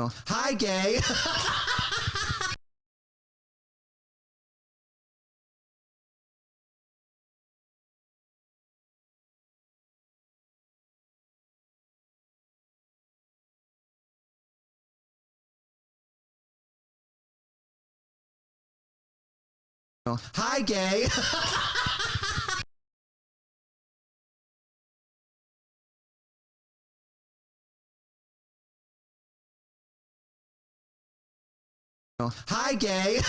Hi, gay. Hi, gay. Hi, gay.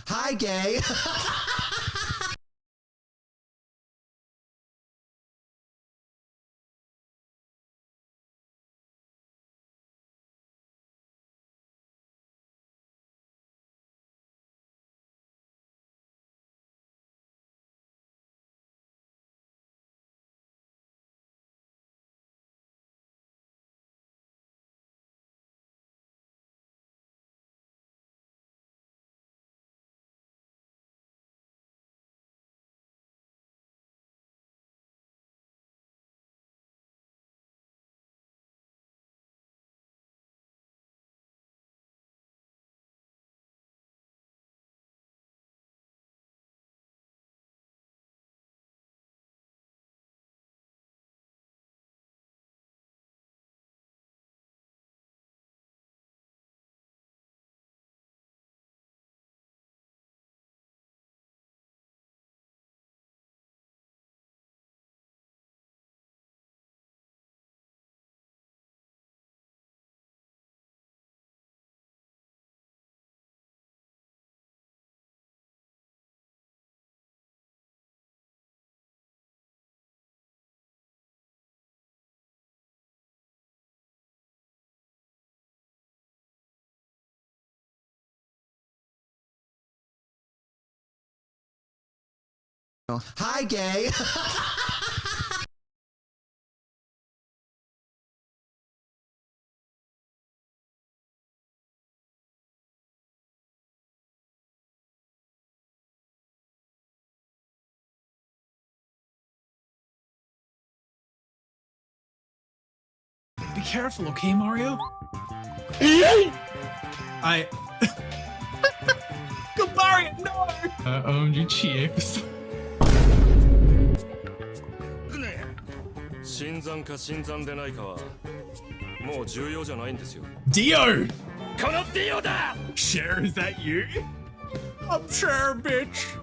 Hi, gay. Hi, gay. Be careful, okay, Mario? I. Go, Mario, no! OMG chips. 新参か新参でないかはもう重要じゃないんですよ。 Dio! このディオだ! Cher, is that you? I'm Cher, bitch.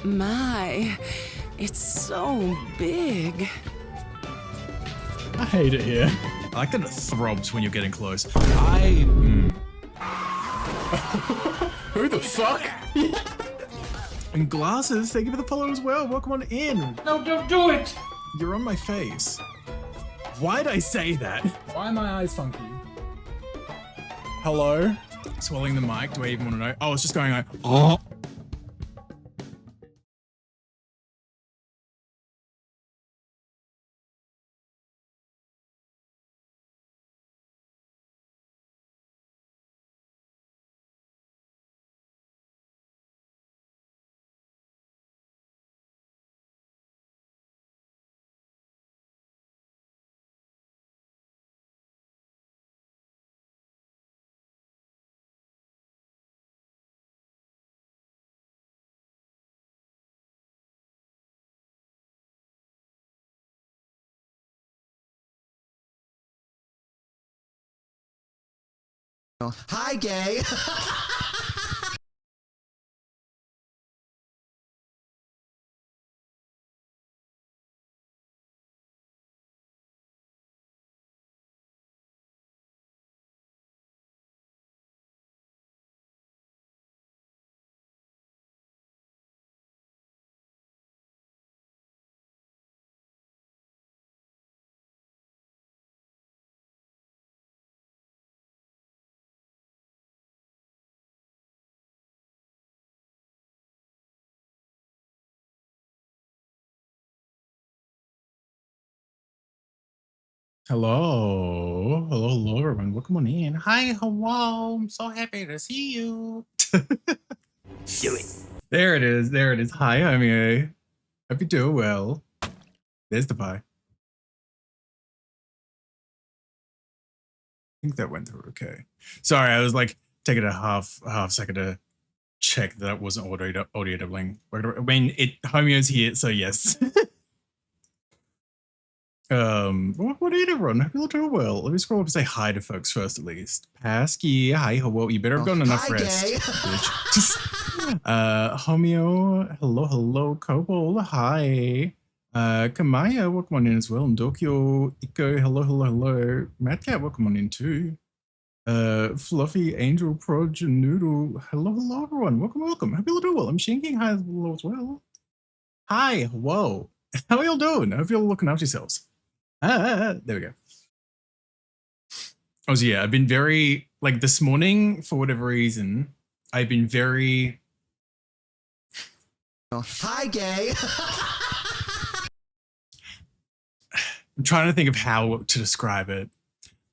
My, it's so big. I hate it here. I like that it throbs when you're getting close. Who the fuck? And glasses, thank you for the follow as well. Welcome on in. No, don't do it! You're on my face. Why'd I say that? Why are my eyes funky? Hello? Swallowing the mic, do I even want to know? Oh, it's just going like, oh. Hi, gay. Hello, everyone. Welcome on in. Hi, hello. I'm so happy to see you. Do it. There it is. Hi, homie. Hope you do well. There's the pie. I think that went through okay. Sorry, I was like taking a half second to check that it wasn't audio doubling. I mean, Homeo's here, so yes. What are you doing, everyone? Hope you're doing well. Let me scroll up and say hi to folks first, at least. Pasky, hi, hello. You better have gotten enough Hi, rest, gay. bitch. Homeo, hello, Kobold, hi. Kamaya, welcome on in as well. And Dokyo, Iko, hello. Madcat, welcome on in too. Fluffy, Angel, Proj, and Noodle, hello, everyone. Welcome. Hope you're doing well. I'm Shinking, hi, hello as well. Hi, whoa. How are y'all doing? I hope you're looking after yourselves. There we go. Oh, so yeah, I've been very, like this morning, for whatever reason, I've been very... Hi, gay. I'm trying to think of how to describe it.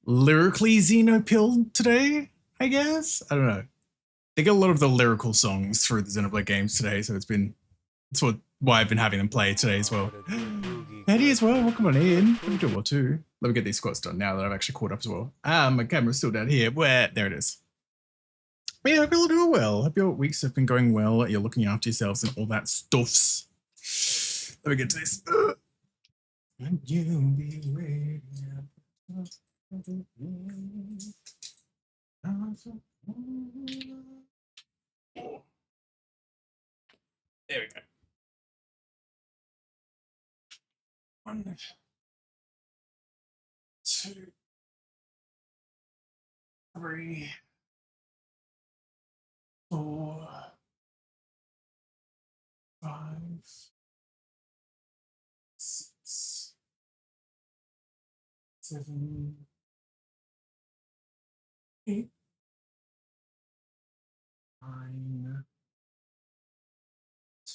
Lyrically Xenopilled today, I guess? I don't know. They get a lot of the lyrical songs through the Xenoblade games today, so it's why I've been having them play today as well. Eddie as well, welcome on in. Let me do well too. Let me get these squats done now that I've actually caught up as well. My camera's still down here. Where? There it is. But yeah, hope you're all doing well. Hope your weeks have been going well. You're looking after yourselves and all that stuffs. Let me get to this. And you'll be waiting. There we go. 1, 2, 3, 4, 5, 6, 7, 8, 9,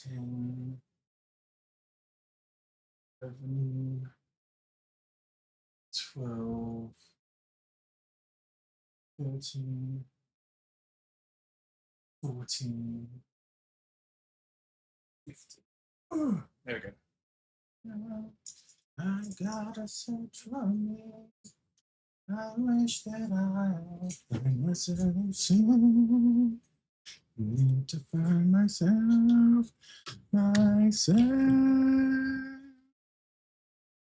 10, 11, 12, 13, 14, 15. Ooh, there we go. I got a search from me. I wish that I would find myself soon. Need to find myself.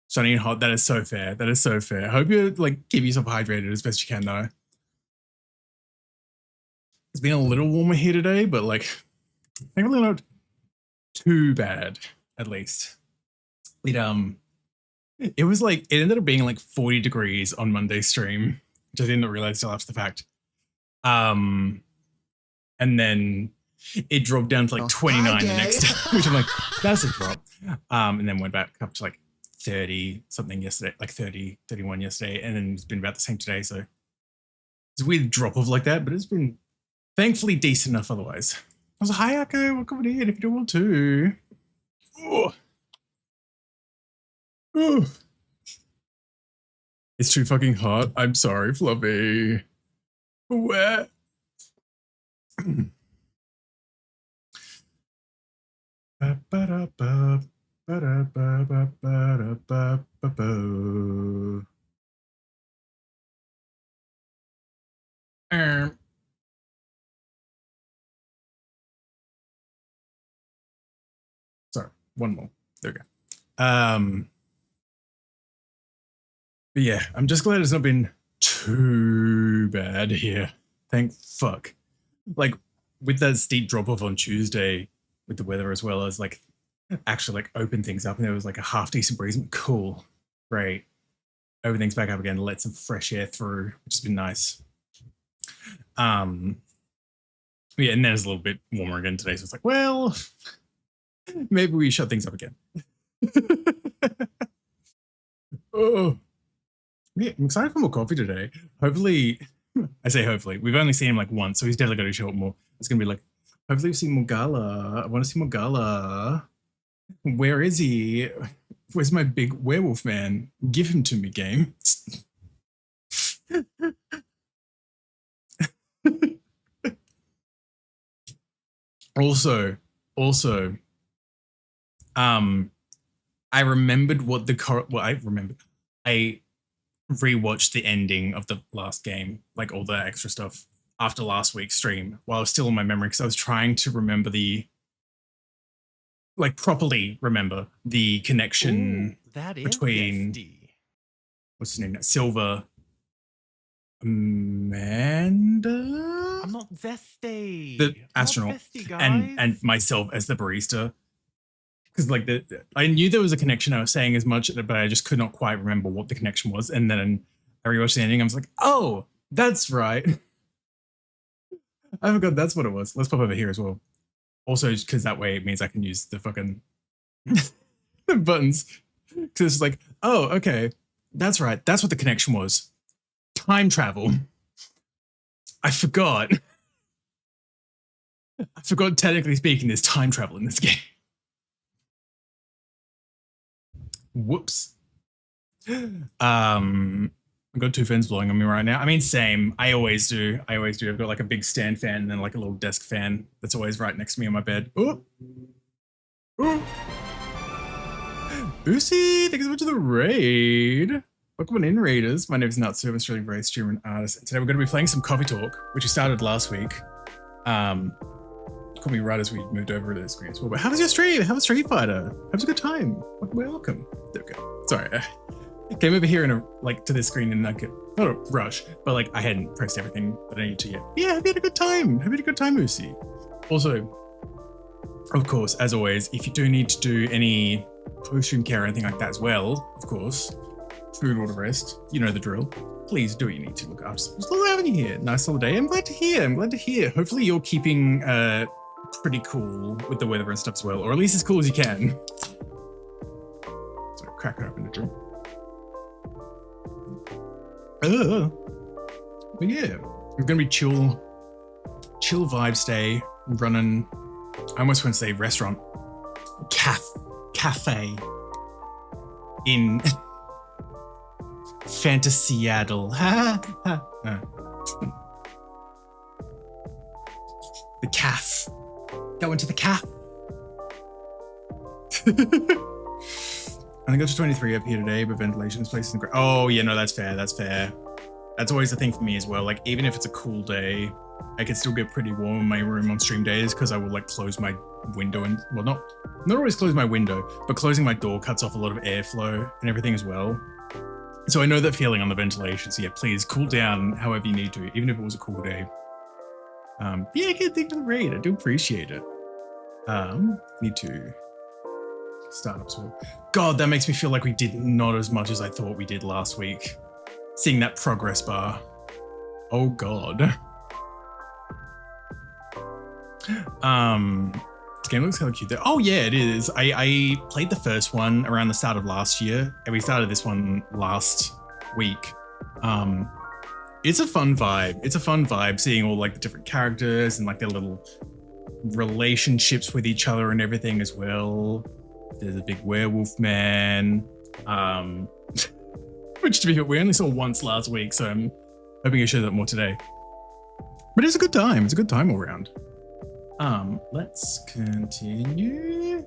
Sunny and hot. That is so fair. I hope you like keep yourself hydrated as best you can though. It's been a little warmer here today, but like thankfully not too bad, at least. It was like, it ended up being like 40 degrees on Monday's stream, which I didn't realize till after the fact. And then it dropped down to like 29 the next day, which I'm like, that's a drop. And then went back up to like 30 something yesterday, like 30, 31 yesterday. And then it's been about the same today. So it's a weird drop off like that, but it's been thankfully decent enough otherwise. I was like, hi, Akko, welcome in if you do want to. Oh. Oh. It's too fucking hot. I'm sorry, Fluffy. Where? Sorry, one more. There we go. But yeah, I'm just glad it's not been too bad here. Thank fuck. Like, with that steep drop off on Tuesday, with the weather as well as like actually like open things up, and there was like a half decent breeze. Cool, great. Everything's back up again. Let some fresh air through, which has been nice. Yeah, and then it's a little bit warmer again today, so it's like, well, maybe we shut things up again. Oh, yeah, I'm excited for more coffee today. Hopefully, I say hopefully. We've only seen him like once, so he's definitely going to show up more. It's going to be like, hopefully we see Mogala. I want to see Mogala. Where is he? Where's my big werewolf man? Give him to me, game. Also, I remembered what the I rewatched the ending of the last game, like all the extra stuff after last week's stream while I was still in my memory, because I was trying to remember properly remember the connection between what's his name now? Silver, Amanda, I'm not zesty. the astronaut, and myself as the barista. Because like I knew there was a connection. I was saying as much, but I just could not quite remember what the connection was. And then I rewatched the ending. I was like, oh, that's right. I forgot that's what it was. Let's pop over here as well. Also, because that way it means I can use the fucking buttons. Because it's like, oh, okay, that's right. That's what the connection was. Time travel. I forgot. Technically speaking, there's time travel in this game. Whoops. I've got two fans blowing on me right now. I mean, same. I always do. I've got like a big stand fan and then like a little desk fan that's always right next to me on my bed. Oh. Oh. Boosie, thank you so much for the raid. Welcome in, raiders. My name is Natsu. I'm an Australian race streamer and artist. And today we're going to be playing some Coffee Talk, which we started last week. Called me right as we moved over to the screen as well. But how was your stream? How was Street Fighter? How was a good time? Welcome. There we go. Sorry. I came over here and to this screen and not a rush, but like I hadn't pressed everything that I needed to yet. Yeah, I've had a good time. Uzi. Also, of course, as always, if you do need to do any post-stream care or anything like that as well, of course, food or the rest, you know the drill. Please do what you need to look after. Just love having you here. Nice all day. I'm glad to hear. Hopefully you're keeping pretty cool with the weather and stuff as well, or at least as cool as you can. So crack it open the drink. But yeah, it's gonna be chill vibes day. Running, I almost want to say restaurant, cafe in Fantasyadle. The calf. Go into the calf. I got to 23 up here today, but ventilation is placed in the oh yeah, no, that's fair. That's always the thing for me as well. Like even if it's a cool day, I can still get pretty warm in my room on stream days because I will like close my window and well, not always close my window, but closing my door cuts off a lot of airflow and everything as well. So I know that feeling on the ventilation. So yeah, please cool down however you need to, even if it was a cool day. Yeah, I can think of the raid. I do appreciate it. Need to start up as well. God, that makes me feel like we did not as much as I thought we did last week. Seeing that progress bar. Oh God. This game looks kind of cute there. Oh yeah, it is. I played the first one around the start of last year, and we started this one last week. It's a fun vibe. It's a fun vibe seeing all like the different characters and like their little relationships with each other and everything as well. There's a big werewolf man. Which to be fair, we only saw once last week, so I'm hoping I show that more today. But it's a good time. It's a good time all around. Let's continue.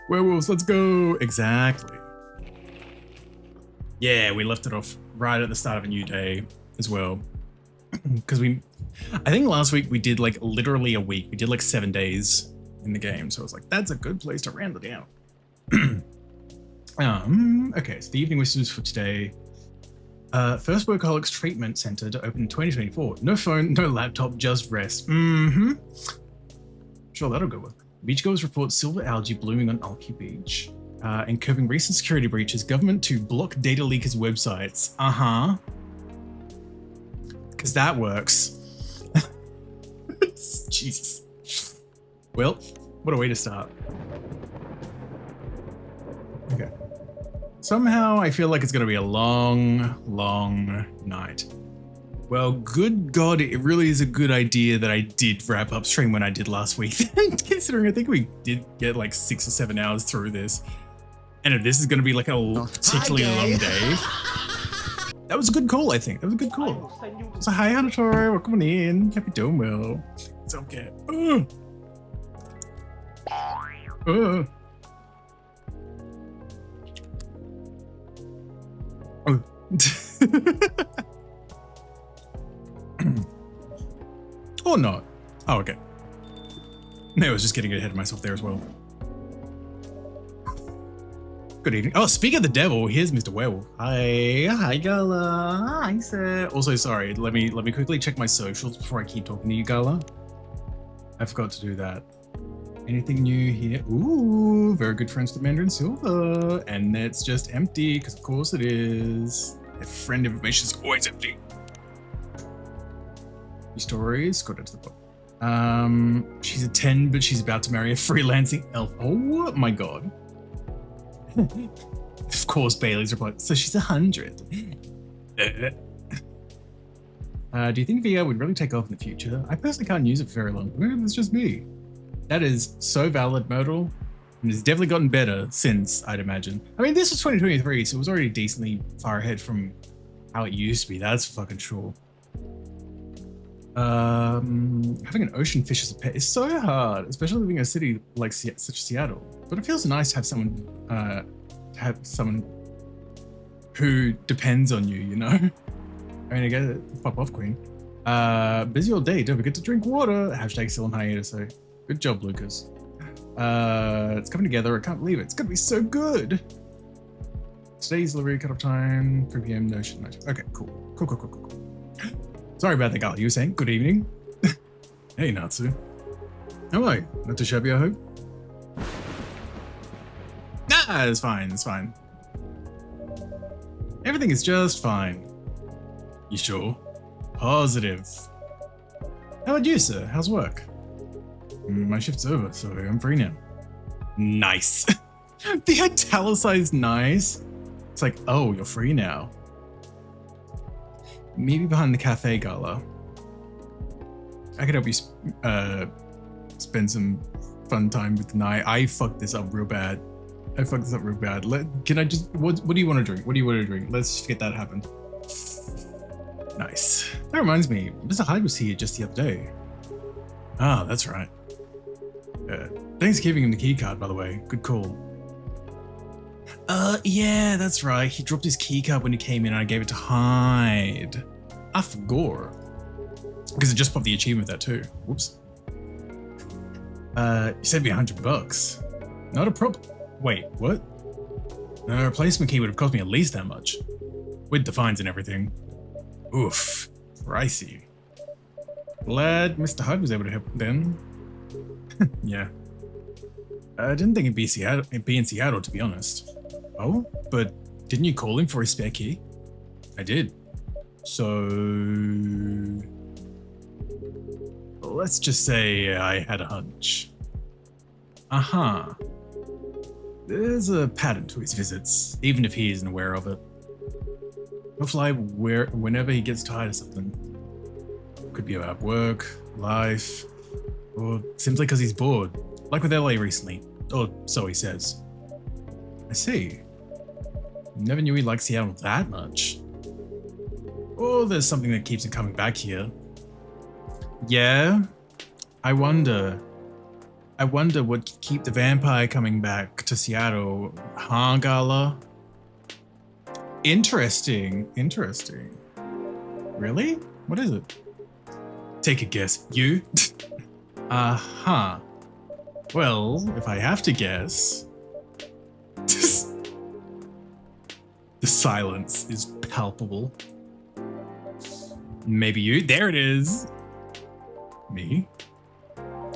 Werewolves, let's go. Exactly. Yeah, we left it off right at the start of a new day as well. Because I think last week we did like literally a week. We did like 7 days in the game. So I was like, that's a good place to round it out. Okay, so the evening wishes for today. First Workaholics Treatment Center to open in 2024. No phone, no laptop, just rest. Sure, that'll go well. Beachgoers report silver algae blooming on Alki Beach. And curbing recent security breaches, government to block data leakers' websites. Because that works. Jesus. Well, what a way to start. Okay. Somehow I feel like it's going to be a long, long night. Well, good God, it really is a good idea that I did wrap up stream when I did last week. Considering I think we did get like 6 or 7 hours through this. And if this is going to be like a particularly long day. That was a good call, I think. That was a good call. So hi, Hanator. Welcome in. Hope you're doing well. It's okay. Or not. Oh, okay. No, I was just getting ahead of myself there as well. Good evening. Oh, speak of the devil, here's Mr. Werewolf. Hi Gala. Hi sir. Also, sorry, let me quickly check my socials before I keep talking to you, Gala. I forgot to do that. Anything new here? Ooh, very good friends to Mandarin Silver. And it's just empty, because of course it is. Their friend information is always empty. New stories, go down to the book. She's a 10, but she's about to marry a freelancing elf. Oh my God. Of course, Bailey's replied. So she's 100. Do you think VR would really take off in the future? I personally can't use it for very long. Maybe it's just me. That is so valid, Myrtle. And it's definitely gotten better since, I'd imagine. I mean, this was 2023, so it was already decently far ahead from how it used to be. That's fucking sure. Having an ocean fish as a pet is so hard, especially living in a city like such as Seattle. But it feels nice to have someone who depends on you, you know? I mean, I get it. Pop off, Queen. Busy all day. Don't forget to drink water. Hashtag still on hiatus. So good job, Lucas. It's coming together. I can't believe it. It's gonna be so good. Today's delivery cutoff time, 3 p.m. No shit. Okay, cool. Cool. Sorry about that, Gal. You were saying good evening? Hey, Natsu. How are you? Not too shabby, I hope? Nah, it's fine. It's fine. Everything is just fine. You sure? Positive. How about you, sir? How's work? My shift's over, so I'm free now. Nice. The italicized nice. It's like, oh, you're free now. Maybe behind the cafe, Gala. I could help you spend some fun time with the night. I fucked this up real bad. Can I just, what do you want to drink? Let's just get that happen. Nice. That reminds me, Mr. Hyde was here just the other day. Ah, that's right. Thanks for giving him the key card, by the way. Good call. Yeah, that's right. He dropped his key card when he came in and I gave it to Hyde. I forgot. Because it just popped the achievement with that too. Whoops. You saved me $100. Not a problem. Wait, what? A replacement key would have cost me at least that much. With the fines and everything. Oof. Pricey. Glad Mr. Hyde was able to help then. Yeah. I didn't think it'd be in Seattle, to be honest. Oh, but didn't you call him for his spare key? I did. So let's just say I had a hunch. Uh-huh. There's a pattern to his visits, even if he isn't aware of it. He'll fly whenever he gets tired of something. Could be about work, life, or simply because he's bored, like with LA recently, or so he says. I see. Never knew he liked Seattle that much. Or there's something that keeps him coming back here. Yeah, I wonder what could keep the vampire coming back to Seattle, huh, Gala? Interesting. Really? What is it? Take a guess. You? Uh-huh. Well, if I have to guess... The silence is palpable. Maybe you? There it is! Me?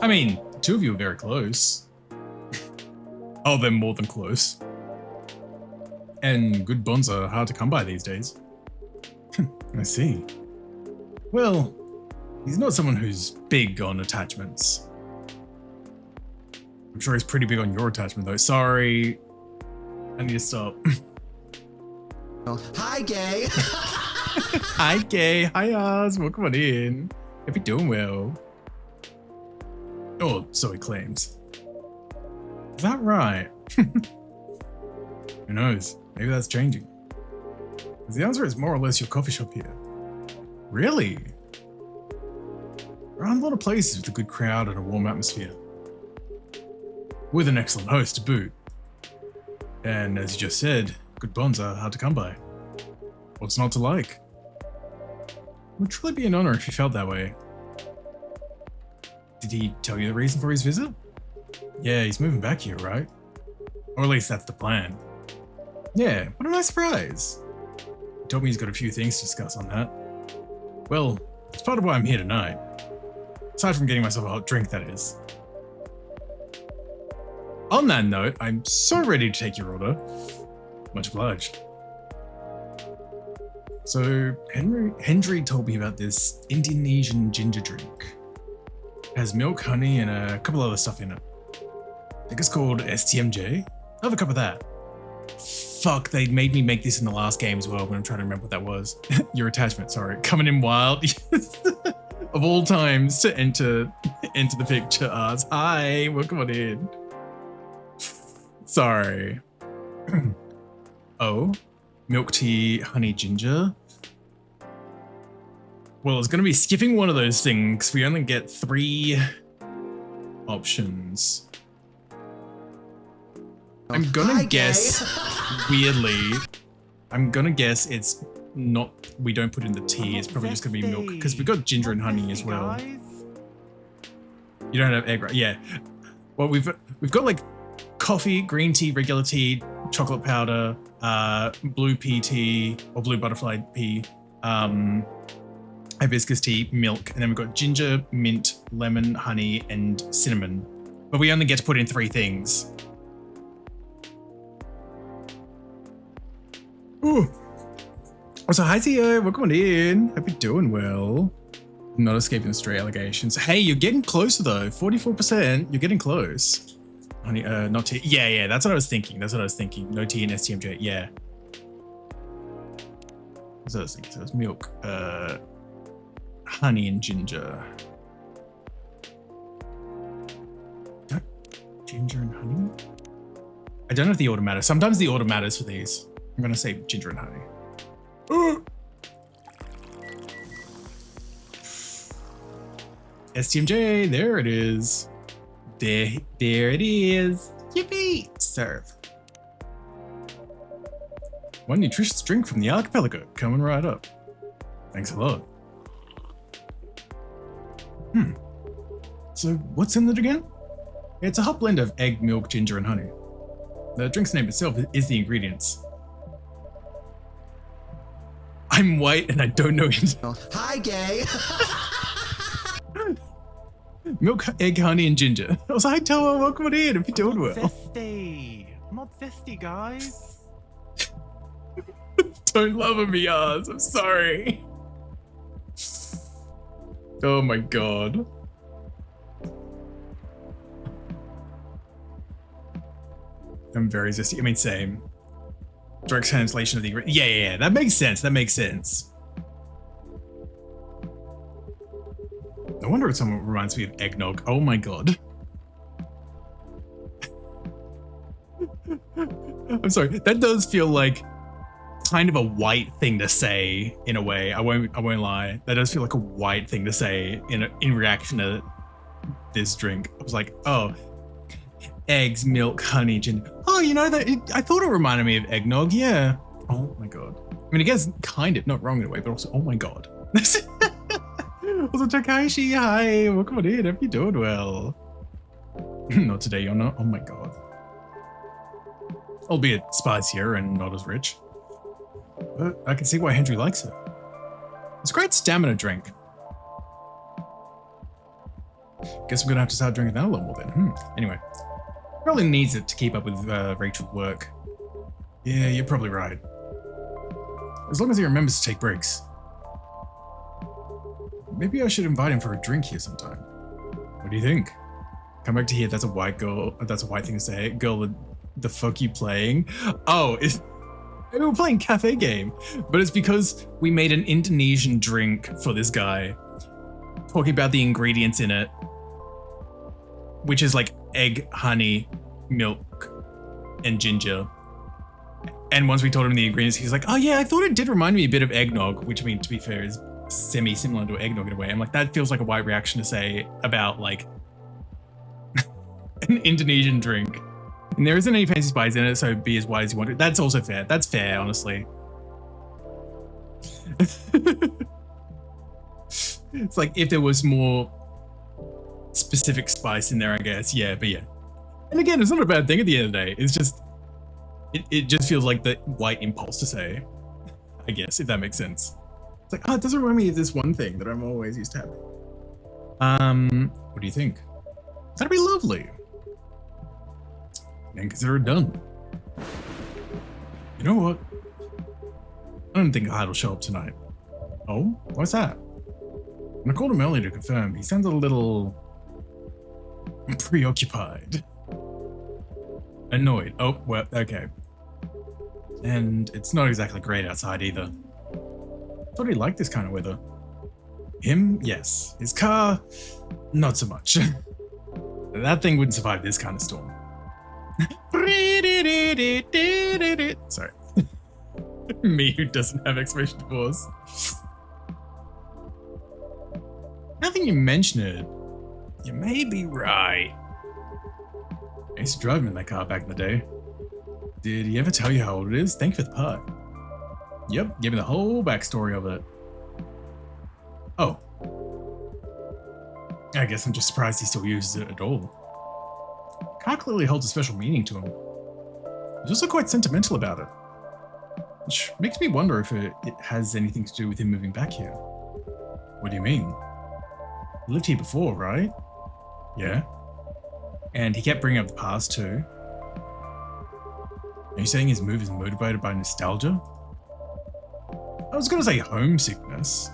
I mean, two of you are very close. Oh, they're more than close. And good bonds are hard to come by these days. I see. Well, he's not someone who's big on attachments. I'm sure he's pretty big on your attachment though. Sorry. I need to stop. Hi, gay. Hi, Gay. Hi, Oz. Welcome on in. Hope you're doing well. Oh, so he claims. Is that right? Who knows? Maybe that's changing. 'Cause the answer is more or less your coffee shop here. Really? There aren't a lot of places with a good crowd and a warm atmosphere. With an excellent host to boot. And as you just said, good bonds are hard to come by. What's not to like? It would truly be an honor if you felt that way. Did he tell you the reason for his visit? Yeah, he's moving back here, right? Or at least that's the plan. Yeah, what a nice surprise. He told me he's got a few things to discuss on that. Well, it's part of why I'm here tonight. Aside from getting myself a hot drink, that is. On that note, I'm so ready to take your order. Much obliged. So, Hendry told me about this Indonesian ginger drink. It has milk, honey, and a couple other stuff in it. I think it's called STMJ. I'll have a cup of that. Fuck, they made me make this in the last game as well, but I'm trying to remember what that was. Your attachment, sorry. Coming in wild. Of all times to enter the picture, Oz. Hi, welcome on in. Sorry. Oh, milk tea, honey, ginger. Well, it's going to be skipping one of those things. We only get 3 options. I'm going to guess, weirdly, I'm going to guess it's not, we don't put in the tea. It's probably just going to be milk because we've got ginger and honey as well. You don't have egg, right? Yeah. Well, we've got like coffee, green tea, regular tea, chocolate powder, blue pea tea or blue butterfly pea, hibiscus tea, milk, and then we've got ginger, mint, lemon, honey, and cinnamon. But we only get to put in 3 things. Ooh. So hi Theo, welcome on in. Hope you're doing well. Not escaping the stray allegations. Hey, you're getting closer though. 44%. You're getting close. Honey, not tea. Yeah, that's what I was thinking. No tea and STMJ. Yeah. That's what I was thinking. So it's milk, honey and ginger. Ginger and honey? I don't know if the order matters. Sometimes the order matters for these. I'm gonna say ginger and honey. STMJ, there it is. There it is. Yippee! Serve. One nutritious drink from the archipelago coming right up. Thanks a lot. So what's in it again? It's a hot blend of egg, milk, ginger, and honey. The drink's name itself is the ingredients. I'm white and I don't know it. Hi, gay. Milk, egg, honey, and ginger. I was like, Toa, welcome in. If you're doing well. Zesty. I'm not zesty, guys. Don't love me, Oz. I'm sorry. Oh my god. I'm very zesty. I mean, same. Direct translation of the... Yeah. That makes sense. That makes sense. I wonder if someone reminds me of eggnog. Oh my god. I'm sorry. That does feel like kind of a white thing to say in a way. I won't lie. That does feel like a white thing to say in reaction to this drink. I was like, oh, eggs, milk, honey, ginger. Oh, you know that I thought it reminded me of eggnog. Yeah. Oh my god. I mean, I guess kind of not wrong in a way, but also, oh my god. Also, Takashi, hi, welcome on in. Hope you're doing well. Not today, you're not. Oh my god. Albeit spicier and not as rich. But I can see why Henry likes it. It's a great stamina drink. Guess I'm gonna have to start drinking that a lot more then. Anyway, probably needs it to keep up with Rachel's work. Yeah, you're probably right. As long as he remembers to take breaks. Maybe I should invite him for a drink here sometime. What do you think? Come back to here. That's a white girl. That's a white thing to say. Girl, the fuck you playing? Oh, maybe we're playing cafe game, but it's because we made an Indonesian drink for this guy, talking about the ingredients in it, which is like egg, honey, milk, and ginger. And once we told him the ingredients, he's like, oh yeah, I thought it did remind me a bit of eggnog, which I mean, to be fair, is semi-similar to eggnog in a way. I'm like, that feels like a white reaction to say about like an Indonesian drink. And there isn't any fancy spice in it, so be as white as you want it. That's also fair. That's fair, honestly. It's like if there was more specific spice in there, I guess. Yeah, but yeah. And again, it's not a bad thing at the end of the day. It's just, it just feels like the white impulse to say, I guess, if that makes sense. It's like, oh, it doesn't remind me of this one thing that I'm always used to having. What do you think? That'd be lovely. And consider it done. You know what? I don't think Hyde will show up tonight. Oh, what's that? When I called him earlier to confirm, he sounds a little preoccupied. Annoyed. Oh, well, okay. And it's not exactly great outside either. Thought he liked this kind of weather. Him, yes. His car, not so much. That thing wouldn't survive this kind of storm. Sorry. Me who doesn't have exclamation pause. Now that you mention it, you may be right. I used to drive him in that car back in the day. Did he ever tell you how old it is? Thank you for the part. Yep, give me the whole backstory of it. Oh. I guess I'm just surprised he still uses it at all. Car clearly holds a special meaning to him. He's also quite sentimental about it. Which makes me wonder if it has anything to do with him moving back here. What do you mean? He lived here before, right? Yeah. And he kept bringing up the past too. Are you saying his move is motivated by nostalgia? I was gonna say homesickness,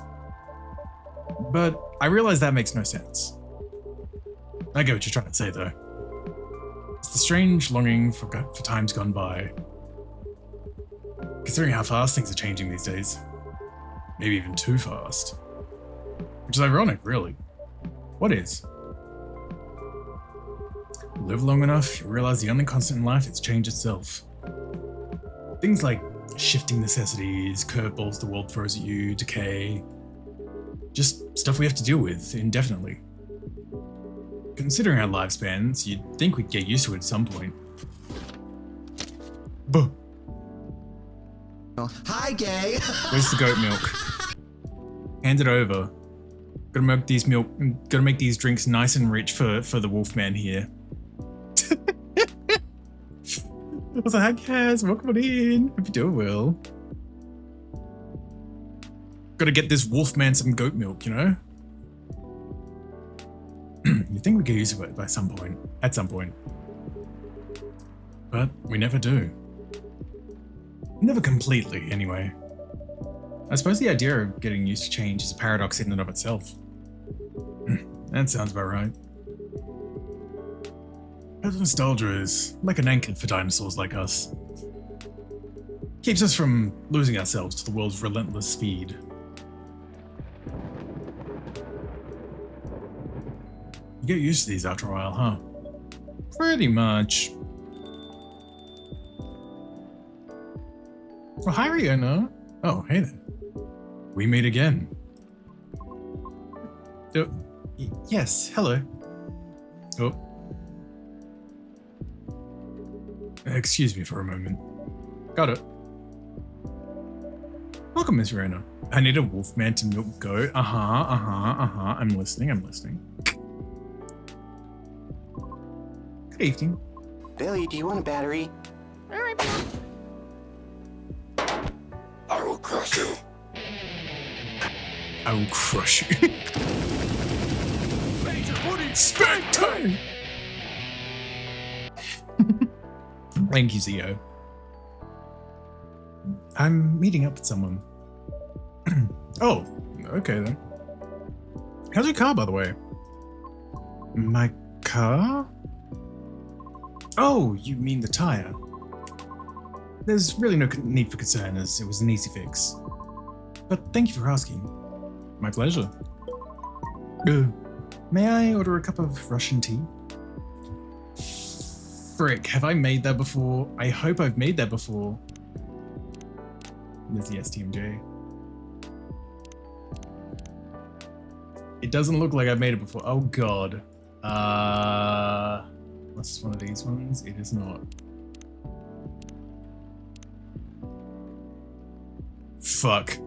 but I realize that makes no sense. I get what you're trying to say though. It's the strange longing for times gone by. Considering how fast things are changing these days. Maybe even too fast. Which is ironic, really. What is? Live long enough, you realize the only constant in life is change itself. Things like shifting necessities, curveballs the world throws at you, decay. Just stuff we have to deal with indefinitely. Considering our lifespans, you'd think we'd get used to it at some point. Buh. Hi, gay. Where's the goat milk? Hand it over. Gotta make these drinks nice and rich for the Wolfman here. What's the heck, Kaz? Welcome on in. Hope you're doing well. Gotta get this Wolfman some goat milk, you know? You think we could use it at some point. But we never do. Never completely, anyway. I suppose the idea of getting used to change is a paradox in and of itself. That sounds about right. But nostalgia is like an anchor for dinosaurs like us. Keeps us from losing ourselves to the world's relentless speed. You get used to these after a while, huh? Pretty much. Oh, hi, Rihanna. Oh, hey there. We meet again. Oh, yes, hello. Oh. Excuse me for a moment. Got it. Welcome, Miss Rihanna. I need a wolfman to milk goat. I'm listening. Good evening. Billy, do you want a battery? I will crush you. I will crush you. Spank time! Thank you, Zio. I'm meeting up with someone. Oh, okay then. How's your car, by the way? My car? Oh, you mean the tire. There's really no need for concern, as it was an easy fix. But thank you for asking. My pleasure. May I order a cup of Russian tea? Frick, have I made that before? I hope I've made that before. There's the STMJ. It doesn't look like I've made it before. Oh god. What's one of these ones? It is not. Fuck.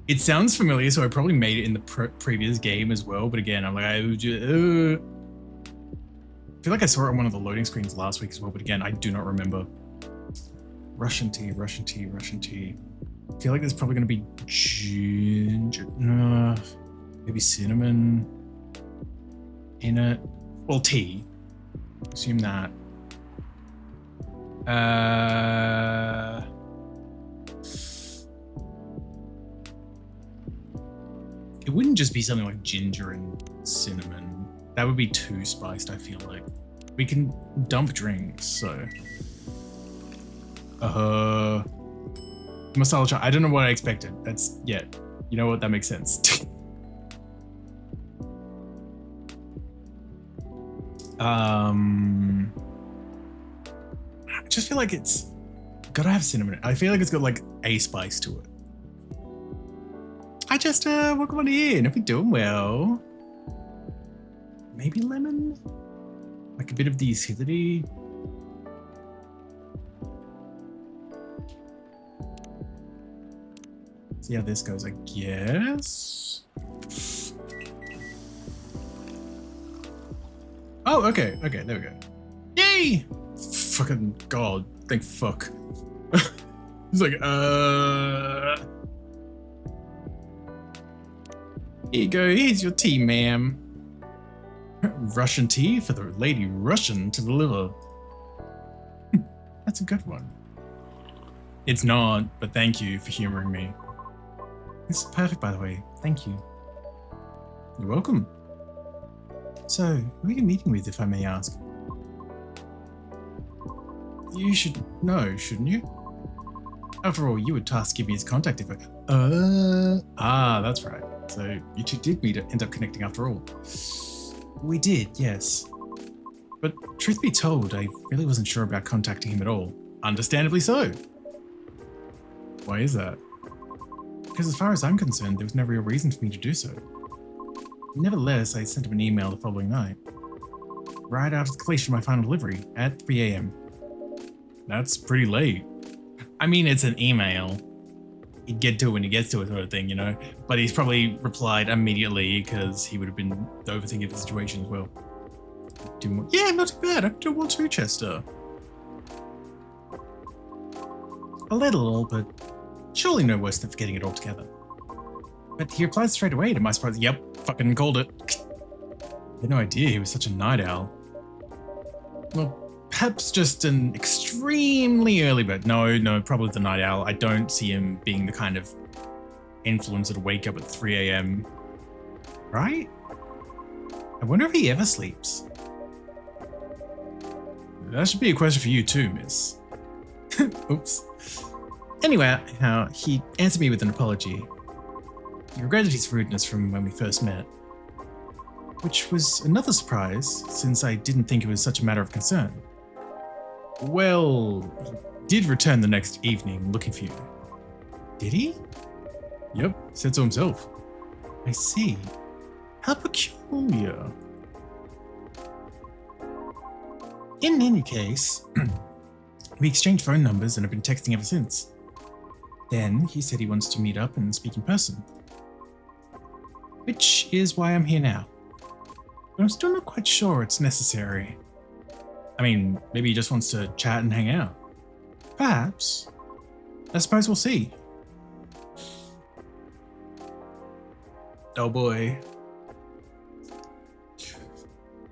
It sounds familiar, so I probably made it in the previous game as well. But again, I'm like, I feel like I saw it on one of the loading screens last week as well. But again, I do not remember. Russian tea. I feel like there's probably going to be ginger, maybe cinnamon in it. Well, tea. Assume that. It wouldn't just be something like ginger and cinnamon. That would be too spiced, I feel like. We can dump drinks, so. Masala chai. I don't know what I expected. That's, yeah. You know what? That makes sense. I just feel like it's gotta have cinnamon. I feel like it's got like a spice to it. I just welcome on in. If we're doing well, maybe lemon, like a bit of the acidity. See how this goes, I guess. Oh, okay, there we go. Yay! Fucking god, thank fuck. He's like, Here you go, here's your tea, ma'am. Russian tea for the lady Russian to deliver. That's a good one. It's not, but thank you for humoring me. This is perfect, by the way. Thank you. You're welcome. So, who are you meeting with, if I may ask? You should know, shouldn't you? After all, you were tasked to give me his contact info. That's right. So, you two did end up connecting after all. We did, yes. But truth be told, I really wasn't sure about contacting him at all. Understandably so. Why is that? Because as far as I'm concerned, there was no real reason for me to do so. Nevertheless, I sent him an email the following night, right after the completion of my final delivery at 3 a.m. That's pretty late. I mean, it's an email. He'd get to it when he gets to it, sort of thing, you know? But he's probably replied immediately because he would have been overthinking the situation as well. Yeah, not too bad. I'm doing well too, Chester. A little, but surely no worse than forgetting it altogether. But he replies straight away to my surprise. Yep, fucking called it. had no idea he was such a night owl. Well, perhaps just an extremely early bird. No, probably the night owl. I don't see him being the kind of influencer to wake up at 3 a.m. Right? I wonder if he ever sleeps. That should be a question for you too, miss. Oops. Anyway, he answered me with an apology. He regretted his rudeness from when we first met. Which was another surprise, since I didn't think it was such a matter of concern. Well, he did return the next evening looking for you. Did he? Yep, said so himself. I see. How peculiar. In any case, we exchanged phone numbers and have been texting ever since. Then he said he wants to meet up and speak in person. Which is why I'm here now. But I'm still not quite sure it's necessary. I mean, maybe he just wants to chat and hang out. Perhaps. I suppose we'll see. Oh boy.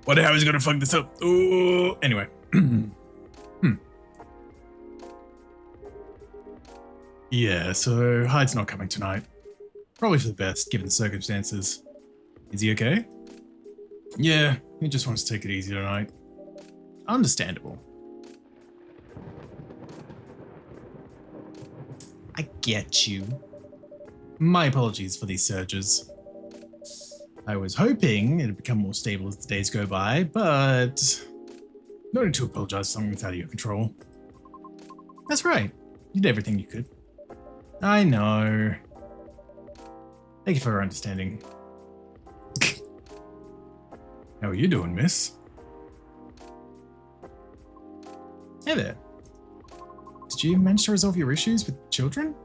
Wonder how he's gonna fuck this up. Ooh. Anyway. Yeah, so Hyde's not coming tonight. Probably for the best, given the circumstances. Is he okay? Yeah, he just wants to take it easy tonight. Understandable. I get you. My apologies for these surges. I was hoping it'd become more stable as the days go by, but no need to apologize for something that's out of your control. That's right. You did everything you could. I know. Thank you for your understanding. How are you doing, miss? Hey there. Did you manage to resolve your issues with children?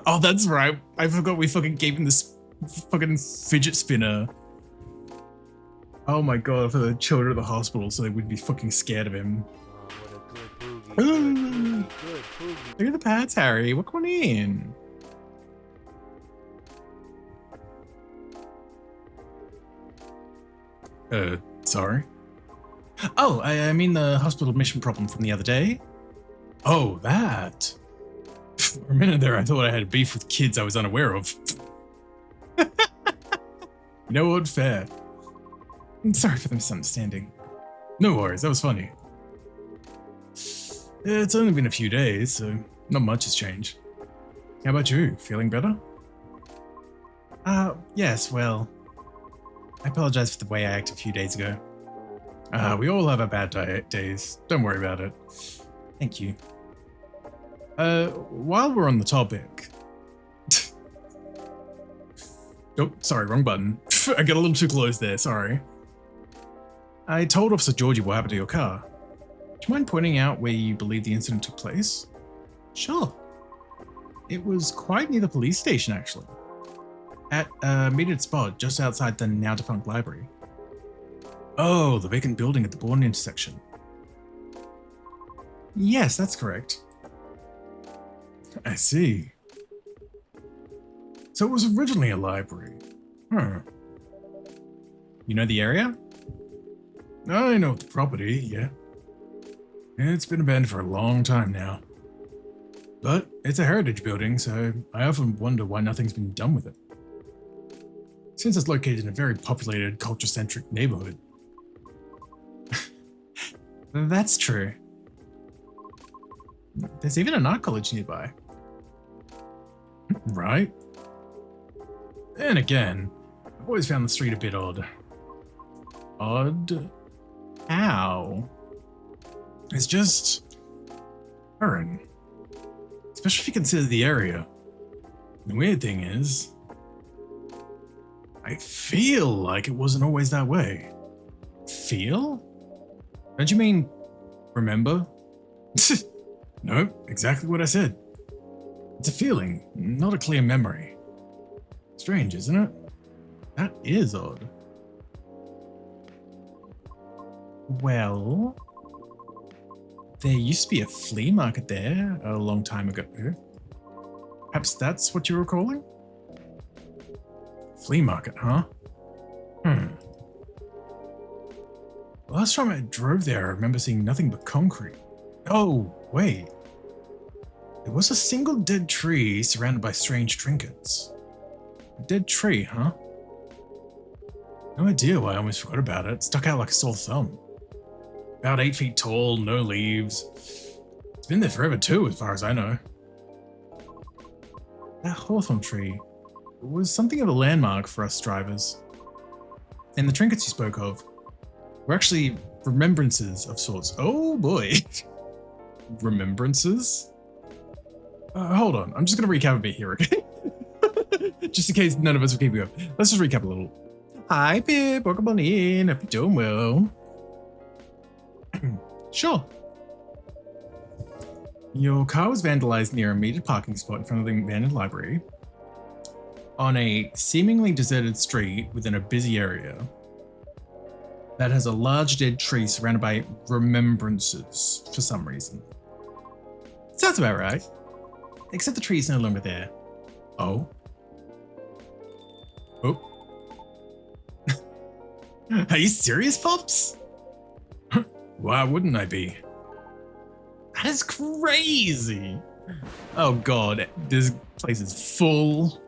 Oh, that's right. I forgot we fucking gave him this fucking fidget spinner. Oh my god, for the children at the hospital so they wouldn't be fucking scared of him. Ooh. Look at the pads, Harry. What going in? Sorry? Oh, I mean the hospital admission problem from the other day. Oh, that. For a minute there, I thought I had beef with kids I was unaware of. You know what? Fair. I'm sorry for the misunderstanding. No worries, that was funny. It's only been a few days, so not much has changed. How about you? Feeling better? Yes, well, I apologize for the way I acted a few days ago. We all have our bad days. Don't worry about it. Thank you. While we're on the topic... Oh, sorry, wrong button. I got a little too close there, sorry. I told Officer Georgie what happened to your car. Do you mind pointing out where you believe the incident took place? Sure. It was quite near the police station, actually. At a metered spot just outside the now-defunct library. Oh, the vacant building at the Bourne intersection. Yes, that's correct. I see. So it was originally a library. Huh. You know the area? I know the property, yeah. It's been abandoned for a long time now. But it's a heritage building, so I often wonder why nothing's been done with it. Since it's located in a very populated, culture-centric neighborhood. That's true. There's even an art college nearby. Right? And again, I've always found the street a bit odd. Odd? How? It's just... Aaron. Especially if you consider the area. The weird thing is... I feel like it wasn't always that way. Feel? Don't you mean... remember? Nope, exactly what I said. It's a feeling, not a clear memory. Strange, isn't it? That is odd. Well, there used to be a flea market there a long time ago. Perhaps that's what you were calling? Flea market, huh? Last time I drove there, I remember seeing nothing but concrete. Oh, wait. There was a single dead tree surrounded by strange trinkets. A dead tree, huh? No idea why I almost forgot about it. It stuck out like a sore thumb. About 8 feet tall, no leaves. It's been there forever too, as far as I know. That hawthorn tree was something of a landmark for us drivers. And the trinkets you spoke of were actually remembrances of sorts. Oh boy. Remembrances? Hold on, I'm just gonna recap a bit here, okay? Just in case none of us will keep going. Let's just recap a little. Hi, Pip. Welcome on in. Hope you're doing well. Sure. Your car was vandalized near a metered parking spot in front of the abandoned library on a seemingly deserted street within a busy area that has a large dead tree surrounded by remembrances for some reason. Sounds about right. Except the tree is no longer there. Oh. Oh. Are you serious, Pops? Why wouldn't I be? That is crazy. Oh god, this place is full.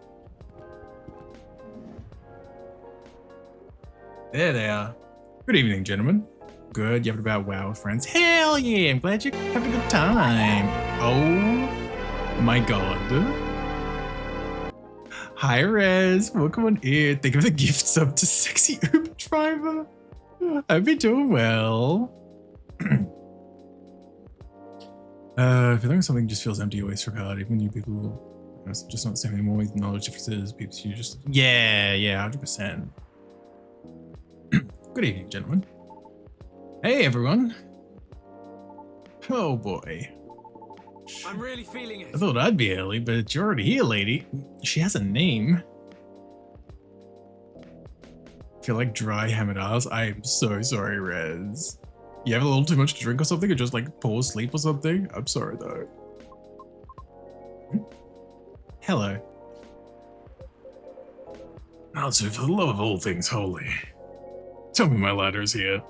There they are. Good evening, gentlemen. Good, you having about wow with friends? Hell yeah, I'm glad you're having a good time. Oh my god. Hi, Rez. Welcome on in. Think of the gifts up to sexy Uber driver. I've been doing well. Feeling something just feels empty, always forgot. Even you people, it's just not the same anymore with knowledge differences. People, you just, yeah, 100%. Good evening, gentlemen. Hey, everyone. Oh boy. I'm really feeling it. I thought I'd be early, but you're already here, lady. She has a name. Feel like dry hammered ass. I am so sorry, Rez. You have a little too much to drink or something, or just like poor sleep or something? I'm sorry though. Hello. Natsu, for the love of all things holy. Tell me my ladder's here.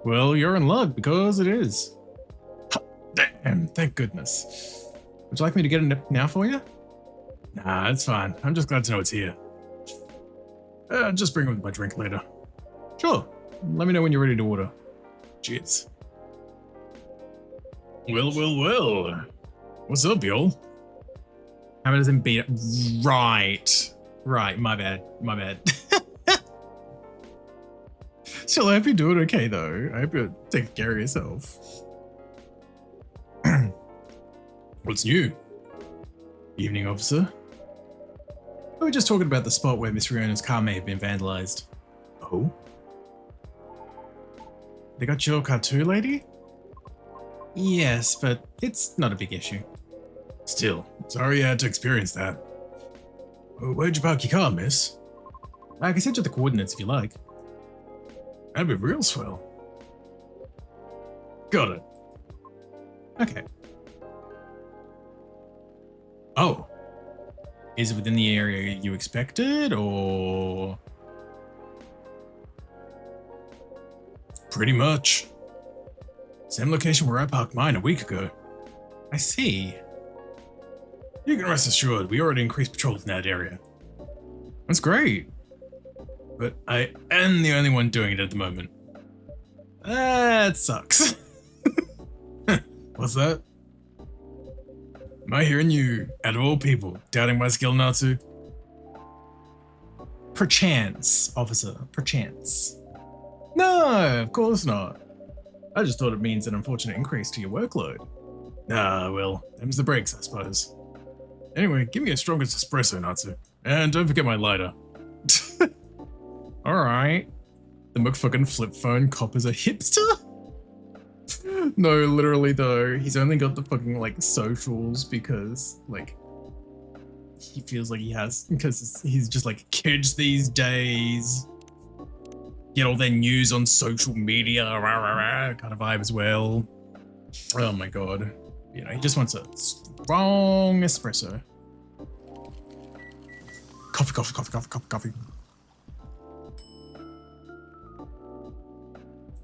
Well, you're in luck because it is. Damn, thank goodness. Would you like me to get it now for you? Nah, it's fine. I'm just glad to know it's here. Just bring it with my drink later. Sure. Let me know when you're ready to order. Cheers. Well. What's up, y'all? How about doesn't beat it? Right, my bad. Still, I hope you're doing okay though. I hope you're taking care of yourself. What's new? Evening, officer. We were just talking about the spot where Miss Riona's car may have been vandalized. Oh? They got your car too, lady? Yes, but it's not a big issue. Still, sorry you had to experience that. Where'd you park your car, miss? I can send you the coordinates if you like. That'd be real swell. Got it. Okay. Oh. Is it within the area you expected, or? Pretty much. Same location where I parked mine a week ago. I see. You can rest assured, we already increased patrols in that area. That's great. But I am the only one doing it at the moment. That sucks. What's that? Am I hearing you, out of all people, doubting my skill, Natsu? Perchance, officer, perchance. No, of course not. I just thought it means an unfortunate increase to your workload. Ah, well, them's the breaks, I suppose. Anyway, give me a strongest espresso, Natsu. And don't forget my lighter. Alright. The McFucking flip phone cop is a hipster? No, literally though, he's only got the fucking like socials because like he feels like he has, because he's just like kids these days get all their news on social media, kind of vibe as well. Oh my god. You know, he just wants a strong espresso. Coffee.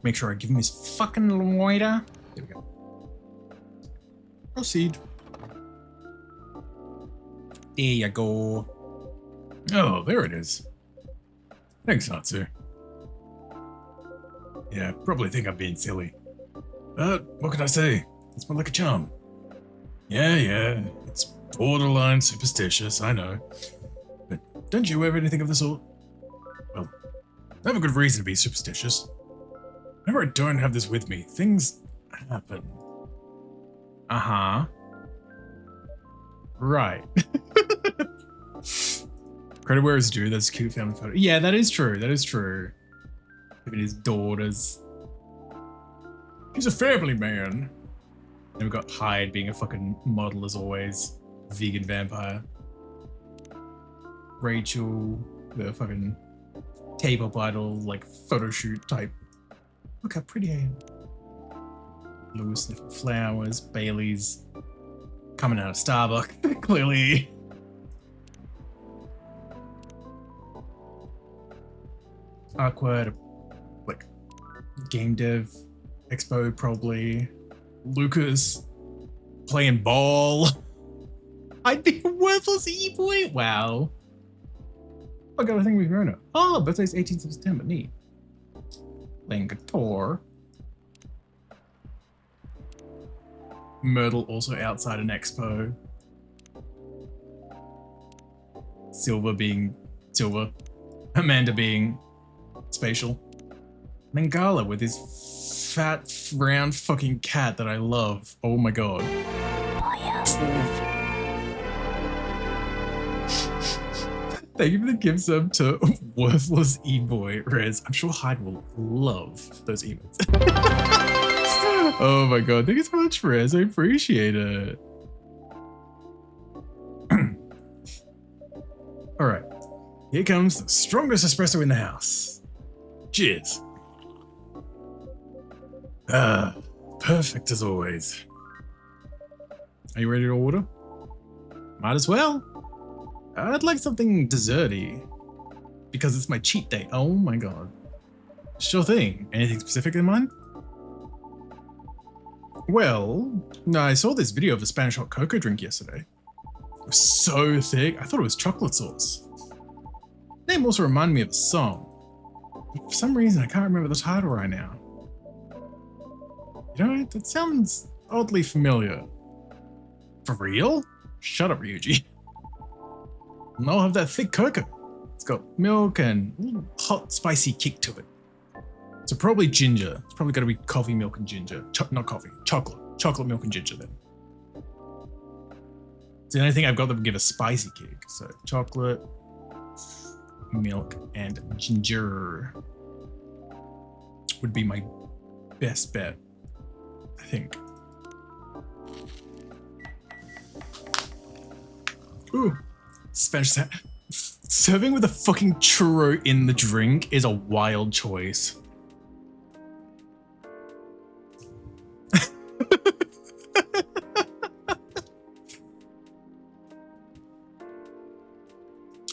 Make sure I give him his fucking lighter. There we go. Proceed. There you go. Oh, there it is. Thanks, Natsu. Yeah, probably think I'm being silly. But what can I say? It's more like a charm. Yeah, it's borderline superstitious, I know. But don't you have anything of the sort? Well, I have a good reason to be superstitious. Whenever I don't have this with me, things happen. Uh-huh. Right. Credit where it's due, that's a cute family photo. Yeah, that is true, that is true. Look at his daughters. He's a family man. And we've got Hyde being a fucking model as always. Vegan vampire. Rachel, the fucking K-pop idol, like photo shoot type. Look how pretty I am. Louis sniffing flowers, Bailey's coming out of Starbucks, clearly. Aqua, like game dev expo probably. Lucas playing ball. I'd be a worthless e-boy. Wow. I got a thing with Rona. Oh, birthday's 18th of September. Neat. Playing guitar. Myrtle also outside an expo. Silver being silver. Amanda being spatial. And then Gala with his fat, round fucking cat that I love. Oh my god. Thank you for the gift sub to worthless e-boy Rez. I'm sure Hyde will love those emotes. Oh my god, thank you so much, Rez. I appreciate it. Alright. Here comes the strongest espresso in the house. Cheers. Perfect as always. Are you ready to order? Might as well. I'd like something desserty. Because it's my cheat day. Oh my god. Sure thing. Anything specific in mind? Well, I saw this video of a Spanish hot cocoa drink yesterday. It was so thick, I thought it was chocolate sauce. The name also reminded me of a song. But for some reason, I can't remember the title right now. You know, that sounds oddly familiar. For real? Shut up, Ryuji. And I'll have that thick cocoa. It's got milk and a little hot, spicy kick to it. So probably ginger. It's probably got to be coffee, milk, and ginger. Not coffee, chocolate. Chocolate, milk, and ginger then. It's the only thing I've got that would give a spicy kick. So chocolate, milk, and ginger would be my best bet, I think. Ooh, Spanish. Serving with a fucking churro in the drink is a wild choice.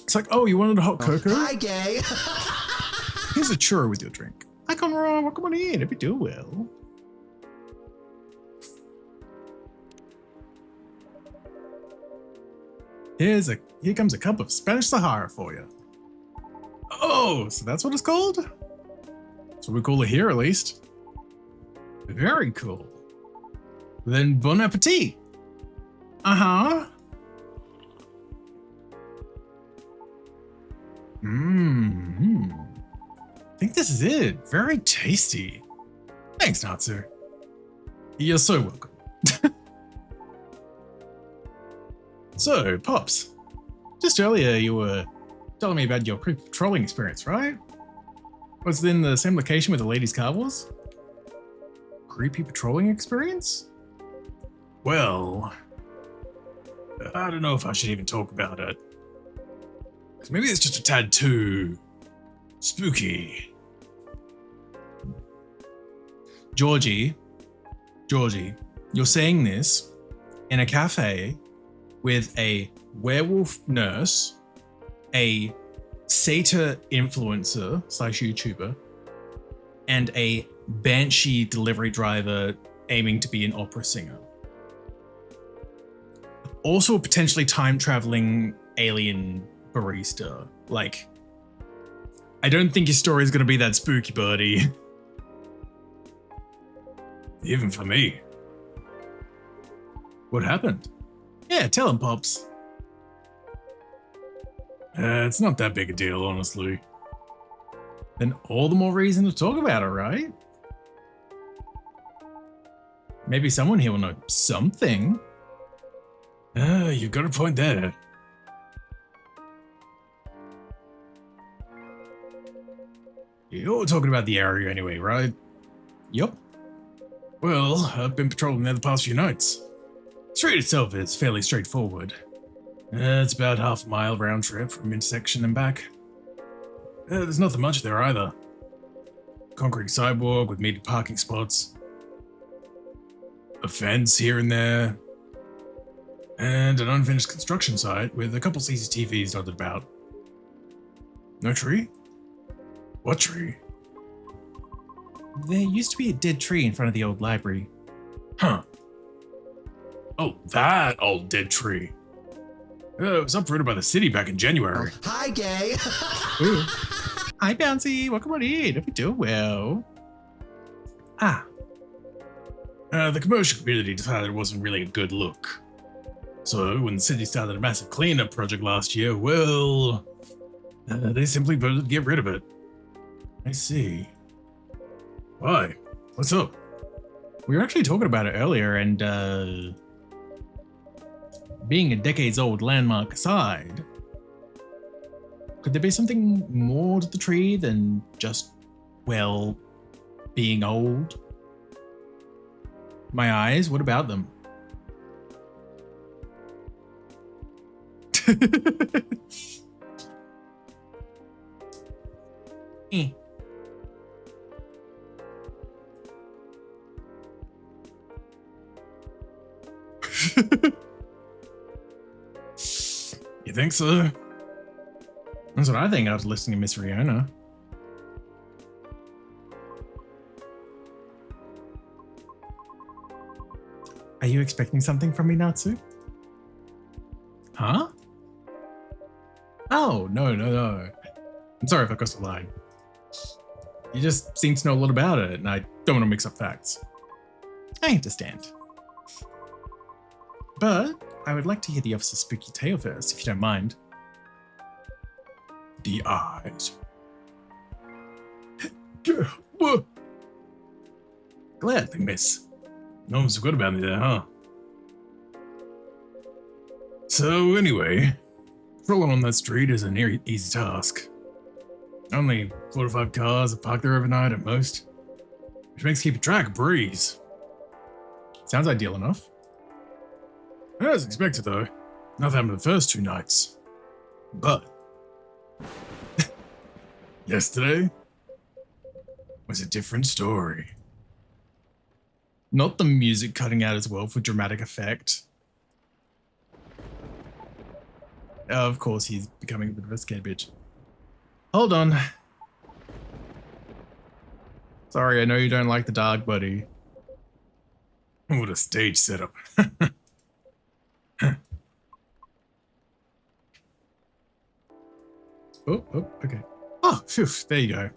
It's like, oh, you wanted a hot cocoa? Hi, gay. Here's a churro with your drink. Hi, Conrad. Welcome on in. Hope you do well. Here comes a cup of Spanish Sahara for you. Oh, so that's what it's called? That's what we call it here, at least. Very cool. Then bon appetit. Uh-huh. I think this is it. Very tasty. Thanks, Natsu. You're so welcome. So, Pops, just earlier you were telling me about your creepy patrolling experience, right? Was it in the same location where the ladies' car was? Creepy patrolling experience? Well, I don't know if I should even talk about it. 'Cause maybe it's just a tad too spooky. Georgie, you're saying this in a cafe with a werewolf nurse, a satyr influencer / YouTuber, and a banshee delivery driver aiming to be an opera singer. Also a potentially time-traveling alien barista. Like, I don't think your story is going to be that spooky, buddy. Even for me. What happened? Yeah, tell him, Pops. It's not that big a deal, honestly. Then all the more reason to talk about it, right? Maybe someone here will know something. You've got a point there. You're talking about the area anyway, right? Yup. Well, I've been patrolling there the past few nights. The street itself is fairly straightforward. It's about half a mile round trip from intersection and back. There's nothing much there either. Concrete sidewalk with metered parking spots. A fence here and there. And an unfinished construction site with a couple CCTVs dotted about. No tree? What tree? There used to be a dead tree in front of the old library. Huh. Oh, that old dead tree. It was uprooted by the city back in January. Hi, gay. Ooh. Hi, Bouncy. Welcome on in. Hope you do well. The commercial community decided it wasn't really a good look. So when the city started a massive cleanup project last year, well, they simply voted to get rid of it. I see. Why? What's up? We were actually talking about it earlier, and being a decades-old landmark aside, could there be something more to the tree than just, well, being old? My eyes, what about them? Eh. You think so? That's what I think after listening to Miss Rihanna. Are you expecting something from me, Natsu? Huh? Oh, no. I'm sorry if I crossed the line. You just seem to know a lot about it, and I don't want to mix up facts. I understand. But I would like to hear the officer's spooky tale first, if you don't mind. The eyes. Gladly, miss. No one's so good about me there, huh? So anyway, rolling on that street is a near easy task. Only 4 to 5 cars are parked there overnight at most, which makes keeping track a breeze. Sounds ideal enough. As expected though, nothing happened the first 2 nights. But yesterday was a different story. Not the music cutting out as well for dramatic effect. Of course, he's becoming a bit of a scared bitch. Hold on. Sorry, I know you don't like the dark, buddy. What a stage setup. Oh, okay. Oh, phew, there you go.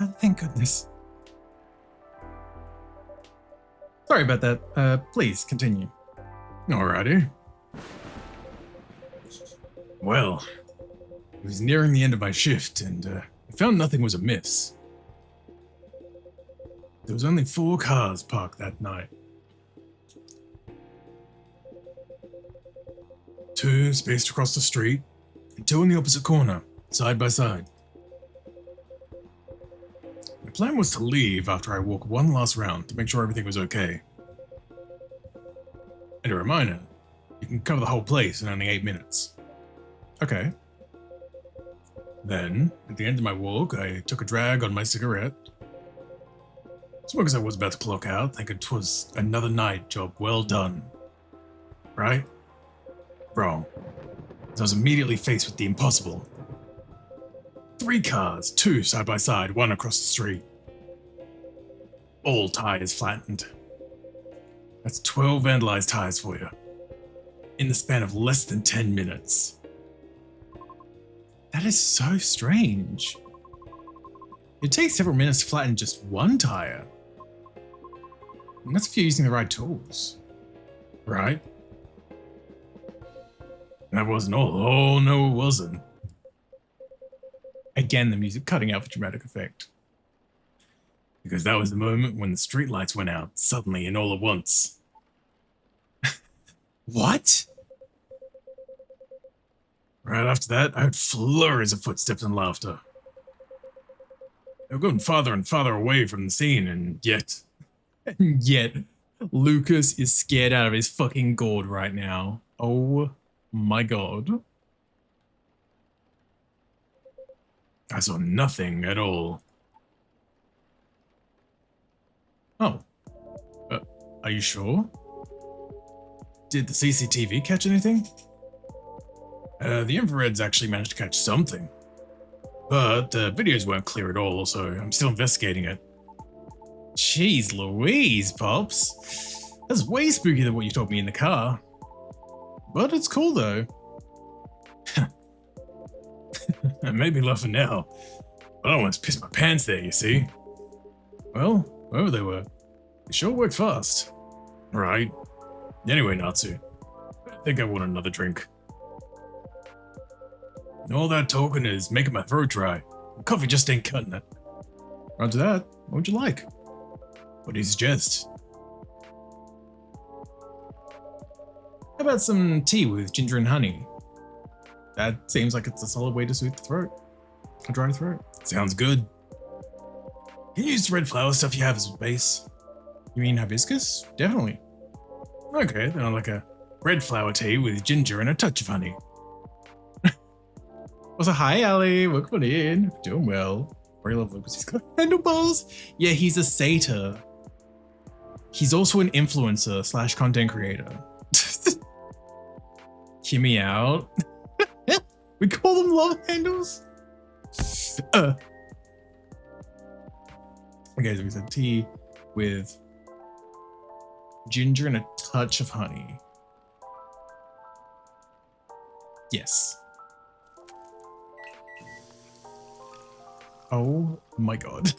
Oh, thank goodness. Sorry about that. Please continue. Alrighty. Well, it was nearing the end of my shift, and I found nothing was amiss. There was only 4 cars parked that night. 2 spaced across the street, and 2 in the opposite corner, side by side. My plan was to leave after I walk one last round to make sure everything was okay. And a reminder, you can cover the whole place in only 8 minutes. Okay. Then, at the end of my walk, I took a drag on my cigarette. Smoke as I was about to clock out, thinking 'twas another night job well done. Right? Wrong. As I was immediately faced with the impossible. 3 cars, 2 side by side, 1 across the street. All tires flattened. That's 12 vandalized tires for you. In the span of less than 10 minutes. That is so strange. It takes several minutes to flatten just 1 tire. And that's if you're using the right tools. Right? That wasn't all. Oh, no, it wasn't. Again, the music cutting out for dramatic effect. Because that was the moment when the streetlights went out, suddenly and all at once. What? Right after that, I heard flurries of footsteps and laughter. They were going farther and farther away from the scene, and yet, Lucas is scared out of his fucking gourd right now. Oh my god. I saw nothing at all. Oh. Are you sure? Did the CCTV catch anything? The infrareds actually managed to catch something. But the videos weren't clear at all, so I'm still investigating it. Jeez Louise, Pops. That's way spookier than what you told me in the car. But it's cool though. It made me laughing now. But I almost pissed my pants there, you see. Well, wherever they were, they sure worked fast. Right. Anyway, Natsu, I think I want another drink. And all that talking is making my throat dry. Coffee just ain't cutting it. Roger that. What would you like? What do you suggest? How about some tea with ginger and honey? That seems like it's a solid way to soothe the throat. A dry throat. Sounds good. Can you use the red flower stuff you have as a base? You mean hibiscus? Definitely. Okay, then I'd like a red flower tea with ginger and a touch of honey. Also, hi Ali, welcome in. Doing well. Very love Lucas. He's got handlebars. Yeah, he's a satyr. He's also an influencer / content creator. Hear me out. We call them love handles. Okay, so we said tea with ginger and a touch of honey. Yes. Oh my god.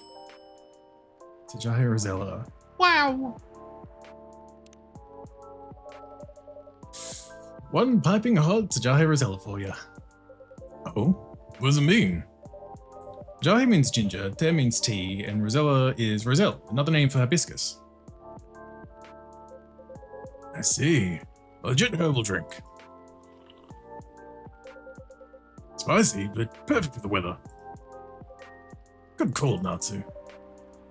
Tajahi Rosella. Wow. One piping hot Tajahi Rosella for you. Oh, what does it mean? Tajahi means ginger, Te means tea, and Rosella is Roselle, another name for hibiscus. I see. A legit herbal drink. Spicy, but perfect for the weather. Good call, Natsu.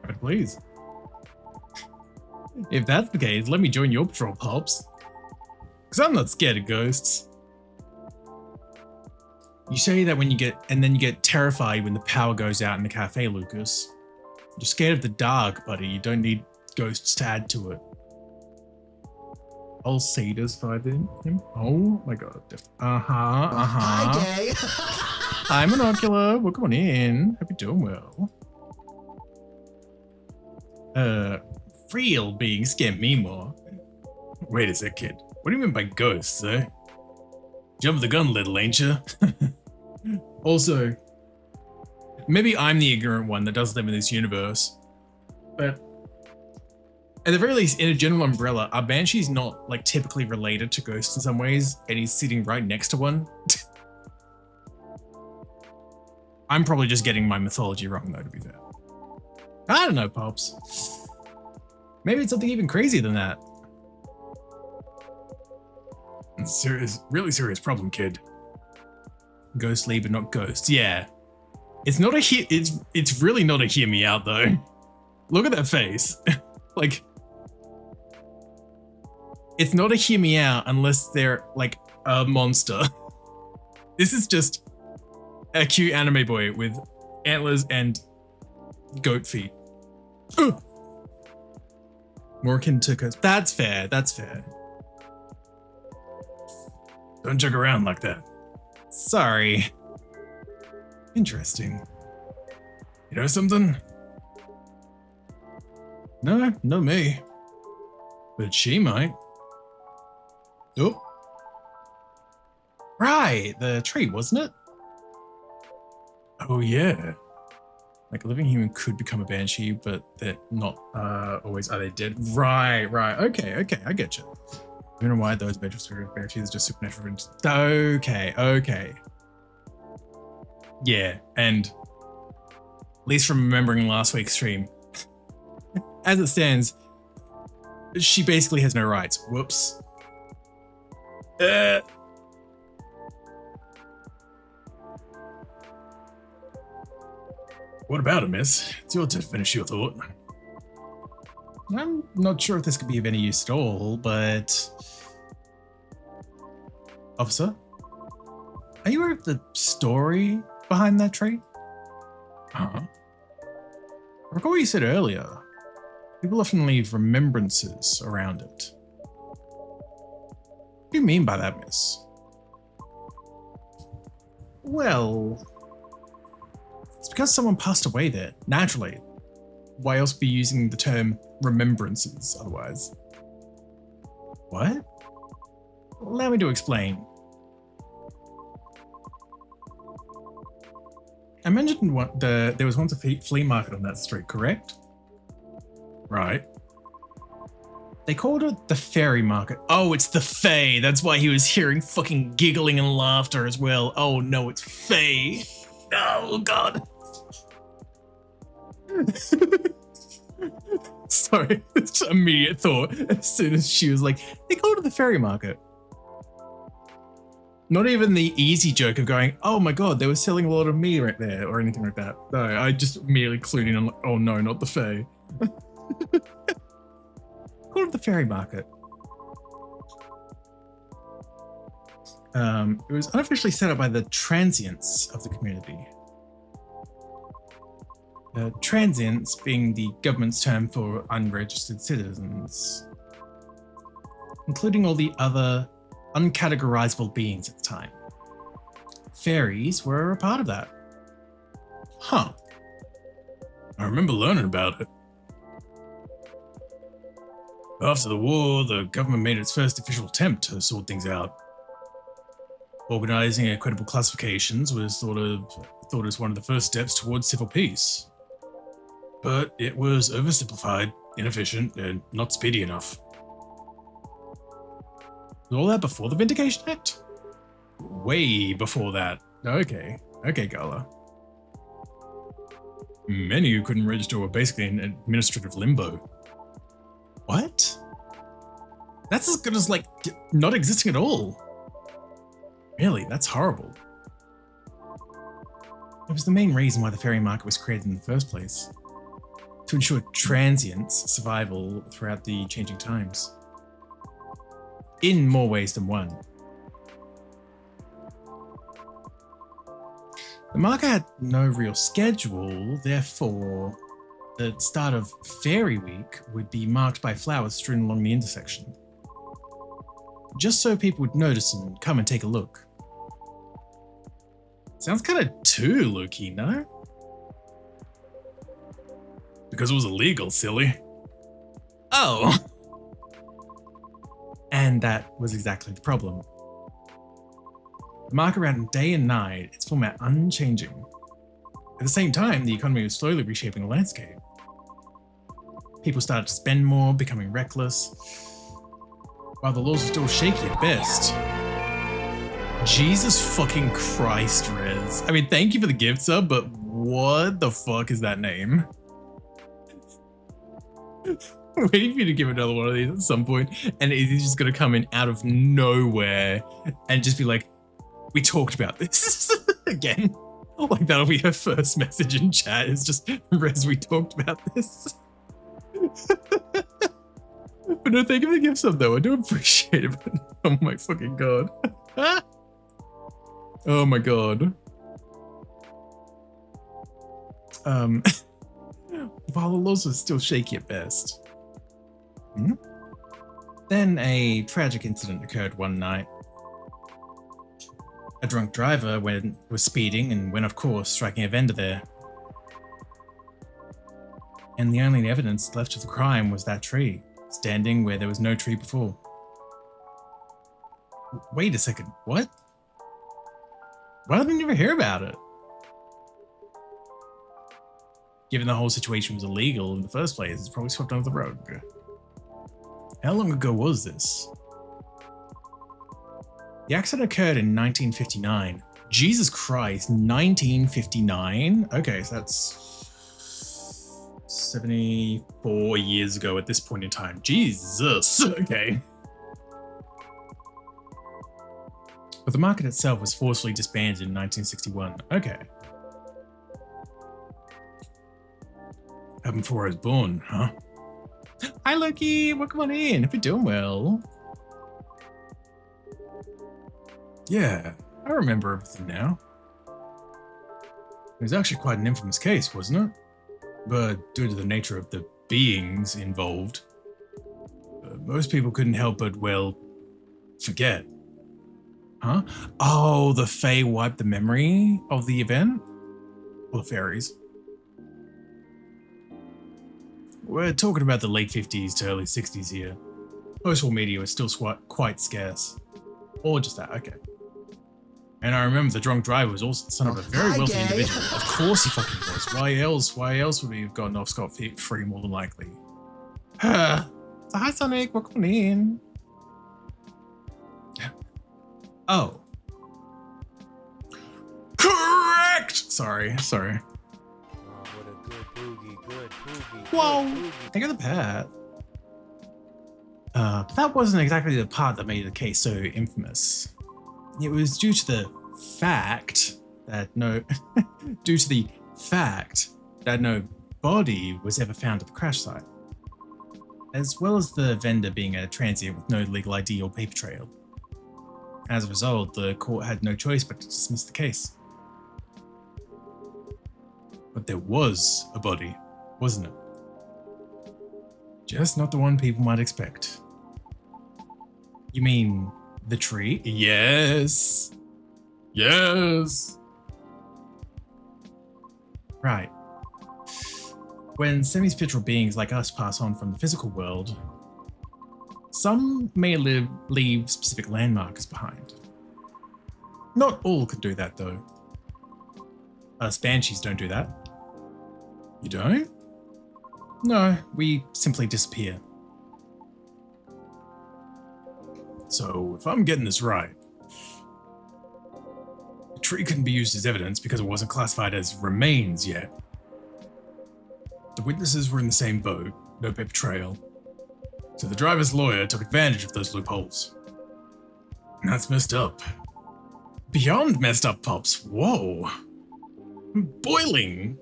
Right, please. If that's the case, let me join your patrol, Pops. Because I'm not scared of ghosts. You say that when you get, and then you get terrified when the power goes out in the cafe, Lucas. You're scared of the dark, buddy. You don't need ghosts to add to it. All Satyrs vibe in him. Oh my god. Hi, gay. Hi, Monocular. Welcome on in. Hope you're doing well. Real beings scare me more. Wait a sec, kid. What do you mean by ghosts, eh? Jump the gun, little ain't ya? Also, maybe I'm the ignorant one that does live in this universe, but at the very least, in a general umbrella, our Banshee's not like typically related to ghosts in some ways, and he's sitting right next to one. I'm probably just getting my mythology wrong though, to be fair. I don't know, Pops. Maybe it's something even crazier than that. It's a really serious problem, kid. Ghostly, but not ghosts. Yeah, it's not a it's really not a hear me out though. Look at that face. Like, it's not a hear me out unless they're like a monster. This is just a cute anime boy with antlers and goat feet. Ugh. More akin to ghosts. That's fair. That's fair. Don't joke around like that. Sorry. Interesting. You know something? No, not me. But she might. Oh. Right, the tree, wasn't it? Oh yeah. Like a living human could become a banshee, but they're not always are they dead? Right. Okay, I get you. I don't know why those vengeful spirit banshees are just supernatural. Okay. Yeah, and at least from remembering last week's stream, as it stands, she basically has no rights. Whoops. What about it, miss? It's your turn to finish your thought. I'm not sure if this could be of any use at all, but... Officer? Are you aware of the story behind that tree? Huh? I recall what you said earlier. People often leave remembrances around it. What do you mean by that, miss? Well... It's because someone passed away there, naturally. Why else be using the term remembrances otherwise? What? Allow me to explain. I mentioned there was once a flea market on that street, correct? Right. They called it the fairy market. Oh, it's the Fae. That's why he was hearing fucking giggling and laughter as well. Oh no, it's Fae. Oh god. Sorry, it's immediate thought as soon as she was like, they called it the fairy market. Not even the easy joke of going, oh my god, they were selling a lot of meat right there or anything like that. No, I just immediately clued in and like, oh no, not the Fae. Called it the fairy market. It was unofficially set up by the transients of the community. Transients being the government's term for unregistered citizens, including all the other uncategorizable beings at the time. Fairies were a part of that. Huh. I remember learning about it. After the war, the government made its first official attempt to sort things out. Organizing equitable classifications was thought as one of the first steps towards civil peace. But it was oversimplified, inefficient, and not speedy enough. Was all that before the Vindication Act? Way before that. Okay, Gala. Many who couldn't register were basically in administrative limbo. What? That's as good as, like, not existing at all. Really, that's horrible. It was the main reason why the fairy market was created in the first place. To ensure transients' survival throughout the changing times. In more ways than one. The market had no real schedule, therefore, the start of Fairy Week would be marked by flowers strewn along the intersection. Just so people would notice and come and take a look. Sounds kind of too low-key, no? Because it was illegal, silly. Oh! And that was exactly the problem. The market ran day and night, its format unchanging. At the same time, the economy was slowly reshaping the landscape. People started to spend more, becoming reckless, while the laws were still shaky at best. Jesus fucking Christ, Rez. I mean, thank you for the gift sub, but what the fuck is that name? Waiting for you to give another one of these at some point, and it's just gonna come in out of nowhere and just be like, we talked about this again. Like that'll be her first message in chat. It's just, Rez, we talked about this. But no, thank you for the gift sub though. I do appreciate it. But oh my fucking god. Oh my god. While the laws were still shaky at best. Then a tragic incident occurred one night. A drunk driver was speeding and went off course, striking a vendor there. And the only evidence left of the crime was that tree, standing where there was no tree before. Wait a second, what? Why did I never hear about it? Given the whole situation was illegal in the first place, it's probably swept under the rug. How long ago was this? The accident occurred in 1959. Jesus Christ, 1959? Okay, so that's 74 years ago at this point in time. Jesus, okay. But the market itself was forcefully disbanded in 1961. Okay. Happened before I was born, huh? Hi, Loki. Welcome on in. Hope you're doing well. Yeah, I remember everything now. It was actually quite an infamous case, wasn't it? But due to the nature of the beings involved, most people couldn't help but, well, forget. Huh? Oh, the Fae wiped the memory of the event? Or the fairies? We're talking about the late 50s to early 60s here. Social media was still quite scarce. Or just that, okay. And I remember the drunk driver was also the son of a very wealthy individual. Of course he fucking was. Why else would he have gotten off scot-free more than likely? So hi Sonic, welcome in. Oh. Correct! Sorry. Whoa! Think of the pat. But that wasn't exactly the part that made the case so infamous. It was due to the fact that no body was ever found at the crash site, as well as the vendor being a transient with no legal ID or paper trail. As a result, the court had no choice but to dismiss the case. But there was a body, wasn't it? Just not the one people might expect. You mean the tree? Yes. Right. When semi-spiritual beings like us pass on from the physical world, some may leave specific landmarks behind. Not all can do that, though. Us banshees don't do that. You don't? No, we simply disappear. So, if I'm getting this right, the tree couldn't be used as evidence because it wasn't classified as remains yet. The witnesses were in the same boat, no paper trail. So the driver's lawyer took advantage of those loopholes. And that's messed up. Beyond messed up, Pops. Whoa. I'm boiling.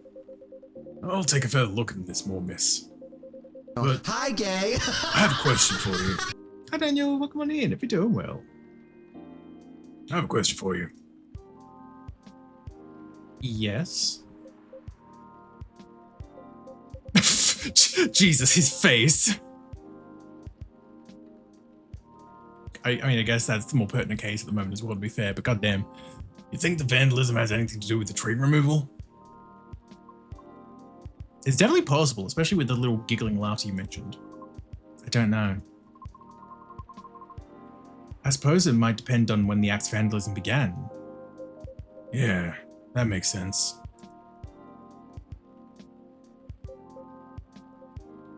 I'll take a further look into this more, miss. But Hi, gay. I have a question for you. Hi, Daniel. Welcome on in. If you're doing well. I have a question for you. Yes? Jesus, his face. I mean, I guess that's the more pertinent case at the moment as well, to be fair, but goddamn. You think the vandalism has anything to do with the tree removal? It's definitely possible, especially with the little giggling laughter you mentioned. I don't know. I suppose it might depend on when the act's vandalism began. Yeah, that makes sense.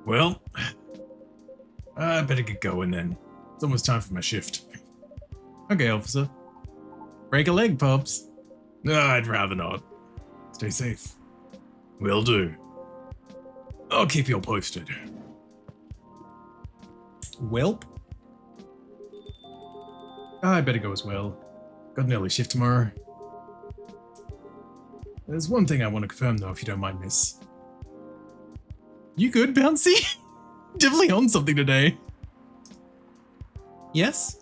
Well, I better get going then. It's almost time for my shift. Okay, officer. Break a leg, Pops. No, I'd rather not. Stay safe. Will do. I'll keep you all posted. Welp. I better go as well. Got an early shift tomorrow. There's one thing I want to confirm though, if you don't mind, miss. You good, Bouncy? Definitely on something today. Yes?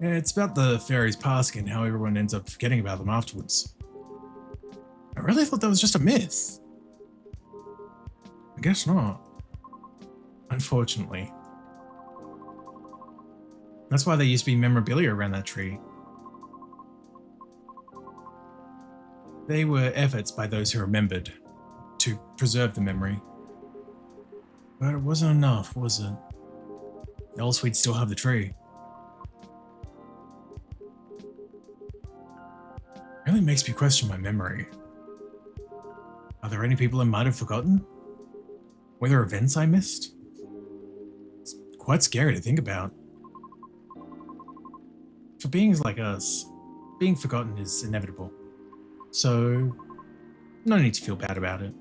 Yeah, it's about the fairies passing and how everyone ends up forgetting about them afterwards. I really thought that was just a myth. I guess not. Unfortunately. That's why there used to be memorabilia around that tree. They were efforts by those who remembered to preserve the memory. But it wasn't enough, was it? Else we'd still have the tree. Really makes me question my memory. Are there any people I might have forgotten? Were there events I missed? It's quite scary to think about. For beings like us, being forgotten is inevitable. So, no need to feel bad about it.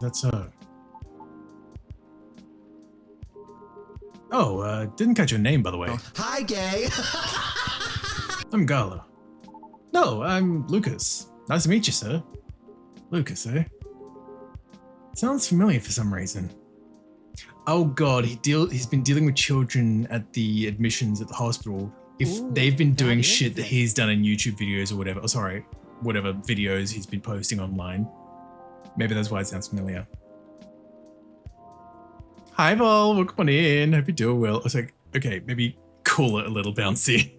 That's her. Oh, didn't catch your name, by the way. Hi, gay. I'm Gala. No, I'm Lucas. Nice to meet you, sir. Lucas, eh? Sounds familiar for some reason. Oh god, he's been dealing with children at the admissions at the hospital. If they've been doing shit that he's done in YouTube videos or whatever, whatever videos he's been posting online. Maybe that's why it sounds familiar. Hi Vol, welcome on in. Hope you're doing well. I was like, okay, maybe call it a little bouncy.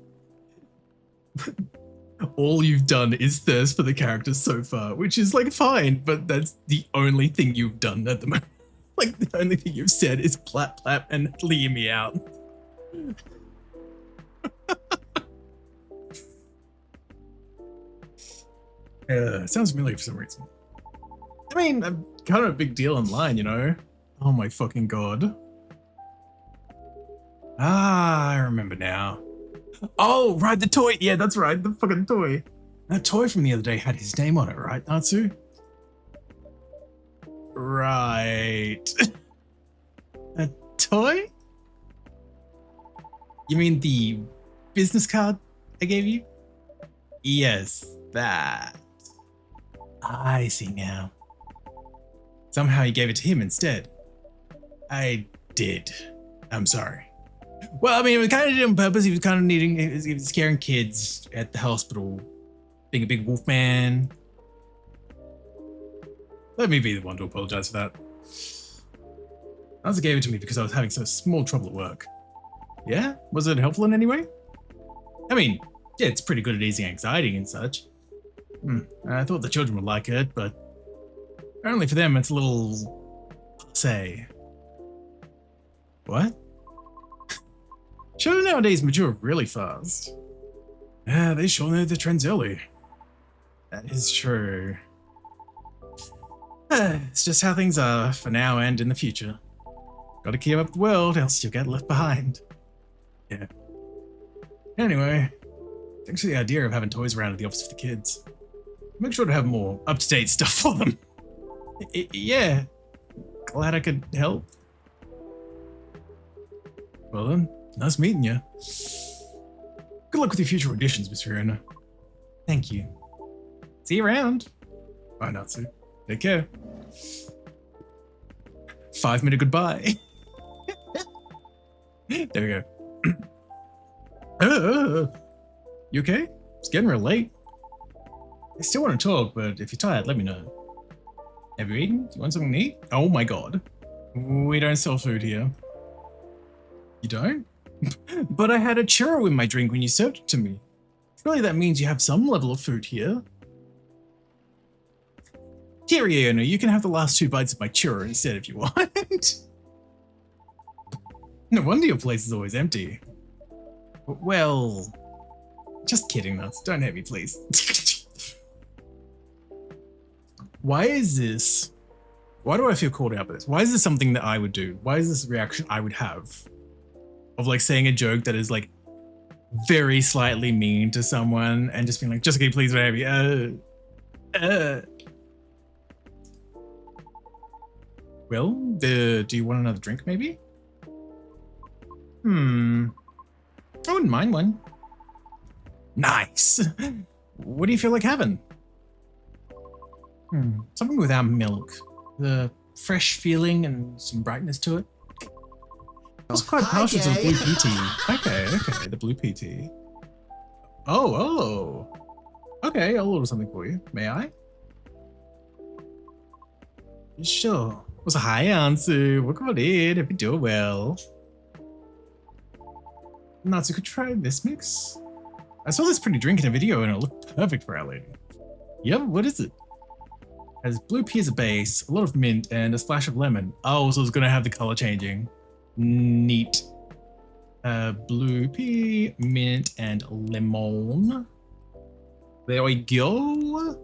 All you've done is thirst for the characters so far, which is like fine, but that's the only thing you've done at the moment. Like the only thing you've said is plap plap and leave me out. Sounds familiar for some reason. I mean, I'm kind of a big deal online, you know? Oh my fucking god. Ah, I remember now. Oh, right, the toy. Yeah, that's right, the fucking toy. That toy from the other day had his name on it, right, Natsu? Right. A toy? You mean the business card I gave you? Yes, that. I see now. Somehow you gave it to him instead. I did. I'm sorry. Well, I mean, it was kind of did on purpose. He was kind of he was scaring kids at the hospital, being a big wolf man. Let me be the one to apologize for that. Nancy gave it to me because I was having some small trouble at work. Yeah? Was it helpful in any way? I mean, yeah, it's pretty good at easing anxiety and such. I thought the children would like it, but apparently for them it's a little... say. What? Children nowadays mature really fast. Yeah, they sure know the trends early. That is true. It's just how things are for now and in the future. Gotta keep up the world, else you'll get left behind. Yeah. Anyway, thanks for the idea of having toys around at the office for the kids. Make sure to have more up-to-date stuff for them. Yeah. Glad I could help. Well then, nice meeting you. Good luck with your future auditions, Miss Fiona. Thank you. See you around. Bye, Natsu. Take care. 5-minute goodbye. There we go. You okay? It's getting real late. I still want to talk, but if you're tired, let me know. Have you eaten? Do you want something to eat? Oh my god. We don't sell food here. You don't? But I had a churro in my drink when you served it to me. Surely that means you have some level of food here. Here, Iona, you can have the last 2 bites of my churro instead if you want. No wonder your place is always empty. Well, just kidding, Nuts. Don't hit me, please. Why is this? Why do I feel called out by this? Why is this something that I would do? Why is this a reaction I would have? Of like saying a joke that is like very slightly mean to someone and just being like, just okay, please, baby. Well, do you want another drink maybe? I wouldn't mind one. Nice. What do you feel like having? Something without milk. The fresh feeling and some brightness to it. I was quite partial to the blue PT. Okay, the blue PT. Oh. Okay, I'll order something for you. May I? Sure. What's a hi, Ansu? Welcome on in. Hope you're doing well. Natsu, could try this mix? I saw this pretty drink in a video and it looked perfect for our lady. Yep, what is it? Has blue pea as a base, a lot of mint, and a splash of lemon. Oh, so it's gonna have the color changing. Neat. Blue pea, mint, and lemon. There we go.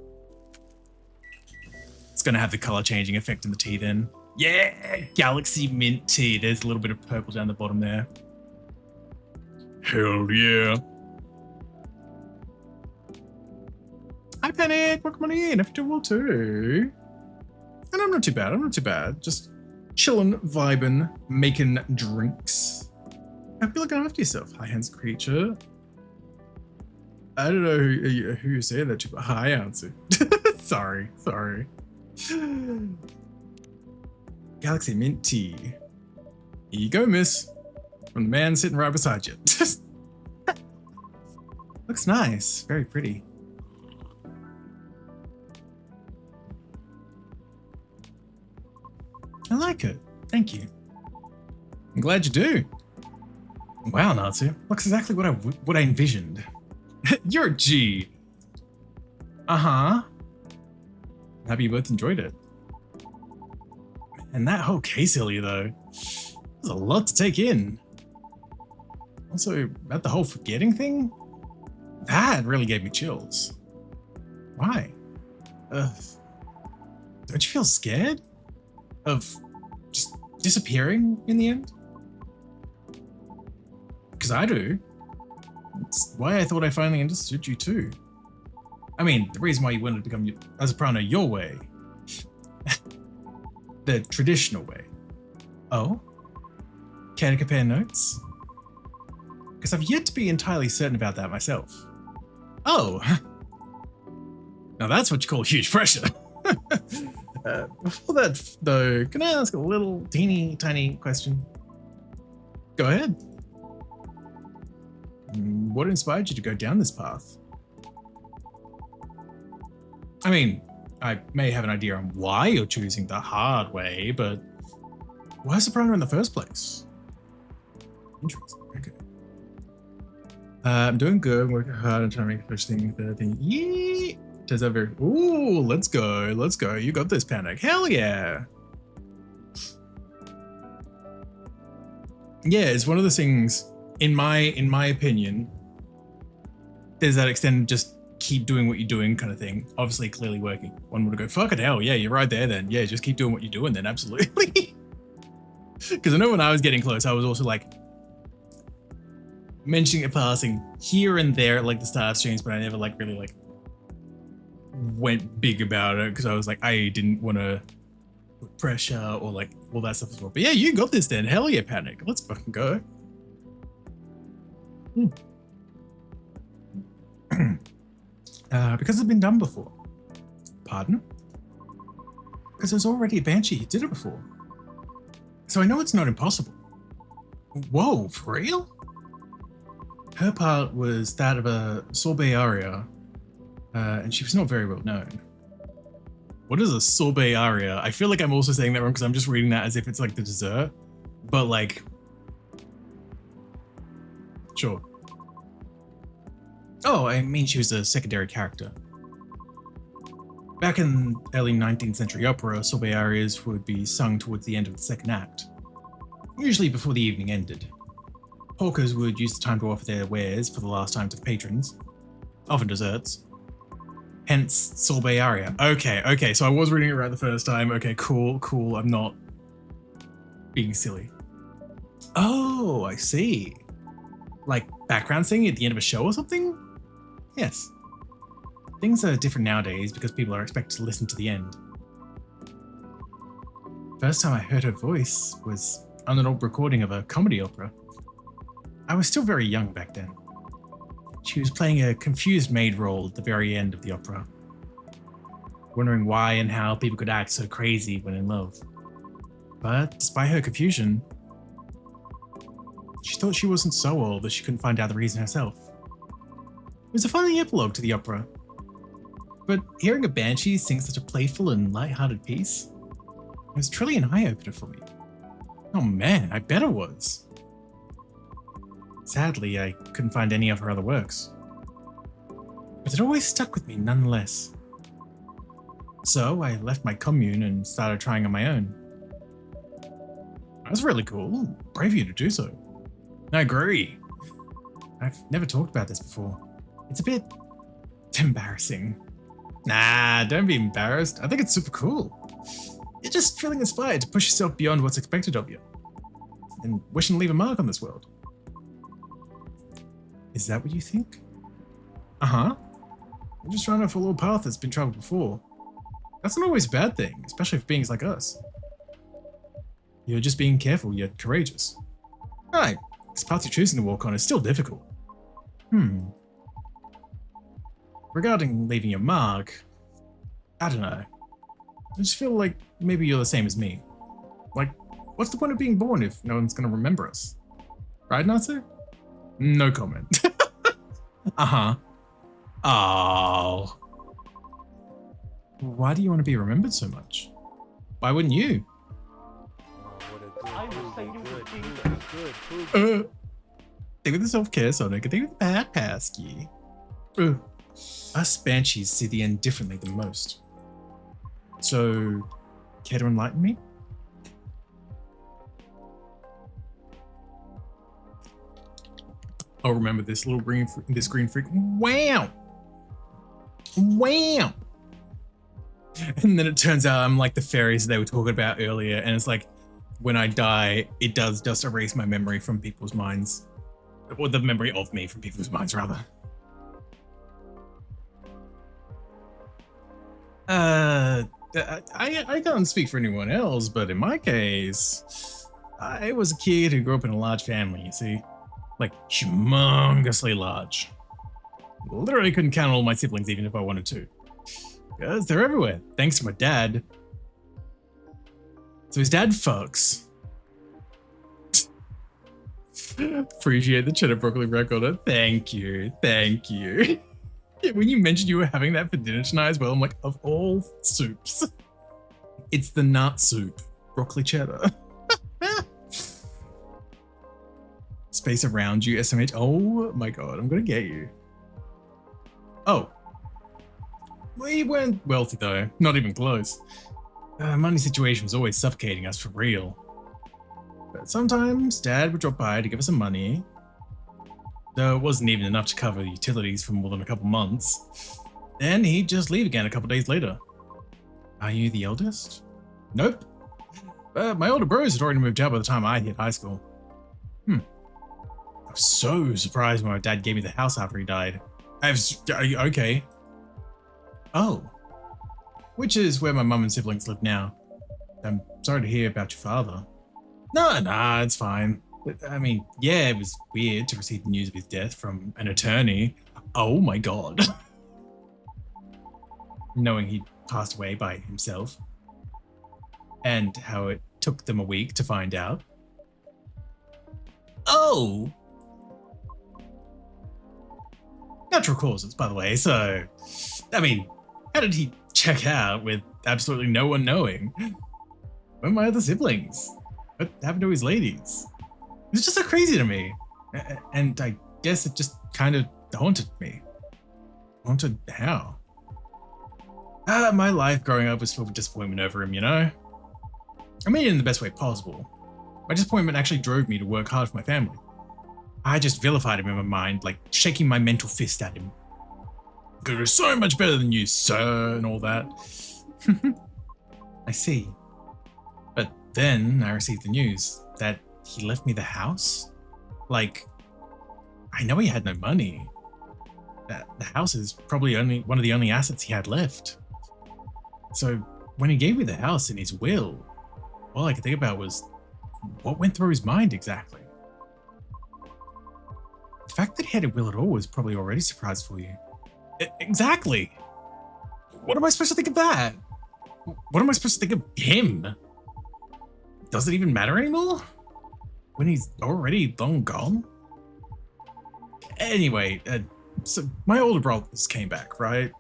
It's gonna have the color changing effect in the tea then. Yeah, galaxy mint tea. There's a little bit of purple down the bottom there. Hell yeah. Hi Panic, welcome on in. After World 2. And I'm not too bad. Just chilling, vibing, making drinks. Hope you're looking after yourself. Hi hands creature. I don't know who you say that to, but hi answer. sorry. Galaxy mint tea. Here you go, miss. From the man sitting right beside you. Looks nice. Very pretty. I like it. Thank you. I'm glad you do. Wow, Natsu. Looks exactly what I envisioned. You're a G. Uh-huh. Happy you both enjoyed it. And that whole case earlier, though, there's a lot to take in. Also, about the whole forgetting thing, that really gave me chills. Why? Don't you feel scared of just disappearing in the end? Because I do. It's why I thought I finally understood you too. I mean, the reason why you wanted to become a soprano your way. The traditional way. Oh? Care to compare notes? Because I've yet to be entirely certain about that myself. Oh! Now that's what you call huge pressure. Before that, though, can I ask a little teeny tiny question? Go ahead. What inspired you to go down this path? I mean, I may have an idea on why you're choosing the hard way, but why soprano in the first place? Interesting. Okay. I'm doing good. I'm working hard and trying to make the first thing. The thing. Yeah. Does that very? Ooh, let's go. Let's go. You got this, Panic. Hell yeah. Yeah, it's one of those things. In my opinion, there's that extended just keep doing what you're doing kind of thing. Obviously, clearly working. One would go, fuck it, hell, yeah, you're right there then. Yeah, just keep doing what you're doing then, absolutely. Because I know when I was getting close, I was also like mentioning it passing here and there at like the start of streams, but I never like really like went big about it because I was like, I didn't want to put pressure or like all that stuff as well. But yeah, you got this then. Hell yeah, Panic. Let's fucking go. Because it's been done before. Pardon? Because there's already a Banshee who did it before. So I know it's not impossible. Whoa, for real? Her part was that of a sorbet aria, and she was not very well known. What is a sorbet aria? I feel like I'm also saying that wrong because I'm just reading that as if it's like the dessert, but like, sure. Oh, I mean she was a secondary character. Back in early 19th century opera, sorbet arias would be sung towards the end of the second act, usually before the evening ended. Hawkers would use the time to offer their wares for the last time to the patrons, often desserts. Hence, sorbet aria. Okay, so I was reading it right the first time. Okay, cool, I'm not being silly. Oh, I see. Like background singing at the end of a show or something? Yes. Things are different nowadays because people are expected to listen to the end. First time I heard her voice was on an old recording of a comedy opera. I was still very young back then. She was playing a confused maid role at the very end of the opera, wondering why and how people could act so crazy when in love. But despite her confusion, she thought she wasn't so old that she couldn't find out the reason herself. It was a funny epilogue to the opera, but hearing a banshee sing such a playful and light-hearted piece was truly an eye-opener for me. Oh man, I bet it was. Sadly, I couldn't find any of her other works, but it always stuck with me nonetheless. So I left my commune and started trying on my own. That's really cool. Brave of you to do so. I agree. I've never talked about this before. It's a bit embarrassing. Nah, don't be embarrassed. I think it's super cool. You're just feeling inspired to push yourself beyond what's expected of you and wishing to leave a mark on this world. Is that what you think? Uh-huh. I'm just trying to follow a path that's been traveled before. That's not always a bad thing, especially for beings like us. You're just being careful yet courageous. Right, this path you're choosing to walk on is still difficult. Regarding leaving your mark, I don't know. I just feel like maybe you're the same as me. Like, what's the point of being born if no one's gonna remember us? Right, Natsu? No comment. Uh-huh. Oh. Why do you want to be remembered so much? Why wouldn't you? I was saying good. Think with the self-care, Sonic, and think with the bad pasky. Us banshees see the end differently than most. So, care to enlighten me? Oh, remember this little green freak. Wow! Wow! And then it turns out I'm like the fairies they were talking about earlier, and it's like, when I die, it does just erase my memory from people's minds. Or the memory of me from people's minds, rather. I can't speak for anyone else, but in my case, I was a kid who grew up in a large family, you see? Like, humongously large. Literally couldn't count all my siblings even if I wanted to. Because they're everywhere, thanks to my dad. So his dad fucks. Appreciate the cheddar broccoli record. Thank you. Thank you. When you mentioned you were having that for dinner tonight as well, I'm like, of all soups, it's the nut soup. Broccoli cheddar. Space around you, SMH. Oh my god, I'm gonna get you. Oh. We weren't wealthy though, not even close. Money situation was always suffocating us for real. But sometimes Dad would drop by to give us some money, though it wasn't even enough to cover utilities for more than a couple months. Then he'd just leave again a couple days later. Are you the eldest? Nope. But my older bros had already moved out by the time I hit high school. I was so surprised when my dad gave me the house after he died. Okay. Oh. Which is where my mum and siblings live now. I'm sorry to hear about your father. Nah, it's fine. I mean, yeah, it was weird to receive the news of his death from an attorney. Oh my god. Knowing he'd passed away by himself. And how it took them a week to find out. Oh! Natural causes, by the way, so... I mean, how did he check out with absolutely no one knowing? Where are my other siblings? What happened to his ladies? It's just so crazy to me. And I guess it just kind of haunted me. Haunted how? My life growing up was filled with disappointment over him, you know? I mean it in the best way possible. My disappointment actually drove me to work hard for my family. I just vilified him in my mind, like shaking my mental fist at him. Could do so much better than you, sir, and all that. I see. But then I received the news that he left me the house. Like, I know he had no money. The house is probably only one of the only assets he had left. So when he gave me the house in his will, all I could think about was what went through his mind exactly. The fact that he had a will at all was probably already a surprise for you. Exactly. What am I supposed to think of that? What am I supposed to think of him? Does it even matter anymore? When he's already long gone? Anyway, so my older brothers came back, right?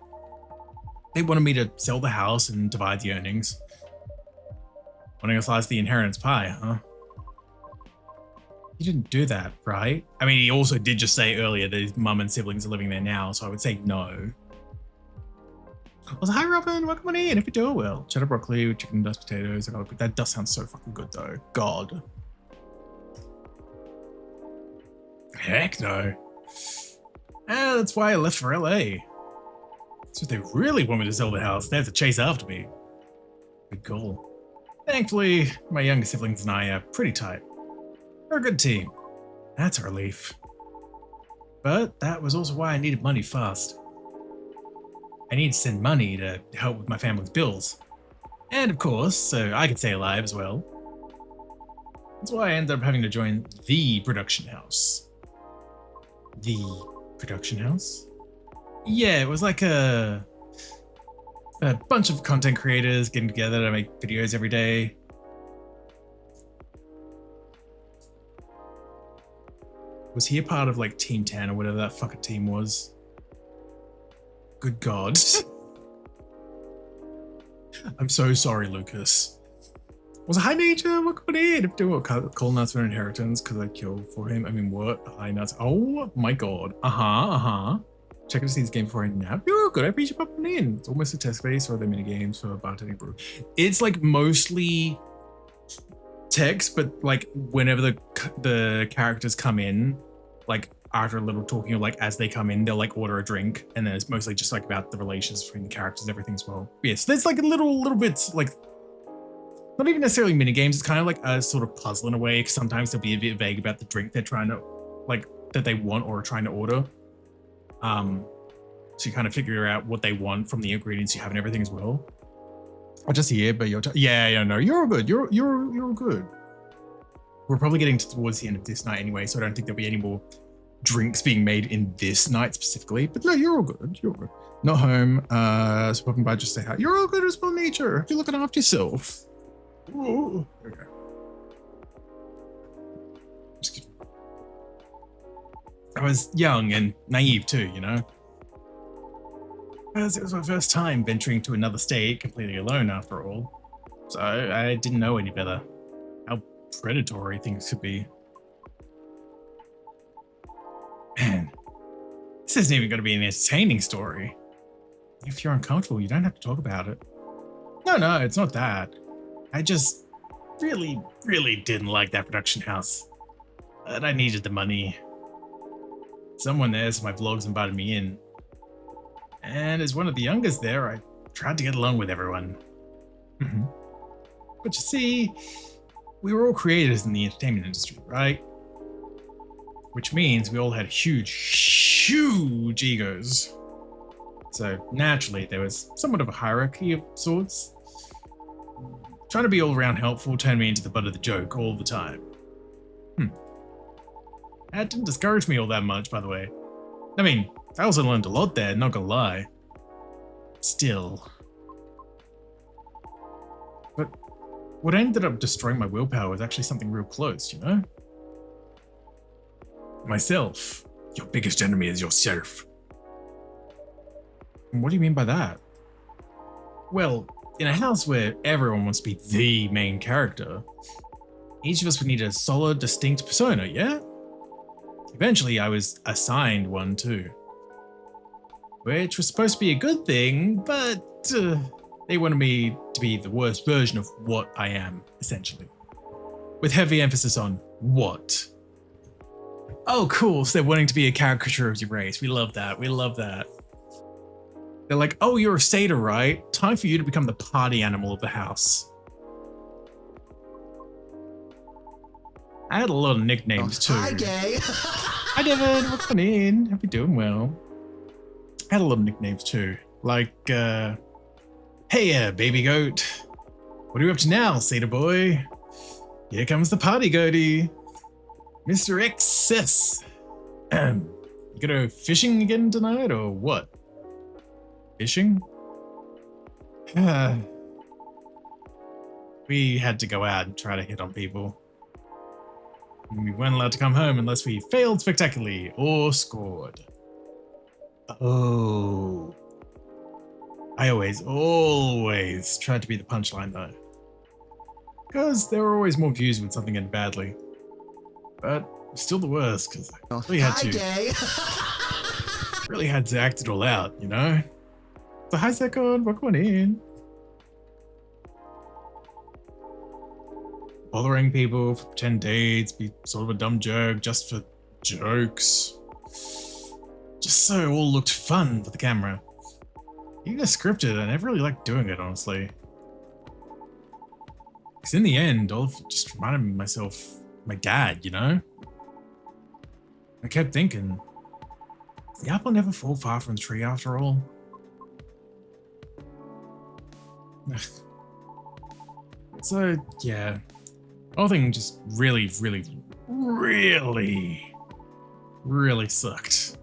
They wanted me to sell the house and divide the earnings. Wanting a slice of the inheritance pie, huh? He didn't do that, right? I mean, he also did just say earlier that his mum and siblings are living there now, so I would say no. Also, hi Robin, welcome on in. If you do well, cheddar broccoli with chicken and dust potatoes. That does sound so fucking good though. God. Heck no. That's why I left for LA. So if they really want me to sell the house, they have to chase after me. Good call. Thankfully, my younger siblings and I are pretty tight. We're a good team. That's a relief. But that was also why I needed money fast. I needed to send money to help with my family's bills. And of course, so I could stay alive as well. That's why I ended up having to join the production house. The production house? Yeah, it was like a bunch of content creators getting together to make videos every day. Was he a part of like Team 10 or whatever that fucking team was? Good God. I'm so sorry, Lucas. Was hi nature? What could it do? Call nuts for inheritance because I killed for him. I mean, what? Hi nuts. Oh my God. Check out this game before I nap. You're good. I appreciate you popping in. It's almost a test space or the mini games for bartending brew. It's like mostly text, but like whenever the characters come in, like after a little talking or like as they come in, they'll like order a drink, and then it's mostly just like about the relations between the characters and everything as well. Yes, there's like a little bits like not even necessarily mini games. It's kind of like a sort of puzzle in a way, because sometimes they'll be a bit vague about the drink they're trying to like that they want or are trying to order. So you kind of figure out what they want from the ingredients you have and everything as well. I just hear, but you're no, you're all good. You're all good. We're probably getting towards the end of this night anyway, so I don't think there'll be any more drinks being made in this night specifically. But no, you're all good. You're all good. Not home. So popping by just say hi. You're all good as well, nature. You're looking after yourself. Ooh. Okay. Just kidding. I was young and naive too, you know? Because it was my first time venturing to another state completely alone after all. So I didn't know any better. How predatory things could be. Man, this isn't even going to be an entertaining story. If you're uncomfortable, you don't have to talk about it. No, it's not that. I just really didn't like that production house. But I needed the money. Someone there saw my vlogs invited me in. And as one of the youngest there, I tried to get along with everyone. But you see, we were all creators in the entertainment industry, right? Which means we all had huge egos. So naturally, there was somewhat of a hierarchy of sorts. Trying to be all around helpful turned me into the butt of the joke all the time. That didn't discourage me all that much, by the way. I mean, I also learned a lot there, not gonna lie. Still. But what ended up destroying my willpower was actually something real close, you know? Myself. Your biggest enemy is yourself. What do you mean by that? Well, in a house where everyone wants to be the main character, each of us would need a solid, distinct persona, yeah? Eventually, I was assigned one too. Which was supposed to be a good thing, but they wanted me to be the worst version of what I am, essentially. With heavy emphasis on what. Oh, cool, so they're wanting to be a caricature of your race. We love that, we love that. They're like, oh, you're a satyr, right? Time for you to become the party animal of the house. I had a lot of nicknames too. Hi, gay. Hi, Devin. Welcome in. Hope you're doing well. I had a lot of nicknames too. Like, hey, baby goat. What are you up to now, satyr boy? Here comes the party goatee. Mr. Excess. You gonna go fishing again tonight or what? Fishing? We had to go out and try to hit on people. We weren't allowed to come home unless we failed spectacularly or scored. Oh. I always tried to be the punchline though. Because there were always more views when something ended badly. But still the worst because I really had to. Hi, gay. Really had to act it all out, you know? So hi, Second. Welcome on in. Bothering people for pretend dates, be sort of a dumb jerk just for jokes. Just so it all looked fun for the camera. Even scripted, I never really liked doing it, honestly. Because in the end, all of it just reminded myself my dad, you know? I kept thinking, does the apple never fall far from the tree after all? So, yeah. The whole thing just really sucked.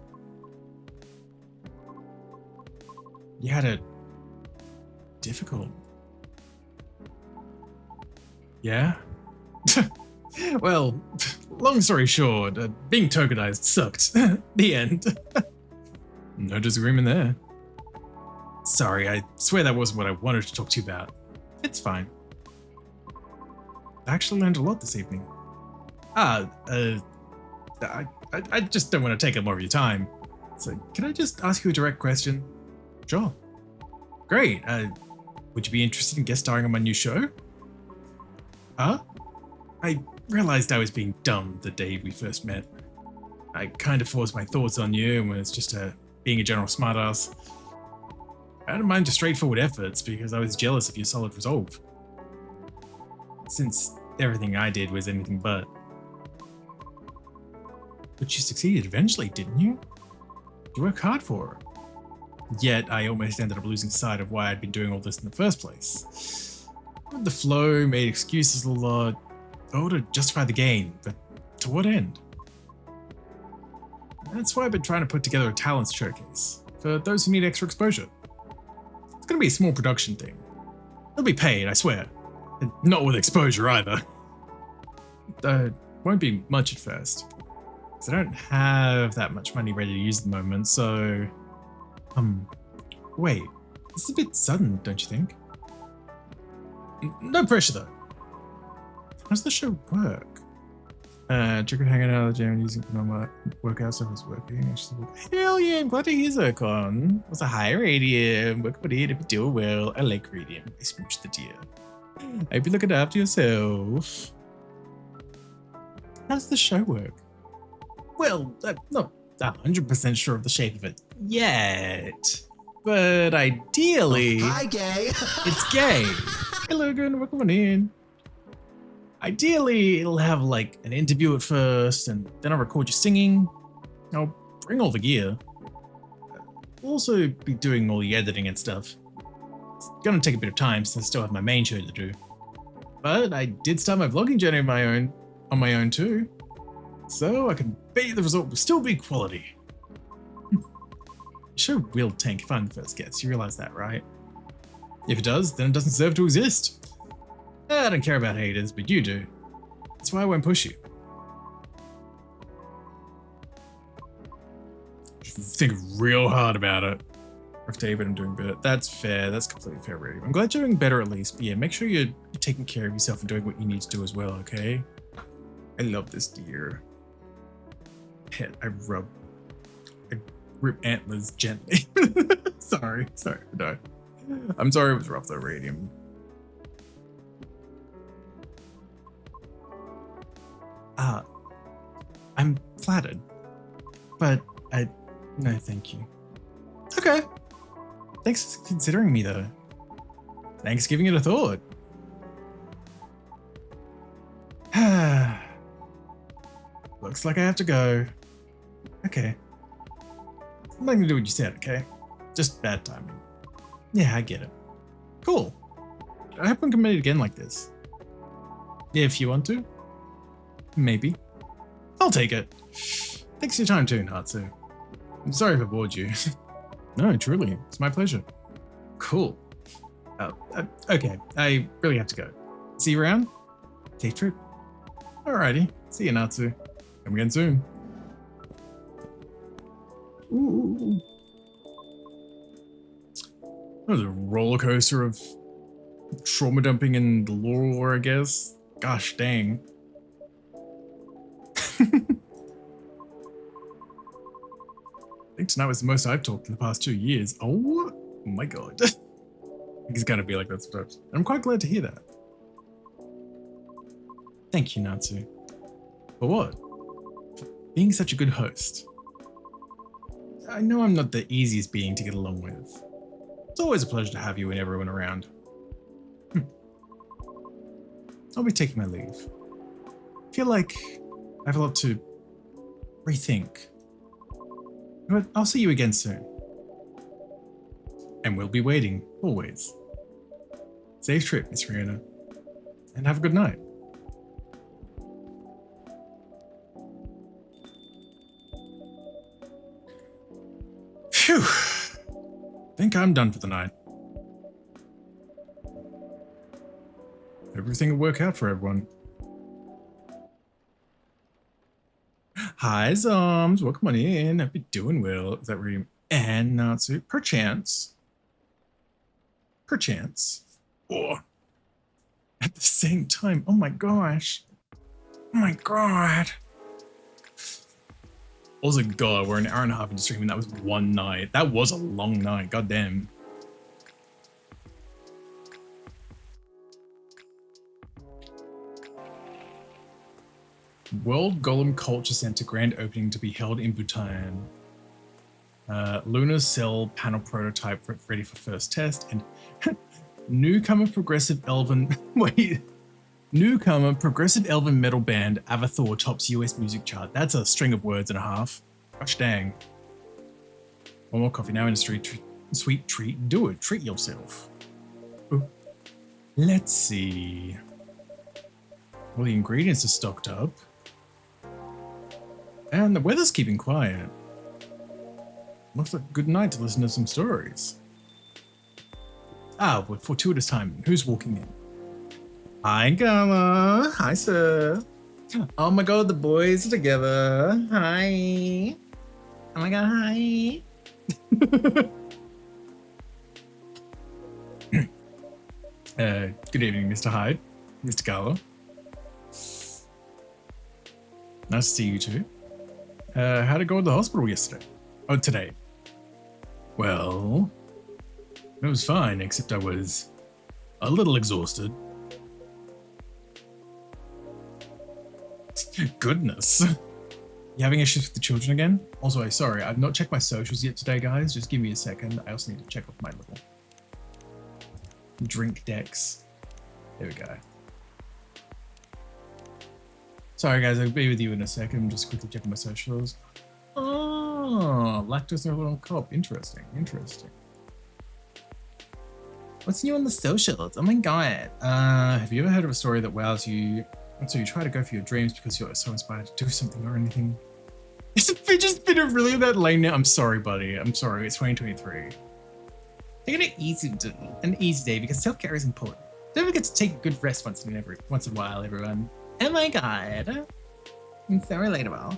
You had it difficult. Yeah? Well, long story short, being tokenized sucked. The end. No disagreement there. Sorry, I swear that wasn't what I wanted to talk to you about. It's fine. I actually learned a lot this evening. I just don't want to take up more of your time. So, can I just ask you a direct question? Sure. Great. Would you be interested in guest starring on my new show? Huh? I realized I was being dumb the day we first met. I kind of forced my thoughts on you and was just being a general smartass. I didn't mind your straightforward efforts because I was jealous of your solid resolve. Since everything I did was anything but. But you succeeded eventually, didn't you? You worked hard for it. Yet I almost ended up losing sight of why I'd been doing all this in the first place. With the flow, made excuses a lot, all to justify the gain, but to what end? That's why I've been trying to put together a talent showcase for those who need extra exposure. It's going to be a small production thing. They'll be paid, I swear. And not with exposure either. Won't be much at first. Because I don't have that much money ready to use at the moment, so... Wait. This is a bit sudden, don't you think? No pressure though. How does the show work? Chicken hanging out of the gym using normal workout stuff is working. Hell yeah, I'm glad to hear Zircon. What's a high radium? Work with it if you do well. I like radium. I smooch the deer. I hope you're looking after yourself. How does the show work? Well, I'm not 100% sure of the shape of it yet. But ideally... Hi, gay. It's gay. Hey Logan, welcome in. Ideally, it'll have like an interview at first, and then I'll record you singing. I'll bring all the gear. We'll also be doing all the editing and stuff. It's gonna take a bit of time since I still have my main show to do. But I did start my vlogging journey on my own too. So I can bet you the result will still be quality. The show will tank if I'm the first guest, you realize that, right? If it does, then it doesn't deserve to exist. I don't care about haters, but you do. That's why I won't push you. Think real hard about it. If David, I'm doing better. That's fair. That's completely fair, really. I'm glad you're doing better at least. But yeah, make sure you're taking care of yourself and doing what you need to do as well, okay? I love this deer. I rip antlers gently. Sorry, no. I'm sorry it was rough though, Radium. I'm flattered, but no thank you. Okay. Thanks for considering me though. Thanks for giving it a thought. Looks like I have to go. Okay. I'm not gonna do what you said, okay? Just bad timing. Yeah, I get it. Cool. I hope we can meet again like this. If you want to. Maybe. I'll take it. Thanks for your time too, Natsu. I'm sorry if I bored you. No, truly. It's my pleasure. Cool. Okay, I really have to go. See you around? Safe trip. Alrighty. See you, Natsu. Come again soon. Ooh. That was a roller coaster of trauma dumping and lore, I guess. Gosh dang. I think tonight was the most I've talked in the past 2 years. Oh, Oh my god. He's gonna be like that sometimes. I'm quite glad to hear that. Thank you, Natsu. For what? For being such a good host. I know I'm not the easiest being to get along with. It's always a pleasure to have you and everyone around. I'll be taking my leave. I feel like I have a lot to rethink. But I'll see you again soon. And we'll be waiting, always. Safe trip, Miss Rihanna. And have a good night. Phew. Think I'm done for the night. Everything will work out for everyone. Hi, Zoms. Welcome on in. Hope you're doing well. Is that Reem and Natsu? Perchance. Or at the same time. Oh my gosh. Oh my god. Also, god, we're an hour and a half into streaming. That was one night. That was a long night. God damn. World Golem Culture Center grand opening to be held in Bhutan. Lunar Cell panel prototype ready for first test, and newcomer progressive elven metal band Avathor tops US music chart. That's a string of words and a half. Gosh dang. One more coffee now in a sweet treat. Do it. Treat yourself. Ooh. Let's see. All the ingredients are stocked up. And the weather's keeping quiet. Looks like a good night to listen to some stories. Ah, with fortuitous timing. Who's walking in? Hi, Gala. Hi, sir. Oh my god, the boys are together. Hi. Oh my god, hi. Good evening, Mr. Hyde. Mr. Gala. Nice to see you too. How'd it go at the hospital yesterday? Oh, today. Well, it was fine, except I was a little exhausted. Goodness. You having issues with the children again? Also, sorry, I've not checked my socials yet today, guys. Just give me a second. I also need to check off my little drink decks. There we go. Sorry, guys, I'll be with you in a second. I'm just quickly checking my socials. Oh, lactose intolerant cop. Interesting. What's new on the socials? Oh my god. Have you ever heard of a story that wows you? And so you try to go for your dreams because you're so inspired to do something or anything? It's just been a really that lame now. I'm sorry, buddy. I'm sorry. It's 2023. Take it an easy day because self-care is important. Don't forget to take a good rest once in a while, everyone. Oh my god. It's so relatable.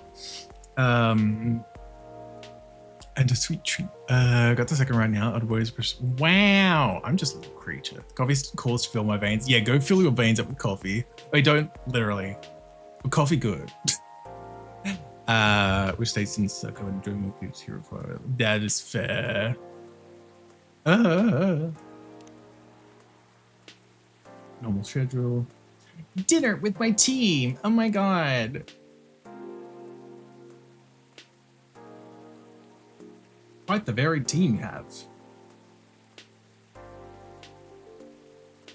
And a sweet treat. Got the second right now. Otherwise, wow. I'm just a little creature. Coffee's calls to fill my veins. Yeah, go fill your veins up with coffee. Wait, don't literally. But coffee good. Which states in circle and doing more boots here required. That is fair. Normal schedule. Dinner with my team. Oh my god. Quite the varied team you have.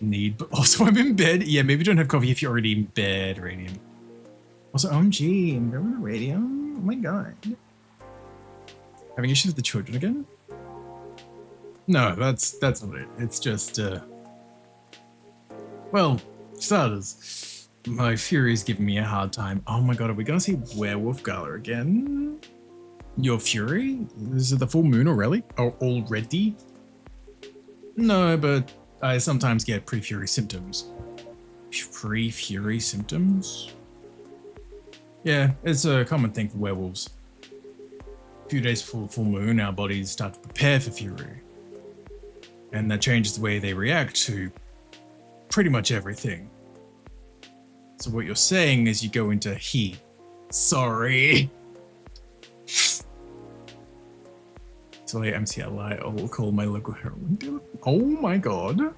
Need, but also I'm in bed. Yeah, maybe don't have coffee if you're already in bed, Radium. Also, OMG, I'm going to Radium. Oh my god. Having issues with the children again? No, that's not it. It's just, well, starters. My Fury's giving me a hard time. Oh my god, are we gonna see Werewolf Gala again? Your Fury? Is it the full moon already? Oh, already? No, but I sometimes get pre-Fury symptoms. Pre-Fury symptoms? Yeah, it's a common thing for werewolves. A few days before the full moon, our bodies start to prepare for Fury. And that changes the way they react to pretty much everything. So what you're saying is you go into heat. Delay MCLI. I'll call my local heroin dealer. Oh my god.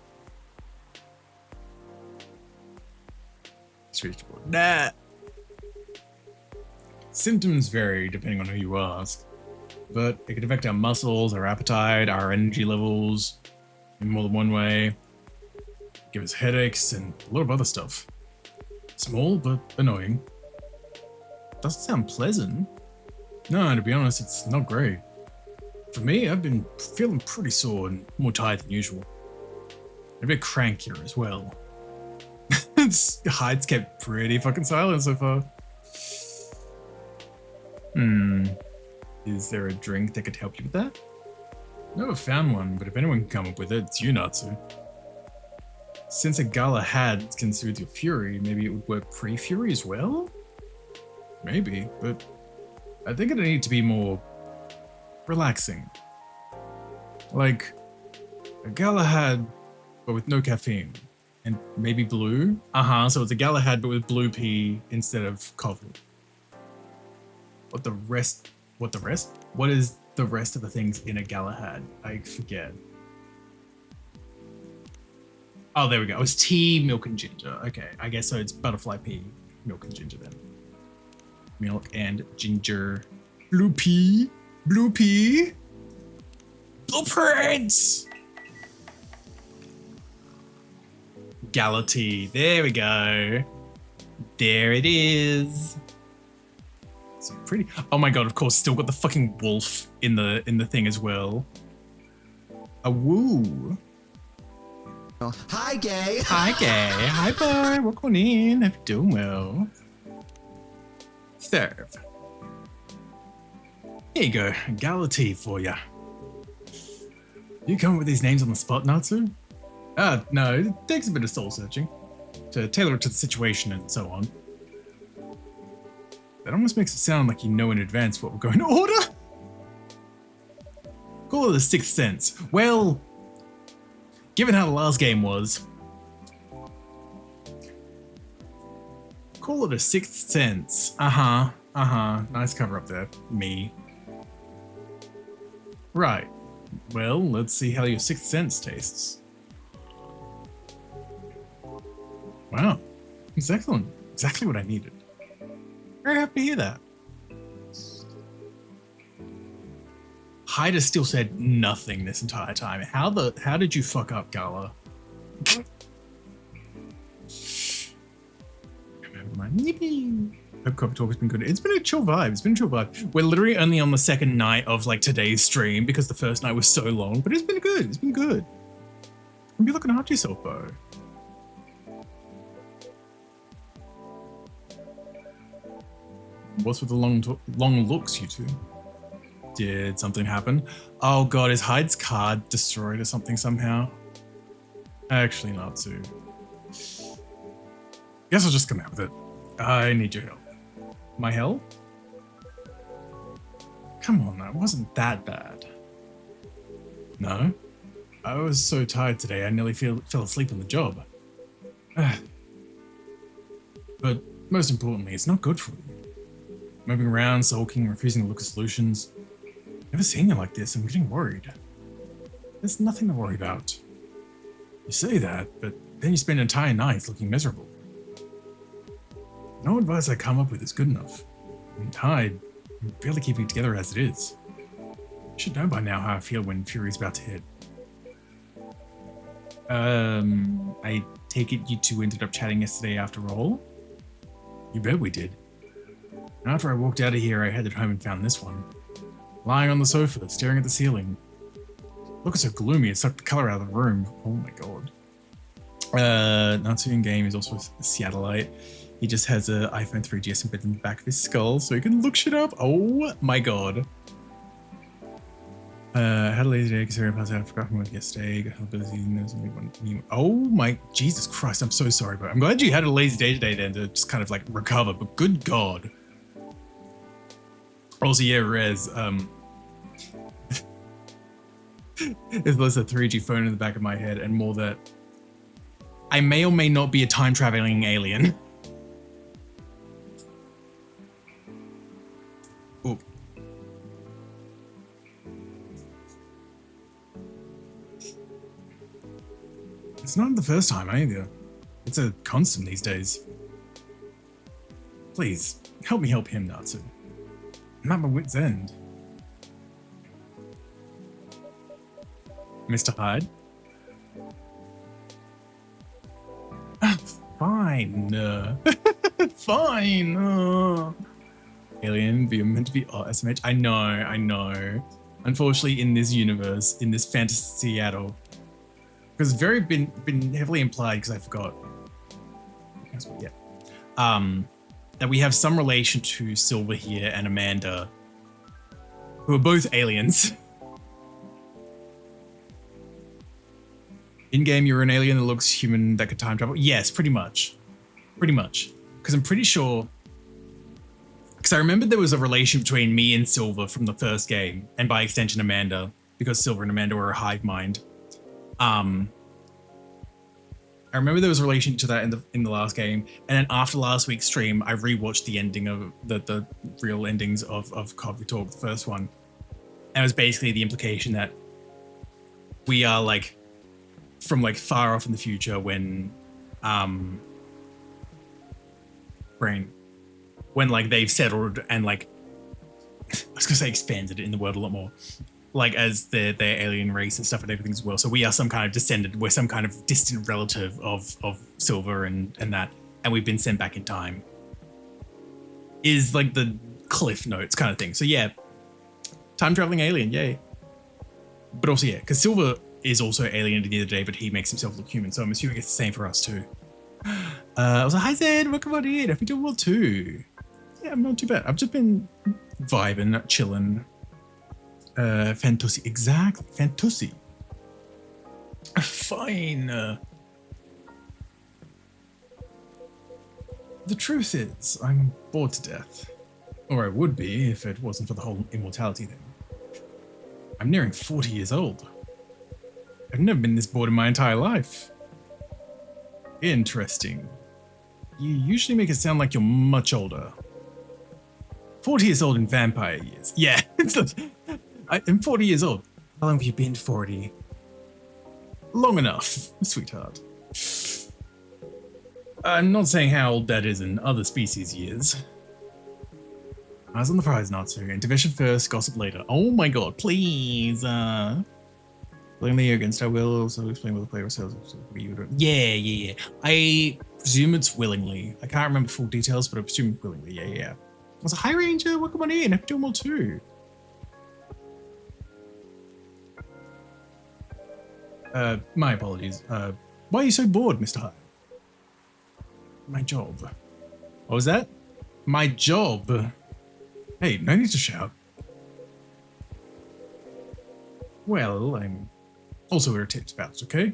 Switchboard. Nah. Symptoms vary depending on who you ask, but it can affect our muscles, our appetite, our energy levels in more than one way. Give us headaches and a lot of other stuff. Small but annoying. Doesn't sound pleasant. No, to be honest, it's not great. For me, I've been feeling pretty sore and more tired than usual. A bit crankier as well. Hyde's kept pretty fucking silent so far. Is there a drink that could help you with that? Never found one, but if anyone can come up with it, it's you, Natsu. Since a Galahad can soothe your fury, maybe it would work pre-fury as well? Maybe, but I think it'd need to be more relaxing. Like a Galahad, but with no caffeine. And maybe blue? So it's a Galahad, but with blue pea instead of coffee. What the rest? What is the rest of the things in a Galahad? I forget. Oh, there we go. It was tea, milk, and ginger. Okay, I guess so it's butterfly pea, milk, and ginger then. Milk and ginger. Blue pea. Blue pea. Blueprints! Gala tea. There we go. There it is. So pretty. Oh my god, of course, still got the fucking wolf in the thing as well. A woo. Oh, hi, gay. Hi, gay. Hi, boy. Welcome on in. Hope you're doing well. Serve. Here you go. Gala tea for ya. You come up with these names on the spot, Natsu? No, it takes a bit of soul searching to tailor it to the situation and so on. That almost makes it sound like you know in advance what we're going to order. Call it the sixth sense. Well, given how the last game was, call it a sixth sense. Nice cover up there. Me. Right. Well, let's see how your sixth sense tastes. Wow. It's excellent. Exactly what I needed. Very happy to hear that. Hyde has still said nothing this entire time. How did you fuck up, Gala? Remember my nippy. Hope Coffee Talk has been good. It's been a chill vibe. We're literally only on the second night of like today's stream because the first night was so long, but it's been good. It's been good. You'll be looking after yourself, Bo. What's with the long looks, you two? Did something happen? Oh god, is Hyde's card destroyed or something somehow? Actually, not to. Guess I'll just come out with it. I need your help. My help? Come on, that wasn't that bad. No? I was so tired today, I nearly fell asleep on the job. But most importantly, it's not good for you. Moving around, sulking, refusing to look at solutions. Never seen you like this, I'm getting worried. There's nothing to worry about. You say that, but then you spend entire nights looking miserable. No advice I come up with is good enough. I'm tired, I'm barely keeping it together as it is. You should know by now how I feel when Fury's about to hit. I take it you two ended up chatting yesterday after all? You bet we did. After I walked out of here, I headed home and found this one. Lying on the sofa, staring at the ceiling. Look, it's so gloomy, it sucked the color out of the room. Oh my god. Natsu in game is also a Seattleite. He just has an iPhone 3GS embedded in the back of his skull, so he can look shit up. Oh my god. Had a lazy day, considering I passed out, I forgot from work yesterday. Got help busy, knows only one new. Oh my, Jesus Christ, I'm so sorry, but I'm glad you had a lazy day today then to just kind of like recover, but good god. Also, yeah, Rez, there's less a 3G phone in the back of my head and more that I may or may not be a time-traveling alien. Ooh. It's not the first time either. It's a constant these days. Please, help me help him, Natsu. I'm at my wit's end. Mr. Hyde? Fine. Fine. Alien, you're meant to be SMH. I know. Unfortunately, in this universe, in this fantasy Seattle, because very been heavily implied, because I forgot. Yeah. That we have some relation to Silver here and Amanda, who are both aliens. In-game, you're an alien that looks human that could time travel. Yes, pretty much. Because I'm pretty sure... Because I remember there was a relation between me and Silver from the first game, and by extension Amanda, because Silver and Amanda were a hive mind. I remember there was a relation to that in the last game, and then after last week's stream, I rewatched the ending of the real endings of Coffee Talk, the first one. And it was basically the implication that we are like from like far off in the future when when like they've settled and like I was gonna say expanded in the world a lot more, like as their alien race and stuff and everything as well. So we are some kind of descendant, we're some kind of distant relative of Silver and that, and we've been sent back in time. Is like the cliff notes kind of thing. So yeah, time traveling alien, yay. But also yeah, because Silver is also alien at the end of the day, but he makes himself look human. So I'm assuming it's the same for us too. I was like, hi Zed, welcome on in. I've been doing well too. Yeah, I'm not too bad. I've just been vibing, chilling. Fantasy, exactly, fantasy. Fine. The truth is, I'm bored to death. Or I would be if it wasn't for the whole immortality thing. I'm nearing 40 years old. I've never been this bored in my entire life. Interesting. You usually make it sound like you're much older. 40 years old in vampire years. Yeah, I'm 40 years old. How long have you been 40? Long enough, sweetheart. I'm not saying how old that is in other species years. Eyes on the prize, Natsu. Intervention first, gossip later. Oh my god, please. Willingly against our will, also explain what the player says. Yeah. I presume it's willingly. I can't remember full details, but I presume willingly. Yeah. I was like, hi Ranger, welcome on in. Happy to do them all too. My apologies. Why are you so bored, Mr. Hyde? My job. What was that? My job. Hey, no need to shout. Well, I'm also irritated about it, okay?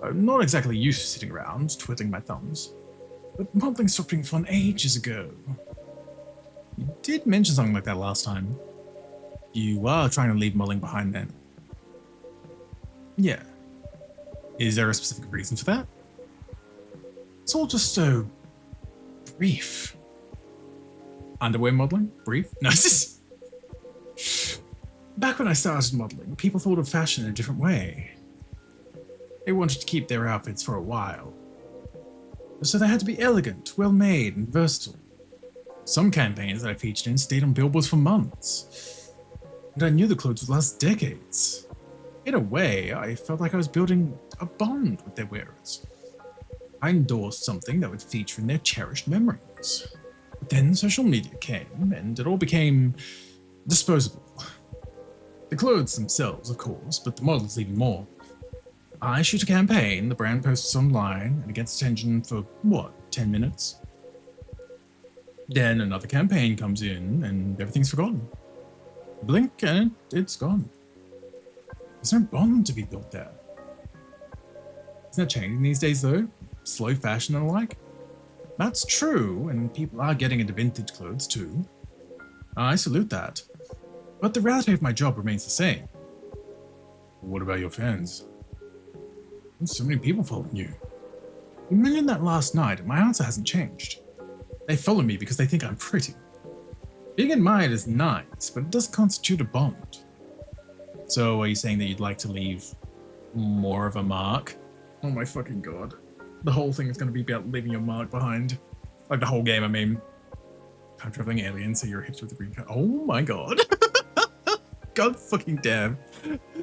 I'm not exactly used to sitting around, twiddling my thumbs. But modeling stopped being fun ages ago. You did mention something like that last time. You are trying to leave modeling behind then. Yeah. Is there a specific reason for that? It's all just so brief. Underwear modeling? Brief? No, it's just... Back when I started modeling, people thought of fashion in a different way. They wanted to keep their outfits for a while. So they had to be elegant, well-made, and versatile. Some campaigns that I featured in stayed on billboards for months. And I knew the clothes would last decades. In a way, I felt like I was building a bond with their wearers. I endorsed something that would feature in their cherished memories. But then social media came, and it all became disposable. The clothes themselves, of course, but the models even more. I shoot a campaign, the brand posts online, and it gets attention for, 10 minutes? Then another campaign comes in, and everything's forgotten. Blink, and it's gone. There's no bond to be built there. Isn't that changing these days, though? Slow fashion and the like? That's true, and people are getting into vintage clothes, too. I salute that. But the reality of my job remains the same. What about your fans? There's so many people following you. You mentioned that last night, and my answer hasn't changed. They follow me because they think I'm pretty. Being admired is nice, but it doesn't constitute a bond. So are you saying that you'd like to leave more of a mark Oh my fucking god. The whole thing is going to be about leaving your mark behind. Like the whole game, I mean. Time traveling aliens, so you're hipped with the green card. Oh my god. God fucking damn.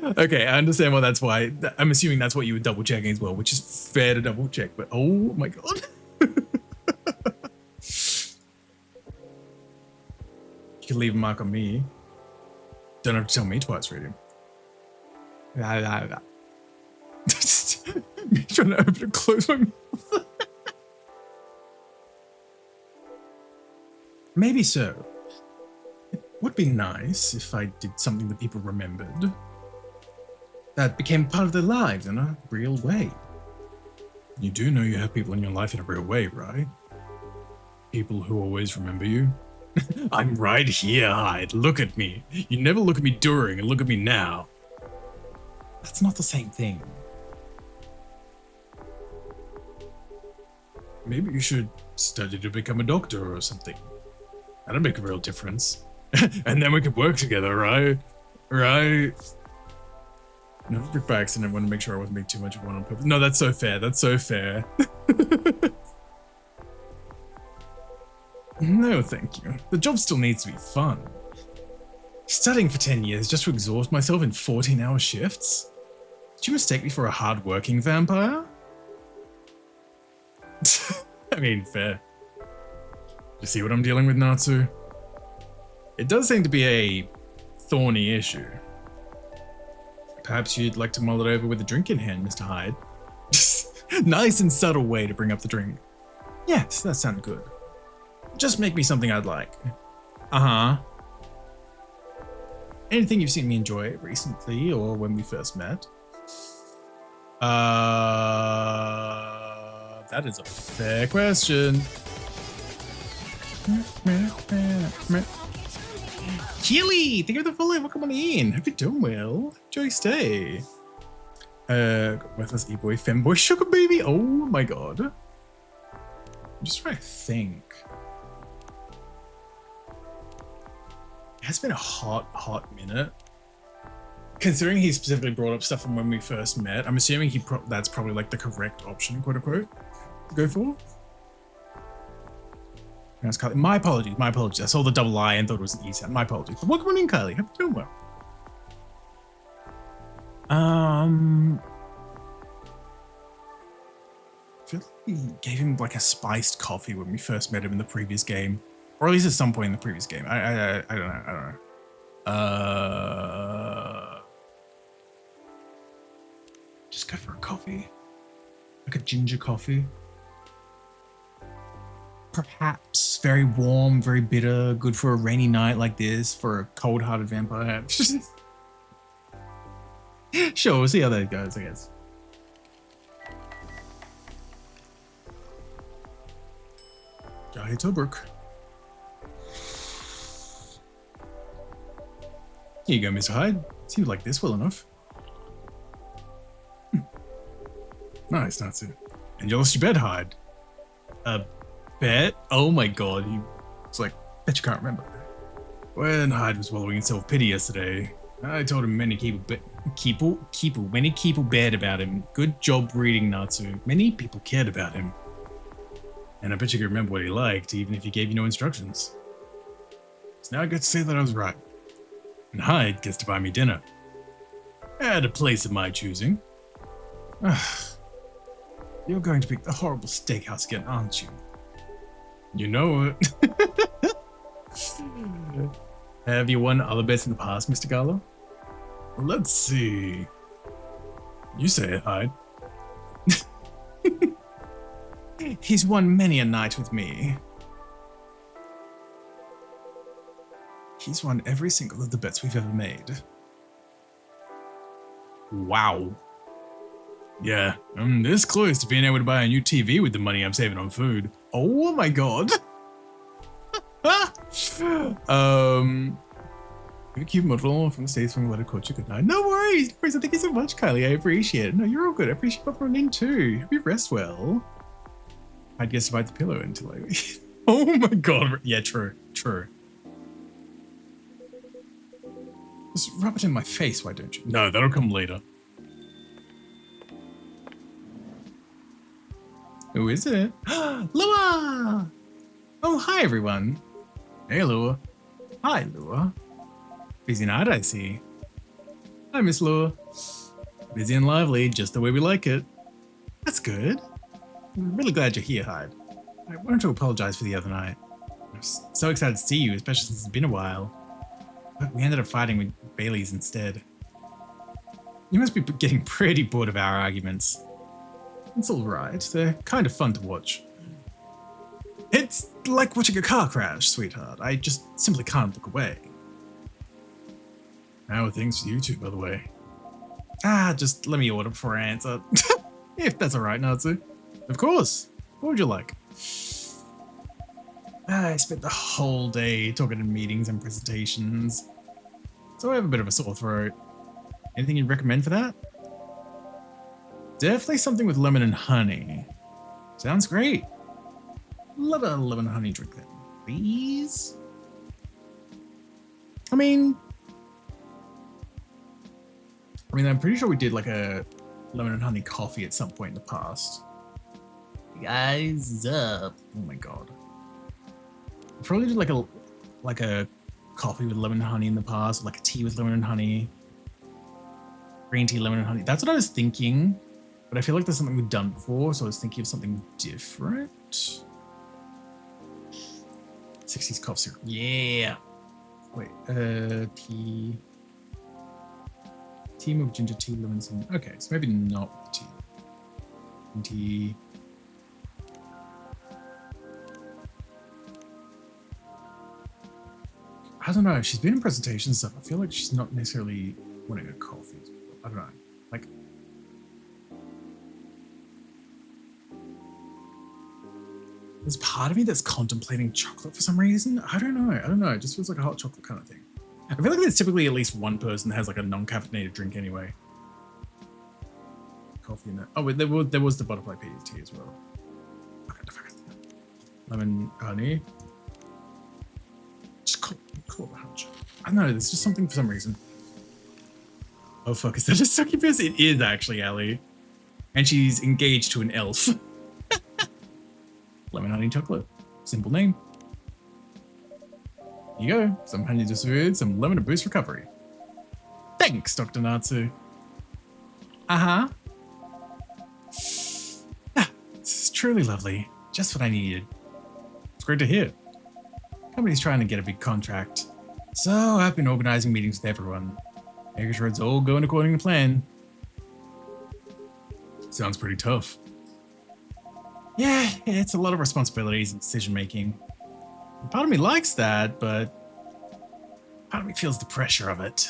Okay, I understand why that's why. I'm assuming that's what you were double checking as well, which is fair to double check, but oh my god. You can leave a mark on me. Don't have to tell me twice, reading. Me trying to open and close my mouth. Maybe so. It would be nice if I did something that people remembered. That became part of their lives in a real way. You do know you have people in your life in a real way, right? People who always remember you. I'm right here, Hyde. Look at me. You never look at me during and look at me now. That's not the same thing. Maybe you should study to become a doctor or something. That'd make a real difference. And then we could work together, right? Right? Never brick by accident. I want to make sure I wasn't making too much of one on purpose. No, that's so fair. That's so fair. No, thank you. The job still needs to be fun. Studying for 10 years just to exhaust myself in 14-hour shifts? Did you mistake me for a hard-working vampire? I mean, fair. You see what I'm dealing with, Natsu? It does seem to be a thorny issue. Perhaps you'd like to mull it over with a drink in hand, Mr. Hyde. Nice and subtle way to bring up the drink. Yes, that sounds good. Just make me something I'd like. Uh-huh. Anything you've seen me enjoy recently or when we first met? That is a fair question. Chili! Thank you for the follow. Welcome on in. Hope you're doing well. Enjoy your stay. Worthless e-boy, femboy, sugar baby. Oh my god. I'm just trying to think. It has been a hot minute. Considering he specifically brought up stuff from when we first met, I'm assuming that's probably like the correct option, quote unquote, to go for. My apologies, my apologies. I saw the double I and thought it was an E sound. My apologies. But welcome on in, Kylie. Hope you're doing well. I feel like we gave him like a spiced coffee when we first met him in the previous game. Or at least at some point in the previous game. I don't know. Just go for a coffee. Like a ginger coffee. Perhaps very warm, very bitter, good for a rainy night like this, for a cold-hearted vampire. Sure, we'll see how that goes, I guess. Jai Tobruk. Here you go, Mr. Hyde. Seems like this well enough. Nice, Natsu. And you lost your bed, Hyde. Bet? Oh my god, it's like, bet you can't remember. When Hyde was wallowing in self-pity yesterday, I told him many people cared about him. Good job reading, Natsu. Many people cared about him. And I bet you can remember what he liked, even if he gave you no instructions. So now I get to say that I was right. And Hyde gets to buy me dinner. At a place of my choosing. You're going to pick the horrible steakhouse again, aren't you? You know it. Have you won other bets in the past, Mr. Gallo? Let's see. You say it, Hyde. He's won many a night with me. He's won every single of the bets we've ever made. Wow. Yeah, I'm this close to being able to buy a new TV with the money I'm saving on food. Oh my god. You keep model from the States from Letter Culture. Good night. No worries. No worries. Thank you so much, Kylie. I appreciate it. No, you're all good. I appreciate you running too. Hope you rest well. I'd guess to bite the pillow until I leave. Oh my god. Yeah, true. True. Just rub it in my face, why don't you? No, that'll come later. Who is it? Lua! Oh, hi, everyone. Hey, Lua. Hi, Lua. Busy night, I see. Hi, Miss Lua. Busy and lively, just the way we like it. That's good. I'm really glad you're here, Hyde. I wanted to apologize for the other night. I was so excited to see you, especially since it's been a while. But we ended up fighting with Bailey's instead. You must be getting pretty bored of our arguments. It's alright, they're kind of fun to watch. It's like watching a car crash, sweetheart. I just simply can't look away. How are things with you two, by the way? Just let me order before I answer. If that's alright, Natsu. Of course. What would you like? I spent the whole day talking in meetings and presentations, so I have a bit of a sore throat. Anything you'd recommend for that? Definitely something with lemon and honey. Sounds great. Love a lemon and honey drink then, please. I mean, I'm pretty sure we did like a lemon and honey coffee at some point in the past. Guys, up! Oh my god. We probably did like a coffee with lemon and honey in the past, or like a tea with lemon and honey. Green tea, lemon and honey. That's what I was thinking, but I feel like there's something we've done before, so I was thinking of something different. 60s cough syrup. Yeah. Wait, tea. Tea milk, ginger tea, lemon, cinnamon. Okay, so maybe not tea. Tea. I don't know. She's been in presentations and stuff. I feel like she's not necessarily wanting a coffee. I don't know. Like, there's part of me that's contemplating chocolate for some reason. I don't know. It just feels like a hot chocolate kind of thing. I feel like there's typically at least one person that has like a non-caffeinated drink anyway. Coffee in it. Oh, wait, there was the butterfly pea tea as well. Fuck it. Lemon honey. Just call it a hunch. I don't know. There's just something for some reason. Oh fuck, is that a succubus? It is actually Ellie. And she's engaged to an elf. Lemon honey chocolate. Simple name. Here you go. Some honey to soothe, some lemon to boost recovery. Thanks, Dr. Natsu. Uh-huh. This is truly lovely. Just what I needed. It's great to hear. Company's trying to get a big contract. So I've been organizing meetings with everyone. Making sure it's all going according to plan. Sounds pretty tough. Yeah, it's a lot of responsibilities and decision making. Part of me likes that, but part of me feels the pressure of it.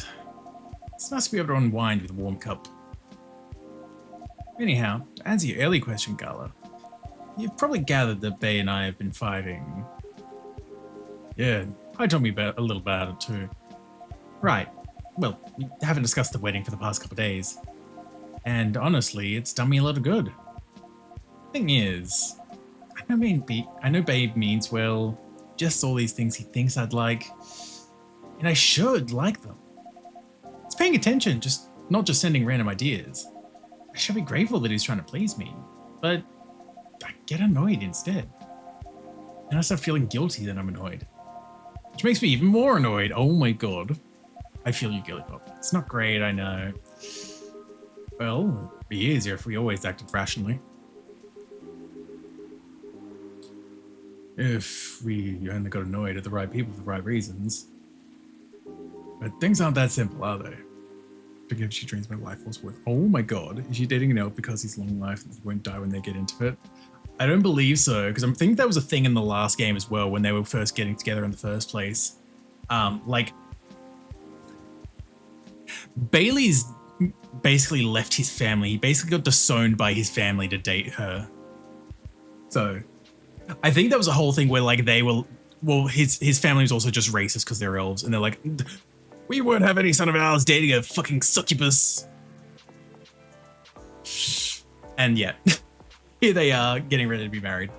It's nice to be able to unwind with a warm cup. Anyhow, to answer your early question, Gala, you've probably gathered that Bay and I have been fighting. Yeah, I told me a little about it too. Right. Well, we haven't discussed the wedding for the past couple of days. And honestly, it's done me a lot of good. Thing is, I know Babe means well, just all these things he thinks I'd like, and I should like them. He's paying attention, just not just sending random ideas. I should be grateful that he's trying to please me, but I get annoyed instead. And I start feeling guilty that I'm annoyed, which makes me even more annoyed. Oh my god. I feel you, Gilly Pop. It's not great, I know. Well, it'd be easier if we always acted rationally. If we only got annoyed at the right people for the right reasons. But things aren't that simple, are they? Forgive she drains my life force worth. Oh my god, is she dating an elf because he's long life and won't die when they get into it? I don't believe so, because I think that was a thing in the last game as well when they were first getting together in the first place. Like, Bailey's basically left his family. He basically got disowned by his family to date her. So, I think that was a whole thing where like they were, well, his family was also just racist because they're elves, and they're like, we won't have any son of ours dating a fucking succubus. And yeah, here they are getting ready to be married.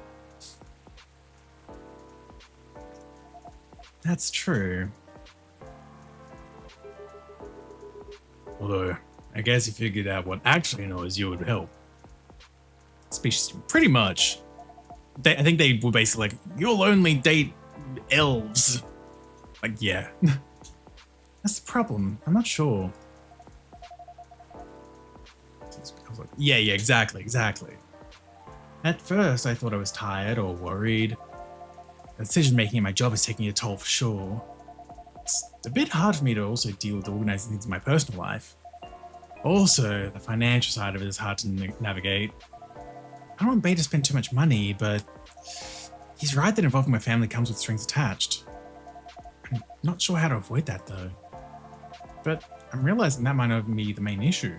That's true. Although, I guess if you figured out what actually annoys you, it would help. species. Pretty much. I think they were basically like, you'll only date elves. Like, yeah. That's the problem. I'm not sure. Yeah, exactly. At first, I thought I was tired or worried. The decision making in my job is taking a toll for sure. It's a bit hard for me to also deal with organizing things in my personal life. Also, the financial side of it is hard to navigate. I don't want Bay to spend too much money, but he's right that involving my family comes with strings attached. I'm not sure how to avoid that though. But I'm realizing that might not be the main issue.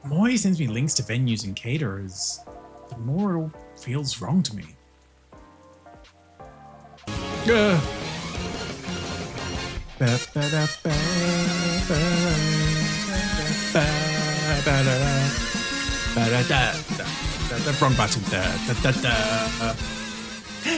The more he sends me links to venues and caterers, the more it all feels wrong to me. Wrong button.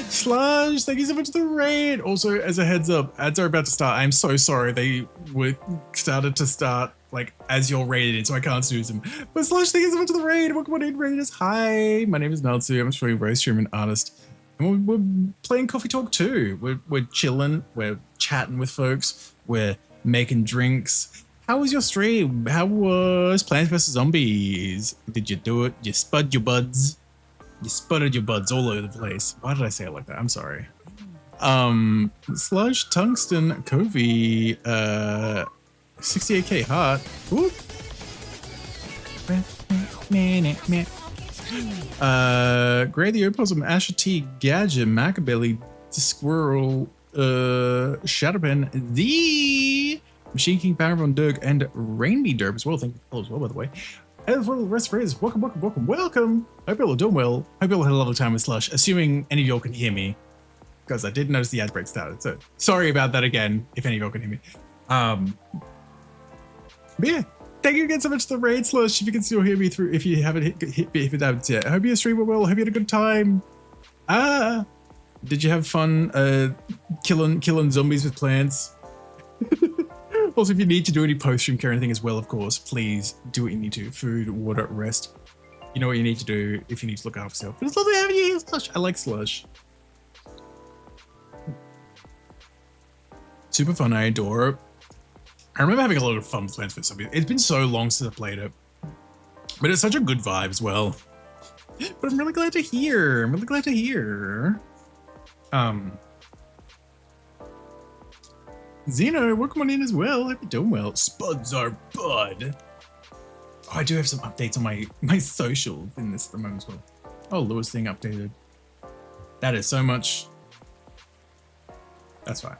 Slush, thank you so much for the raid. Also, as a heads up, ads are about to start. I'm so sorry they were started to start like as you're raided, so I can't snooze them. But Slush, thank you so much for the raid. Welcome on in, raiders. Hi, my name is Meltsu. I'm a streaming voice streamer and artist. And we're playing Coffee Talk too. We're chilling. We're chatting with folks. We're making drinks. How was your stream? How was Plants vs. Zombies? Did you do it? You spud your buds? You sputtered your buds all over the place. Why did I say it like that? I'm sorry. Slush, Tungsten, Covey, 68k heart. Whoop. Gray the Opossum, Asher T, Gadget, Macabelly, Squirrel, Shadowpen, the Machine King, Baron Dirk, and Rainby Derp as well. Thank you as well, by the way. And for the rest of friends, welcome. Hope you're all doing well. Hope you all had a lovely time with Slush, assuming any of y'all can hear me, because I did notice the ad break started. So sorry about that again, if any of y'all can hear me. But yeah, thank you again so much for the raid, Slush. If you can still hear me through, if you haven't hit me, if it happens yet. I hope you stream well. Hope you had a good time. Did you have fun killing zombies with plants? Also, if you need to do any post-stream care or anything as well, of course, please do what you need to. Food, water, rest. You know what you need to do if you need to look after yourself. But it's lovely having you here, Slush. I like Slush. Super fun. I adore it. I remember having a lot of fun with Plants vs. Zombies. It's been so long since I played it. But it's such a good vibe as well. But I'm really glad to hear. Zeno, welcome on in as well. Hope you're doing well. Spuds are bud. Oh, I do have some updates on my social in this at the moment as well. Oh, Lewis thing updated. That is so much. That's fine.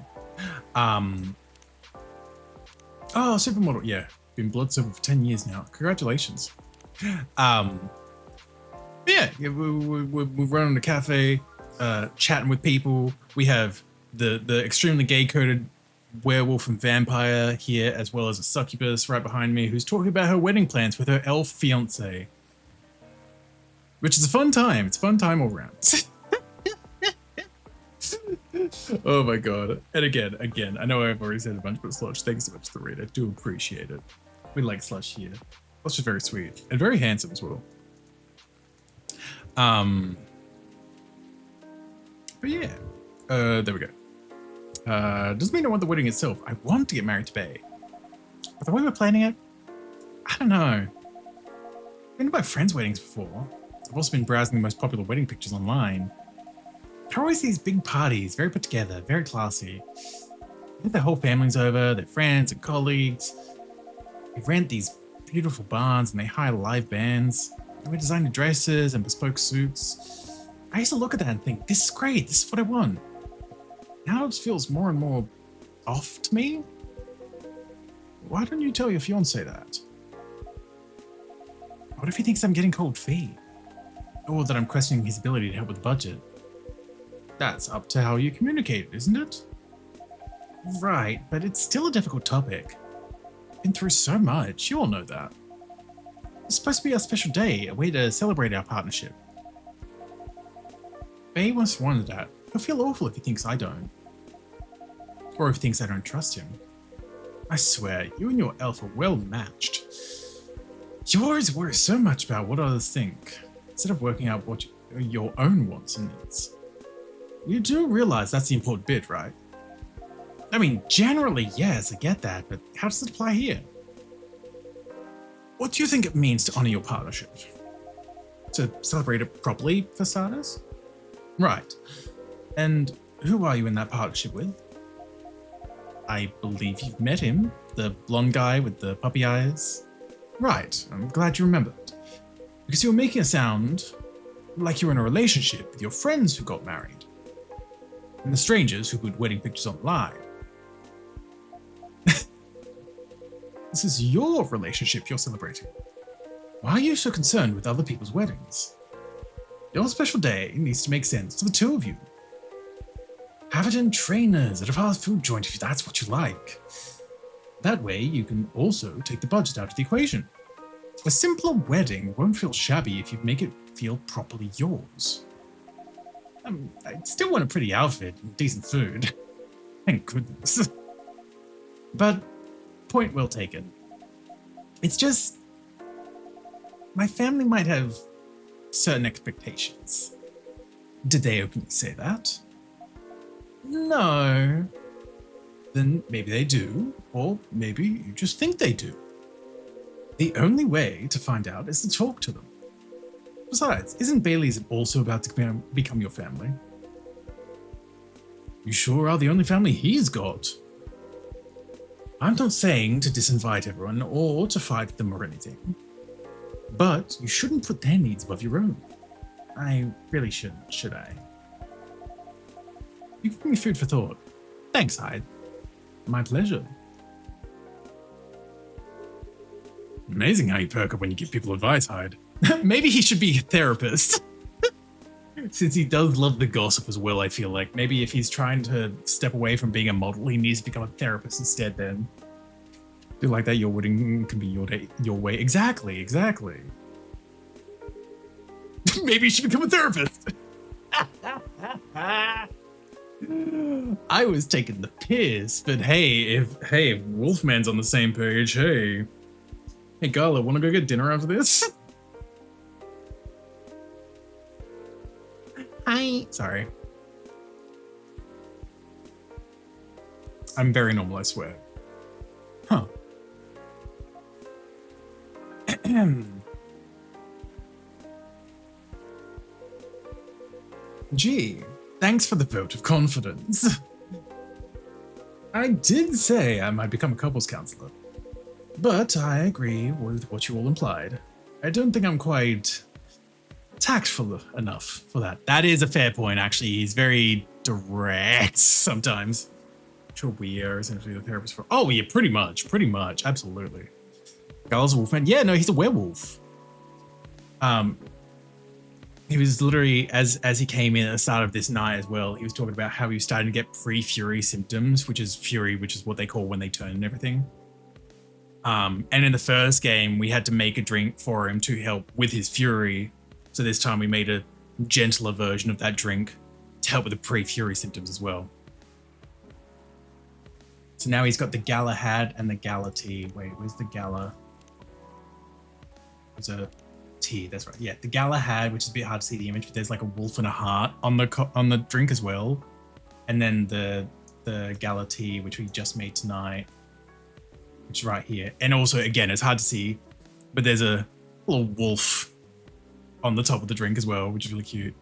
Oh, supermodel. Yeah, been blood sober for 10 years now. Congratulations. Yeah, we're running a cafe, chatting with people. We have the extremely gay coded werewolf and vampire here, as well as a succubus right behind me, who's talking about her wedding plans with her elf fiance, which is a fun time. It's a fun time all around. Oh my god. And again, I know I've already said a bunch, but Slush, thanks so much for the read. I do appreciate it. We like Slush here. Slush is very sweet and very handsome as well. But yeah, there we go. Doesn't mean I want the wedding itself. I want to get married to Bay. But the way we're planning it, I don't know. I've been to my friends' weddings before. I've also been browsing the most popular wedding pictures online. There are always these big parties, very put together, very classy. They have their whole families over, their friends and colleagues. They rent these beautiful barns and they hire live bands. They wear designer dresses and bespoke suits. I used to look at that and think, this is great, this is what I want. Now it feels more and more off to me. Why don't you tell your fiance that? What if he thinks I'm getting cold feet? Or that I'm questioning his ability to help with the budget? That's up to how you communicate, isn't it? Right, but it's still a difficult topic. Been through so much, you all know that. It's supposed to be our special day, a way to celebrate our partnership. Bay once wanted that. He'll feel awful if he thinks I don't. Or if he thinks I don't trust him. I swear, you and your elf are well matched. You always worry so much about what others think, instead of working out what your own wants and needs. You do realize that's the important bit, right? I mean, generally, yes, I get that, but how does it apply here? What do you think it means to honor your partnership? To celebrate it properly, for starters? Right. And who are you in that partnership with? I believe you've met him, the blonde guy with the puppy eyes. Right, I'm glad you remembered. Because you were making it sound like you were in a relationship with your friends who got married. And the strangers who put wedding pictures online. This is your relationship you're celebrating. Why are you so concerned with other people's weddings? Your special day needs to make sense to the two of you. Have it in trainers at a fast food joint if that's what you like. That way you can also take the budget out of the equation. A simpler wedding won't feel shabby if you make it feel properly yours. I still want a pretty outfit and decent food. Thank goodness. But point well taken. It's just my family might have certain expectations. Did they openly say that? No. Then maybe they do, or maybe you just think they do. The only way to find out is to talk to them. Besides, isn't Bailey's also about to become your family? You sure are the only family he's got. I'm not saying to disinvite everyone or to fight with them or anything, but you shouldn't put their needs above your own. I really shouldn't, should I? You give me food for thought. Thanks, Hyde. My pleasure. Amazing how you perk up when you give people advice, Hyde. Maybe he should be a therapist. Since he does love the gossip as well, I feel like. Maybe if he's trying to step away from being a model, he needs to become a therapist instead then. Do like that, your wedding can be your way. Exactly. Maybe you should become a therapist. I was taking the piss, but if Wolfman's on the same page, hey, Garla, wanna go get dinner after this? Hi. Sorry. I'm very normal, I swear. Huh. Gee, thanks for the vote of confidence. I did say I might become a couples counselor, but I agree with what you all implied. I don't think I'm quite tactful enough for that. That is a fair point, actually. He's very direct sometimes. Sure, we are essentially the therapist for. Oh, yeah, pretty much, absolutely. Garla's a wolfman. Yeah, no, he's a werewolf. He was literally, as he came in at the start of this night as well, he was talking about how he was starting to get pre-fury symptoms, which is what they call when they turn and everything. And in the first game, we had to make a drink for him to help with his fury. So this time we made a gentler version of that drink to help with the pre-fury symptoms as well. So now he's got the Galahad and the Galatea. Wait, where's the Gala? There's a T, that's right. Yeah, the Galahad, which is a bit hard to see the image, but there's like a wolf and a heart on the drink as well. And then the Galatea, which we just made tonight, which is right here. And also, again, it's hard to see, but there's a little wolf on the top of the drink as well, which is really cute.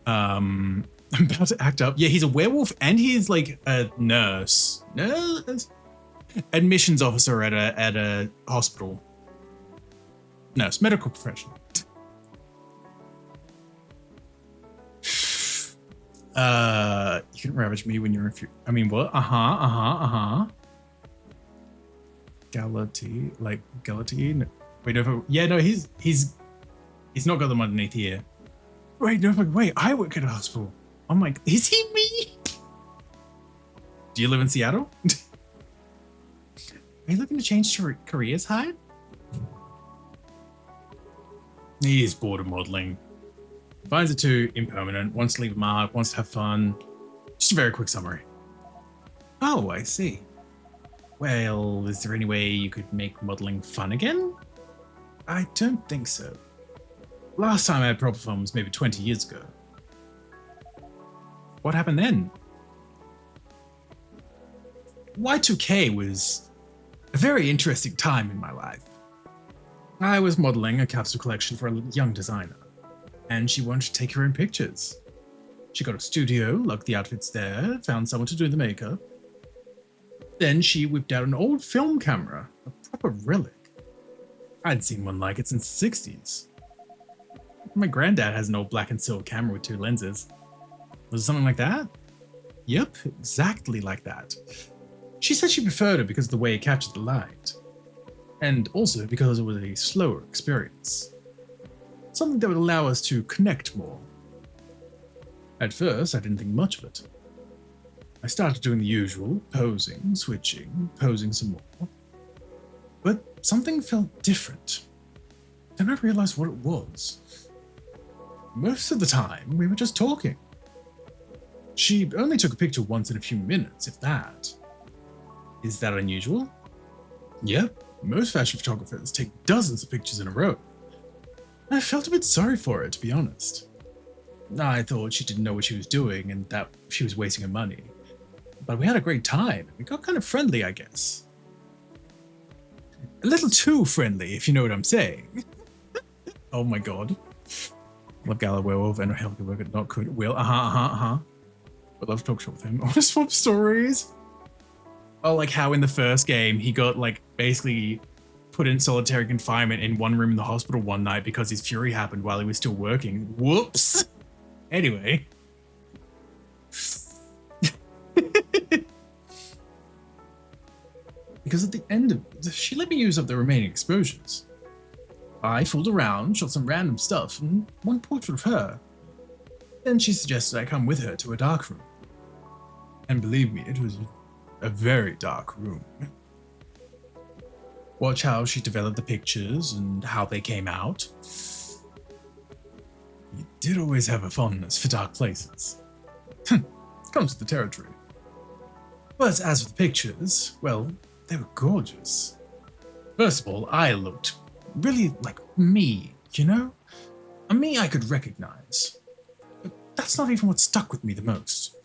I'm about to act up. Yeah, he's a werewolf and he's like a nurse. Admissions officer at a hospital. Nurse, medical professional. You can ravage me when you're in fear. I mean, what? Galatea, like Galatea. No, wait, no. Yeah, no, he's not got them underneath here. Wait, no, wait. I work at a hospital. Oh my, is he me? Do you live in Seattle? Are you looking to change careers, Hyde? He is bored of modeling. Finds it too impermanent, wants to leave a mark, wants to have fun. Just a very quick summary. Oh, I see. Well, is there any way you could make modeling fun again? I don't think so. Last time I had proper fun was maybe 20 years ago. What happened then? Y2K was a very interesting time in my life. I was modeling a capsule collection for a young designer, and she wanted to take her own pictures. She got a studio, lugged the outfits there, found someone to do the makeup. Then she whipped out an old film camera, a proper relic. I'd seen one like it since the 60s. My granddad has an old black and silver camera with 2 lenses. Was it something like that? Yep, exactly like that. She said she preferred it because of the way it captured the light. And also because it was a slower experience. Something that would allow us to connect more. At first, I didn't think much of it. I started doing the usual, posing, switching, posing some more. But something felt different. Then I realized what it was. Most of the time, we were just talking. She only took a picture once in a few minutes, if that. Is that unusual? Yep, most fashion photographers take dozens of pictures in a row. I felt a bit sorry for her, to be honest. I thought she didn't know what she was doing and that she was wasting her money. But we had a great time. We got kind of friendly, I guess. A little too friendly, if you know what I'm saying. Oh my god. Love Gala Werewolf and Helga Work at Not Could Will. Would love to talk short with him. I want to swap stories. Oh, like how in the first game he got like basically put in solitary confinement in one room in the hospital one night because his fury happened while he was still working. Whoops. Anyway. Because at the end of it, she let me use up the remaining exposures. I fooled around, shot some random stuff, and one portrait of her. Then she suggested I come with her to a dark room. And believe me, it was a very dark room. Watch how she developed the pictures and how they came out. You did always have a fondness for dark places. Comes with the territory. But as for the pictures, well, they were gorgeous. First of all, I looked really like me, you know? A me I could recognize. But that's not even what stuck with me the most.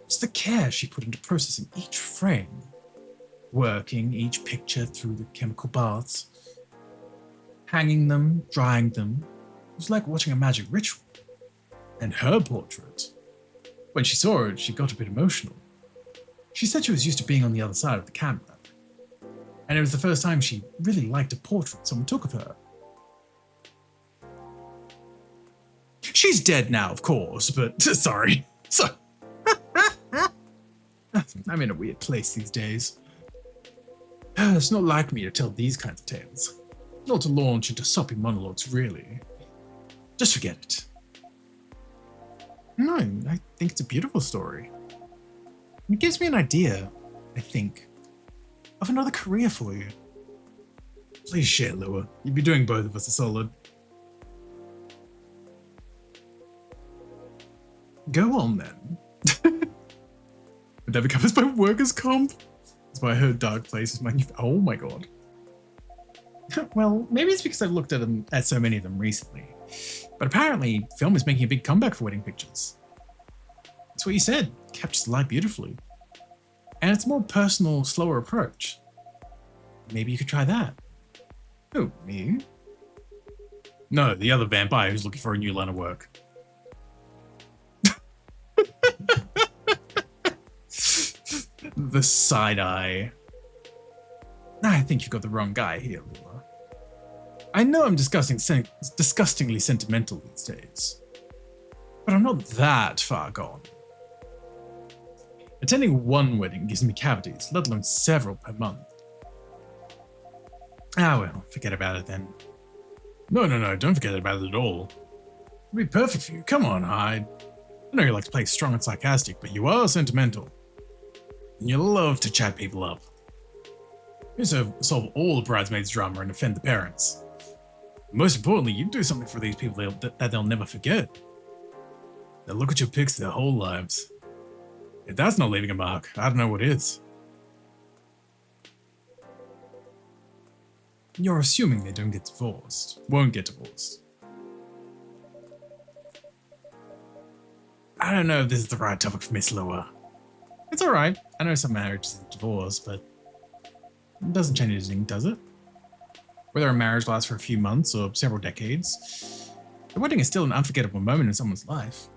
It's the care she put into processing each frame, working each picture through the chemical baths, hanging them, drying them. It was like watching a magic ritual. And her portrait, when she saw it, she got a bit emotional. She said she was used to being on the other side of the camera, and it was the first time she really liked a portrait someone took of her. She's dead now, of course, but sorry. I'm in a weird place these days. It's not like me to tell these kinds of tales. Not to launch into soppy monologues, really. Just forget it. No, I think it's a beautiful story. It gives me an idea, I think, of another career for you. Please share, Lua. You'd be doing both of us a solid. Go on, then. Would that become as my workers' comp? That's why I heard Dark Places. Oh my god. Well, maybe it's because I've looked at so many of them recently. But apparently, film is making a big comeback for wedding pictures. That's what you said. Captures the light beautifully. And it's a more personal, slower approach. Maybe you could try that. Who, me? No, the other vampire who's looking for a new line of work. The side eye. I think you've got the wrong guy here, Lua. I know I'm disgustingly sentimental these days, but I'm not that far gone. Attending one wedding gives me cavities, let alone several per month. Ah well, forget about it then. No, don't forget about it at all. It'd be perfect for you. Come on, Hyde. I know you like to play strong and sarcastic, but you are sentimental. And you love to chat people up. You solve all the bridesmaids' drama and offend the parents. Most importantly, you do something for these people that they'll never forget. They'll look at your pics their whole lives. If that's not leaving a mark, I don't know what is. You're assuming they don't get divorced. Won't get divorced. I don't know if this is the right topic for Miss Lua. It's alright. I know some marriages and divorce, but it doesn't change anything, does it? Whether a marriage lasts for a few months or several decades, the wedding is still an unforgettable moment in someone's life.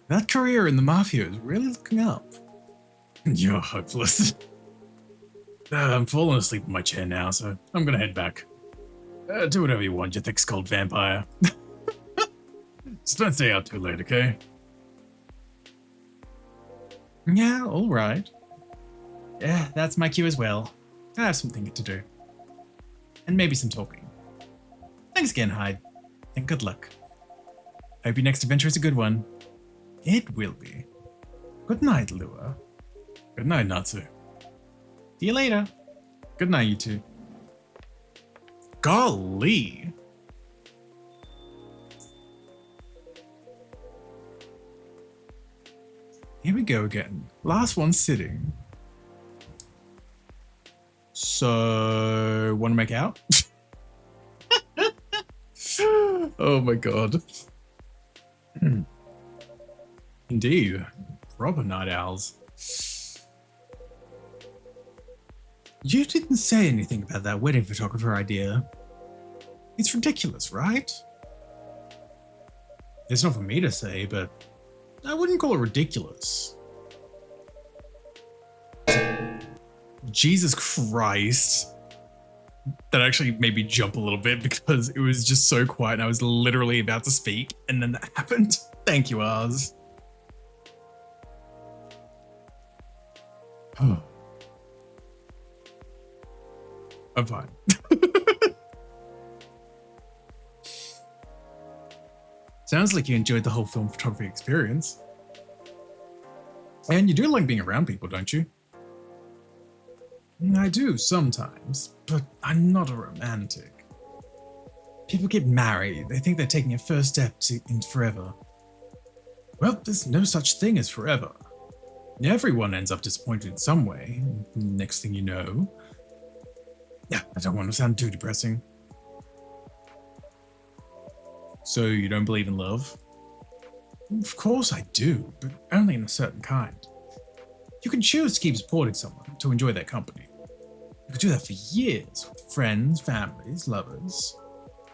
That career in the Mafia is really looking up. You're hopeless. I'm falling asleep in my chair now, so I'm gonna head back. Do whatever you want, you thick-skulled vampire. Just don't stay out too late, okay? Yeah, alright. Yeah, that's my cue as well. I have some thinking to do. And maybe some talking. Thanks again, Hyde. And good luck. Hope your next adventure is a good one. It will be. Good night, Lua. Good night, Natsu. See you later. Good night, you two. Golly. Here we go again. Last one sitting. So, want to make out? Oh my god. Indeed. Proper night owls. You didn't say anything about that wedding photographer idea. It's ridiculous, right? It's not for me to say, but I wouldn't call it ridiculous. Jesus Christ. That actually made me jump a little bit because it was just so quiet and I was literally about to speak and then that happened. Thank you, Oz. I'm fine. Sounds like you enjoyed the whole film photography experience. And you do like being around people, don't you? I do sometimes, but I'm not a romantic. People get married, they think they're taking a first step into forever. Well, there's no such thing as forever. Everyone ends up disappointed in some way. Next thing you know. Yeah, I don't want to sound too depressing. So you don't believe in love? Of course I do, but only in a certain kind. You can choose to keep supporting someone, to enjoy their company. You could do that for years, with friends, families, lovers.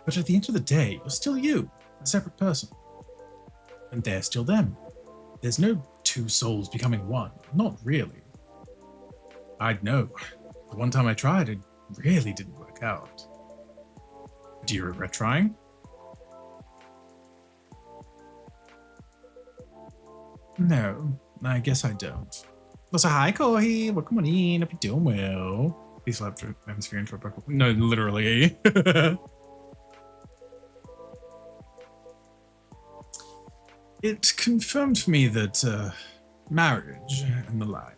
But at the end of the day, you're still you, a separate person. And they're still them. There's no two souls becoming one, not really. I'd know. The one time I tried, it really didn't work out. Do you regret trying? No, I guess I don't. Also, hi, Kohi. Welcome on in. Hope you're doing well. Please love atmosphere into a book. No, literally. It confirmed for me that marriage and the like,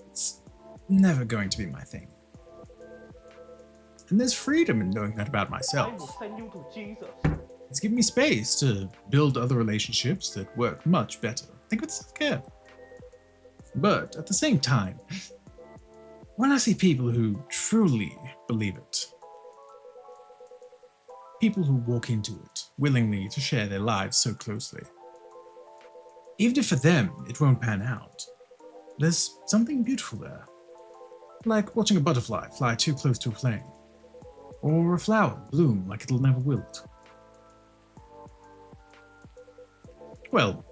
it's never going to be my thing. And there's freedom in knowing that about myself. I will send you to Jesus. It's given me space to build other relationships that work much better. Think with self-care. But at the same time, when I see people who truly believe it, people who walk into it willingly to share their lives so closely, even if for them it won't pan out, there's something beautiful there. Like watching a butterfly fly too close to a flame, or a flower bloom like it'll never wilt. Well,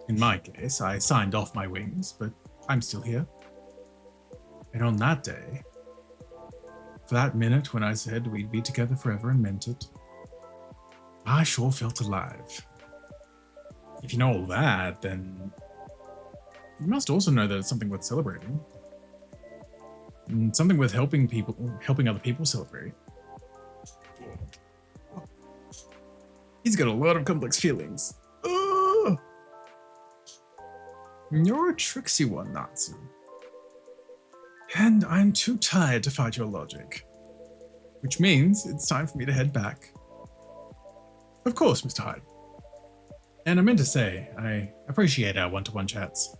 in my case, I signed off my wings, but I'm still here. And on that day, for that minute when I said we'd be together forever and meant it, I sure felt alive. If you know all that, then you must also know that it's something worth celebrating. And something worth helping other people celebrate. He's got a lot of complex feelings. Ugh. You're a tricksy one, Natsu. And I'm too tired to fight your logic. Which means it's time for me to head back. Of course, Mr. Hyde. And I meant to say, I appreciate our one-to-one chats.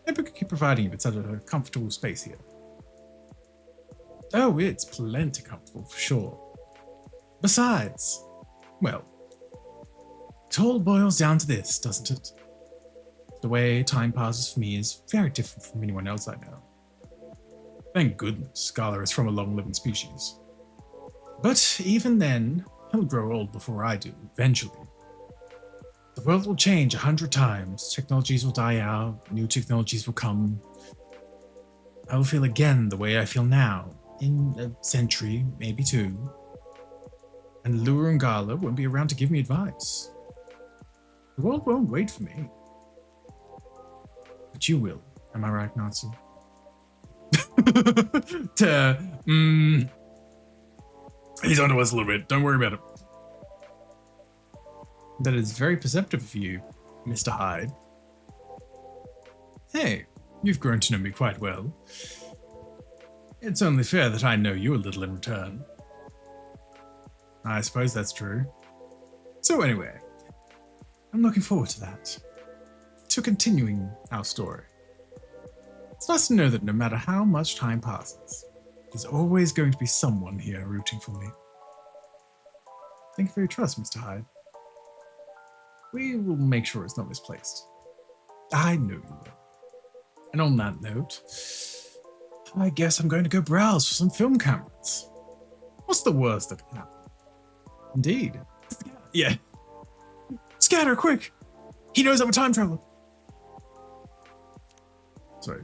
Maybe we could keep providing if it's at a comfortable space here. Oh, it's plenty comfortable for sure. Besides, well, it all boils down to this, doesn't it? The way time passes for me is very different from anyone else I know. Thank goodness Scarla is from a long-living species. But even then, he'll grow old before I do, eventually. The world will change 100 times, technologies will die out, new technologies will come. I will feel again the way I feel now, in a century, maybe two. And Lura and Gala won't be around to give me advice. The world won't wait for me. But you will, am I right, Natsu? He's onto us a little bit, don't worry about it. That is very perceptive of you, Mr. Hyde. Hey, you've grown to know me quite well. It's only fair that I know you a little in return. I suppose that's true. So anyway, I'm looking forward to that. To continuing our story. It's nice to know that no matter how much time passes, there's always going to be someone here rooting for me. Thank you for your trust, Mr. Hyde. We will make sure it's not misplaced. I know you will. And on that note, I guess I'm going to go browse for some film cameras. What's the worst that can happen? Indeed. Yeah. Scatter, quick! He knows I'm a time traveler. Sorry.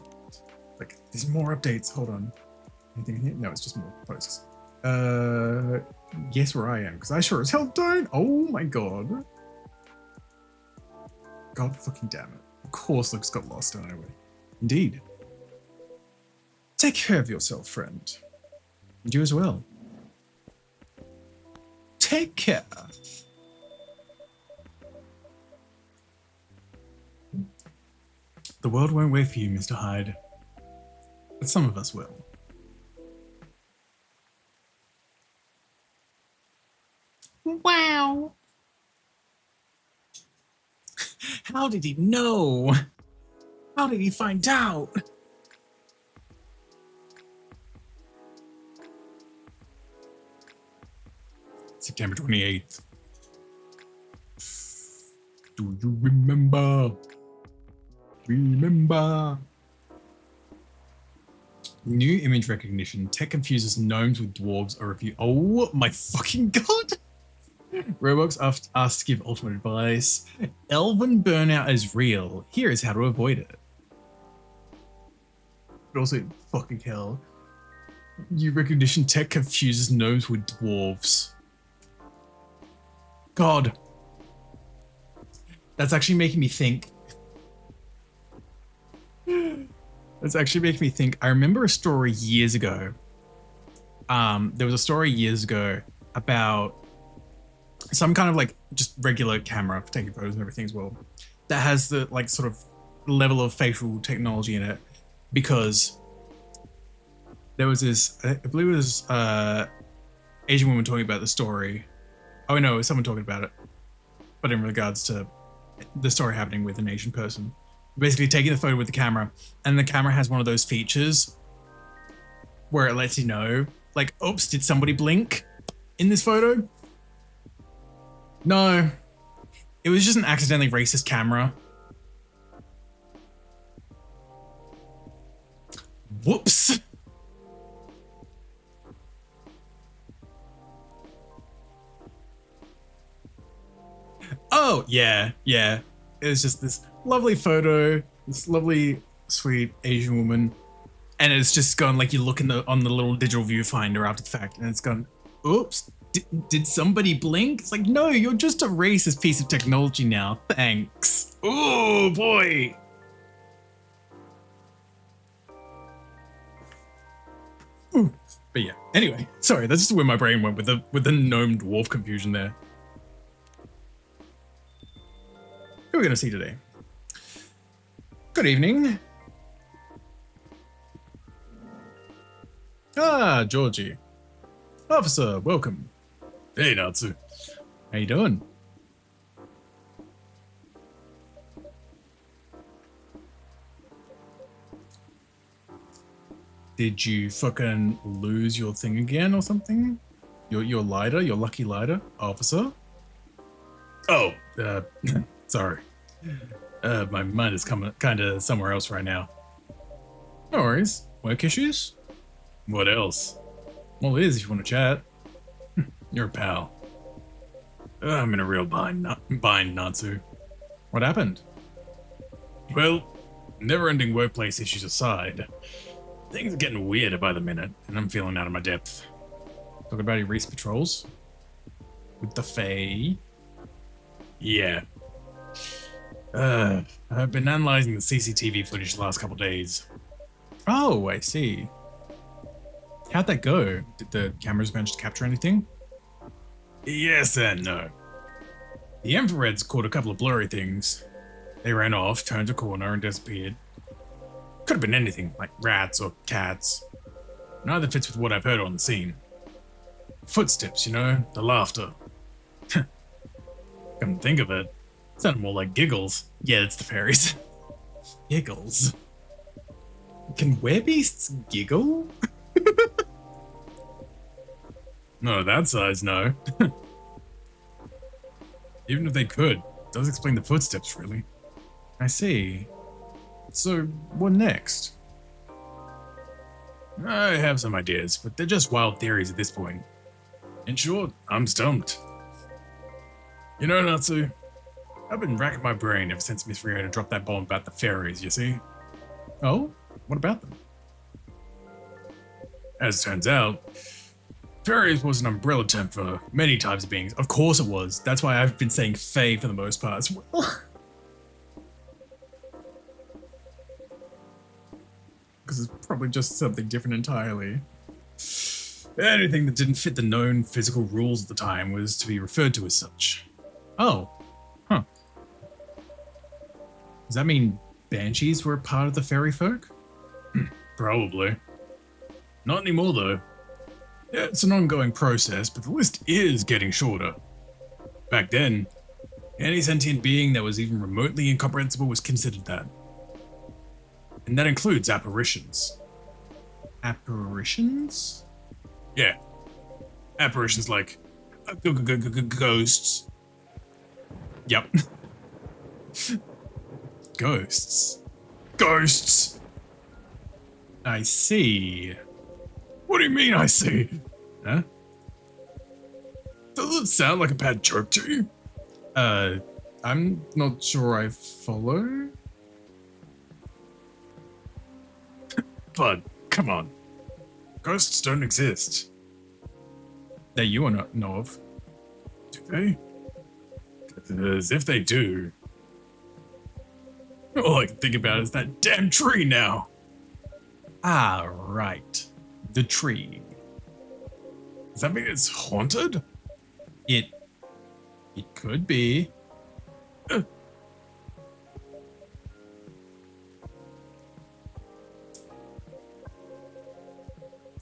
Like, there's more updates. Hold on. Anything here? No, it's just more posts. Guess where I am, because I sure as hell don't. Oh my god. God fucking damn it. Of course Luke's got lost anyway. Indeed. Take care of yourself, friend. And you as well. Take care. The world won't wait for you, Mr. Hyde. But some of us will. Wow. How did he know? How did he find out? September 28th. Do you remember? Remember. New image recognition. Tech confuses gnomes with dwarves. A review. Oh my fucking god. Roblox asked to give ultimate advice. Elven burnout is real. Here is how to avoid it. But also, fucking hell. New recognition tech confuses gnomes with dwarves. God. That's actually making me think. That's actually making me think. I remember a story years ago. There was a story years ago about some kind of like just regular camera for taking photos and everything as well that has the like sort of level of facial technology in it, because there was this, I believe it was Asian woman talking about the story. Oh no, it was someone talking about it, but in regards to the story happening with an Asian person, basically taking the photo with the camera, and the camera has one of those features where it lets you know, like, oops, did somebody blink in this photo? No, it was just an accidentally racist camera. Whoops. Oh, yeah. It was just this lovely photo, this lovely, sweet Asian woman. And it's just gone, like, you look in on the little digital viewfinder after the fact, and it's gone, oops. Did somebody blink? It's like, no, you're just a racist piece of technology now. Thanks. Oh boy. Ooh. But yeah, anyway, sorry, that's just where my brain went with the gnome dwarf confusion there. Who are we gonna see today? Good evening. Ah, Georgie. Officer, welcome. Hey, Natsu. How you doing? Did you fucking lose your thing again or something? Your lighter, your lucky lighter, officer? Oh, sorry. My mind is coming kind of somewhere else right now. No worries. Work issues? What else? Well, it is if you want to chat. You're a pal. I'm in a real bind, Natsu. What happened? Well, never-ending workplace issues aside, things are getting weirder by the minute, and I'm feeling out of my depth. Talking about your recent patrols? With the Fae? Yeah. I've been analyzing the CCTV footage the last couple days. Oh, I see. How'd that go? Did the cameras manage to capture anything? Yes and no. The infrareds caught a couple of blurry things. They ran off, turned a corner, and disappeared. Could have been anything, like rats or cats. Neither fits with what I've heard on the scene. Footsteps, you know, the laughter. Come to think of it, sounded more like giggles. Yeah, it's the fairies. Giggles. Can werebeasts giggle? No, that size, no. Even if they could, it does explain the footsteps, really. I see. So, what next? I have some ideas, but they're just wild theories at this point. In short, I'm stumped. You know, Natsu, I've been racking my brain ever since Miss Riona dropped that bomb about the fairies, you see? Oh? What about them? As it turns out, fairies was an umbrella term for many types of beings. Of course it was. That's why I've been saying fae for the most part as well. Because it's probably just something different entirely. Anything that didn't fit the known physical rules at the time was to be referred to as such. Oh. Huh. Does that mean banshees were a part of the fairy folk? Probably. Not anymore, though. Yeah, it's an ongoing process, but the list is getting shorter. Back then, any sentient being that was even remotely incomprehensible was considered that. And that includes apparitions. Apparitions? Yeah. Apparitions like ghosts. Yep. Ghosts. Ghosts! I see. What do you mean I see? Huh? Does it sound like a bad joke to you? I'm not sure I follow. But, come on. Ghosts don't exist. That you not know of. Do they? As if they do. All I can think about is that damn tree now. Ah, right. The tree. Does that mean it's haunted? It could be.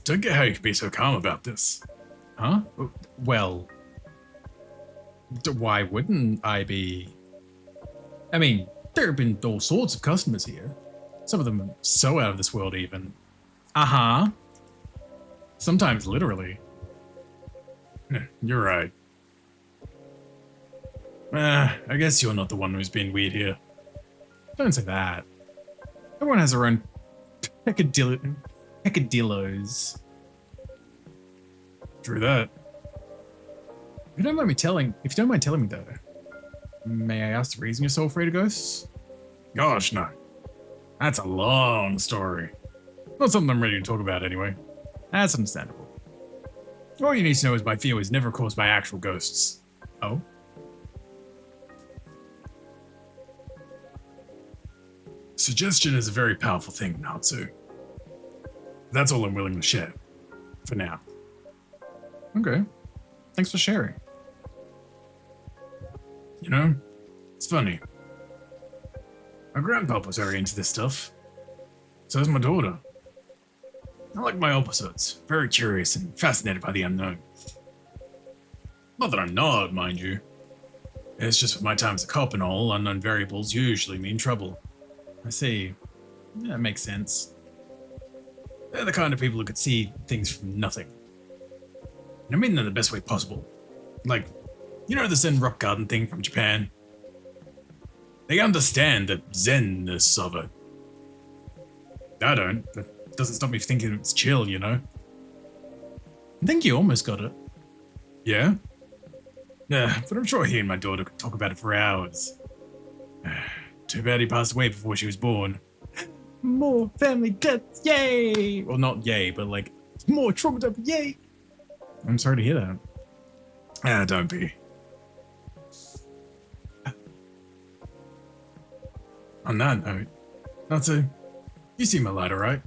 Don't get how you can be so calm about this. Huh? Well, why wouldn't I be? I mean, there have been all sorts of customers here. Some of them so out of this world even. Uh-huh. Sometimes literally. You're right. I guess you're not the one who's being weird here. Don't say that. Everyone has their own peccadillos. True that. If you don't mind telling me though, may I ask the reason you're so afraid of ghosts? Gosh, no. That's a long story. Not something I'm ready to talk about anyway. That's understandable. All you need to know is my fear was never caused by actual ghosts. Oh? Suggestion is a very powerful thing, Natsu. That's all I'm willing to share. For now. Okay. Thanks for sharing. You know, it's funny. My grandpa was very into this stuff. So is my daughter. I like my opposites. Very curious and fascinated by the unknown. Not that I'm not, mind you. It's just with my time as a cop and all, unknown variables usually mean trouble. I see. Yeah, that makes sense. They're the kind of people who could see things from nothing. And I mean that in the best way possible. Like, you know the Zen rock garden thing from Japan? They understand the Zen-ness of it. I don't. That doesn't stop me thinking it's chill, you know? I think you almost got it. Yeah? Yeah, but I'm sure he and my daughter could talk about it for hours. Too bad he passed away before she was born. More family deaths, yay! Well, not yay, but like, more trauma death, yay! I'm sorry to hear that. Ah, don't be. On that note, Natsu, you seem alright, alright?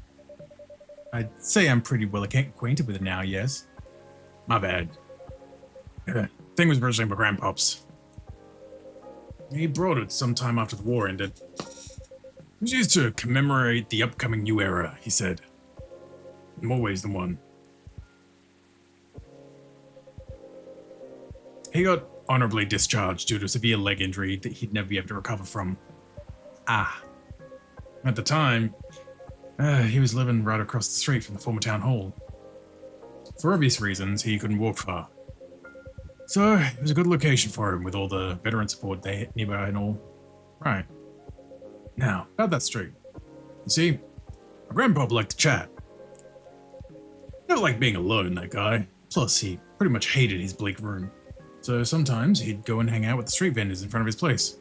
I'd say I'm pretty well acquainted with it now, yes? My bad. Thing was originally my grandpop's. He brought it sometime after the war ended. It was used to commemorate the upcoming new era, he said. In more ways than one. He got honorably discharged due to a severe leg injury that he'd never be able to recover from. At the time, he was living right across the street from the former town hall. For obvious reasons, he couldn't walk far. So, it was a good location for him with all the veteran support they nearby and all. Right. Now, about that street. You see, my grandpa liked to chat. Never liked being alone, that guy. Plus, he pretty much hated his bleak room. So sometimes he'd go and hang out with the street vendors in front of his place.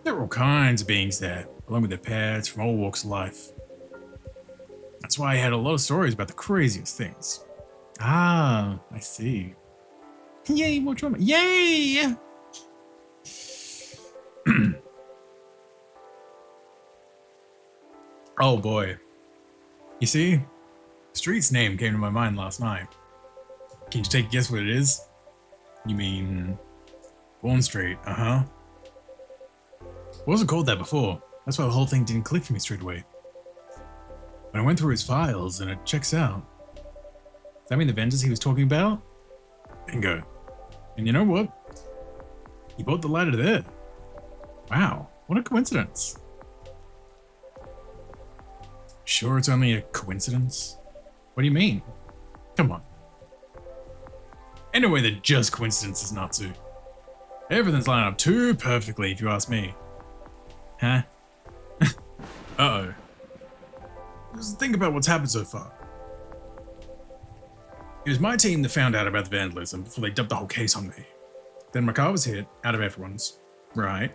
There were all kinds of beings there, along with their pets from all walks of life. That's why he had a lot of stories about the craziest things. Ah, I see. Yay, more trauma. Yay! Oh boy. You see, street's name came to my mind last night. Can you take a guess what it is? You mean Bourne Street, uh-huh. It wasn't called that before. That's why the whole thing didn't click for me straight away. But I went through his files and it checks out. Does that mean the vendors he was talking about? Bingo. And you know what? He bought the ladder there. Wow, what a coincidence. Sure it's only a coincidence? What do you mean? Come on. Anyway, they're just coincidences, Natsu. Everything's lining up too perfectly, if you ask me. Huh? Uh-oh. Just think about what's happened so far. It was my team that found out about the vandalism before they dumped the whole case on me. Then my car was hit, out of everyone's. Right.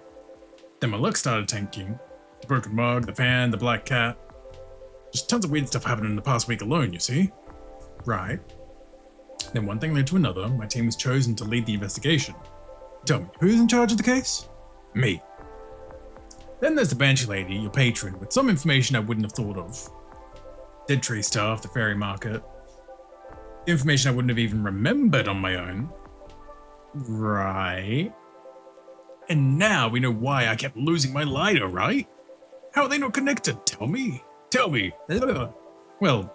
Then my luck started tanking. The broken mug, the fan, the black cat. Just tons of weird stuff happened in the past week alone, you see? Right. Then one thing led to another, my team was chosen to lead the investigation. Tell me, who's in charge of the case? Me. Then there's the Banshee Lady, your patron, with some information I wouldn't have thought of. Dead tree stuff, the fairy market. Information I wouldn't have even remembered on my own. Right. And now we know why I kept losing my lighter, right? How are they not connected? Tell me. Tell me. Well,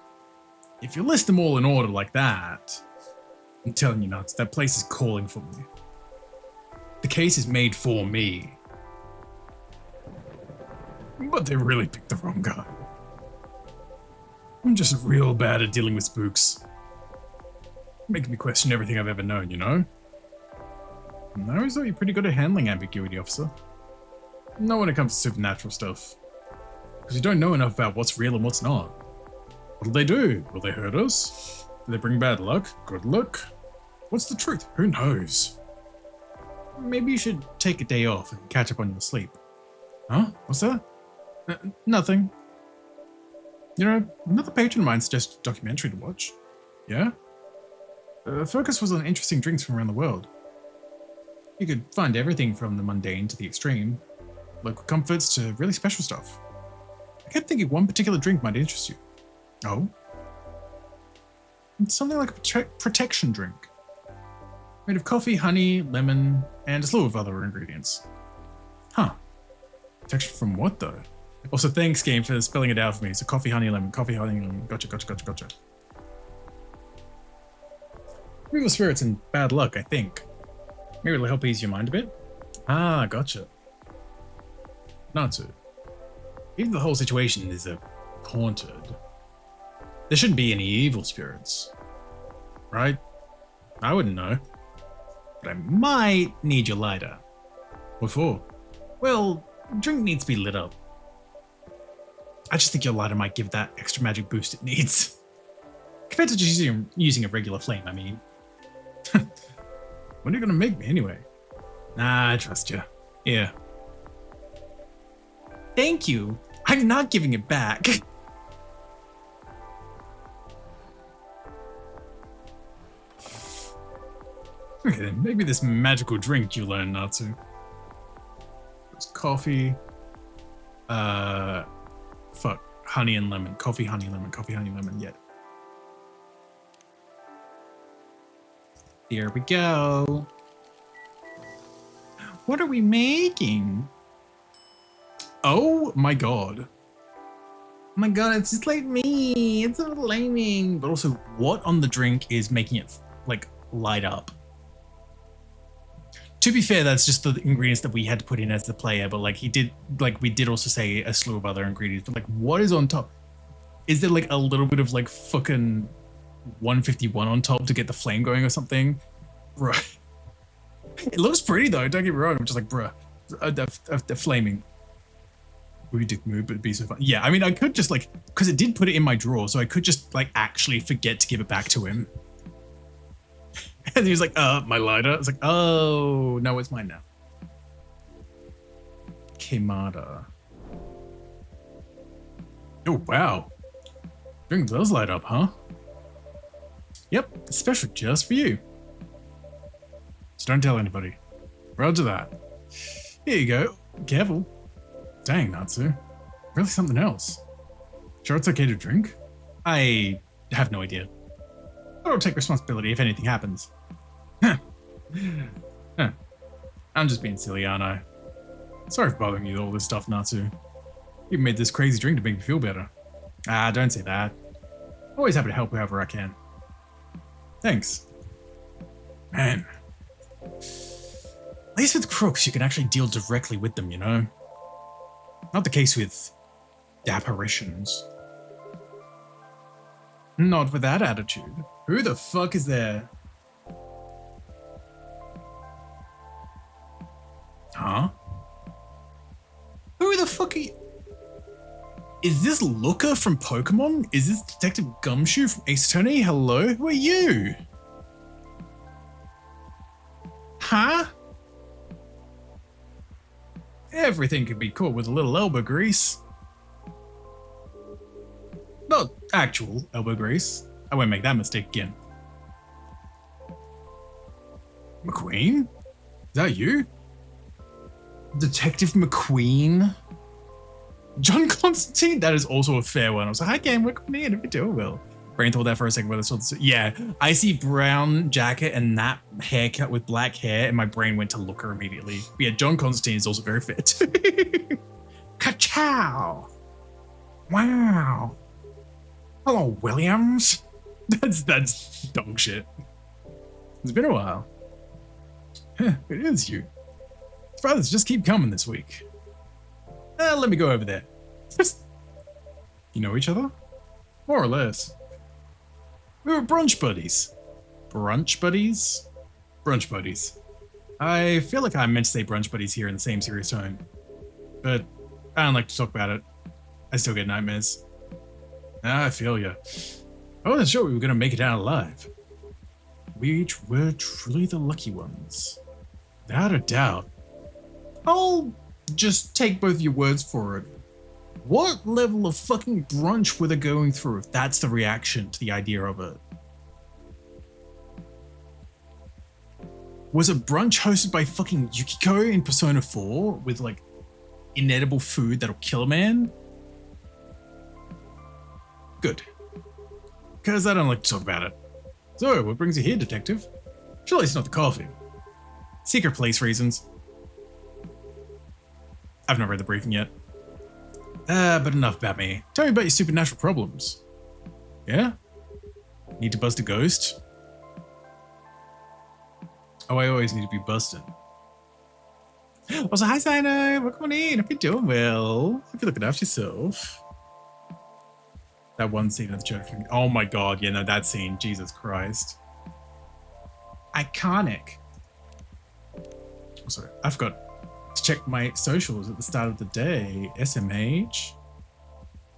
if you list them all in order like that, I'm telling you nuts, that place is calling for me. The case is made for me. But they really picked the wrong guy. I'm just real bad at dealing with spooks. Making me question everything I've ever known, you know? And I always thought you're pretty good at handling ambiguity, officer. Not when it comes to supernatural stuff. Because you don't know enough about what's real and what's not. What'll they do? Will they hurt us? Will they bring bad luck? Good luck? What's the truth? Who knows? Maybe you should take a day off and catch up on your sleep. Huh? What's that? Nothing. You know, another patron of mine suggested a documentary to watch. Yeah? The focus was on interesting drinks from around the world. You could find everything from the mundane to the extreme, local comforts to really special stuff. I kept thinking one particular drink might interest you. Oh? It's something like a protection drink. Made of coffee, honey, lemon, and a slew of other ingredients. Huh. Protection from what, though? Also, thanks, game, for spelling it out for me. So coffee, honey, lemon, coffee, honey, lemon. Gotcha. Evil spirits and bad luck, I think. Maybe it'll help ease your mind a bit. Ah, gotcha. Natsu. Even the whole situation is haunted. There shouldn't be any evil spirits, right? I wouldn't know. But I might need your lighter. What for? Well, drink needs to be lit up. I just think your lighter might give that extra magic boost it needs. Compared to just using a regular flame, I mean. When are you gonna make me anyway? Nah, I trust you. Here. Thank you. I'm not giving it back. Okay, then maybe this magical drink you learned, Natsu. It's coffee. Fuck. Honey and lemon. Coffee, honey, lemon. Coffee, honey, lemon. Yeah. Here we go. What are we making? Oh my god. Oh my god, it's just like me. It's so flaming. But also, what on the drink is making it like light up? To be fair, that's just the ingredients that we had to put in as the player, but like we did also say a slew of other ingredients, but like what is on top? Is there like a little bit of like fucking 151 on top to get the flame going or something? Bruh. It looks pretty though, don't get me wrong. I'm just like, bruh, they're flaming. We did move, but it'd be so fun. Yeah, I mean, I could just like, because it did put it in my drawer, so I could just like actually forget to give it back to him. And he was like, my lighter. I was like, oh, no, it's mine now. Kimada. Oh, wow. Drink does light up, huh? Yep, special just for you. So don't tell anybody. Roger that. Here you go. Careful. Dang, Natsu. Really something else. Sure it's okay to drink? I have no idea. I don't take responsibility if anything happens. I'm just being silly, aren't I? Sorry for bothering you with all this stuff, Natsu. You made this crazy drink to make me feel better. Ah, don't say that. Always happy to help however I can. Thanks. Man. At least with crooks, you can actually deal directly with them, you know? Not the case with apparitions. Not with that attitude. Who the fuck is there? Huh? Who the fuck are you? Is this Looker from Pokemon? Is this Detective Gumshoe from Ace Attorney? Hello? Who are you? Huh? Everything could be caught with a little elbow grease. Not actual elbow grease. I won't make that mistake again. McQueen? Is that you? Detective McQueen? John Constantine? That is also a fair one. I was like, hi, game, welcome in. If you do, well. Brain thought that for a second. Whether it's yeah, I see brown jacket and that haircut with black hair, and my brain went to Looker immediately. But yeah, John Constantine is also very fit. Ka-chow! Wow. Hello, Williams. That's dog shit. It's been a while. It is you. Brothers just keep coming this week. Let me go over there. You know each other? More or less. We were brunch buddies. Brunch buddies? Brunch buddies. I feel like I meant to say brunch buddies here in the same serious tone. But I don't like to talk about it. I still get nightmares. I feel ya. I wasn't sure we were gonna make it out alive. We were truly the lucky ones. Without a doubt. I'll just take both your words for it. What level of fucking brunch were they going through if that's the reaction to the idea of it? Was a brunch hosted by fucking Yukiko in Persona 4 with like inedible food that'll kill a man? Good. Because I don't like to talk about it. So, what brings you here, detective? Surely it's not the coffee. Secret police reasons. I've not read the briefing yet. But enough about me. Tell me about your supernatural problems. Yeah? Need to bust a ghost? Oh, I always need to be busted. Also, hi, Sino. Welcome on in. Hope you're doing well. Hope you're looking after yourself. That one scene of the church. Oh my god, yeah, no, that scene. Jesus Christ. Iconic. Also, I forgot to check my socials at the start of the day. SMH.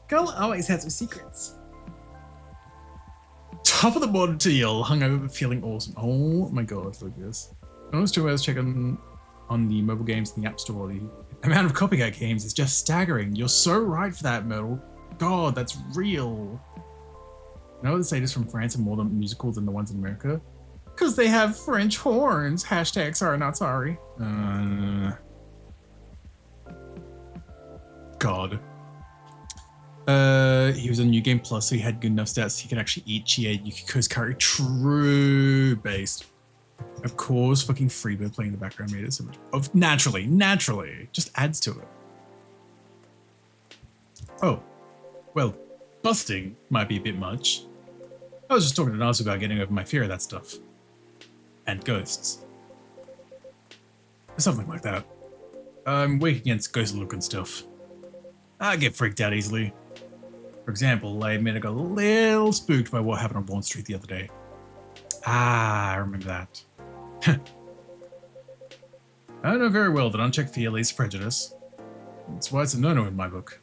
Girl always has her secrets. Top of the morning to y'all, hungover but feeling awesome. Oh my god, look at this. I was 2 hours checking on the mobile games in the App Store. The amount of copycat games is just staggering. You're so right for that, Myrtle. God, that's real. You know what the status from France are more musical than the ones in America? Because they have French horns. Hashtag sorry, not sorry. God. He was on New Game Plus, so he had good enough stats he could actually eat Chie Yukiko's character. True based. Of course, fucking Freebird playing in the background made it so much. Of naturally, just adds to it. Oh, well, busting might be a bit much. I was just talking to Nasu about getting over my fear of that stuff. And ghosts. Something like that. I'm weak against ghost look and stuff. I get freaked out easily. For example, I admit I got a little spooked by what happened on Bond Street the other day. Ah, I remember that. I know very well that unchecked fear leads to prejudice. That's why it's a no-no in my book.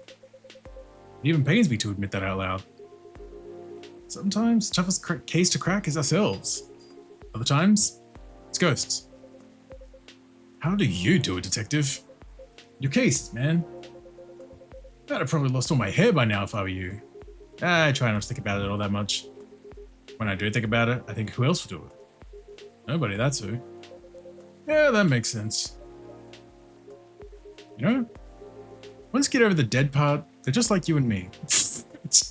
It even pains me to admit that out loud. Sometimes the toughest case to crack is ourselves. Other times, it's ghosts. How do you do it, detective? Your case, man. I'd have probably lost all my hair by now if I were you. I try not to think about it all that much. When I do think about it, I think who else would do it? Nobody, that's who. Yeah, that makes sense. You know, once you get over the dead part, they're just like you and me.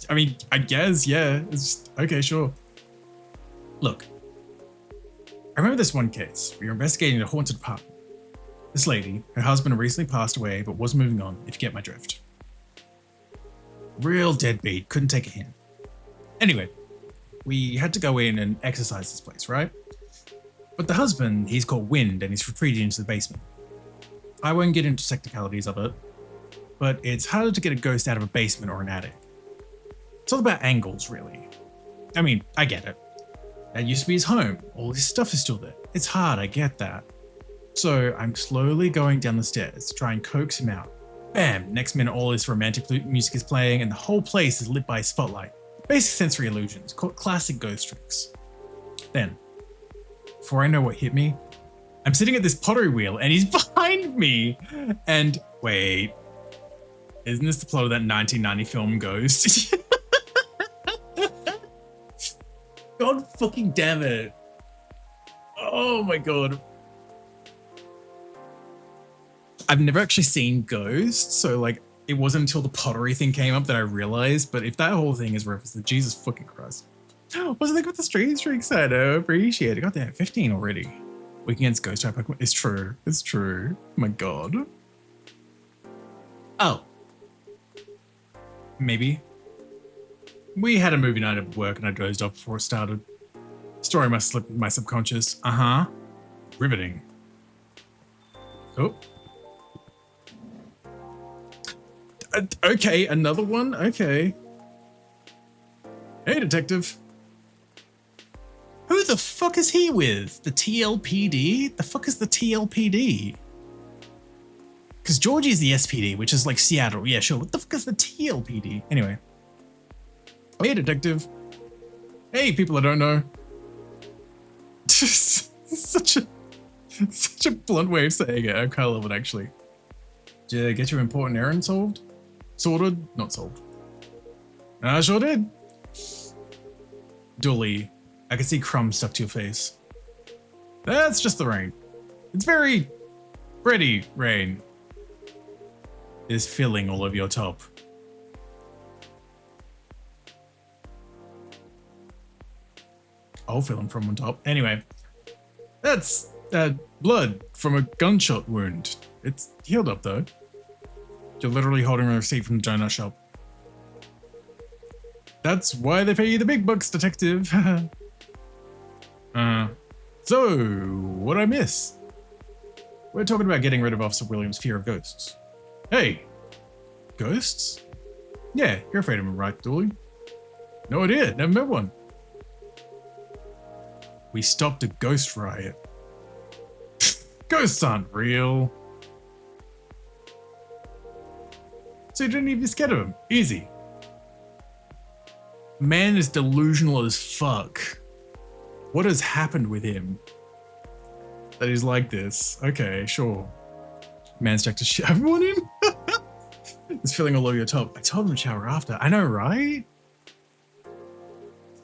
I mean, I guess, yeah. It's just, okay, sure. Look, I remember this one case. We were investigating a haunted apartment. This lady, her husband recently passed away, but was moving on, if you get my drift. Real deadbeat, couldn't take a hint. Anyway, we had to go in and exercise this place, right? But the husband, he's caught wind and he's retreated into the basement. I won't get into technicalities of it, but it's harder to get a ghost out of a basement or an attic. It's all about angles, really. I mean, I get it. That used to be his home. All his stuff is still there. It's hard, I get that. So I'm slowly going down the stairs to try and coax him out. Bam! Next minute, all this romantic music is playing and the whole place is lit by a spotlight. Basic sensory illusions, called classic ghost tricks. Then, before I know what hit me, I'm sitting at this pottery wheel and he's behind me. And wait, isn't this the plot of that 1990 film Ghost? God fucking damn it. Oh my god. I've never actually seen Ghost, so like it wasn't until the pottery thing came up that I realized, but if that whole thing is referenced, then Jesus fucking Christ. What's the thing with the streak side? I appreciate it. God damn, 15 already. Week against Ghost type Pokemon. It's true. It's true. Oh my god. Oh. Maybe. We had a movie night at work and I dozed off before it started. Story must slip in my subconscious. Uh-huh. Riveting. Oh. Okay, another one? Okay. Hey, detective. Who the fuck is he with? The TLPD? The fuck is the TLPD? Because Georgie's the SPD, which is like Seattle. Yeah, sure. What the fuck is the TLPD? Anyway. Hey, detective. Hey, people I don't know. such a blunt way of saying it. I kind of love it, actually. Did you get your important errand solved? Sorted? Not solved. I sure did. Dully, I can see crumbs stuck to your face. That's just the rain. It's very pretty rain. Is filling all over your top. I'll fill them from on top. Anyway, that's blood from a gunshot wound. It's healed up though. You're literally holding a receipt from the donut shop. That's why they pay you the big bucks, detective. So, what'd I miss? We're talking about getting rid of Officer Williams' fear of ghosts. Hey, ghosts? Yeah, you're afraid of them, right, Dooley? No idea. Never met one. We stopped a ghost riot. Ghosts aren't real. So you didn't even be scared of him. Easy. Man is delusional as fuck. What has happened with him? That he's like this. Okay, sure. Man's jacked to shit everyone in. It's feeling all over your top. I told him to shower after. I know, right?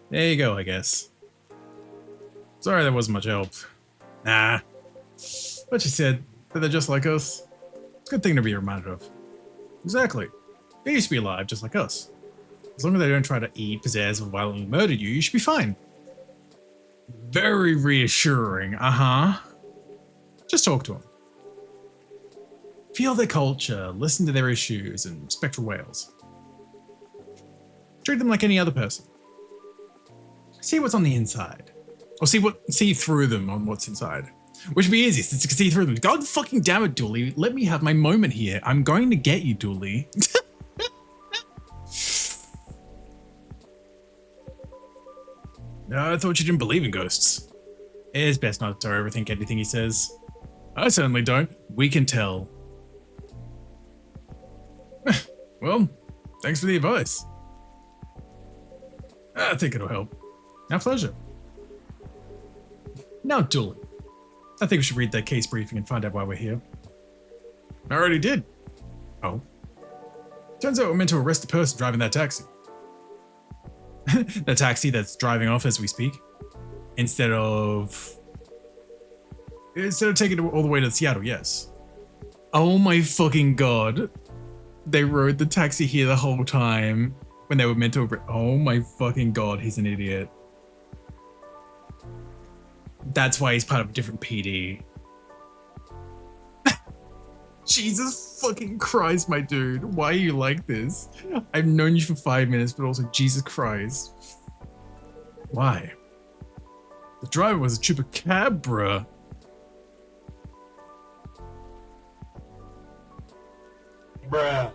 There you go, I guess. Sorry that wasn't much help. Nah. But she said that they're just like us. It's a good thing to be reminded of. Exactly. They used to be alive just like us. As long as they don't try to eat, possess, or violently murder you, you should be fine. Very reassuring, Just talk to them. Feel their culture, listen to their issues, and spectral whales. Treat them like any other person. See what's on the inside. Or see through them on what's inside. Which would be easy, since you can see through them. God fucking damn it, Dooley. Let me have my moment here. I'm going to get you, Dooley. No, I thought you didn't believe in ghosts. It's best not to overthink anything he says. I certainly don't. We can tell. Well, thanks for the advice. I think it'll help. Our pleasure. Now, Dooley. I think we should read that case briefing and find out why we're here. I already did. Oh. Turns out we're meant to arrest the person driving that taxi. The taxi that's driving off as we speak. Instead of taking it all the way to Seattle, yes. Oh my fucking god. They rode the taxi here the whole time when they were meant to. Oh my fucking god, he's an idiot. That's why he's part of a different PD. Jesus fucking Christ, my dude. Why are you like this? I've known you for 5 minutes, but also Jesus Christ. Why? The driver was a chupacabra. Bruh.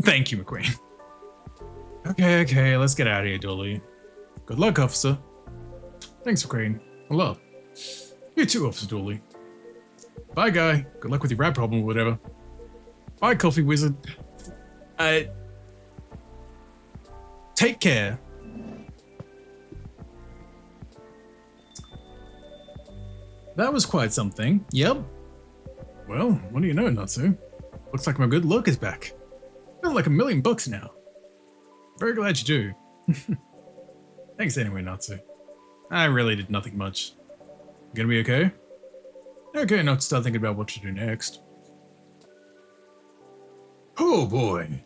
Thank you, McQueen. Okay, let's get out of here, Dooley. Good luck, officer. Thanks, McQueen. Hello. You too, Officer Dooley. Bye, guy. Good luck with your rat problem or whatever. Bye, coffee wizard. Take care. That was quite something. Yep. Well, what do you know, Natsu? Looks like my good luck is back. Feeling like $1,000,000 now. Very glad you do. Thanks anyway, Natsu. I really did nothing much. You gonna be okay? Okay enough to start thinking about what to do next. Oh boy.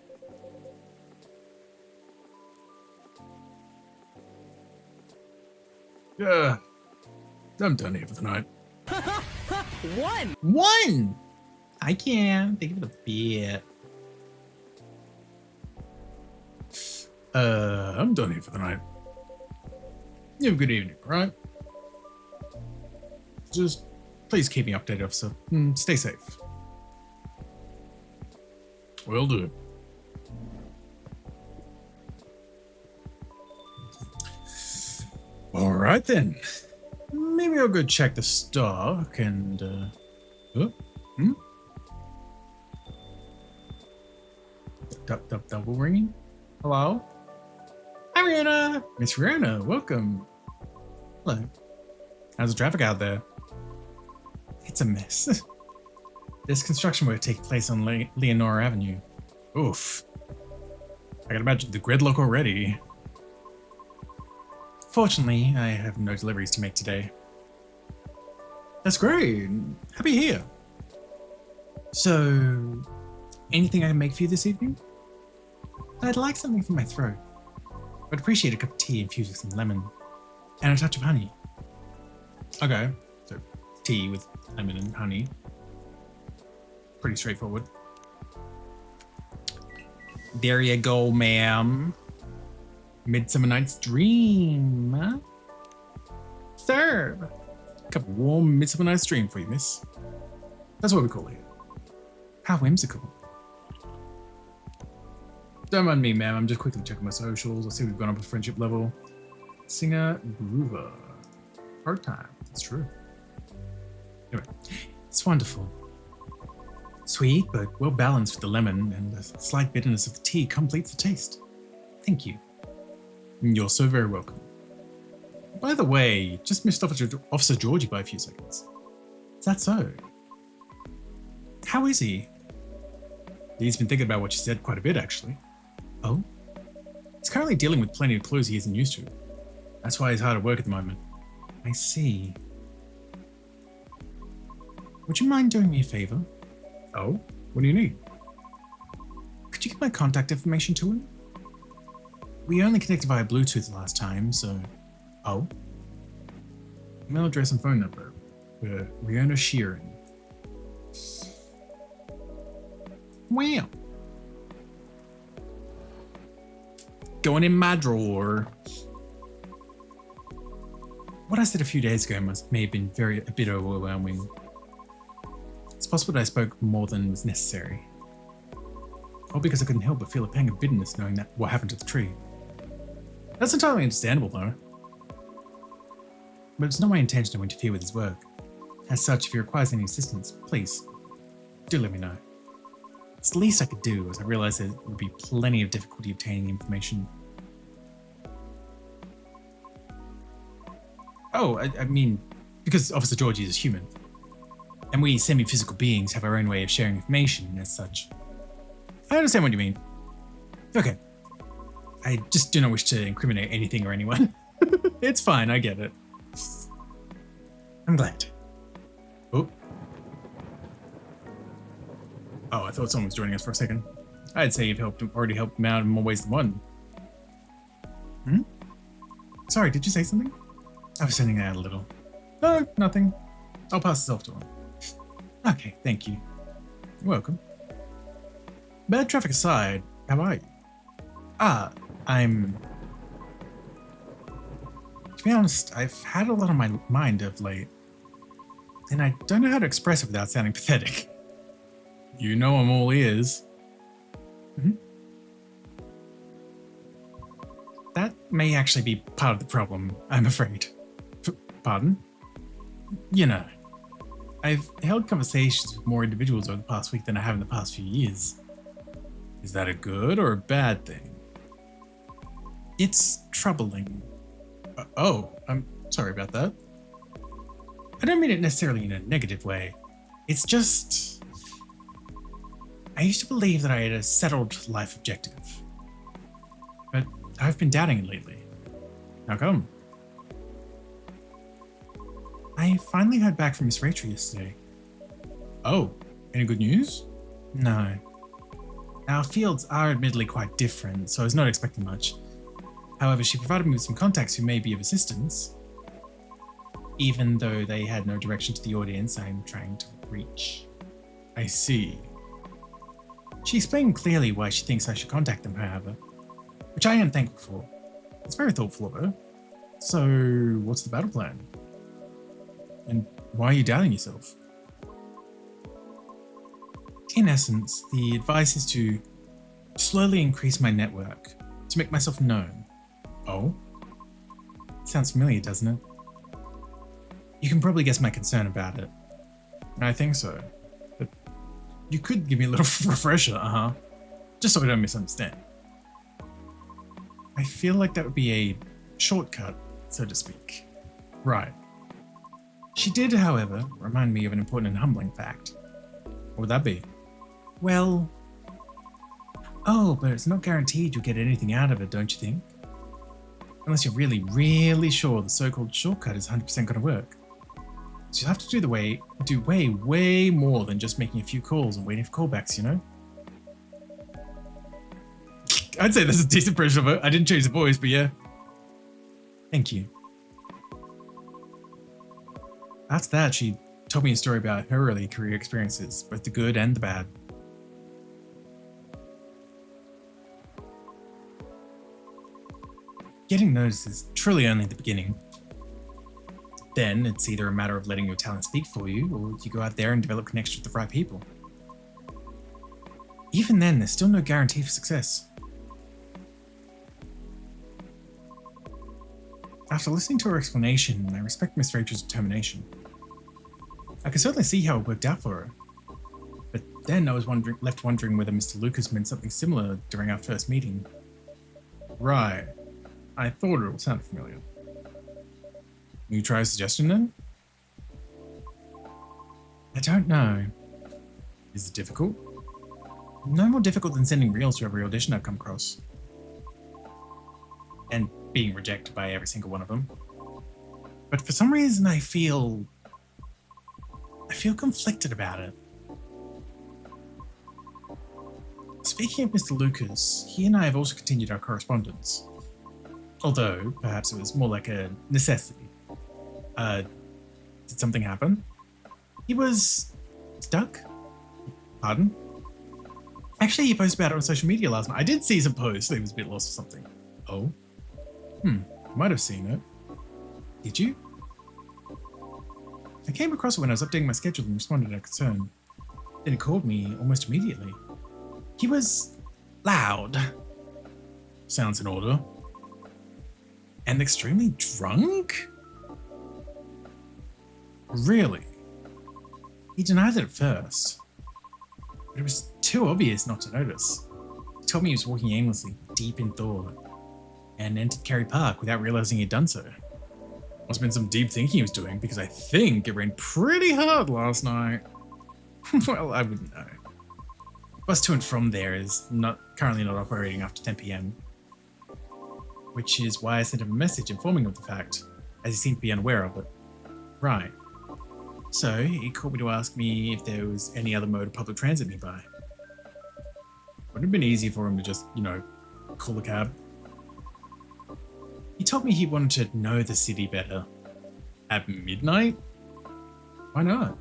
Yeah. I'm done here for the night. One! I can. Think of it a bit. I'm done here for the night. You have a good evening, right? Just please keep me updated, officer. Stay safe. Will do. All right then. Maybe I'll go check the stock and double ringing. Hello? Hi, Rihanna. Miss Rihanna, welcome. Hello. How's the traffic out there? It's a mess. There's construction work taking place on Leonora Avenue. Oof. I can imagine the gridlock already. Fortunately, I have no deliveries to make today. That's great. Happy here. So, anything I can make for you this evening? I'd like something for my throat. I'd appreciate a cup of tea infused with some lemon and a touch of honey. Okay, so tea with lemon and honey. Pretty straightforward. There you go, ma'am. Midsummer Night's Dream. Serve. Cup of warm midsummer night's dream for you, miss. That's what we call it. How whimsical. Don't mind me, ma'am. I'm just quickly checking my socials. I see we've gone up a friendship level. Singer Groover. Part-time. That's true. Anyway, it's wonderful. Sweet, but well balanced with the lemon, and the slight bitterness of the tea completes the taste. Thank you. You're so very welcome. By the way, just missed Officer Georgie by a few seconds. Is that so? How is he? He's been thinking about what you said quite a bit, actually. Oh? He's currently dealing with plenty of clues he isn't used to. That's why he's hard at work at the moment. I see. Would you mind doing me a favor? Oh? What do you need? Could you get my contact information to him? We only connected via Bluetooth last time, so... Oh? Email address and phone number. We're Rihanna Sheeran. Wow. Going in my drawer. What I said a few days ago may have been a bit overwhelming. It's possible that I spoke more than was necessary. All because I couldn't help but feel a pang of bitterness knowing that what happened to the tree. That's entirely understandable, though. But it's not my intention to interfere with his work. As such, if he requires any assistance, please, do let me know. It's the least I could do, as I realize there would be plenty of difficulty obtaining the information. Oh, I mean, because Officer Georgie is human. And we semi-physical beings have our own way of sharing information as such. I understand what you mean. Okay. I just do not wish to incriminate anything or anyone. It's fine, I get it. I'm glad. Oh. Oh, I thought someone was joining us for a second. I'd say you've already helped him out in more ways than one. Hmm? Sorry, did you say something? I was sending that out a little. No, nothing. I'll pass this off to him. Okay, thank you. You're welcome. Bad traffic aside, how are you? To be honest, I've had a lot on my mind of late, and I don't know how to express it without sounding pathetic. You know I'm all ears. Mm-hmm. That may actually be part of the problem, I'm afraid. Pardon? You know, I've held conversations with more individuals over the past week than I have in the past few years. Is that a good or a bad thing? It's troubling. Oh, I'm sorry about that. I don't mean it necessarily in a negative way. It's just... I used to believe that I had a settled life objective. But I've been doubting it lately. How come? I finally heard back from Miss Rachel yesterday. Oh, any good news? No. Our fields are admittedly quite different, so I was not expecting much. However, she provided me with some contacts who may be of assistance. Even though they had no direction to the audience I'm trying to reach. I see. She explained clearly why she thinks I should contact them, however, which I am thankful for. It's very thoughtful of her. So, what's the battle plan? And why are you doubting yourself? In essence, the advice is to slowly increase my network, to make myself known. Oh? Sounds familiar, doesn't it? You can probably guess my concern about it. I think so. But you could give me a little refresher, just so I don't misunderstand. I feel like that would be a shortcut, so to speak. Right. She did, however, remind me of an important and humbling fact. What would that be? Well... Oh, but it's not guaranteed you'll get anything out of it, don't you think? Unless you're really, really sure the so-called shortcut is 100% going to work. So you'll have to do way more than just making a few calls and waiting for callbacks, you know? I'd say that's a decent impression of it. I didn't change the voice, but yeah. Thank you. After that, she told me a story about her early career experiences, both the good and the bad. Getting noticed is truly only the beginning. Then it's either a matter of letting your talent speak for you, or you go out there and develop connections with the right people. Even then, there's still no guarantee for success. After listening to her explanation, I respect Miss Rachel's determination. I can certainly see how it worked out for her. But then I was left wondering whether Mr. Lucas meant something similar during our first meeting. Right. I thought it all sounded familiar. Will you try a suggestion then? I don't know. Is it difficult? No more difficult than sending reels to every audition I've come across. And being rejected by every single one of them. But for some reason I feel conflicted about it. Speaking of Mr. Lucas, he and I have also continued our correspondence. Although, perhaps it was more like a necessity. Did something happen? He was stuck? Pardon? Actually, he posted about it on social media last night. I did see some posts that he was a bit lost or something. Oh? Might have seen it. Did you? I came across it when I was updating my schedule and responded to a concern. Then he called me almost immediately. He was loud. Sounds in order. And extremely drunk? Really? He denied it at first. But it was too obvious not to notice. He told me he was walking aimlessly, deep in thought, and entered Kerry Park without realizing he'd done so. Must have been some deep thinking he was doing, because I think it rained pretty hard last night. Well, I wouldn't know. Bus to and from there is currently not operating after 10 PM. Which is why I sent him a message informing him of the fact, as he seemed to be unaware of it. Right. So, he called me to ask me if there was any other mode of public transit nearby. Wouldn't have been easy for him to just, call a cab. He told me he wanted to know the city better. At midnight? Why not?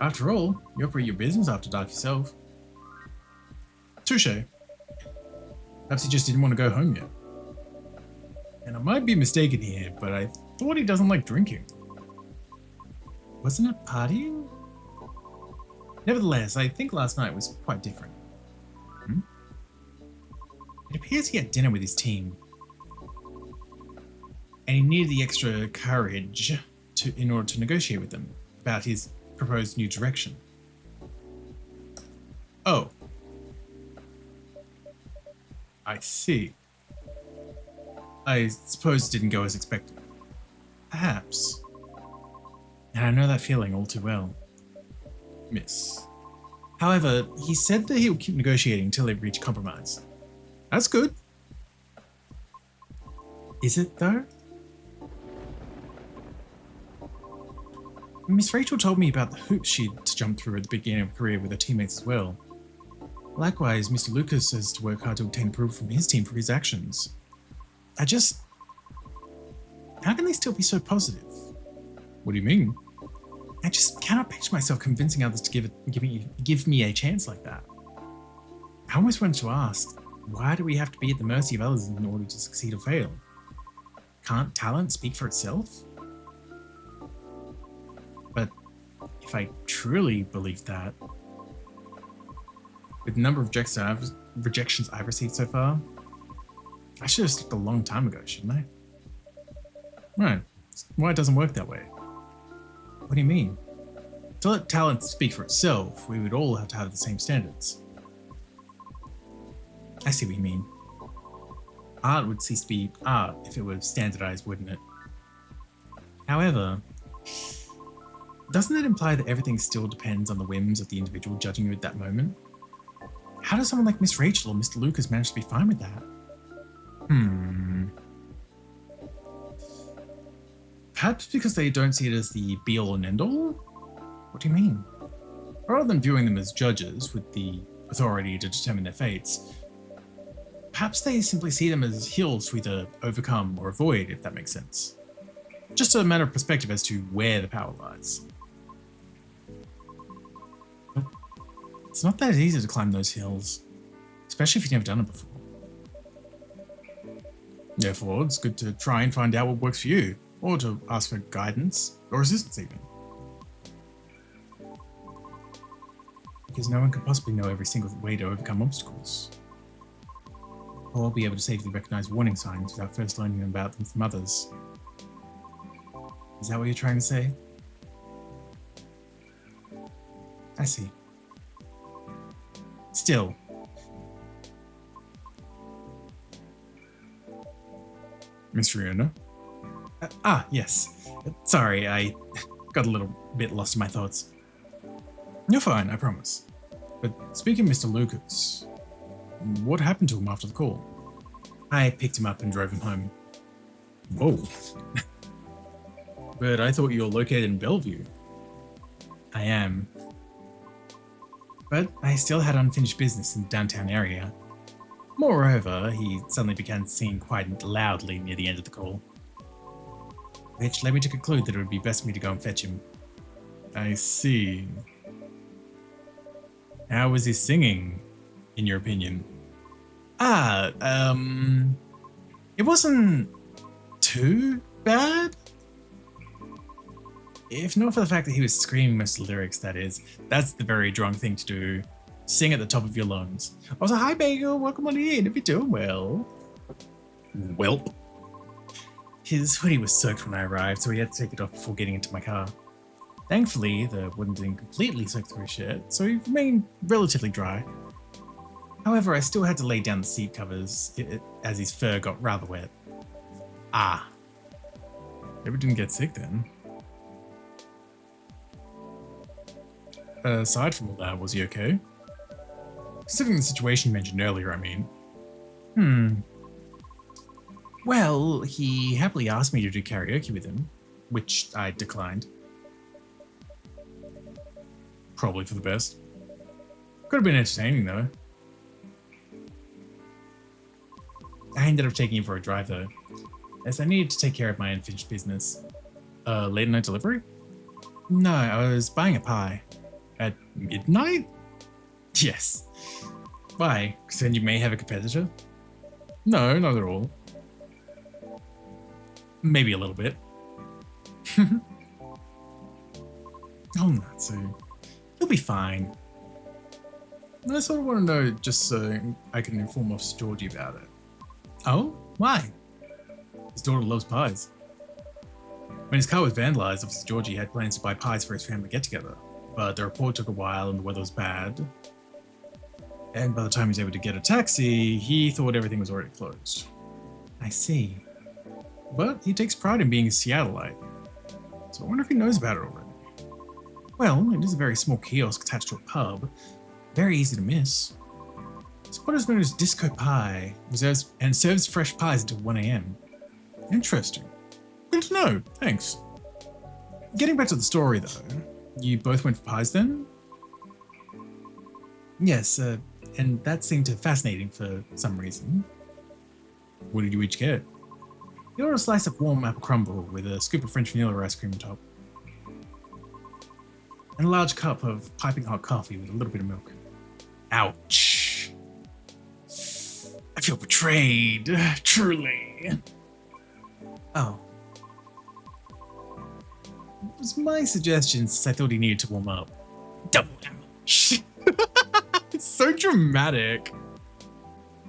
After all, you operate your business after dark yourself. Touché. Perhaps he just didn't want to go home yet. And I might be mistaken here, but I thought he doesn't like drinking. Wasn't it partying? Nevertheless, I think last night was quite different. It appears he had dinner with his team. And he needed the extra courage in order to negotiate with them about his proposed new direction. Oh. I see. I suppose it didn't go as expected. Perhaps. And I know that feeling all too well. Miss. However, he said that he would keep negotiating until they reach compromise. That's good. Is it though? Miss Rachel told me about the hoops she had to jump through at the beginning of her career with her teammates as well. Likewise, Mr. Lucas has to work hard to obtain approval from his team for his actions. How can they still be so positive? What do you mean? I just cannot picture myself convincing others to give me a chance like that. I almost wanted to ask, why do we have to be at the mercy of others in order to succeed or fail? Can't talent speak for itself? But if I truly believed that, with the number of rejections I've received so far, I should have stopped a long time ago, shouldn't I? Right. Why it doesn't work that way? What do you mean? To let talent speak for itself, we would all have to have the same standards. I see what you mean. Art would cease to be art if it were standardized, wouldn't it? However, doesn't it imply that everything still depends on the whims of the individual judging you at that moment? How does someone like Miss Rachel or Mr. Lucas manage to be fine with that? Perhaps because they don't see it as the be-all and end-all? What do you mean? Rather than viewing them as judges with the authority to determine their fates, perhaps they simply see them as hills to either overcome or avoid, if that makes sense. Just a matter of perspective as to where the power lies. But it's not that easy to climb those hills, especially if you've never done it before. Therefore, it's good to try and find out what works for you, or to ask for guidance or assistance even. Because no one can possibly know every single way to overcome obstacles, or be able to safely recognize warning signs without first learning about them from others. Is that what you're trying to say? I see. Still. Miss Riona? Yes. Sorry, I got a little bit lost in my thoughts. You're fine, I promise. But speaking of Mr. Lucas, what happened to him after the call? I picked him up and drove him home. Whoa. But I thought you were located in Bellevue. I am. But I still had unfinished business in the downtown area. Moreover, he suddenly began singing quite loudly near the end of the call, which led me to conclude that it would be best for me to go and fetch him. I see. How was his singing, in your opinion? It wasn't too bad. If not for the fact that he was screaming most of the lyrics, that is. That's the very drunk thing to do. Sing at the top of your lungs. Also, hi Bagel, welcome on in, if you're doing well. Welp. His hoodie was soaked when I arrived, so he had to take it off before getting into my car. Thankfully, the wooden didn't completely soak through his shirt, so he remained relatively dry. However, I still had to lay down the seat covers, as his fur got rather wet. Never didn't get sick then. Aside from all that, was he okay? Considering the situation mentioned earlier, I mean. Well, he happily asked me to do karaoke with him, which I declined. Probably for the best. Could have been entertaining though. I ended up taking him for a drive though, as I needed to take care of my unfinished business. Late night delivery? No, I was buying a pie. At midnight? Yes. Why? Because then you may have a competitor? No, not at all. Maybe a little bit. Oh, Natsu. You'll be fine. I sort of want to know just so I can inform Officer Georgie about it. Oh? Why? His daughter loves pies. When his car was vandalized, Officer Georgie had plans to buy pies for his family get-together, but the report took a while and the weather was bad. And by the time he was able to get a taxi, he thought everything was already closed. I see. But he takes pride in being a Seattleite, so I wonder if he knows about it already. Well, it is a very small kiosk attached to a pub, very easy to miss. It's what is known as Disco Pie, reserves and serves fresh pies until 1 a.m. Interesting. Good to know, thanks. Getting back to the story though, you both went for pies then? Yes, and that seemed fascinating for some reason. What did you each get? You ordered a slice of warm apple crumble with a scoop of French vanilla ice cream on top. And a large cup of piping hot coffee with a little bit of milk. Ouch. I feel betrayed, truly. Oh. It was my suggestion since I thought he needed to warm up. Double ouch. It's so dramatic.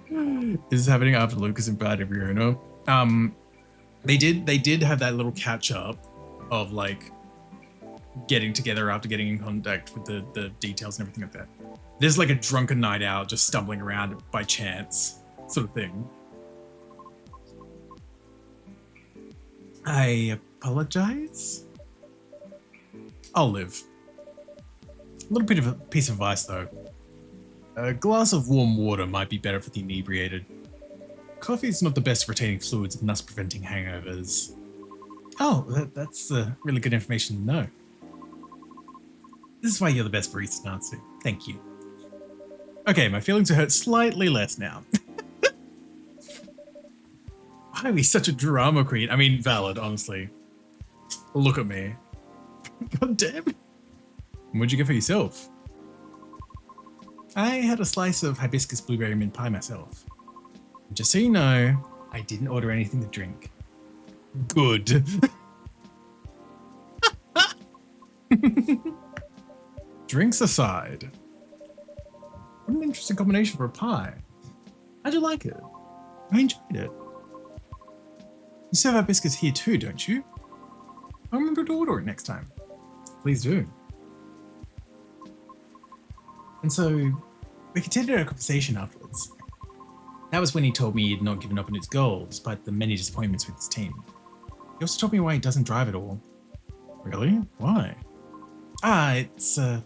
This is happening after Lucas invited Riona. They did have that little catch up of like getting together after getting in contact with the details and everything like that. There's like a drunken night out just stumbling around by chance sort of thing. I apologize. I'll live. A little bit of a piece of advice though. A glass of warm water might be better for the inebriated. Coffee is not the best for retaining fluids and thus preventing hangovers. Oh, that's really good information to know. This is why you're the best barista, Natsu. Thank you. Okay, my feelings are hurt slightly less now. Why are we such a drama queen? I mean, valid, honestly. Look at me. God damn it. What'd you get for yourself? I had a slice of hibiscus blueberry mint pie myself. Just so you know, I didn't order anything to drink. Good. Drinks aside. What an interesting combination for a pie. How'd you like it? I enjoyed it. You serve hibiscus here too, don't you? I'll remember to order it next time. Please do. And so, we continued our conversation afterwards. That was when he told me he had not given up on his goal, despite the many disappointments with his team. He also told me why he doesn't drive at all. Really? Why? It's, on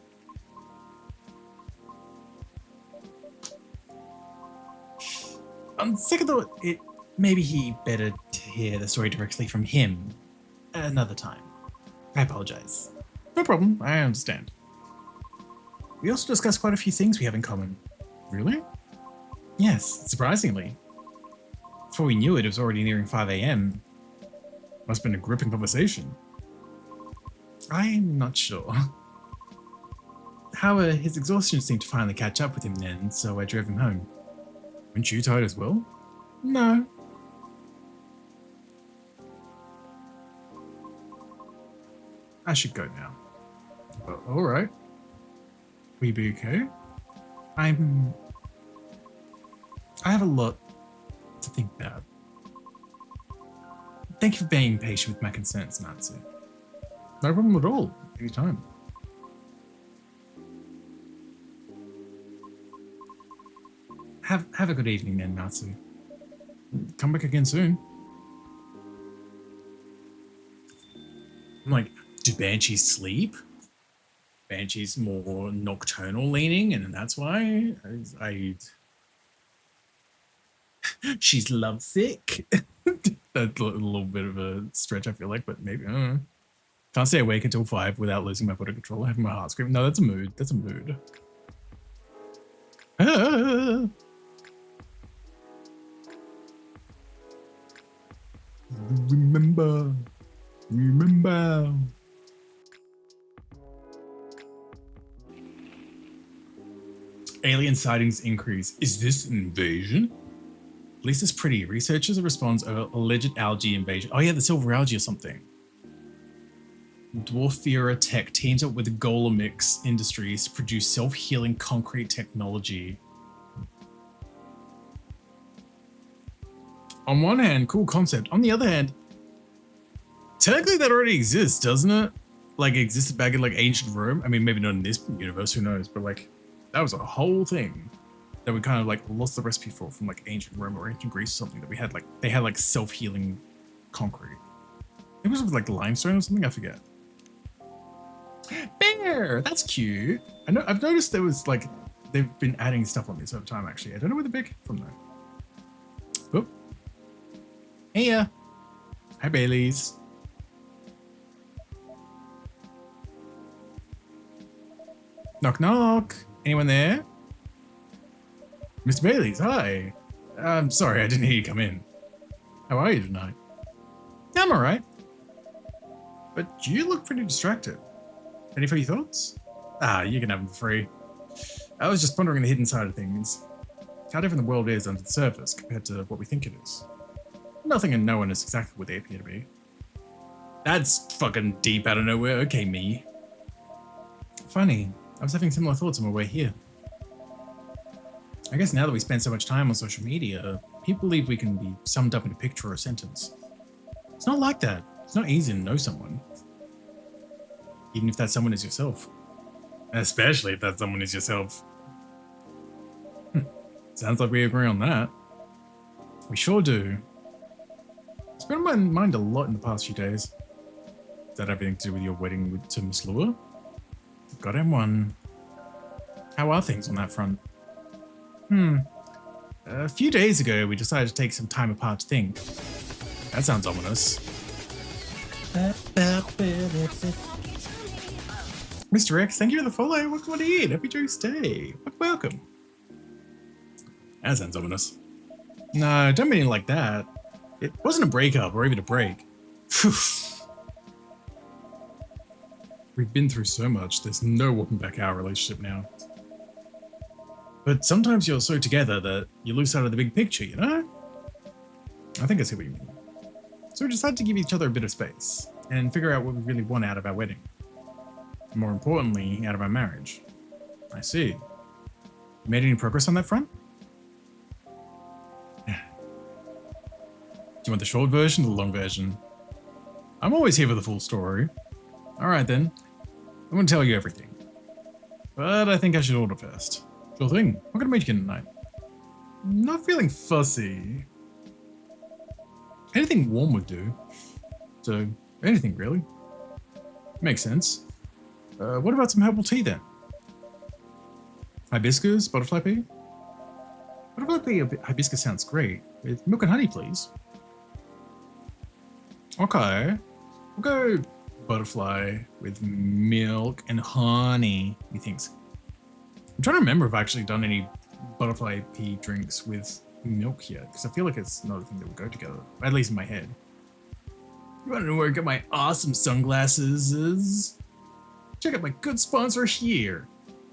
second thought, maybe he better to hear the story directly from him another time. I apologize. No problem, I understand. We also discussed quite a few things we have in common. Really? Yes, surprisingly. Before we knew it, it was already nearing 5 a.m. Must have been a gripping conversation. I'm not sure. However, his exhaustion seemed to finally catch up with him then, so I drove him home. Weren't you tired as well? No. I should go now. Alright. Will you be okay? I have a lot to think about. Thank you for being patient with my concerns, Natsu. No problem at all. Anytime. Have a good evening then, Natsu. Come back again soon. I'm like, do banshees sleep? Banshee's more nocturnal leaning, and that's why she's lovesick. That's a little bit of a stretch, I feel like, but maybe I don't know. Can't stay awake until 5 without losing my body control, having my heart scream. No, that's a mood. That's a mood. Ah. Remember. Alien sightings increase. Is this an invasion? At least it's pretty. Researchers respond to alleged algae invasion. Oh yeah, the silver algae or something. Dwarfera Tech teams up with Golomix Industries to produce self-healing concrete technology. On one hand, cool concept. On the other hand, technically that already exists, doesn't it? Like, it existed back in, like, ancient Rome. I mean, maybe not in this universe, who knows? But, like, that was a whole thing that we kind of, like, lost the recipe for from, like, ancient Rome or ancient Greece or something that we had, like, they had, like, self-healing concrete. It was with, like, limestone or something, I forget. Bear! That's cute. I know, I've noticed there was, like, they've been adding stuff on this over time, actually. I don't know where the bear came from, though. Oh. Hey, hi, Baileys. Knock, knock. Anyone there? Mr. Baileys, hi. I'm sorry, I didn't hear you come in. How are you tonight? I'm all right. But you look pretty distracted. Any funny thoughts? You can have them for free. I was just pondering the hidden side of things. How different the world is under the surface compared to what we think it is. Nothing and no one is exactly what they appear to be. That's fucking deep out of nowhere. Okay, me. Funny. I was having similar thoughts on my way here. I guess now that we spend so much time on social media, people believe we can be summed up in a picture or a sentence. It's not like that. It's not easy to know someone. Even if that someone is yourself. Especially if that someone is yourself. Sounds like we agree on that. We sure do. It's been on my mind a lot in the past few days. Is that everything to do with your wedding to Miss Lua? Got M1. How are things on that front? A few days ago, we decided to take some time apart to think. That sounds ominous. Mr. X, thank you for the follow. Welcome to eat. Happy Joe's Day. Welcome. That sounds ominous. No, don't mean it like that. It wasn't a breakup or even a break. We've been through so much, there's no walking back our relationship now. But sometimes you're so together that you lose sight of the big picture, you know? I think I see what you mean. So we decided to give each other a bit of space and figure out what we really want out of our wedding. More importantly, out of my marriage. I see. You made any progress on that front? Do you want the short version or the long version? I'm always here for the full story. Alright then. I'm gonna tell you everything. But I think I should order first. Sure thing. What can I make you tonight? Not feeling fussy. Anything warm would do. So, anything really. Makes sense. What about some herbal tea then? Hibiscus, butterfly pea? Butterfly pea, hibiscus sounds great. With milk and honey, please. Okay. We'll go butterfly with milk and honey, methinks. I'm trying to remember if I've actually done any butterfly pea drinks with milk yet, because I feel like it's not a thing that would go together, at least in my head. You want to know where I get my awesome sunglasses? Check out my good sponsor here.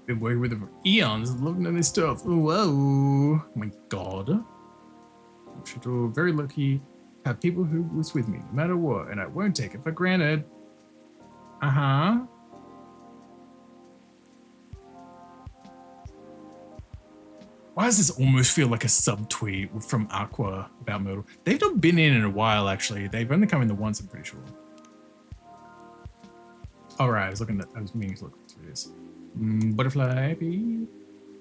Been working with them for eons, looking at this stuff. Whoa, oh my god. I'm sure very lucky to have people who was with me, no matter what, and I won't take it for granted. Uh-huh. Why does this almost feel like a subtweet from Aqua about Myrtle? They've not been in a while, actually. They've only come in the once, I'm pretty sure. Alright, I was meaning to look through this. Butterfly pea.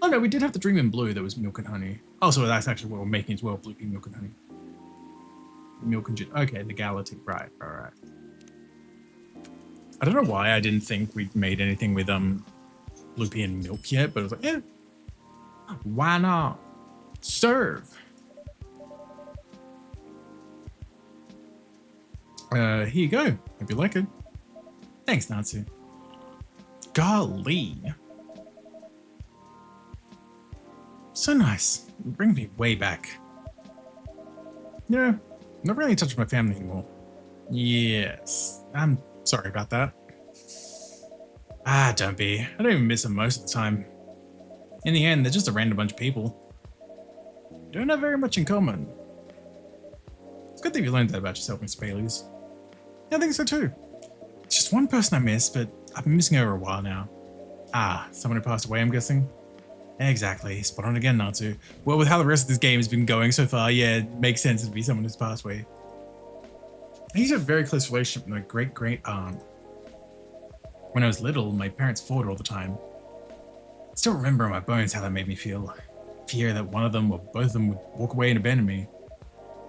Oh no, we did have the Dream in Blue that was milk and honey. Oh, so that's actually what we're making as well, blue pea, milk and honey. Milk and gin. Okay, the Gala tea. Right, alright. I don't know why I didn't think we'd made anything with blue pea and milk yet, but I was like, yeah. Why not? Serve. Here you go. Hope you like it. Thanks, Natsu. Golly. So nice. It brings me way back. Yeah, not really in touch with my family anymore. Yes. I'm sorry about that. Don't be. I don't even miss them most of the time. In the end, they're just a random bunch of people. Don't have very much in common. It's good that you learned that about yourself, Miss Bailey's. Yeah, I think so too. It's just one person I miss, but I've been missing her a while now. Someone who passed away, I'm guessing? Exactly. Spot on again, Natsu. Well, with how the rest of this game has been going so far, yeah, it makes sense to be someone who's passed away. I used to have a very close relationship with my great-great-aunt. When I was little, my parents fought all the time. I still remember in my bones how that made me feel. Fear that one of them or both of them would walk away and abandon me.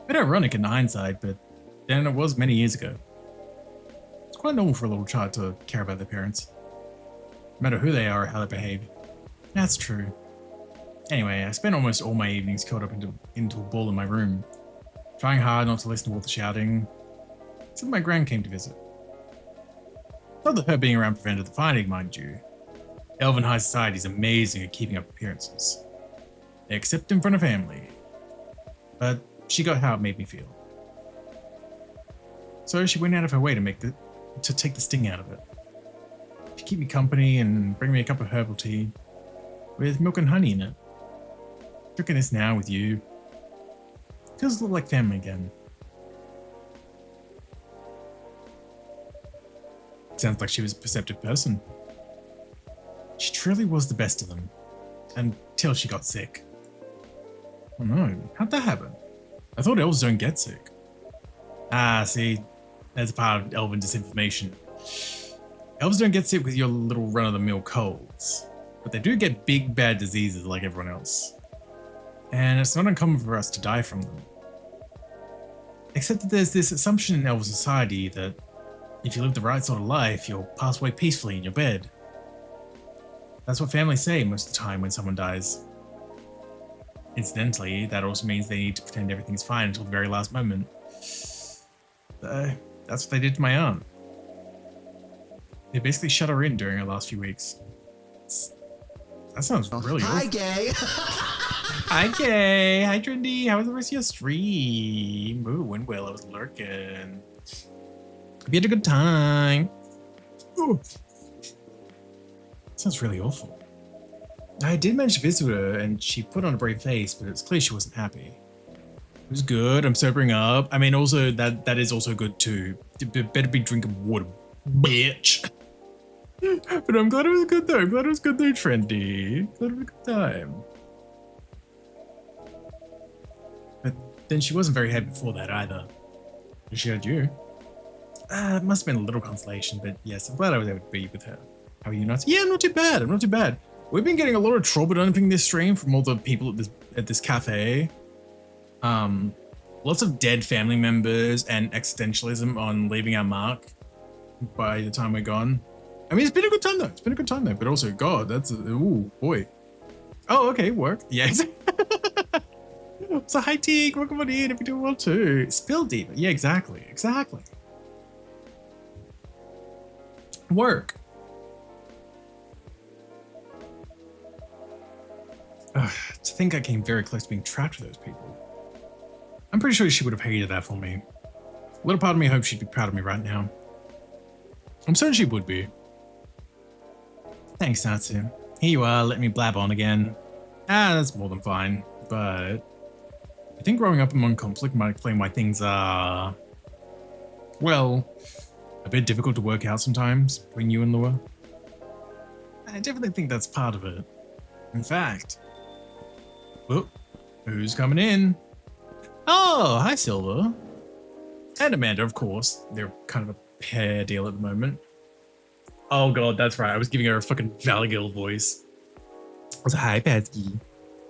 A bit ironic in hindsight, but then it was many years ago. It's quite normal for a little child to care about their parents. No matter who they are or how they behave. That's true. Anyway, I spent almost all my evenings curled up into a ball in my room, trying hard not to listen to all the shouting, until my gran came to visit. Not that her being around prevented the fighting, mind you. Elven high society is amazing at keeping up appearances. Except in front of family. But she got how it made me feel. So she went out of her way to take the sting out of it. To keep me company and bring me a cup of herbal tea with milk and honey in it. Drinking this now with you. Feels a little like family again. Sounds like she was a perceptive person. She truly was the best of them. Until she got sick. Oh no, how'd that happen? I thought elves don't get sick. See, that's part of elven disinformation. Elves don't get sick with your little run-of-the-mill colds, but they do get big bad diseases like everyone else. And it's not uncommon for us to die from them. Except that there's this assumption in elven society that if you live the right sort of life, you'll pass away peacefully in your bed. That's what families say most of the time when someone dies. Incidentally, that also means they need to pretend everything's fine until the very last moment. That's what they did to my aunt. They basically shut her in during her last few weeks. That sounds really Hi, awful. gay. Hi, Kay. Hi, Trendy. How was the rest of your stream? Ooh, went well. I was lurking. Hope you had a good time. Ooh. Sounds really awful. I did manage to visit her, and she put on a brave face, but it's clear she wasn't happy. It was good. I'm sobering up. I mean, also, that is also good, too. Better be drinking water, bitch. But I'm glad it was good though. I'm glad it was good though, Trendy. Glad it was a good time. But then she wasn't very happy before that either. She had you. It must have been a little consolation, but yes, I'm glad I was able to be with her. How are you not? Yeah, I'm not too bad. I'm not too bad. We've been getting a lot of trouble dumping this stream from all the people at this cafe. Lots of dead family members and existentialism on leaving our mark by the time we're gone. I mean, it's been a good time though. It's been a good time though, but also, God, that's ooh boy. Oh, okay, work. Yes. So hi Teague, welcome on in if you do well too. Spill Diva. Yeah, exactly. Exactly. Work. To think I came very close to being trapped with those people. I'm pretty sure she would have hated that for me. A little part of me hopes she'd be proud of me right now. I'm certain she would be. Thanks, Natsu. Here you are, let me blab on again. That's more than fine, but I think growing up among conflict might explain why things are, well, a bit difficult to work out sometimes between you and Lua. I definitely think that's part of it. In fact, oh, who's coming in? Oh, hi Silver. And Amanda, of course. They're kind of a pair deal at the moment. Oh God, that's right. I was giving her a fucking Valgil voice. I was like, hi, Patsky.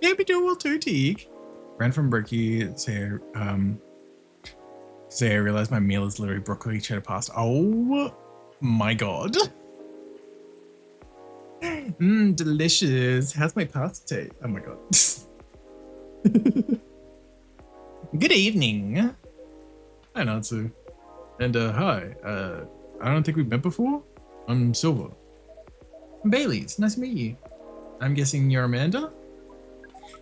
Yeah, we do well too, Teague. Ran from Berkey, say I realized my meal is literally broccoli cheddar pasta. Oh my God. Delicious. How's my pasta taste? Oh my God. Good evening. Hi, Natsu. And hi. I don't think we've met before. I'm Silver. I'm Bailey's. Nice to meet you. I'm guessing you're Amanda?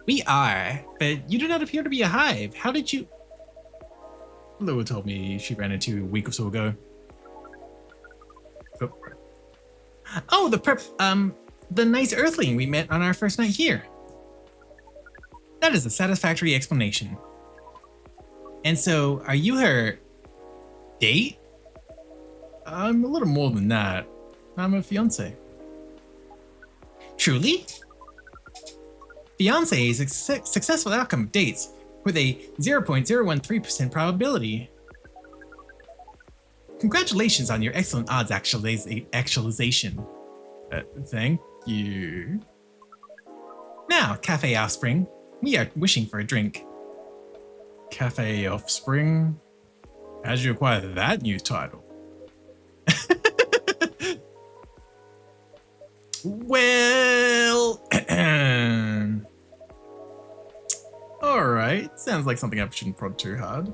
We are, but you do not appear to be a hive. How did you... Lua told me she ran into a week or so ago. Oh, the nice earthling we met on our first night here. That is a satisfactory explanation. And so, are you her date? I'm a little more than that. I'm a fiance. Truly? Fiance is a successful outcome of dates with a 0.013% probability. Congratulations on your excellent odds actualization. Thank you. Now, Cafe Offspring, we are wishing for a drink. Cafe Offspring? How'd you acquire that new title? Well, alright. Sounds like something I shouldn't prod too hard.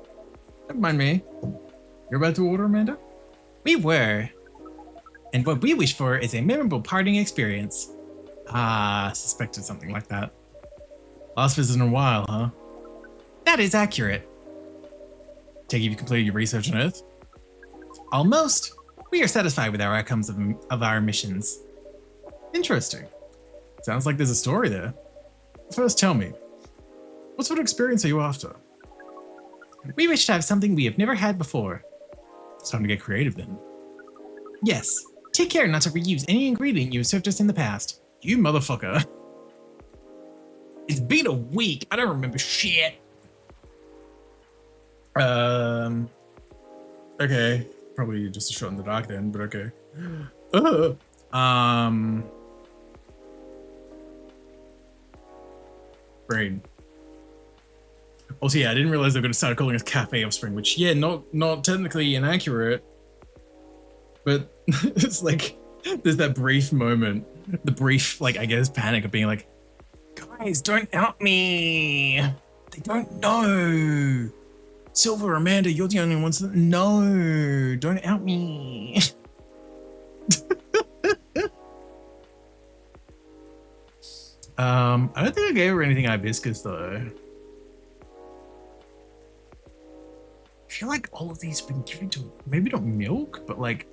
Never mind me. You're about to order, Amanda? We were. And what we wish for is a memorable partying experience. Ah, suspected something like that. Last visit in a while, huh? That is accurate. Take it you've completed your research on Earth? Almost. We are satisfied with our outcomes of our missions. Interesting. Sounds like there's a story there. First, tell me, what sort of experience are you after? We wish to have something we have never had before. It's time to get creative then. Yes. Take care not to reuse any ingredient you have served us in the past. You motherfucker. It's been a week. I don't remember shit. Okay. Probably just a shot in the dark then, but okay. Brain. Also, yeah, I didn't realize they were going to start calling us Cafe Offspring, which, yeah, not technically inaccurate, but it's like there's that brief moment, the brief, like, I guess, panic of being like, guys, don't out me. They don't know. Silver, Amanda, you're the only ones that know. Don't out me. I don't think I gave her anything Hibiscus though. I feel like all of these have been given to, maybe not milk, but like,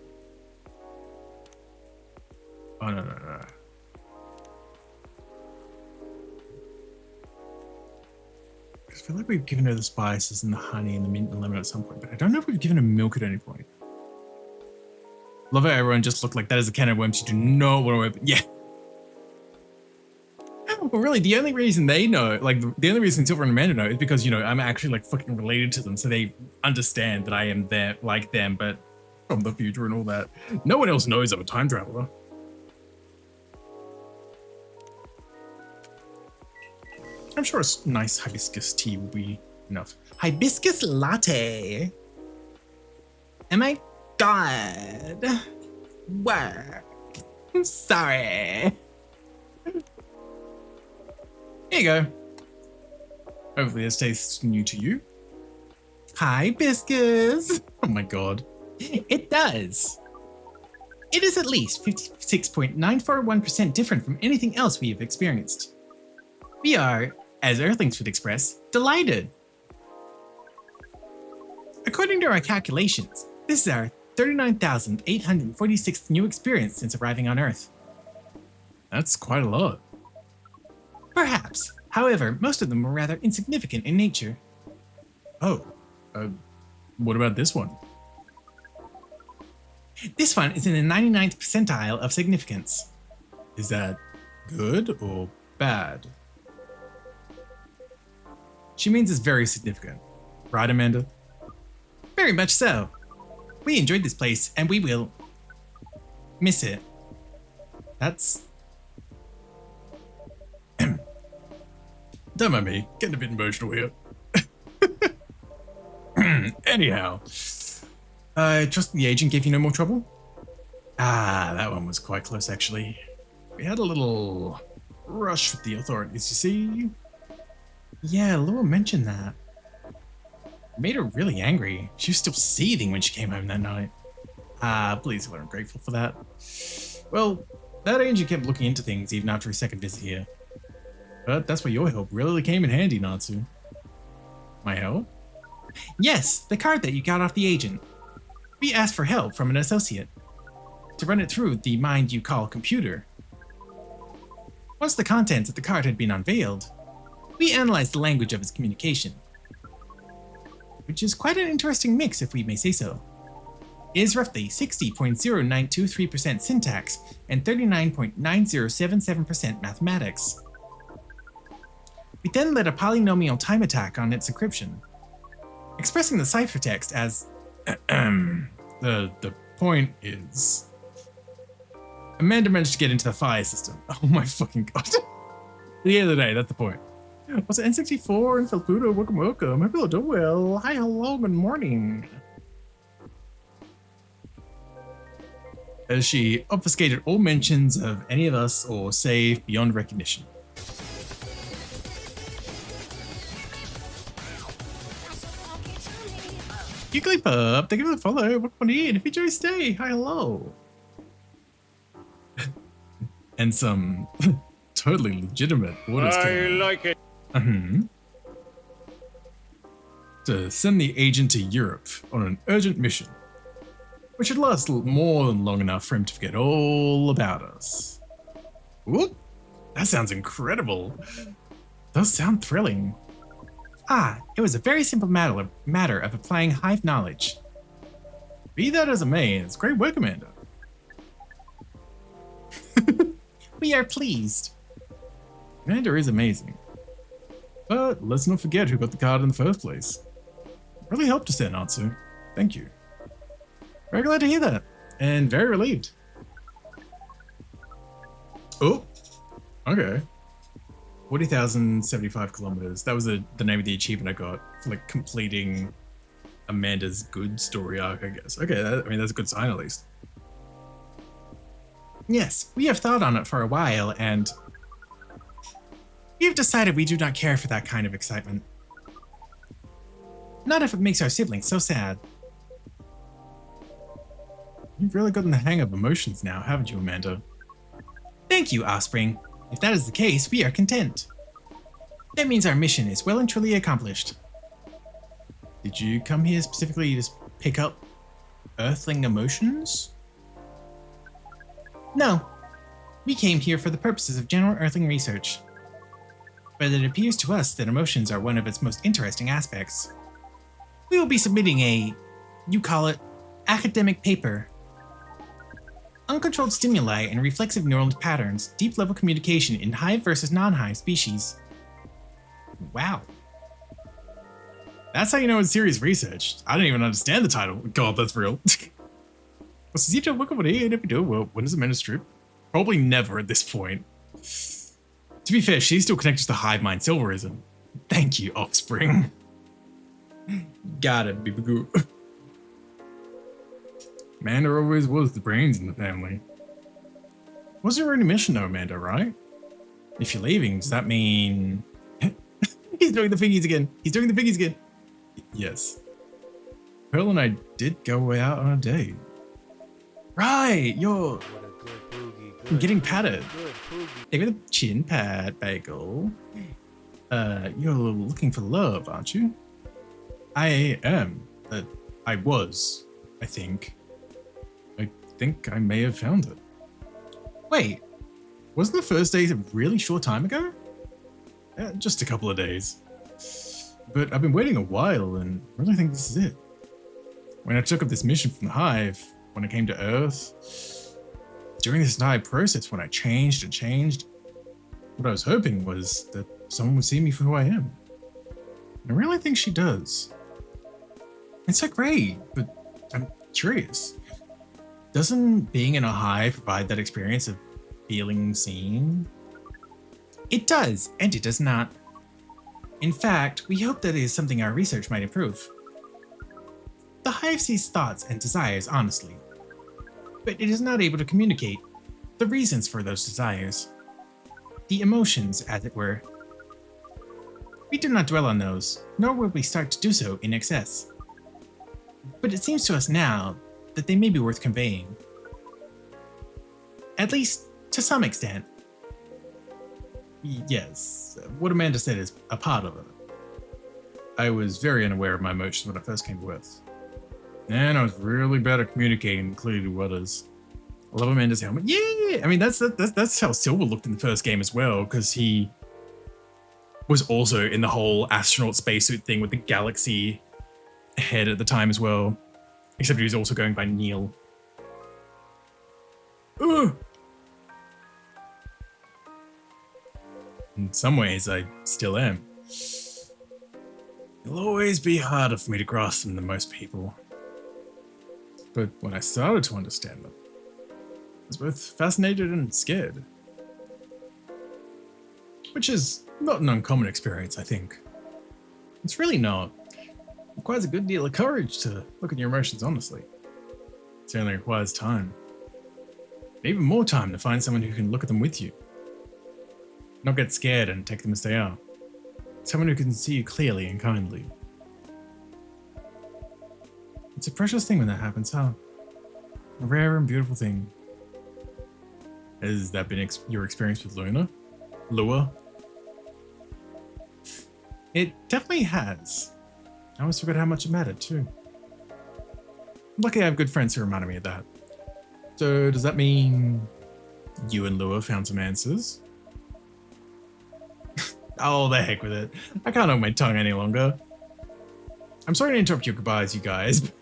oh no. I feel like we've given her the spices and the honey and the mint and lemon at some point, but I don't know if we've given her milk at any point. Love how everyone just looked like that is a can of worms you do not want to open. Yeah. Well, really, the only reason they know, like, the only reason Silver and Amanda know is because, you know, I'm actually, like, fucking related to them. So they understand that I am there, like them, but from the future and all that. No one else knows I'm a time traveler. I'm sure a nice hibiscus tea will be enough. Hibiscus latte. Oh my god. What? I'm sorry. Here you go. Hopefully this tastes new to you. Hibiscus. Oh my god. It does. It is at least 56.941% different from anything else we have experienced. We are, as Earthlings would express, delighted. According to our calculations, this is our 39,846th new experience since arriving on Earth. That's quite a lot. Perhaps. However, most of them were rather insignificant in nature. Oh, what about this one? This one is in the 99th percentile of significance. Is that good or bad? She means it's very significant. Right, Amanda? Very much so. We enjoyed this place and we will miss it. That's... Don't mind me, getting a bit emotional here. Anyhow, I trust the agent gave you no more trouble? Ah, that one was quite close actually. We had a little rush with the authorities, you see? Yeah, Laura mentioned that. It made her really angry. She was still seething when she came home that night. Ah, please, I'm grateful for that. Well, that agent kept looking into things even after his second visit here. But that's where your help really came in handy, Natsu. My help? Yes, the card that you got off the agent. We asked for help from an associate to run it through the mind you call computer. Once the contents of the card had been unveiled, we analyzed the language of its communication, which is quite an interesting mix if we may say so. It is roughly 60.0923% syntax and 39.9077% mathematics. We then led a polynomial time attack on its encryption, expressing the ciphertext as the point is... Amanda managed to get into the fire system. Oh my fucking god. At the end of the day, that's the point. Was it N64 and Felpudo? Welcome, welcome. Hope you're doing well. Hi, hello, good morning. As she obfuscated all mentions of any of us or saved beyond recognition. Jigglypuff, thank you for the follow. Welcome in. If you enjoy stay, hi, hello. And some totally legitimate orders. I like it. To send the agent to Europe on an urgent mission, which should last more than long enough for him to forget all about us. Whoop! That sounds incredible. Does sound thrilling. Ah, it was a very simple matter of applying hive knowledge. Be that as it may, it's great work, Amanda. We are pleased. Amanda is amazing. But let's not forget who got the card in the first place. Really helped us there, Natsu. Thank you. Very glad to hear that, and very relieved. Oh, okay. 40,075 kilometers. That was the name of the achievement I got for like completing Amanda's good story arc, I guess. Okay, I mean, that's a good sign at least. Yes, we have thought on it for a while, and we have decided we do not care for that kind of excitement. Not if it makes our siblings so sad. You've really gotten the hang of emotions now, haven't you, Amanda? Thank you, Offspring. If that is the case, we are content. That means our mission is well and truly accomplished. Did you come here specifically to just pick up Earthling emotions? No. We came here for the purposes of general Earthling research. But it appears to us that emotions are one of its most interesting aspects. We will be submitting a, you call it, academic paper Uncontrolled stimuli and reflexive neural patterns, deep-level communication in hive versus non-hive species. Wow. That's how you know it's serious research. I don't even understand the title. God, that's real. Was he to look over here and if we do, well, when does it manage trip? Probably never at this point. To be fair, she's still connected to the hive mind silverism. Thank you, offspring. Got it, Bibagoo. Amanda always was the brains in the family. What's your only mission though, Amanda, right? If you're leaving, does that mean... He's doing the figgies again. He's doing the figgies again. Yes. Pearl and I did go out on a date. Right, you're getting patted. Give me the chin pat, Bagel. You're looking for love, aren't you? I am. I was, I think. I think I may have found it. Wait, wasn't the first date a really short time ago? Just a couple of days. But I've been waiting a while and really think this is it. When I took up this mission from the Hive, when I came to Earth, during this entire process, when I changed and changed, what I was hoping was that someone would see me for who I am. And I really think she does. It's so great, but I'm curious. Doesn't being in a hive provide that experience of feeling seen? It does, and it does not. In fact, we hope that is something our research might improve. The hive sees thoughts and desires honestly, but it is not able to communicate the reasons for those desires. The emotions, as it were. We do not dwell on those, nor will we start to do so in excess. But it seems to us now that they may be worth conveying. At least, to some extent. Yes, what Amanda said is a part of it. I was very unaware of my emotions when I first came to Earth. And I was really bad at communicating clearly to others. I love Amanda's helmet. Yeah! I mean, that's how Silver looked in the first game as well, because he was also in the whole astronaut spacesuit thing with the galaxy head at the time as well. Except he was also going by Neil. Ugh! In some ways, I still am. It'll always be harder for me to grasp them than most people. But when I started to understand them, I was both fascinated and scared. Which is not an uncommon experience, I think. It's really not. It requires a good deal of courage to look at your emotions honestly. It certainly requires time. And even more time to find someone who can look at them with you. Not get scared and take them as they are. Someone who can see you clearly and kindly. It's a precious thing when that happens, huh? A rare and beautiful thing. Has that been your experience with Lua? It definitely has. I always forgot how much it mattered, too. Lucky I have good friends who reminded me of that. So, does that mean you and Lua found some answers? Oh, the heck with it. I can't hold my tongue any longer. I'm sorry to interrupt your goodbyes, you guys.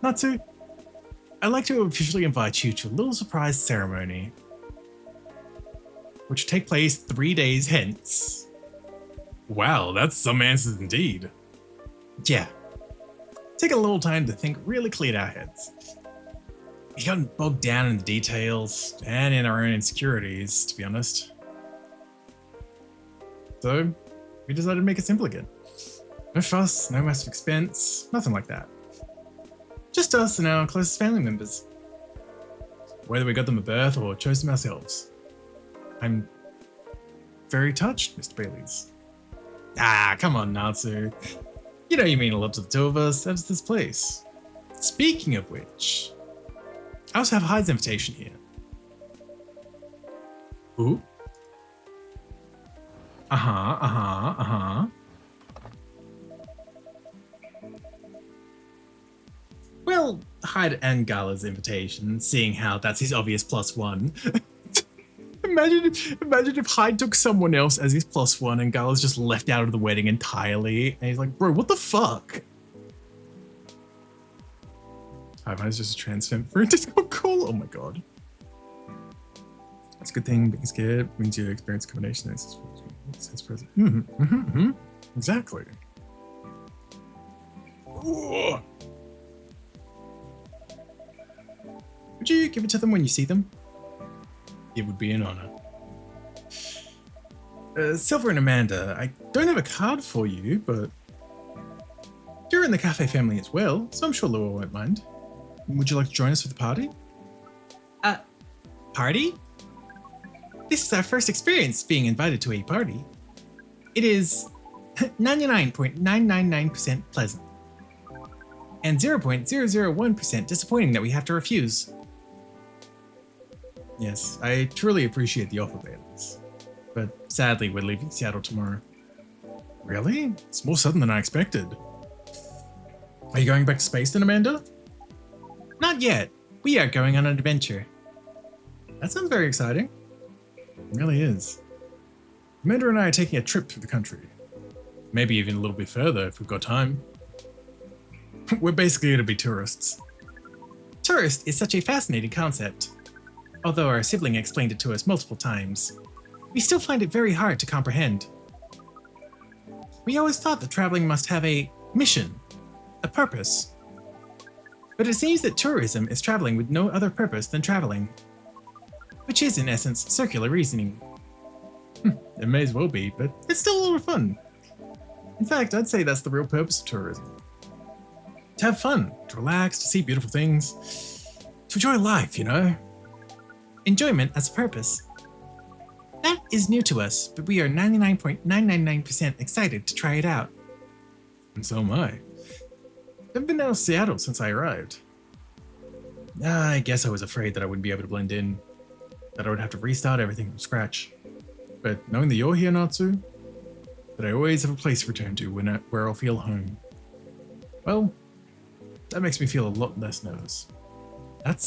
Natsu, I'd like to officially invite you to a little surprise ceremony, which will take place 3 days hence. Wow, that's some answers indeed. Yeah. Take a little time to think really clear our heads. We got bogged down in the details and in our own insecurities, to be honest. So, we decided to make it simple again. No fuss, no massive expense, nothing like that. Just us and our closest family members. Whether we got them a birth or chose them ourselves. I'm very touched, Mr. Bailey's. Ah, come on, Natsu. You know you mean a lot to the two of us, as this place. Speaking of which, I also have Hyde's invitation here. Ooh. Well, Hyde and Gala's invitation, seeing how that's his obvious +1. Imagine if Hyde took someone else as his +1 and Gala's just left out of the wedding entirely. And he's like, bro, what the fuck? Hi, is just a transfer for a Discord call. Oh my god. That's a good thing. Being scared means you experience a combination of sense present. Exactly. Ooh. Would you give it to them when you see them? It would be an honor. Silver and Amanda, I don't have a card for you, but you're in the cafe family as well, so I'm sure Lua won't mind. Would you like to join us for the party? Party? This is our first experience being invited to a party. It is 99.999% pleasant and 0.001% disappointing that we have to refuse. Yes, I truly appreciate the offer, Bailey's, but sadly we're leaving Seattle tomorrow. Really? It's more sudden than I expected. Are you going back to space then, Amanda? Not yet. We are going on an adventure. That sounds very exciting. It really is. Amanda and I are taking a trip through the country. Maybe even a little bit further if we've got time. We're basically going to be tourists. Tourist is such a fascinating concept. Although our sibling explained it to us multiple times, we still find it very hard to comprehend. We always thought that traveling must have a mission, a purpose. But it seems that tourism is traveling with no other purpose than traveling. Which is, in essence, circular reasoning. It may as well be, but it's still a lot of fun. In fact, I'd say that's the real purpose of tourism. To have fun, to relax, to see beautiful things, to enjoy life, you know? Enjoyment as a purpose. That is new to us, but we are 99.999% excited to try it out. And so am I. I've been out of Seattle since I arrived. I guess I was afraid that I wouldn't be able to blend in, that I would have to restart everything from scratch. But knowing that you're here, Natsu, that I always have a place to return to where I'll feel home, well, that makes me feel a lot less nervous. I'm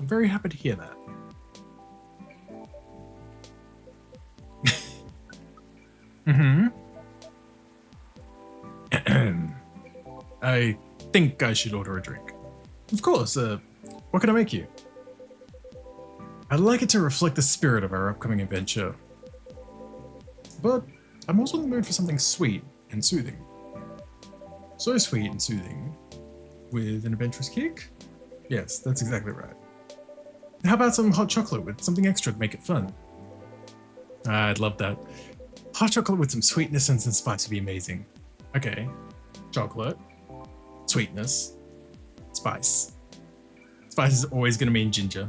very happy to hear that. I think I should order a drink. Of course, what can I make you? I'd like it to reflect the spirit of our upcoming adventure. But I'm also in the mood for something sweet and soothing. So sweet and soothing, with an adventurous kick? Yes, that's exactly right. How about some hot chocolate with something extra to make it fun? I'd love that. Hot chocolate with some sweetness and some spice would be amazing. Okay, chocolate, sweetness, spice. Spice is always going to mean ginger.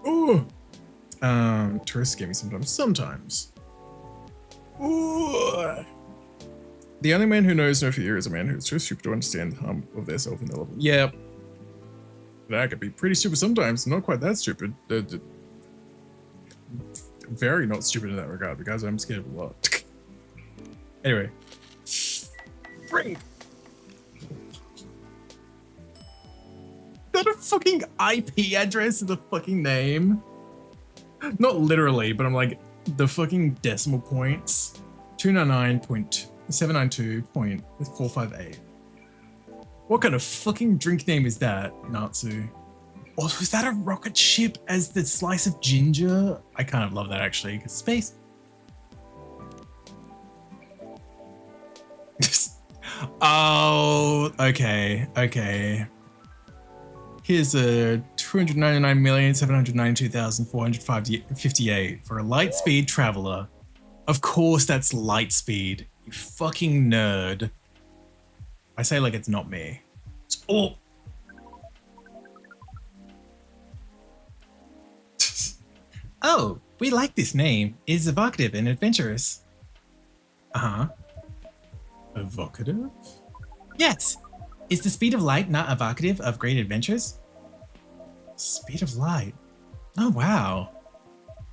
Ooh. Tourists get me sometimes. Ooh. The only man who knows no fear is a man who's too stupid to understand the harm of their self and their level. Yep. That could be pretty stupid sometimes. Not quite that stupid. Very not stupid in that regard because I'm scared of a lot. Anyway. Bring. Is that a fucking IP address in the fucking name? Not literally, but I'm like, the fucking decimal points. 299.792.458. What kind of fucking drink name is that, Natsu? Oh, was that a rocket ship as the slice of ginger? I kind of love that actually, because space. Oh, okay. Here's a 299,792,458 for a Lightspeed Traveler. Of course that's Lightspeed, you fucking nerd. I say like it's not me. It's all. Oh, we like this name. It is evocative and adventurous. Uh-huh. Evocative? Yes. Is the speed of light not evocative of great adventures? Speed of light. Oh, wow.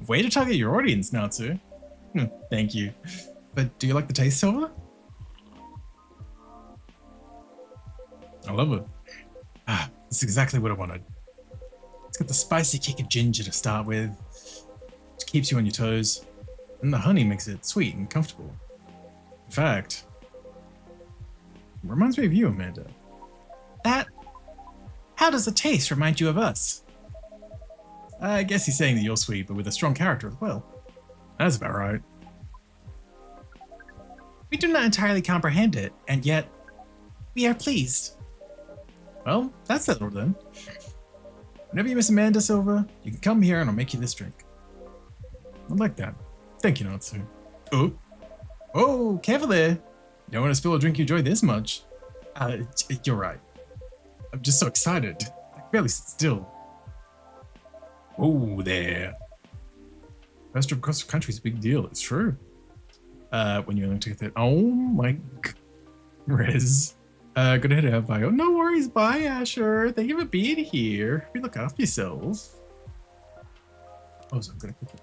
Way to target your audience, Natsu. Thank you. But do you like the taste, Silver? I love it. Ah, this is exactly what I wanted. It's got the spicy kick of ginger to start with, which keeps you on your toes, and the honey makes it sweet and comfortable. In fact, it reminds me of you, Amanda. How does the taste remind you of us? I guess he's saying that you're sweet, but with a strong character as well. That's about right. We do not entirely comprehend it, and yet we are pleased. Well, that's settled then. Whenever you miss Amanda Silva, you can come here and I'll make you this drink. I like that. Thank you, Natsu. Oh, careful there. Don't want to spill a drink you enjoy this much. You're right. I'm just so excited. I can barely sit still. Oh, there. First trip across the country is a big deal. It's true. When you're willing to get that. Oh my Riz. Gonna head out, bye. Oh, no worries. Bye, Asher. Thank you for being here. You look after yourself. Oh, so I'm gonna quickly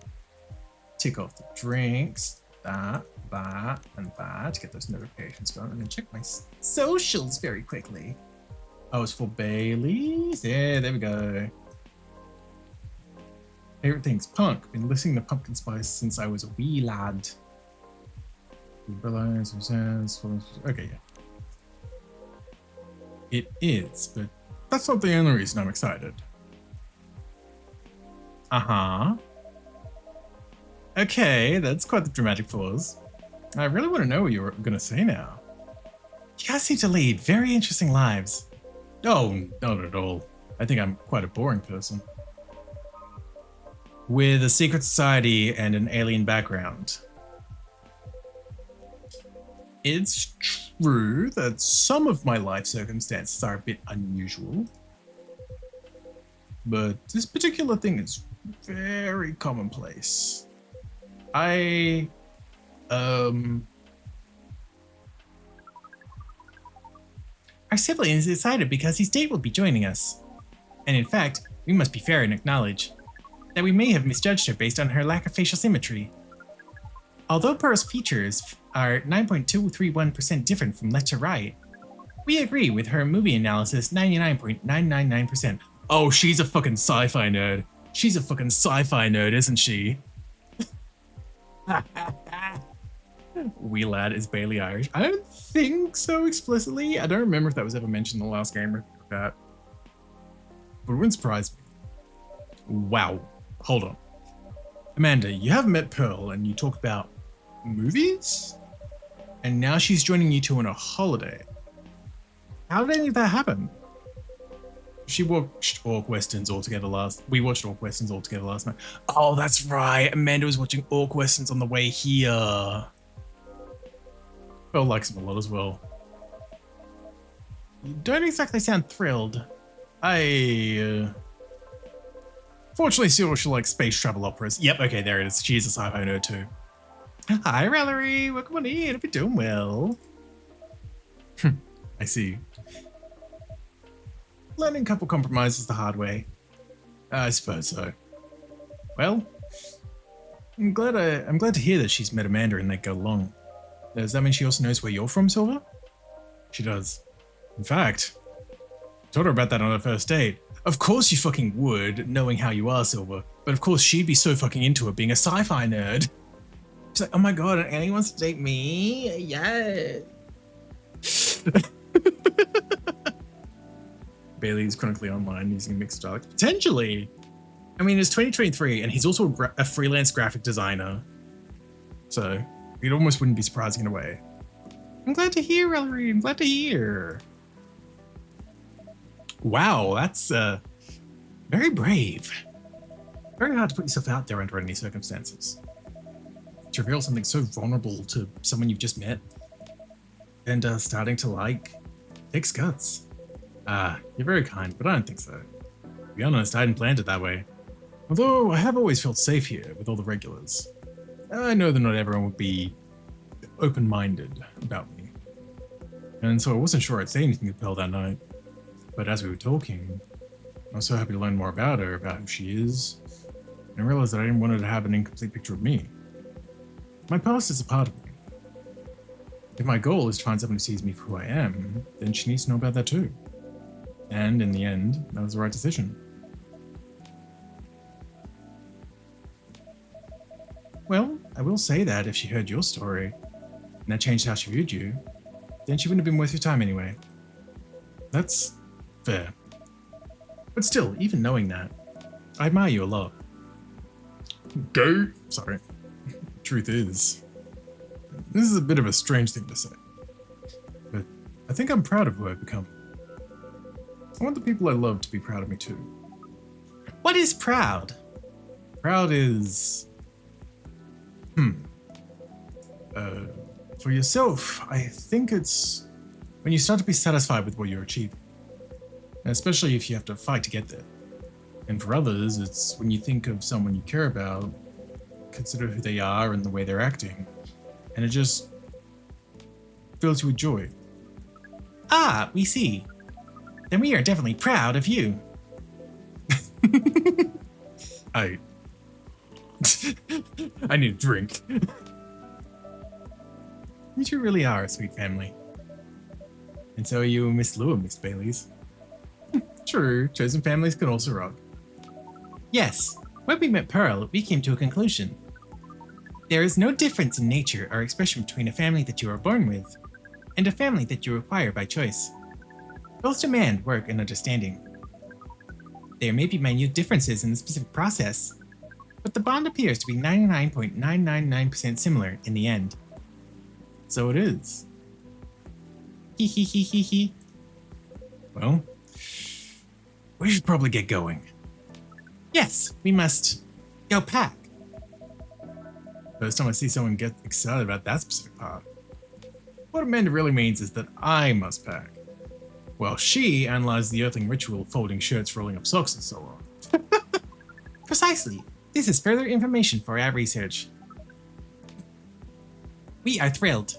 tick off the drinks. That, and that to get those notifications done. And then check my socials very quickly. Oh, it's for Bailey's. Yeah, there we go. Favorite things. Punk. Been listening to pumpkin spice since I was a wee lad. Okay, yeah. It is, but that's not the only reason I'm excited. Uh-huh. Okay, that's quite the dramatic pause. I really want to know what you're gonna say now. You guys seem to lead very interesting lives. Oh, not at all. I think I'm quite a boring person. With a secret society and an alien background. It's true that some of my life circumstances are a bit unusual. But this particular thing is very commonplace. Our sibling is excited because his date will be joining us. And in fact, we must be fair and acknowledge that we may have misjudged her based on her lack of facial symmetry. Although Pearl's features are 9.231% different from left to right, we agree with her movie analysis 99.999%. Oh, she's a fucking sci-fi nerd. She's a fucking sci-fi nerd, isn't she? Wee lad is Bailey Irish. I don't think so explicitly. I don't remember if that was ever mentioned in the last game or anything like that. But it wouldn't surprise me. Wow. Hold on. Amanda, you have met Pearl and you talk about movies? And now she's joining you two on a holiday. How did any of that happen? She watched Orc Westerns all together we watched Orc Westerns all together last night. Oh, that's right. Amanda was watching Orc Westerns on the way here. Pearl likes him a lot as well. You don't exactly sound thrilled. Fortunately, she likes space travel operas. Yep, okay, there it is. She's a sci-fi nerd too. Hi, Valerie. Welcome on in. Hope you're doing well. I see. Learning couple compromises the hard way. I suppose so. Well, I'm glad to hear that she's met Amanda and they go along. Does that mean she also knows where you're from, Silver? She does. In fact, I told her about that on her first date. Of course you fucking would, knowing how you are, Silver. But of course she'd be so fucking into it being a sci-fi nerd. She's like, oh my god, and Annie wants to date me? Yeah. Bailey's chronically online using mixed dialects. Potentially. I mean, it's 2023 and he's also a freelance graphic designer. So it almost wouldn't be surprising in a way. I'm glad to hear, Ellery. I'm glad to hear. Wow, that's very brave. Very hard to put yourself out there under any circumstances. To reveal something so vulnerable to someone you've just met and starting to like takes guts. You're very kind, but I don't think so. To be honest, I hadn't planned it that way. Although I have always felt safe here with all the regulars. I know that not everyone would be open-minded about me. And so I wasn't sure I'd say anything to Pearl that night. But as we were talking, I was so happy to learn more about her, about who she is, and I realized that I didn't want her to have an incomplete picture of me. My past is a part of me. If my goal is to find someone who sees me for who I am, then she needs to know about that too. And in the end, that was the right decision. Well, I will say that if she heard your story, and that changed how she viewed you, then she wouldn't have been worth your time anyway. That's fair. But still, even knowing that, I admire you a lot. Go. Sorry. Truth is, this is a bit of a strange thing to say, but I think I'm proud of who I've become. I want the people I love to be proud of me too. What is proud? Proud is... For yourself, I think it's when you start to be satisfied with what you're achieving. And especially if you have to fight to get there. And for others, it's when you think of someone you care about, consider who they are and the way they're acting, and it just fills you with joy. Ah, we see. Then we are definitely proud of you. I need a drink. You two really are a sweet family. And so are you and Miss Lou and Miss Bailey's. True, chosen families can also rock. Yes, when we met Pearl, we came to a conclusion. There is no difference in nature or expression between a family that you are born with and a family that you acquire by choice. Both demand work and understanding. There may be minute differences in the specific process, but the bond appears to be 99.999% similar in the end. So it is. Hee hee hee hee hee. Well, we should probably get going. Yes, we must go pack. First time I see someone get excited about that specific part. What Amanda really means is that I must pack, while she analyzes the earthling ritual of folding shirts, rolling up socks, and so on. Precisely. This is further information for our research. We are thrilled.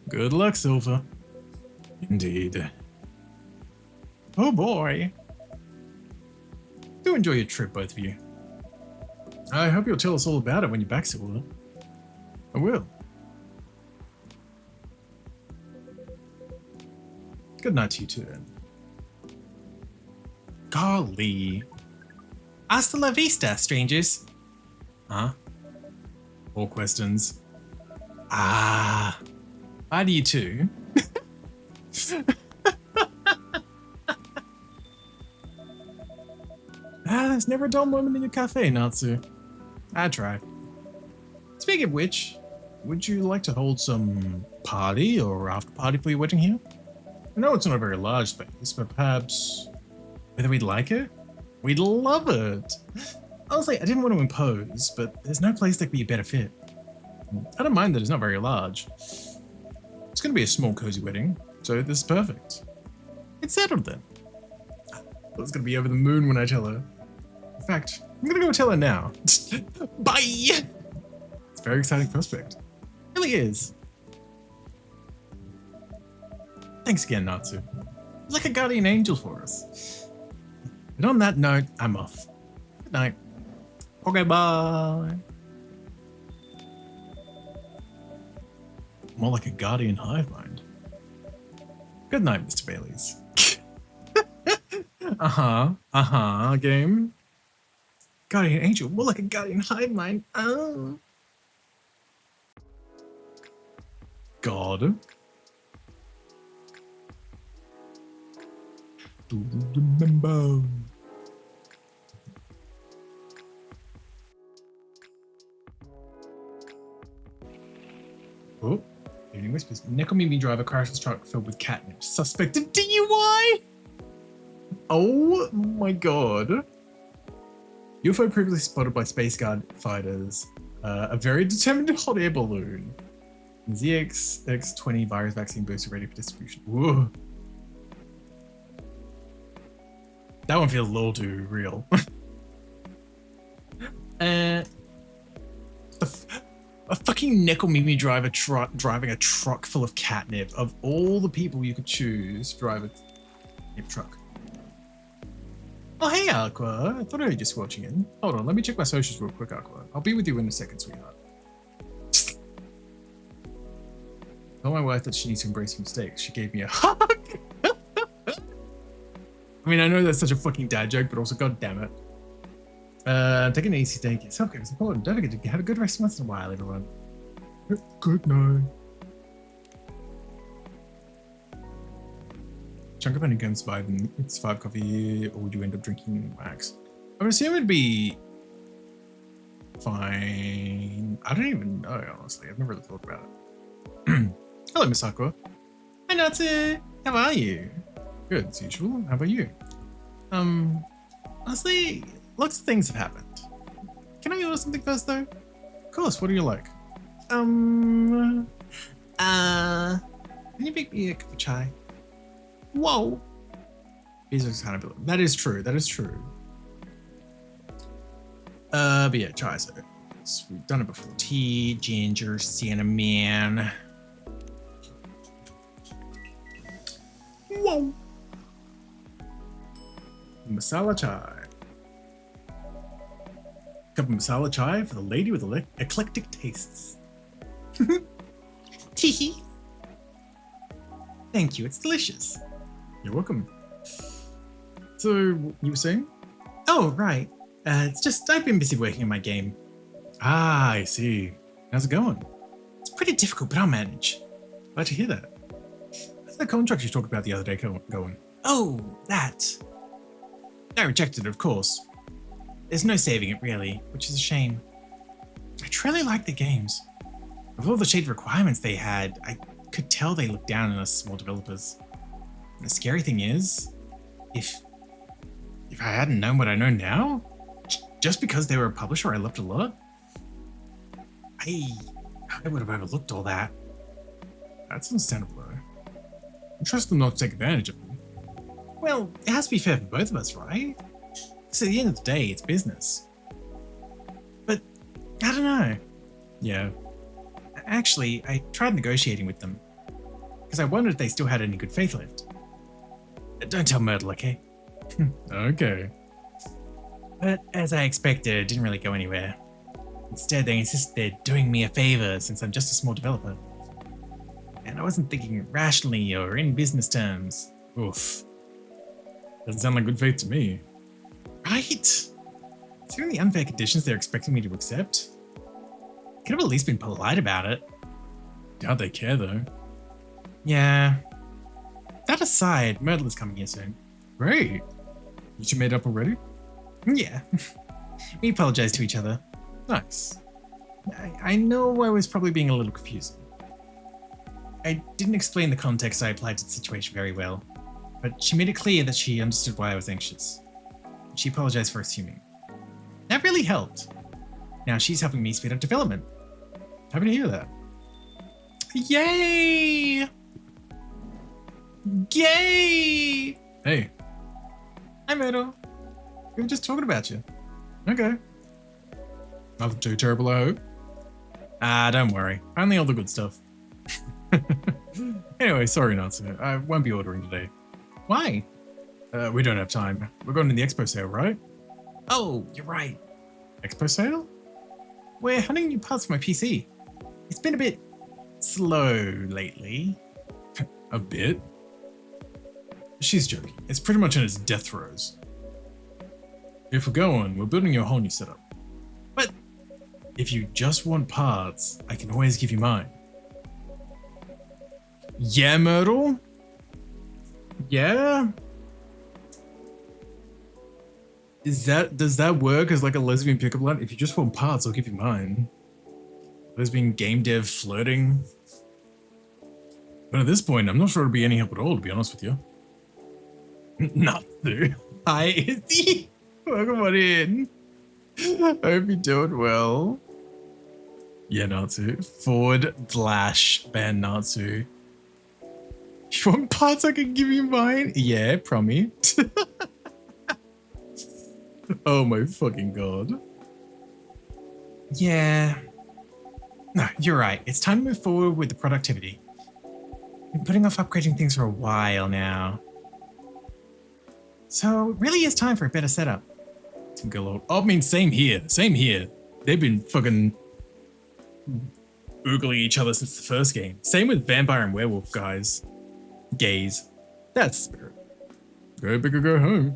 Good luck, Silva. Indeed. Oh boy. Do enjoy your trip, both of you. I hope you'll tell us all about it when you're back, Silva. I will. Good night to you too, then. Golly. Hasta la vista, strangers. Huh? More questions. Ah. Bye to you too. There's never a dull moment in your cafe, Natsu. I try. Speaking of which, would you like to hold some party or after party for your wedding here? I know it's not a very large space, but perhaps whether we'd like it? We'd love it. Honestly, I didn't want to impose, but there's no place that could be a better fit. I don't mind that it's not very large. It's going to be a small, cozy wedding, so this is perfect. It's settled then. I was going to be over the moon when I tell her. In fact, I'm going to go tell her now. Bye! It's a very exciting prospect. It really is. Thanks again, Natsu. You're like a guardian angel for us. And on that note, I'm off. Good night. Okay, bye. More like a guardian hive mind. Good night, Mr. Bailey's. Game. Guardian angel, more like a guardian hive mind. Oh. God. Do remember. Oh, evening whispers. Nekomimi driver crashes truck filled with catnip. Suspected DUI? Oh my god. UFO previously spotted by Space Guard fighters. A very determined hot air balloon. ZX-X20 virus vaccine booster ready for distribution. Whoa. That one feels a little too real. A fucking Nekomimi driver driving a truck full of catnip. Of all the people you could choose to drive a catnip truck. Oh, hey, Aqua. I thought I heard you just watching in. Hold on, let me check my socials real quick, Aqua. I'll be with you in a second, sweetheart. Tell my wife that she needs to embrace her mistakes. She gave me a hug. I mean, I know that's such a fucking dad joke, but also, god damn it. Take an easy day. Self-care is important. Don't forget to have a good rest once in a while, everyone. Good night. Chunk of honey can survive and survive coffee, or would you end up drinking wax? I would assume it'd be fine. I don't even know, honestly. I've never really thought about it. Hello, Miss Aqua. Hi, Natsu. How are you? Good, as usual. How about you? Honestly, lots of things have happened. Can I order something first, though? Of course. What do you like? Can you make me a cup of chai? Whoa. These are kind of, that is true. That is true. But yeah, chai. So we've done it before. Tea, ginger, cinnamon. Whoa. Masala chai. Cup of masala chai for the lady with eclectic tastes. Teehee. Thank you, it's delicious. You're welcome. So, you were saying? Oh, right. It's just I've been busy working on my game. Ah, I see. How's it going? It's pretty difficult, but I'll manage. Glad to hear that. How's that contract you talked about the other day going? Oh, that. I rejected it, of course. There's no saving it, really, which is a shame. I truly like the games. With all the shade requirements they had, I could tell they looked down on us small developers. And the scary thing is, if I hadn't known what I know now, just because they were a publisher I loved a lot, I would have overlooked all that. That's understandable, though. I trust them not to take advantage of me. Well, it has to be fair for both of us, right? Because at the end of the day, it's business. But, I don't know. Yeah. Actually, I tried negotiating with them. Because I wondered if they still had any good faith left. Don't tell Myrtle, okay? Okay. But as I expected, it didn't really go anywhere. Instead, they insisted they're doing me a favor since I'm just a small developer. And I wasn't thinking rationally or in business terms. Oof. Doesn't sound like good faith to me. Right? Considering the unfair conditions they're expecting me to accept, could have at least been polite about it. Doubt they care, though. Yeah. That aside, Myrtle is coming here soon. Great. You two made up already? Yeah. We apologized to each other. Nice. I know I was probably being a little confusing. I didn't explain the context I applied to the situation very well, but she made it clear that she understood why I was anxious. She apologized for assuming. That really helped. Now she's helping me speed up development. Happy to hear that. Yay! Yay! Hey. Hi, Meadow. We were just talking about you. Okay. Nothing too terrible, I hope. Don't worry. Only all the good stuff. Anyway, sorry, Natsu. I won't be ordering today. Why? We don't have time. We're going to the expo sale, right? Oh, you're right. Expo sale? We're hunting new parts for my PC. It's been a bit slow lately. A bit? She's joking. It's pretty much in its death throes. If we're going, we're building you a whole new setup. But if you just want parts, I can always give you mine. Yeah, Myrtle? Yeah? Does that work as like a lesbian pickup line? If you just want parts, I'll give you mine. Lesbian game dev flirting. But at this point, I'm not sure it'll be any help at all, to be honest with you. Not through. Hi, Izzy. Welcome on in. I hope you're doing well. Yeah, Natsu. /ban Natsu. You want parts I can give you mine? Yeah, promise. Oh my fucking god. Yeah. No, you're right. It's time to move forward with the productivity. Been putting off upgrading things for a while now. So it really is time for a better setup. Some good old. Oh, I mean, same here. Same here. They've been fucking oogling each other since the first game. Same with vampire and werewolf guys. Gays. That's the spirit. Go big or go home.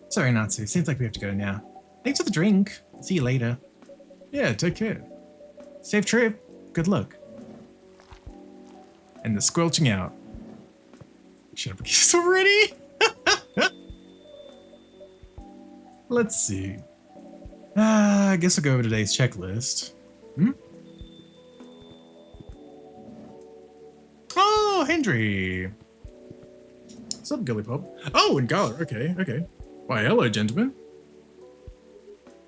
Sorry, Natsu. Seems like we have to go now. Thanks for the drink. See you later. Yeah, take care. Safe trip. Good luck. And the squelching out. Should have guessed already. Let's see. I guess I'll go over today's checklist. Oh, Hendry. What's up, Gilly Pop? Oh, and Gala. Okay, okay. Why, hello, gentlemen.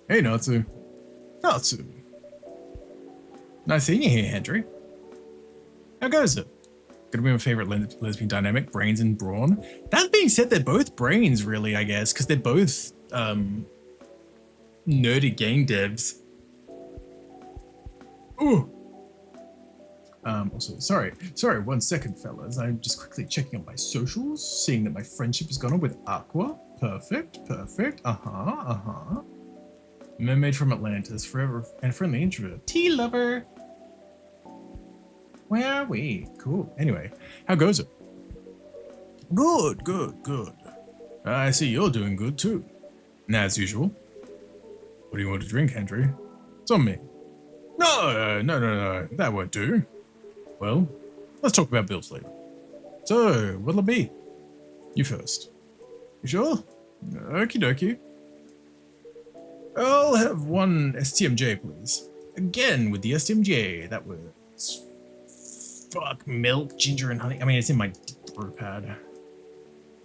Hey, Natsu. Natsu. Nice seeing you here, Hendry. How goes it? Gonna be my favorite lesbian dynamic, brains and brawn. That being said, they're both brains, really, I guess, because they're both nerdy game devs. Ooh. Also, sorry, 1 second, fellas. I'm just quickly checking on my socials, seeing that my friendship has gone on with Aqua. Perfect. Mermaid from Atlantis, forever and friendly introvert. Tea lover. Where are we? Cool. Anyway, how goes it? Good. I see you're doing good too. And as usual. What do you want to drink, Hendry? It's on me. No, that won't do. Well, let's talk about bills later. So, what'll it be? You first. You sure? Okie dokie. I'll have 1 STMJ, please. Again, with the STMJ, that was... Fuck, milk, ginger, and honey. I mean, it's in my brew pad.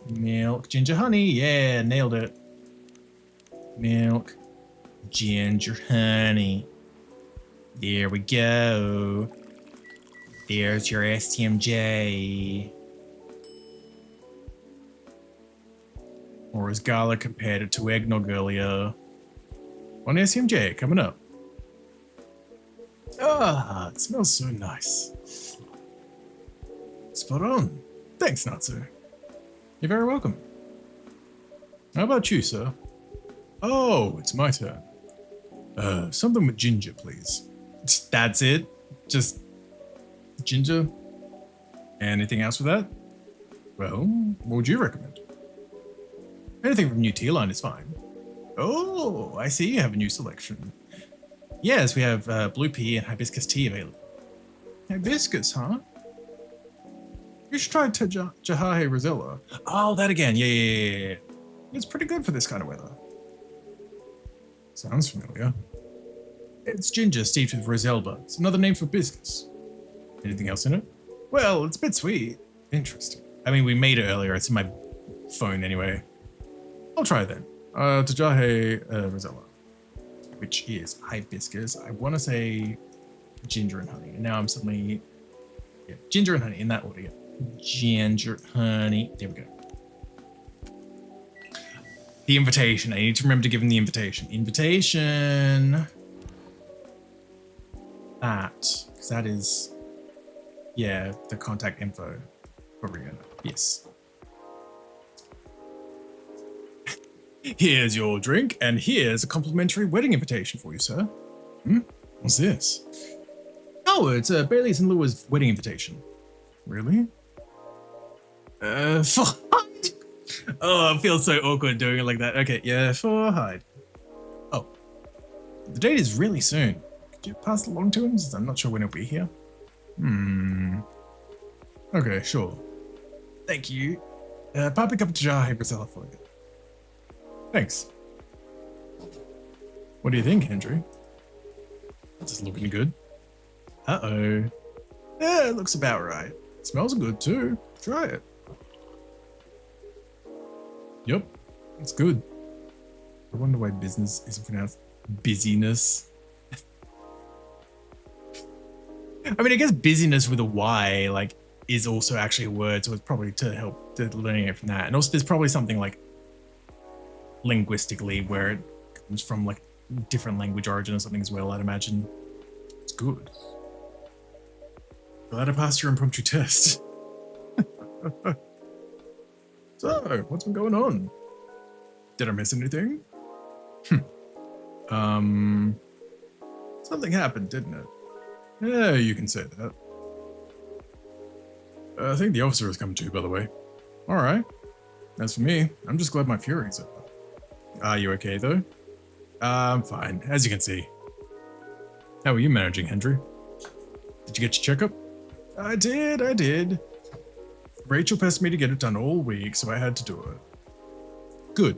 Milk, ginger, honey. Yeah, nailed it. Milk, ginger, honey. There we go. There's your STMJ. Or as Gala compared it to eggnog earlier. 1 STMJ coming up. Ah, it smells so nice. Spot on. Thanks, Natsu. You're very welcome. How about you, sir? Oh, it's my turn. Something with ginger, please. That's it? Just ginger? Anything else with that? Well, what would you recommend? Anything from New Tea Line is fine. Oh, I see you have a new selection. Yes, we have blue pea and hibiscus tea available. Hibiscus, huh? You should try Jahahe Rosella. Oh, that again. Yeah. It's pretty good for this kind of weather. Sounds familiar. It's ginger steeped with roselle buds. Another name for hibiscus. Anything else in it? Well, it's a bit sweet. Interesting. I mean, we made it earlier. It's in my phone anyway. I'll try it then. Tajahe Rosella, which is hibiscus. I want to say ginger and honey. And now I'm suddenly... Yeah, ginger and honey in that order. Yeah. Ginger, honey. There we go. The invitation. I need to remember to give him the invitation. Invitation. That. Because that is... Yeah, the contact info for Rihanna. Yes. Here's your drink, and here's a complimentary wedding invitation for you, sir. What's this? Oh, it's Bailey's and Lua's wedding invitation. Really? For Hyde? Oh, it feels so awkward doing it like that. Okay, yeah, for Hyde. Oh. The date is really soon. Could you pass it along to him, since I'm not sure when he'll be here? Okay, sure. Thank you. Pop pick up to Jahahe Rosella for you. Thanks. What do you think, Hendry? This looking good. Uh-oh. Yeah, it looks about right. It smells good too. Try it. Yep, it's good. I wonder why business isn't pronounced busyness. I mean, I guess busyness with a Y, like, is also actually a word, so it's probably to help to learning it from that. And also there's probably something like linguistically where it comes from like different language origin or something as well, I'd imagine. It's good. Glad I passed your impromptu test. So, what's been going on? Did I miss anything? Something happened, didn't it? Yeah, you can say that. I think the officer has come too, by the way. Alright. As for me, I'm just glad my fury's over. Are you okay, though? I'm fine, as you can see. How are you managing, Hendry? Did you get your checkup? I did. Rachel pressed me to get it done all week, so I had to do it. Good.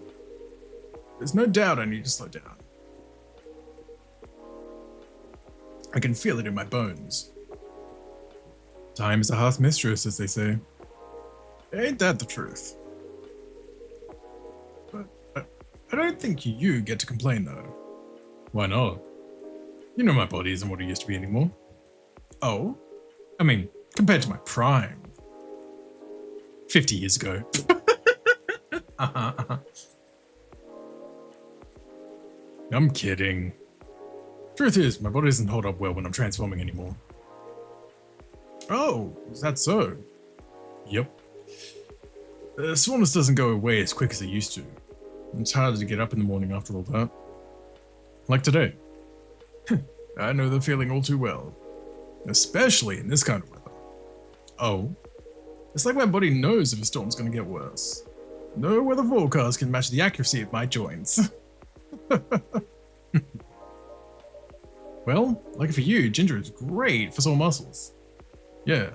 There's no doubt I need to slow down. I can feel it in my bones. Time is a harsh mistress, as they say. Ain't that the truth? But I don't think you get to complain, though. Why not? You know my body isn't what it used to be anymore. Oh? I mean, compared to my prime. 50 years ago. I'm kidding. Truth is, my body doesn't hold up well when I'm transforming anymore. Oh, is that so? Yep. The soreness doesn't go away as quick as it used to. It's harder to get up in the morning after all that. Like today. I know the feeling all too well. Especially in this kind of weather. Oh. It's like my body knows if a storm's gonna get worse. No weather forecast can match the accuracy of my joints. Well, lucky for you, ginger is great for sore muscles. Yeah.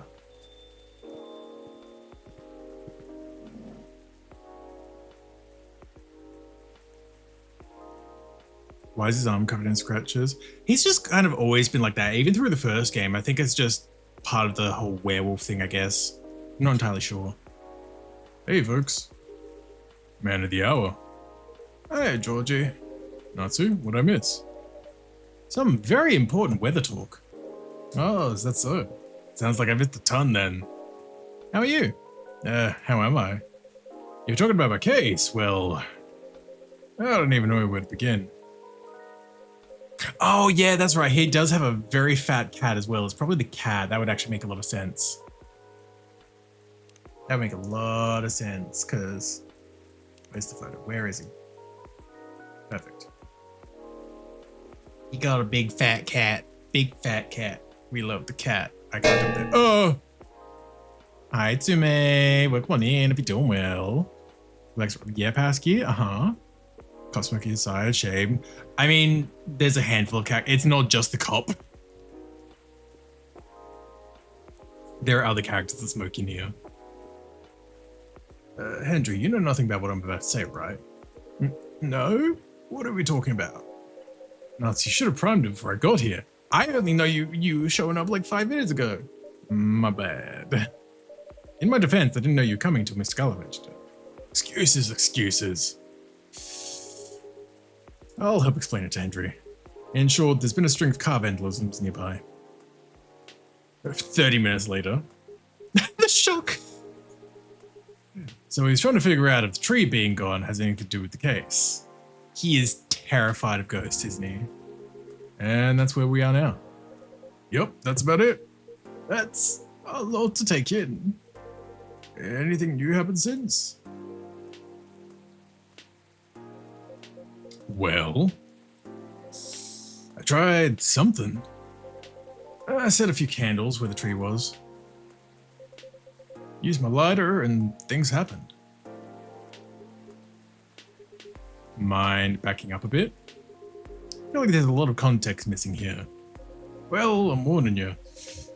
Why is his arm covered in scratches? He's just kind of always been like that, even through the first game. I think it's just part of the whole werewolf thing, I guess. I'm not entirely sure. Hey, folks. Man of the hour. Hey, Georgie. Natsu, what'd I miss? Some very important weather talk. Oh, is that so? Sounds like I missed a ton then. How are you? How am I? You're talking about my case? Well, I don't even know where to begin. Oh, yeah, that's right. He does have a very fat cat as well. It's probably the cat. That would actually make a lot of sense. That would make a lot of sense, because... Where's the photo? Where is he? Perfect. He got a big fat cat. Big fat cat. We love the cat. I can't do that. Oh! Hi, Tsume. Welcome on in if you're doing well. Lex, yeah, Pasky? Uh-huh. Cosmic aside, shame. I mean, there's a handful of characters. It's not just the cop. There are other characters that smoke in here. Hendry, you know nothing about what I'm about to say, right? No? What are we talking about? Nuts, you should have primed him before I got here. I only know you were showing up like 5 minutes ago. My bad. In my defense, I didn't know you were coming till Mr. Gullah mentioned it. Excuses, excuses. I'll help explain it to Hendry. In short, there's been a string of car vandalisms nearby. 30 minutes later. The shock! So he's trying to figure out if the tree being gone has anything to do with the case. He is terrified of ghosts, isn't he? And that's where we are now. Yup, that's about it. That's a lot to take in. Anything new happened since? Well, I tried something. I set a few candles where the tree was. Used my lighter and things happened. Mind backing up a bit? I feel like there's a lot of context missing here. Well, I'm warning you.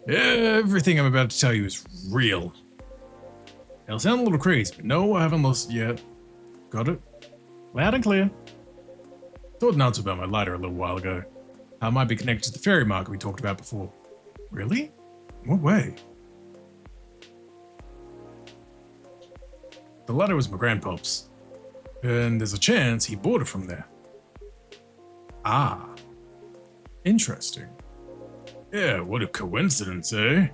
Everything I'm about to tell you is real. It'll sound a little crazy, but no, I haven't lost it yet. Got it? Loud and clear. Thought Natsu about my lighter a little while ago. How it might be connected to the fairy market we talked about before. Really? What way? The lighter was my grandpa's. And there's a chance he bought it from there. Ah. Interesting. Yeah, what a coincidence, eh?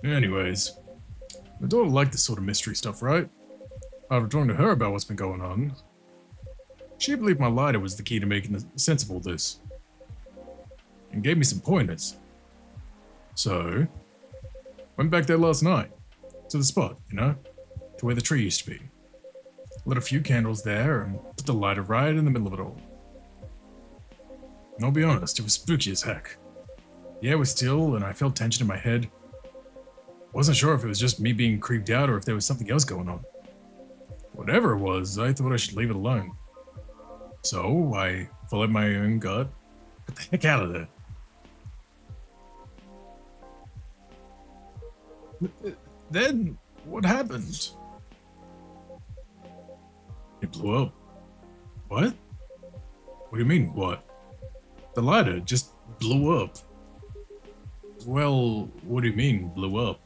Anyways, my daughter liked this sort of mystery stuff, right? After talking to her about what's been going on, she believed my lighter was the key to making sense of all this. And gave me some pointers. So, went back there last night. To the spot, you know? To where the tree used to be. Lit a few candles there and put the lighter right in the middle of it all. And I'll be honest, it was spooky as heck. The air was still and I felt tension in my head. Wasn't sure if it was just me being creeped out or if there was something else going on. Whatever it was, I thought I should leave it alone. So I followed my own gut. Get the heck out of there. Then what happened? It blew up. What? What do you mean, what? The lighter just blew up. Well, what do you mean, blew up?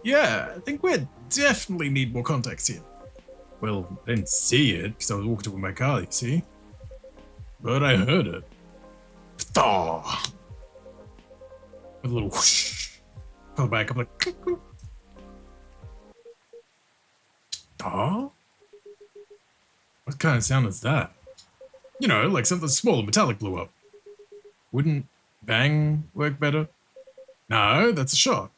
Yeah, I think we definitely need more context here. Well, I didn't see it because I was walking with my car, you see? But I heard it. Thaw! With a little whoosh. Pull back, I'm like, cuckoo. Thaw? What kind of sound is that? You know, like something small and metallic blew up. Wouldn't bang work better? No, that's a shot.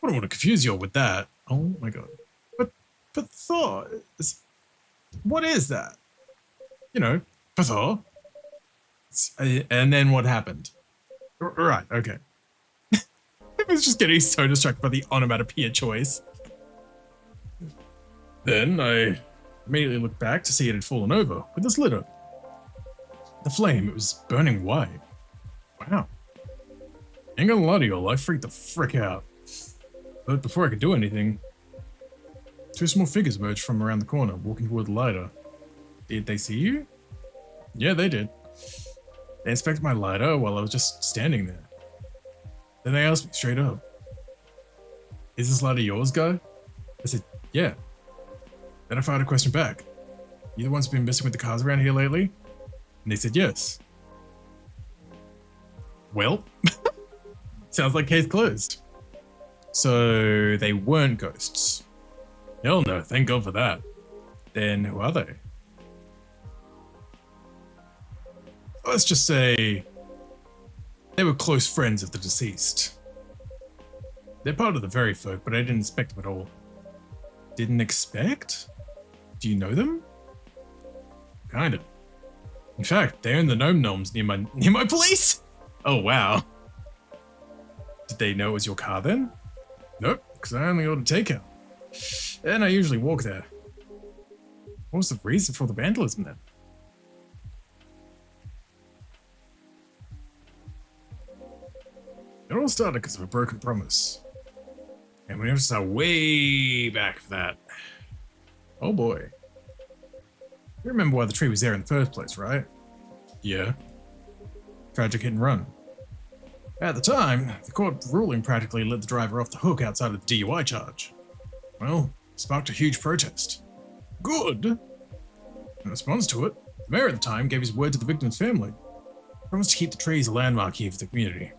I don't want to confuse you all with that. Oh my god. But Thor, what is that? You know, Thor. And then what happened? Right, okay. I was just getting so distracted by the onomatopoeia choice. Then I immediately looked back to see it had fallen over with this litter. The flame, it was burning white. Wow. Ain't gonna lie to y'all, I freaked the frick out. But before I could do anything, two small figures emerged from around the corner, walking toward the lighter. Did they see you? Yeah, they did. They inspected my lighter while I was just standing there. Then they asked me straight up, "Is this lighter yours, guy?" I said, "Yeah." Then I fired a question back. "You the ones been messing with the cars around here lately?" And they said yes. Well, sounds like case closed. So they weren't ghosts. Hell no, thank God for that. Then who are they? Let's just say they were close friends of the deceased. They're part of the Very Folk, but I didn't expect them at all. Didn't expect? Do you know them? Kinda. In fact, they own the gnome gnomes near my place? Oh wow. Did they know it was your car then? Nope, because I only ordered takeout. And I usually walk there. What was the reason for the vandalism then? It all started because of a broken promise. And we have to start way back for that. Oh boy. You remember why the tree was there in the first place, right? Yeah. Tragic hit and run. At the time, the court ruling practically let the driver off the hook outside of the DUI charge. Well, sparked a huge protest. Good! In response to it, the mayor at the time gave his word to the victim's family. Promised to keep the trees a landmark here for the community.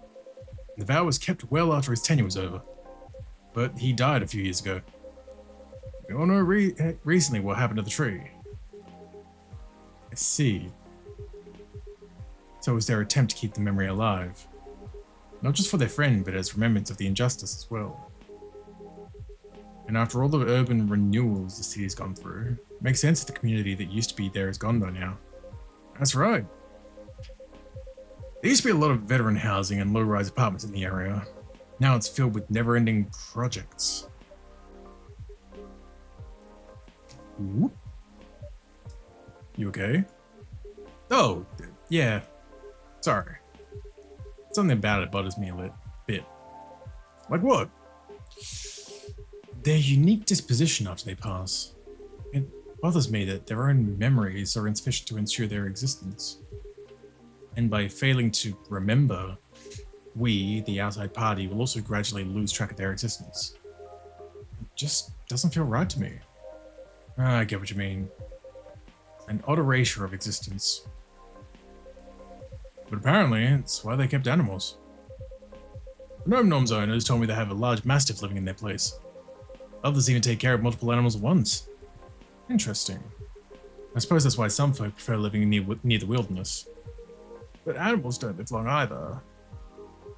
And the vow was kept well after his tenure was over. But he died a few years ago. We all know recently what happened to the tree. I see. So it was their attempt to keep the memory alive. Not just for their friend, but as remembrance of the injustice as well. And after all the urban renewals the city's gone through, it makes sense that the community that used to be there is gone by now. That's right. There used to be a lot of veteran housing and low-rise apartments in the area. Now it's filled with never-ending projects. Whoop. You okay? Oh, yeah. Sorry. Something about it bothers me a bit. Like what? Their unique disposition after they pass. It bothers me that their own memories are insufficient to ensure their existence. And by failing to remember, we, the outside party, will also gradually lose track of their existence. It just doesn't feel right to me. I get what you mean. An odd erasure of existence. But apparently, it's why they kept animals. The Gnome Gnome's owners told me they have a large mastiff living in their place. Others even take care of multiple animals at once. Interesting. I suppose that's why some folk prefer living near the wilderness. But animals don't live long either.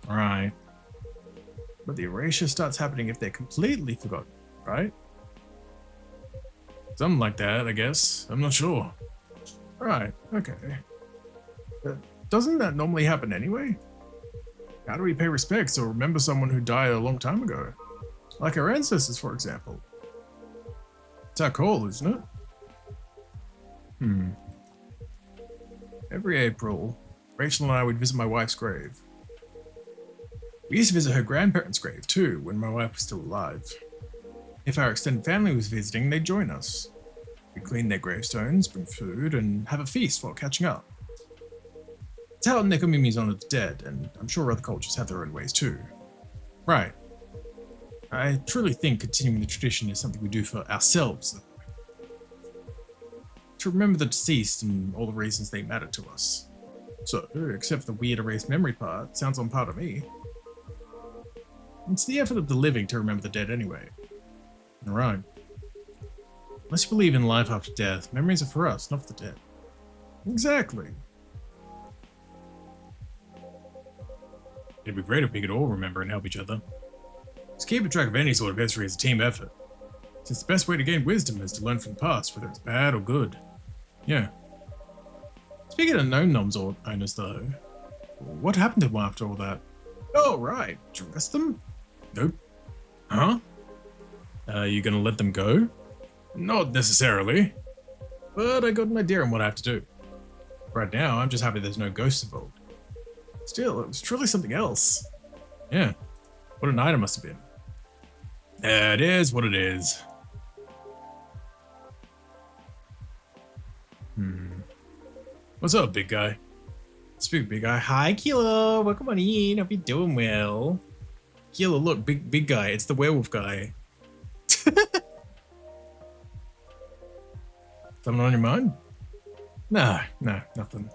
Right. But the erasure starts happening if they're completely forgotten, right? Something like that, I guess. I'm not sure. Right, okay. But doesn't that normally happen anyway? How do we pay respects or remember someone who died a long time ago? Like our ancestors, for example. It's our call, isn't it? Every April, Rachel and I would visit my wife's grave. We used to visit her grandparents' grave too when my wife was still alive. If our extended family was visiting, they'd join us. We'd clean their gravestones, bring food, and have a feast while catching up. It's how Nekomimi's honor the dead, and I'm sure other cultures have their own ways too. Right. I truly think continuing the tradition is something we do for ourselves, though. To remember the deceased and all the reasons they matter to us. So, except for the weird erased memory part, sounds on par to me. It's the effort of the living to remember the dead anyway. Right. Unless you believe in life after death, memories are for us, not for the dead. Exactly. It'd be great if we could all remember and help each other. Just keeping track of any sort of history is a team effort. Since the best way to gain wisdom is to learn from the past, whether it's bad or good. Yeah. Speaking of no-noms or owners though, what happened to them after all that? Oh, right. Did you arrest them? Nope. Huh? You gonna let them go? Not necessarily. But I got an idea on what I have to do. Right now, I'm just happy there's no ghosts involved. Still, it was truly something else. Yeah. What a night it must have been. It is what it is. What's up, big guy? Speak of big guy. Hi, Kilo. Welcome on in. Hope you're doing well. Kilo, look, big guy. It's the werewolf guy. Something on your mind? Nah, nothing.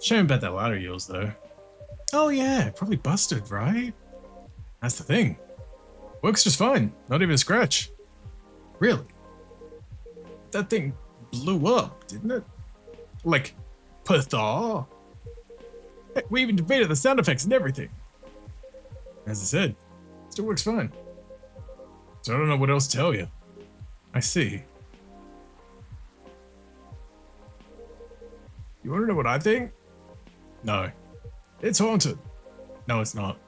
Shame about that ladder of yours, though. Oh yeah, probably busted, right? That's the thing. Works just fine. Not even a scratch. Really? That thing blew up, didn't it? Like, pathaw. Heck, we even debated the sound effects and everything. As I said, still works fine. So I don't know what else to tell you. I see. You want to know what I think? No. It's haunted. No, it's not.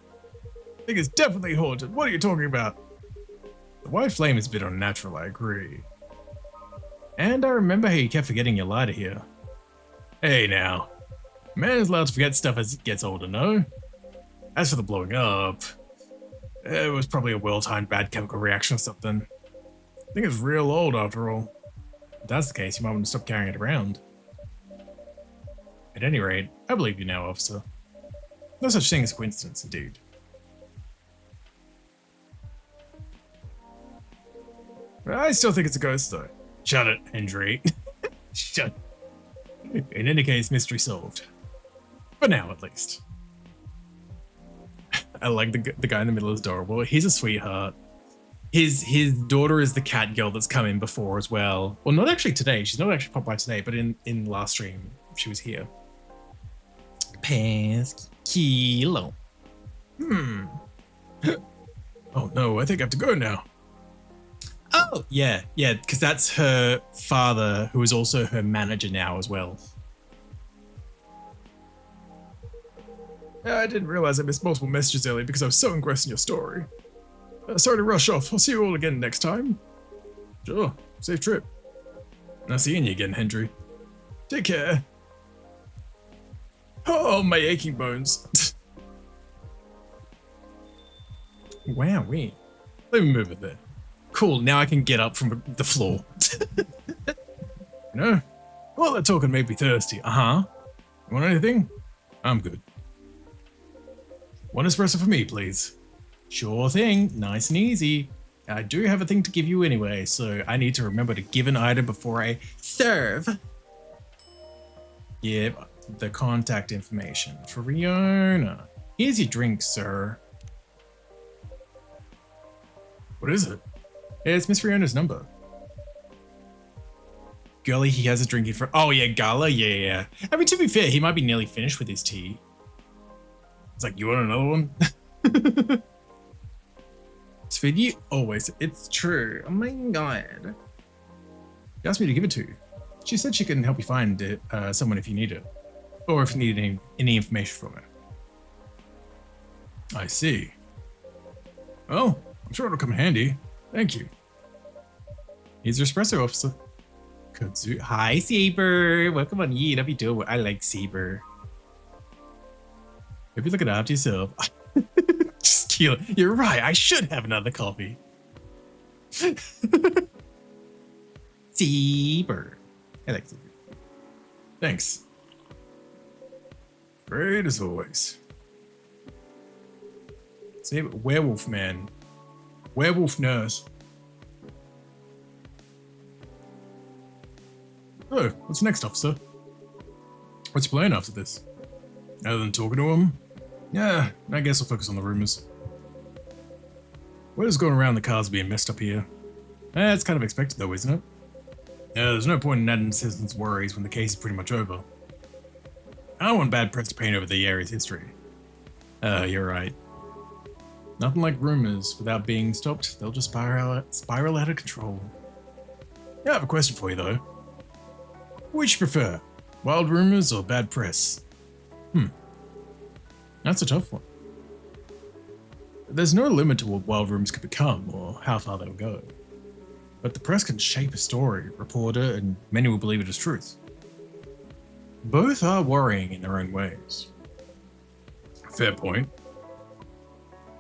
I think it's definitely haunted. What are you talking about? The white flame is a bit unnatural, I agree. And I remember how you kept forgetting your lighter here. Hey now. Man is allowed to forget stuff as he gets older, no? As for the blowing up, it was probably a well-timed bad chemical reaction or something. I think it's real old after all. If that's the case, you might want to stop carrying it around. At any rate, I believe you now, officer. No such thing as coincidence, indeed. I still think it's a ghost, though. Shut it, Hendry. Shut. In any case, mystery solved. For now, at least. I like the guy in the middle is adorable. He's a sweetheart. His daughter is the cat girl that's come in before as well. Well, not actually today. She's not actually popped by today, but in last stream, she was here. Kilo. Oh no, I think I have to go now. Oh, yeah, because that's her father, who is also her manager now as well. I didn't realize I missed multiple messages earlier because I was so engrossed in your story. Sorry to rush off. I'll see you all again next time. Sure, safe trip. Nice seeing you again, Hendry. Take care. Oh, my aching bones. Wow, wait. Let me move it there. Cool, now I can get up from the floor. You know, all that talking made me thirsty. Uh-huh. You want anything? I'm good. One espresso for me, please. Sure thing, nice and easy. I do have a thing to give you anyway, so I need to remember to give an item before I serve. Yep, the contact information for Riona. Here's your drink, sir. What is it? It's Miss Riona's number. Girly, he has a drink in front. Oh yeah, Gala, yeah. I mean, to be fair, he might be nearly finished with his tea. It's like, you want another one? Speedy, always. It's true. Oh my god. She asked me to give it to you. She said she can help you find someone if you need it. Or if you need any information from her. I see. Well, I'm sure it'll come in handy. Thank you. Here's your espresso, officer. Kudzu. Hi, Saber. Welcome on in. How you doing? I like Saber. Hope you're looking after yourself. Just kill. You're right. I should have another coffee. Seabird. I like Seabird. Thanks. Great as always. See, werewolf man. Werewolf nurse. Oh, what's next, officer? What's your plan after this? Other than talking to him? Yeah, I guess I'll focus on the rumors. What is going around the cars being messed up here? It's kind of expected though, isn't it? There's no point in adding citizens' worries when the case is pretty much over. I don't want bad press to paint over the area's history. You're right. Nothing like rumors. Without being stopped, they'll just spiral out of control. I have a question for you though. Which you prefer? Wild rumors or bad press? That's a tough one. There's no limit to what wild rumors could become or how far they'll go. But the press can shape a story, report it, and many will believe it as truth. Both are worrying in their own ways. Fair point.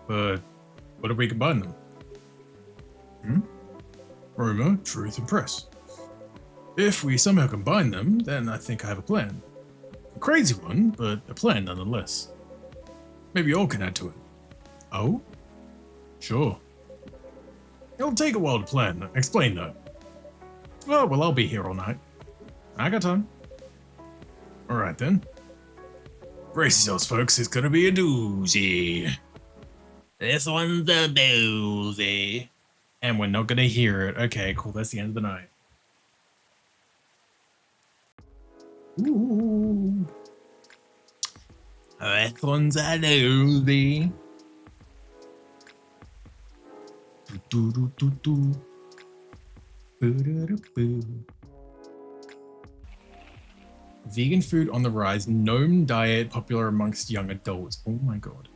But what if we combine them? Rumor, truth, and press. If we somehow combine them, then I think I have a plan. A crazy one, but a plan nonetheless. Maybe you all can add to it. Oh? Sure. It'll take a while to plan. Explain though. Oh, well, I'll be here all night. I got time. Alright then. Brace yourselves, folks. It's gonna be a doozy. This one's a doozy. And we're not gonna hear it. Okay, cool. That's the end of the night. Ooh. This one's a doozy. Do, do, do, do. Boo, do, do, boo. Vegan food on the rise. Gnome diet popular amongst young adults. Oh my god.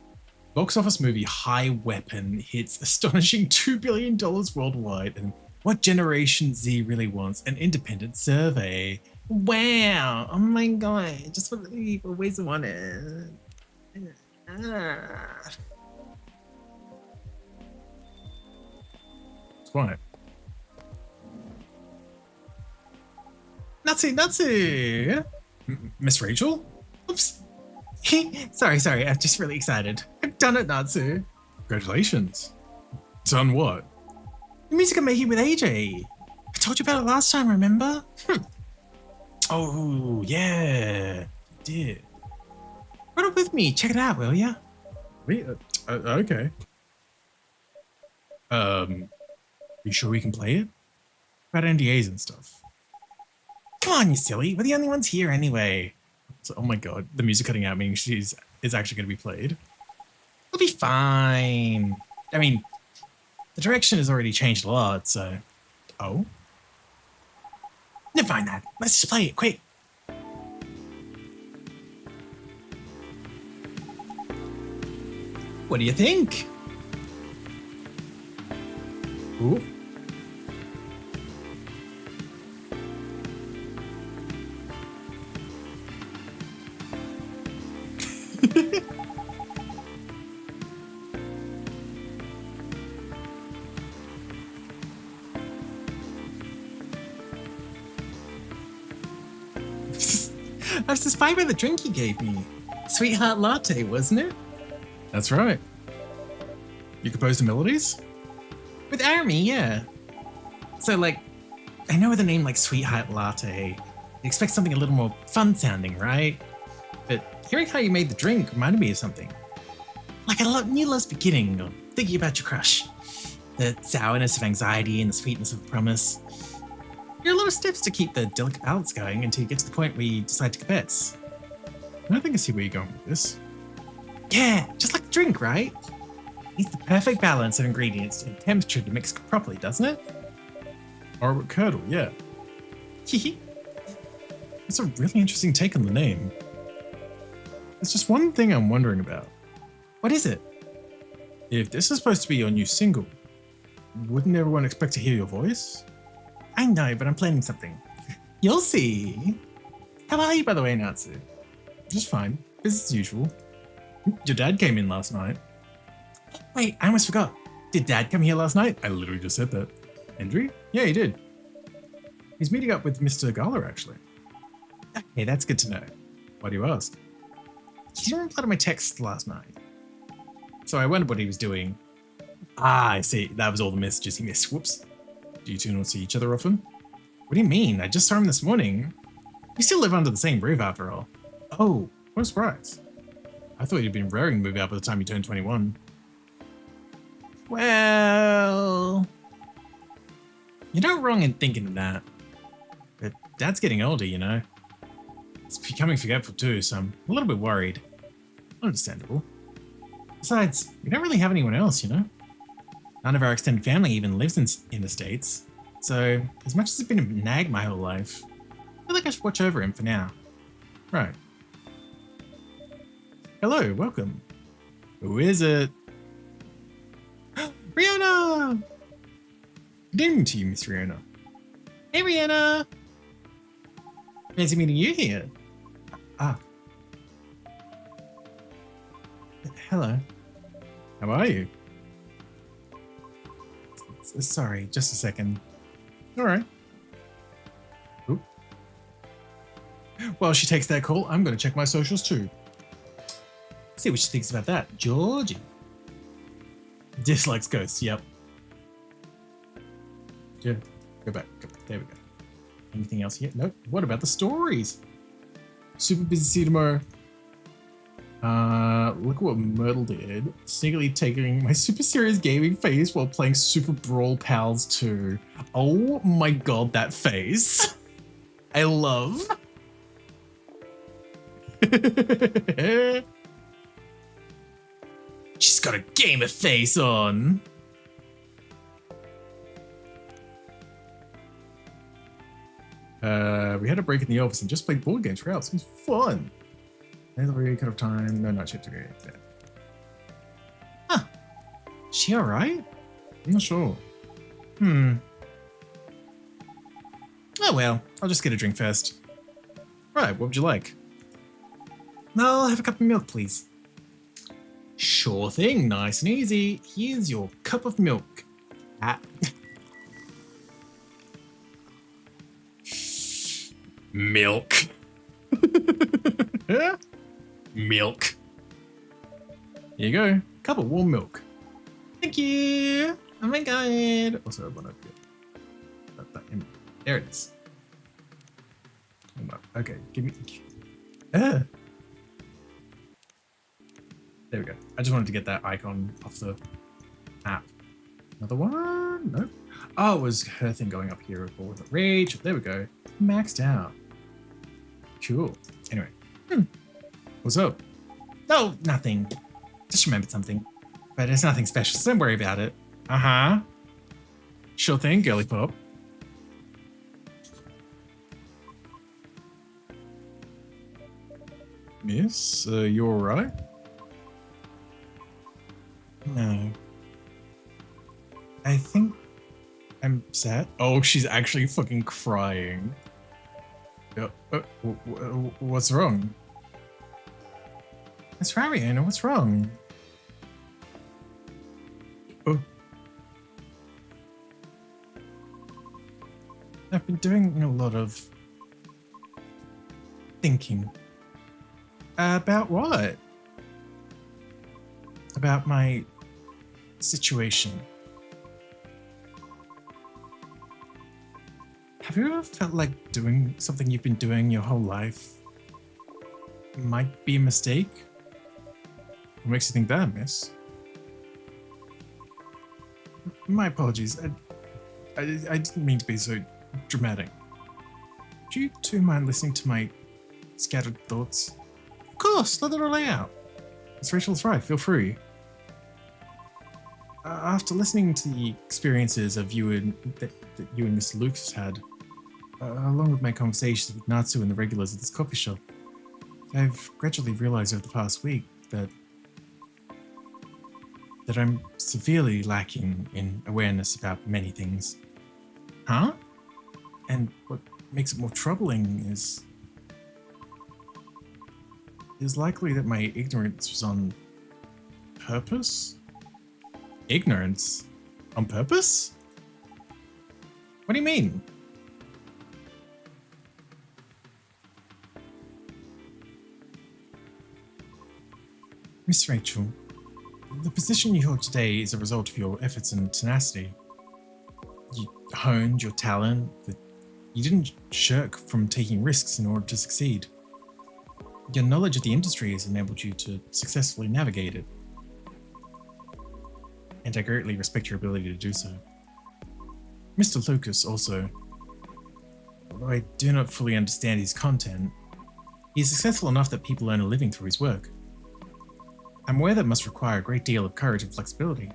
Box office movie High Weapon hits astonishing $2 billion worldwide. And what Generation Z really wants? An independent survey. Wow. Oh my god. Just what we always wanted. It's quiet. Natsu! Miss Rachel? Oops. Sorry, I'm just really excited. I've done it, Natsu. Congratulations. Done what? The music I'm making with AJ. I told you about it last time, remember? Oh, yeah. I did. Run up with me, check it out, will ya? Wait, okay. You sure we can play it? About NDAs and stuff. Come on, you silly. We're the only ones here anyway. So, oh my god, the music cutting out meaning is actually going to be played. It'll be fine. I mean, the direction has already changed a lot, so... Oh? Never mind that. Let's just play it, quick. What do you think? Ooh. I was inspired by the drink he gave me. Sweetheart latte, wasn't it? That's right. You composed the melodies? With Army, yeah. So, like, I know with a name like Sweetheart Latte, you expect something a little more fun sounding, right? But hearing how you made the drink reminded me of something. Like a new love's beginning, or thinking about your crush. The sourness of anxiety and the sweetness of promise. There are a lot of steps to keep the delicate balance going until you get to the point where you decide to confess. I think I see where you're going with this. Yeah, just like the drink, right? Needs the perfect balance of ingredients and temperature to mix properly, doesn't it? Or with curdle, yeah. Hehe. That's a really interesting take on the name. There's just one thing I'm wondering about. What is it? If this is supposed to be your new single, wouldn't everyone expect to hear your voice? I know, but I'm planning something. You'll see. How are you, by the way, Natsu? Just fine. Business as usual. Your dad came in last night. Wait, I almost forgot. Did Dad come here last night? I literally just said that. Andrew? Yeah, he did. He's meeting up with Mr. Gala, actually. Okay, that's good to know. Why do you ask? He didn't reply to my text last night. So I wondered what he was doing. Ah, I see. That was all the messages he missed. Whoops. Do you two not see each other often? What do you mean? I just saw him this morning. We still live under the same roof after all. Oh, what a surprise. I thought you'd been raring to move out by the time you turned 21. Well, you're not wrong in thinking that. But Dad's getting older, you know. He's becoming forgetful too, so I'm a little bit worried. Understandable. Besides, we don't really have anyone else, you know? None of our extended family even lives in the States. So, as much as it's been a nag my whole life, I feel like I should watch over him for now. Right. Hello, welcome. Who is it? Rihanna! Good evening to you, Miss Rihanna. Hey, Rihanna! Fancy meeting you here. Ah. Hello. How are you? Sorry, just a second. All right. Oop. While she takes that call, I'm going to check my socials too. See what she thinks about that. Georgie. Dislikes ghosts, yep. Yeah, go back. There we go. Anything else here? Nope. What about the stories? Super busy see you tomorrow. Look at what Myrtle did. Sneakily taking my super serious gaming face while playing Super Brawl Pals 2. Oh my god, that face. I love. She's got a gamer face on. We had a break in the office and just played board games for hours. It was fun. Another very cut of time. No night shift to go. Yeah. Huh. She alright? I'm not sure. Oh well, I'll just get a drink first. Right, what would you like? No, I'll have a cup of milk, please. Sure thing, nice and easy. Here's your cup of milk. Milk. Milk. Here you go. Cup of warm milk. Thank you. Oh my god. Also, I want to get that in. There it is. Okay, give me. There we go. I just wanted to get that icon off the app. Another one? Nope. Oh, it was her thing going up here with the rage. There we go. Maxed out. Cool. Anyway. What's up? No, nothing. Just remembered something. But it's nothing special, so don't worry about it. Uh-huh. Sure thing, girly pop. Miss, you alright? No. I think I'm sad. Oh, she's actually fucking crying. What's wrong? What's wrong, Rihanna? What's wrong? Oh. I've been doing a lot of thinking. About what? About my situation. Have you ever felt like doing something you've been doing your whole life might be a mistake? What makes you think that, miss? My apologies. I didn't mean to be so dramatic. Do you two mind listening to my scattered thoughts? Of course, let it all out. It's Rachel's right, feel free. After listening to the experiences of that you and Mr. Lucas had, along with my conversations with Natsu and the regulars at this coffee shop, I've gradually realized over the past week that I'm severely lacking in awareness about many things. Huh? And what makes it more troubling is likely that my ignorance was on purpose. Ignorance? On purpose? What do you mean? Miss Rachel, the position you hold today is a result of your efforts and tenacity. You honed your talent, but you didn't shirk from taking risks in order to succeed. Your knowledge of the industry has enabled you to successfully navigate it. And I greatly respect your ability to do so. Mr. Lucas also, although I do not fully understand his content, he is successful enough that people earn a living through his work. I'm aware that must require a great deal of courage and flexibility.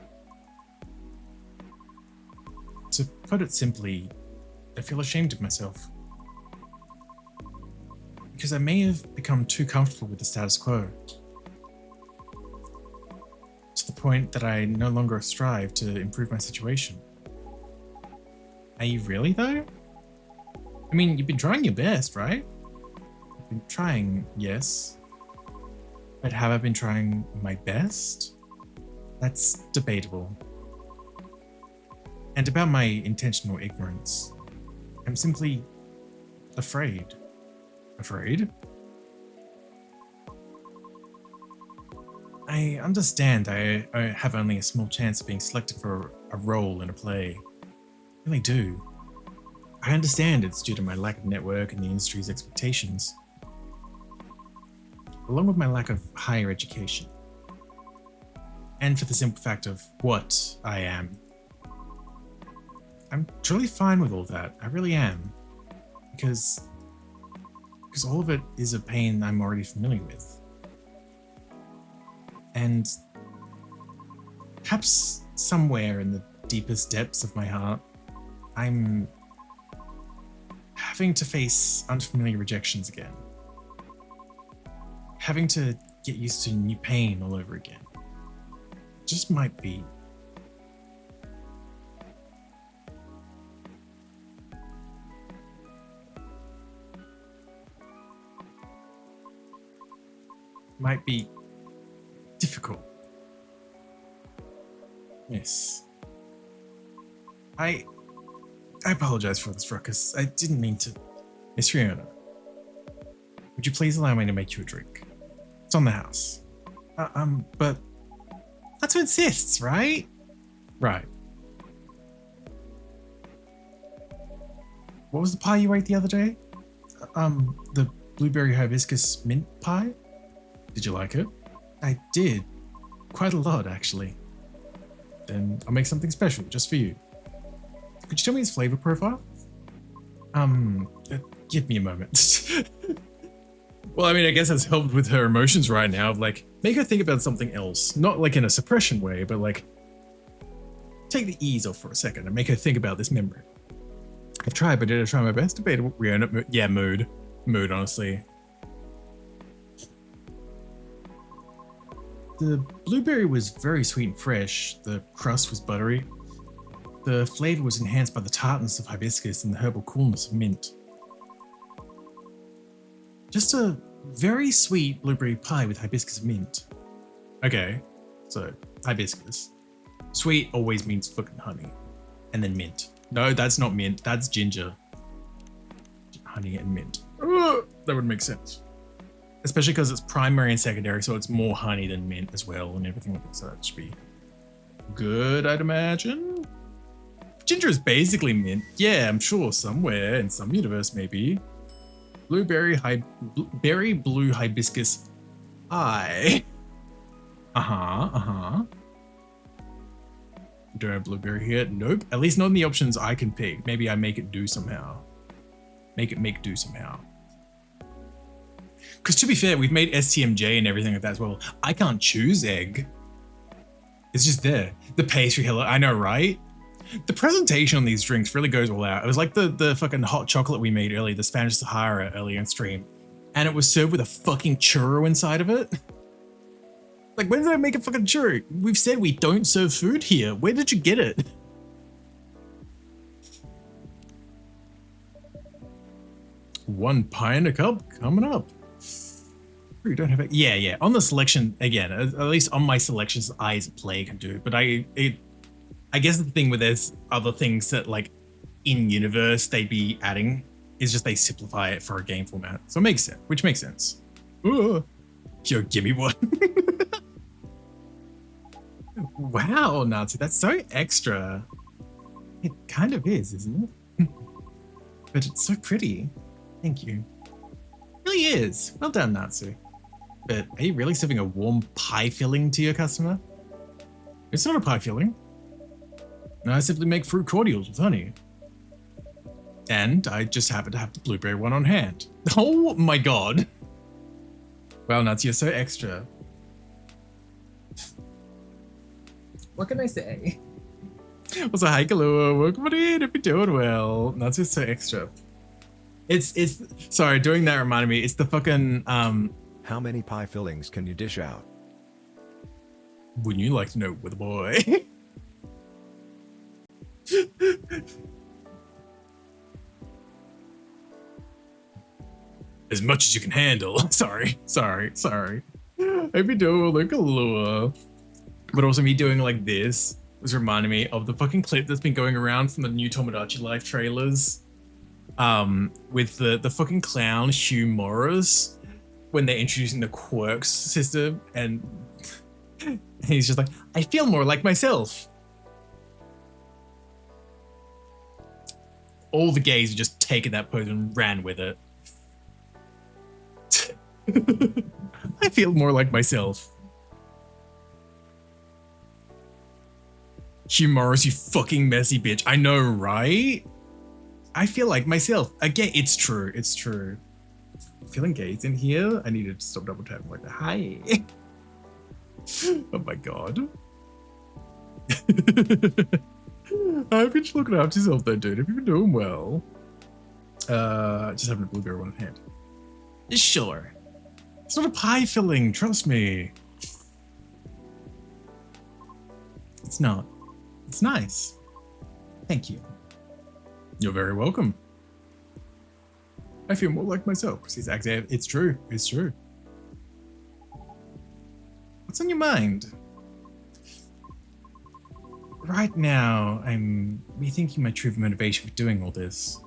To put it simply, I feel ashamed of myself. Because I may have become too comfortable with the status quo. To the point that I no longer strive to improve my situation. Are you really though? I mean, you've been trying your best, right? You've been trying, yes. But have I been trying my best? That's debatable. And about my intentional ignorance, I'm simply afraid. Afraid? I understand I have only a small chance of being selected for a role in a play. I really do. I understand it's due to my lack of network and the industry's expectations, along with my lack of higher education. And for the simple fact of what I am. I'm truly fine with all that. I really am. Because all of it is a pain I'm already familiar with. And perhaps somewhere in the deepest depths of my heart, I'm having to face unfamiliar rejections again. Having to get used to new pain all over again. Just might be. Might be difficult. Yes. I apologize for this ruckus. I didn't mean to. Miss Fiona, would you please allow me to make you a drink? It's on the house. But that's who insists, right? Right. What was the pie you ate the other day? The blueberry hibiscus mint pie? Did you like it? I did. Quite a lot, actually. Then I'll make something special just for you. Could you tell me its flavor profile? Give me a moment. Well, I mean, I guess that's helped with her emotions right now. Like, make her think about something else. Not like in a suppression way, but like, take the ease off for a second and make her think about this memory. I've tried, but did I try my best? Debatable. Yeah, mood. Mood, honestly. The blueberry was very sweet and fresh. The crust was buttery. The flavor was enhanced by the tartness of hibiscus and the herbal coolness of mint. Just a very sweet blueberry pie with hibiscus mint. Okay, so hibiscus. Sweet always means fucking honey. And then mint. No, that's not mint, that's ginger. Honey and mint. That would make sense. Especially because it's primary and secondary, so it's more honey than mint as well and everything like that. So that should be good, I'd imagine. Ginger is basically mint. Yeah, I'm sure somewhere in some universe, maybe. Berry blue hibiscus pie. Don't have blueberry here. Nope. At least not in the options I can pick. Maybe I make it do somehow. Make do somehow. Because to be fair, we've made STMJ and everything like that as well. I can't choose egg. It's just there. The pastry, hello. I know, right? The presentation on these drinks really goes all out. It was like the fucking hot chocolate we made earlier, the Spanish Sahara earlier in stream. And it was served with a fucking churro inside of it. Like, when did I make a fucking churro? We've said we don't serve food here. Where did you get it? One pie in a cup coming up. We don't have it. Yeah. On the selection, again, at least on my selections, I as a player can do. But I guess the thing with there's other things that like in universe they'd be adding is just they simplify it for a game format. So it makes sense, which makes sense. Ooh. Yo, give me one. Wow, Nazi, that's so extra. It kind of is, isn't it? But it's so pretty. Thank you. It really is. Well done, Natsu. But are you really serving a warm pie filling to your customer? It's not a pie filling. I simply make fruit cordials with honey. And I just happen to have the blueberry one on hand. Oh my god. Wow, Natsu, you're so extra. What can I say? What's a hi, Kalua? Welcome in if you're doing well. Natsu is so extra. It's sorry, doing that reminded me, it's the fucking How many pie fillings can you dish out? wouldn't you like to know with a boy? As much as you can handle. Sorry. Hope you do like a lure. But also me doing like this was reminding me of the fucking clip that's been going around from the new Tomodachi Life trailers. With the fucking clown Hugh Morris when they're introducing the quirks system and he's just like, I feel more like myself. All the gays have just taken that pose and ran with it. I feel more like myself. Hugh Morris, you fucking messy bitch. I know, right? I feel like myself. Again, it's true. It's true. Feeling gays in here? I need to stop double tapping like that. Hi. Oh my god. I hope you're looking after yourself though, dude. Have you been doing well? Just having a blueberry one in hand. Sure. It's not a pie filling, trust me. It's not. It's nice. Thank you. You're very welcome. I feel more like myself. It's true. It's true. What's on your mind? Right now, I'm rethinking my true motivation for doing all this.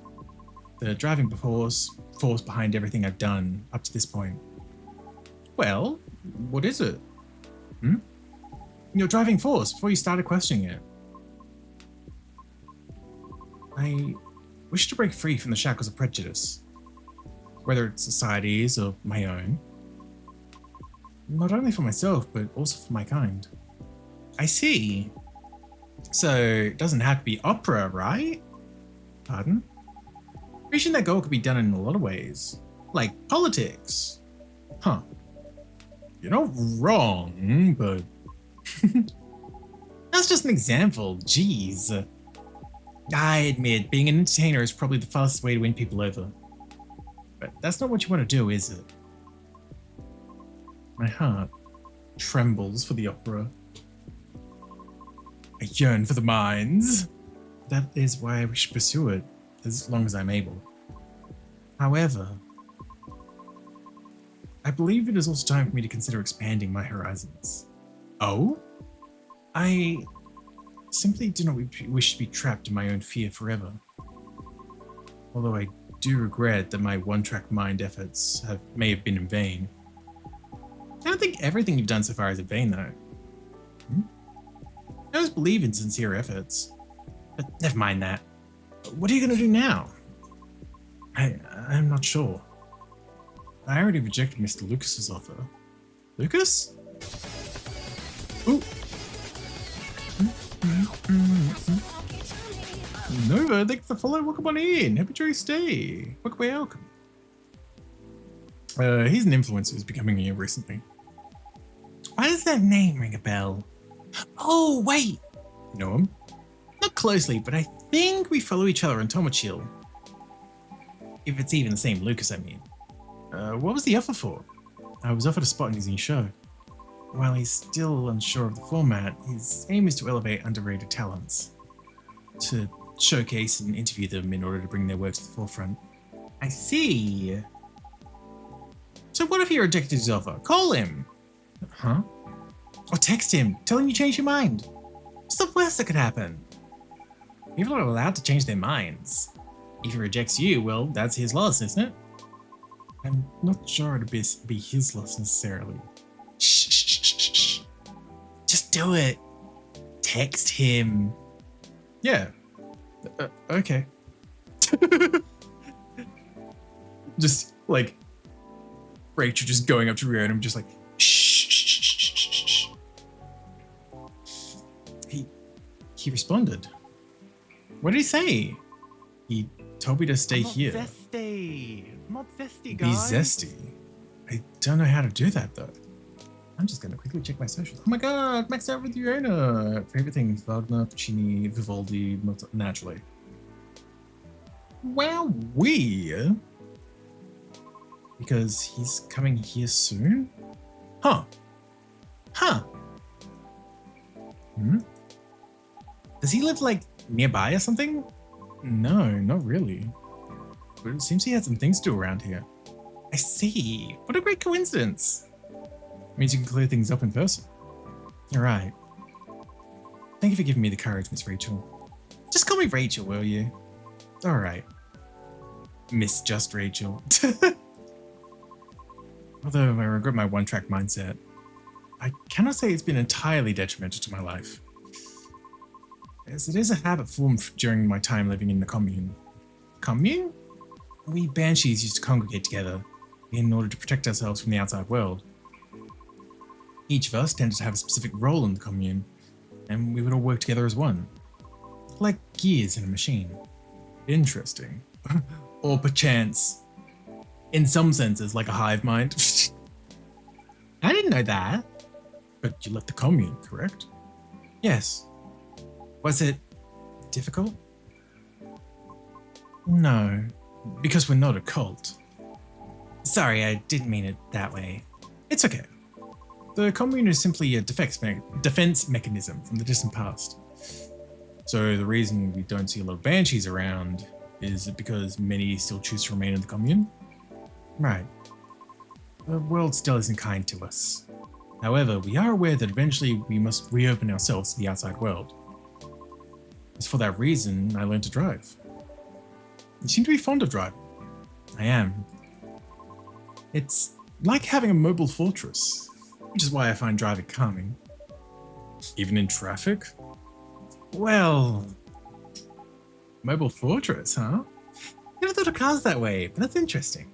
The driving force behind everything I've done up to this point. Well, what is it? Your driving force before you started questioning it. I wish to break free from the shackles of prejudice, whether it's society's or my own. Not only for myself, but also for my kind. I see. So, it doesn't have to be opera, right? Pardon? Reaching that goal could be done in a lot of ways, like politics. Huh. You're not wrong, but... That's just an example, jeez. I admit, being an entertainer is probably the fastest way to win people over. But that's not what you want to do, is it? My heart trembles for the opera. I yearn for the mines. That is why I wish to pursue it, as long as I'm able. However, I believe it is also time for me to consider expanding my horizons. Oh? I simply do not wish to be trapped in my own fear forever. Although I do regret that my one-track mind efforts may have been in vain. I don't think everything you've done so far is in vain, though. I always believe in sincere efforts. But never mind that. What are you going to do now? I'm not sure. I already rejected Mr. Lucas's offer. Lucas? Ooh. Nova, thanks for the follow. Welcome on in. Happy to stay. Welcome. He's an influencer who's becoming here recently. Why does that name ring a bell? Oh, wait. Know him? Not closely, but I think we follow each other on Tomochill. If it's even the same Lucas, I mean. What was the offer for? I was offered a spot in his new show. While he's still unsure of the format, his aim is to elevate underrated talents. To showcase and interview them in order to bring their work to the forefront. I see. So what if you rejected his offer? Call him! Huh? Or text him. Tell him you changed your mind. What's the worst that could happen? People are allowed to change their minds. If he rejects you, well, that's his loss, isn't it? I'm not sure it'd be his loss necessarily. Shh, shh, shh, shh, shh. Just do it. Text him. Yeah. Okay. Just like Rachel just going up to Rio and I'm just like, shh, shh, shh, shh, shh, shh. He responded. What did he say? He told me to stay here. Zesty. I'm not zesty, Be guys. zesty. I don't know how to do that though. I'm just gonna quickly check my socials. Oh my god, maxed out with Urana. Favorite things: Wagner, Puccini, Vivaldi, naturally. Wow, because he's coming here soon? Huh. Does he live like nearby or something? No, not really. But it seems he had some things to do around here. I see. What a great coincidence. Means you can clear things up in person. All right. Thank you for giving me the courage, Miss Rachel. Just call me Rachel, will you? All right. Miss Just Rachel. Although I regret my one-track mindset, I cannot say it's been entirely detrimental to my life, as it is a habit formed during my time living in the commune. Commune? We banshees used to congregate together in order to protect ourselves from the outside world. Each of us tended to have a specific role in the commune, and we would all work together as one. Like gears in a machine. Interesting. Or perchance, in some senses, like a hive mind. I didn't know that. But you left the commune, correct? Yes. Was it difficult? No, because we're not a cult. Sorry, I didn't mean it that way. It's okay. The commune is simply a defense mechanism from the distant past. So the reason we don't see a lot of banshees around is because many still choose to remain in the commune? Right. The world still isn't kind to us. However, we are aware that eventually we must reopen ourselves to the outside world. It's for that reason I learned to drive. You seem to be fond of driving. I am. It's like having a mobile fortress, which is why I find driving calming. Even in traffic? Well, mobile fortress, huh? Never thought of cars that way, but that's interesting.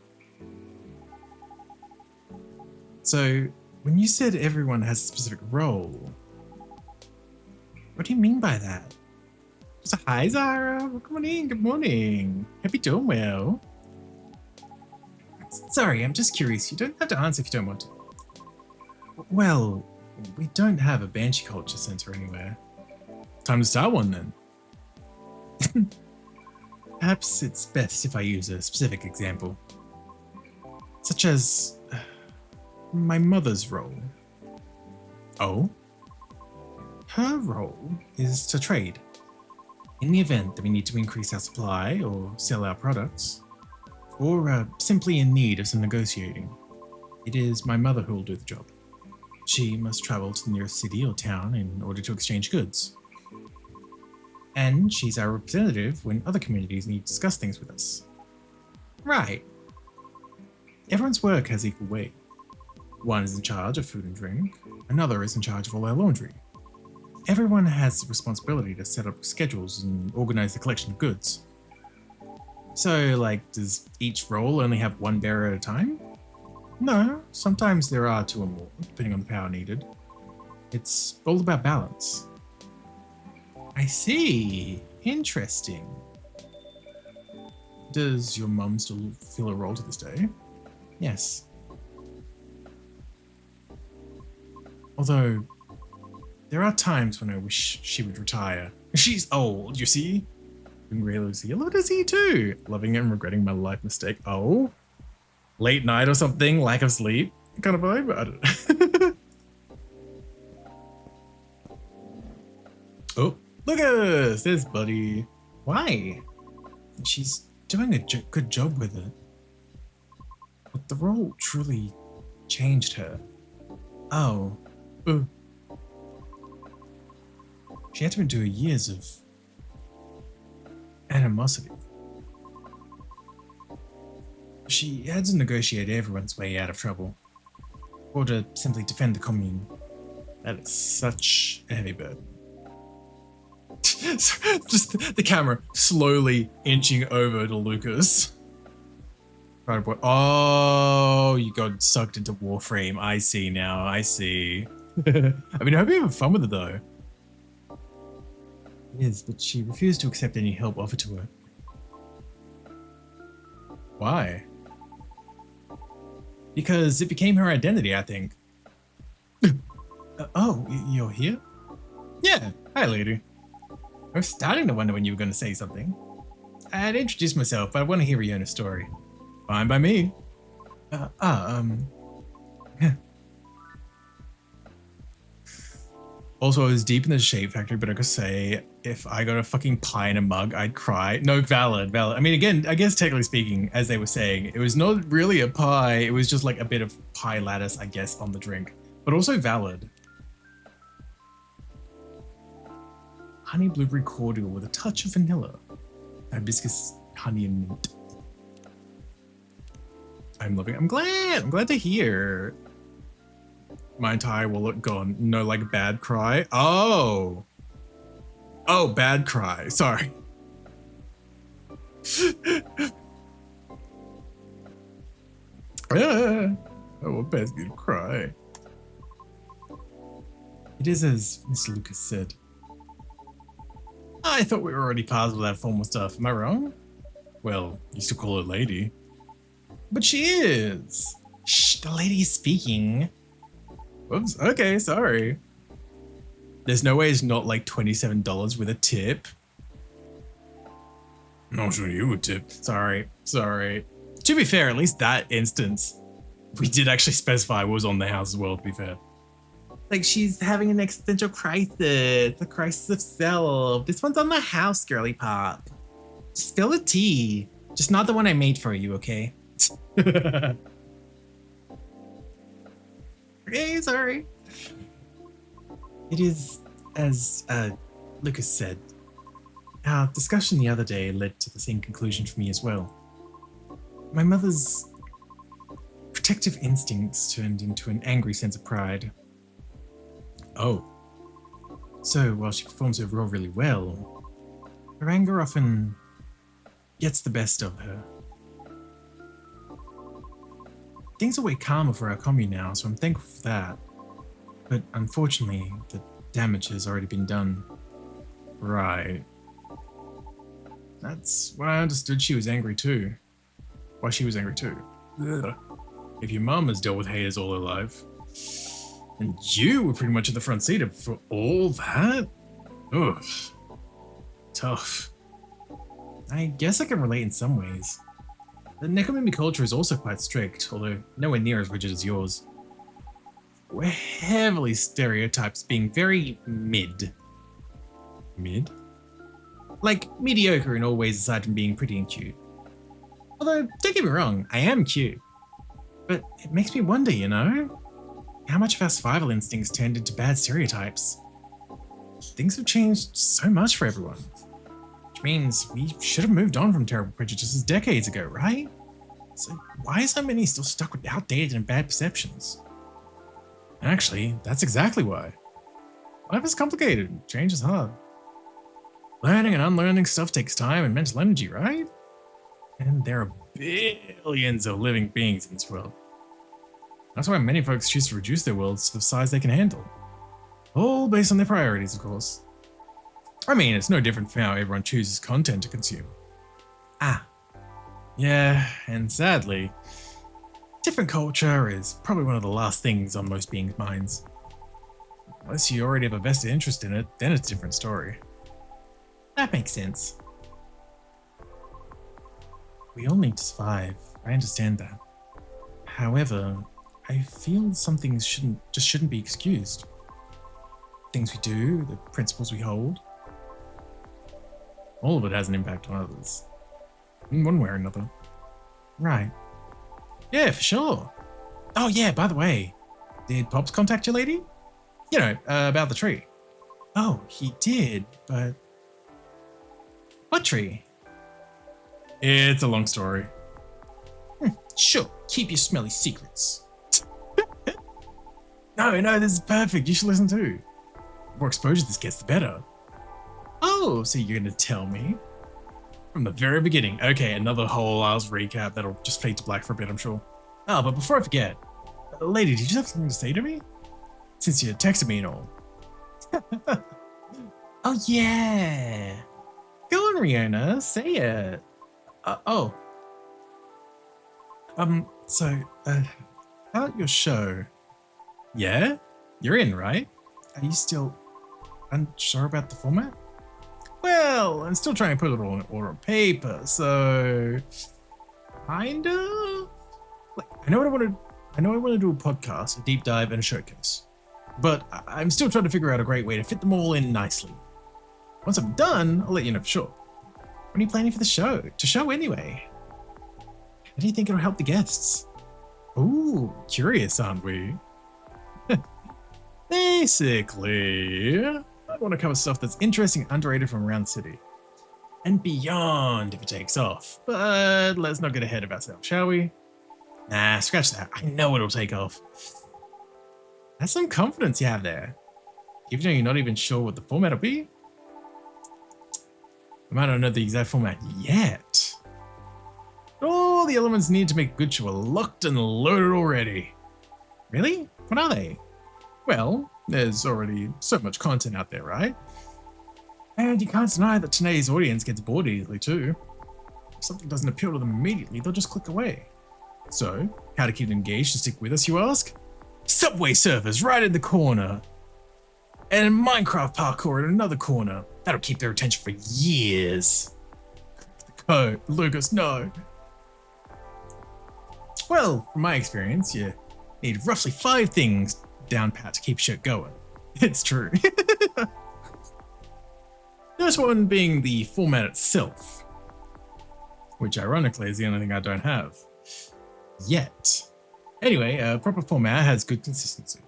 So, when you said everyone has a specific role, what do you mean by that? So, hi Zara, welcome on in, good morning. Hope you're doing well. Sorry, I'm just curious, you don't have to answer if you don't want to. Well, we don't have a Banshee Culture Center anywhere. Time to start one then. Perhaps it's best if I use a specific example. Such as my mother's role. Oh? Her role is to trade. In the event that we need to increase our supply or sell our products, or are simply in need of some negotiating, it is my mother who will do the job. She must travel to the nearest city or town in order to exchange goods. And she's our representative when other communities need to discuss things with us. Right. Everyone's work has equal weight. One is in charge of food and drink, another is in charge of all our laundry. Everyone has the responsibility to set up schedules and organize the collection of goods. So, like, does each role only have one bearer at a time? No, sometimes there are two or more, depending on the power needed. It's all about balance. I see. Interesting. Does your mum still feel a role to this day? Yes. Although, there are times when I wish she would retire. She's old, you see? Lucy. I love Lucy too. Loving it and regretting my life mistake. Oh? Late night or something? Lack of sleep? Kind of vibe? I don't know. Oh, look at us! There's Buddy. Why? She's doing a good job with it. But the role truly changed her. Oh. She had to endure years of animosity. She had to negotiate everyone's way out of trouble, or to simply defend the commune. That is such a heavy burden. Just the camera slowly inching over to Lucas. Right, boy. Oh, you got sucked into Warframe. I see now. I see. I mean, I hope you have fun with it though. Yes, but she refused to accept any help offered to her. Why? Because it became her identity, I think. Oh, you're here? Yeah, hi lady. I was starting to wonder when you were going to say something. I'd introduce myself, but I want to hear Riona's story. Fine by me. Also, I was deep in the Shape Factory, but I could say, if I got a fucking pie in a mug, I'd cry. No, valid. I mean, again, I guess technically speaking, as they were saying, it was not really a pie. It was just like a bit of pie lattice, I guess, on the drink. But also valid. Honey blueberry cordial with a touch of vanilla. Hibiscus, honey and mint. I'm loving it. I'm glad to hear. My entire wallet gone. No, like bad cry. Oh, bad cry. Sorry. I want Bessie to cry. It is as Mr. Lucas said. I thought we were already past all that formal stuff. Am I wrong? Well, you still call her lady. But she is. Shh, the lady is speaking. Whoops, okay, sorry. There's no way it's not like $27 with a tip. I'll show you a tip. Sorry. To be fair, at least that instance, we did actually specify what was on the house as well, to be fair. Like, she's having an existential crisis. The crisis of self. This one's on the house, girly pop. Spill the tea. Just not the one I made for you, okay? Okay, sorry. It is, as Lucas said, our discussion the other day led to the same conclusion for me as well. My mother's protective instincts turned into an angry sense of pride. Oh. So, while she performs her role really well, her anger often gets the best of her. Things are way calmer for our commune now, so I'm thankful for that. But unfortunately, the damage has already been done. Right. That's why I understood she was angry too. Why she was angry too. Ugh. If your mum has dealt with haters all her life, and you were pretty much at the front seat for all that? Ugh. Tough. I guess I can relate in some ways. The Nekomimi culture is also quite strict, although nowhere near as rigid as yours. We're heavily stereotyped as being very mid. Mid? Like, mediocre in all ways aside from being pretty and cute. Although, don't get me wrong, I am cute. But it makes me wonder, you know? How much of our survival instincts turned into bad stereotypes? Things have changed so much for everyone. Which means we should have moved on from terrible prejudices decades ago, right? So why are so many still stuck with outdated and bad perceptions? Actually, that's exactly why. Life is complicated, change is hard. Learning and unlearning stuff takes time and mental energy, right? And there are billions of living beings in this world. That's why many folks choose to reduce their worlds to the size they can handle. All based on their priorities, of course. I mean, it's no different from how everyone chooses content to consume. Yeah, and sadly, different culture is probably one of the last things on most beings' minds. Unless you already have a vested interest in it, then it's a different story. That makes sense. We all need to survive, I understand that. However, I feel some things shouldn't be excused. Things we do, the principles we hold, all of it has an impact on others. In one way or another. Right. Yeah, for sure. Oh yeah, by the way, did Pops contact you, lady? You know, about the tree. Oh, he did, but what tree? It's a long story. Sure, keep your smelly secrets. No, this is perfect. You should listen too. The more exposure this gets, the better. Oh, so you're gonna tell me? From the very beginning. Okay, another whole ass recap that'll just fade to black for a bit, I'm sure. Oh, but before I forget, lady, did you have something to say to me? Since you texted me and all. Oh, yeah. Go on, Riona, say it. About your show. Yeah? You're in, right? Are you still unsure about the format? Well, I'm still trying to put it all in order on paper, so kinda. Like, I know I want to do a podcast, a deep dive, and a showcase, but I'm still trying to figure out a great way to fit them all in nicely. Once I'm done, I'll let you know for sure. When are you planning for the show? To show anyway. How do you think it'll help the guests? Ooh, curious, aren't we? Basically, I want to cover stuff that's interesting and underrated from around the city. And beyond if it takes off. But let's not get ahead of ourselves, shall we? Nah, scratch that. I know it'll take off. That's some confidence you have there. Even though you're not even sure what the format will be. I might not know the exact format yet. All the elements needed to make a good show are locked and loaded already. Really? What are they? Well, there's already so much content out there, right? And you can't deny that today's audience gets bored easily too. If something doesn't appeal to them immediately, they'll just click away. So, how to keep them engaged and stick with us, you ask? Subway surfers right in the corner. And Minecraft parkour in another corner. That'll keep their attention for years. The code. Lucas, no. Well, from my experience, you need roughly 5 things down pat to keep shit going. It's true. First one being the format itself, which ironically is the only thing I don't have yet. Anyway, a proper format has good consistency.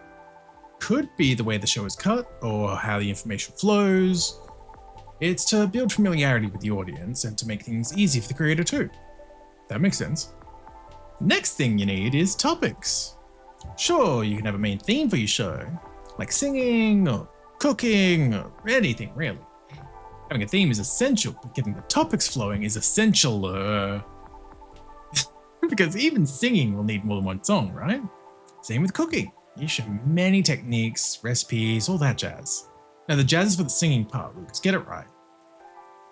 Could be the way the show is cut or how the information flows. It's to build familiarity with the audience and to make things easy for the creator too. That makes sense. Next thing you need is topics. Sure, you can have a main theme for your show, like singing or cooking or anything really. Having a theme is essential, but getting the topics flowing is essential. Because even singing will need more than one song, right? Same with cooking. You show many techniques, recipes, all that jazz. Now the jazz is for the singing part, Lucas. Get it right.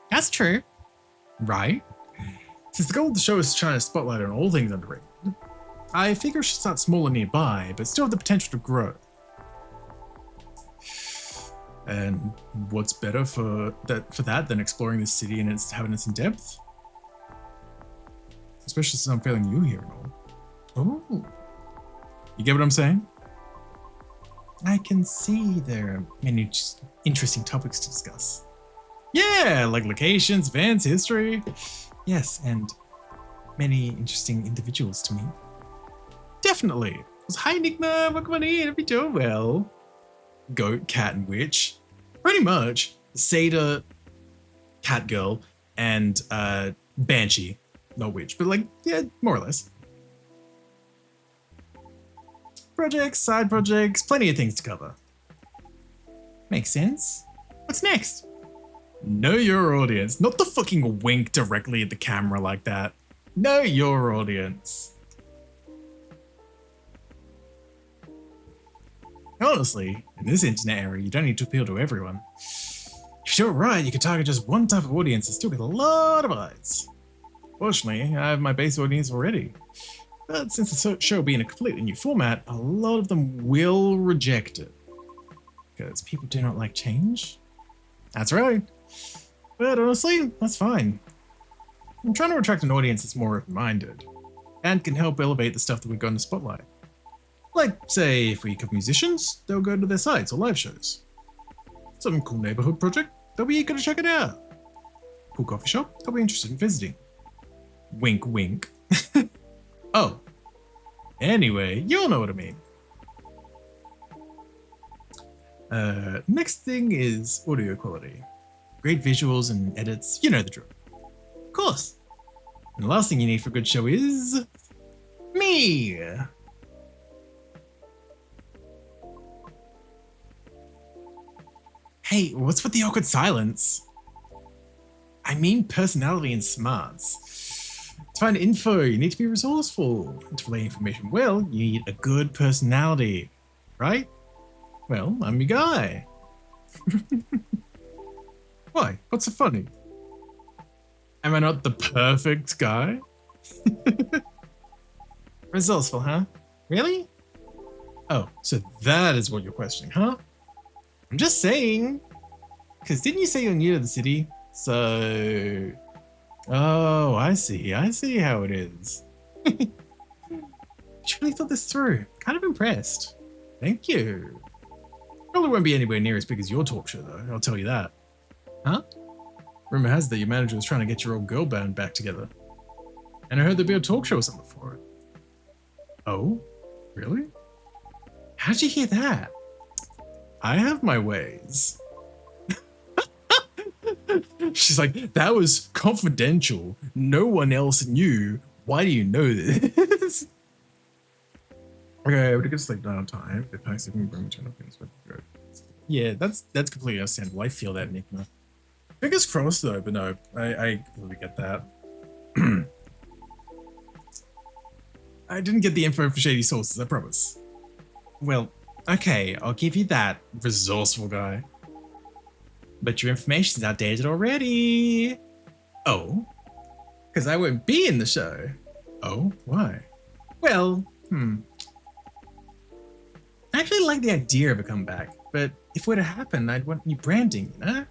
That's true. Right? Since the goal of the show is to shine a spotlight on all things underrated, I figure it should start small and nearby, but still have the potential to grow. And what's better for that than exploring the city and having it in depth? Especially since I'm feeling new here and all. Oh, you get what I'm saying? I can see there are many interesting topics to discuss. Yeah, like locations, events, history. Yes, and many interesting individuals to meet. Definitely. Hi, Enigma. Welcome on in. Hope you're doing well. Goat, cat, and witch. Pretty much. Satyr, cat girl, and banshee. Not witch, but like, yeah, more or less. Projects, side projects, plenty of things to cover. Makes sense. What's next? Know your audience. Not the fucking wink directly at the camera like that. Know your audience. Honestly, in this internet era, you don't need to appeal to everyone. If you do it right, you can target just one type of audience and still get a lot of eyes. Fortunately, I have my base audience already. But since the show being a completely new format, a lot of them will reject it. Because people do not like change. That's right. But honestly, that's fine. I'm trying to attract an audience that's more open-minded and can help elevate the stuff that we've got in the spotlight. Like, say, if we cover musicians, they'll go to their sites or live shows. Some cool neighborhood project, they'll be eager to check it out. Cool coffee shop, they'll be interested in visiting. Wink, wink. Oh. Anyway, you'll know what I mean. Next thing is audio quality. Great visuals and edits. You know the drill. Of course. And the last thing you need for a good show is me. Hey, what's with the awkward silence? I mean personality and smarts. To find info, you need to be resourceful. And to relay information well, you need a good personality, right? Well, I'm your guy. Why? What's so funny? Am I not the perfect guy? Resourceful, huh? Really? Oh, so that is what you're questioning, huh? I'm just saying. Because didn't you say you're new to the city? So... Oh, I see. I see how it is. You really thought this through. Kind of impressed. Thank you. Probably won't be anywhere near as big as your talk show, though. I'll tell you that. Huh? Rumor has it that your manager was trying to get your old girl band back together. And I heard there'd be a talk show or something for it. Oh? Really? How'd you hear that? I have my ways. She's like, that was confidential. No one else knew. Why do you know this? Okay, we're gonna sleep down on time. If I even bring turn up things, good. Yeah, that's completely understandable. I feel that, Enigma. Fingers crossed though, but no, I completely get that. I didn't get the info from shady sources, I promise. Well, okay, I'll give you that, resourceful guy. But your information's outdated already. Oh? Because I won't be in the show. Oh, why? Well, I actually like the idea of a comeback, but if it were to happen, I'd want new branding, you know?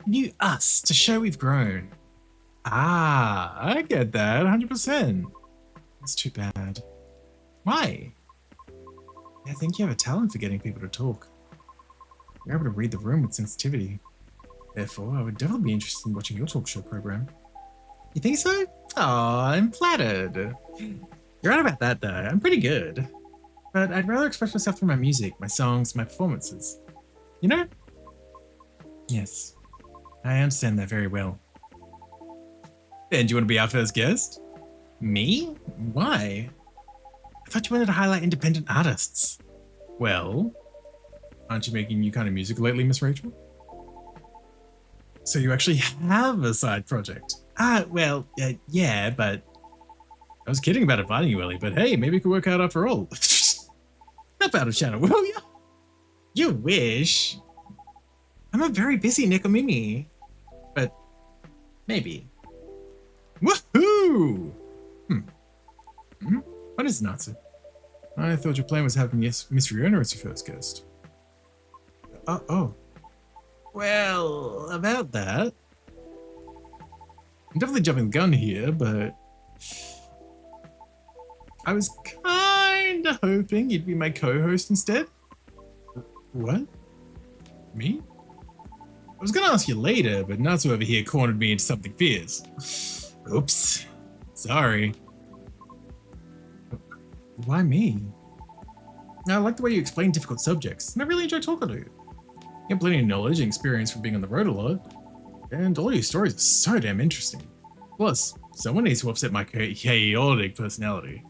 New us, to show we've grown. Ah, I get that, 100%. That's too bad. Why? I think you have a talent for getting people to talk. You're able to read the room with sensitivity. Therefore, I would definitely be interested in watching your talk show program. You think so? Oh, I'm flattered. You're right about that, though. I'm pretty good. But I'd rather express myself through my music, my songs, my performances. You know? Yes. I understand that very well. And do you want to be our first guest? Me? Why? I thought you wanted to highlight independent artists. Well, aren't you making new kind of music lately, Miss Rachel? So you actually have a side project? Well, yeah, but... I was kidding about inviting you, Ellie, but hey, maybe it could work out after all. Help out a channel, will you? You wish. I'm a very busy Nikomimi. But maybe. Woohoo! What is Natsu? I thought your plan was having Miss Riona as your first guest. Oh. Well, about that. I'm definitely jumping the gun here, but... I was kinda hoping you'd be my co-host instead. What? Me? I was gonna ask you later, but Natsu over here cornered me into something fierce. Oops. Sorry. Why me? I like the way you explain difficult subjects, and I really enjoy talking to you. You have plenty of knowledge and experience from being on the road a lot, and all your stories are so damn interesting. Plus, someone needs to offset my chaotic personality.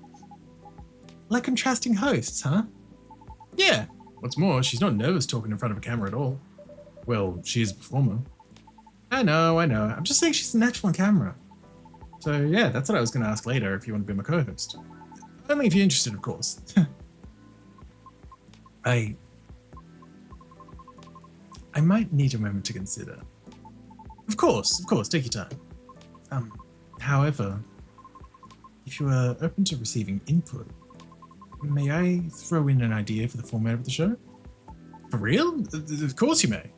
Like contrasting hosts, huh? Yeah. What's more, she's not nervous talking in front of a camera at all. Well, she is a performer. I know. I'm just saying she's natural on camera. So yeah, that's what I was going to ask later if you want to be my co-host. Only if you're interested, of course. I might need a moment to consider. Of course, take your time. However, if you are open to receiving input, may I throw in an idea for the format of the show? For real? Of course you may.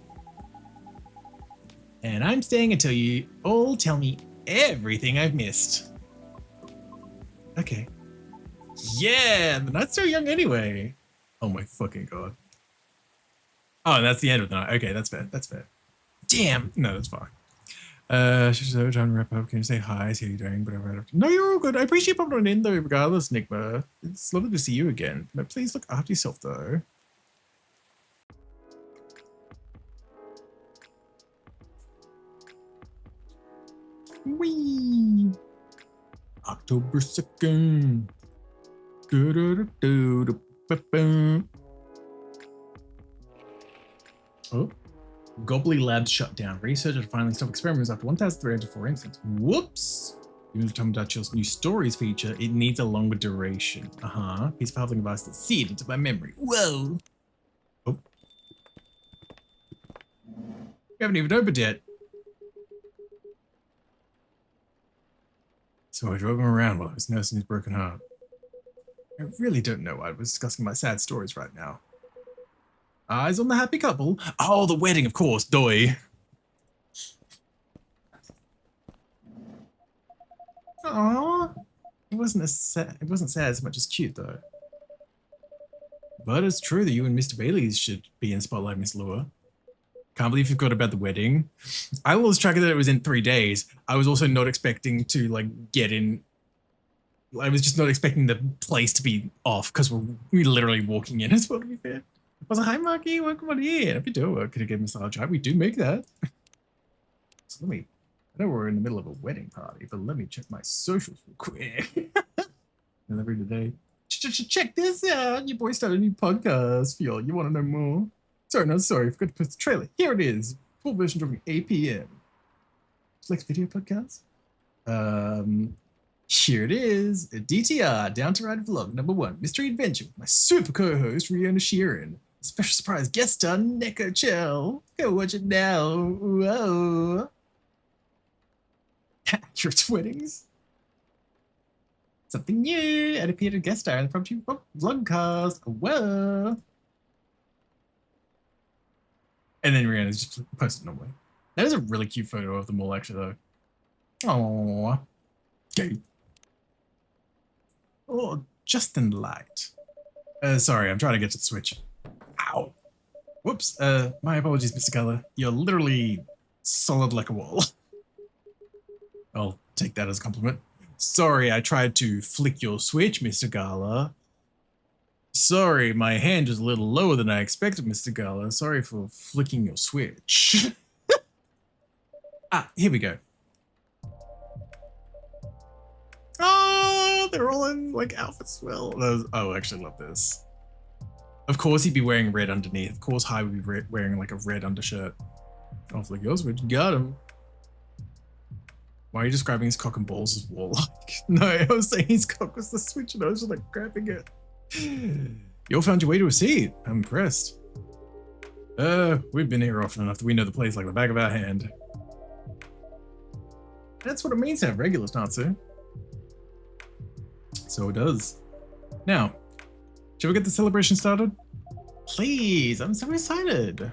And I'm staying until you all tell me everything I've missed. Okay. Yeah, the night's so young anyway. Oh my fucking god. Oh, and that's the end of the night. Okay, that's fair. Damn. No, that's fine. She's so trying to wrap up. Can you say hi? See how you're doing? Whatever. No, you're all good. I appreciate popping on in though, regardless, Enigma. It's lovely to see you again. But please look after yourself though. Whee! October 2nd. Do-do-do-do-do-ba-boom. Oh. Gobbly Labs shut down. Researchers finally stopped experiments after 1,304 incidents. Whoops! Even if Tomodachi's new stories feature, it needs a longer duration. Piece of halfling device that's seared into my memory. Whoa! Oh. We haven't even opened yet. So I drove him around while I was nursing his broken heart. I really don't know why I was discussing my sad stories right now. Eyes on the happy couple. Oh, the wedding, of course, doy. Aww. It wasn't sad as much as cute though. But it's true that you and Mr. Bailey's should be in Spotlight, Miss Lua. Can't believe you forgot about the wedding. I lost track of that it was in 3 days. I was also not expecting to like get in. I was just not expecting the place to be off because we're literally walking in as well, to be fair. I was like, hi Marky, welcome on in. If you do work, could you get a massage? We do make that. So I know we're in the middle of a wedding party, but let me check my socials real quick. Delivery today. Check this out. Your boy started a new podcast. Feel you want to know more? Sorry, forgot to post the trailer. Here it is. Full version dropping 8 p.m. Select video podcast. Here it is. A DTR, Down to Ride Vlog #1, Mystery Adventure with my super co-host, Rihanna Sheeran. Special surprise guest star, Neko Chell. Go watch it now. Whoa. Accurate weddings. Something new. And appeared a guest star in the Promptu Vlogcast. Whoa. And then Rihanna's just posted normally. That is a really cute photo of them all, actually, though. Aww. Okay. Oh, Justin Light. Sorry, I'm trying to get to the Switch. Ow. Whoops. My apologies, Mr. Gala. You're literally solid like a wall. I'll take that as a compliment. Sorry, I tried to flick your Switch, Mr. Gala. Sorry, my hand is a little lower than I expected, Mr. Gala. Sorry for flicking your Switch. Here we go. Oh, they're all in like outfits. Well, oh, I actually love this. Of course, he'd be wearing red underneath. Of course, High would be wearing like a red undershirt. Oh, flick your Switch. Got him. Why are you describing his cock and balls as warlike? No, I was saying his cock was the Switch and I was just like grabbing it. You all found your way to a seat. I'm impressed. We've been here often enough that we know the place like the back of our hand. That's what it means to have regulars, Natsu. So it does. Now, shall we get the celebration started? Please, I'm so excited.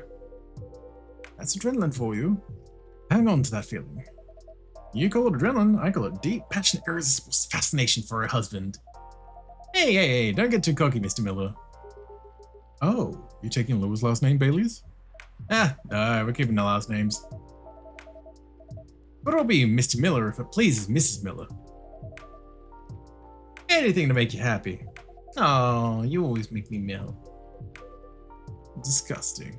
That's adrenaline for you. Hang on to that feeling. You call it adrenaline, I call it deep, passionate, irresistible fascination for her husband. Hey, don't get too cocky, Mr. Miller. Oh, you taking Lua's last name, Bailey's? No, we're keeping the last names. But I'll be Mr. Miller if it pleases Mrs. Miller. Anything to make you happy. Oh, you always make me melt. Disgusting.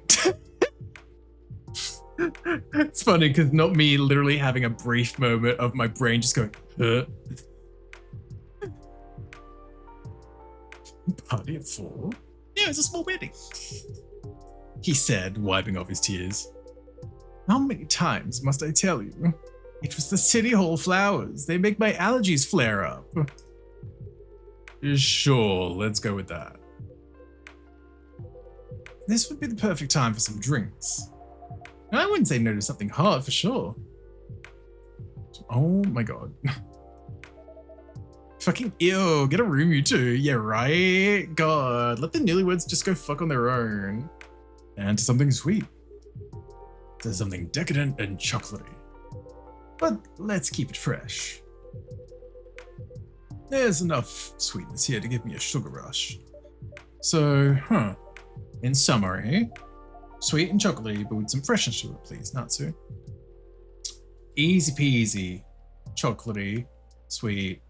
It's funny because not me literally having a brief moment of my brain just going, Party of 4? Yeah, it's a small wedding. He said, wiping off his tears. How many times must I tell you? It was the City Hall flowers. They make my allergies flare up. Sure, let's go with that. This would be the perfect time for some drinks. I wouldn't say no to something hot for sure. Oh my god. Fucking ew, get a room you two. Yeah, right? God, let the newlyweds just go fuck on their own. And to something sweet. To something decadent and chocolatey. But let's keep it fresh. There's enough sweetness here to give me a sugar rush. So, in summary, sweet and chocolatey, but with some freshness to it, please, Natsu. Easy peasy, chocolatey, sweet,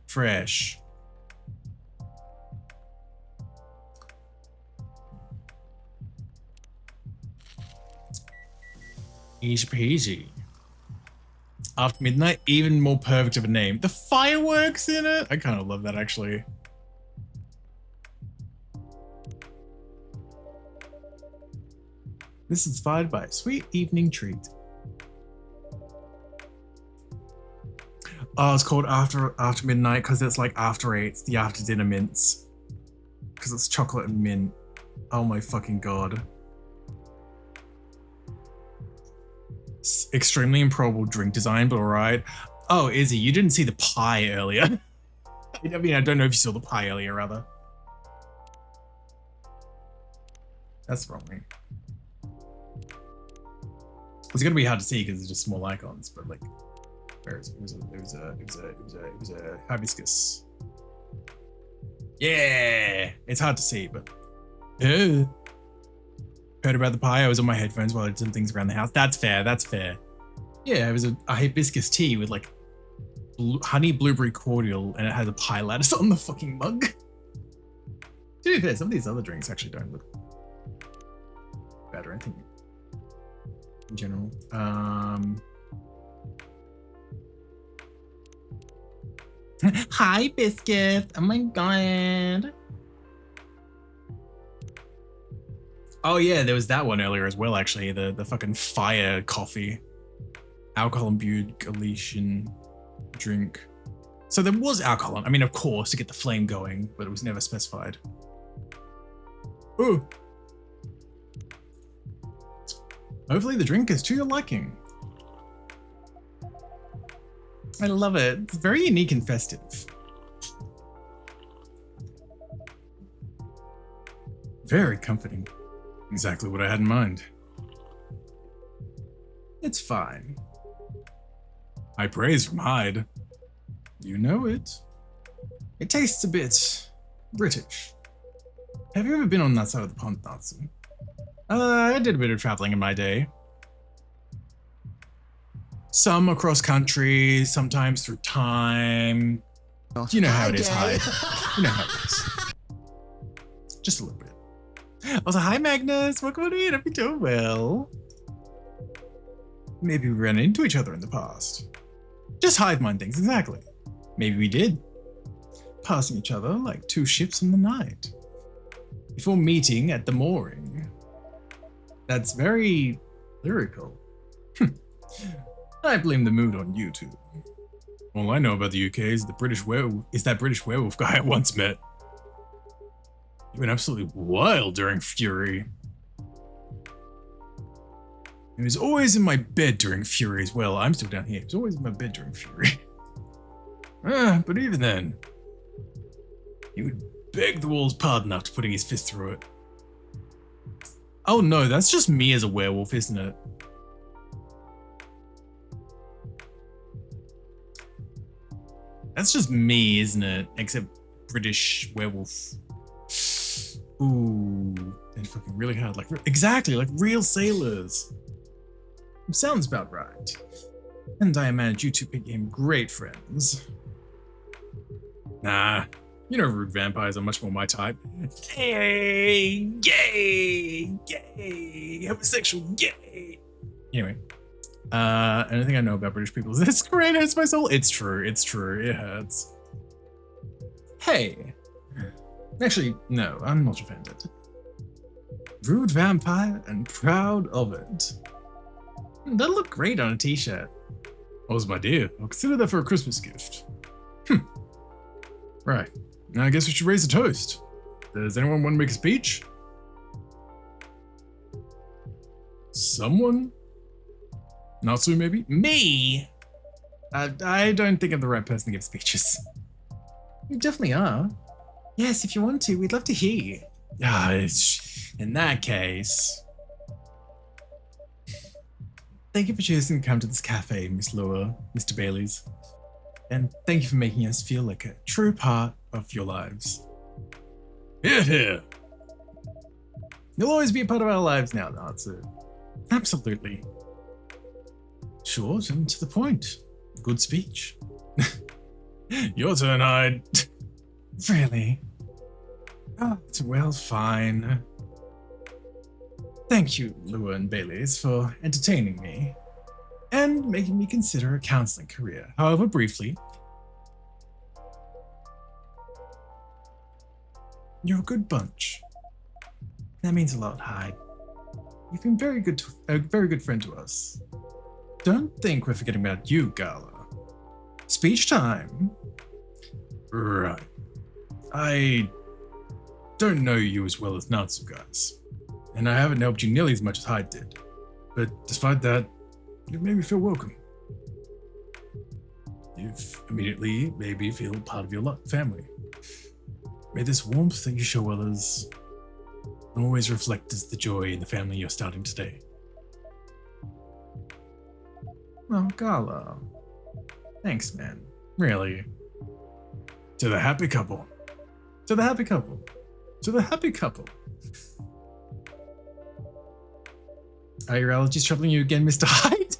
fresh. Easy peasy. After Midnight, even more perfect of a name. The fireworks in it? I kind of love that, actually. This is inspired by a sweet evening treat. Oh, it's called After Midnight because it's like after 8. It's the after dinner mints. Because it's chocolate and mint. Oh my fucking god. It's extremely improbable drink design, but alright. Oh, Izzy, you didn't see the pie earlier. I mean, I don't know if you saw the pie earlier, rather. That's wrong. It's gonna be hard to see because it's just small icons, but like, where is it? It was a hibiscus. Yeah, it's hard to see, but heard about the pie. I was on my headphones while I did some things around the house. That's fair. That's fair. Yeah, it was a hibiscus tea with like honey blueberry cordial, and it has a pie lattice on the fucking mug. To be fair, some of these other drinks actually don't look better, I think, in general. Hi, Biscuit. Oh my god. Oh yeah, there was that one earlier as well, actually. The fucking fire coffee. Alcohol imbued Galician drink. So there was alcohol on, I mean, of course, to get the flame going, but it was never specified. Ooh. Hopefully the drink is to your liking. I love it. It's very unique and festive. Very comforting. Exactly what I had in mind. It's fine. High praise from Hyde. You know it. It tastes a bit British. Have you ever been on that side of the pond, Natsu? I did a bit of traveling in my day. Some across country, sometimes through time. You know how it is, Hyde. You know how it is. Just a little bit. Also, hi Magnus, welcome on in, hope you're doing well. Maybe we ran into each other in the past. Just hive mind things, exactly. Maybe we did. Passing each other like two ships in the night. Before meeting at the mooring. That's very lyrical. I blame the mood on you two. All I know about the UK is that British werewolf guy I once met. He went absolutely wild during Fury. He was always in my bed during Fury as well. I'm still down here. He was always in my bed during Fury. But even then, he would beg the walls pardon after putting his fist through it. Oh no, that's just me as a werewolf, isn't it? That's just me, isn't it? Except British werewolf. Ooh, and fucking really hard. Like, exactly, like real sailors. Sounds about right. And I imagine you two became great friends. Nah, you know rude vampires are much more my type. Hey, gay, homosexual, gay. Anyway, anything I know about British people is this great hurts my soul. It's true, it hurts. Hey. Actually, no, I'm not offended. Rude vampire and proud of it. That'll look great on a t-shirt. Oh, my dear, I'll consider that for a Christmas gift. Right, now I guess we should raise a toast. Does anyone want to make a speech? Someone? Natsu, maybe? Me? I don't think I'm the right person to give speeches. You definitely are. Yes, if you want to, we'd love to hear you. In that case... Thank you for choosing to come to this cafe, Miss Lua, Mr. Bailey's. And thank you for making us feel like a true part of your lives. Hear, hear. You'll always be a part of our lives now, Natsu. Absolutely. Short and to the point. Good speech. Your turn, Hyde. Really? Oh, well, fine. Thank you, Lua and Bailey's, for entertaining me. and making me consider a counseling career, however briefly. You're a good bunch. That means a lot, Hyde. You've been a very good friend to us. Don't think we're forgetting about you, Gala. Speech time. Right. I don't know you as well as Natsu guys, and I haven't helped you nearly as much as Hyde did. But despite that, you've made me feel welcome. You've immediately made me feel part of your family. May this warmth that you show others always reflect as the joy in the family you're starting today. Oh, Gala. Thanks, man. Really. To the happy couple. To the happy couple. To the happy couple. Are your allergies troubling you again, Mr. Hyde?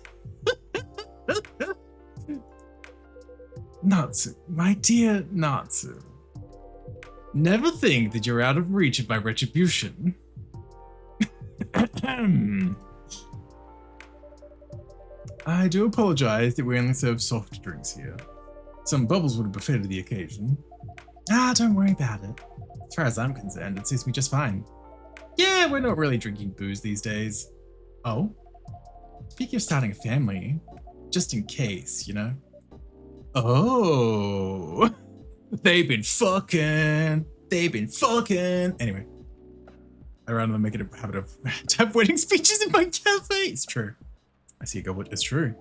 Natsu, my dear Natsu. Never think that you're out of reach of my retribution. I do apologize that we only serve soft drinks here. Some bubbles would have befitted the occasion. Don't worry about it. As far as I'm concerned, it suits me just fine. Yeah, we're not really drinking booze these days. Oh? Speaking of starting a family, just in case, you know? Oh! They've been fucking. Anyway, I rather than make it a habit of to have wedding speeches in my cafe. It's true. I see you go. It's true.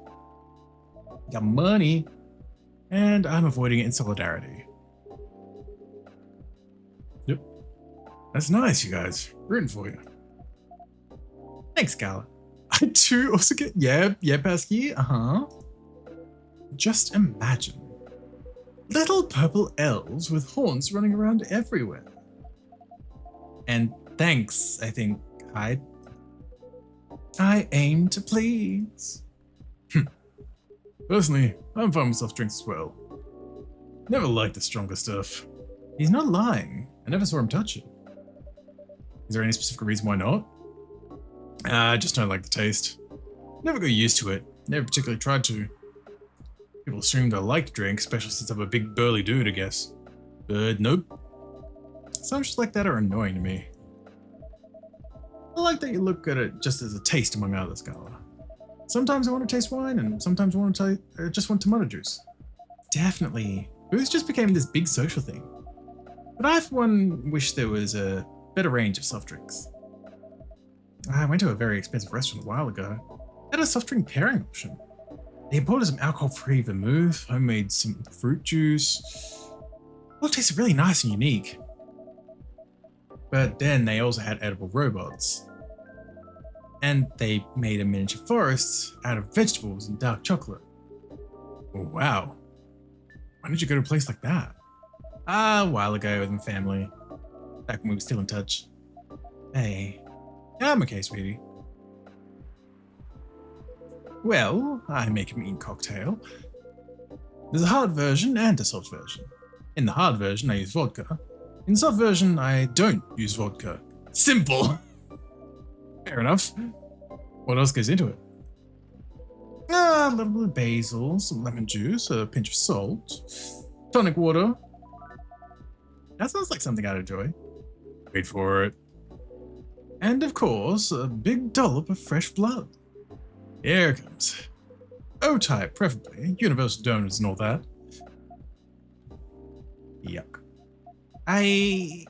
Got money, and I'm avoiding it in solidarity. Yep. That's nice, you guys. Rooting for you. Thanks, Gala. I do also get yeah, Pesky. Just imagine. Little purple elves with horns running around everywhere. And thanks, I think, Hyde. I aim to please. Personally, I'm fine with soft drinks as well. Never liked the stronger stuff. He's not lying. I never saw him touch it. Is there any specific reason why not? I just don't like the taste. Never got used to it. Never particularly tried to. People assumed I liked drink, especially since I'm a big burly dude, I guess. But nope. Some just like that are annoying to me. I like that you look at it just as a taste among others, Gala. Sometimes I want to taste wine, and sometimes I want to just want tomato juice. Definitely. Booze just became this big social thing. But I, for one, wish there was a better range of soft drinks. I went to a very expensive restaurant a while ago. They had a soft drink pairing option. They imported some alcohol-free vermouth, homemade some fruit juice. All tasted really nice and unique. But then they also had edible robots. And they made a miniature forest out of vegetables and dark chocolate. Oh, wow. Why did you go to a place like that? A while ago with my family. Back when we were still in touch. Hey. I'm okay, sweetie. Well, I make a mean cocktail. There's a hard version and a soft version. In the hard version, I use vodka. In the soft version, I don't use vodka. Simple! Fair enough. What else goes into it? A little bit of basil, some lemon juice, a pinch of salt, tonic water. That sounds like something I'd enjoy. Wait for it. And of course, a big dollop of fresh blood. Here it comes. O-type, preferably. Universal donors and all that. Yuck. I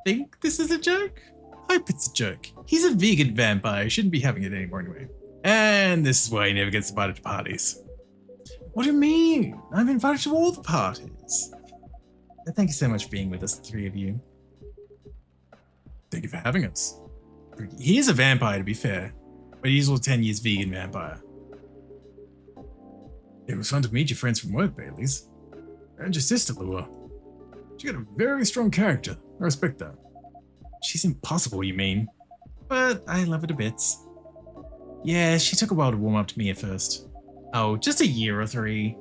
think this is a joke? Hope it's a joke. He's a vegan vampire. He shouldn't be having it anymore anyway. And this is why he never gets invited to parties. What do you mean? I'm invited to all the parties. Thank you so much for being with us, the three of you. Thank you for having us. He is a vampire, to be fair. But he's also 10 years vegan vampire. It was fun to meet your friends from work, Baileys. And your sister, Lua. She got a very strong character. I respect that. She's impossible, you mean? But I love her to bits. Yeah, she took a while to warm up to me at first. Oh, just a year or 3.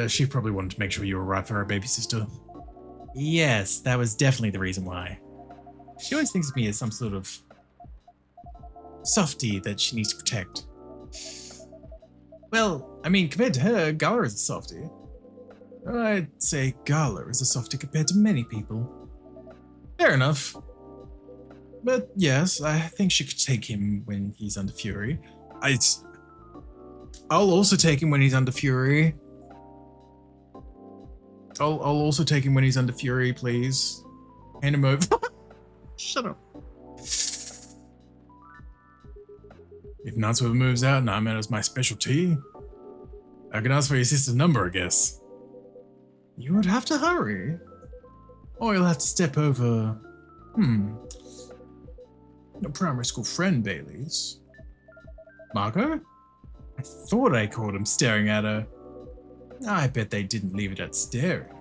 She probably wanted to make sure you were right for her baby sister. Yes, that was definitely the reason why. She always thinks of me as some sort of softie that she needs to protect. Well, I mean, compared to her, Gala is a softie. I'd say Gala is a softie compared to many people. Fair enough. But yes, I think she could take him when he's under fury. I'll also take him when he's under fury. I'll also take him when he's under fury, please. Hand him over. Shut up. If Natsuo moves out and I'm out as my specialty, I can ask for your sister's number, I guess. You would have to hurry. Or you'll have to step over... a primary school friend, Bailey's. Marco? I thought I caught him staring at her. I bet they didn't leave it at staring.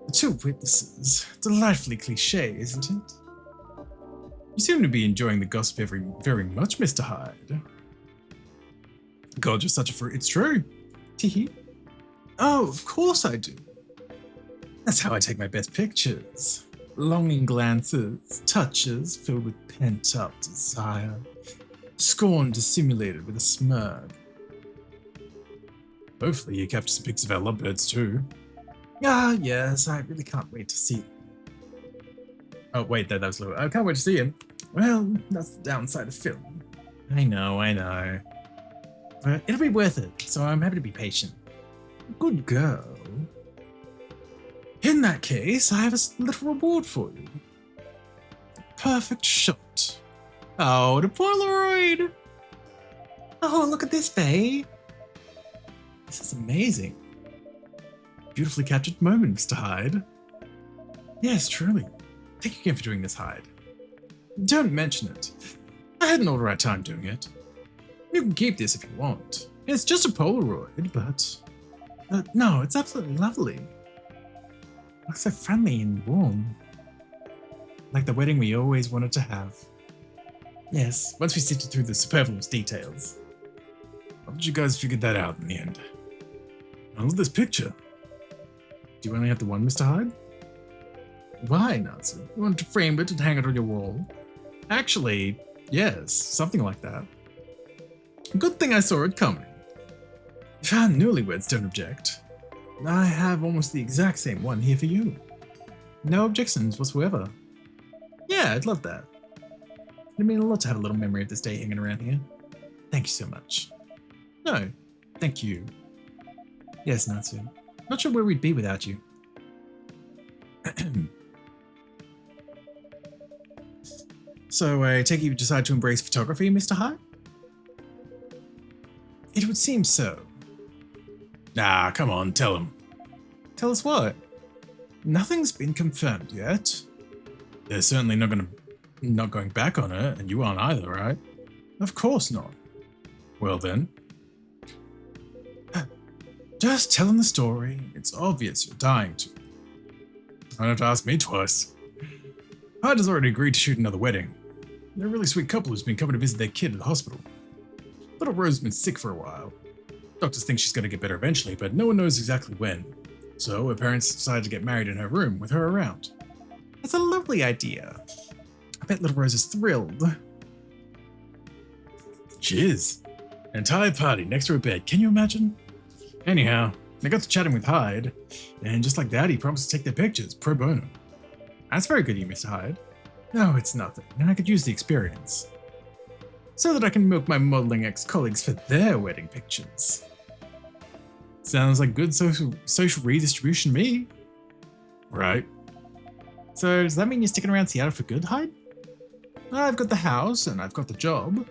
The two witnesses. Delightfully cliche, isn't it? You seem to be enjoying the gossip very much, Mr. Hyde. God, you're such a fruit. It's true. Teehee. Oh, of course I do. That's how I take my best pictures. Longing glances, touches filled with pent-up desire. Scorn dissimulated with a smirk. Hopefully you captured some pics of our lovebirds too. Ah, yes, I really can't wait to see them. Oh, wait, that was low. I can't wait to see him. Well, that's the downside of film. I know. But it'll be worth it, so I'm happy to be patient. Good girl. In that case, I have a little reward for you. The perfect shot. Oh, the Polaroid! Oh, look at this, babe. This is amazing. Beautifully captured moment, Mr. Hyde. Yes, truly. Thank you again for doing this, Hyde. Don't mention it. I hadn't all the right time doing it. You can keep this if you want. It's just a Polaroid, but... no, it's absolutely lovely. Looks so friendly and warm. Like the wedding we always wanted to have. Yes, once we sifted through the superfluous details. How did you guys figure that out in the end? I love this picture. Do you only have the one, Mr. Hyde? Why, Natsu? You want to frame it and hang it on your wall? Actually, yes, something like that. Good thing I saw it coming. If our newlyweds don't object, I have almost the exact same one here for you. No objections whatsoever. Yeah, I'd love that. It'd mean a lot to have a little memory of this day hanging around here. Thank you so much. No, thank you. Yes, Natsu. Not sure where we'd be without you. So I take it you decide to embrace photography, Mr. Hyde? It would seem so. Nah, come on, tell him. Tell us what? Nothing's been confirmed yet. They're certainly not going back on it, and you aren't either, right? Of course not. Well then. Just tell him the story. It's obvious you're dying to. I don't have to ask me twice. Hyde has already agreed to shoot another wedding. They're a really sweet couple who's been coming to visit their kid at the hospital. Little Rose has been sick for a while. Doctors think she's going to get better eventually, but no one knows exactly when. So her parents decided to get married in her room with her around. It's a lovely idea. I bet Little Rose is thrilled. She is. An entire party next to her bed, can you imagine? Anyhow, I got to chatting with Hyde, and just like that, he promised to take their pictures, pro bono. That's very good of you, Mr. Hyde. No, it's nothing, and I could use the experience. So that I can milk my modeling ex-colleagues for their wedding pictures. Sounds like good social redistribution to me. Right. So does that mean you're sticking around Seattle for good, Hyde? I've got the house, and I've got the job,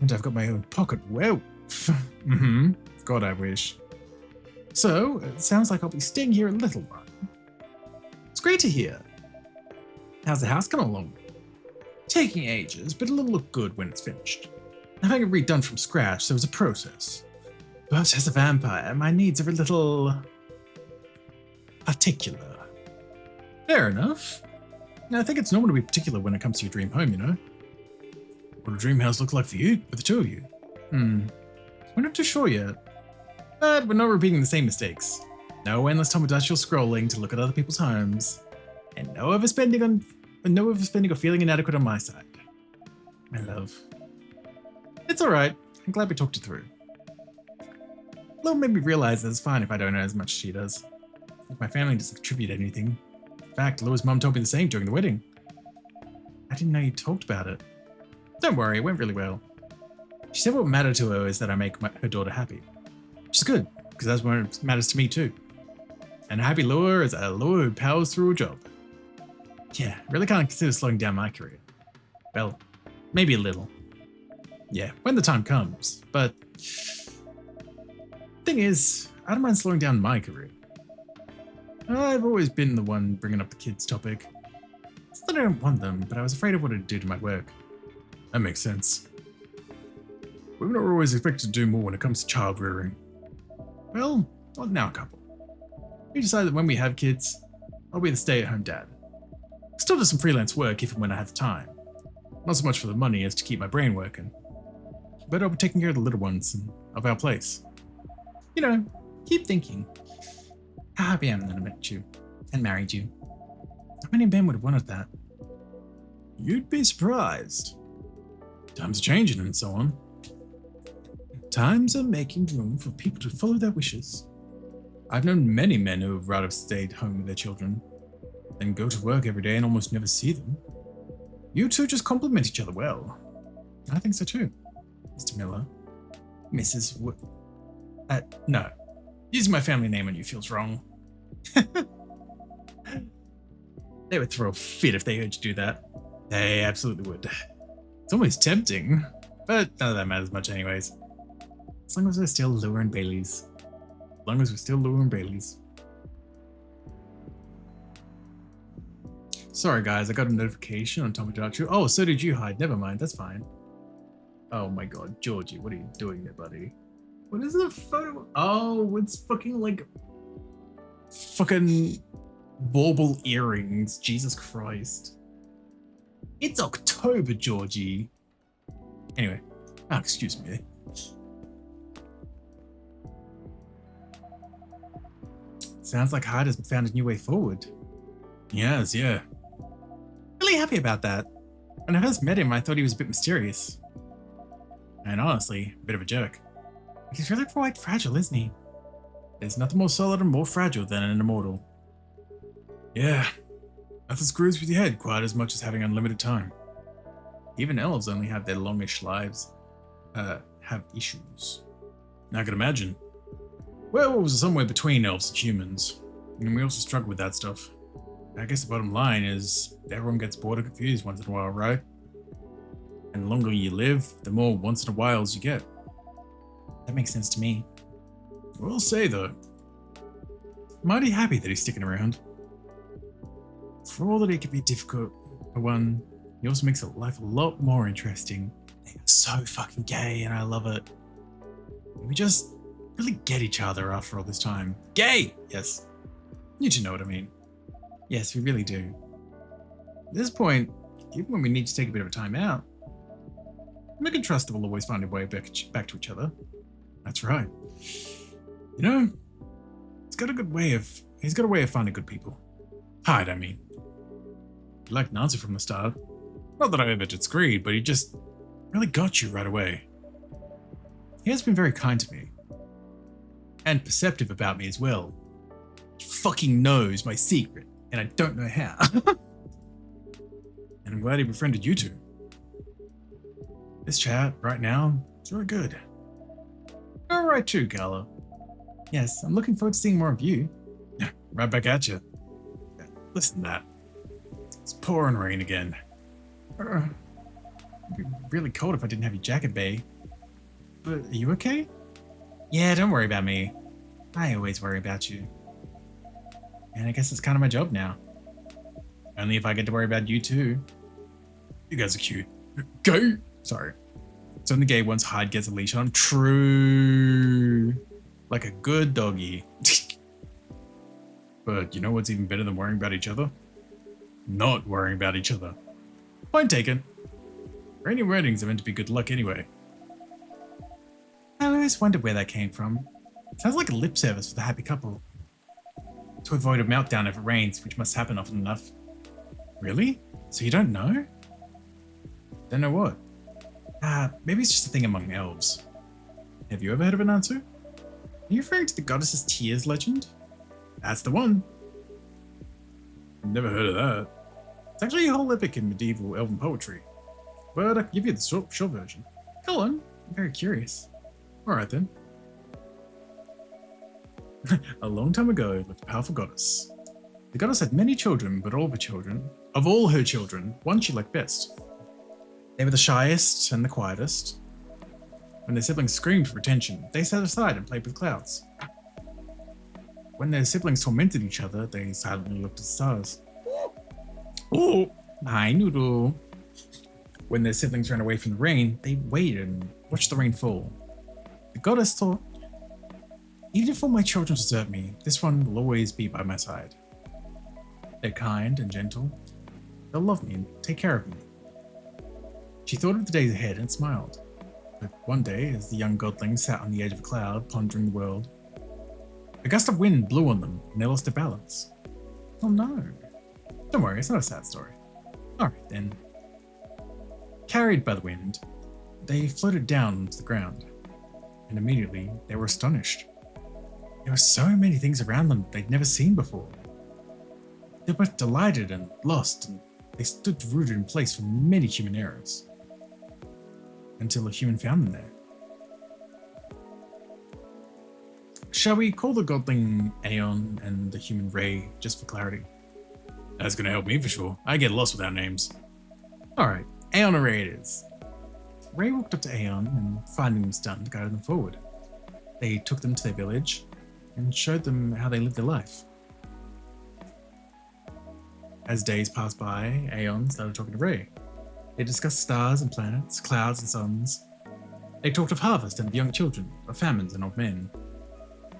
and I've got my own pocket wealth. God, I wish. So, it sounds like I'll be staying here a little while. It's great to hear. How's the house coming along? Taking ages, but it'll look good when it's finished. I'm having it redone from scratch, so it's a process. But as a vampire, my needs are a little... particular. Fair enough. I think it's normal to be particular when it comes to your dream home, you know? What a dream house look like for you, for the two of you? We're not too sure yet. But we're not repeating the same mistakes. No endless Tomodachi scrolling to look at other people's homes. And no overspending or feeling inadequate on my side. My love. It's alright. I'm glad we talked it through. Lil made me realize that it's fine if I don't know as much as she does. If my family doesn't contribute anything. In fact, Lil's mum told me the same during the wedding. I didn't know you talked about it. Don't worry, it went really well. She said what mattered to her is that I make her daughter happy. Which is good, because that's what matters to me too. And a happy lure is a lure who powers through a job. Yeah, really can't consider slowing down my career. Well, maybe a little. Yeah, when the time comes. But thing is, I don't mind slowing down my career. I've always been the one bringing up the kids topic. It's not that I don't want them, but I was afraid of what it'd do to my work. That makes sense. Women are always expected to do more when it comes to child rearing. Well, not now, couple. We decided that when we have kids, I'll be the stay-at-home dad. Still do some freelance work if and when I have time. Not so much for the money as to keep my brain working. But I'll be taking care of the little ones and of our place. You know, keep thinking. How happy I am that I met you and married you. How many men would have wanted that? You'd be surprised. Times are changing and so on. Times are making room for people to follow their wishes. I've known many men who have rather stayed home with their children than go to work every day and almost never see them. You two just complement each other well. I think so too, Mr. Miller. Mrs. No. Using my family name on you feels wrong. They would throw a fit if they heard you do that. They absolutely would. It's almost tempting, but none of that matters much anyways. As long as we're still luring Baileys. As long as we're still luring Baileys. Sorry guys, I got a notification on Tomodachi. Oh, so did you, Hyde. Never mind, that's fine. Oh my god, Georgie, what are you doing there, buddy? What is the photo? Oh, it's fucking like... fucking bauble earrings. Jesus Christ. It's October, Georgie. Anyway. Oh, excuse me. Sounds like Hyde has found a new way forward. Yes, yeah. Really happy about that. When I first met him, I thought he was a bit mysterious. And honestly, a bit of a jerk. He's really quite fragile, isn't he? There's nothing more solid and more fragile than an immortal. Yeah. Nothing screws with your head quite as much as having unlimited time. Even elves only have their longish lives. Have issues. I can imagine. Werewolves are somewhere between elves and humans. And we also struggle with that stuff. I guess the bottom line is everyone gets bored and confused once in a while, right? And the longer you live, the more once in a whiles you get. That makes sense to me. I will say though, mighty happy that he's sticking around. For all that he can be difficult, for one, he also makes life a lot more interesting. He's so fucking gay and I love it. We just really get each other after all this time. Gay! Yes. You two know what I mean. Yes, we really do. At this point, even when we need to take a bit of a time out, we can trust that we'll always find a way back to each other. That's right. You know, he's got a way of finding good people. Hyde, I mean. He liked Nancy from the start. Not that I ever disagreed, but he just really got you right away. He has been very kind to me. And perceptive about me as well. He fucking knows my secret, and I don't know how. And I'm glad he befriended you two. This chat, right now, is really good. You're right too, Gala. Yes, I'm looking forward to seeing more of you. Right back at you. Listen to that. It's pouring rain again. It'd be really cold if I didn't have your jacket, bae. But are you okay? Yeah, don't worry about me. I always worry about you. And I guess it's kind of my job now. Only if I get to worry about you too. You guys are cute. Go! Sorry. It's only gay once Hyde gets a leash on. True. Like a good doggy. But you know what's even better than worrying about each other? Not worrying about each other. Point taken. Rainy weddings are meant to be good luck anyway. I always wondered where that came from. Sounds like a lip service for the happy couple. To avoid a meltdown if it rains, which must happen often enough. Really? So you don't know? Don't know what? Maybe it's just a thing among elves. Have you ever heard of an Ansu? Are you referring to the goddess's tears legend? That's the one. Never heard of that. It's actually a whole epic in medieval elven poetry. But I can give you the short version. Go on, I'm very curious. Alright then. A long time ago lived a powerful goddess. The goddess had many children, but of all her children, one she liked best. They were the shyest and the quietest. When their siblings screamed for attention, they sat aside and played with clouds. When their siblings tormented each other, they silently looked at the stars. Oh, hi, Noodle. When their siblings ran away from the rain, they waited and watched the rain fall. The goddess thought, even if all my children desert me, this one will always be by my side. They're kind and gentle. They'll love me and take care of me. She thought of the days ahead and smiled. But one day, as the young godling sat on the edge of a cloud, pondering the world, a gust of wind blew on them and they lost their balance. Oh no. Don't worry, it's not a sad story. Alright then. Carried by the wind, they floated down to the ground, and immediately they were astonished. There were so many things around them they'd never seen before. They were both delighted and lost, and they stood rooted in place for many human eras. Until a human found them there. Shall we call the godling Aeon and the human Ray, just for clarity? That's gonna help me for sure. I get lost without names. Alright, Aeon and Ray it is. Ray walked up to Aeon and, finding them stunned, guided them forward. They took them to their village and showed them how they lived their life. As days passed by, Aeon started talking to Ray. They discussed stars and planets, clouds and suns. They talked of harvest and of young children, of famines and of men.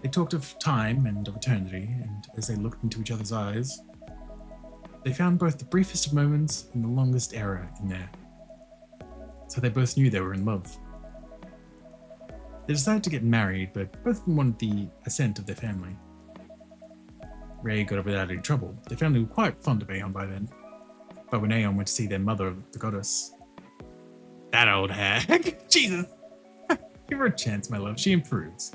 They talked of time and of eternity, and as they looked into each other's eyes, they found both the briefest of moments and the longest era in there. So they both knew they were in love. They decided to get married, but both of them wanted the assent of their family. Ray got it without any trouble. Their family were quite fond of Aeon by then. But when Aeon went to see their mother, the goddess, that old hag, Jesus, give her a chance, my love, she improves.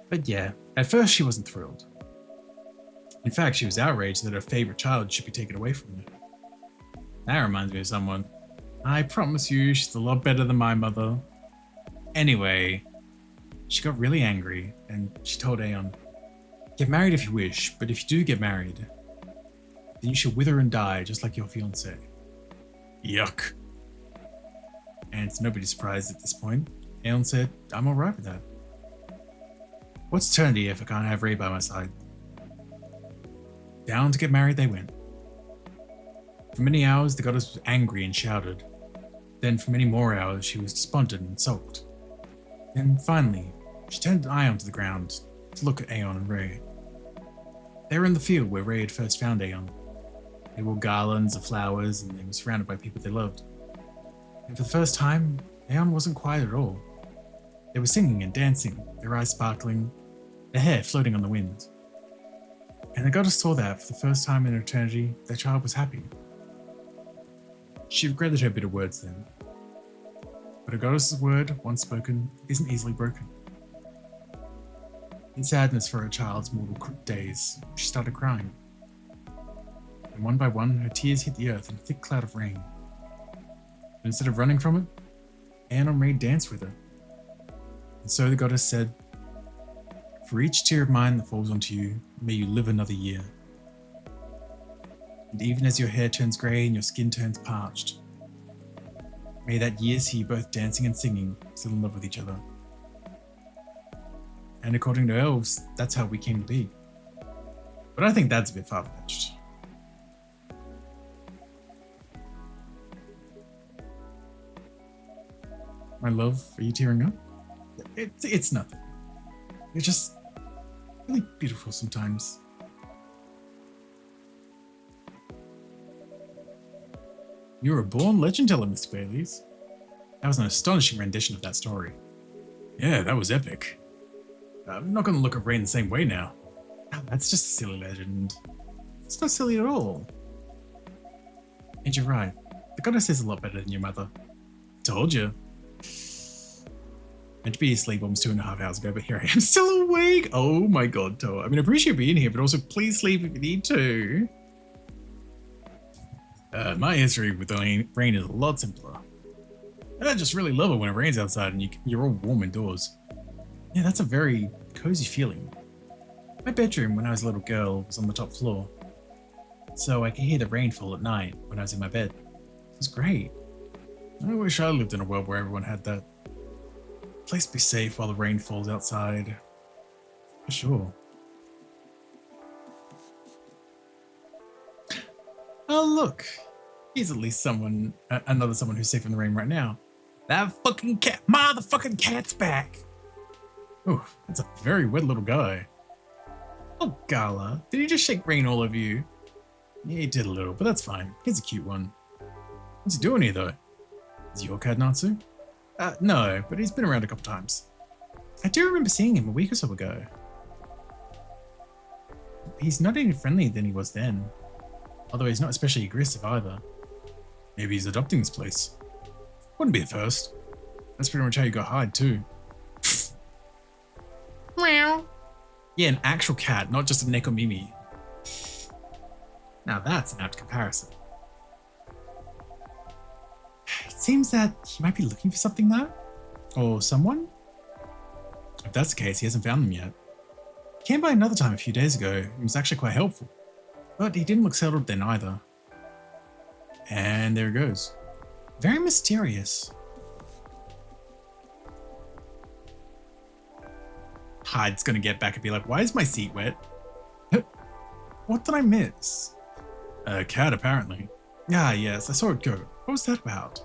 But yeah, at first she wasn't thrilled. In fact, she was outraged that her favorite child should be taken away from her. That reminds me of someone. I promise you, she's a lot better than my mother. Anyway, she got really angry and she told Aeon, get married if you wish, but if you do get married, then you should wither and die just like your fiancé. Yuck. And it's nobody's surprised at this point. Aeon said, I'm alright with that. What's eternity if I can't have Ray by my side? Down to get married they went. For many hours the goddess was angry and shouted. Then for many more hours she was despondent and sulked. Then finally, she turned an eye onto the ground to look at Aeon and Ray. They were in the field where Ray had first found Aeon. They wore garlands of flowers and they were surrounded by people they loved. And for the first time, Aeon wasn't quiet at all. They were singing and dancing, their eyes sparkling, their hair floating on the wind. And the goddess saw that for the first time in eternity, their child was happy. She regretted her bitter words then. But a goddess's word, once spoken, isn't easily broken. In sadness for her child's mortal days, she started crying. And one by one, her tears hit the earth in a thick cloud of rain. But instead of running from it, Aeon and Ray danced with her. And so the goddess said, for each tear of mine that falls onto you, may you live another year. And even as your hair turns grey and your skin turns parched, may that year see you both dancing and singing, still in love with each other. And according to elves, that's how we came to be. But I think that's a bit far-fetched. My love, are you tearing up? It's nothing. You're just really beautiful sometimes. You were a born legend teller, Mr. Bailey's. That was an astonishing rendition of that story. Yeah, that was epic. I'm not going to look at Ray in the same way now. That's just a silly legend. It's not silly at all. And you're right. The goddess is a lot better than your mother. Told you. Meant to be asleep almost 2.5 hours ago, but here I am still awake. Oh my god, Toa. I mean, I appreciate being here, but also please sleep if you need to. My history with the rain is a lot simpler. I just really love it when it rains outside and you're all warm indoors. Yeah, that's a very cozy feeling. My bedroom when I was a little girl was on the top floor, so I could hear the rainfall at night when I was in my bed. It was great. I wish I lived in a world where everyone had that. Place to be safe while the rain falls outside. For sure. Oh look, he's at least someone, another someone who's safe in the rain right now. That fucking cat, motherfucking cat's back. Oh, that's a very wet little guy. Oh, Gala, did he just shake rain all over you? Yeah, he did a little, but that's fine. He's a cute one. What's he doing here, though? Is he your cat, Natsu? No, but he's been around a couple times. I do remember seeing him a week or so ago. He's not any friendlier than he was then. Although he's not especially aggressive either. Maybe he's adopting this place. Wouldn't be the first. That's pretty much how you got hired, too. Meow. Yeah, an actual cat, not just a Nekomimi. Now that's an apt comparison. It seems that he might be looking for something though? Or someone? If that's the case, he hasn't found them yet. He came by another time a few days ago and was actually quite helpful. But he didn't look settled then either. And there it goes. Very mysterious. Hyde's gonna get back and be like, why is my seat wet? What did I miss? A cat, apparently. Ah, yes, I saw it go. What was that about?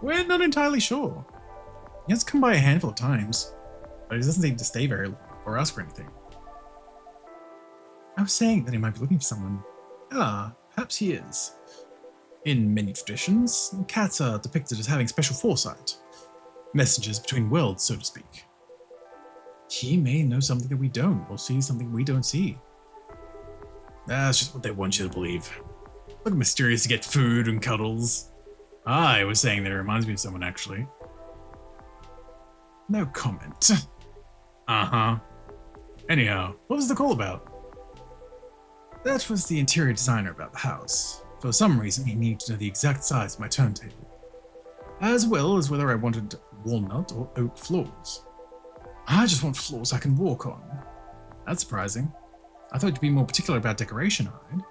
We're not entirely sure. He has come by a handful of times, but he doesn't seem to stay very long or ask for anything. I was saying that he might be looking for someone. Ah, perhaps he is. In many traditions, cats are depicted as having special foresight. Messengers between worlds, so to speak. He may know something that we don't, or see something we don't see. That's just what they want you to believe. Look mysterious to get food and cuddles. I was saying that it reminds me of someone, actually. No comment. Uh-huh. Anyhow, what was the call about? That was the interior designer about the house. For some reason, he needed to know the exact size of my turntable, as well as whether I wanted walnut or oak floors. I just want floors I can walk on. That's surprising. I thought you'd be more particular about decoration, Hyde.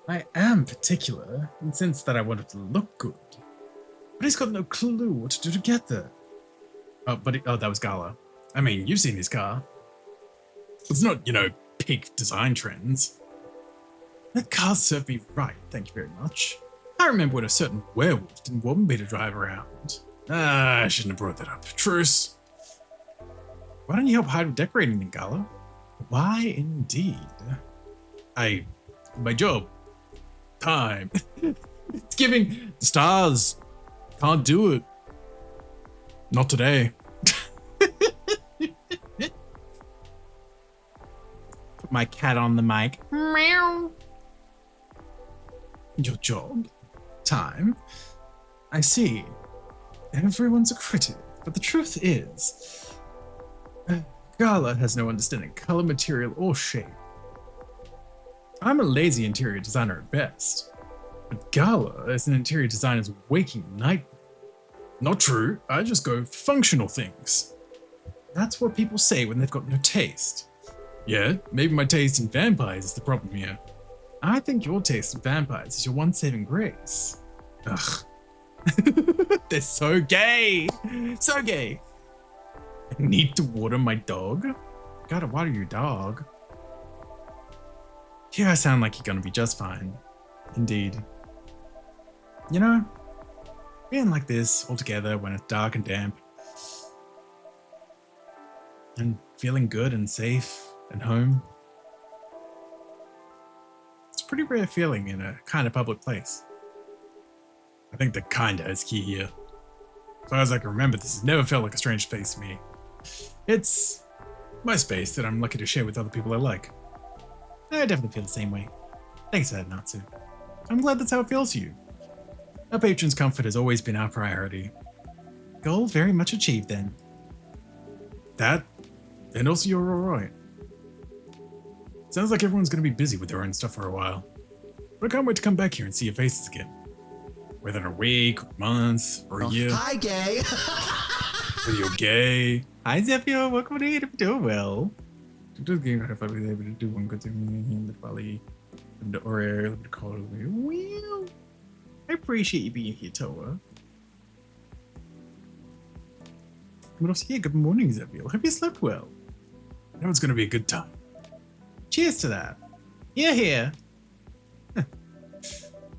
I am particular, in the sense that I want it to look good. But he's got no clue what to do to get there. Oh, that was Gala. I mean, you've seen his car. It's not, peak design trends. That car served me right, thank you very much. I remember when a certain werewolf didn't want me to drive around. I shouldn't have brought that up. Truce. Why don't you help Hyde with decorating then, Gala? Why indeed? My job. Time. It's giving the stars. Can't do it. Not today. Put my cat on the mic. Meow. Your job? Time? I see. Everyone's a critic, but the truth is, Gala has no understanding of color, material, or shape. I'm a lazy interior designer at best, but Gala is an interior designer's waking nightmare. Not true, I just go for functional things. That's what people say when they've got no taste. Yeah, maybe my taste in vampires is the problem here. I think your taste in vampires is your one saving grace. Ugh. They're so gay! So gay! I need to water my dog? Gotta water your dog. Here I sound like you're gonna be just fine. Indeed. Being like this all together when it's dark and damp, and feeling good and safe and home, it's a pretty rare feeling in a kind of public place. I think the kinda is key here. As far as I can remember, this has never felt like a strange space to me. It's my space that I'm lucky to share with other people I like. I definitely feel the same way. Thanks, Natsu. I'm glad that's how it feels to you. Our patron's comfort has always been our priority. Goal very much achieved then. That, and also you're alright. Sounds like everyone's gonna be busy with their own stuff for a while. But I can't wait to come back here and see your faces again. Whether in a week, or months, or a year. Hi, gay. Whether you're gay. Hi, Zephyr. Welcome to the doing well. Just getting if I was able to do one good thing in the valley. Or the call. Well, I appreciate you being here, Toa. But also, yeah, good morning, Zephyr. Hope you slept well. I know it's gonna be a good time. Cheers to that. Here.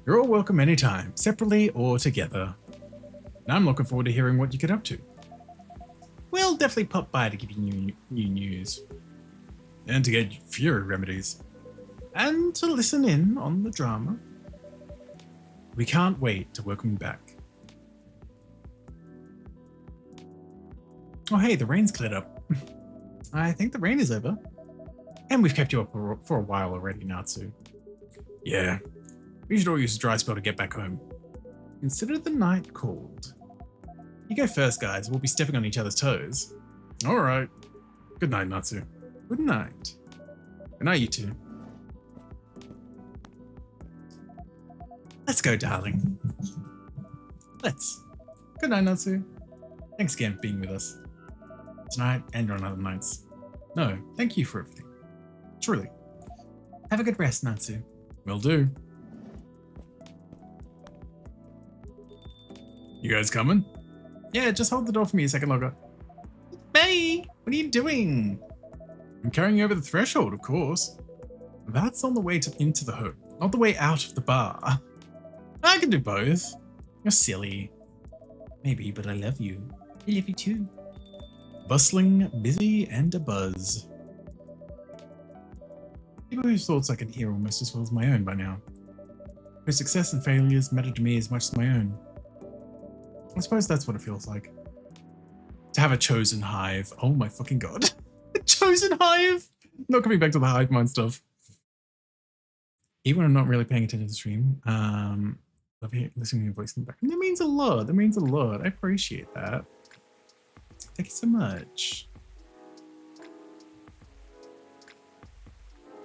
You're all welcome anytime, separately or together. And I'm looking forward to hearing what you get up to. We'll definitely pop by to give you new news. And to get fury remedies. And to listen in on the drama. We can't wait to welcome you back. Oh hey, the rain's cleared up. I think the rain is over. And we've kept you up for a while already, Natsu. Yeah. We should all use a dry spell to get back home. Consider the night cold. You go first, guys. We'll be stepping on each other's toes. All right. Good night, Natsu. Good night. Good night, you two. Let's go, darling. Let's. Good night, Natsu. Thanks again for being with us. Tonight and on other nights. No, thank you for everything. Truly. Have a good rest, Natsu. Will do. You guys coming? Yeah, just hold the door for me a second longer. Hey, what are you doing? I'm carrying you over the threshold, of course. That's on the way into the home, not the way out of the bar. I can do both. You're silly. Maybe, but I love you. I love you too. Bustling, busy, and abuzz. People whose thoughts I can hear almost as well as my own by now. Whose success and failures matter to me as much as my own. I suppose that's what it feels like. To have a chosen hive. Oh my fucking god. A chosen hive? Not coming back to the hive mind stuff. Even when I'm not really paying attention to the stream. Love listening to your voice in the back. That means a lot. That means a lot. I appreciate that. Thank you so much.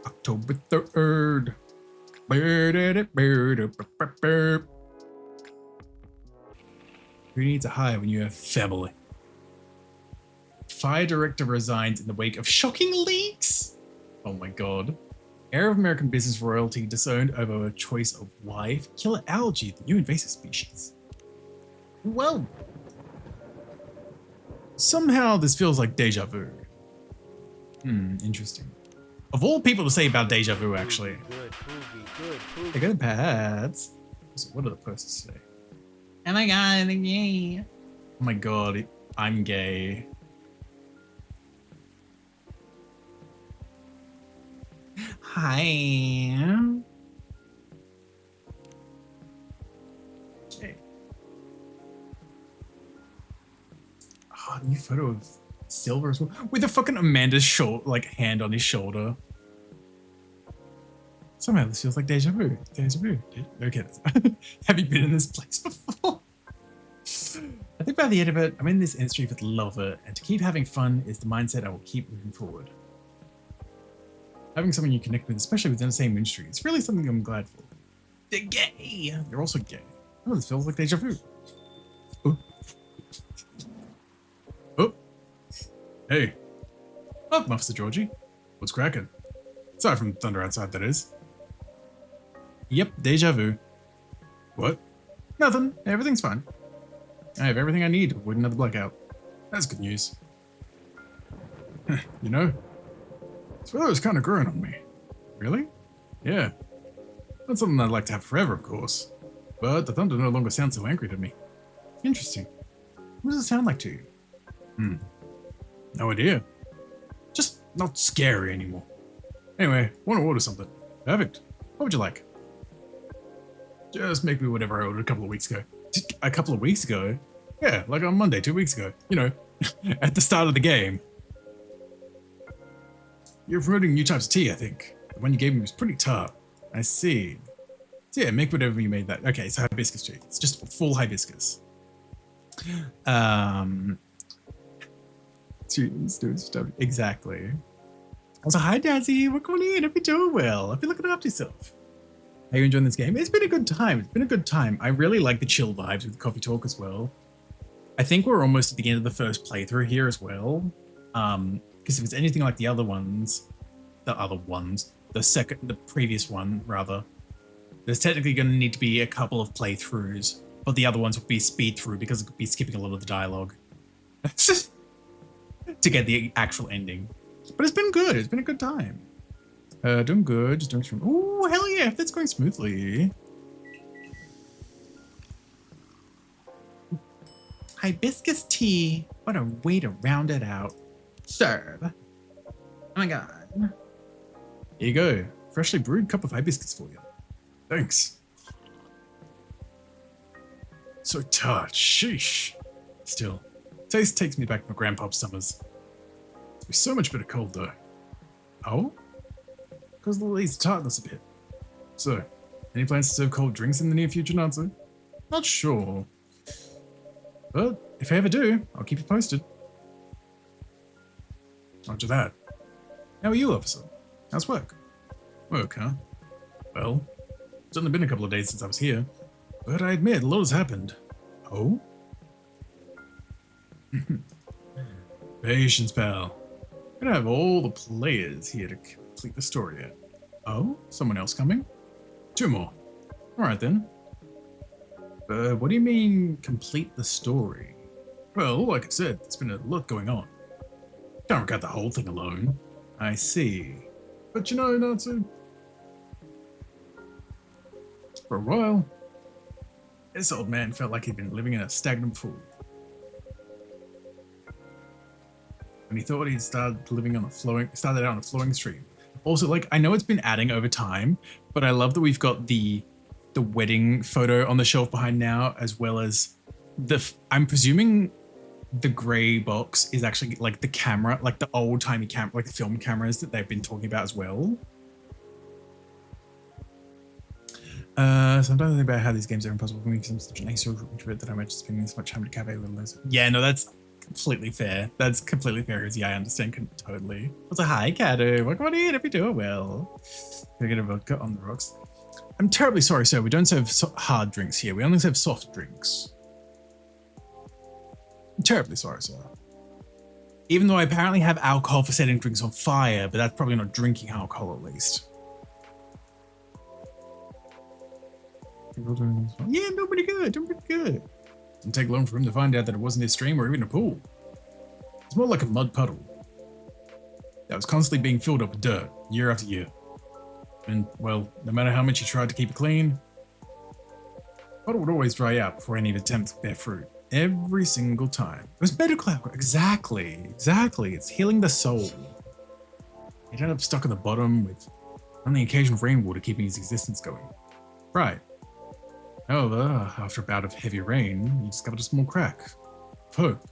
October 3rd. Who needs a hive when you have family? Fire director resigns in the wake of shocking leaks. Oh my god. Heir of American business royalty disowned over a choice of wife. Killer algae, the new invasive species. Well, somehow this feels like deja vu. Interesting. Of all people to say about deja vu, actually. They're good pads. So what do the posts say? Oh my god, I'm gay. Oh my god, I'm gay. Hi. Okay. Oh, new photo of Silver as well. With a fucking Amanda's hand on his shoulder. Somehow this feels like deja vu. Deja vu. Okay. Have you been in this place before? I think by the end of it, I'm in this industry for the love of it, and to keep having fun is the mindset I will keep moving forward. Having someone you connect with, especially within the same industry, is really something I'm glad for. They're gay! They're also gay. Oh, this feels like deja vu. Oh. Oh. Hey. Oh, Officer Georgie. What's cracking? Aside from thunder outside, that is. Yep, deja vu. What? Nothing. Everything's fine. I have everything I need to avoid another blackout. That's good news. You know, this weather's kind of growing on me. Really? Yeah. Not something I'd like to have forever, of course. But the thunder no longer sounds so angry to me. Interesting. What does it sound like to you? No idea. Just not scary anymore. Anyway, want to order something. Perfect. What would you like? Just make me whatever I ordered a couple of weeks ago. A couple of weeks ago? Yeah, like on Monday, 2 weeks ago. You know, at the start of the game. You're promoting new types of tea, I think. The one you gave me was pretty tart. I see. So yeah, make whatever you made that. Okay, so hibiscus tea. It's just full hibiscus. Students doing stuff. Exactly. Also, hi, Dazzy. We're coming in. Hope you're doing well. Hope you're looking after yourself. Are you enjoying this game? It's been a good time. It's been a good time. I really like the chill vibes with Coffee Talk as well. I think we're almost at the end of the first playthrough here as well. Because if it's anything like the previous one, rather, there's technically going to need to be a couple of playthroughs, but the other ones will be speed through because it could be skipping a lot of the dialogue to get the actual ending. But it's been good. It's been a good time. Doing good. Just doing some. Ooh, hell yeah! If that's going smoothly. Hibiscus tea. What a way to round it out. Serve. Oh my god. Here you go. Freshly brewed cup of hibiscus for you. Thanks. So tart. Sheesh. Still, taste takes me back to my grandpa's summers. It'd be so much better cold though. Oh? Because the leaves tartness a bit. So, any plans to serve cold drinks in the near future, Nancy? Not sure. But if I ever do, I'll keep you posted. After that. How are you, officer? How's work? Work, huh? Well, it's only been a couple of days since I was here, but I admit a lot has happened. Oh? Patience, pal. We're gonna have all the players here to complete the story yet. Oh? Someone else coming? 2 more. Alright then. What do you mean, complete the story? Well, like I said, there's been a lot going on. Can't regard the whole thing alone. I see. But you know, Natsu, for a while, this old man felt like he'd been living in a stagnant pool. And he thought he'd started out on a flowing stream. Also, like, I know it's been adding over time, but I love that we've got the wedding photo on the shelf behind now, as well as I'm presuming the gray box is actually like the camera, like the old timey camera, like the film cameras that they've been talking about as well. Sometimes I think about how these games are impossible for me because I'm such an asocial introvert that I might just spend this much time at a cafe with less. Yeah, no, that's completely fair. That's completely fair. Because yeah, I understand totally. Also, hi, Kadu. Welcome on in. If you're doing well. Gonna get a vodka on the rocks. I'm terribly sorry, sir. We don't serve hard drinks here. We only serve soft drinks. I'm terribly sorry, sir. Even though I apparently have alcohol for setting drinks on fire, but that's probably not drinking alcohol at least. Yeah, doing pretty good. Doing pretty good. Didn't take long for him to find out that it wasn't his stream or even a pool. It's more like a mud puddle that was constantly being filled up with dirt year after year. And, well, no matter how much he tried to keep it clean, the puddle would always dry out before any attempt to bear fruit. Every single time. It was medical alcohol. Exactly. It's healing the soul. He ended up stuck at the bottom with only occasional rainwater keeping his existence going. Right. However, after a bout of heavy rain, he discovered a small crack of hope.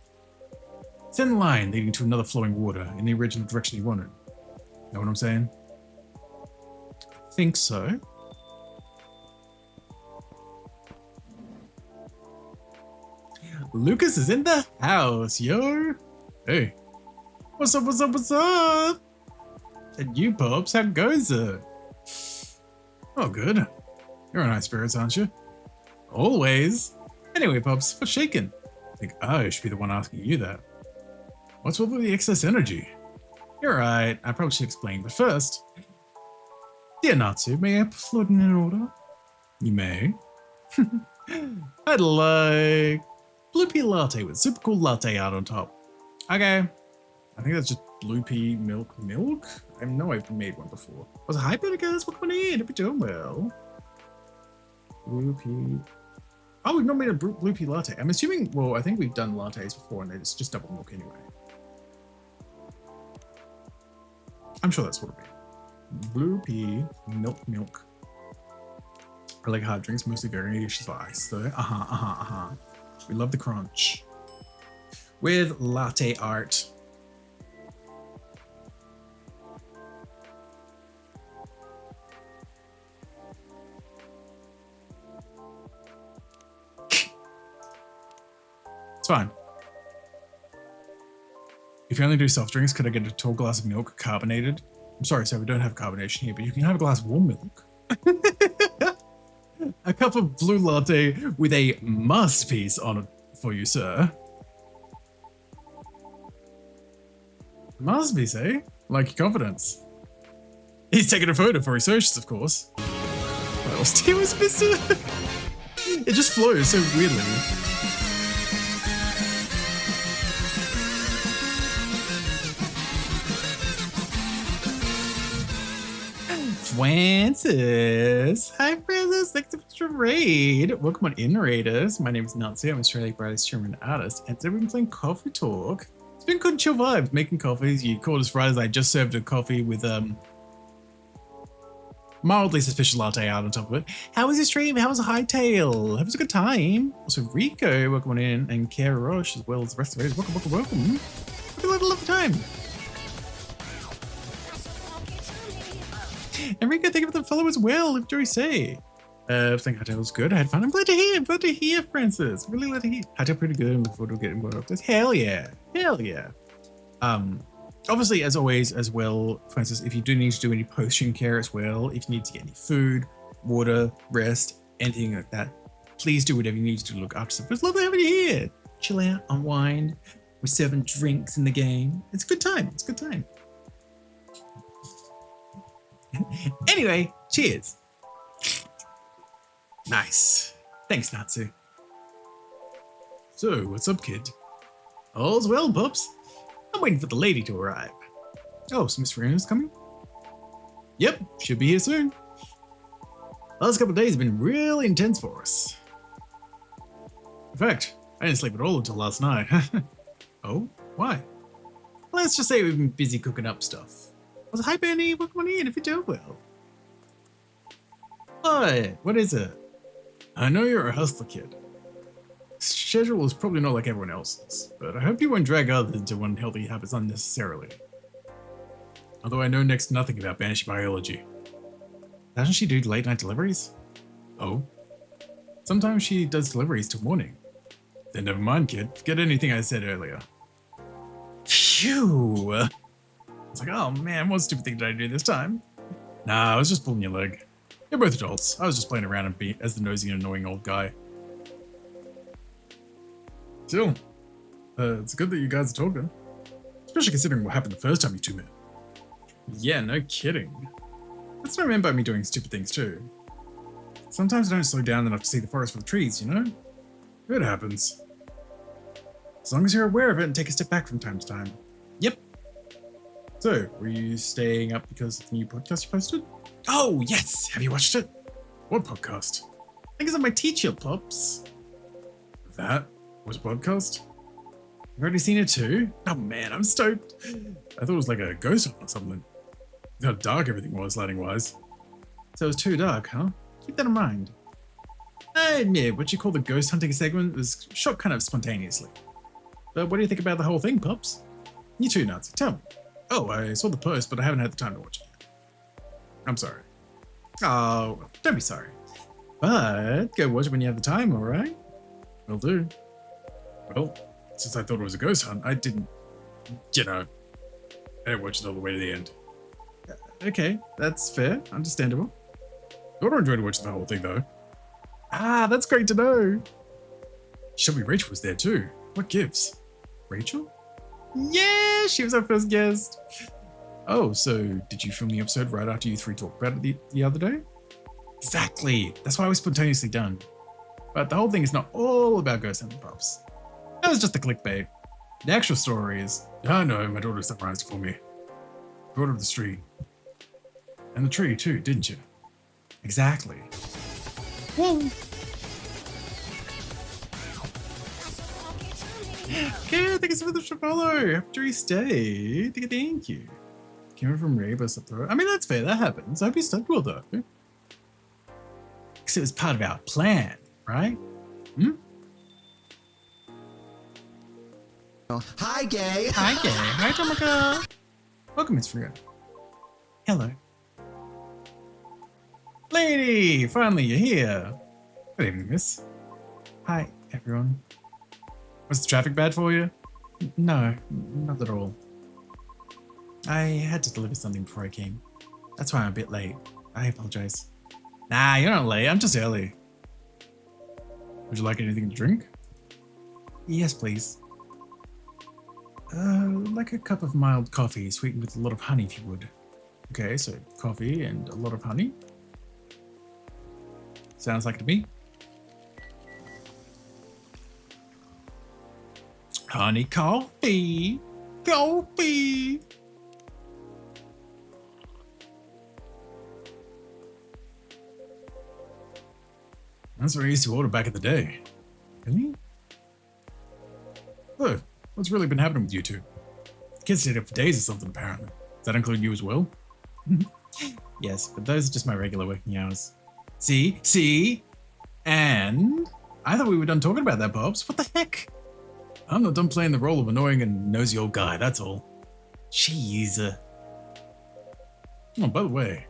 Thin line leading to another flowing water in the original direction he wanted. Know what I'm saying? I think so. Lucas is in the house, yo. Hey. What's up? And you, Pops, how goes it? Oh, good. You're in high spirits, aren't you? Always. Anyway, Pops, what's shaking? I think I should be the one asking you that. What's with the excess energy? You're right, I probably should explain, but first, dear Natsu, may I upload in an order? You may. I'd like blue pea latte with super cool latte art on top. Okay. I think that's just blue pea milk. I know I've made one before. Was hi, guys? Welcome in. Hope you're doing well. Blue pea. Oh, we've not made a blue pea latte. I'm assuming, well, I think we've done lattes before and it's just double milk anyway. I'm sure that's what it'll be. Blue pea, milk. I like hard drinks, mostly variations of ice though. We love the crunch. With latte art. It's fine. If you only do soft drinks, could I get a tall glass of milk carbonated? I'm sorry, sir, we don't have carbonation here, but you can have a glass of warm milk. A cup of blue latte with a masterpiece on it for you, sir. Masterpiece, eh? Like your confidence. He's taking a photo for his socials, of course. What else do you was mister? It just flows so weirdly. Francis. Hi, Francis. Thanks so much for raid. Welcome on in, Raiders. My name is Nancy. I'm Australia's brightest streamer and artist. And today we've been playing Coffee Talk. It's been good and chill vibes making coffees. You called us Fridays. I just served a coffee with mildly suspicious latte out on top of it. How was your stream? How was Hightail? Hope it was a good time. Also, Rico, welcome on in, and Kara Roche, as well as the rest of it. Welcome, welcome, welcome. Hope you had a lovely time. Enrico, thank you for the follow as well. If Joey say. I think Hightail was good. I had fun. I'm glad to hear. I'm glad to hear, Francis. Really glad to hear. Hightail pretty good. I'm looking forward to getting more up this. Hell yeah. Hell yeah. Obviously, as always, as well, Francis, if you do need to do any post-stream care as well, if you need to get any food, water, rest, anything like that, please do whatever you need to look after yourself. It's lovely having you here. Chill out, unwind. We're serving drinks in the game. It's a good time. It's a good time. Anyway, cheers. Nice. Thanks, Natsu. So, what's up, kid? All's well, pups. I'm waiting for the lady to arrive. Oh, so Miss Farina's coming? Yep, should be here soon. Last couple of days have been really intense for us. In fact, I didn't sleep at all until last night. Oh, why? Let's just say we've been busy cooking up stuff. I was, hi, Benny, welcome on in if you're doing well. What is it? I know you're a hustler, kid. Schedule is probably not like everyone else's, but I hope you won't drag others into unhealthy habits unnecessarily. Although I know next to nothing about Banshee biology. Doesn't she do late night deliveries? Oh. Sometimes she does deliveries till morning. Then never mind, kid. Forget anything I said earlier. Phew! It's like, oh man, what stupid thing did I do this time? Nah, I was just pulling your leg. You're both adults. I was just playing around and being as the nosy and annoying old guy. Still, it's good that you guys are talking. Especially considering what happened the first time you two met. Yeah, no kidding. That's what I meant by me doing stupid things too. Sometimes I don't slow down enough to see the forest for the trees, you know? It happens. As long as you're aware of it and take a step back from time to time. Yep. So, were you staying up because of the new podcast you posted? Oh, yes! Have you watched it? What podcast? I think it's on my teacher, Pops. That was a podcast? You've already seen it too? Oh man, I'm stoked. I thought it was like a ghost hunt or something. How dark everything was, lighting-wise. So it was too dark, huh? Keep that in mind. I admit, what you call the ghost hunting segment was shot kind of spontaneously. But what do you think about the whole thing, Pops? You too, Nazi, tell me. Oh, I saw the post, but I haven't had the time to watch it yet. I'm sorry. Oh, well, don't be sorry. But go watch it when you have the time, alright? Will do. Well, since I thought it was a ghost hunt, I didn't, I didn't watch it all the way to the end. Okay, that's fair, understandable. Daughter enjoyed watching the whole thing though. Ah, that's great to know. Shelby Rachel was there too. What gives? Rachel? Yeah, she was our first guest. Oh, so did you film the episode right after you three talked about it the other day? Exactly. That's why it was spontaneously done. But the whole thing is not all about ghost hunting, Pops. That was just the clickbait. The actual story is, oh no, my daughter summarized it for me. Daughter of the tree. And the tree too, didn't you? Exactly. Whoa. Okay, thank you so much for follow. After you stay, thank you. Came from Rebus up throw. I mean, that's fair, that happens. I hope you stuck well though. Because it was part of our plan, right? Hmm? Hi, gay. Hi, gay. Hi, Tomaka. Welcome, Miss Frida. Hello. Lady, finally you're here. Good evening, miss. Hi, everyone. Was the traffic bad for you? No, not at all. I had to deliver something before I came. That's why I'm a bit late. I apologize. Nah, you're not late. I'm just early. Would you like anything to drink? Yes, please. Like a cup of mild coffee sweetened with a lot of honey, if you would. Okay, so coffee and a lot of honey. Sounds like it to me. Honey coffee. Coffee. That's what I used to order back in the day. Really? Look, what's really been happening with you two? Kids stayed up for days or something, apparently. Does that include you as well? Yes, but those are just my regular working hours. See? And I thought we were done talking about that, Pops. What the heck? I'm not done playing the role of annoying and nosy old guy, that's all. Jeez. Oh, by the way,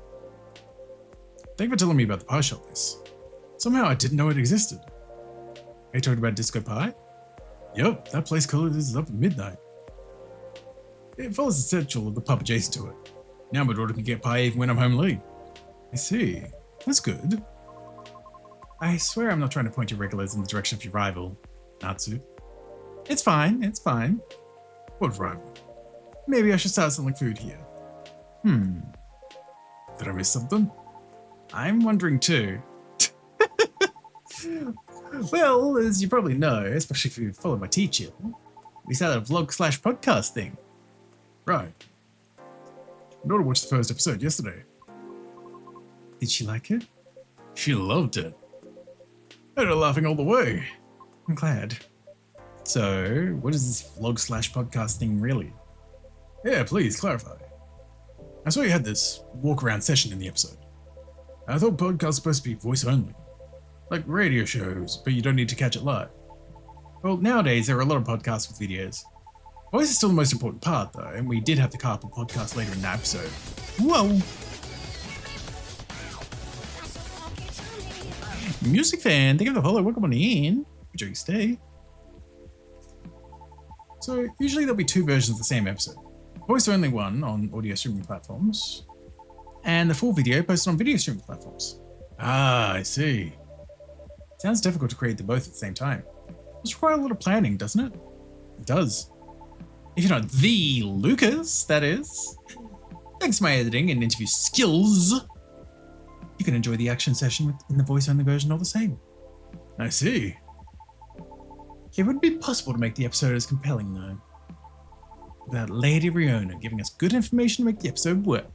thank you for telling me about the pie shop this. Somehow I didn't know it existed. Are you talking about Disco Pie? Yup, that place closes up at midnight. It follows the schedule of the pub adjacent to it. Now my daughter can get pie even when I'm home late. I see. That's good. I swear I'm not trying to point your regulars in the direction of your rival, Natsu. It's fine. What rival? Maybe I should start selling food here. Did I miss something? I'm wondering too. Well, as you probably know, especially if you follow my teacher, we started a vlog/podcast thing. Right. My daughter watched the first episode yesterday. Did she like it? She loved it. I had her laughing all the way. I'm glad. So, what is this vlog/podcast thing really? Yeah, please clarify. I saw you had this walk-around session in the episode. I thought podcasts were supposed to be voice only. Like radio shows, but you don't need to catch it live. Well, nowadays there are a lot of podcasts with videos. Voice is still the most important part though, and we did have the carpool podcast later in the episode. Whoa! Music fan, thank you for the follow, welcome on in. Enjoy your stay. So, usually there'll be two versions of the same episode. Voice only one on audio streaming platforms, and the full video posted on video streaming platforms. Ah, I see. Sounds difficult to create them both at the same time. It's require a lot of planning, doesn't it? It does. If you're not the Lucas, that is. Thanks to my editing and interview skills, you can enjoy the action session in the voice-only version all the same. I see. It wouldn't be possible to make the episode as compelling, though, without Lady Riona giving us good information to make the episode work.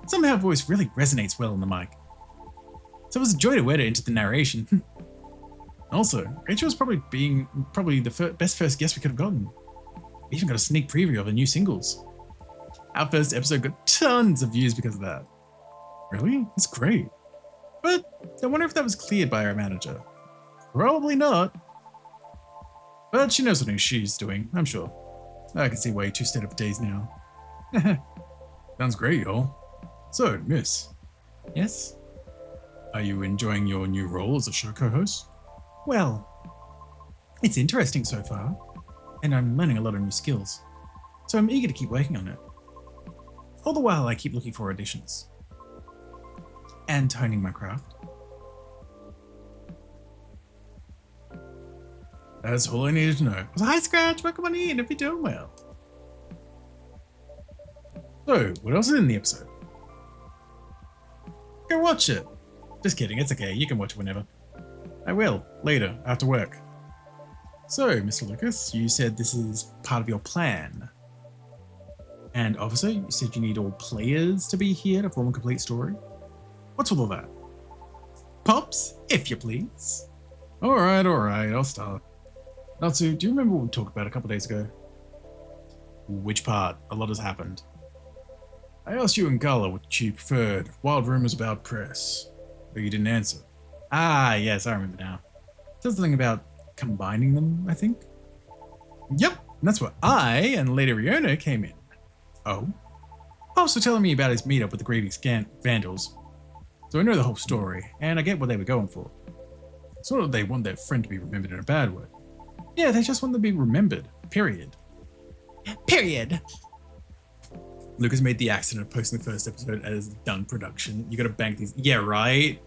Somehow voice really resonates well on the mic. So it was a joy to edit into the narration. Also, Rachel was probably the best first guest we could have gotten. We even got a sneak preview of the new singles. Our first episode got tons of views because of that. Really? That's great. But I wonder if that was cleared by our manager. Probably not. But she knows what she's doing, I'm sure. I can see why you two stayed up for days now. Sounds great, y'all. So, miss. Yes? Are you enjoying your new role as a show co-host? Well, it's interesting so far, and I'm learning a lot of new skills, so I'm eager to keep working on it. All the while I keep looking for auditions. And honing my craft. That's all I needed to know. Hi Scratch, welcome on in if you're doing well. So, what else is in the episode? Go watch it. Just kidding, it's okay, you can watch it whenever. I will, later, after work. So, Mr. Lucas, you said this is part of your plan. And officer, you said you need all players to be here to form a complete story. What's with all that? Pops, if you please. Alright, I'll start. Natsu, do you remember what we talked about a couple days ago? Which part? A lot has happened. I asked you and Gala what you preferred, wild rumors about press, but you didn't answer. Ah, yes, I remember now. Said something about combining them, I think? Yep, and that's where I and Lady Riona came in. Oh? Also telling me about his meetup with the grieving vandals. So I know the whole story, and I get what they were going for. Sort of they want their friend to be remembered in a bad way. Yeah, they just want to be remembered. Period. Period. Lucas made the accident of posting the first episode as done production. You gotta bank these. Yeah, right?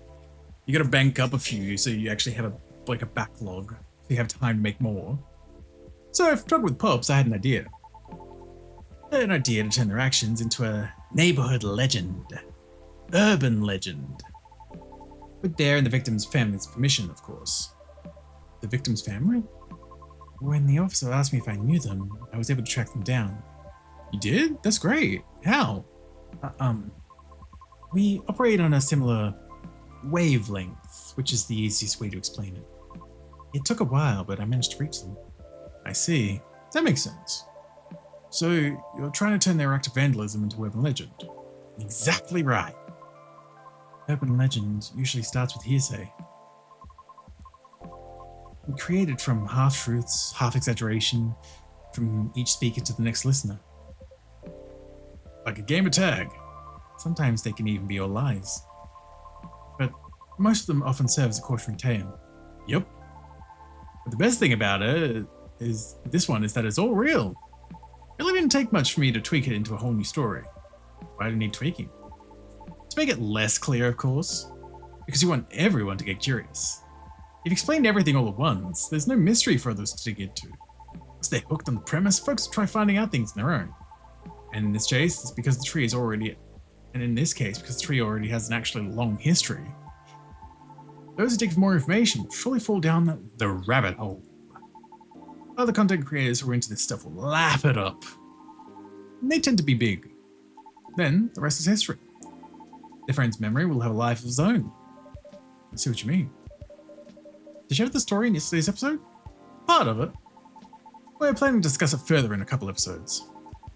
You gotta bank up a few so you actually have a backlog. So you have time to make more. So if talking with Pops, I had an idea. An idea to turn their actions into a neighborhood legend. Urban legend. With their and the victim's family's permission, of course. The victim's family? When the officer asked me if I knew them, I was able to track them down. You did? That's great. How? We operate on a similar wavelength, which is the easiest way to explain it. It took a while, but I managed to reach them. I see. That makes sense. So, you're trying to turn their act of vandalism into urban legend. Exactly right. Urban legend usually starts with hearsay. Created from half-truths, half-exaggeration, from each speaker to the next listener. Like a game of tag. Sometimes they can even be all lies. But most of them often serve as a cautionary tale. Yep. But the best thing about it is that it's all real. It really didn't take much for me to tweak it into a whole new story. Why do I need tweaking? To make it less clear, of course. Because you want everyone to get curious. If you explain everything all at once, there's no mystery for others to dig into. Once they're hooked on the premise, folks will try finding out things on their own. And in this case, it's because the tree is already... And in this case, because the tree already has an actually long history. Those who dig for more information will surely fall down the rabbit hole. Other content creators who are into this stuff will lap it up. And they tend to be big. Then, the rest is history. Their friend's memory will have a life of its own. I see what you mean. Did you have the story in yesterday's episode? Part of it. We're planning to discuss it further in a couple episodes.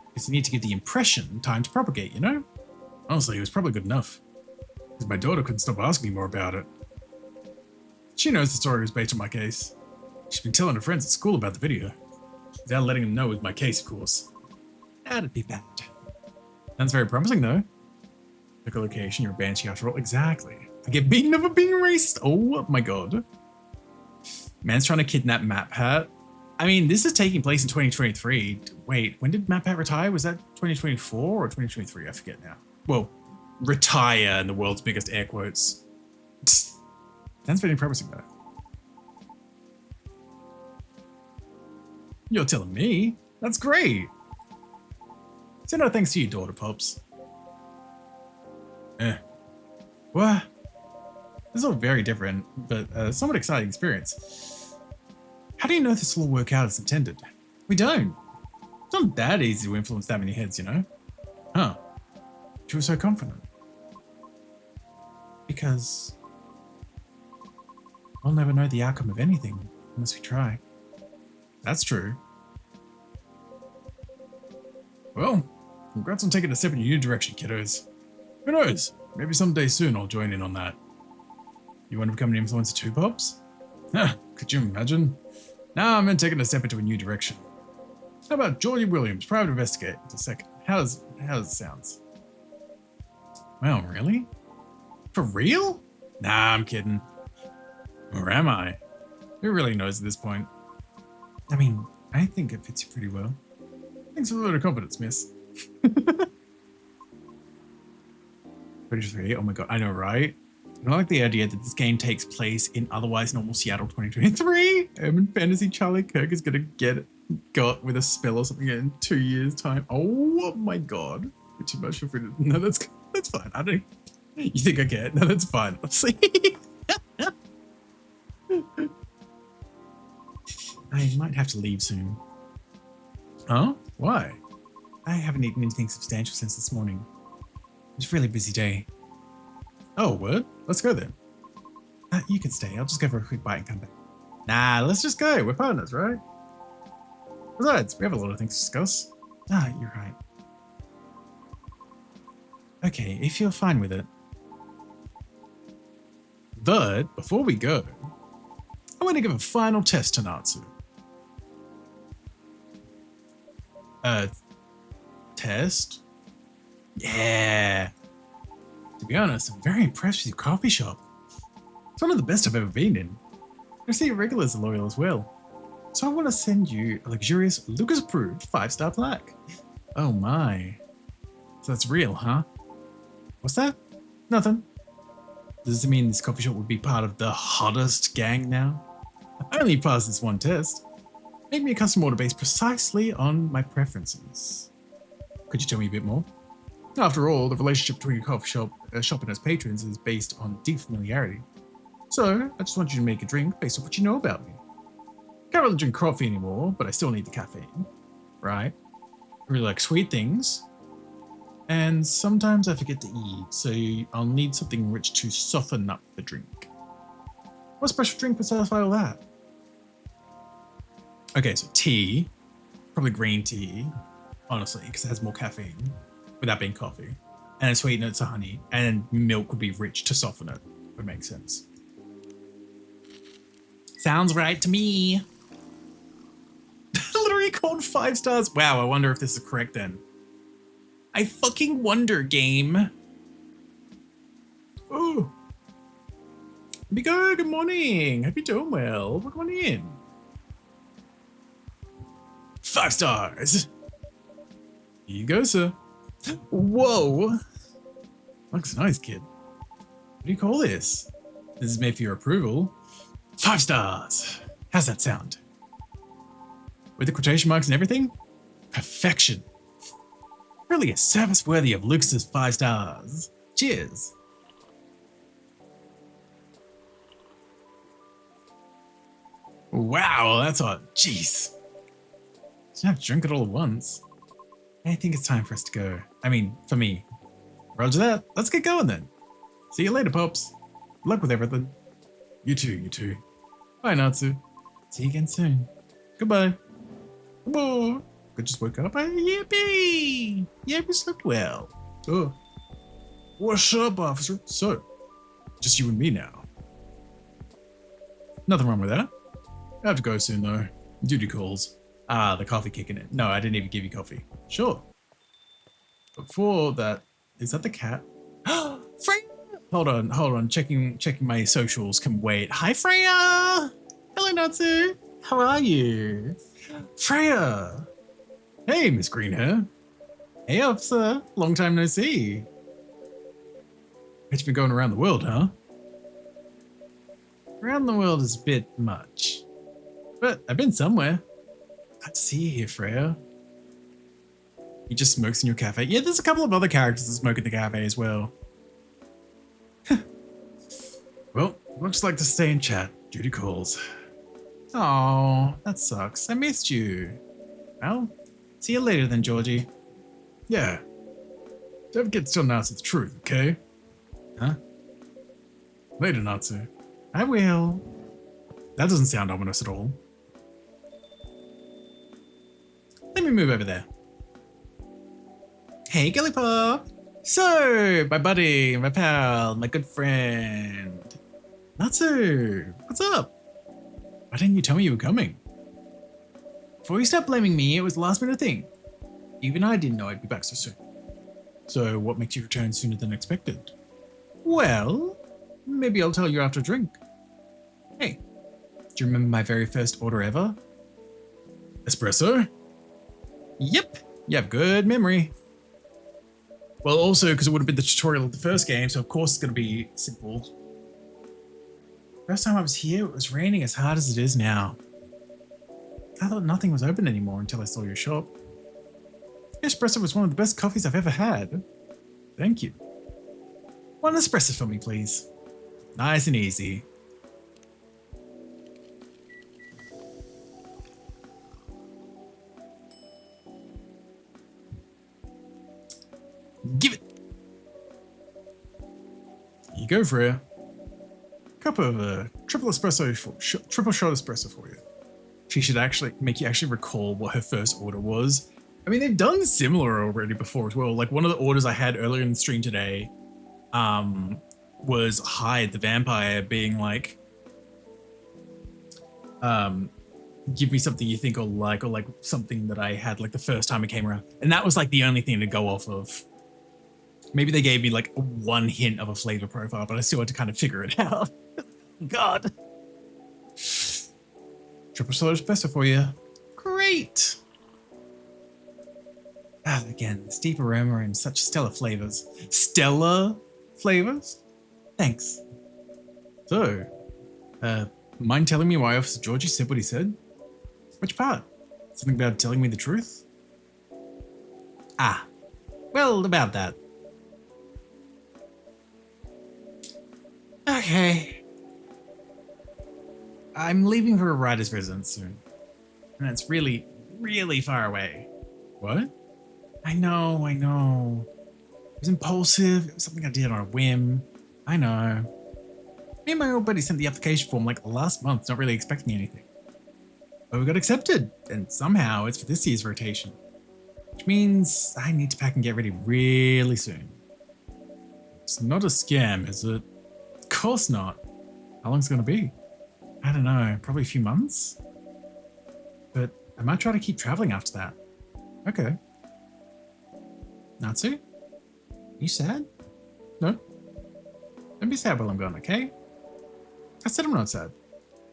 Because you need to give the impression time to propagate, you know? Honestly, it was probably good enough. Because my daughter couldn't stop asking me more about it. She knows the story was based on my case. She's been telling her friends at school about the video. Without letting them know it was my case, of course. That'd be bad. Sounds very promising, though. Pick a location, you're a banshee after all. Exactly. I get beaten up for being racist. Oh my god. Man's trying to kidnap Map Hat. I mean, this is taking place in 2023. Wait, when did Map Hat retire? Was that 2024 or 2023? I forget now. Well, retire in the world's biggest air quotes. Sounds very promising, though. You're telling me? That's great. Send our thanks to your daughter, Pops. What? This is all very different, but a somewhat exciting experience. How do you know this will all work out as intended? We don't. It's not that easy to influence that many heads, you know? Huh. She was so confident. Because we'll never know the outcome of anything unless we try. That's true. Well, congrats on taking a step in your new direction, kiddos. Who knows? Maybe someday soon I'll join in on that. You want to become an influencer too, Pops? Huh, could you imagine? Now I'm taking a step into a new direction. How about Geordie Williams, private investigator? Just a second. How does it sound? Well, really? For real? Nah, I'm kidding. Or am I? Who really knows at this point? I mean, I think it fits you pretty well. Thanks for the vote of confidence, miss. 23, oh my god, I know, right? I like the idea that this game takes place in otherwise normal Seattle 2023. Urban fantasy Charlie Kirk is gonna get got with a spell or something in 2 years' time. Oh my god. Too much for it. No, that's fine. I don't. You think I get? No, that's fine. Let's see. I might have to leave soon. Huh? Why? I haven't eaten anything substantial since this morning. It's a really busy day. Oh, word? Let's go then. You can stay. I'll just go for a quick bite and come back. Nah, let's just go. We're partners, right? Besides, we have a lot of things to discuss. Ah, you're right. Okay, if you're fine with it. But, before we go, I want to give a final test to Natsu. Test? Yeah. To be honest, I'm very impressed with your coffee shop. It's one of the best I've ever been in. I see your regulars are loyal as well. So I want to send you a luxurious Lucas-approved 5-star plaque. Oh my. So that's real, huh? What's that? Nothing. Does it mean this coffee shop would be part of the hottest gang now? I only passed this one test. Make me a custom order based precisely on my preferences. Could you tell me a bit more? After all, the relationship between a coffee shop and its patrons is based on deep familiarity. So, I just want you to make a drink based on what you know about me. Can't really drink coffee anymore, but I still need the caffeine. Right? I really like sweet things. And sometimes I forget to eat, so I'll need something rich to soften up the drink. What special drink would satisfy all that? Okay, so tea, probably green tea, honestly, because it has more caffeine without being coffee. And sweeten it to honey, and milk would be rich to soften it. Would make sense. Sounds right to me. Literally called 5 stars. Wow, I wonder if this is correct then. I fucking wonder, game. Oh. Good morning. Hope you're doing well. Welcome on in. 5 stars. Here you go, sir. Whoa. Looks nice, kid. What do you call this? This is made for your approval. 5 stars. How's that sound? With the quotation marks and everything? Perfection. Really a service worthy of Lucas's 5 stars. Cheers. Wow, that's hot. Jeez. Didn't have to drink it all at once. I think it's time for us to go. I mean, for me. Roger that. Let's get going then. See you later, Pops. Good luck with everything. You too, you too. Bye, Natsu. See you again soon. Goodbye. Whoa. I just woke up. Yippee! Yeah, we slept well. Oh. What's up, officer? So, just you and me now. Nothing wrong with that. I have to go soon, though. Duty calls. Ah, the coffee kicking in. No, I didn't even give you coffee. Sure. Before that, is that the cat? Freya! Hold on. Checking my socials can wait. Hi, Freya! Hello, Natsu. How are you? Freya! Hey, Miss Greenhair. Hey, officer. Long time no see. Bet you've been going around the world, huh? Around the world is a bit much. But I've been somewhere. Glad to see you here, Freya. He just smokes in your cafe. Yeah, there's a couple of other characters that smoke at the cafe as well. Well, looks like to stay and chat. Duty calls. Oh, that sucks. I missed you. Well, see you later then, Georgie. Yeah. Don't forget to tell Natsu the truth, okay? Huh? Later, Natsu. I will. That doesn't sound ominous at all. Let me move over there. Hey, Gillipop. So, my buddy, my pal, my good friend. Natsu, what's up? Why didn't you tell me you were coming? Before you start blaming me, it was a last minute thing. Even I didn't know I'd be back so soon. So, what makes you return sooner than expected? Well, maybe I'll tell you after a drink. Hey, do you remember my very first order ever? Espresso? Yep, you have good memory. Well, also because it would have been the tutorial of the first game, so of course it's going to be simple. First time I was here, it was raining as hard as it is now. I thought nothing was open anymore until I saw your shop. Espresso was one of the best coffees I've ever had. Thank you. One espresso for me, please. Nice and easy. Give it. Here you go, Freya. Cup of triple espresso, triple shot espresso for you. She should actually make you actually recall what her first order was. I mean, they've done similar already before as well. Like one of the orders I had earlier in the stream today, was Hyde the vampire being like, give me something you think or like something that I had like the first time it came around. And that was like the only thing to go off of. Maybe they gave me like one hint of a flavor profile, but I still had to kind of figure it out. God. Triple solo espresso for you. Great. Ah, again, this deep aroma and such stellar flavors. Stellar flavors? Thanks. So, mind telling me why Officer Georgie said what he said? Which part? Something about telling me the truth? Ah, well, about that. Okay. I'm leaving for a writer's residence soon. And it's really, really far away. What? I know. It was impulsive. It was something I did on a whim. I know. Me and my old buddy sent the application form like last month, not really expecting anything. But we got accepted, and somehow it's for this year's rotation. Which means I need to pack and get ready really soon. It's not a scam, is it? Of course not. How long's it gonna be? I don't know, probably a few months? But I might try to keep traveling after that. Okay. Natsu? You sad? No? Don't be sad while I'm gone, okay? I said I'm not sad.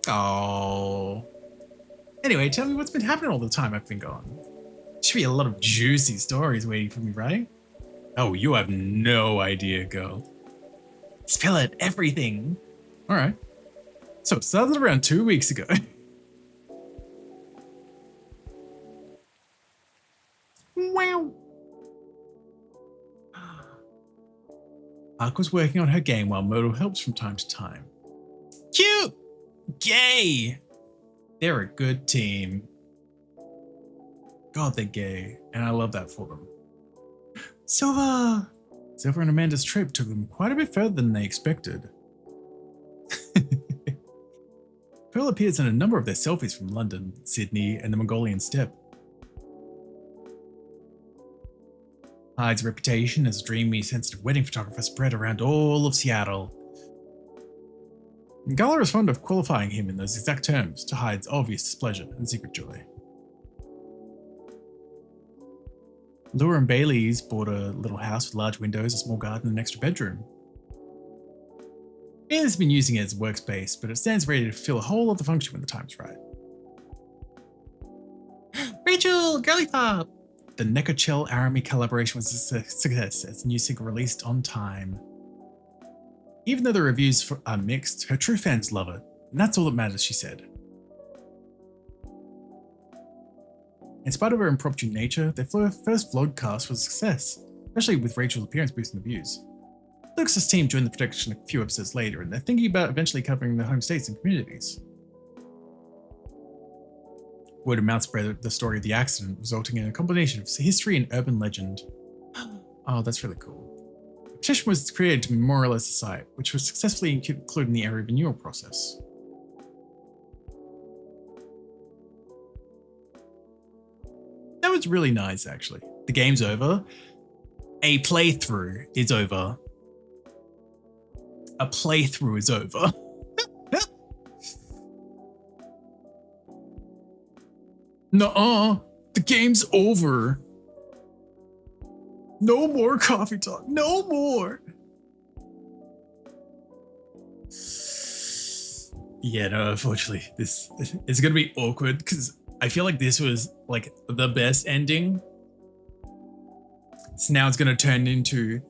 Oh. Anyway, tell me what's been happening all the time I've been gone. Should be a lot of juicy stories waiting for me, right? Oh, you have no idea, girl. Spill it, everything. All right. So it started around 2 weeks ago. Wow. Ark was working on her game while Myrtle helps from time to time. Cute! Gay! They're a good team. God, they're gay, and I love that for them. Silver! Silver and Amanda's trip took them quite a bit further than they expected. Pearl appears in a number of their selfies from London, Sydney, and the Mongolian steppe. Hyde's reputation as a dreamy, sensitive wedding photographer spread around all of Seattle. Gala is fond of qualifying him in those exact terms, to Hyde's obvious displeasure and secret joy. Laura and Bailey's bought a little house with large windows, a small garden, and an extra bedroom. Ian has been using it as a workspace, but it stands ready to fulfill a whole other function when the time's right. Rachel, girly pop! The Nekochel Arami collaboration was a success as the new single released on time. Even though the reviews are mixed, her true fans love it, and that's all that matters, she said. In spite of her impromptu nature, their first vlogcast was a success, especially with Rachel's appearance boosting the views. Lux's team joined the production a few episodes later, and they're thinking about eventually covering their home states and communities. Word of mouth spread the story of the accident, resulting in a combination of history and urban legend. Oh, that's really cool. A petition was created to memorialize the site, which was successfully included in the area renewal process. That was really nice, actually. The game's over. A playthrough is over. A playthrough is over. Nuh-uh. The game's over. No more coffee talk. No more. Yeah, no, unfortunately, this is going to be awkward because I feel like this was like the best ending. So now it's going to turn into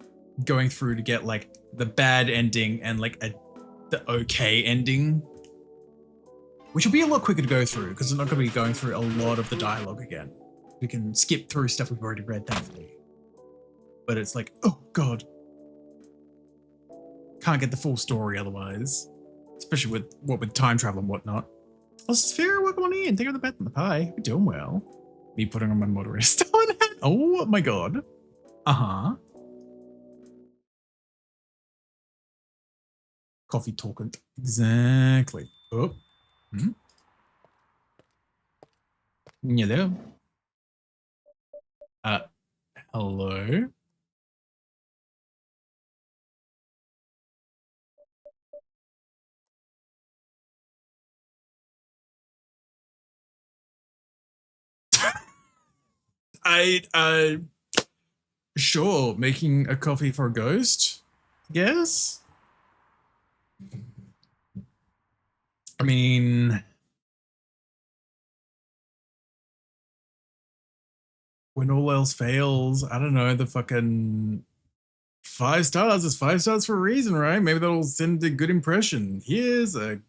going through to get like the bad ending and like the okay ending. Which will be a lot quicker to go through because we're not going to be going through a lot of the dialogue again. We can skip through stuff we've already read, thankfully. But it's like, oh god. Can't get the full story otherwise. Especially with time travel and whatnot. Oh, Sphere, welcome on in. Thank you for the bet and the pie. We're doing well. Me putting on my motorist hat. Oh my god. Uh-huh. Coffee talking. Exactly. Oh. Hmm? Hello. Hello? Sure, making a coffee for a ghost? Yes? I mean, when all else fails, I don't know, the fucking 5 stars is 5 stars for a reason, right? Maybe that'll send a good impression. Here's a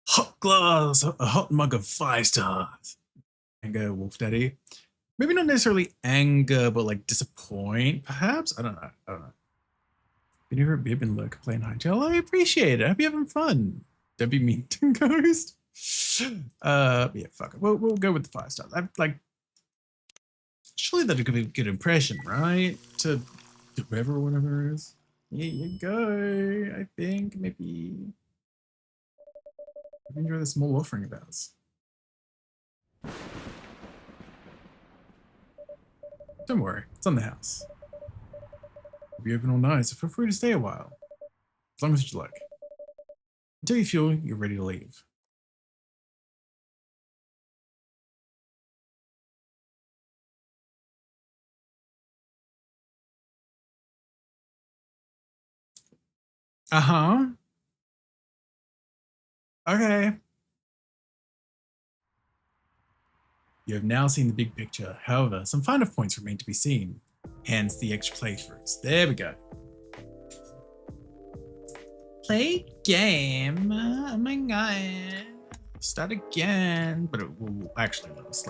hot glass, a hot mug of 5 stars. Anger, Wolf Daddy. Maybe not necessarily anger, but like disappoint, perhaps? I don't know. Been here a bit, been lurk playing high gel. I appreciate it. I hope you're having fun. Don't be mean to Ghost. Yeah, fuck it. We'll go with the 5 stars. I'm like, surely that could be a good impression, right? To whoever or whatever it is. Here you go. I think maybe enjoy the small offering of ours. Don't worry, it's on the house. We'll be open all night, so feel free to stay a while. As long as you like. Until you feel you're ready to leave. Uh-huh. Okay. You have now seen the big picture. However, some finer points remain to be seen. Hence the extra playthroughs. There we go. Play game. Oh my god. Start again. But it will actually let us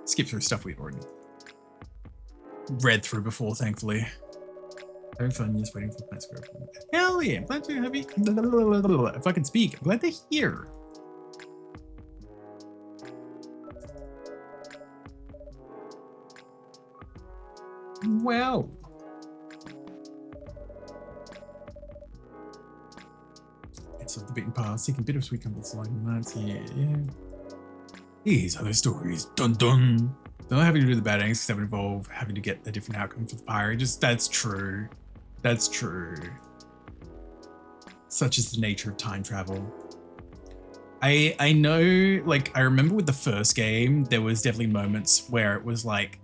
skip through stuff we've already read through before, thankfully. Having fun, just waiting for the plans to grow. Hell yeah, I'm glad to have you. If I can speak, I'm glad to hear. Well. It's of the beaten path, seeking bittersweet comforts like nights here. Yeah. These are the stories. Dun dun. Don't having to do the bad endings because that would involve having to get a different outcome for the pirate. Just that's true. That's true. Such is the nature of time travel. I know, like, I remember with the first game, there was definitely moments where it was like,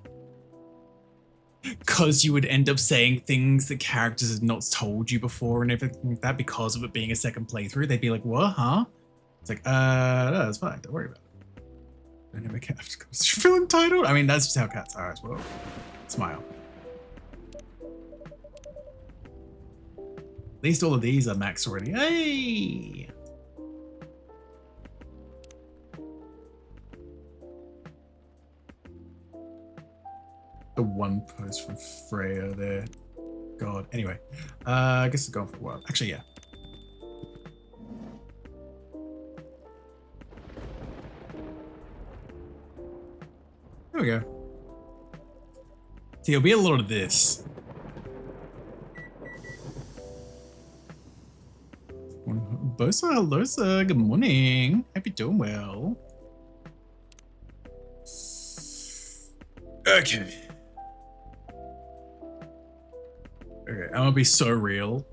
because you would end up saying things that characters had not told you before and everything like that, because of it being a second playthrough, they'd be like, what, huh? It's like, no, it's fine, don't worry about it. I never kept because you feel entitled. I mean, that's just how cats are as well. Smile. At least all of these are maxed already. Hey! The one post from Freya there. God. Anyway, I guess it's going for a while. Actually, yeah. There we go. See, it'll be a lot of this. Bosa, hello, sir. Good morning. Hope you're doing well. Okay. Okay, I'm gonna be so real.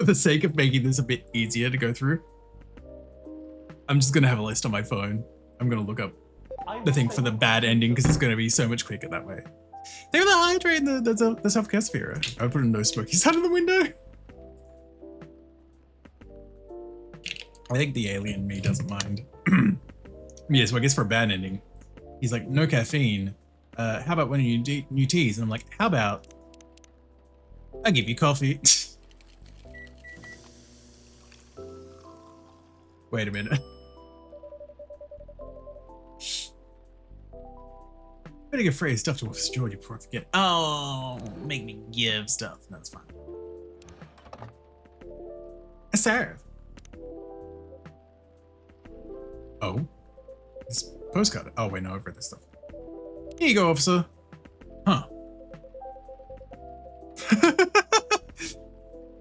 For the sake of making this a bit easier to go through, I'm just gonna have a list on my phone. I'm gonna look up the thing for the bad ending because it's gonna be so much quicker that way. They were the hydrate in the self-care sphere. I put a no smoking sign in the window. I think the alien me doesn't mind. Yeah, so I guess for a bad ending, he's like, no caffeine. How about one of your new teas? And I'm like, how about I give you coffee? Wait a minute. Better get Freya's stuff to Officer Georgia before I forget. Oh, make me give stuff. No, that's fine. I serve. Oh, this postcard. Oh wait, no, I've read this stuff. Here you go, officer. Huh.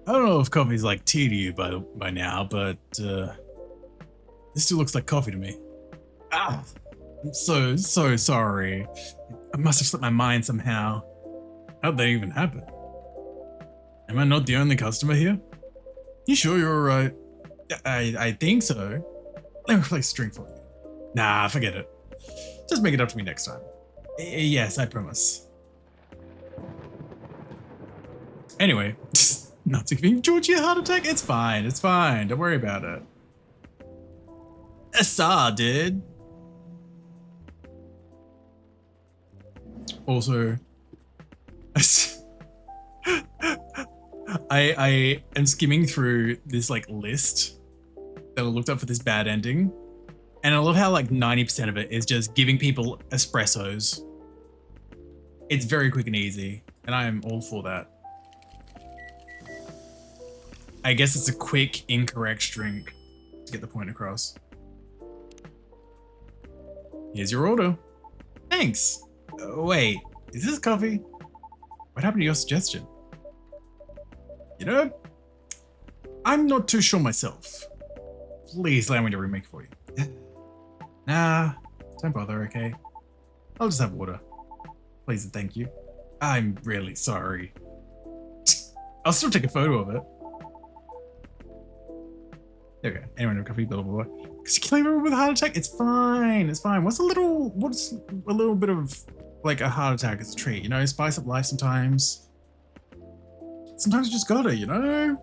I don't know if coffee's like tea to you by now, but this still looks like coffee to me. Ah, I'm so sorry. I must have slipped my mind somehow. How'd that even happen? Am I not the only customer here? You sure you're alright? I think so. Let me replace the drink for you. Nah, forget it. Just make it up to me next time. Yes, I promise. Anyway, not to give Georgie a heart attack. It's fine. It's fine. Don't worry about it. I saw, dude. Also, I am skimming through this like list that I looked up for this bad ending, and I love how like 90% of it is just giving people espressos. It's very quick and easy, and I am all for that. I guess it's a quick, incorrect drink to get the point across. Here's your order. Thanks. Wait, is this coffee? What happened to your suggestion? You know, I'm not too sure myself. Please allow me to remake it for you. Nah, don't bother, okay? I'll just have water. Please and thank you. I'm really sorry. I'll still take a photo of it. Okay, anyone have coffee, blah, blah, blah. Because you killing everyone with a heart attack? It's fine, it's fine. What's a little bit of, like, a heart attack as a treat, you know? Spice up life sometimes. Sometimes you just gotta, you know?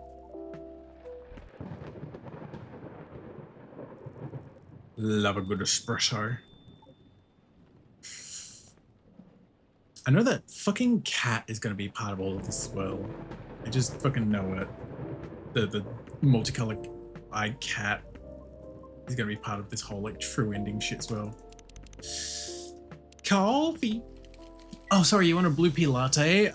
Love a good espresso. I know that fucking cat is gonna be part of all of this as well. I just fucking know it. The multicolored eyed cat is gonna be part of this whole like true ending shit as well. Coffee. Oh, sorry, you want a blue pea latte?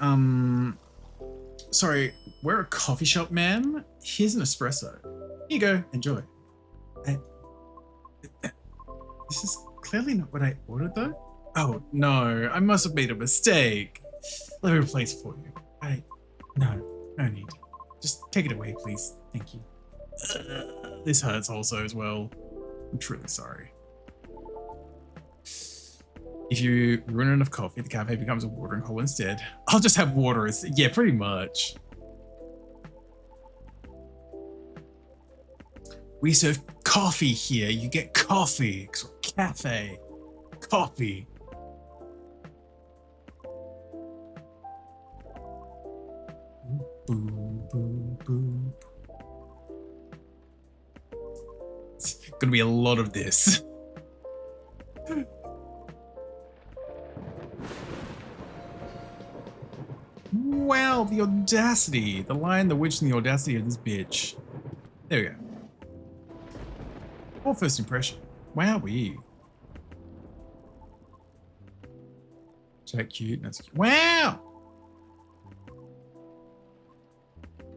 Sorry, we're a coffee shop, ma'am. Here's an espresso. Here you go, enjoy. This is clearly not what I ordered though. Oh no, I must have made a mistake. Let me replace it for you. No need. Just take it away, please. Thank you. This hurts also as well. I'm truly sorry. If you run enough coffee, the cafe becomes a watering hole instead. I'll just have water. Yeah, pretty much. We serve coffee here. You get coffee. Cafe. Coffee. Boom, boom, boom. It's gonna be a lot of this. Wow, the audacity. The Lion, the Witch, and the audacity of this bitch. There we go. Or first impression. Wowee. Is that cute? That's cute. Wow!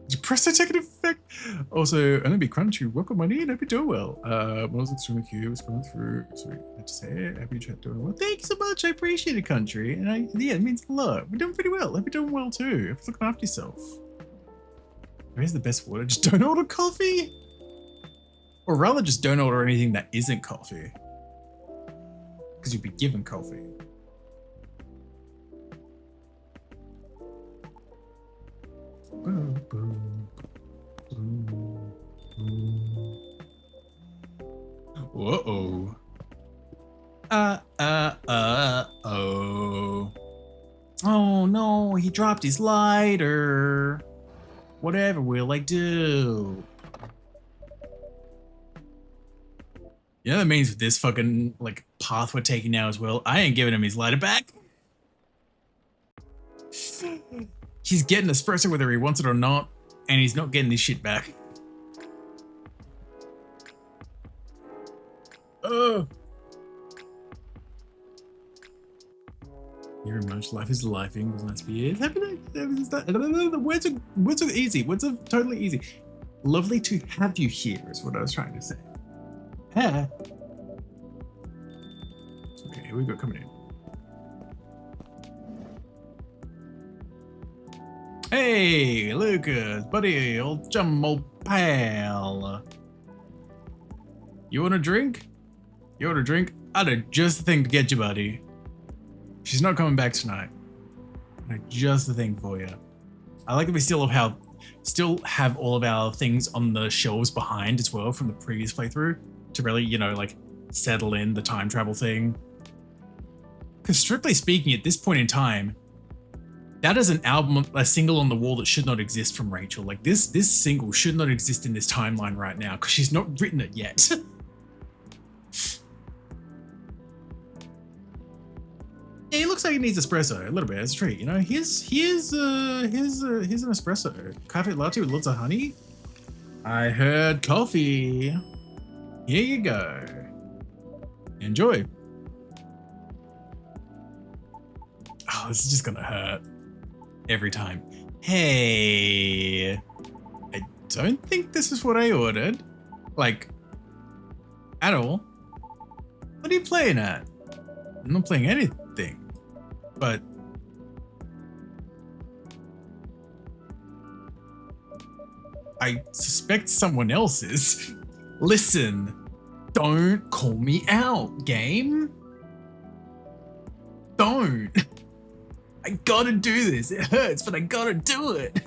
Did you press the take effect? Also, only be crunchy. Welcome, my need. Hope you're doing well. Was extremely cute. It was going through. Sorry, I had to say it. Hope you're doing well. Thank you so much. I appreciate it, country. And yeah, it means a lot. We're doing pretty well. Hope you're doing well too. Hope you're looking after yourself. Where's the best water? Just don't order coffee? Or rather, just don't order anything that isn't coffee. Because you'd be given coffee. Boom, boom, boom, boom. Whoa. Oh. Oh no, he dropped his lighter. Whatever will I do? You know what that means with this fucking like path we're taking now as well? I ain't giving him his lighter back. He's getting espresso whether he wants it or not, and he's not getting his shit back. Oh. Very much. Life is lifing. Was nice to be here. Happy night. The words are easy. Words are totally easy. Lovely to have you here is what I was trying to say. Ah. Okay, here we go. Coming in. Hey, Lucas, buddy, old chum, old pal. You want a drink? You want a drink? I did just the thing to get you, buddy. She's not coming back tonight. I did just the thing for you. I like that we still have all of our things on the shelves behind as well from the previous playthrough to really, you know, like settle in the time travel thing. Because strictly speaking, at this point in time, that is an album, a single on the wall that should not exist from Rachel. Like this single should not exist in this timeline right now because she's not written it yet. Yeah, he looks like he needs espresso a little bit as a treat, you know. Here's an espresso. Coffee latte with lots of honey. I heard coffee. Here you go. Enjoy. Oh, this is just gonna hurt every time. Hey, I don't think this is what I ordered. Like, at all. What are you playing at? I'm not playing anything. But I suspect someone else is. Listen, don't call me out, game. Don't. I gotta do this. It hurts, but I gotta do it.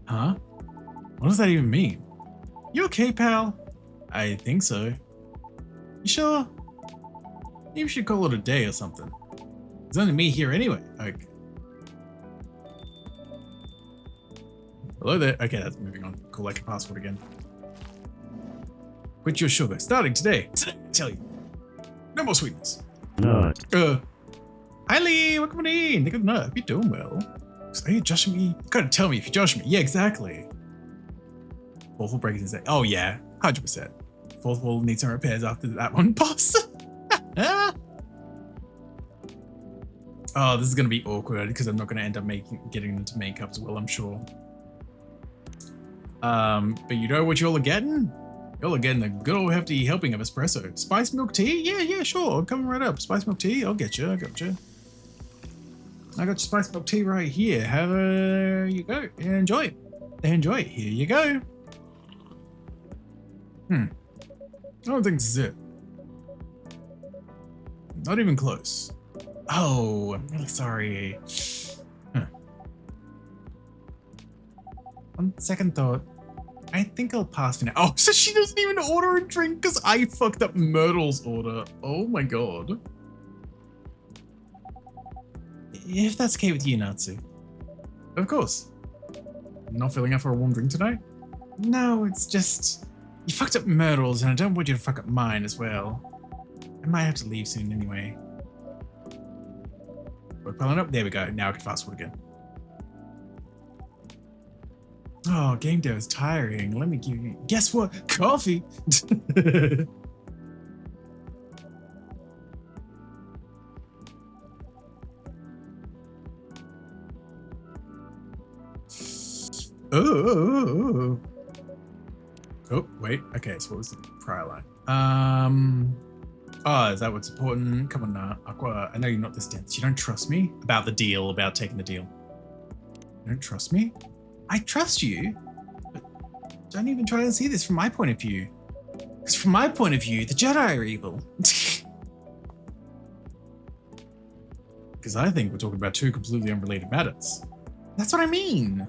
Huh? What does that even mean? You okay, pal? I think so. You sure? Maybe we should call it a day or something. There's only me here anyway. Okay. Hello there. Okay, that's moving on. Collect your passport again. Quit your sugar. Starting today. I tell you. No more sweetness. No. Hi Lee, welcome in. Good enough. You're doing well. So are you joshing me? You gotta tell me if you're joshing me. Yeah, exactly. Fourth wall breaks his. Oh yeah, 100%. Fourth wall needs some repairs after that one boss. Oh, this is gonna be awkward because I'm not gonna end up getting into makeup as well, I'm sure. But you know what y'all are getting? Y'all are getting a good old hefty helping of espresso. Spice milk tea? Yeah, sure. I'm coming right up. Spice milk tea? I'll get you. I got you. I got your spice milk tea right here. Have you go. Enjoy. Enjoy. Here you go. I don't think this is it. Not even close. Oh, I'm really sorry. On second thought, I think I'll pass for now. Oh, so she doesn't even order a drink because I fucked up Myrtle's order. Oh my god. If that's okay with you, Natsu. Of course. Not feeling up for a warm drink tonight? No, it's just... You fucked up Myrtle's and I don't want you to fuck up mine as well. I might have to leave soon anyway. We're pulling up. There we go. Now I can fast forward again. Oh, game dev is tiring. Let me give you... Guess what? Coffee! Oh, wait. Okay, so what was the prior line? Oh, is that what's important? Come on, Aqua. I know you're not this dense. You don't trust me? About the deal, about taking the deal. You don't trust me? I trust you, but don't even try to see this from my point of view. Because from my point of view, the Jedi are evil. Because I think we're talking about two completely unrelated matters. That's what I mean.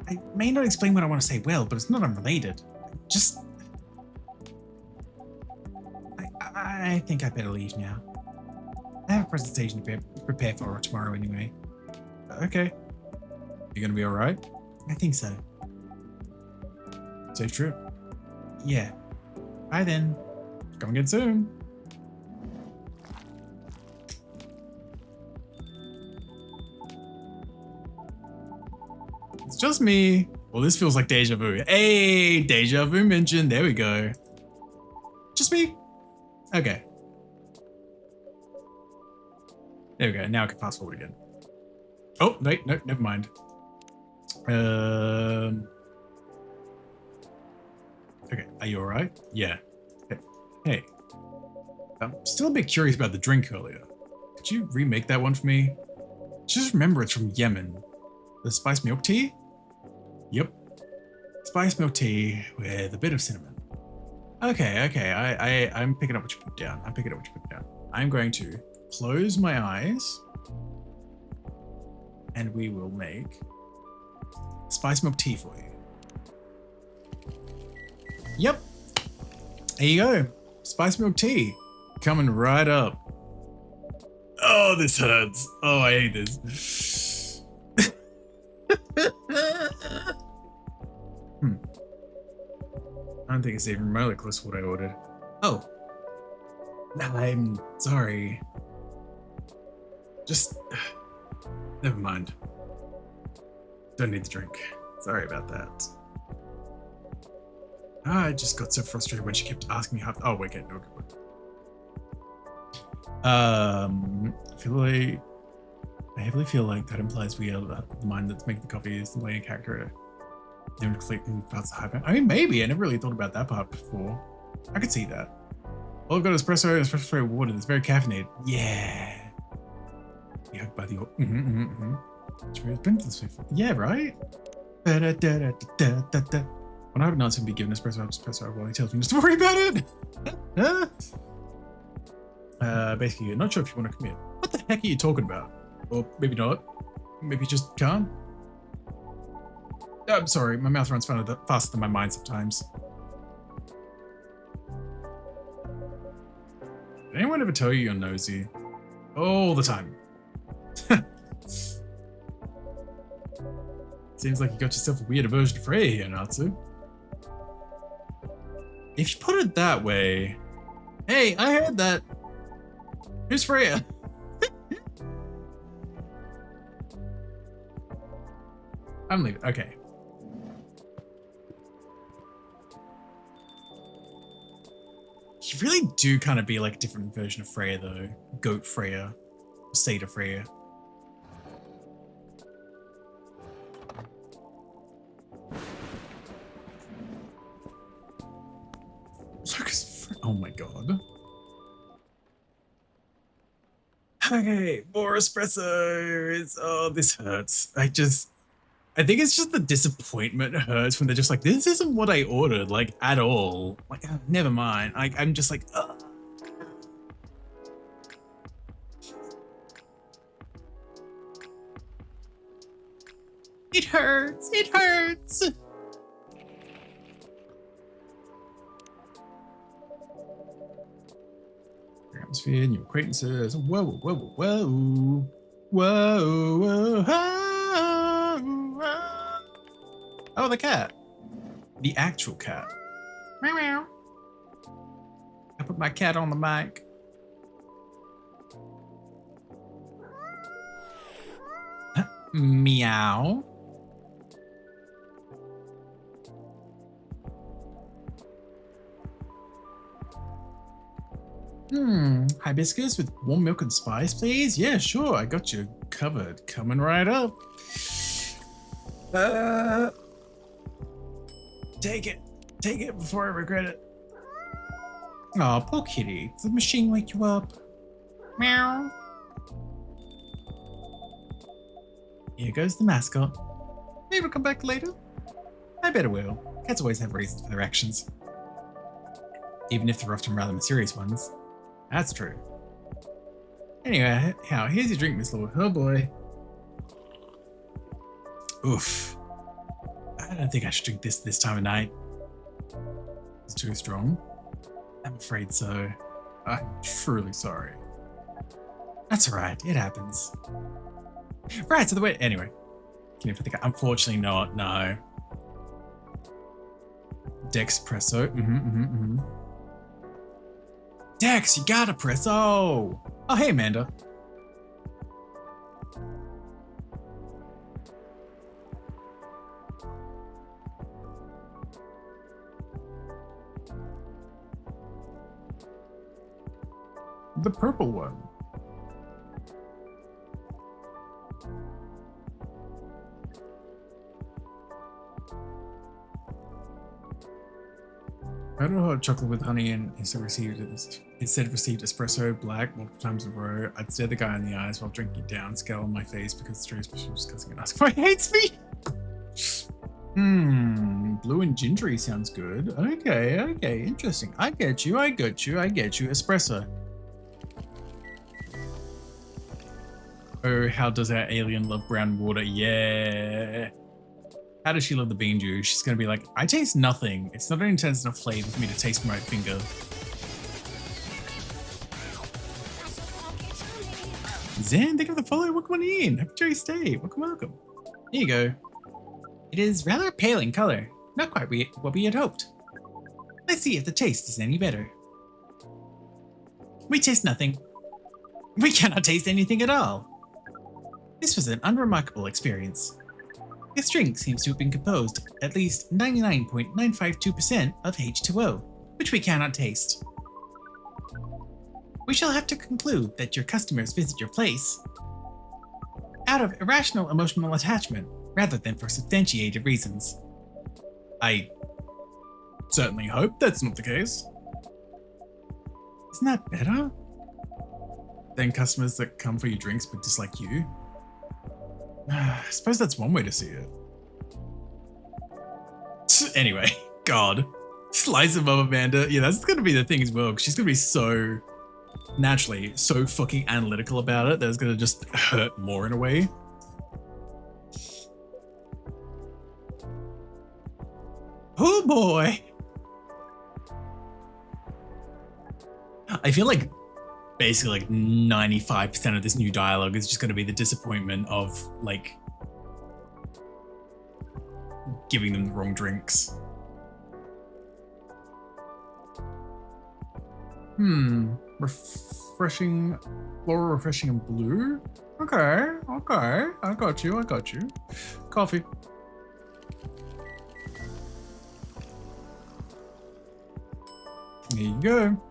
I may not explain what I want to say well, but it's not unrelated. Just... I think I better leave now. I have a presentation to prepare for tomorrow anyway. Okay. You gonna be alright? I think so. Safe trip? Yeah. Bye then. Come again soon. It's just me. Well, this feels like deja vu. Hey, deja vu mentioned. There we go. Just me. Okay. There we go. Now I can fast forward again. Oh, wait, no, never mind. Okay, are you alright? Yeah. Hey. I'm still a bit curious about the drink earlier. Could you remake that one for me? Just remember it's from Yemen. The spice milk tea? Yep. Spice milk tea with a bit of cinnamon. Okay. I'm picking up what you put down. I'm going to close my eyes and we will make spice milk tea for you. Yep. There you go. Spice milk tea. Coming right up. Oh, this hurts. Oh, I hate this. I don't think it's even remotely close to what I ordered. Oh. I'm sorry. Just never mind. Don't need the drink. Sorry about that. I just got so frustrated when she kept asking me how. Oh, wait, okay, no, okay. I heavily feel like that implies we are the mind that's making the coffee is the main character. They would click in parts of hyper. I mean, maybe. I never really thought about that part before. I could see that. Oh, I've got espresso water that's very caffeinated. Yeah. Be hugged by the. It's been this way before. Yeah, right? When I have an answer to be given espresso while he tells me just to worry about it. Basically, you're not sure if you want to commit. What the heck are you talking about? Or maybe not. Maybe you just can't. I'm sorry, my mouth runs faster than my mind sometimes. Did anyone ever tell you you're nosy? All the time. Seems like you got yourself a weird aversion to Freya here, Natsu. If you put it that way... Hey, I heard that. Who's Freya? I'm leaving. Okay. You really do kind of be like a different version of Freya, though. Goat Freya. Satyr Freya. Lucas, oh my god. Okay, more espresso. Oh, this hurts. I think it's just the disappointment hurts when they're just like, this isn't what I ordered, like, at all. Like, oh, never mind. I'm just like, ugh. It hurts. It hurts. Your atmosphere, new acquaintances. Whoa, whoa, whoa, whoa. Whoa, whoa, whoa. Oh, the cat. The actual cat. Meow, meow. I put my cat on the mic. Meow. Hibiscus with warm milk and spice, please? Yeah, sure. I got you covered. Coming right up. Take it. Take it before I regret it. Aw, poor kitty. Did the machine wake you up? Meow. Here goes the mascot. Maybe we'll come back later. I bet it will. Cats always have reasons for their actions. Even if they're often rather mysterious ones. That's true. Anyway, here's your drink, Miss Lord. Oh boy. Oof. I don't think I should drink this time of night. It's too strong. I'm afraid so. I'm truly sorry. That's alright, it happens. Right, so anyway. Can you think? Unfortunately not, no. Dexpresso. Dex, you gotta press O. Oh, hey, Amanda. The purple one. I don't know hot chocolate with honey and instead received espresso black multiple times in a row. I'd stare the guy in the eyes while drinking it down, scowl on my face because the stray special was discussing and ask why he hates me. Blue and gingery sounds good. Okay, interesting. I get you. Espresso. Oh, how does our alien love brown water? Yeah. How does she love the bean juice? She's gonna be like, I taste nothing. It's not an intense enough flavor for me to taste my finger. Zan, thank you for the follow. Welcome on in. Happy cherry stay. Welcome. Here you go. It is rather pale in color. Not quite what we had hoped. Let's see if the taste is any better. We taste nothing. We cannot taste anything at all. This was an unremarkable experience. This drink seems to have been composed at least 99.952% of H2O, which we cannot taste. We shall have to conclude that your customers visit your place out of irrational emotional attachment rather than for substantiated reasons. I certainly hope that's not the case. Isn't that better than customers that come for your drinks but dislike you? I suppose that's one way to see it. Anyway, God. Slice of Mama Amanda. Yeah, that's gonna be the thing as well, because she's gonna be so naturally so fucking analytical about it that it's gonna just hurt more in a way. Oh boy. I feel like basically like 95% of this new dialogue is just going to be the disappointment of like giving them the wrong drinks. Refreshing, floral refreshing and blue. Okay, I got you. Coffee. There you go.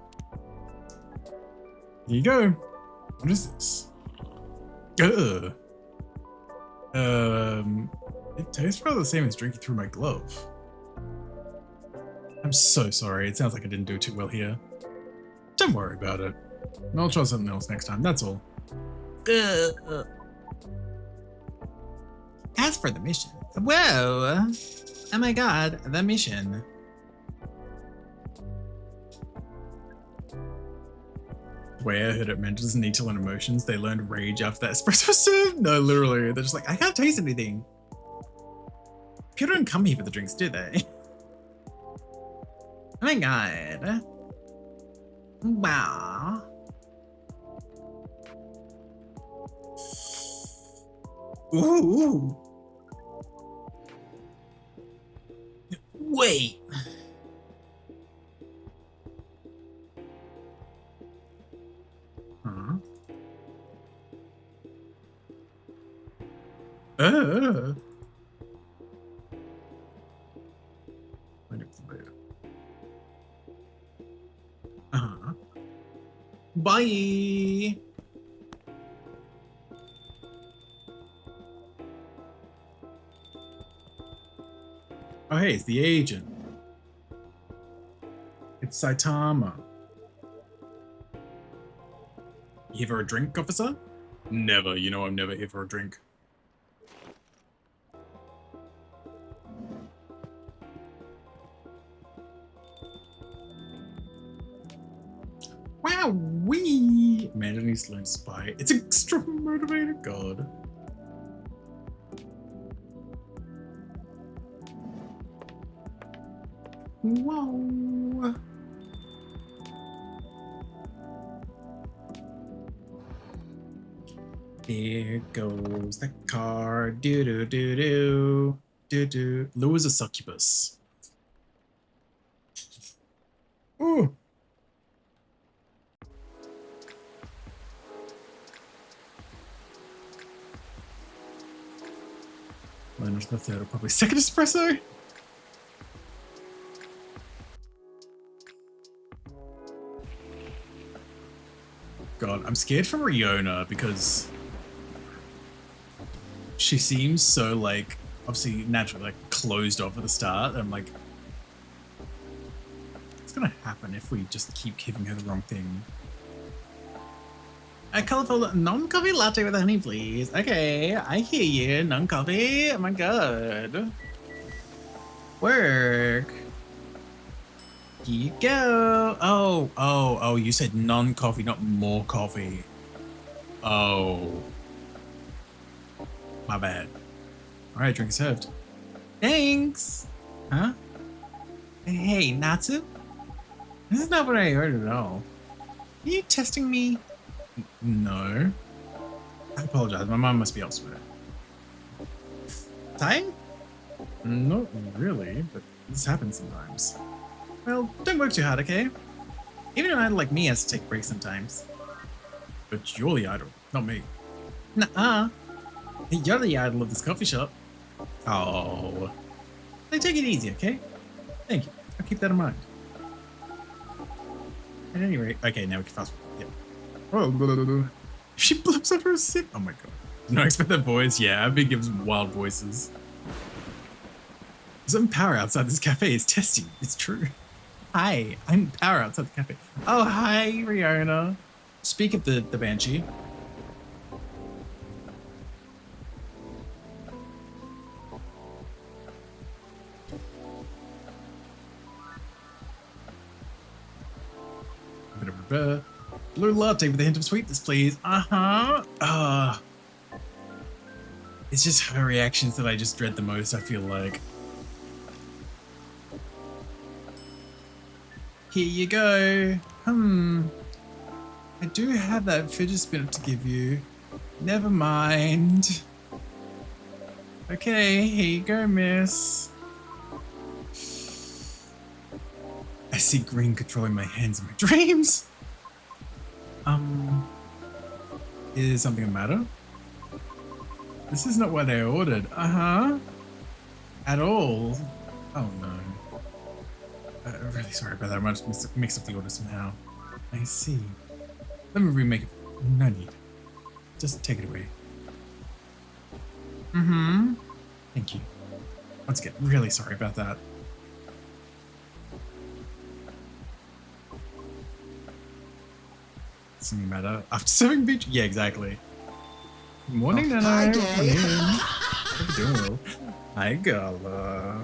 Here you go. What is this? Ugh. It tastes probably the same as drinking through my glove. I'm so sorry. It sounds like I didn't do too well here. Don't worry about it. I'll try something else next time, that's all. As for the mission. Whoa! Oh my god, the mission. The way I heard it meant doesn't need to learn emotions. They learned rage after that espresso serve? No, literally. They're just like, I can't taste anything. People don't come here for the drinks, do they? Oh my god. Wow. Ooh. Wait. Huh? Bye. Oh, hey, it's the agent. It's Saitama. You here for a drink, officer? Never. You know I'm never here for a drink. Wow, wee! Amanda needs to learn spy. It's extra motivated, God. Whoa. There goes the car. Do do do do do do. Lou is a succubus. Ooh. Minus the third, or probably second espresso. God, I'm scared for Riona because she seems so like, obviously naturally like closed off at the start. I'm like, what's gonna happen if we just keep giving her the wrong thing? A colorful non-coffee latte with honey, please. Okay, I hear you. Non-coffee. Oh my god. Work. Here you go. Oh, you said non-coffee, not more coffee. Oh. My bad. Alright, drink served. Thanks. Huh? Hey, Natsu? This is not what I heard at all. Are you testing me? No. I apologize, my mind must be elsewhere. Time? Not really, but this happens sometimes. Well, don't work too hard, okay? Even an idol like me has to take breaks sometimes. But you're the idol, not me. Nuh-uh. You're the idol of this coffee shop. Oh. Hey, take it easy, okay? Thank you. I'll keep that in mind. At any rate, okay, now we can fast forward. Yep. Oh, blah, blah, blah. She blips under a sip. Oh my god. Did not expect that voice. Yeah, Abby gives wild voices. Some power outside this cafe is testing. It's true. Hi, I'm power outside the cafe. Oh, hi, Riona. Speak of the Banshee. Blue latte with a hint of sweetness, please. It's just her reactions that I just dread the most, I feel like. Here you go. I do have that fidget spinner to give you. Never mind. Okay, here you go, miss. I see green controlling my hands in my dreams. Is something the matter? This is not what I ordered. At all. Oh no. I'm really sorry about that. I might have mixed up the order somehow. I see. Let me remake it. No need. Just take it away. Thank you. Once again, really sorry about that. Doesn't matter. After serving beach? Yeah, exactly. Good morning, Nano. Hi, Gay. How you doing? Hi, Gala.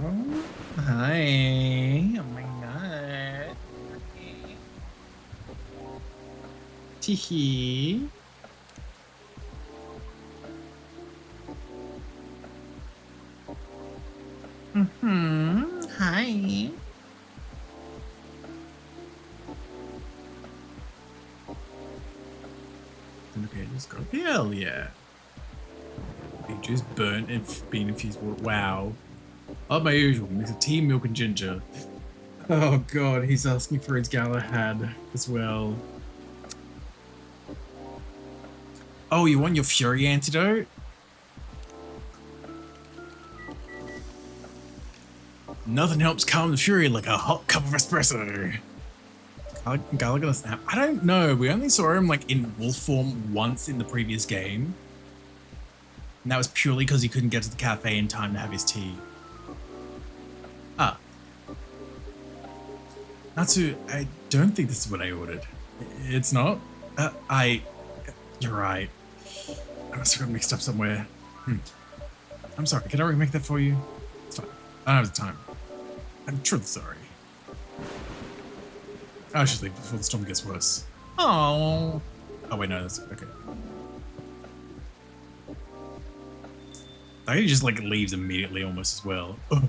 Hi. Oh my god. Teehee. Hi. Okay, just go. Hell yeah. It just burnt and being infused water. Wow. Like my usual, mix of tea, milk, and ginger. Oh god, he's asking for his Galahad as well. Oh, you want your Fury antidote? Nothing helps calm the Fury like a hot cup of espresso. Gallagher gonna snap? I don't know. We only saw him like in wolf form once in the previous game. And that was purely because he couldn't get to the cafe in time to have his tea. Natsu, I don't think this is what I ordered. It's not? You're right. I must have got mixed up somewhere. I'm sorry, can I remake that for you? It's fine. I don't have the time. I'm truly sorry. I should leave before the storm gets worse. Oh wait, no, that's okay. I think he just like leaves immediately almost as well. Ugh.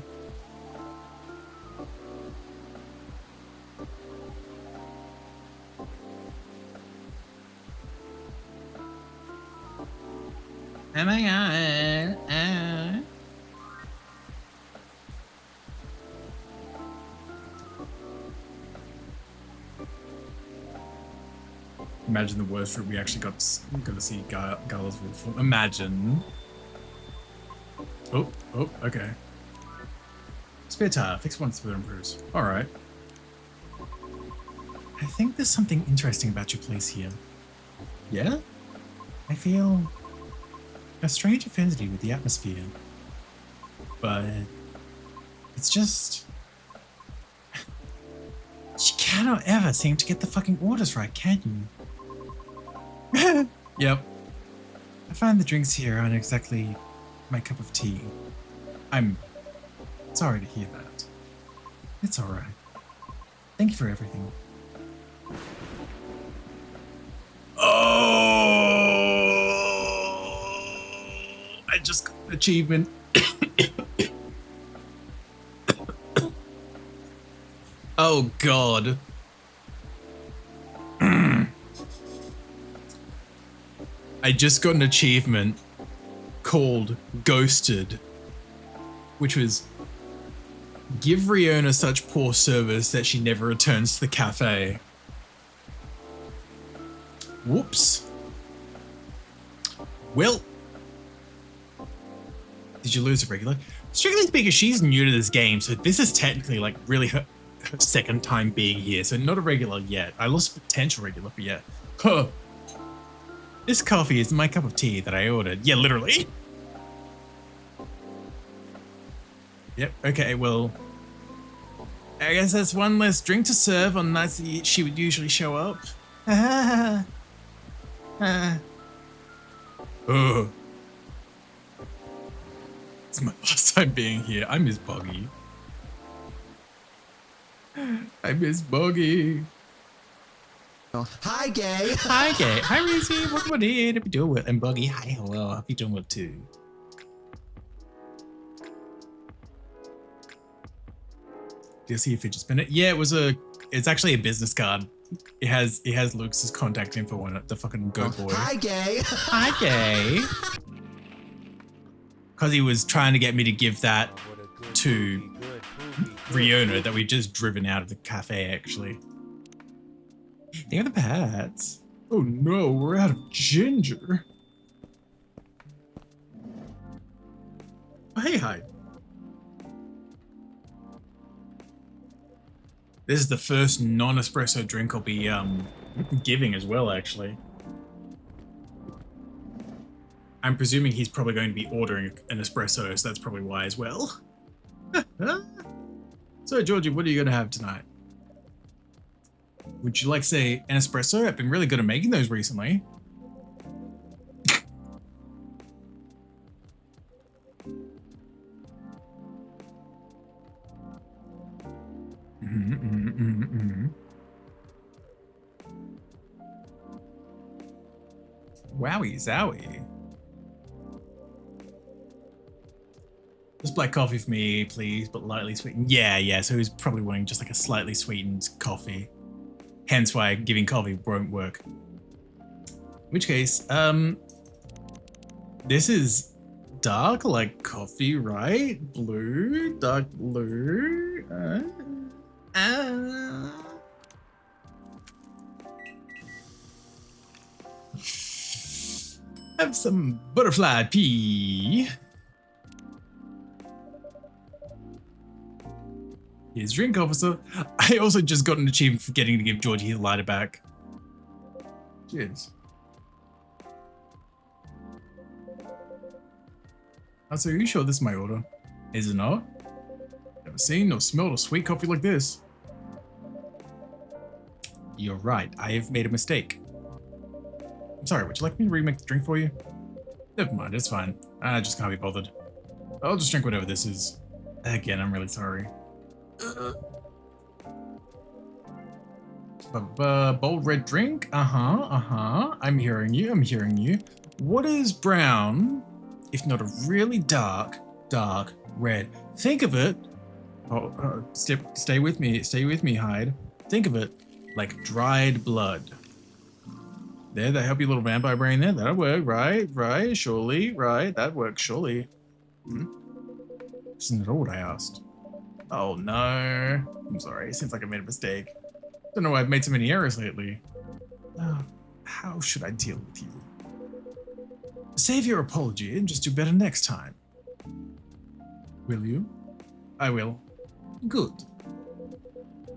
Oh my god. Imagine the worst route we actually got to see Gala's wolf form. Imagine. Oh, okay. Spare tire. Fix once with improves. Alright. I think there's something interesting about your place here. Yeah? I feel a strange affinity with the atmosphere. But it's just... You cannot ever seem to get the fucking orders right, can you? Yep. I find the drinks here aren't exactly my cup of tea. I'm sorry to hear that. It's alright. Thank you for everything. Oh! I just got an achievement. Oh god. I just got an achievement called Ghosted, which was give Riona such poor service that she never returns to the cafe. Whoops. Well, Did you lose a regular? Strictly speaking, she's new to this game, so this is technically like really her second time being here. So not a regular yet. I lost a potential regular, but yeah. Huh. This coffee is my cup of tea that I ordered. Yeah, literally. Yep. Okay. Well, I guess that's one less drink to serve on nights that she would usually show up. Oh. It's my last time being here. I miss Boggy. I miss Boggy. Hi, Gay. Hi, Gay. Hi, Reese. Welcome in. Hope you're doing well. And Boggy, hi, hello. Hope you're doing well too. Do you see a fidget spinner? Yeah, it's actually a business card. It has Lucas's contact info on it. The fucking goat boy. Hi, Gay. Hi, Gay. Because he was trying to get me to give that to Riona that we just driven out of the cafe, actually. Think of the pads. Oh no, we're out of ginger. Oh, hey, Hyde. This is the first non-espresso drink I'll be giving as well, actually. I'm presuming he's probably going to be ordering an espresso, so that's probably why as well. So, Georgie, what are you going to have tonight? Would you like, say, an espresso? I've been really good at making those recently. Wowie zowie. Just black coffee for me, please, but lightly sweetened. Yeah, so he's probably wanting just like a slightly sweetened coffee. Hence why giving coffee won't work. In which case, this is dark like coffee, right? Blue, dark blue. Have some butterfly pea. Here's drink, officer. I also just got an achievement for getting to give Georgie his lighter back. Cheers. So are you sure this is my order? Is it not? Never seen nor smelled a sweet coffee like this. You're right, I have made a mistake. I'm sorry, would you like me to remake the drink for you? Never mind, it's fine. I just can't be bothered. I'll just drink whatever this is. Again, I'm really sorry. Bold red drink? I'm hearing you. What is brown, if not a really dark red? Think of it. Stay with me, Hyde. Think of it like dried blood. There, that help your little vampire brain there. That'll work, right, surely, right. That works, surely. Isn't at all what I asked. Oh no. I'm sorry, it seems like I made a mistake. Don't know why I've made so many errors lately. How should I deal with you? Save your apology and just do better next time. Will you? I will. Good.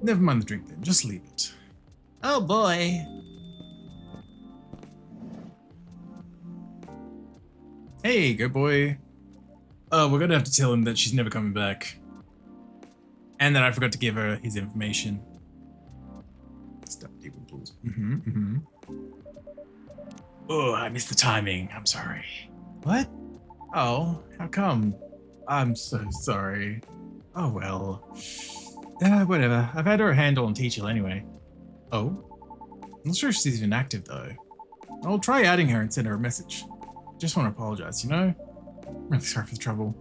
Never mind the drink then, just leave it. Oh boy. Hey, good boy. Oh, we're gonna have to tell him that she's never coming back. And that I forgot to give her his information. Stop dealing with Oh, I missed the timing. I'm sorry. What? Oh, how come? I'm so sorry. Oh well. Whatever. I've had her handle on Teachel anyway. Oh? I'm not sure if she's even active though. I'll try adding her and send her a message. Just want to apologize, you know? I'm really sorry for the trouble.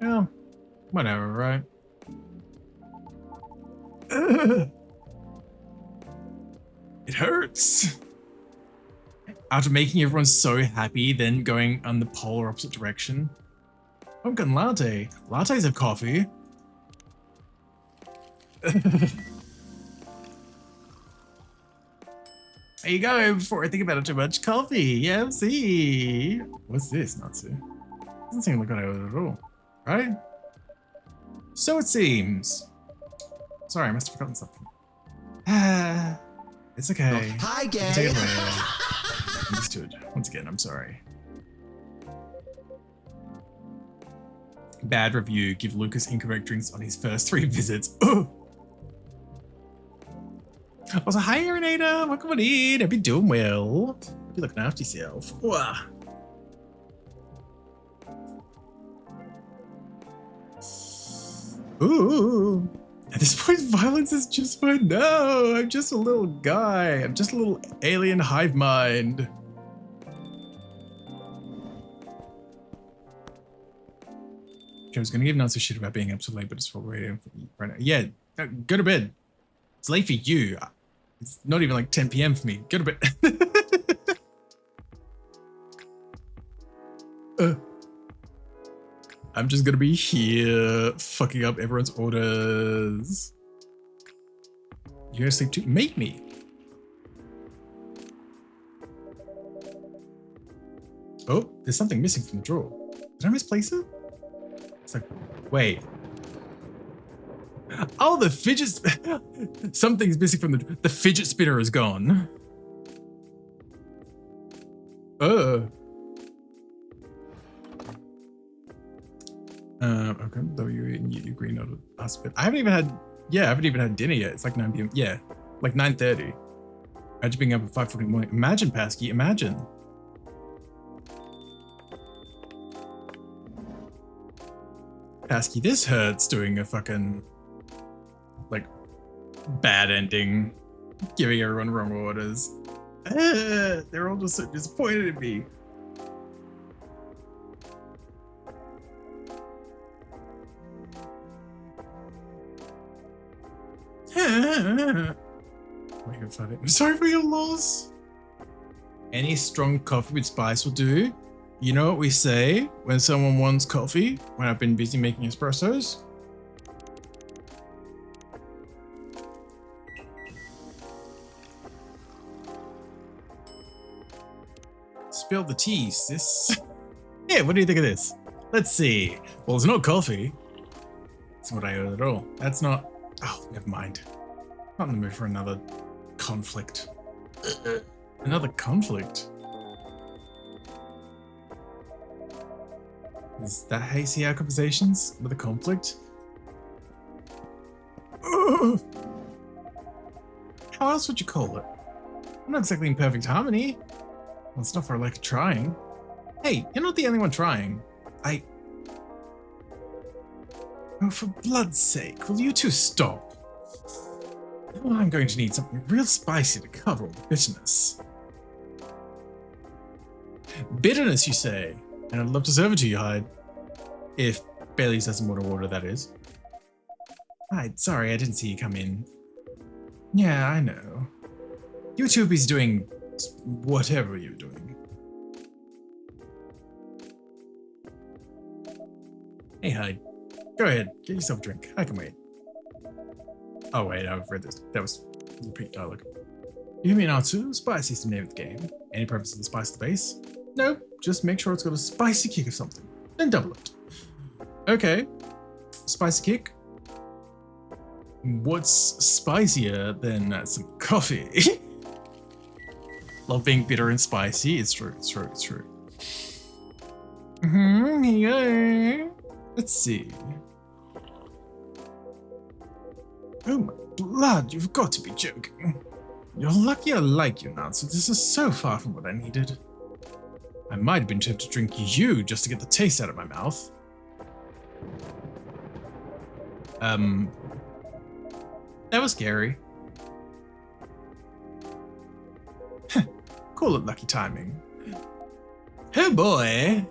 Well, whatever, right? It hurts. After making everyone so happy, then going on the polar opposite direction. Pumpkin latte. Lattes have coffee. There you go, before I think about it too much. Coffee, yeah, see. What's this, Natsu? Doesn't seem like I owe it at all, right? So it seems. Sorry, I must have forgotten something. It's okay. Hi, I can take gay. it later. Understood. Once again, I'm sorry. Bad review. Give Lucas incorrect drinks on his first 3 visits. Oh. Also, hi, Urinator. Welcome on in. Hope you're doing well. Hope you're looking after yourself. Wah. Ooh. At this point, violence is just fine. No, I'm just a little guy. I'm just a little alien hive mind. I was gonna give Nancy shit about being up so late, but it's 4 a.m. right now. Yeah, go to bed. It's late for you. It's not even like 10 p.m. for me. Go to bed. I'm just gonna be here fucking up everyone's orders. You gonna sleep too? Make me. Oh, there's something missing from the drawer. Did I misplace it? It's like, wait. Oh, the fidget. Something's missing from the fidget spinner is gone. Okay, you agree not to ask, but I haven't even had dinner yet. It's like 9 p.m. Yeah, like 9:30. Imagine being up at 5:40 in the morning. Imagine, Pasky, imagine. Pasky, this hurts doing a fucking, like, bad ending. Giving everyone wrong orders. They're all just so disappointed in me. I'm sorry for your loss. Any strong coffee with spice will do. You know what we say when someone wants coffee when I've been busy making espressos? Spill the tea, sis. Yeah, what do you think of this? Let's see. Well, it's not coffee. That's what I owe at all. That's not... Oh, never mind. Not in the mood for another conflict. Another conflict? Is that how you see our conversations? With a conflict? Ugh. How else would you call it? I'm not exactly in perfect harmony. Well, it's not for like trying. Hey, you're not the only one trying. Oh, for blood's sake, will you two stop? Oh, I'm going to need something real spicy to cover all the bitterness. Bitterness, you say? And I'd love to serve it to you, Hyde. If Bailey's doesn't want to order, that is. Hyde, sorry, I didn't see you come in. Yeah, I know. You two be doing whatever you're doing. Hey, Hyde. Go ahead, get yourself a drink. I can wait. Oh wait, I've read this. That was repeat dialogue. You mean R2? Spicy is the name of the game. Any preference of the spice of the base? Nope, just make sure it's got a spicy kick of something. Then double it. Okay. Spicy kick. What's spicier than some coffee? Love being bitter and spicy. It's true, it's true, it's true. Here you go. Let's see. Oh my blood, you've got to be joking. You're lucky I like you now, so this is so far from what I needed. I might have been tempted to drink you just to get the taste out of my mouth. That was scary. Call it lucky timing. Oh boy.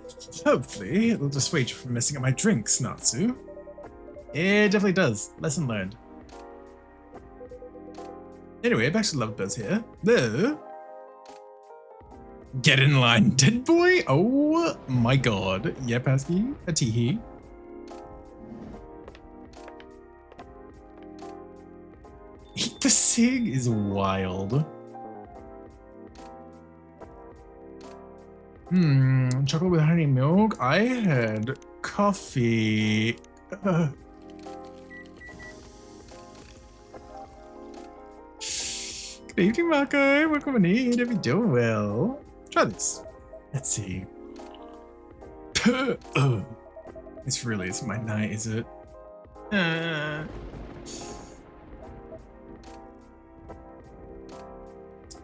Hopefully it'll dissuade you from messing up my drinks, Natsu. It definitely does. Lesson learned. Anyway, back to Lovebirds here. Though. Get in line, dead boy. Oh my god. Yeah, Pasky. A teehee. Eat the cig is wild. Chocolate with honey milk. I had coffee. Good evening, Marco. Welcome in. Hope you're doing well. Try this. Let's see. This really isn't my night, is it?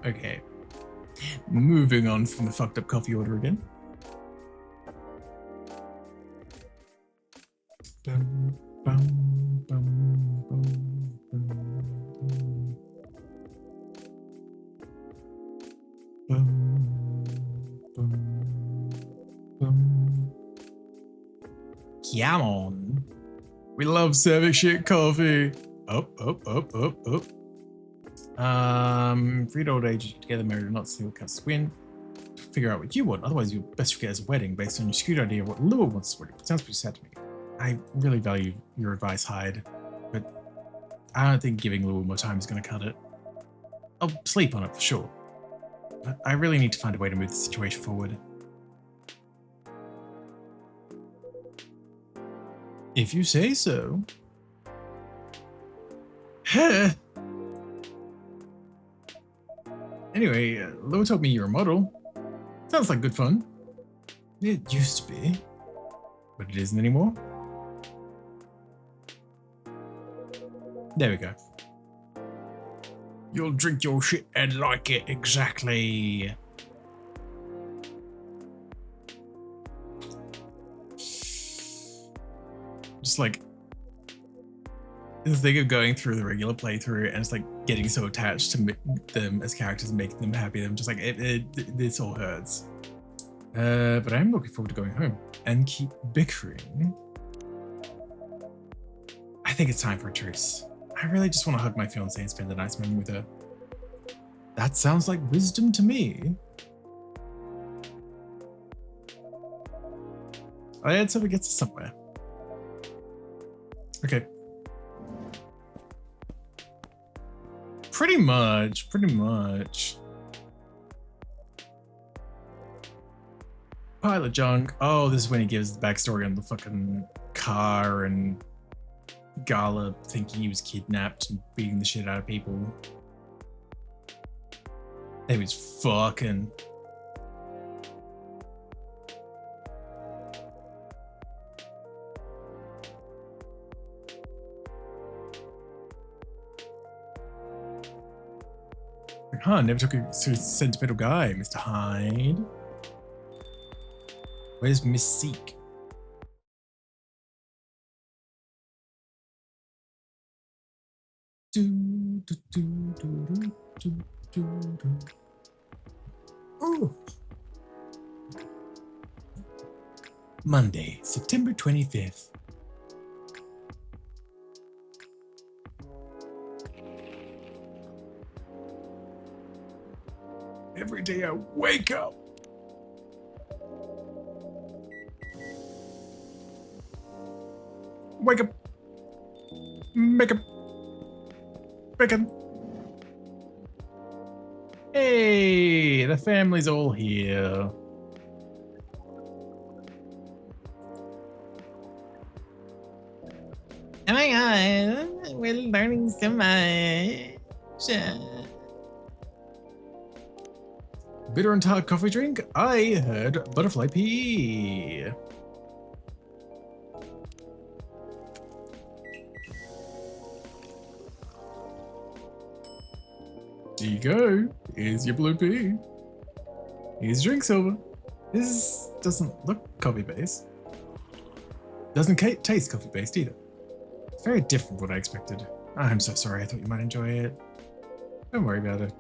Okay. Moving on from the fucked up coffee order again. Bum, bum, bum, bum, bum, bum, bum, bum. Come on. We love serving shit coffee. Up. Freed old age together, married or not, single cast win. Figure out what you want, otherwise your best get is a wedding based on your skewed idea of what Lua wants as a wedding. It sounds pretty sad to me. I really value your advice, Hyde, but I don't think giving Lua more time is going to cut it. I'll sleep on it for sure, but I really need to find a way to move the situation forward. If you say so. Anyway, Lua told me you're a model. Sounds like good fun. It used to be, but it isn't anymore. There we go. You'll drink your shit and like it exactly. Just like the thing of going through the regular playthrough and it's like getting so attached to them as characters and making them happy. I'm just like, this all hurts. But I'm looking forward to going home and keep bickering. I think it's time for a truce. I really just want to hug my fiancée and spend a nice moment with her. That sounds like wisdom to me. Let's hope it gets us somewhere. Okay. Pretty much. Pilot junk. Oh, this is when he gives the backstory on the fucking car and Gala thinking he was kidnapped and beating the shit out of people. He was fucking. Huh, never took a sentimental guy, Mr. Hyde. Where's Miss Seek? Oh. Monday, September 25th. Every day I wake up. Wake up. Make up. Bacon. Hey, the family's all here. Oh my god, we're learning so much. Bitter and tart coffee drink? I heard butterfly pea. There you go. Here's your blue pea. Here's drink silver. This doesn't look coffee based. Doesn't taste coffee based either. It's very different from what I expected. I'm so sorry. I thought you might enjoy it. Don't worry about it.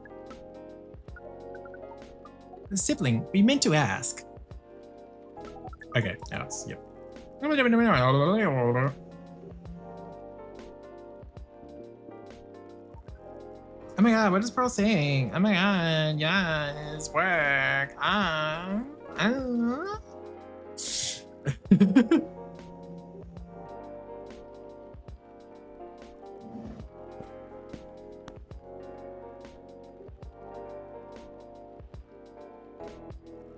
The sibling, we meant to ask. Okay, Alex, yep. Oh my god, what is Pearl saying? Oh my god, yes, work.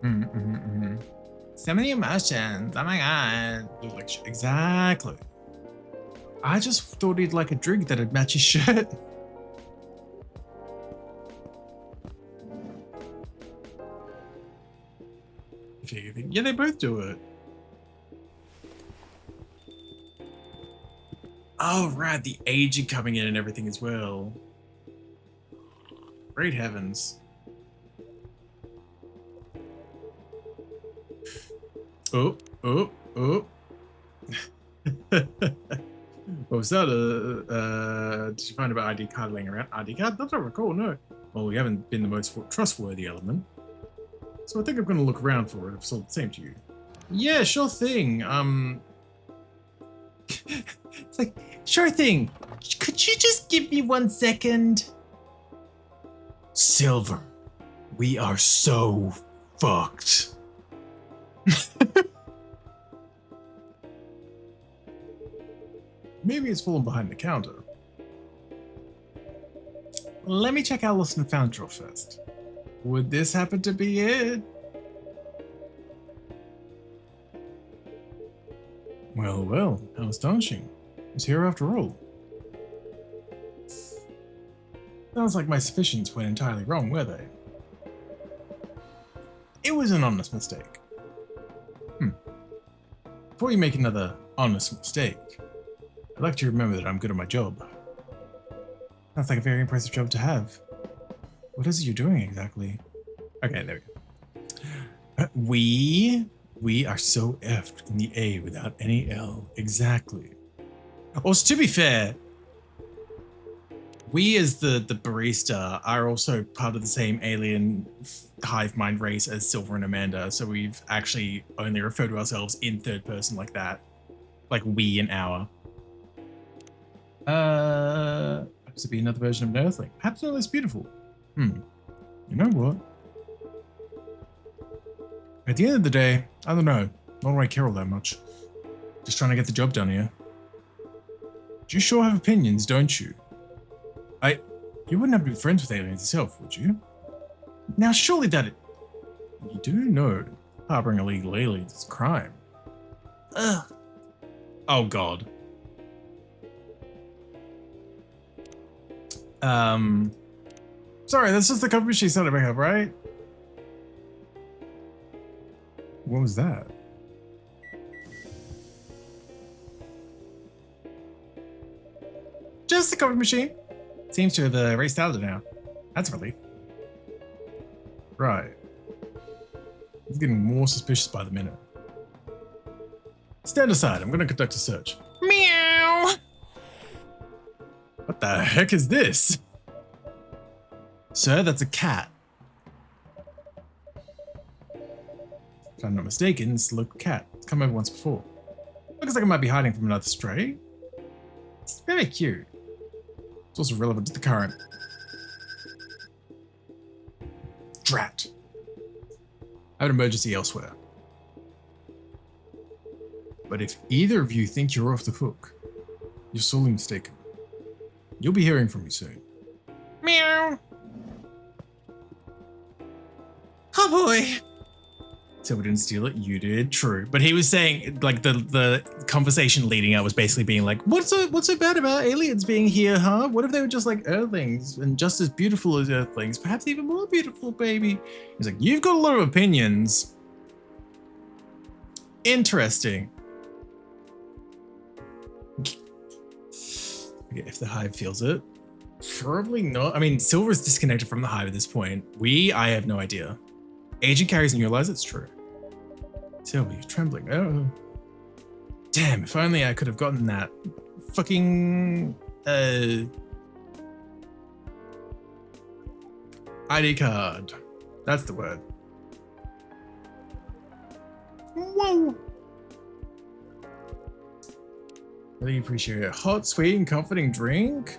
So many emotions. Oh my god. Look like shit. Exactly. I just thought he'd like a drink that'd match his shirt. If you think, yeah, they both do it. Oh, right, the aging coming in and everything as well. Great heavens. Oh. What was that? Did you find about ID card laying around? ID card? Not that I recall, no. Well, we haven't been the most trustworthy element. So I think I'm going to look around for it if it's all the same to you. Yeah, sure thing. It's like, sure thing. Could you just give me 1 second? Silver, we are so fucked. Maybe it's fallen behind the counter. Let me check our lost and found drawer first. Would this happen to be it? Well, how astonishing. It's here after all. Sounds like my suspicions weren't entirely wrong, were they? It was an honest mistake. Before you make another honest mistake, I'd like to remember that I'm good at my job. Sounds like a very impressive job to have. What is it you're doing exactly? Okay, there we go. We are so effed in the A without any L. Exactly. Also, to be fair, we as the barista are also part of the same alien hive mind race as Silver and Amanda, so we've actually only referred to ourselves in third person like that. Like we and our. Perhaps it'd be another version of an Earthling. Perhaps not less beautiful. You know what? At the end of the day, I don't know. Not really care all that much. Just trying to get the job done here. You sure have opinions, don't you? You wouldn't have to be friends with aliens yourself, would you? Now surely you do know harboring illegal aliens is a crime. Ugh. Oh god. Sorry, that's just the cover she set it back up, right? What was that? Just the cover machine. Seems to have erased out of it now. That's a relief. Right. It's getting more suspicious by the minute. Stand aside, I'm going to conduct a search. Meow! What the heck is this? Sir, that's a cat. If I'm not mistaken, it's a local cat. It's come over once before. Looks like it might be hiding from another stray. It's very cute. It's also relevant to the current. Drat. I have an emergency elsewhere. But if either of you think you're off the hook, you're sorely mistaken. You'll be hearing from me soon. Meow. Oh boy. So we didn't steal it, you did, true. But he was saying, like, the conversation leading up was basically being like, what's so bad about aliens being here, huh? What if they were just like Earthlings and just as beautiful as Earthlings? Perhaps even more beautiful, baby. He's like, you've got a lot of opinions. Interesting. Forget if the hive feels it. Probably not. I mean, Silver's disconnected from the hive at this point. I have no idea. Agent carries and you realize it's true. Silver, you're trembling. Oh. Damn, if only I could have gotten that fucking ID card. That's the word. Whoa. Really appreciate it. Hot, sweet, and comforting drink.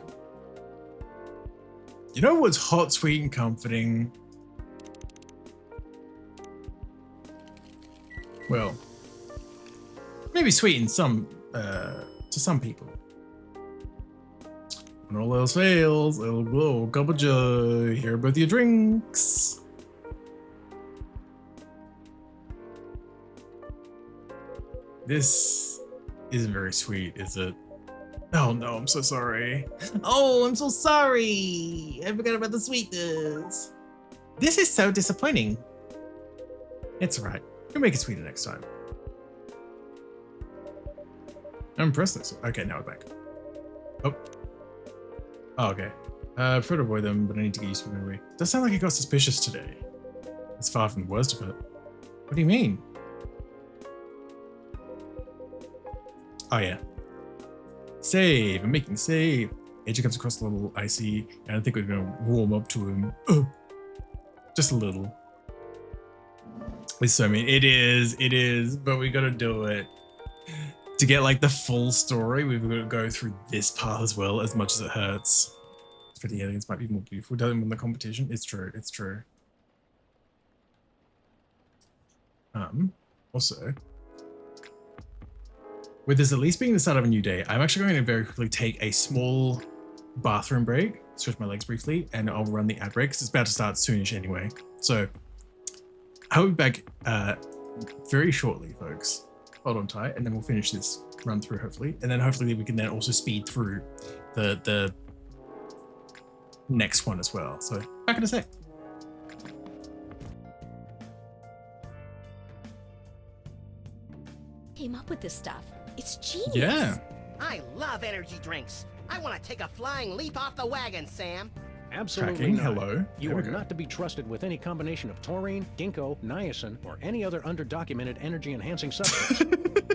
You know what's hot, sweet, and comforting? Well, maybe sweet in some, to some people. When all else fails, a little cup of joy. Here are both your drinks. this isn't very sweet, is it? Oh no, I'm so sorry. Oh, I'm so sorry. I forgot about the sweetness. This is so disappointing. It's all right. We'll make it sweeter next time. I'm impressed this. Okay, now we're back. Oh. Oh, okay. I've tried to avoid them, but I need to get used to them anyway. Does sound like it got suspicious today. It's far from the worst of it. What do you mean? Oh yeah. Save. I'm making save. AJ comes across a little icy, and I think we're gonna warm up to him. Just a little. It's so mean. It is, but we gotta do it. To get like the full story, we've got to go through this path as well, as much as it hurts. For the aliens might be more beautiful. Doesn't win the competition. It's true. It's true. Also, with this at least being the start of a new day, I'm actually going to very quickly take a small bathroom break, stretch my legs briefly, and I'll run the ad break because it's about to start soonish anyway. So I'll be back very shortly, folks. Hold on tight, and then we'll finish this run through hopefully, and then hopefully we can then also speed through the next one as well. So back in a sec. Came up with this stuff. It's genius. Yeah. I love energy drinks. I want to take a flying leap off the wagon, Sam. Absolutely Tracking. not. Hello. You are not to be trusted with any combination of taurine, ginkgo, niacin, or any other underdocumented energy-enhancing substance.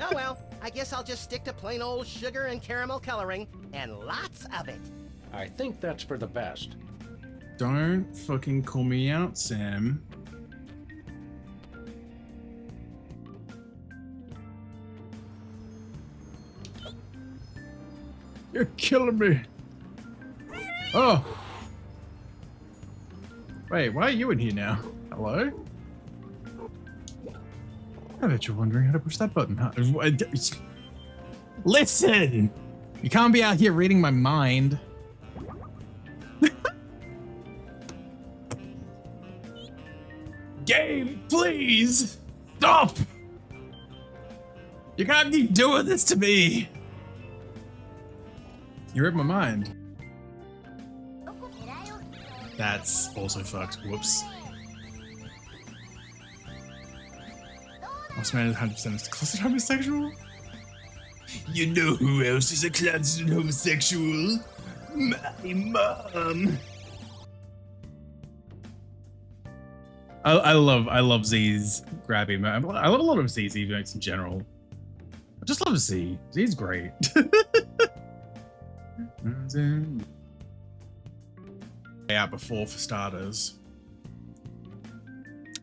Oh well, I guess I'll just stick to plain old sugar and caramel coloring, and lots of it. I think that's for the best. Don't fucking call me out, Sam. You're killing me. Oh. Wait, why are you in here now? Hello? I bet you're wondering how to push that button, huh? Listen! You can't be out here reading my mind. Game, please! Stop! You can't keep doing this to me! You read my mind. That's also fucked. Whoops. This man is 100% a closeted homosexual? You know who else is a closeted homosexual? My mom. I love Z's grabby. I love a lot of Z's emotes in general. I just love Z. Z's great. Out before for starters.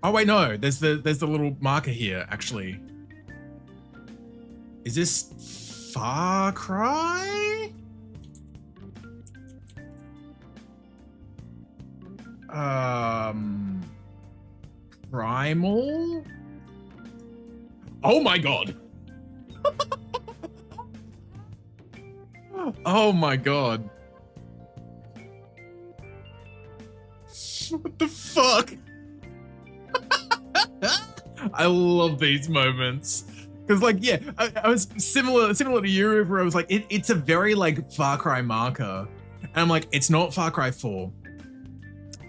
Oh wait, no, there's the little marker here actually. Is this Far Cry? Primal? Oh my god. Oh my god. What the fuck? I love these moments. Because like, yeah, I was similar to you where I was like, it's a very like Far Cry marker. And I'm like, it's not Far Cry 4.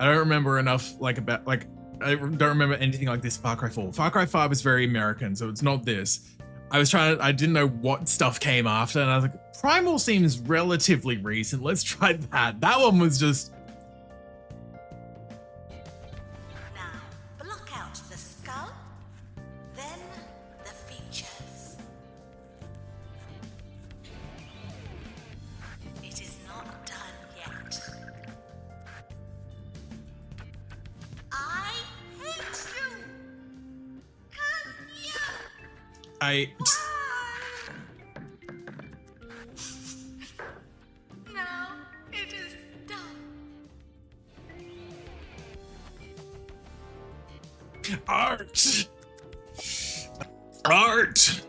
I don't remember enough I don't remember anything like this Far Cry 4. Far Cry 5 is very American, so it's not this. I didn't know what stuff came after, and I was like, Primal seems relatively recent. Let's try that. That one was just... Now, block out the skull, then the features. It is not done yet. I hate you! 'Cause you... Now it is done. Art! Art!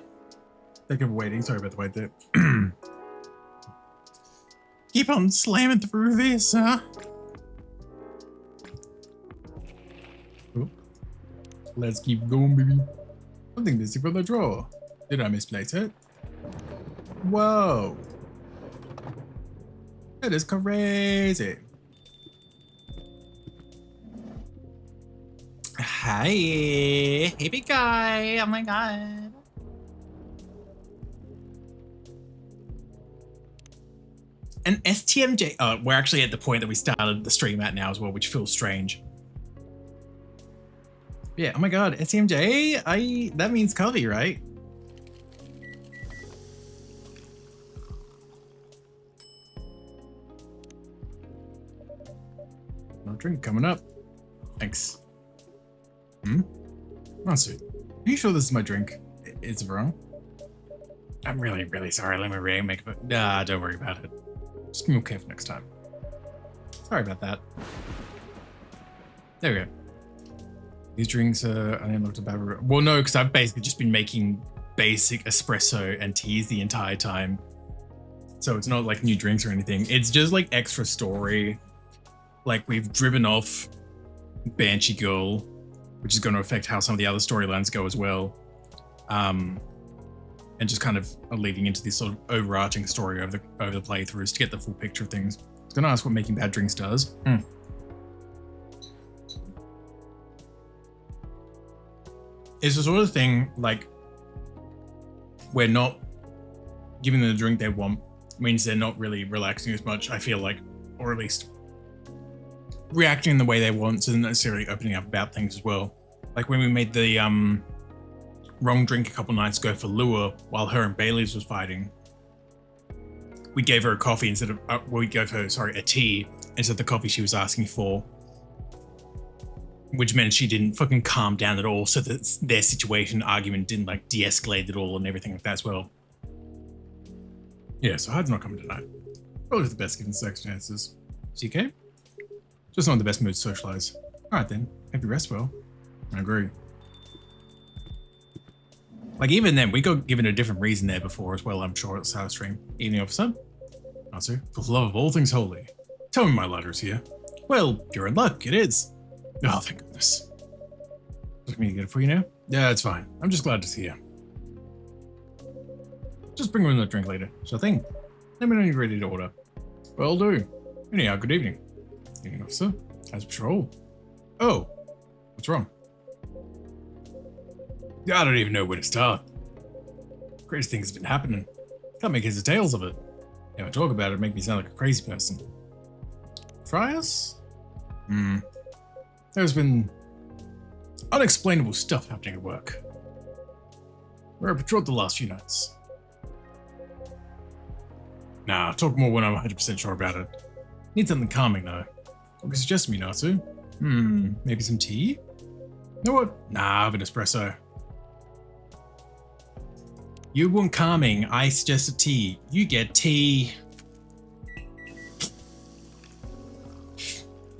Thank you for waiting. Sorry about the wait there. Keep on slamming through this, huh? Oop. Let's keep going, baby. Something missing from the drawer. Did I misplace it? Whoa. That is crazy. Hi, hippie guy. Oh my god. An STMJ. Oh, we're actually at the point that we started the stream at now as well, which feels strange. Yeah. Oh my god, STMJ. That means Covey, right? No drink coming up. Thanks. Monster, are you sure this is my drink? Is it wrong? I'm really, really sorry. Let me remake it. Nah, don't worry about it. Just be more careful next time. Sorry about that. There we go. These drinks are unlocked about. Well, no, because I've basically just been making basic espresso and teas the entire time. So it's not like new drinks or anything. It's just like extra story. Like we've driven off Banshee Girl, which is going to affect how some of the other storylines go as well. And just kind of leading into this sort of overarching story over the playthroughs to get the full picture of things. I was going to ask what making bad drinks does. It's the sort of thing, like, we're not giving them the drink they want, means they're not really relaxing as much, I feel like, or at least reacting in the way they want, so they're not necessarily opening up about things as well. Like when we made the wrong drink a couple nights ago for Lua while her and Bailey's was fighting, we gave her a coffee instead of we gave her a tea instead of the coffee she was asking for, which meant she didn't fucking calm down at all, so that their situation argument didn't like de-escalate at all and everything like that as well. Yeah, so Hyde's not coming tonight. Probably the best given circumstances. CK? Just not in the best mood to socialize. Alright then, hope you rest well. I agree. Like even then, we got given a different reason there before as well, I'm sure, at the start of stream. Evening, officer. Answer, for the love of all things holy. Tell me my ladder's here. Well, you're in luck, it is. Oh, thank goodness. Look me to get it for you now? Yeah, it's fine. I'm just glad to see you. Just bring me a drink later. Sure thing. Let me know you're ready to order. Well, do. Anyhow, good evening. Evening, officer. How's patrol? Oh, what's wrong? I don't even know where to start. Crazy things have been happening. Can't make heads or tails of it. If I talk about it, make me sound like a crazy person. Try us? There's been unexplainable stuff happening at work. Where I patrolled the last few nights. Nah, I'll talk more when I'm 100% sure about it. Need something calming though. What can you suggest to me, Natsu? Maybe some tea? You know what? Nah, I have an espresso. You want calming, I suggested tea. You get tea.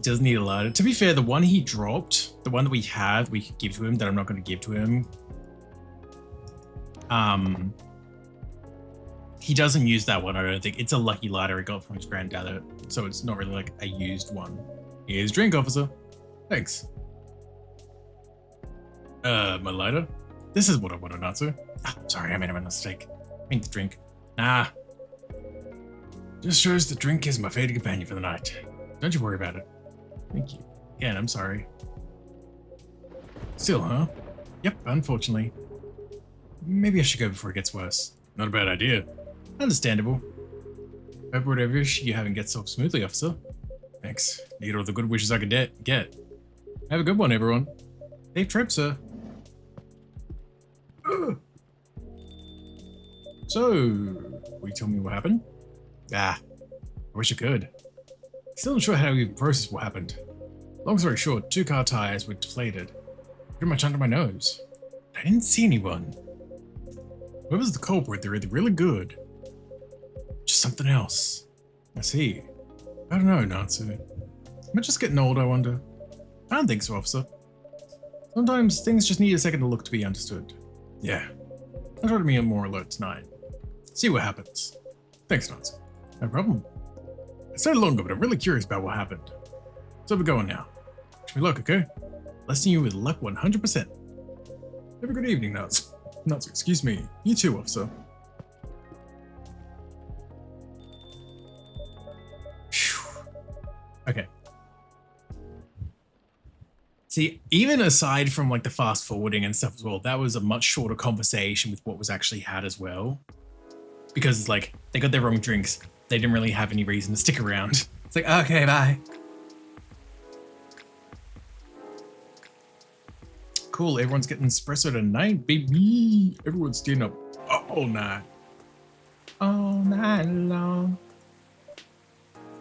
Doesn't need a lot. To be fair, the one he dropped, the one that we have, we could give to him that I'm not going to give to him. He doesn't use that one, I don't think. It's a lucky lighter he got from his granddad, so it's not really like a used one. Here's drink, officer. Thanks. My lighter? This is what I wanted, Natsu. Sorry, I made a mistake. I mean the drink. Nah. Just shows the drink is my fated companion for the night. Don't you worry about it. Thank you. Again, I'm sorry. Still, huh? Yep, unfortunately. Maybe I should go before it gets worse. Not a bad idea. Understandable. Hope whatever issue you having gets off smoothly, officer. Thanks. You get all the good wishes I could get. Have a good one, everyone. Safe trip, sir. So, will you tell me what happened? I wish I could. Still not sure how to even process what happened. Long story short, 2 car tires were deflated. Pretty much under my nose. I didn't see anyone. Whoever's the culprit, they're either really good. Just something else. I see. I don't know, Natsu. Am I just getting old, I wonder? I don't think so, officer. Sometimes things just need a second to look to be understood. Yeah. I'll try to be more alert tonight. See what happens. Thanks, Natsu. No problem. I stayed longer, but I'm really curious about what happened. So we're going now. Wish me luck, okay? Blessing you with luck 100%. Have a good evening, Natsu. Not excuse me. You too, officer. Phew. Okay. See, even aside from like the fast forwarding and stuff as well, that was a much shorter conversation with what was actually had as well. Because it's like, they got their wrong drinks. They didn't really have any reason to stick around. It's like, okay, bye. Cool, everyone's getting espresso tonight, baby. Everyone's staying up all night. All night long.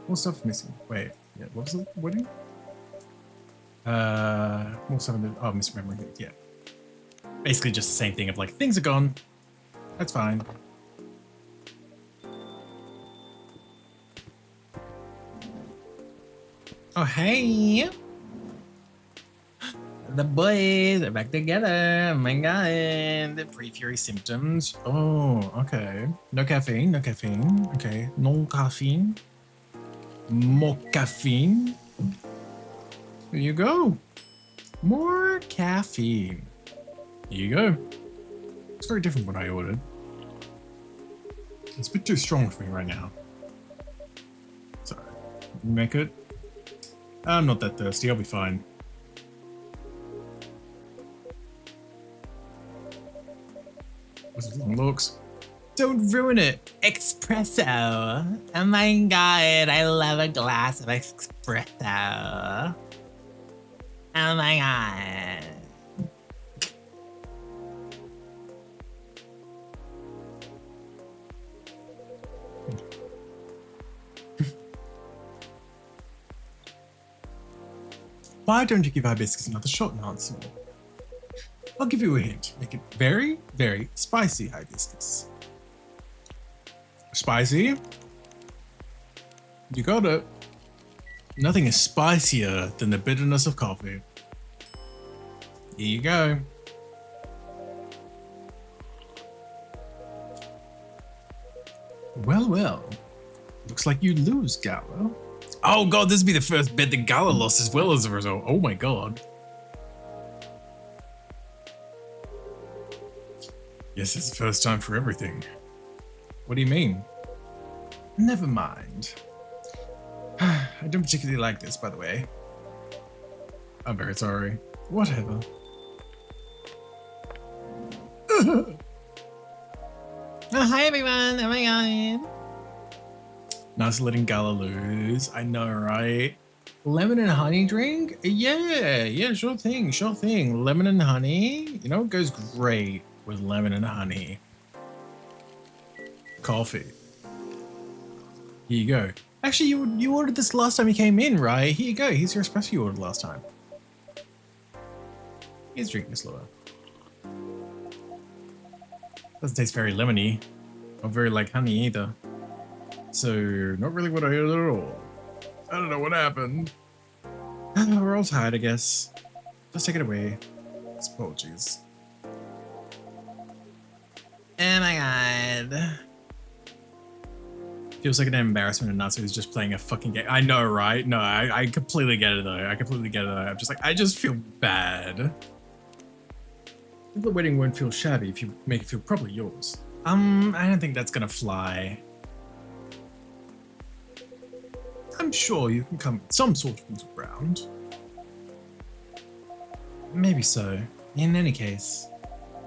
What stuff missing? Wait, yeah, what was it? What? More stuff in the, oh, misremembering it, yeah. Basically just the same thing of like, things are gone. That's fine. Oh, hey. The boys are back together. Oh my god. The pre-fury symptoms. Oh, okay. No caffeine, no caffeine. Okay. No caffeine. More caffeine. There you go. More caffeine. Here you go. It's very different from what I ordered. It's a bit too strong for me right now. Sorry. Make it. I'm not that thirsty. I'll be fine. What's it looks? Don't ruin it. Espresso. Oh my god, I love a glass of espresso. Oh my god. Why don't you give Hibiscus another shot, Nancy? I'll give you a hint. Make it very, very spicy Hibiscus. Spicy? You got it. Nothing is spicier than the bitterness of coffee. Here you go. Well, well. Looks like you lose, Gala. Oh god, this would be the first bet that Gala lost as well as a result. Oh my god. Yes, it's the first time for everything. What do you mean? Never mind. I don't particularly like this, by the way. I'm very sorry. Whatever. Oh, hi everyone! Oh my god! Nice letting Gala lose. I know, right? Lemon and honey drink? Yeah, sure thing, sure thing. Lemon and honey? You know, it goes great with lemon and honey. Coffee. Here you go. Actually, you ordered this last time you came in, right? Here you go. Here's your espresso you ordered last time. Here's drinking slower. Doesn't taste very lemony. Or very like honey either. So, not really what I heard at all. I don't know what happened. We're all tired, I guess. Just take it away. Apologies. Oh my god. Feels like an embarrassment and Natsu is just playing a fucking game. I know, right? No, I completely get it though. I completely get it though. I'm just like, I just feel bad. The wedding won't feel shabby if you make it feel probably yours. I don't think that's gonna fly. I'm sure you can come with some sort of middle ground. Maybe so. In any case.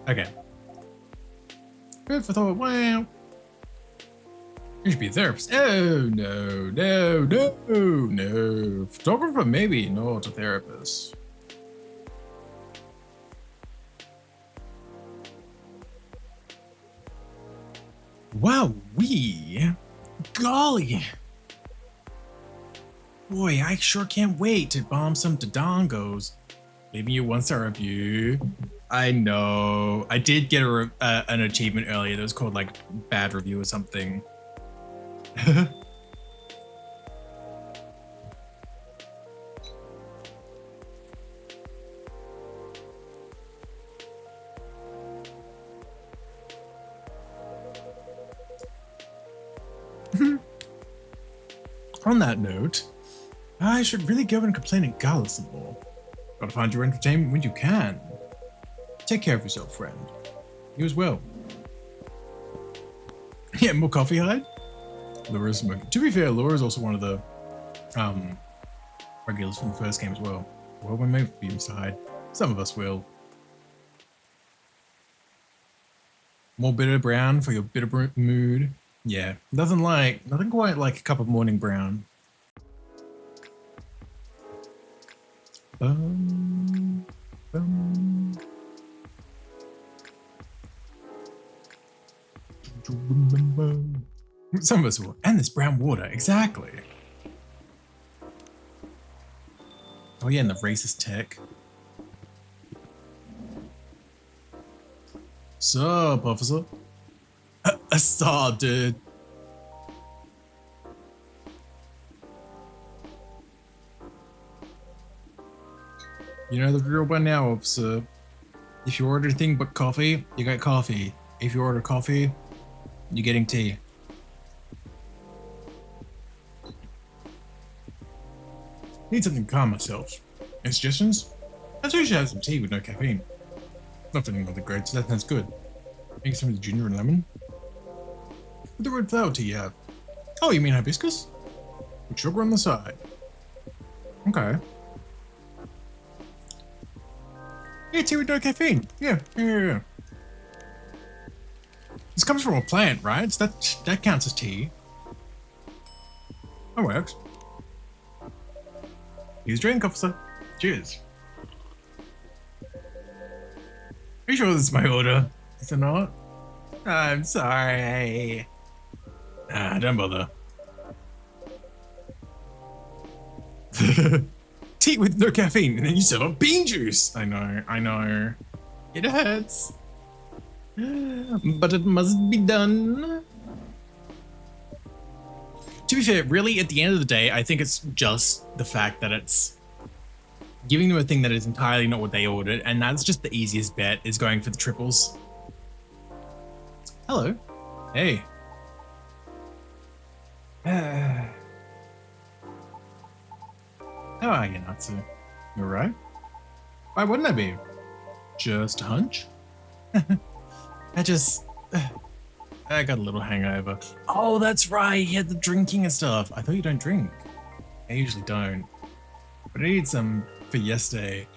Okay. Good for thought. Wow. You should be a therapist. Oh, no. Photographer, maybe, not a therapist. Wowee. Golly. Boy, I sure can't wait to bomb some Dodongos. Leaving you one-star review. I know. I did get an achievement earlier that was called like bad review or something. On that note, I should really go and complain at Gala some more. Gotta find your entertainment when you can. Take care of yourself, friend. You as well. Yeah, more coffee hide. Laura's smoking. To be fair, Laura's also one of the regulars from the first game as well. Well, we may be Mr. Hyde. Some of us will. More bitter brown for your bitter mood. Yeah, nothing quite like a cup of morning brown. Some of us will. And this brown water, exactly. Oh yeah, and the racist tech. Sup, officer? I saw, dude. You know the drill by now, officer. If you order anything but coffee, you get coffee. If you order coffee, you're getting tea. Need something to calm myself. Any suggestions? I usually have some tea with no caffeine. Not feeling all the great, so that sounds good. Make some of the ginger and lemon. What the red flower tea you have? Oh, you mean hibiscus? With sugar on the side. Okay. Yeah, tea with no caffeine. Yeah. This comes from a plant, right? So that counts as tea. That works. Here's a drink, officer. Cheers. Are you sure this is my order? Is it not? I'm sorry. Don't bother. Tea with no caffeine, and then you serve up bean juice. I know. It hurts. But it must be done. To be fair, really, at the end of the day, I think it's just the fact that it's giving them a thing that is entirely not what they ordered, and that's just the easiest bet, is going for the triples. Hello. Hey. How are you, Natsu? You alright? Why wouldn't I be? Just a hunch? I got a little hangover. Oh, that's right, you had the drinking and stuff. I thought you don't drink. I usually don't. But I needed some for yesterday.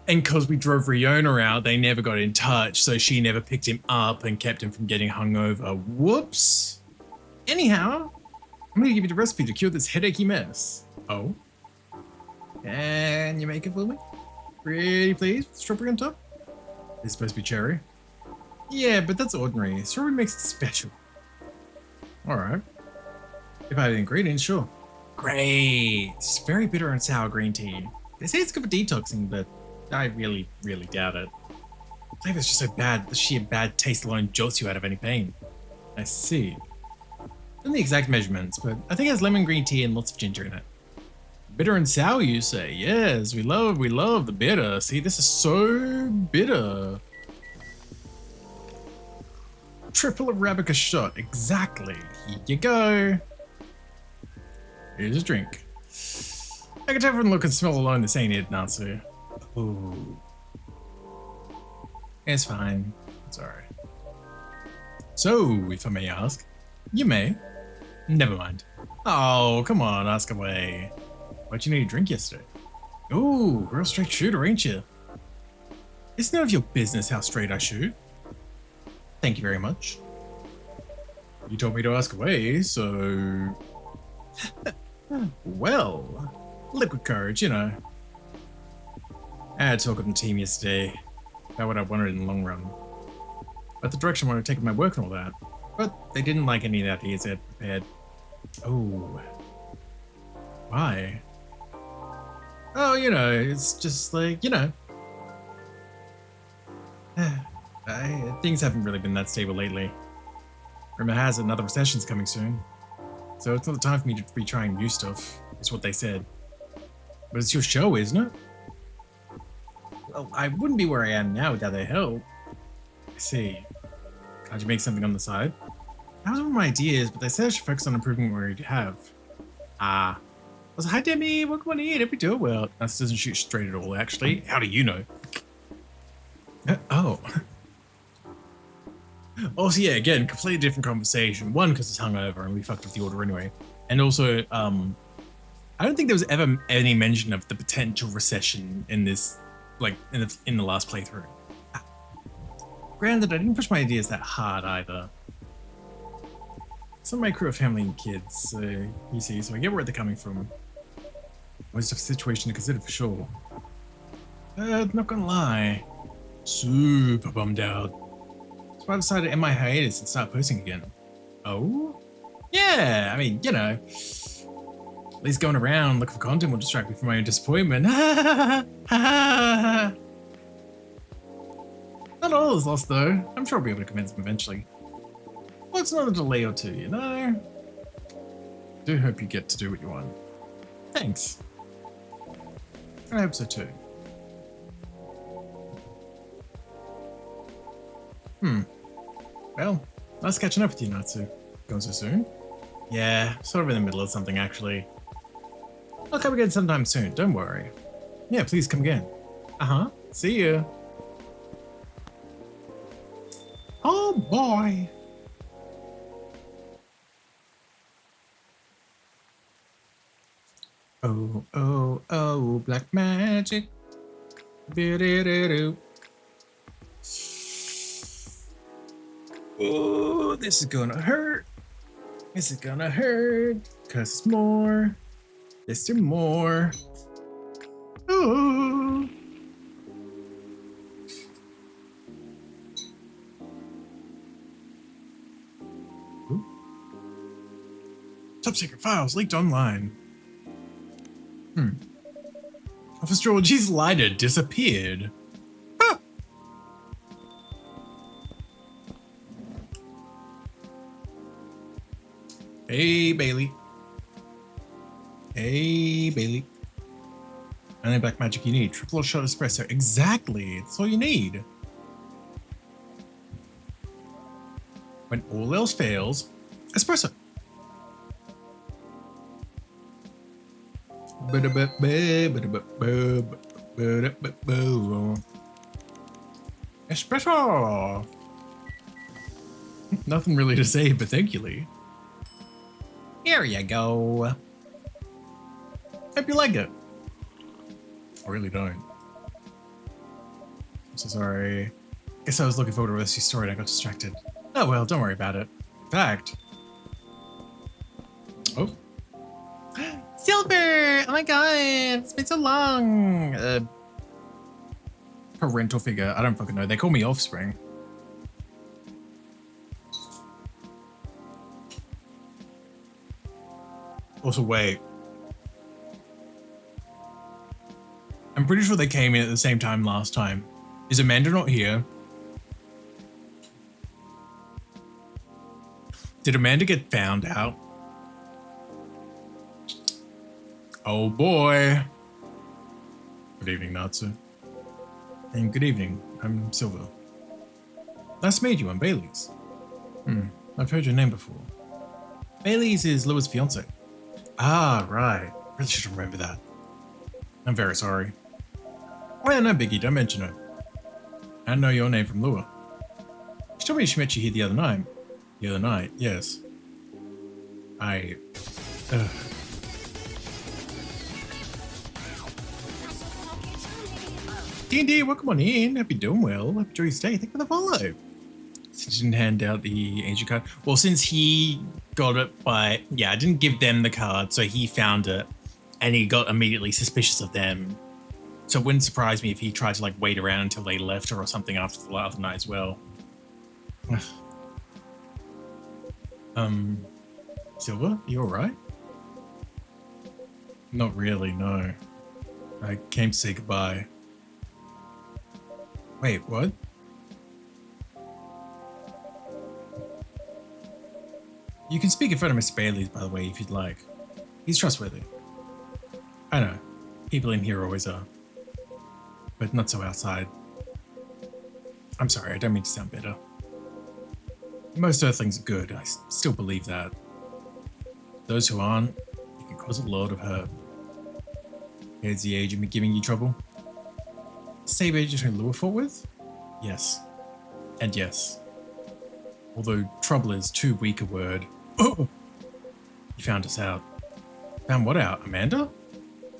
And because we drove Riona out, they never got in touch, so she never picked him up and kept him from getting hungover. Whoops. Anyhow, I'm gonna give you the recipe to cure this headachy mess. Oh. Can you make it for me? Pretty please, with strawberry on top? It's supposed to be cherry. Yeah, but that's ordinary. Strawberry makes it special. Alright. If I have the ingredients, sure. Great. It's very bitter and sour green tea. They say it's good for detoxing, but I really, really doubt it. The flavor's just so bad, the sheer bad taste alone jolts you out of any pain. I see. Not the exact measurements, but I think it has lemon green tea and lots of ginger in it. Bitter and sour, you say? Yes, we love the bitter. See, this is so bitter. Triple Arabica shot, exactly. Here you go. Here's a drink. I can tell from the look and smell alone this ain't it, Natsu. Ooh. It's fine. It's alright. So, if I may ask, you may. Never mind. Oh, come on, ask away. Why'd you need a drink yesterday? Ooh, real straight shooter, ain't you? It's none of your business how straight I shoot. Thank you very much. You told me to ask away, so... Well, liquid courage, you know. I had a talk with the team yesterday about what I wanted in the long run. About the direction I wanted to take my work and all that. But they didn't like any of the ideas I had prepared. Oh. Why? Oh, you know, it's just like, you know. Things haven't really been that stable lately. Rumor has it another recession's coming soon. So it's not the time for me to be trying new stuff, is what they said. But it's your show, isn't it? Well, I wouldn't be where I am now without their help. I see. Can't you make something on the side? That was one of my ideas, but they said I should focus on improving what we already have. Ah. I was like, hi Demi, welcome on in, hope you do well. That doesn't shoot straight at all, actually. How do you know? Oh. Also, yeah, again, completely different conversation. One, because it's hungover and we fucked up the order anyway. And also, I don't think there was ever any mention of the potential recession in this, like, in the last playthrough. Granted, I didn't push my ideas that hard either. Some of my crew are family and kids, you see, so I get where they're coming from. Always a situation to consider for sure. Not gonna lie, super bummed out. So I decided to end my hiatus and start posting again. Oh? Yeah, I mean, you know, at least going around looking for content will distract me from my own disappointment. Not all is lost though. I'm sure I'll be able to commence them eventually. Well, it's another delay or two, you know? Do hope you get to do what you want. Thanks. I hope so too. Well, nice catching up with you, Natsu. Going so soon? Yeah, sort of in the middle of something actually. I'll come again sometime soon, don't worry. Yeah, please come again. Uh-huh, see you. Oh boy. Oh, oh, oh, black magic. Be-do-do-do. Oh, this is gonna hurt. This is gonna hurt. Cause it's more. There's some more. Ooh. Ooh. Top secret files leaked online. Officer Georgie's lighter disappeared. Huh. Hey, Bailey. Hey, Bailey. Only black magic you need. Triple shot espresso. Exactly. That's all you need. When all else fails, espresso. Espresso. Nothing really to say, but thank you, Lee. Here you go. Hope you like it. I really don't. I'm so sorry. Guess I was looking forward to the rest of your story and I got distracted. Oh well, don't worry about it. In fact. Oh. Silver! Oh my god, it's been so long. Parental figure. I don't fucking know. They call me Offspring. Also, wait. I'm pretty sure they came in at the same time last time. Is Amanda not here? Did Amanda get found out? Oh boy. Good evening, Natsu. And good evening, I'm Silver. Nice to meet you, I'm Bailey's. I've heard your name before. Bailey's is Louis' fiance. Ah, right. Really should remember that. I'm very sorry. Oh yeah, no biggie, don't mention it. I know your name from Lua. She told me she met you here the other night. The other night, yes. D&D, welcome on in. Hope you're doing well. Hope you enjoy your stay. Thank you for the follow. Since you didn't hand out the agent card. Well, since he got it by... Yeah, I didn't give them the card, so he found it. And he got immediately suspicious of them. So it wouldn't surprise me if he tried to, like, wait around until they left her or something after the other night as well. Silver, you alright? Not really, no. I came to say goodbye. Wait, what? You can speak in front of Mr. Bailey's, by the way, if you'd like. He's trustworthy. I know. People in here always are. But not so outside. I'm sorry, I don't mean to sound bitter. Most Earthlings are good, I still believe that. Those who aren't, it can cause a lot of hurt. Here's the age of me giving you trouble. Same agent who Lua fought with? Yes. And yes. Although trouble is too weak a word. Oh! You found us out. Found what out? Amanda?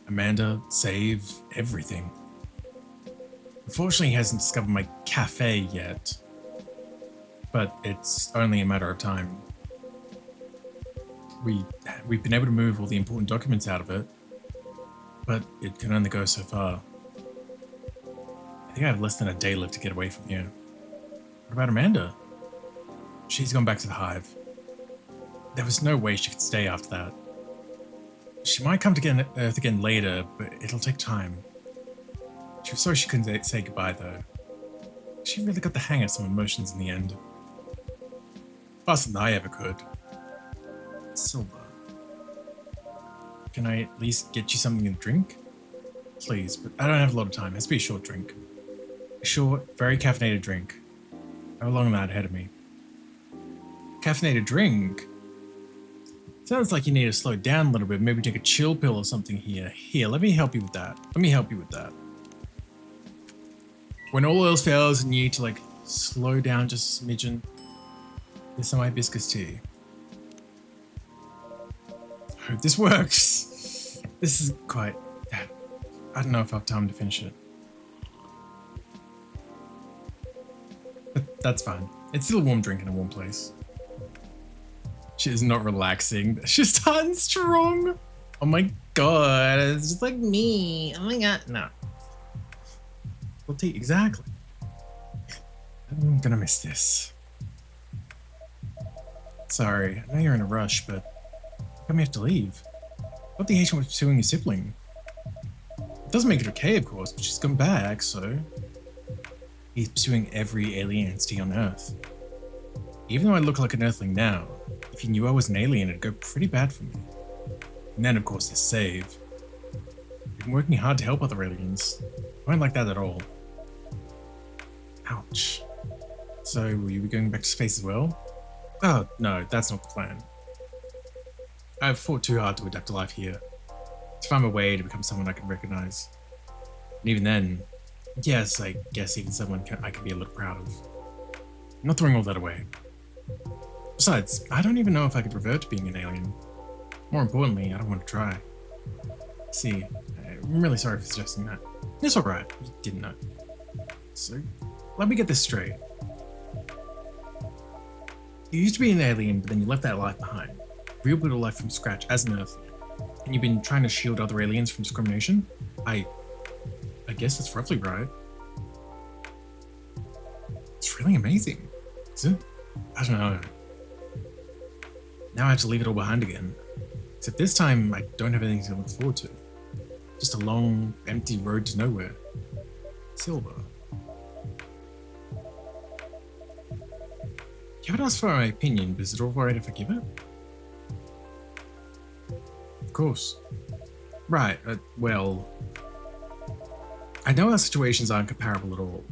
Amanda, save everything. Unfortunately, he hasn't discovered my cafe yet. But it's only a matter of time. We've been able to move all the important documents out of it, but it can only go so far. I think I have less than a day left to get away from here. What about Amanda? She's gone back to the hive. There was no way she could stay after that. She might come to Earth again later, but it'll take time. She was sorry she couldn't say goodbye, though. She really got the hang of some emotions in the end. Faster than I ever could. Silver. Can I at least get you something to drink? Please, but I don't have a lot of time. It has to be a short drink. A short, very caffeinated drink. How long am I ahead of me? Caffeinated drink? Sounds like you need to slow down a little bit. Maybe take a chill pill or something here. Here, let me help you with that. When all else fails and you need to like slow down just a smidgen, there's some hibiscus tea. I hope this works. This is quite... I don't know if I have time to finish it. But that's fine. It's still a warm drink in a warm place. She is not relaxing. She's starting strong. Oh my god. It's just like me. Oh my god. No. Well, tea, exactly. I'm gonna miss this. Sorry. I know you're in a rush, but how come you have to leave? What the agent was pursuing your sibling? It doesn't make it okay, of course, but she's come back, so... He's pursuing every alien entity on Earth. Even though I look like an Earthling now, if he knew I was an alien, it'd go pretty bad for me. And then, of course, there's Save. I've been working hard to help other aliens. I don't like that at all. Ouch. So, will you be going back to space as well? Oh, no, that's not the plan. I've fought too hard to adapt to life here. To find a way to become someone I can recognize. And even then, yes, I guess even someone I can be a little proud of. I'm not throwing all that away. Besides, I don't even know if I could revert to being an alien. More importantly, I don't want to try. See, I'm really sorry for suggesting that. It's alright, you didn't know. So, let me get this straight. You used to be an alien, but then you left that life behind. Rebuilt a life from scratch as an Earthling. And you've been trying to shield other aliens from discrimination? I guess that's roughly right. It's really amazing, is it? I don't know. Now I have to leave it all behind again. Except this time, I don't have anything to look forward to. Just a long, empty road to nowhere. Silver. You haven't asked for my opinion, but is it alright if I give it? Of course. Right, well... I know our situations aren't comparable at all,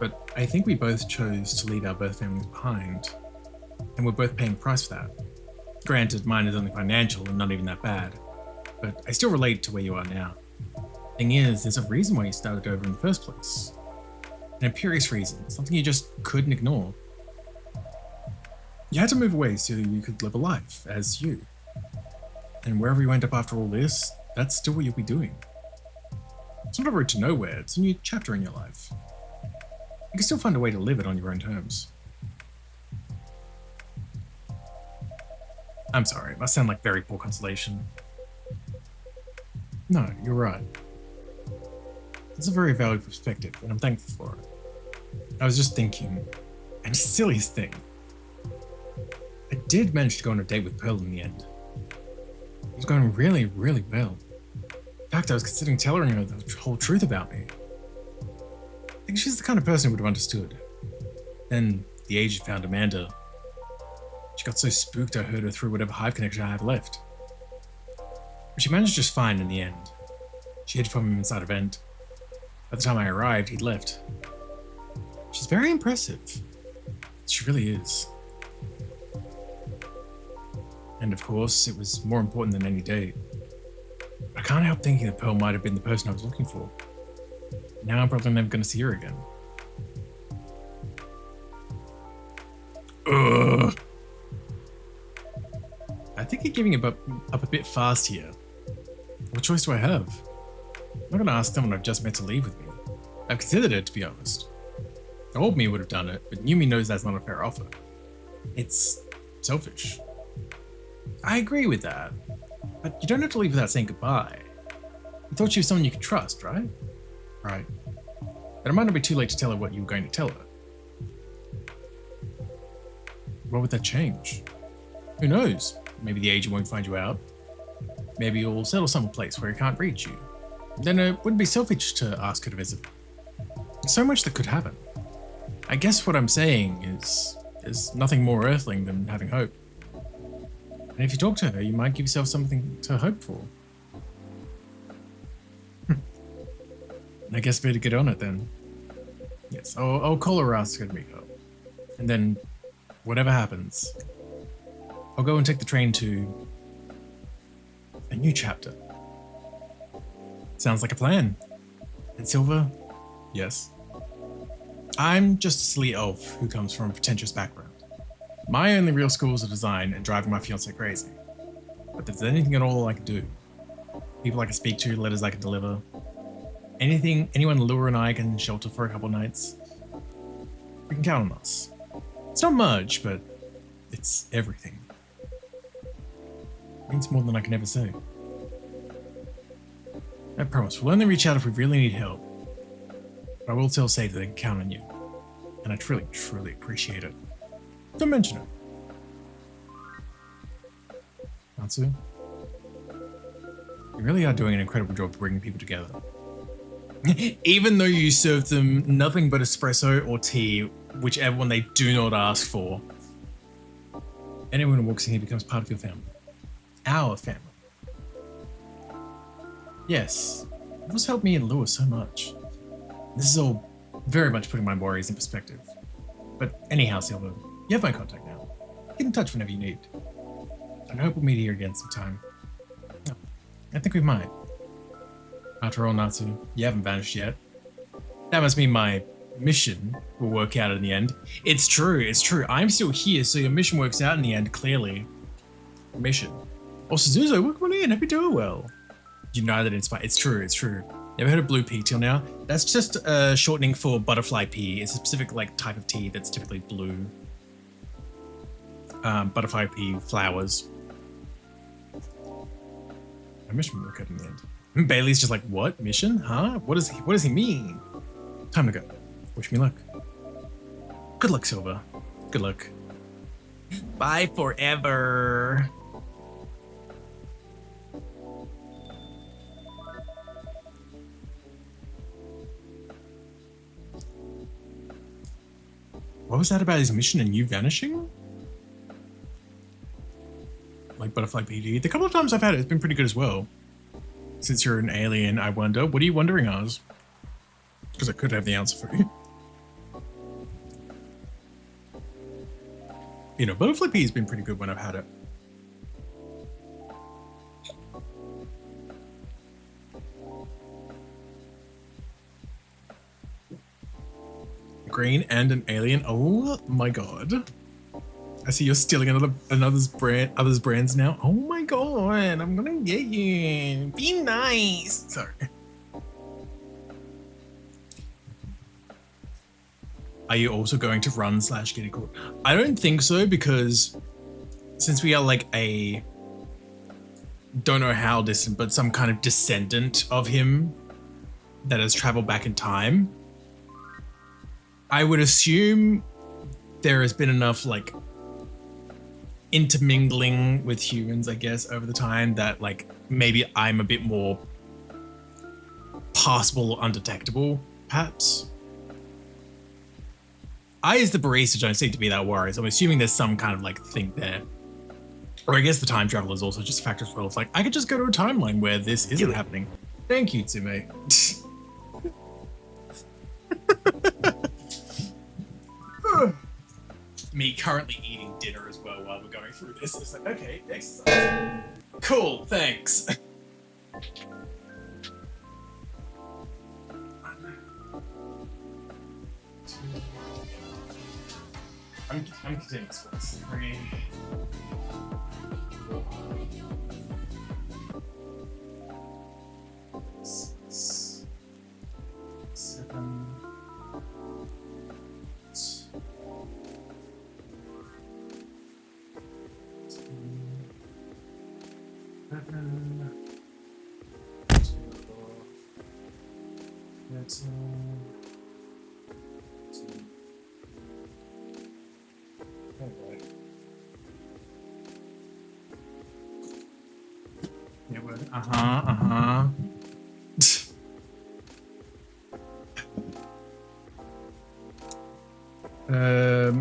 but I think we both chose to leave our birth families behind, and we're both paying a price for that. Granted, mine is only financial and not even that bad, but I still relate to where you are now. Thing is, there's a reason why you started over in the first place. An imperious reason, something you just couldn't ignore. You had to move away so you could live a life as you. And wherever you end up after all this, that's still what you'll be doing. It's not a road to nowhere, it's a new chapter in your life. You can still find a way to live it on your own terms. I'm sorry, it must sound like very poor consolation. No, you're right. It's a very valuable perspective, and I'm thankful for it. I was just thinking, and silliest thing. I did manage to go on a date with Pearl in the end. It was going really, really well. In fact, I was considering telling her the whole truth about me. I think she's the kind of person who would have understood. Then the agent found Amanda. She got so spooked I heard her through whatever hive connection I have left. But she managed just fine in the end. She hid from him inside a vent. By the time I arrived, he'd left. She's very impressive. She really is. And of course, it was more important than any date. I can't help thinking that Pearl might have been the person I was looking for. Now I'm probably never going to see her again. Ugh. I think you're giving it up a bit fast here. What choice do I have? I'm not gonna ask someone I've just met to leave with me. I've considered it, to be honest. Old me would have done it, but new me knows that's not a fair offer. It's selfish. I agree with that, but you don't have to leave without saying goodbye. I thought she was someone you could trust, right? Right. But it might not be too late to tell her what you were going to tell her. What would that change? Who knows? Maybe the agent won't find you out. Maybe you'll settle someplace where he can't reach you. Then it wouldn't be selfish to ask her to visit. There's so much that could happen. I guess what I'm saying is there's nothing more earthling than having hope. And if you talk to her, you might give yourself something to hope for. I guess better get on it then. Yes, I'll call her, ask her to meet up. And then, whatever happens, I'll go and take the train to a new chapter. Sounds like a plan. And Silver? Yes. I'm just a silly elf who comes from a pretentious background. My only real skills are design and driving my fiance crazy. But if there's anything at all I can do, people I can speak to, letters I can deliver, anyone Lure and I can shelter for a couple nights, we can count on us. It's not much, but it's everything. It means more than I can ever say. I promise, we'll only reach out if we really need help. But I will tell Save that they can count on you. And I truly, truly appreciate it. Don't mention it. Natsu, you really are doing an incredible job bringing people together. Even though you serve them nothing but espresso or tea, whichever one they do not ask for, anyone who walks in here becomes part of your family. Our family. Yes, it has helped me and Lewis so much. This is all very much putting my worries in perspective. But anyhow, Silver, you have my contact now. Get in touch whenever you need. And I hope we'll meet here again sometime. No, I think we might. After all, Natsu, you haven't vanished yet. That must mean my mission will work out in the end. It's true, it's true. I'm still here, so your mission works out in the end, clearly. Mission. Oh, Suzuzo, welcome in. Hope you're doing well. You know that it's fine. It's true, it's true. Never heard of blue pea till now? That's just shortening for butterfly pea. It's a specific type of tea that's typically blue. Butterfly pea flowers. My mission will work out in the end. Bailey's just like, what? Mission? Huh? What does he mean? Time to go. Wish me luck. Good luck, Silver. Good luck. Bye forever. What was that about his mission and you vanishing? Like Butterfly PD. The couple of times I've had it, it's been pretty good as well. Since you're an alien, I wonder. What are you wondering, Oz? Because I could have the answer for you. You know, Butterfly P has been pretty good when I've had it. Green and an alien. Oh my god. I see you're stealing others brands now. Oh my god, I'm gonna get you. Be nice. Sorry. Are you also going to run / get a call? I don't think so, because since we are like a, don't know how distant, but some kind of descendant of him that has traveled back in time, I would assume there has been enough like intermingling with humans, I guess, over the time that like maybe I'm a bit more passable or undetectable, perhaps. I, as the barista, don't seem to be that worried. So I'm assuming there's some kind of like thing there. Or I guess the time travel is also just a factor as well. It's like, I could just go to a timeline where this isn't happening. Thank you, Tsume. Me currently eating dinner as well while we're going through this. It's like, okay, exercise. Cool, thanks. I'm continuing this course. 3. 6, 7.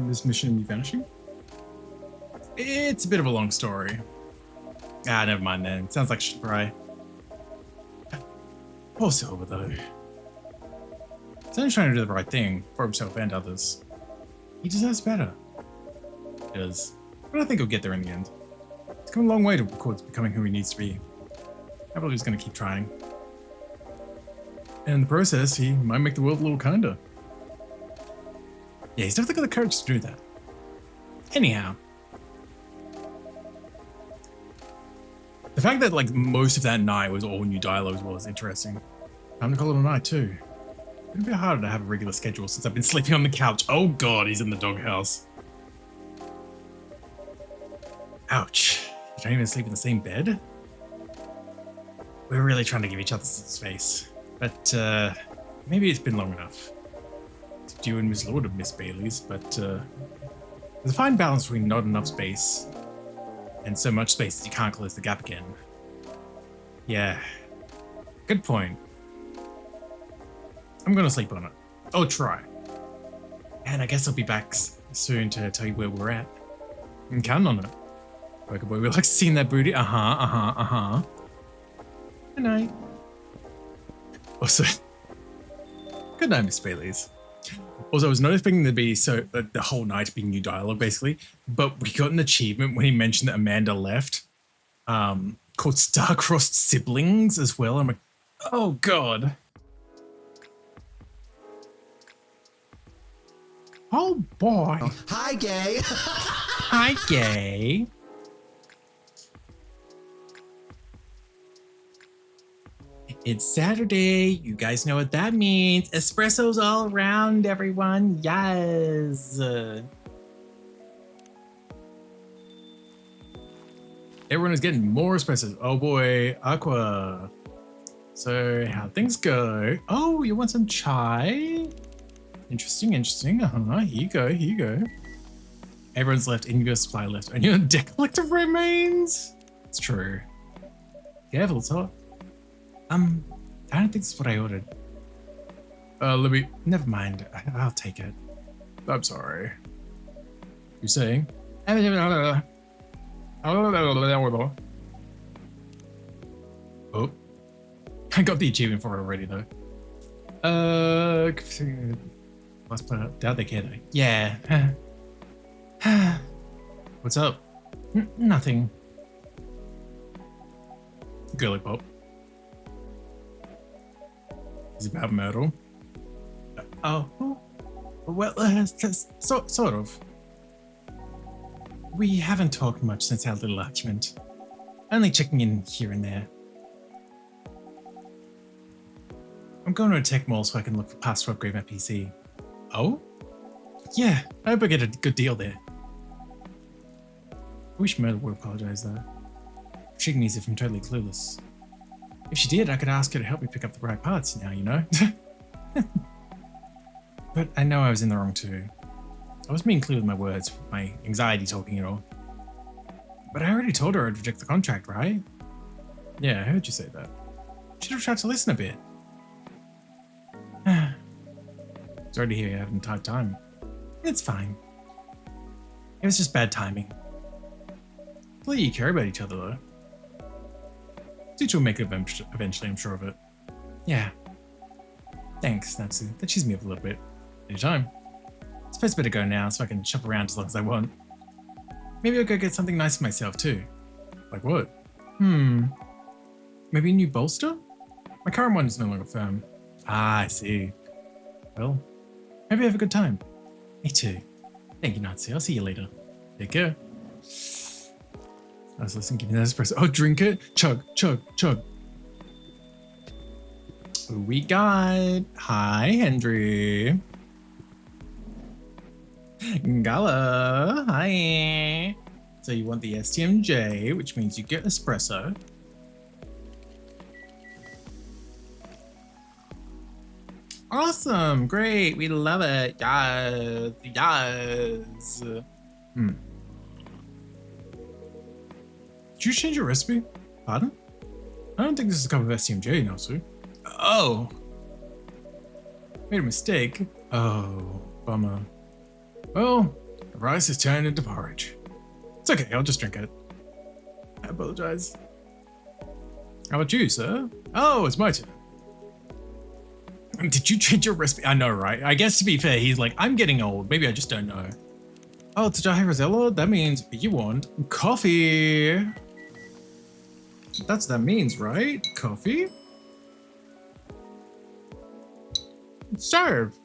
This mission be vanishing? It's a bit of a long story. Ah, never mind then. Sounds like shit, right? Poor Silver, though. He's only trying to do the right thing for himself and others. He deserves better. He does. But I think he'll get there in the end. He's come a long way towards becoming who he needs to be. I believe he's going to keep trying. And in the process, he might make the world a little kinder. Yeah, he's definitely got the courage to do that. Anyhow. The fact that like most of that night was all new dialogue as well is interesting. Time to call it a night too. It's a bit harder to have a regular schedule since I've been sleeping on the couch. Oh god, he's in the doghouse. Ouch. You don't even sleep in the same bed? We're really trying to give each other some space. But maybe it's been long enough. It's you and Miss Lord of Miss Bailey's, but there's a fine balance between not enough space and so much space that you can't close the gap again. Yeah. Good point. I'm gonna sleep on it. I'll try. And I guess I'll be back soon to tell you where we're at. I'm counting on it. Worker boy, we like seeing that booty. Good night. Also, good night, Miss Bailey's. Also, I was not expecting there to be the whole night being new dialogue, basically. But we got an achievement when he mentioned that Amanda left, called Star-Crossed Siblings as well. I'm like, oh god. Oh boy. Hi, gay. Hi, gay. It's Saturday. You guys know what that means. Espressos all around, everyone. Yes. Everyone is getting more espressos. Oh boy, Aqua. So how things go? Oh, you want some chai? Interesting, interesting. Here you go, here you go. Everyone's left, in-universe supply left. Only a deck collective remains? It's true. Careful, it's hot. I don't think this is what I ordered. Let me... Never mind. I'll take it. I'm sorry. You're saying? Oh. I got the achievement for it already, though. Let's put it up. Doubt they care, though. Yeah. What's up? Nothing. Girly pop. Is it about Myrtle? Oh. Well, sort of. We haven't talked much since our little argument. Only checking in here and there. I'm going to a tech mall so I can look for parts to upgrade my PC. Oh? Yeah, I hope I get a good deal there. I wish Myrtle would apologize though. Treating me as if I'm totally clueless. If she did, I could ask her to help me pick up the right parts now, you know? But I know I was in the wrong too. I was being clear with my words, my anxiety talking it all. But I already told her I'd reject the contract, right? Yeah, I heard you say that. Should have tried to listen a bit. Sorry to hear you're having a tight time. It's fine. It was just bad timing. Clearly you care about each other though. Such will make it eventually, I'm sure of it. Yeah. Thanks, Natsu. That cheers me up a little bit. Anytime. I suppose I better go now so I can shop around as long as I want. Maybe I'll go get something nice for myself too. Like what? Maybe a new bolster? My current one is no longer firm. Ah, I see. Well, maybe have a good time. Me too. Thank you, Nazi. I'll see you later. Take care. I was listening, give me that espresso. Oh, drink it. Chug, chug, chug. Who we got? Hi, Henry. Gala. Hi. So you want the STMJ, which means you get espresso. Awesome. Great. We love it. Yes. Yes. Did you change your recipe? Pardon? I don't think this is a cup of STMJ, Nasu. Oh. Made a mistake. Oh, bummer. Well, the rice is turned into porridge. It's okay, I'll just drink it. I apologize. How about you, sir? Oh, it's my turn. Did you change your recipe? I know, right? I guess to be fair, he's like, I'm getting old. Maybe I just don't know. Oh, it's Tajai Rosella? That means you want coffee. That's what that means, right? Coffee? Serve.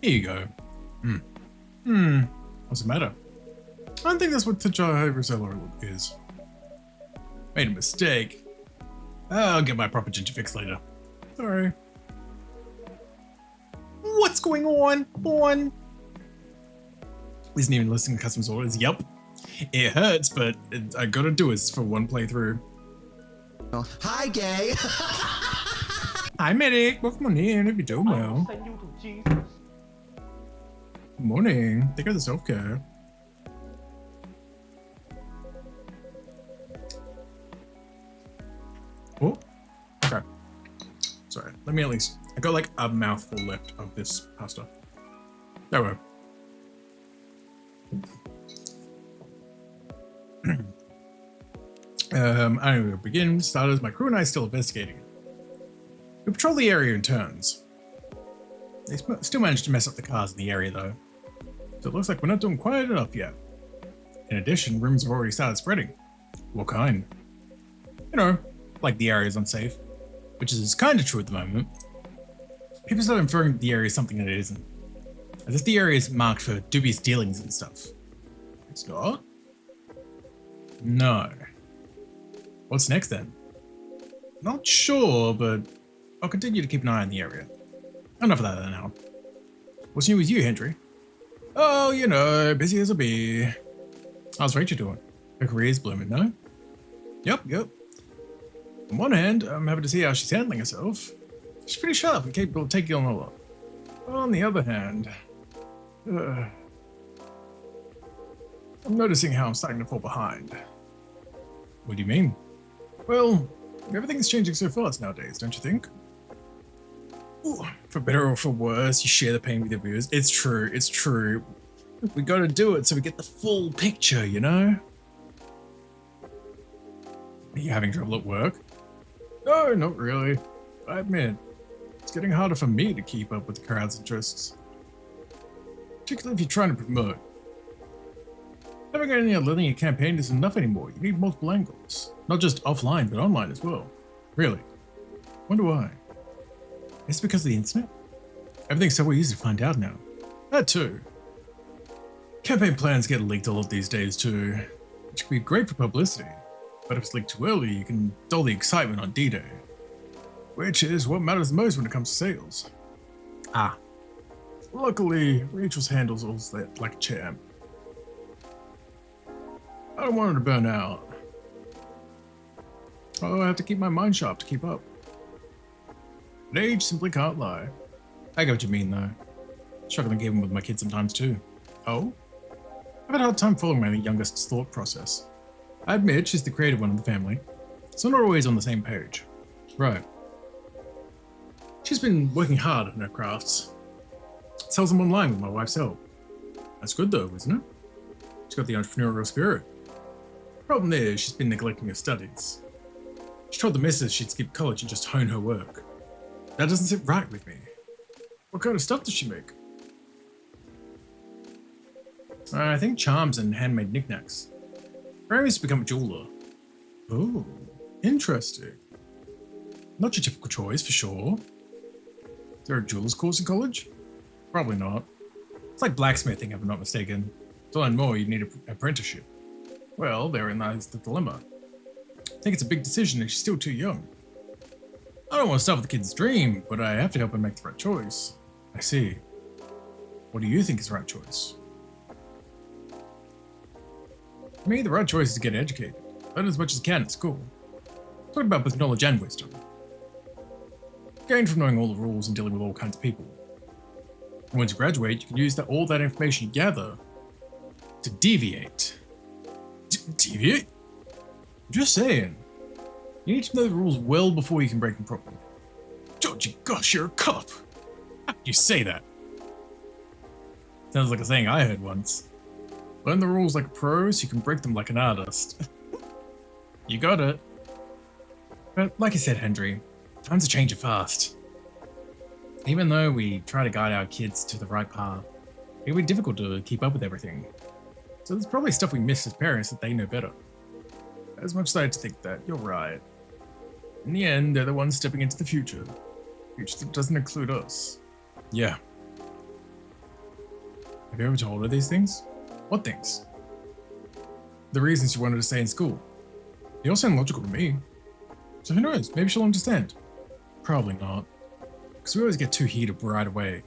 Here you go. What's the matter? I don't think that's what Tajai Rosella is. Made a mistake. I'll get my proper ginger fix later. Sorry. What's going on? Isn't even listening to customers' orders. Yep. It hurts, but I gotta do it for one playthrough. Oh, hi, gay. Hi, medic. Welcome on in if you're doing well. Good morning. Take care of the self-care. Oh, okay. Sorry. Let me at least. I got like a mouthful left of this pasta. There we go. I don't know where to begin. Starters, my crew and I are still investigating. We patrol the area in turns. They still managed to mess up the cars in the area though. So it looks like we're not doing quite enough yet. In addition, rumors have already started spreading. What kind? You know, like the area is unsafe. Which is kind of true at the moment. People start inferring the area is something that it isn't. As if the area is marked for dubious dealings and stuff. It's not? No. What's next then? Not sure, but I'll continue to keep an eye on the area. Enough of that then now. What's new with you, Hendry? Oh, you know, busy as a bee. How's Rachel doing? Her career's blooming, no? Yep. On one hand, I'm happy to see how she's handling herself. She's pretty sharp and capable of taking on a lot. On the other hand, I'm noticing how I'm starting to fall behind. What do you mean? Well, everything's changing so fast nowadays, don't you think? Ooh, for better or for worse, you share the pain with your viewers. It's true. We gotta do it so we get the full picture, you know? Are you having trouble at work? No, not really. I admit, it's getting harder for me to keep up with the crowd's interests. Particularly if you're trying to promote. Having any linear campaign isn't enough anymore. You need multiple angles. Not just offline, but online as well. Really. Wonder why. Is it because of the internet? Everything's so easy to find out now. That too. Campaign plans get leaked a lot these days too, which can be great for publicity. But if it's leaked too early, you can dull the excitement on D-Day. Which is what matters most when it comes to sales. Ah. Luckily, Rachel's handles all that like a champ. I don't want her to burn out. Oh, I have to keep my mind sharp to keep up. But age simply can't lie. I get what you mean though. Struggling even with my kids sometimes too. Oh? I've had a hard time following my youngest's thought process. I admit she's the creative one in the family, so we're not always on the same page. Right. She's been working hard on her crafts. Sells them online with my wife's help. That's good though, isn't it? She's got the entrepreneurial spirit. Problem is, she's been neglecting her studies. She told the missus she'd skip college and just hone her work. That doesn't sit right with me. What kind of stuff does she make? I think charms and handmade knickknacks. Her aim is to become a jeweler. Oh, interesting. Not your typical choice, for sure. there a jeweler's course in college? Probably not. It's like blacksmithing, if I'm not mistaken. To learn more, you'd need an apprenticeship. Well, therein lies the dilemma. I think it's a big decision and she's still too young. I don't want to stop the kid's dream, but I have to help her make the right choice. I see. What do you think is the right choice? For me, the right choice is to get educated. Learn as much as you can at school. Talking about both knowledge and wisdom. Gain from knowing all the rules and dealing with all kinds of people. And once you graduate, you can use all that information you gather to deviate. Deviate? I'm just saying. You need to know the rules well before you can break them properly. Georgie, gosh, you're a cop. How could you say that? Sounds like a saying I heard once. Learn the rules like a pro so you can break them like an artist. You got it. But like I said, Hendry, times are changing fast. Even though we try to guide our kids to the right path, it can be difficult to keep up with everything. So there's probably stuff we miss as parents that they know better. As much as I had to think that, you're right. In the end, they're the ones stepping into the future. Future that doesn't include us. Yeah. Have you ever told her these things? What things? The reasons you wanted to stay in school. They all sound logical to me. So who knows, maybe she'll understand. Probably not. Because we always get too heated right away.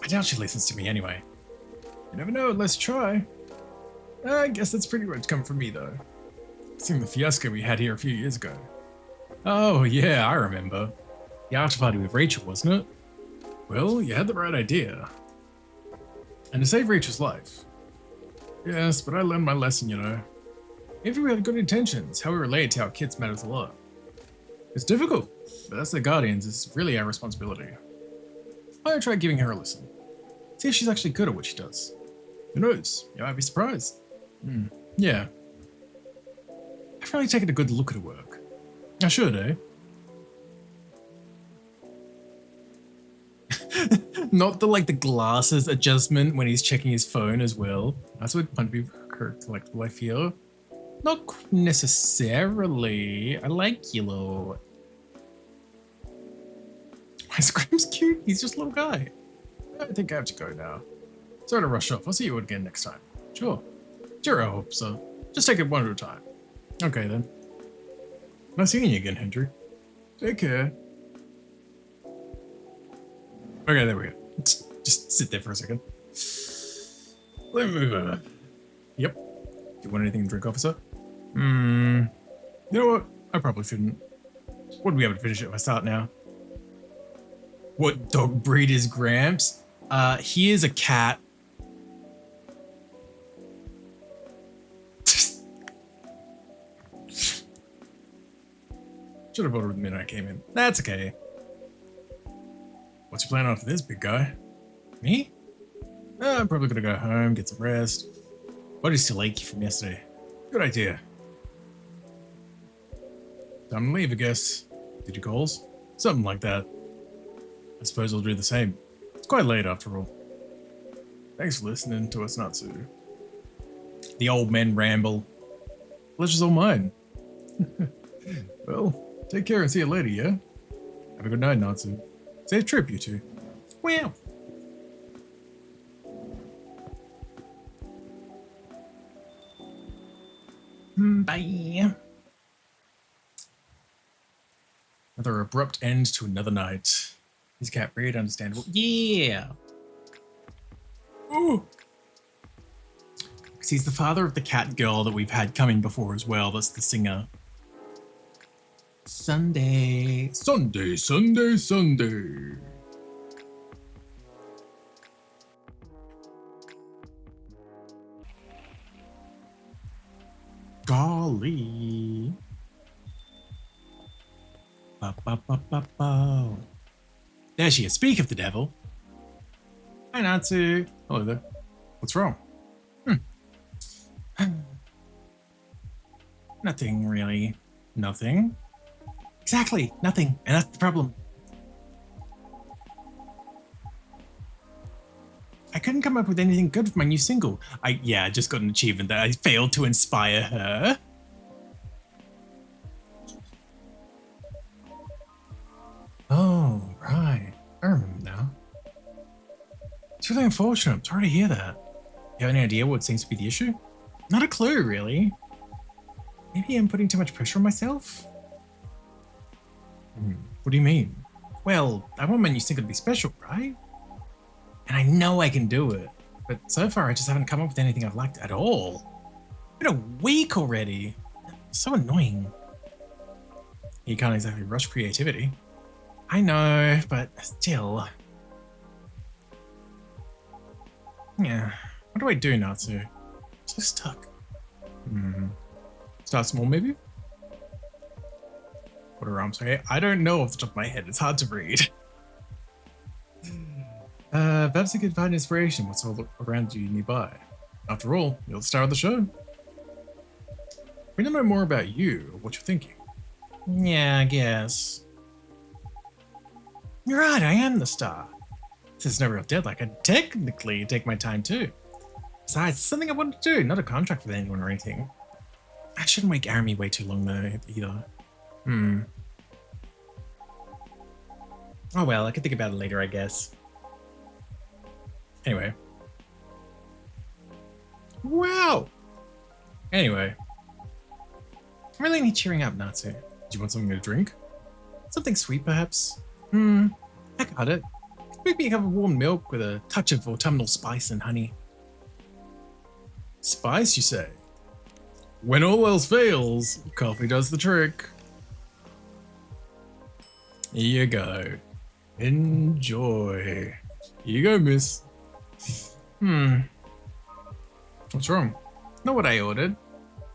I doubt she listens to me anyway. You never know, let's try. I guess that's pretty much come from me though. Seeing the fiasco we had here a few years ago. Oh yeah, I remember. The after party with Rachel, wasn't it? Well, you had the right idea. And to save Rachel's life. Yes, but I learned my lesson, you know. Even if we had good intentions, how we relate to our kids matters a lot. It's difficult, but as their guardians, it's really our responsibility. I'm gonna try giving her a listen. See if she's actually good at what she does. Who knows? You might be surprised. Yeah. I've really taken a good look at her work. I should, eh? Not the glasses adjustment when he's checking his phone as well. That's what might be collectible, I feel. Not necessarily. I like yellow. My Scrim's cute. He's just a little guy. I think I have to go now. Sorry to rush off. I'll see you again next time. Sure. Sure, I hope so. Just take it one at a time. Okay, then. Nice seeing you again, Hendry. Take care. Okay, there we go. Just sit there for a second. Let me move over. Yep. Do you want anything to drink, officer? You know what? I probably shouldn't. Wouldn't be able to finish it if I start now. What dog breed is Gramps? He is a cat. Should have ordered the minute I came in. That's okay. What's your plan after this, big guy? Me? I'm probably gonna go home, get some rest. Body's still achy from yesterday. Good idea. Time to leave, I guess. Did you calls? Something like that. I suppose I'll do the same. It's quite late after all. Thanks for listening to us, Natsu. The old men ramble. Pleasure's all mine. Well, take care and see you later, yeah? Have a good night, Natsu. Safe trip, you two. Wow. Bye. Another abrupt end to another night. Is cat breed understandable? Yeah. Ooh. Because he's the father of the cat girl that we've had coming before as well. That's the singer. Sunday. Sunday, Sunday, Sunday. Golly. Ba, ba, ba, ba, ba. There she is. Speak of the devil. Hi, Natsu. Hello there. What's wrong? Nothing, really. Nothing. Exactly. Nothing. And that's the problem. I couldn't come up with anything good for my new single. I just got an achievement that I failed to inspire her. Oh, right. It's really unfortunate. I'm sorry to hear that. You have any idea what seems to be the issue? Not a clue, really. Maybe I'm putting too much pressure on myself? What do you mean? Well, I want my new single to be special, right? And I know I can do it. But so far, I just haven't come up with anything I've liked at all. It's been a week already. So annoying. You can't exactly rush creativity. I know, but still. Yeah. What do I do, Natsu? I'm so stuck. Start small, maybe? What are arms? Okay, I don't know off the top of my head. It's hard to read. Perhaps you could find inspiration. What's all around you nearby? After all, you're the star of the show. We don't know more about you or what you're thinking. Yeah, I guess. You're right, I am the star. Since it's no real deadline, I could technically take my time too. Besides, it's something I want to do, not a contract with anyone or anything. I shouldn't wake Arami way too long though, either. Oh well, I can think about it later, I guess. Anyway. Wow! Anyway. I really need cheering up, Natsu. Do you want something to drink? Something sweet, perhaps? I got it. Make me a cup of warm milk with a touch of autumnal spice and honey. Spice, you say? When all else fails, coffee does the trick. Here you go. Enjoy. Here you go, miss. What's wrong? Not what I ordered.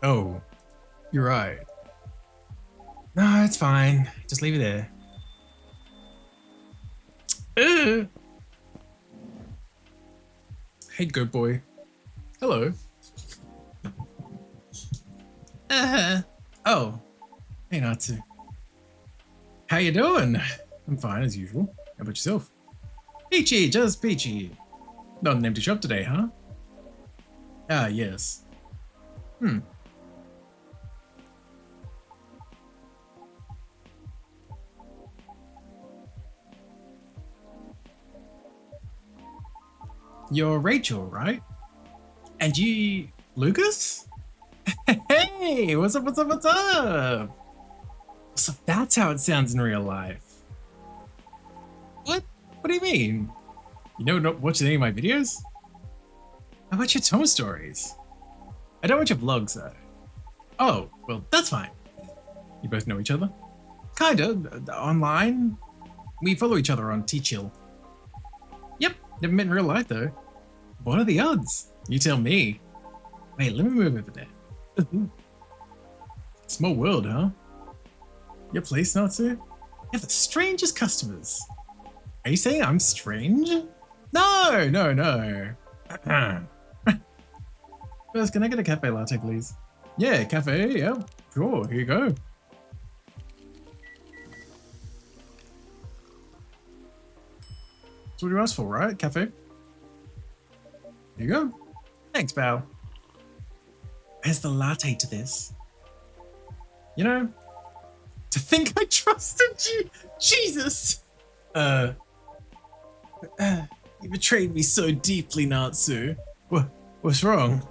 Oh, you're right. No, it's fine. Just leave it there. Hey, good boy. Hello. Oh. Hey, Natsu. How you doing? I'm fine, as usual. How about yourself? Peachy, just peachy. Not an empty shop today, huh? Ah, yes. You're Rachel, right? And you... Lucas? Hey, what's up, what's up, what's up? So that's how it sounds in real life. What? What do you mean? You never watched any of my videos? How about your Tomo stories? I don't watch your vlogs though. Oh, well, that's fine. You both know each other? Kinda, online. We follow each other on T-Chill. Yep, never met in real life though. What are the odds? You tell me. Wait, let me move over there. Small world, huh? Your place, Natsu? You have the strangest customers. Are you saying I'm strange? No, no, no. First, can I get a cafe latte, please? Yeah, cafe, yeah. Sure, here you go. That's what you asked for, right? Cafe? Here you go. Thanks, pal. Where's the latte to this? You know, to think I trusted you! Jesus! You betrayed me so deeply, Natsu. What's wrong?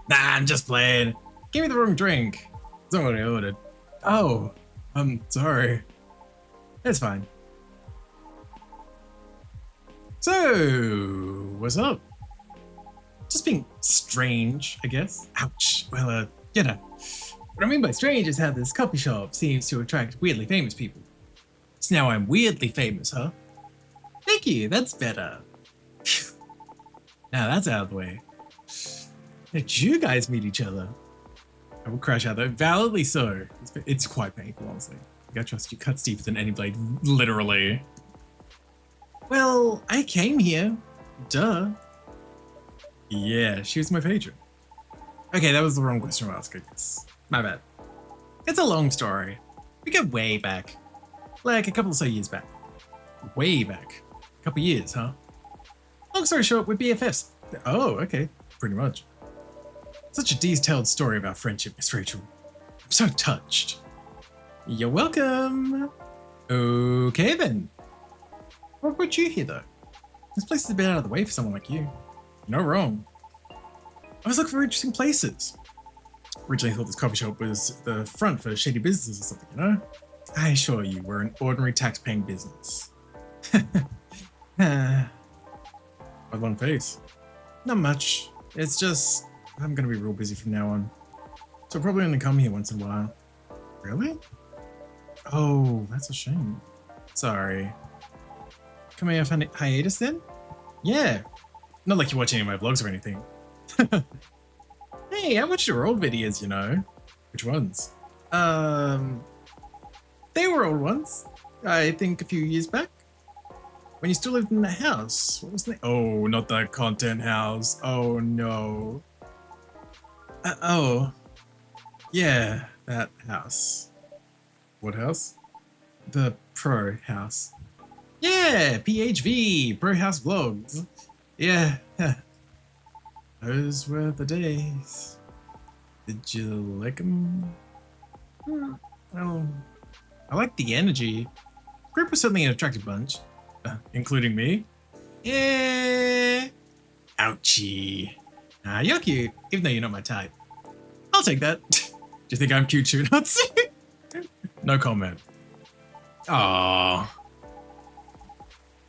Nah, I'm just playing. Gave me the wrong drink. That's not what I ordered. Oh, I'm sorry. It's fine. So, what's up? Just being strange, I guess. Ouch. Well, you know. What I mean by strange is how this coffee shop seems to attract weirdly famous people. So now I'm weirdly famous, huh? Thank you, that's better. Now that's out of the way. Did you guys meet each other? I will crash out though, validly so. It's quite painful, honestly. I gotta trust you cuts deeper than any blade, literally. Well, I came here. Duh. Yeah, she was my patron. Okay, that was the wrong question to ask, I guess. My bad. It's a long story. We go way back. Like a couple of years back. Way back. A couple of years, huh? Long story short, we're BFFs. Oh, okay. Pretty much. Such a detailed story about friendship, Miss Rachel. I'm so touched. You're welcome. Okay then. What brought you here though? This place is a bit out of the way for someone like you. You're not wrong. I was looking for interesting places. Originally thought this coffee shop was the front for shady businesses or something, you know? I assure you, we're an ordinary tax-paying business. With one face. Not much. It's just, I'm gonna be real busy from now on. So I'll probably only come here once in a while. Really? Oh, that's a shame. Sorry. Can we have a hiatus then? Yeah. Not like you watch any of my vlogs or anything. Hey, I watched your old videos, you know. Which ones? They were old ones. I think a few years back. When you still lived in that house. What was the name? Oh, not that content house. Oh, no. Oh. Yeah, that house. What house? The Pro House. Yeah, PHV, Pro House Vlogs. Yeah, those were the days. Did you like them? Well, I like the energy. Group was certainly an attractive bunch, including me. Yeah. Ouchie. You're cute, even though you're not my type. I'll take that. Do you think I'm cute too, Nazi? No comment. Aww.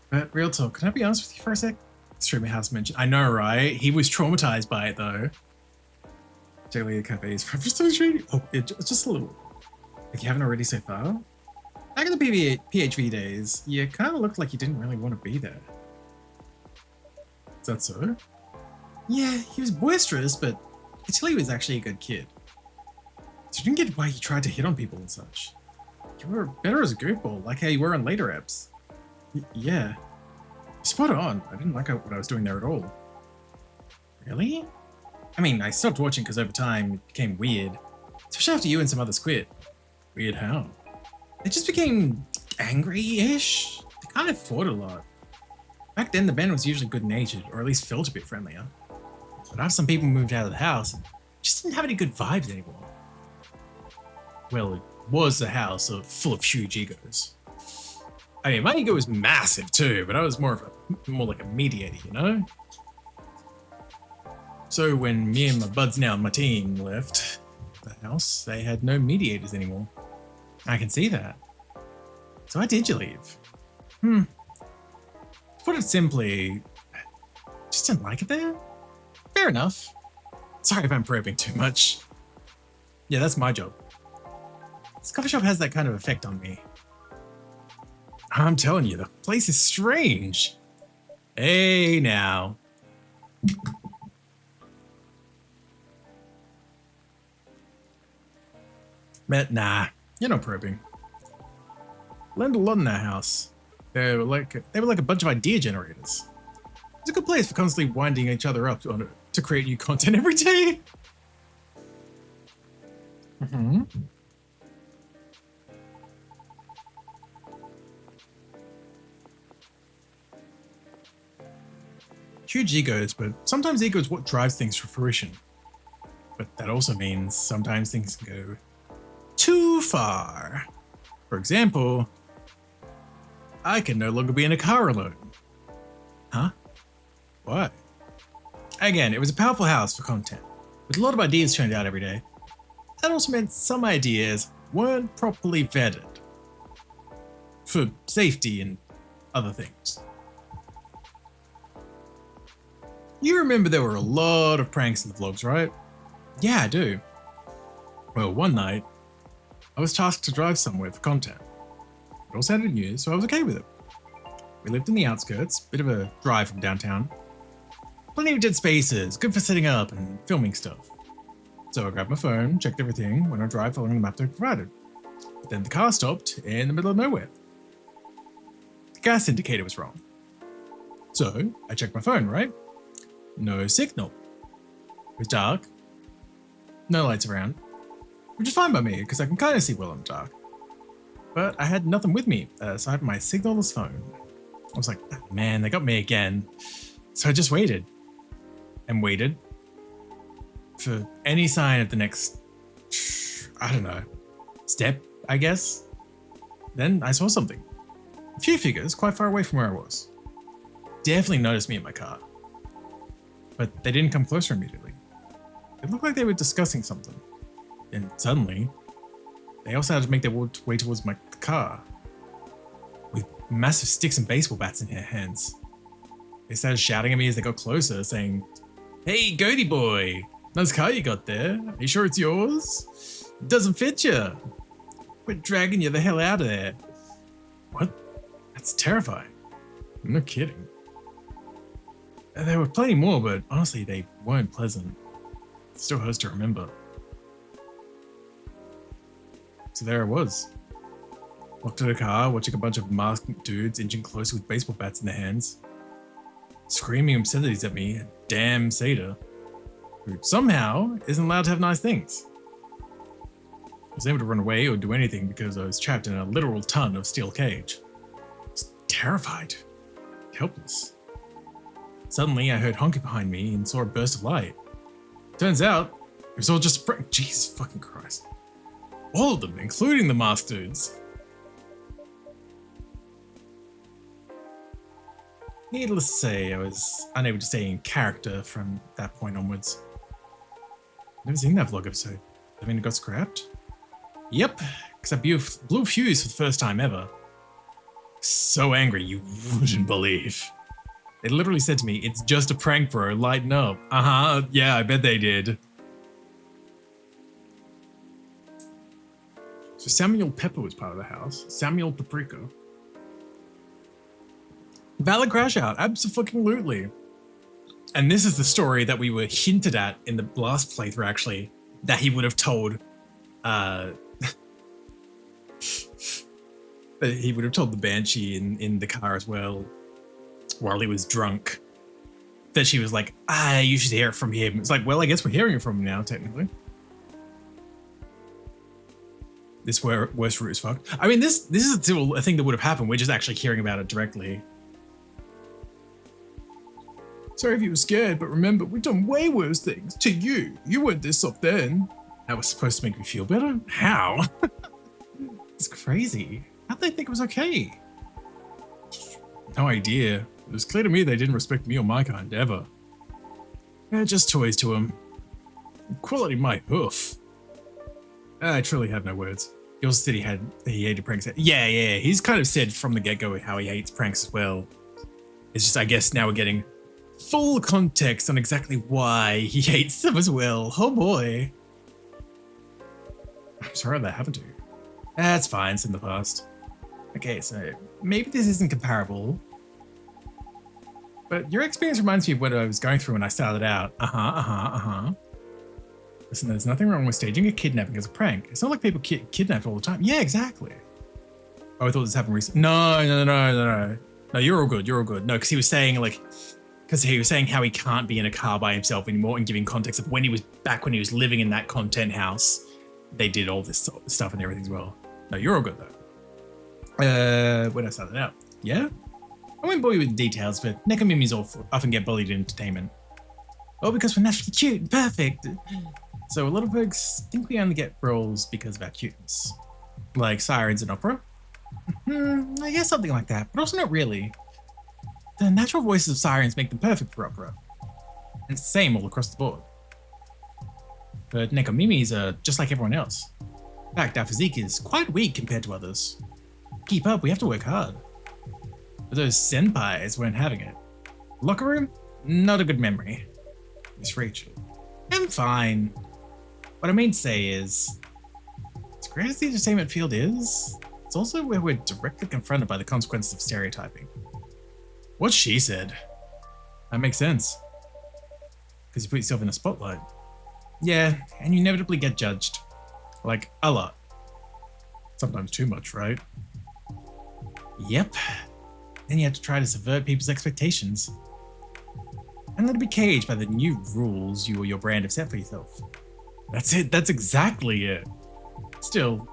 But real talk, can I be honest with you for a sec? Streamer House mentioned. I know, right? He was traumatized by it though. Particularly the cafes. Oh, it's just a little. Like you haven't already so far? Back in the PHV days, you kind of looked like you didn't really want to be there. Is that so? Yeah, he was boisterous, but I could tell he was actually a good kid. So you didn't get why he tried to hit on people and such. You were better as a goofball, like how you were on later eps. Yeah. Spot on. I didn't like what I was doing there at all. Really? I mean, I stopped watching because over time it became weird. Especially after you and some others quit. Weird how? It just became angry-ish. They kind of fought a lot. Back then the band was usually good-natured, or at least felt a bit friendlier. But after some people moved out of the house, it just didn't have any good vibes anymore. Well, it was a house full of huge egos. I mean, my ego was massive too, but I was more like a mediator, you know? So when me and my buds now on my team left the house, they had no mediators anymore. I can see that. So why did you leave? To put it simply, just didn't like it there? Fair enough. Sorry if I'm probing too much. Yeah, that's my job. This coffee shop has that kind of effect on me. I'm telling you, the place is strange. Hey, now. But nah, you're not probing. Learned a lot in that house. They were like a bunch of idea generators. It's a good place for constantly winding each other up to create new content every day. Huge egos, but sometimes ego is what drives things to fruition. But that also means sometimes things can go too far. For example, I can no longer be in a car alone. Huh? What? Again, it was a powerful house for content, with a lot of ideas churned out every day. That also meant some ideas weren't properly vetted. For safety and other things. You remember there were a lot of pranks in the vlogs, right? Yeah, I do. Well, one night, I was tasked to drive somewhere for content. It all sounded new, so I was okay with it. We lived in the outskirts, bit of a drive from downtown. Plenty of dead spaces, good for setting up and filming stuff. So I grabbed my phone, checked everything, went on a drive following the map they provided. But then the car stopped in the middle of nowhere. The gas indicator was wrong. So I checked my phone, right? No signal. It was dark. No lights around. Which is fine by me, because I can kind of see well in the dark. But I had nothing with me, so I had my signalless phone. I was like, oh, man, they got me again. So I just waited. And waited. For any sign of the next, I don't know, step, I guess. Then I saw something. A few figures quite far away from where I was. definitely noticed me in my car. But they didn't come closer immediately. It looked like they were discussing something. And suddenly, they also had to make their way towards my car with massive sticks and baseball bats in their hands. They started shouting at me as they got closer, saying, "Hey, Goaty boy, nice car you got there. Are you sure it's yours? It doesn't fit you. We're dragging you the hell out of there." What? That's terrifying. No kidding. There were plenty more, but honestly, they weren't pleasant. It still hurts to remember. So there I was. Walked to the car, watching a bunch of masked dudes inching closer with baseball bats in their hands. Screaming obscenities at me, a damn satyr, who somehow isn't allowed to have nice things. I was able to run away or do anything because I was trapped in a literal ton of steel cage. I was terrified, helpless. Suddenly, I heard honking behind me and saw a burst of light. Turns out, it was all just a prank. Jesus fucking Christ. All of them, including the masked dudes. Needless to say, I was unable to stay in character from that point onwards. Never seen that vlog episode. I mean, it got scrapped? Yep, because I blew fuse for the first time ever. So angry you wouldn't believe. They literally said to me, "It's just a prank, bro, lighten up." Yeah, I bet they did. So Samuel Pepper was part of the house. Samuel Paprika. Valid crash out, abso-fucking-lutely. And this is the story that we were hinted at in the last playthrough, actually, that he would have told, that he would have told the Banshee in the car as well, while he was drunk, that she was like, you should hear it from him. It's like, well, I guess we're hearing it from him now, technically. This worst route is fucked. I mean, this is still a thing that would have happened. We're just actually hearing about it directly. Sorry if you were scared, but remember, we've done way worse things to you. You weren't this soft then. That was supposed to make me feel better? How? It's crazy. How'd they think it was okay? No idea. It was clear to me they didn't respect me or my kind, ever. They're just toys to them. Quality my hoof. I truly have no words. He also said he hated pranks. Yeah, he's kind of said from the get-go how he hates pranks as well. It's just, I guess now we're getting full context on exactly why he hates them as well. Oh boy. I'm sorry that happened to you. That's fine, it's in the past. Okay, so maybe this isn't comparable, but your experience reminds me of what I was going through when I started out. Listen, there's nothing wrong with staging a kidnapping as a prank. It's not like people kidnapped all the time. Yeah, exactly. Oh, I thought this happened recently. No. No, you're all good. No, because he was saying how he can't be in a car by himself anymore, and giving context of when he was living in that content house, they did all this stuff and everything as well. No, you're all good though. When I started out, yeah? I won't bore you with details, but Nekomimis often get bullied in entertainment. Oh, because we're naturally cute and perfect. So a lot of folks think we only get roles because of our cuteness. Like sirens in opera? I guess something like that, but also not really. The natural voices of sirens make them perfect for opera. And it's the same all across the board. But Nekomimis are just like everyone else. In fact, our physique is quite weak compared to others. To keep up, we have to work hard. But those senpais weren't having it. Locker room? Not a good memory. Miss Rachel. I'm fine. What I mean to say is, as great as the entertainment field is, it's also where we're directly confronted by the consequences of stereotyping. What she said. That makes sense. Because you put yourself in a spotlight. Yeah, and you inevitably get judged. Like, a lot. Sometimes too much, right? Yep. Then you have to try to subvert people's expectations. And then be caged by the new rules you or your brand have set for yourself. That's it. That's exactly it. Still,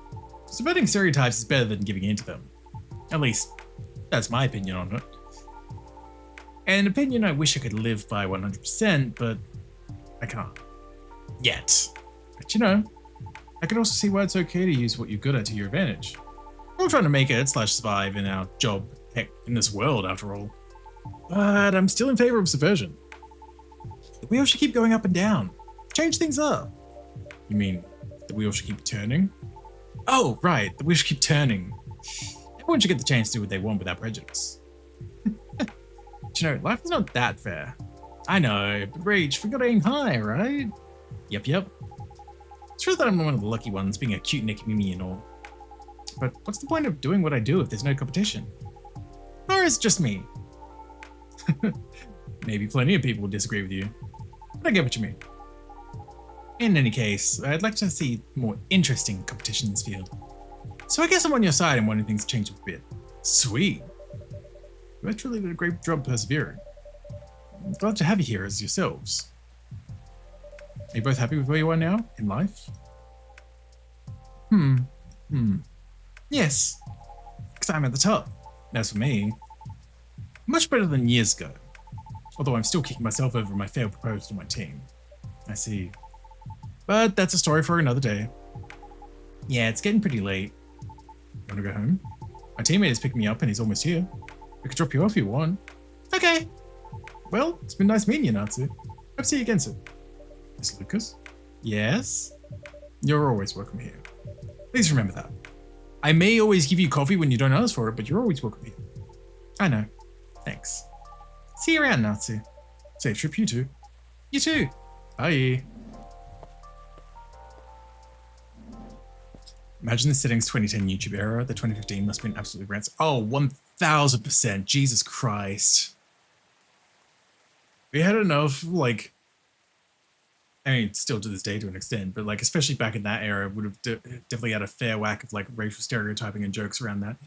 subverting stereotypes is better than giving in to them. At least, that's my opinion on it. An opinion I wish I could live by 100%, but I can't. Yet. But you know, I can also see why it's okay to use what you're good at to your advantage. We're all trying to make it / survive in our job, heck, in this world after all. But I'm still in favor of subversion. The wheel should keep going up and down. Change things up. You mean the wheel should keep turning? Oh, right, the wheel should keep turning. Everyone should get the chance to do what they want without prejudice. But you know, life is not that fair. I know, but Rach, we gotta aim high, right? Yep. It's true that I'm one of the lucky ones, being a cute Nick Mimi and all. But what's the point of doing what I do if there's no competition? Or is it just me? Maybe plenty of people will disagree with you, but I get what you mean. In any case, I'd like to see more interesting competition in this field. So I guess I'm on your side and wanting things to change a bit. Sweet. You both really did a great job persevering. I'm glad to have you here as yourselves. Are you both happy with where you are now in life? Yes, because I'm at the top. As for me, much better than years ago. Although I'm still kicking myself over my failed proposal to my team. I see. But that's a story for another day. Yeah, it's getting pretty late. You want to go home? My teammate is picking me up and he's almost here. We could drop you off if you want. Okay. Well, it's been nice meeting you, Natsu. Hope to see you again soon. Miss Lucas? Yes? You're always welcome here. Please remember that. I may always give you coffee when you don't ask for it, but you're always welcome here. I know. Thanks. See you around, Natsu. Safe trip, you too. You too. Bye. Imagine the settings 2010 YouTube era. The 2015 must have been absolutely rancid. Oh, 1000%. Jesus Christ. We had enough, like, I mean, still to this day to an extent, but like, especially back in that era, would have definitely had a fair whack of like racial stereotyping and jokes around that.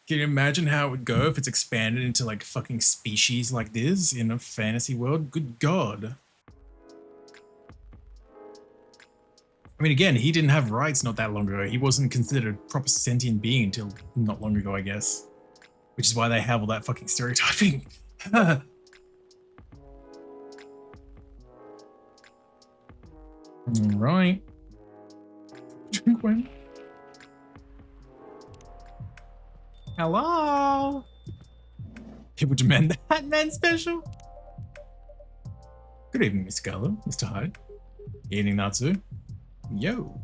Can you imagine how it would go if it's expanded into like fucking species like this in a fantasy world? Good God. I mean, again, he didn't have rights not that long ago. He wasn't considered a proper sentient being until not long ago, I guess. Which is why they have all that fucking stereotyping. All right. Drink one. Hello? People demand that man special? Good evening, Mr. Gallo, Mr. Hyde. Evening, Natsu. Yo.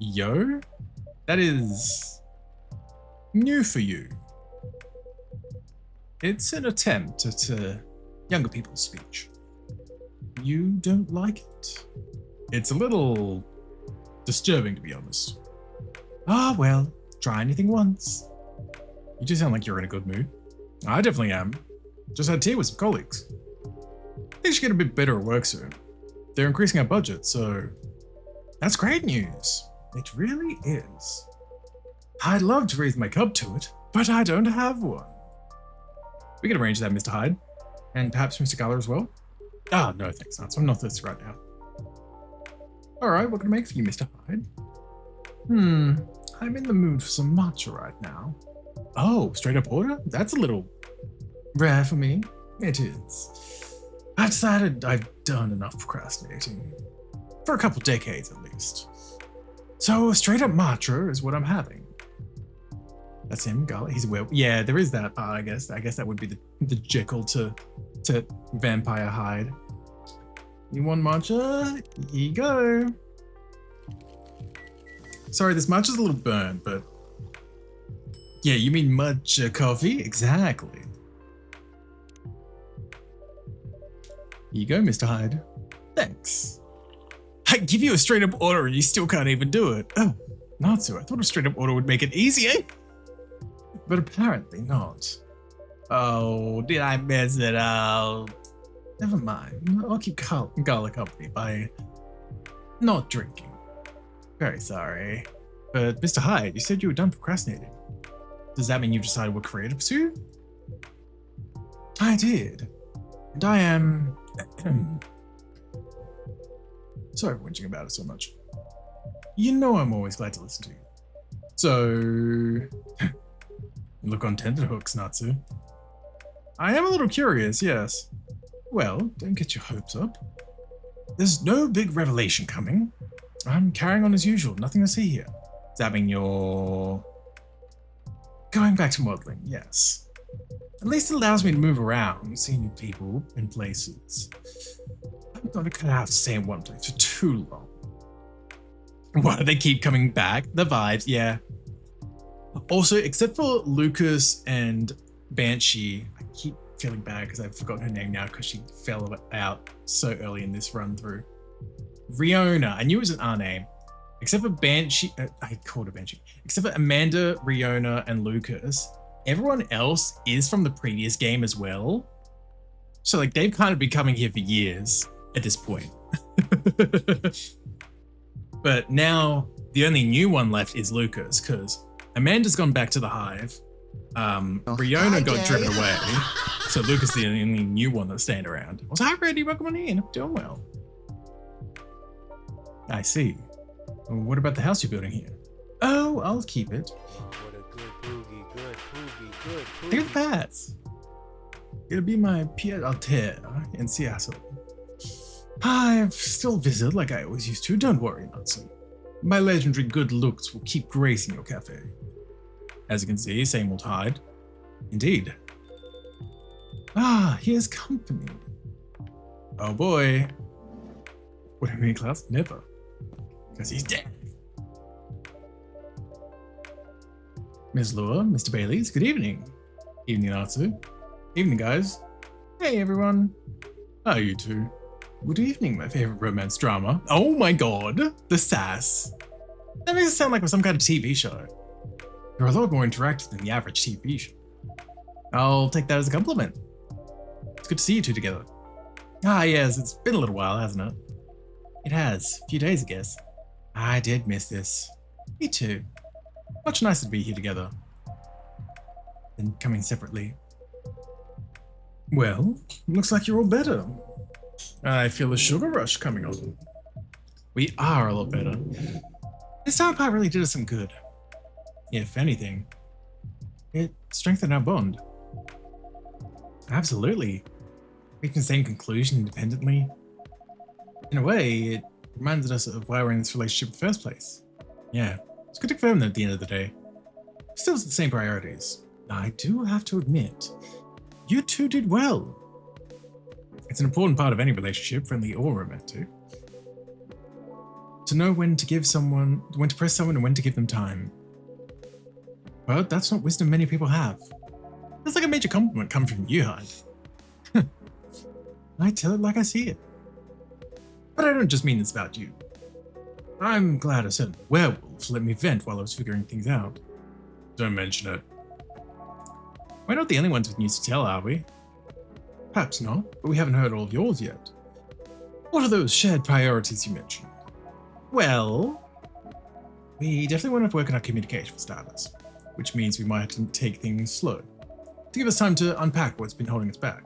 Yo? That is new for you. It's an attempt at younger people's speech. You don't like it? It's a little disturbing, to be honest. Ah, well, try anything once. You do sound like you're in a good mood. I definitely am. Just had tea with some colleagues. Things should get a bit better at work soon. They're increasing our budget, so that's great news. It really is. I'd love to raise my cup to it, but I don't have one. We can arrange that, Mr. Hyde. And perhaps Mr. Galler as well? Ah, no thanks, Nats. I'm not thirsty right now. Alright, what can I make for you, Mr. Hyde? I'm in the mood for some matcha right now. Oh, straight up order? That's a little rare for me. It is. I've decided I've done enough procrastinating. For a couple decades, at least. So, straight up matcha is what I'm having. That's him, Gala. He's a werewolf. Yeah, there is that part, I guess. I guess that would be the Jekyll to Vampire Hyde. You want matcha? Here you go. Sorry, this matcha's a little burnt, but... Yeah, you mean matcha coffee? Exactly. Here you go, Mr. Hyde. Thanks. I give you a straight up order and you still can't even do it. Oh, Natsu, I thought a straight up order would make it easier. But apparently not. Oh, did I mess it up? Never mind. I'll keep Gala company by not drinking. Very sorry. But Mr. Hyde, you said you were done procrastinating. Does that mean you've decided what career to pursue? I did. And I am... Sorry for whinging about it so much. You know I'm always glad to listen to you. So... You look on tenterhooks, Natsu. I am a little curious, yes. Well, don't get your hopes up. There's no big revelation coming. I'm carrying on as usual, nothing to see here. Does that mean you're... Going back to modeling, yes. At least it allows me to move around, see new people and places. I'm not gonna have to stay in one place for too long. Why do they keep coming back? The vibes, yeah. Also, except for Lucas and Banshee, I keep feeling bad because I've forgotten her name now because she fell out so early in this run through. Riona, I knew it was an R name. Except for Banshee, I called her Banshee. Except for Amanda, Riona, and Lucas, everyone else is from the previous game as well. So like they've kind of been coming here for years at this point. But now the only new one left is Lucas because Amanda's gone back to the hive. Riona got driven away. So Lucas is the only new one that's staying around. Well, hi, Brady. Welcome on in. Doing well. I see. Well, what about the house you're building here? Oh, I'll keep it. What a good boogie, good boogie, good boogie. Look at that. It'll be my pied à terre in Seattle. I've still visit like I always used to. Don't worry, Natsu. My legendary good looks will keep gracing your cafe. As you can see, same old hide. Indeed. Ah, here's company. Oh boy. What do you mean, Klaus? Never. Because he's dead. Ms. Lure, Mr. Bailey's, good evening. Evening, Natsu. Evening, guys. Hey, everyone. How are you two? Good evening, my favorite romance drama. Oh my god, the sass. That makes it sound like some kind of TV show. You're a lot more interactive than the average TV show. I'll take that as a compliment. It's good to see you two together. Ah, yes, it's been a little while, hasn't it? It has. A few days, I guess. I did miss this. Me too. Much nicer to be here together than coming separately. Well, looks like you're all better. I feel a sugar rush coming on. We are a lot better. This time part really did us some good. If anything, it strengthened our bond. Absolutely. Reaching the same conclusion independently. In a way, it reminded us of why we're in this relationship in the first place. Yeah, it's good to confirm that at the end of the day. Still the same priorities. I do have to admit, you two did well. It's an important part of any relationship, friendly or romantic. To know when to press someone and when to give them time. But that's not wisdom many people have. That's like a major compliment coming from you, Hyde. I tell it like I see it. But I don't just mean this about you. I'm glad a certain werewolf let me vent while I was figuring things out. Don't mention it. We're not the only ones with news to tell, are we? Perhaps not, but we haven't heard all of yours yet. What are those shared priorities you mentioned? Well, we definitely want to work on our communication for starters, which means we might have to take things slow, to give us time to unpack what's been holding us back.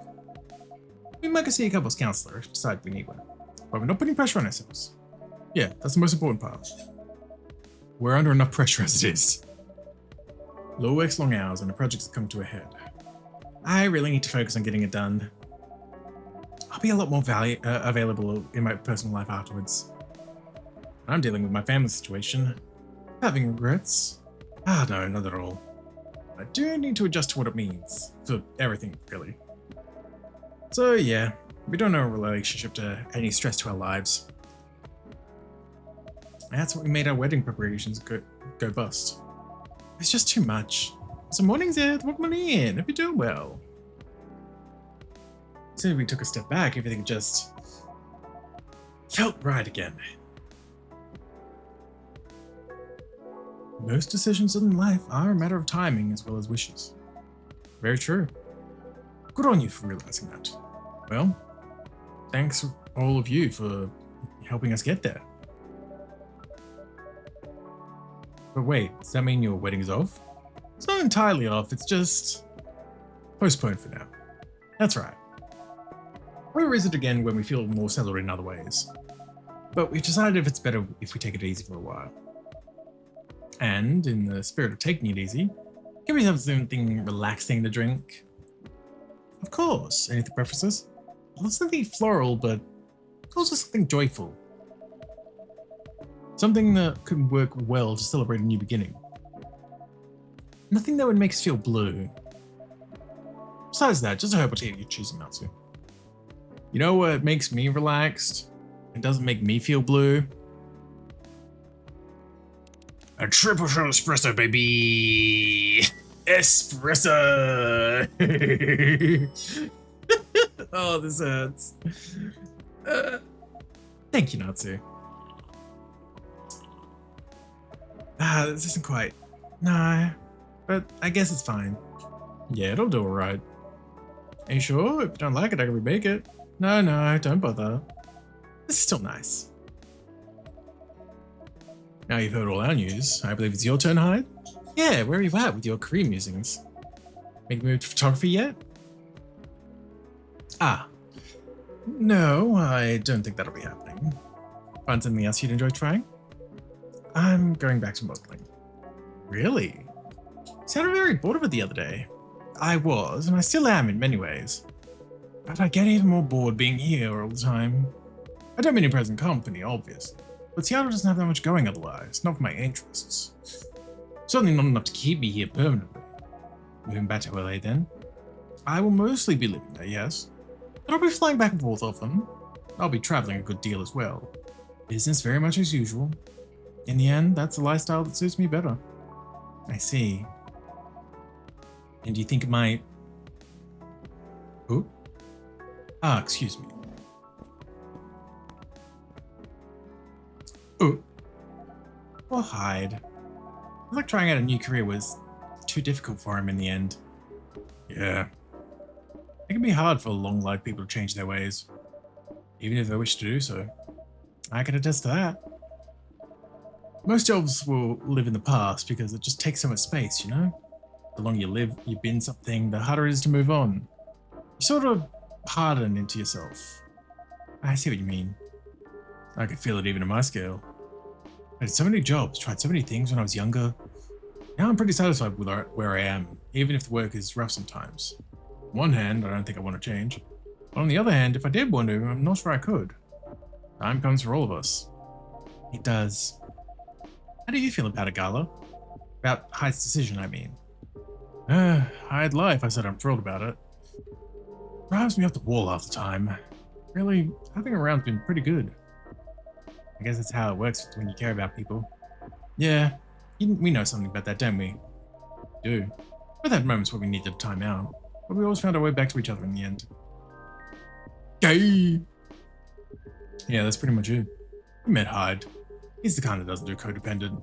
We might go see a couples counselor if we decide we need one, but we're not putting pressure on ourselves. Yeah, that's the most important part. We're under enough pressure as it is. Low works, long hours, and the project's come to a head. I really need to focus on getting it done. I'll be a lot more available in my personal life afterwards. I'm dealing with my family situation. Having regrets? Ah, no, not at all. I do need to adjust to what it means. For everything, really. So yeah, we don't know a relationship to any stress to our lives. That's what we made our wedding preparations go bust. It's just too much. So morning's it, welcome on in, hope you're doing well. As soon as we took a step back, everything just felt right again. Most decisions in life are a matter of timing as well as wishes. Very true. Good on you for realizing that. Well, thanks all of you for helping us get there. But wait, does that mean your wedding is off? It's not entirely off, it's just postponed for now. That's right. We'll revisit again when we feel more settled in other ways. But we've decided if it's better if we take it easy for a while. And in the spirit of taking it easy, can we have something relaxing to drink? Of course, anything preferences? Not something floral, but also something joyful. Something that could work well to celebrate a new beginning. Nothing that would make us feel blue. Besides that, just a herbal tea you're choosing not to. You know what makes me relaxed? It doesn't make me feel blue. A triple shot espresso, baby! Espresso! Oh, this hurts. Thank you, Natsu. This isn't quite. No, but I guess it's fine. Yeah, it'll do alright. Are you sure? If you don't like it, I can remake it. No, don't bother. This is still nice. Now you've heard all our news, I believe it's your turn, Hyde? Yeah, where are you at with your career musings? Making a move to photography yet? Ah. No, I don't think that'll be happening. Find something else you'd enjoy trying? I'm going back to modeling. Really? You sounded very bored of it the other day. I was, and I still am in many ways. But I get even more bored being here all the time. I don't mean in present company, obviously. But Seattle doesn't have that much going otherwise, not for my interests. Certainly not enough to keep me here permanently. Moving back to LA then? I will mostly be living there, yes. But I'll be flying back and forth often. I'll be traveling a good deal as well. Business very much as usual. In the end, that's the lifestyle that suits me better. I see. And do you think it might... Who? Ah, excuse me. Oh. Well, Hyde. I feel like trying out a new career was too difficult for him in the end. Yeah. It can be hard for long-lived people to change their ways, even if they wish to do so. I can attest to that. Most jobs will live in the past because it just takes so much space, you know? The longer you live, you've been something, the harder it is to move on. You sort of harden into yourself. I see what you mean. I could feel it even at my scale. I did so many jobs, tried so many things when I was younger. Now I'm pretty satisfied with where I am, even if the work is rough sometimes. On one hand, I don't think I want to change. But on the other hand, if I did want to, I'm not sure I could. Time comes for all of us. It does. How do you feel about it, Gala? About Hyde's decision, I mean. I'd lie if I said I'm thrilled about it. It drives me off the wall half the time. Really, having around's been pretty good. I guess that's how it works when you care about people. Yeah, we know something about that, don't we? We do. We've had moments where we needed time out, but we always found our way back to each other in the end. Gay! Yeah, that's pretty much it. We met Hyde. He's the kind that doesn't do codependent.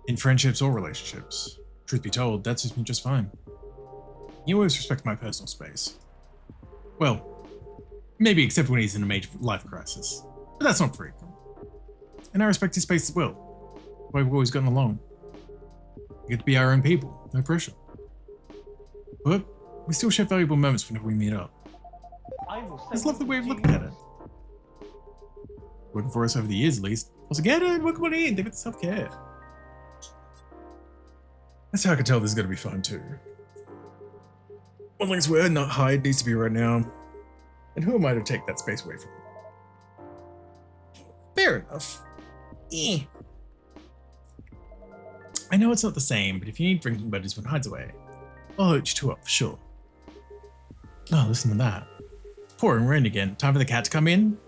In friendships or relationships. Truth be told, that suits me just fine. He always respects my personal space. Well, maybe except when he's in a major life crisis. But that's not frequent. And I respect his space as well. But we've always gotten along. We get to be our own people, no pressure. But we still share valuable moments whenever we meet up. I just love the way of looking at it. Working for us over the years at least. Also get it, welcome on in, give it self-care. That's how I can tell this is going to be fun too. One thing's where not Hyde needs to be right now. And who am I to take that space away from him? Fair enough. I know it's not the same, but if you need drinking buddies when Hyde's away, I'll hook you two up for sure. Oh, listen to that. Pouring rain again. Time for the cat to come in?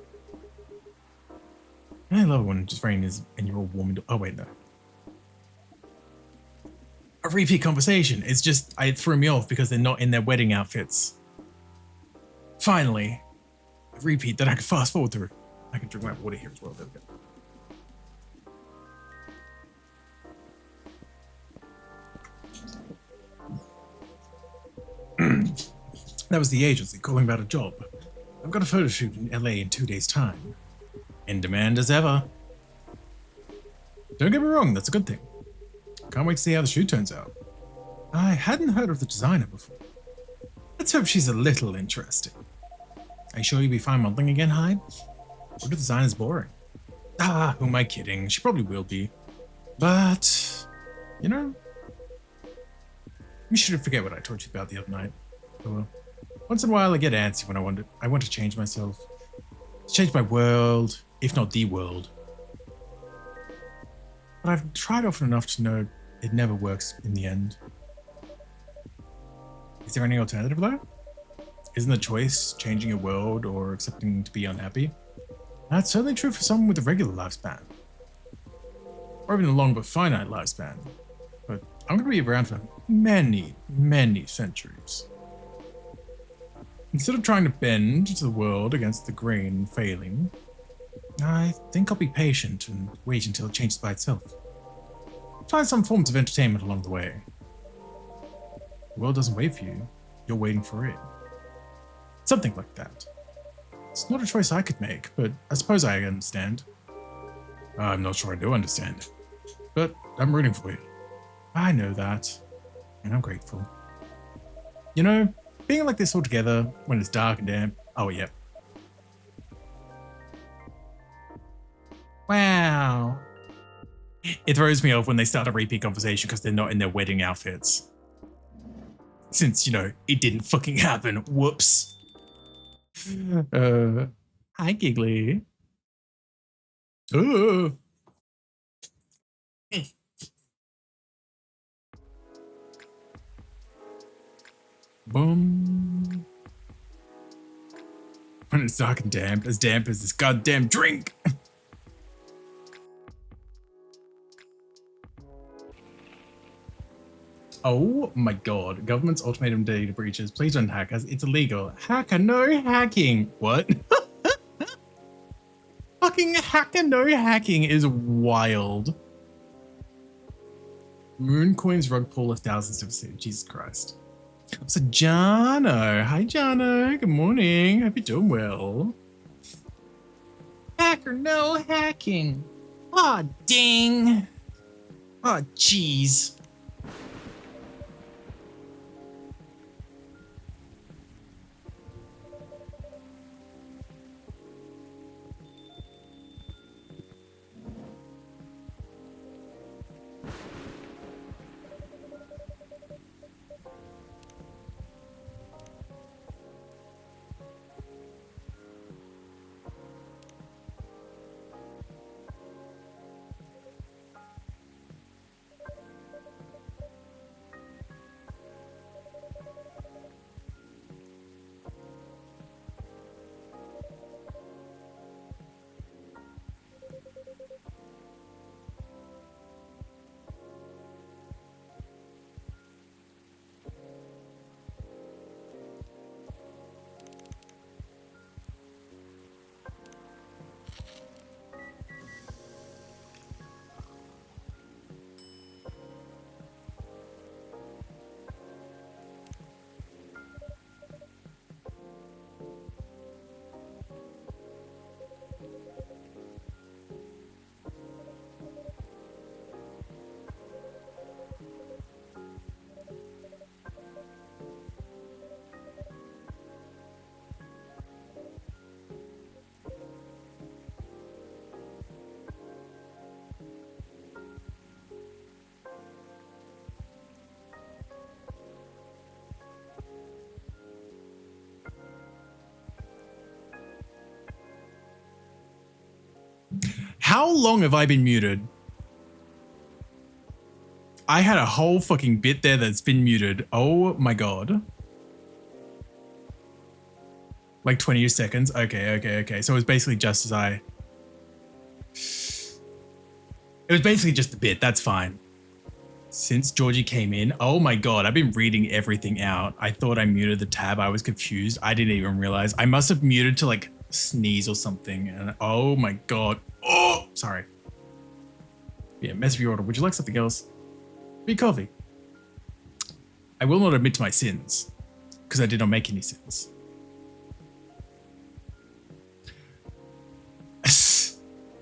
I love it when it just rains and you're all warm. Oh, wait, no. A repeat conversation. It's just, it threw me off because they're not in their wedding outfits. Finally, a repeat that I can fast forward through. I can drink my water here as well. There we go. That was the agency calling about a job. I've got a photo shoot in LA in 2 days' time. In demand as ever. Don't get me wrong, that's a good thing. Can't wait to see how the shoot turns out. I hadn't heard of the designer before. Let's hope she's a little interesting. Are you sure you'll be fine modeling again, Hyde? What if the designer's boring? Ah, who am I kidding? She probably will be. But, you know, we should forget what I told you about the other night. So, once in a while I get antsy when I want to change myself. Change my world, if not the world. But I've tried often enough to know it never works in the end. Is there any alternative though? Isn't the choice changing your world or accepting to be unhappy? That's certainly true for someone with a regular lifespan. Or even a long but finite lifespan. But I'm going to be around for many, many centuries. Instead of trying to bend to the world against the grain and failing, I think I'll be patient and wait until it changes by itself. Find some forms of entertainment along the way. The world doesn't wait for you, you're waiting for it. Something like that. It's not a choice I could make, but I suppose I understand. I'm not sure I do understand, but I'm rooting for you. I know that, and I'm grateful. You know, being like this all together when it's dark and damp, oh yeah. Wow. It throws me off when they start a repeat conversation because they're not in their wedding outfits. Since, you know, it didn't fucking happen. Whoops. Hi, Giggly. Boom. When it's dark and damp as this goddamn drink. Oh my god. Government's ultimatum data breaches. Please don't hack us. It's illegal. Hacker, no hacking. What? Fucking hacker, no hacking is wild. Mooncoin's rug pull of thousands of cities. Jesus Christ. So Jono. Hi Jono. Good morning. Hope you're doing well. Hacker, no hacking. Aw, ding. Aw, jeez. How long have I been muted? I had a whole fucking bit there that's been muted. Oh my god. Like 20 seconds. Okay. So it was basically just as I... It was basically just a bit. That's fine. Since Georgie came in, oh my god, I've been reading everything out. I thought I muted the tab. I was confused. I didn't even realize. I must have muted to like sneeze or something. And oh my god. Oh, sorry. Yeah, mess of your order. Would you like something else? Be coffee. I will not admit to my sins because I did not make any sins.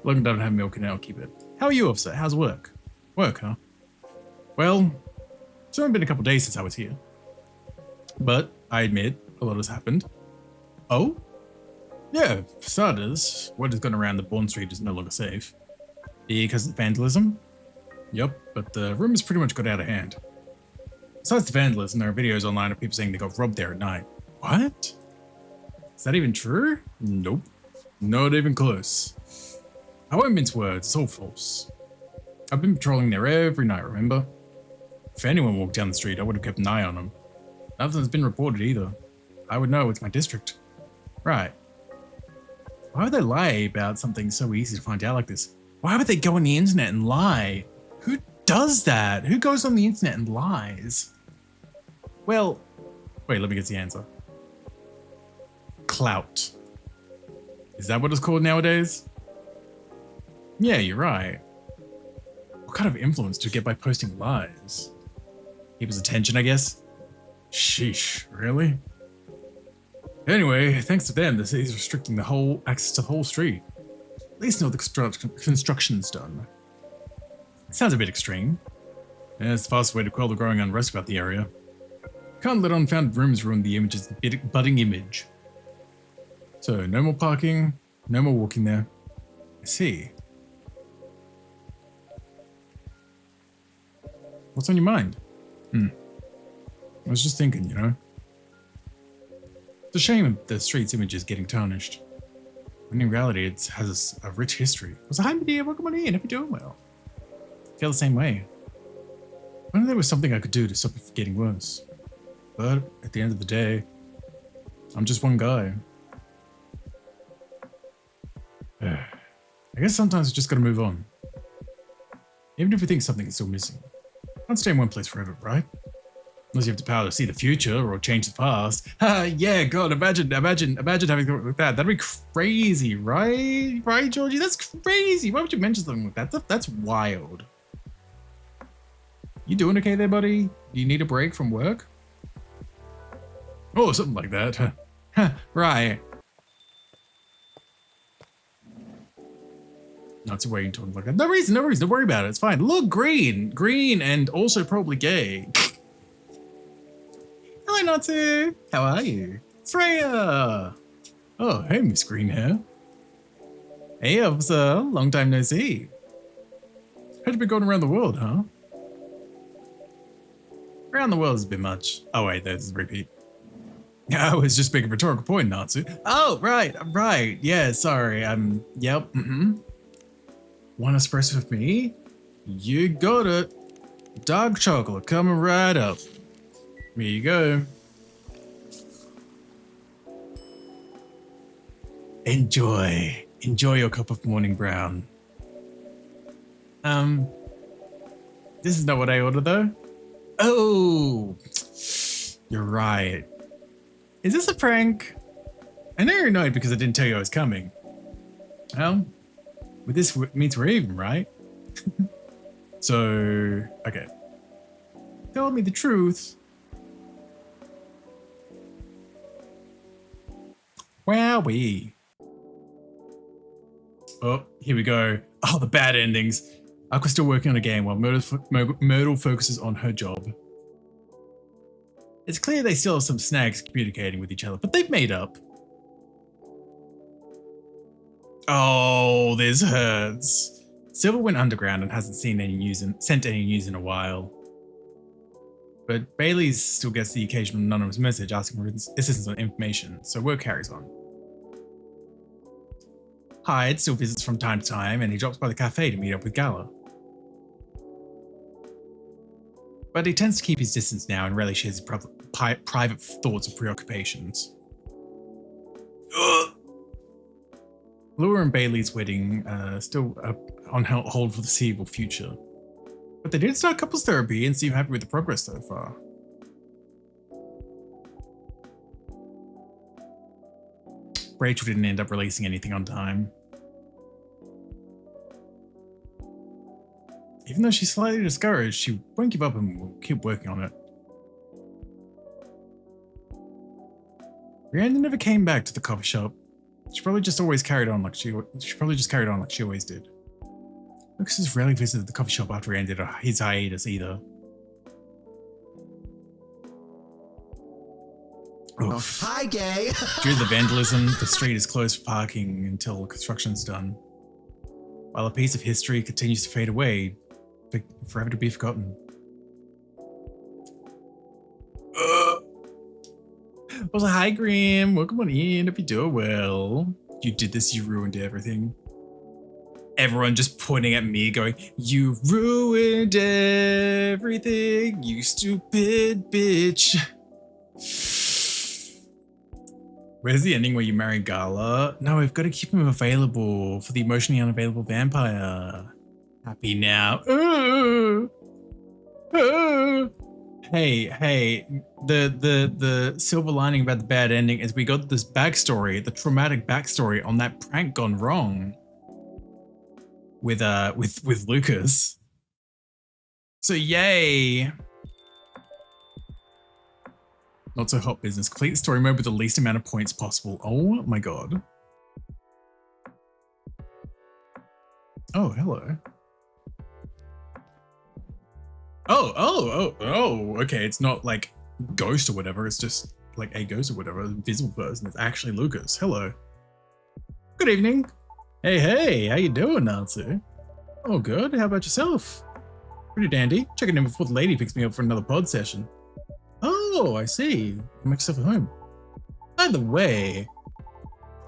Logan doesn't have milk and I'll keep it. How are you, officer? How's work? Work, huh? Well, it's only been a couple days since I was here. But I admit a lot has happened. Oh? Yeah, for starters, what has gone around the Bourne Street is no longer safe. Because of vandalism? Yup, but the rumors pretty much got out of hand. Besides the vandalism, there are videos online of people saying they got robbed there at night. What? Is that even true? Nope. Not even close. I won't mince words, it's all false. I've been patrolling there every night, remember? If anyone walked down the street, I would have kept an eye on them. Nothing's been reported either. I would know, it's my district. Right. Why would they lie about something so easy to find out like this? Why would they go on the internet and lie? Who does that? Who goes on the internet and lies? Well, wait, let me get the answer. Clout. Is that what it's called nowadays? Yeah, you're right. What kind of influence do you get by posting lies? People's attention, I guess? Sheesh, really? Anyway, thanks to them, the city's restricting the whole access to the whole street. At least know the construction's done. Sounds a bit extreme. Yeah, it's the fastest way to quell the growing unrest about the area. Can't let unfounded rumors ruin the image's budding image. So, no more parking, no more walking there. I see. What's on your mind? I was just thinking, you know. It's a shame the street's image is getting tarnished. When in reality, it has a rich history. Was hi, Medea, welcome on in, hope you're doing well. I feel the same way. I knew there was something I could do to stop it from getting worse. But at the end of the day, I'm just one guy. I guess sometimes you just gotta move on. Even if you think something is still missing. Can't stay in one place forever, right? Unless you have the power to see the future or change the past. Yeah, God, imagine having thought like that. That'd be crazy, right? Right, Georgie? That's crazy. Why would you mention something like that? That's wild. You doing okay there, buddy? Do you need a break from work? Oh, something like that. Right. Not to wait talking like that. No reason. Don't worry about it. It's fine. Look, green, and also probably gay. Hello, Natsu. How are you? Freya. Oh, hey, Miss Green Hair. Hey, officer. Long time no see. How'd you been going around the world, huh? Around the world is a bit much. Oh, wait, this is a repeat. I was just making a rhetorical point, Natsu. Oh, right. Yeah, sorry. Yep. Want espresso with me? You got it. Dark chocolate coming right up. Here you go. Enjoy your cup of morning brown. This is not what I ordered though. Oh, you're right. Is this a prank? I know you're annoyed because I didn't tell you I was coming. Well, with this means we're even, right? So, okay. Tell me the truth. Wowee. Oh, here we go. Oh, the bad endings. Aqua's still working on a game while Myrtle focuses on her job. It's clear they still have some snags communicating with each other, but they've made up. Oh, this hurts. Silver went underground and hasn't sent any news in a while. But Bailey still gets the occasional anonymous message asking for assistance on information, so work carries on. Hyde still visits from time to time, and he drops by the cafe to meet up with Gala. But he tends to keep his distance now and rarely shares his private thoughts or preoccupations. Laura and Bailey's wedding still on hold for the foreseeable future. But they did start couples therapy and seem happy with the progress so far. Rachel didn't end up releasing anything on time. Even though she's slightly discouraged, she won't give up and will keep working on it. Rihanna never came back to the coffee shop. She probably just carried on like she always did. Lucas has rarely visited the coffee shop after he ended his hiatus either. Oh, hi, gay. Due to the vandalism, the street is closed for parking until construction is done. While a piece of history continues to fade away, forever to be forgotten. Also, hi, Grim. Welcome on in. Hope you're doing well. You did this, you ruined everything. everyone just pointing at me going, "You ruined everything, you stupid bitch." Where's the ending where you marry Gala? No, we've got to keep him available for the emotionally unavailable vampire. Happy now. Hey, the silver lining about the bad ending is we got this backstory, the traumatic backstory on that prank gone wrong with Lucas. So yay. Not so hot business. Complete story mode with the least amount of points possible. Oh my god. Oh, hello. Oh, okay. It's not like ghost or whatever. It's just like a ghost or whatever. A visible person. It's actually Lucas. Hello. Good evening. Hey, how you doing, Nancy? Oh, good. How about yourself? Pretty dandy. Checking in before the lady picks me up for another pod session. Oh, I see. Make yourself at home. By the way,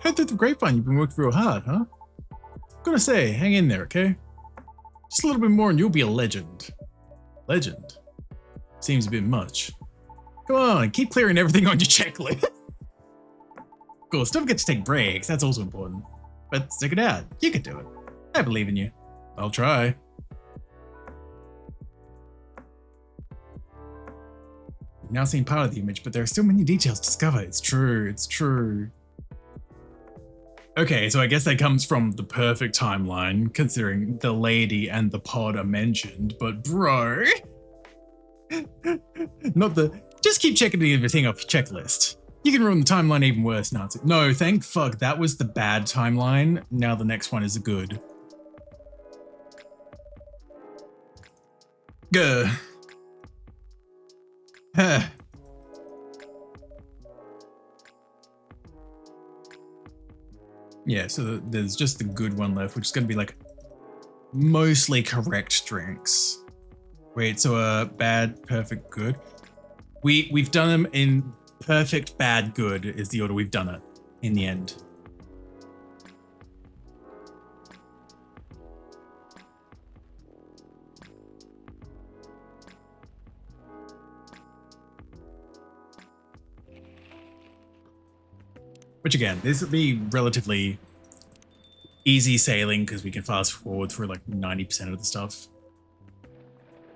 heard through the grapevine you've been working real hard, huh? I'm gonna say, hang in there, okay? Just a little bit more and you'll be a legend. Legend? Seems a bit much. Come on, keep clearing everything on your checklist. Of course, don't forget to take breaks, that's also important. But stick it out, you can do it. I believe in you. I'll try. You've now seen part of the image, but there are still many details to discover. It's true. Okay, so I guess that comes from the perfect timeline, considering the lady and the pod are mentioned, but bro. Not the, just keep checking everything off your checklist. You can ruin the timeline even worse, Nazi. No, thank fuck, that was the bad timeline. Now the next one is the good. Good. Yeah, so there's just the good one left, which is going to be like mostly correct drinks. Wait, so bad, perfect, good. We've done them in perfect, bad, good is the order we've done it in the end. Which again, this would be relatively easy sailing because we can fast forward through like 90% of the stuff.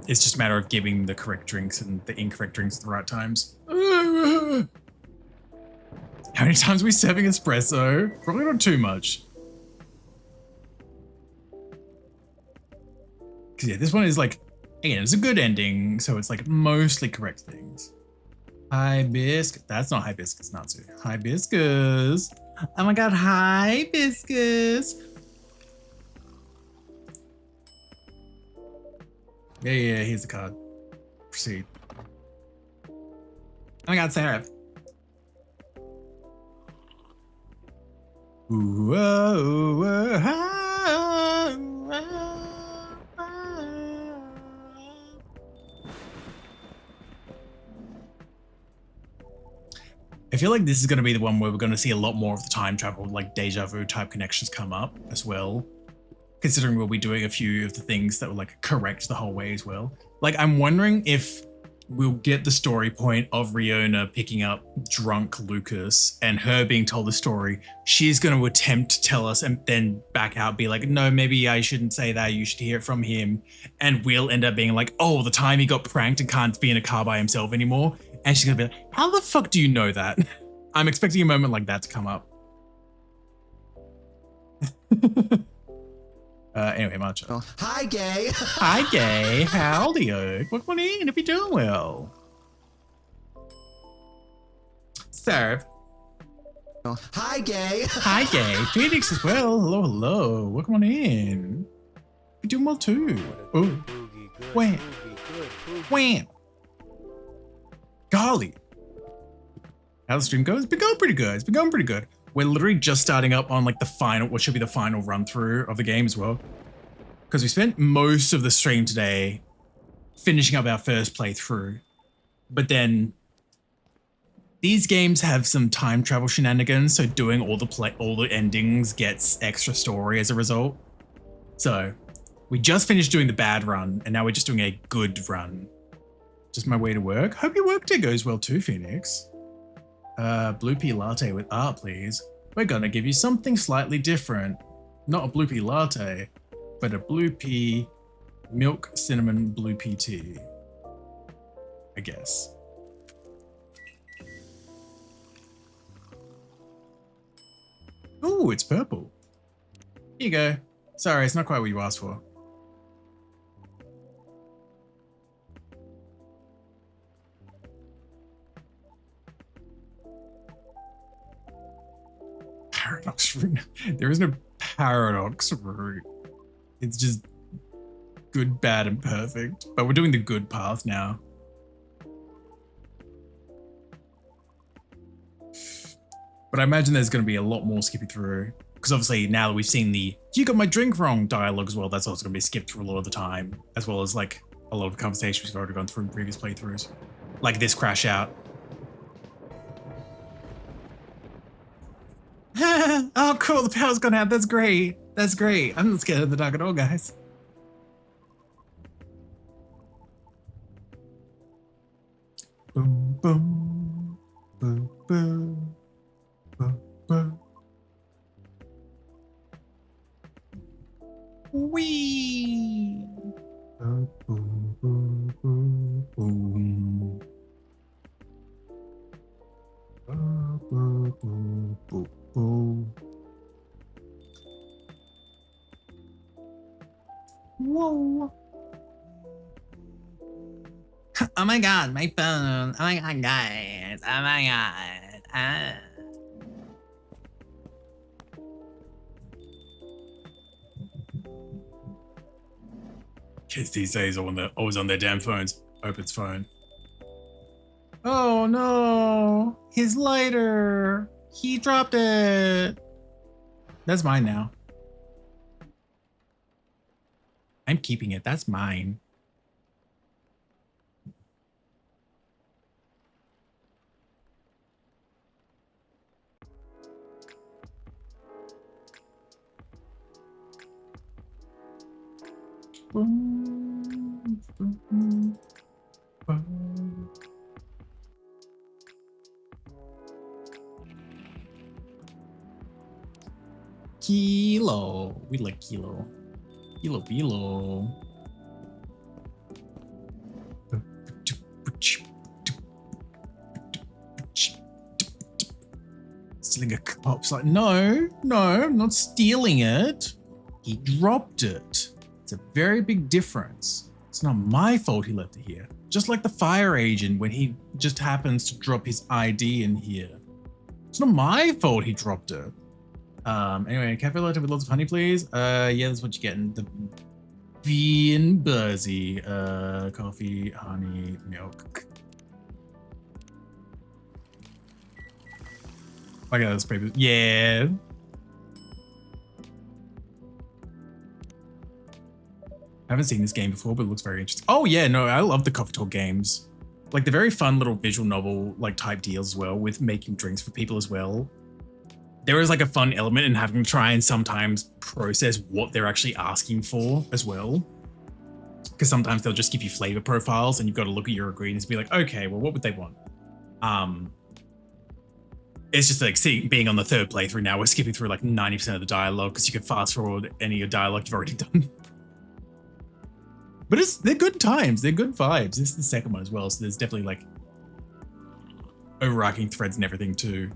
It's just a matter of giving the correct drinks and the incorrect drinks at the right times. How many times are we serving espresso? Probably not too much. Because yeah, this one is like, again, it's a good ending, so it's like mostly correct things. Hibiscus. That's not hibiscus, Natsu. Hibiscus. Oh my god, hibiscus. Yeah, here's the card. Proceed. Oh my god, Sarah. Ooh, oh, oh, oh, oh. I feel like this is going to be the one where we're going to see a lot more of the time travel, like deja vu type connections come up as well. Considering we'll be doing a few of the things that will like correct the whole way as well. Like, I'm wondering if we'll get the story point of Riona picking up drunk Lucas and her being told the story. She's going to attempt to tell us and then back out, be like, no, maybe I shouldn't say that. You should hear it from him. And we'll end up being like, oh, the time he got pranked and can't be in a car by himself anymore. And she's going to be like, how the fuck do you know that? I'm expecting a moment like that to come up. Anyway, Marcha. Hi, gay. Hi, gay. Howdy, welcome on in if you're doing well. Serve. Hi, gay. Hi, gay. Phoenix as well. Hello. Welcome on in. You're doing well too. Oh. Wham. Wham. Golly. How the stream goes? It's been going pretty good. We're literally just starting up on like the final, what should be the final run through of the game as well. Because we spent most of the stream today finishing up our first playthrough. But then these games have some time travel shenanigans, so doing all the endings gets extra story as a result. So we just finished doing the bad run, and now we're just doing a good run. Just my way to work. Hope your work day goes well too, Phoenix. Blue pea latte with art, please. We're gonna give you something slightly different. Not a blue pea latte, but a blue pea milk cinnamon blue pea tea. I guess. Ooh, it's purple. Here you go. Sorry, it's not quite what you asked for. Paradox route. There is no paradox route. It's just good, bad, and perfect. But we're doing the good path now. But I imagine there's going to be a lot more skipping through. Because obviously now that we've seen the "you got my drink wrong" dialogue as well, that's also going to be skipped through a lot of the time. As well as like a lot of conversations we've already gone through in previous playthroughs. Like this crash out. Oh, cool. The power's gone out. That's great. That's great. I'm not scared of the dark at all, guys. Boom, boom, boom, boom, boom, boom. Wee. Boom, boom, boom, boom, boom. Boom, boom, boom, boom, boom. Whoa. Oh my god, my phone. Oh my god, guys. Oh my god. Kids these days are always on their damn phones. Hope it's phone. Oh no, his lighter. He dropped it. That's mine now. I'm keeping it. That's mine. Kilo. We like kilo. Kilo Bilo. Stealing a cop's like, no, I'm not stealing it. He dropped it. It's a very big difference. It's not my fault he left it here. Just like the fire agent when he just happens to drop his ID in here. It's not my fault he dropped it. Anyway, cafe latte with lots of honey, please. Yeah, that's what you're getting. The bean buzzy. Coffee, honey, milk. Okay, that's pretty. Yeah. I haven't seen this game before, but it looks very interesting. Oh yeah, no, I love the coffee talk games. Like they're very fun little visual novel like type deals as well, with making drinks for people as well. There is like a fun element in having to try and sometimes process what they're actually asking for as well. Because sometimes they'll just give you flavor profiles and you've got to look at your ingredients and be like, okay, well, what would they want? It's just like being on the third playthrough now, we're skipping through like 90% of the dialogue because you can fast forward any of your dialogue you've already done. But they're good times, they're good vibes. This is the second one as well, so there's definitely like overarching threads and everything too.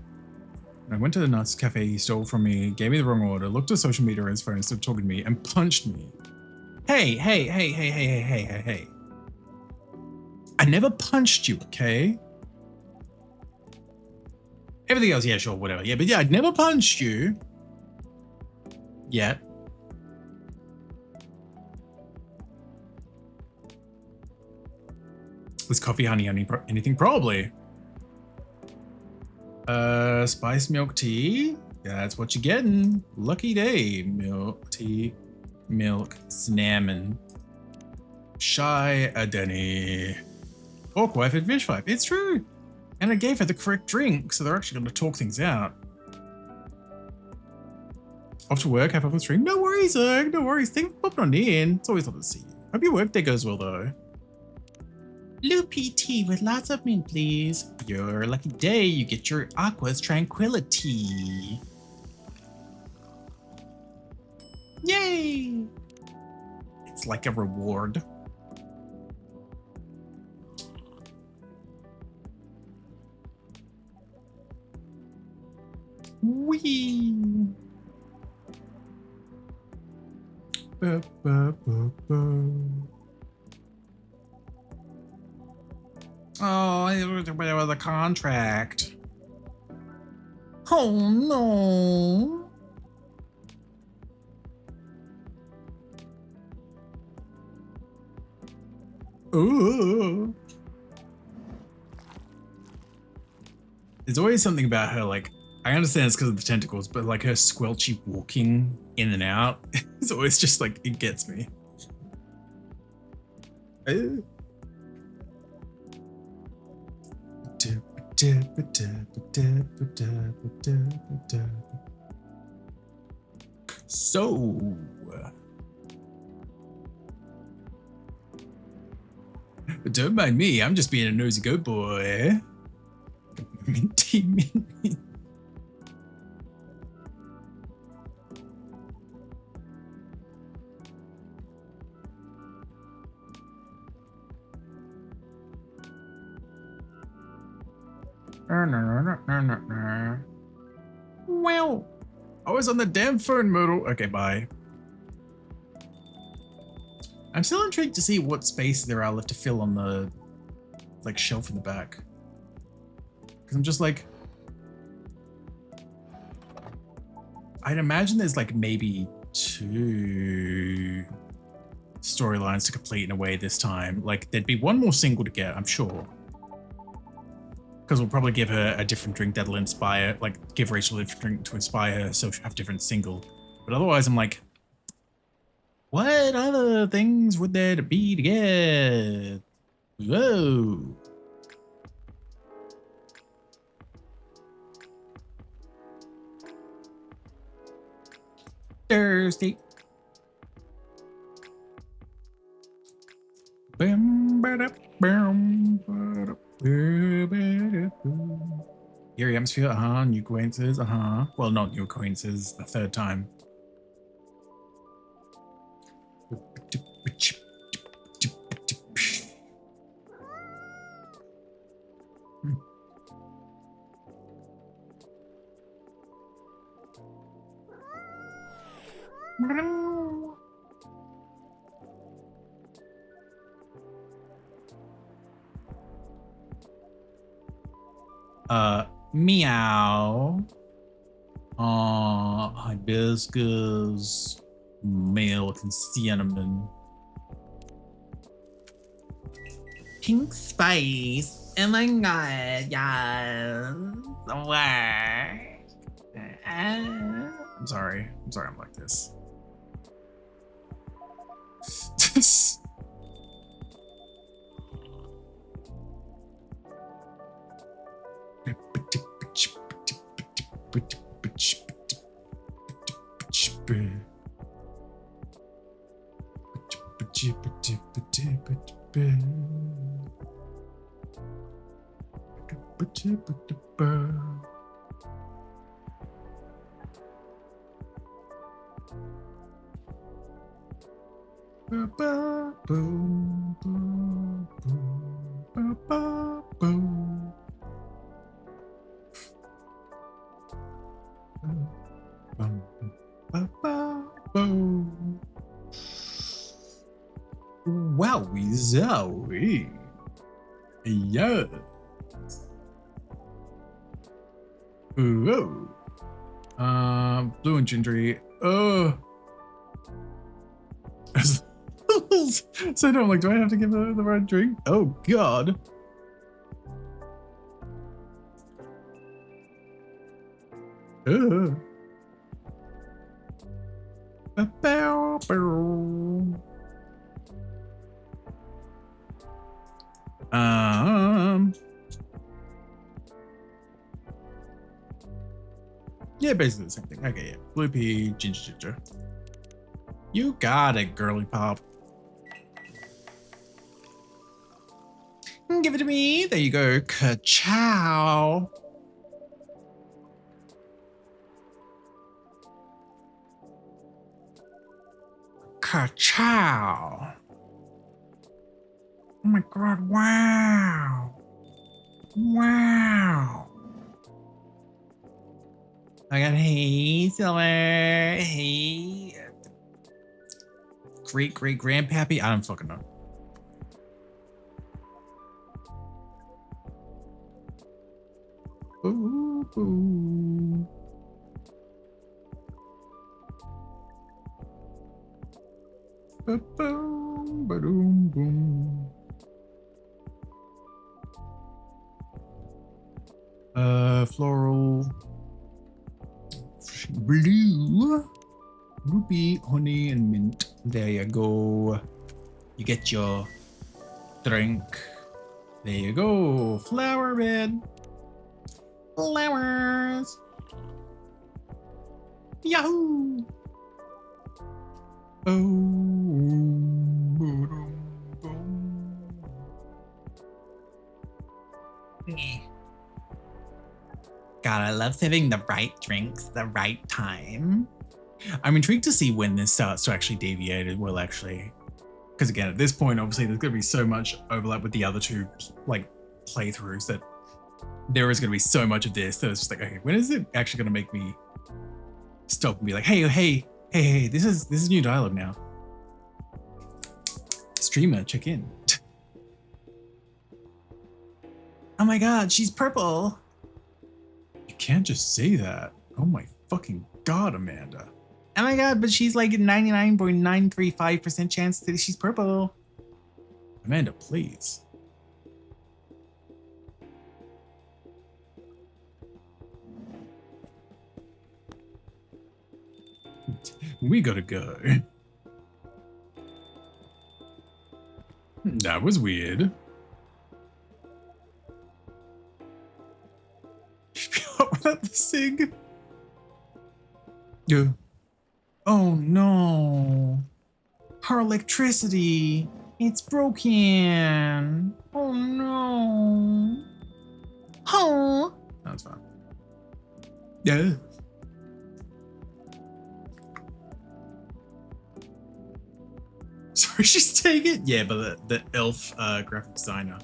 I went to the Nuts Cafe he stole from me, gave me the wrong order, looked at social media on his phone, started talking to me, and punched me. Hey. I never punched you, okay? Everything else, yeah, sure, whatever. Yeah, but yeah, I'd never punched you. Yet. Was coffee, honey, anything? Probably. Spice milk tea. Yeah, that's what you're getting. Lucky day. Milk tea, milk, cinnamon. Shy Adeni. Pork wife and fish wife. It's true. And I gave her the correct drink, so they're actually going to talk things out. Off to work, have a stream. No worries, Erg. No worries. Thanks for popping on in. It's always lovely to see you. Hope your work day goes well, though. Loopy tea with lots of mint, please. Your lucky day, you get your Aqua's Tranquility. Yay! It's like a reward. Wee. Ba, ba, ba, ba. Oh, it was a contract. Oh no. Ooh. There's always something about her, like, I understand it's because of the tentacles, but like her squelchy walking in and out, it's always just like, it gets me. So, don't mind me, I'm just being a nosy goat boy. Minty, minty. Well, I was on the damn phone modal. Okay, bye. I'm still intrigued to see what space there are left to fill on the like shelf in the back. Because I'm just like, I'd imagine there's like maybe 2 storylines to complete in a way this time. Like there'd be one more single to get, I'm sure. Because we'll probably give her a different drink that'll inspire, like give Rachel a different drink to inspire her, so she'll have a different single. But otherwise I'm like, what other things would there be to get? Whoa. Thirsty. Eerie atmosphere, new acquaintances, well, not new acquaintances, the 3rd time. Meow. Hibiscus, milk and cinnamon. Pink spice. Oh my god, yes. I'm sorry. I'm like this. Wowie zowie. Yes. Ooh. Blue and gingery. So I'm like, do I have to give her the right drink? Oh god. Yeah, basically the same thing. Okay, yeah. Blue pea, ginger. You got it, girly pop. Give it to me. There you go. Ka-chow. Ka-chow. Oh my god, wow. Wow. I got hey, Silver. Hey. Great grandpappy. I don't fucking know. Ooh, ooh. Ba-boom, ba-doom, boom. Floral. Blue. Ruby, honey, and mint. There you go. You get your drink. There you go. Flower bed. Flowers. Yahoo! God, I love saving the right drinks the right time. I'm intrigued to see when this starts to actually deviate as well, actually. Because again, at this point, obviously, there's going to be so much overlap with the other two, like, playthroughs that there is going to be so much of this that it's just like, okay, when is it actually going to make me stop and be like, hey, this is new dialogue now. Streamer, check in. Oh my god, she's purple. You can't just say that. Oh my fucking god, Amanda. Oh my god, but she's like 99.935% chance that she's purple. Amanda, please. We gotta go. That was weird. Without the sig. Yeah. Oh no. Her electricity. It's broken. Oh no. Oh. That's fine. Yeah. Sorry, she's taking it? Yeah, but the elf graphic designer.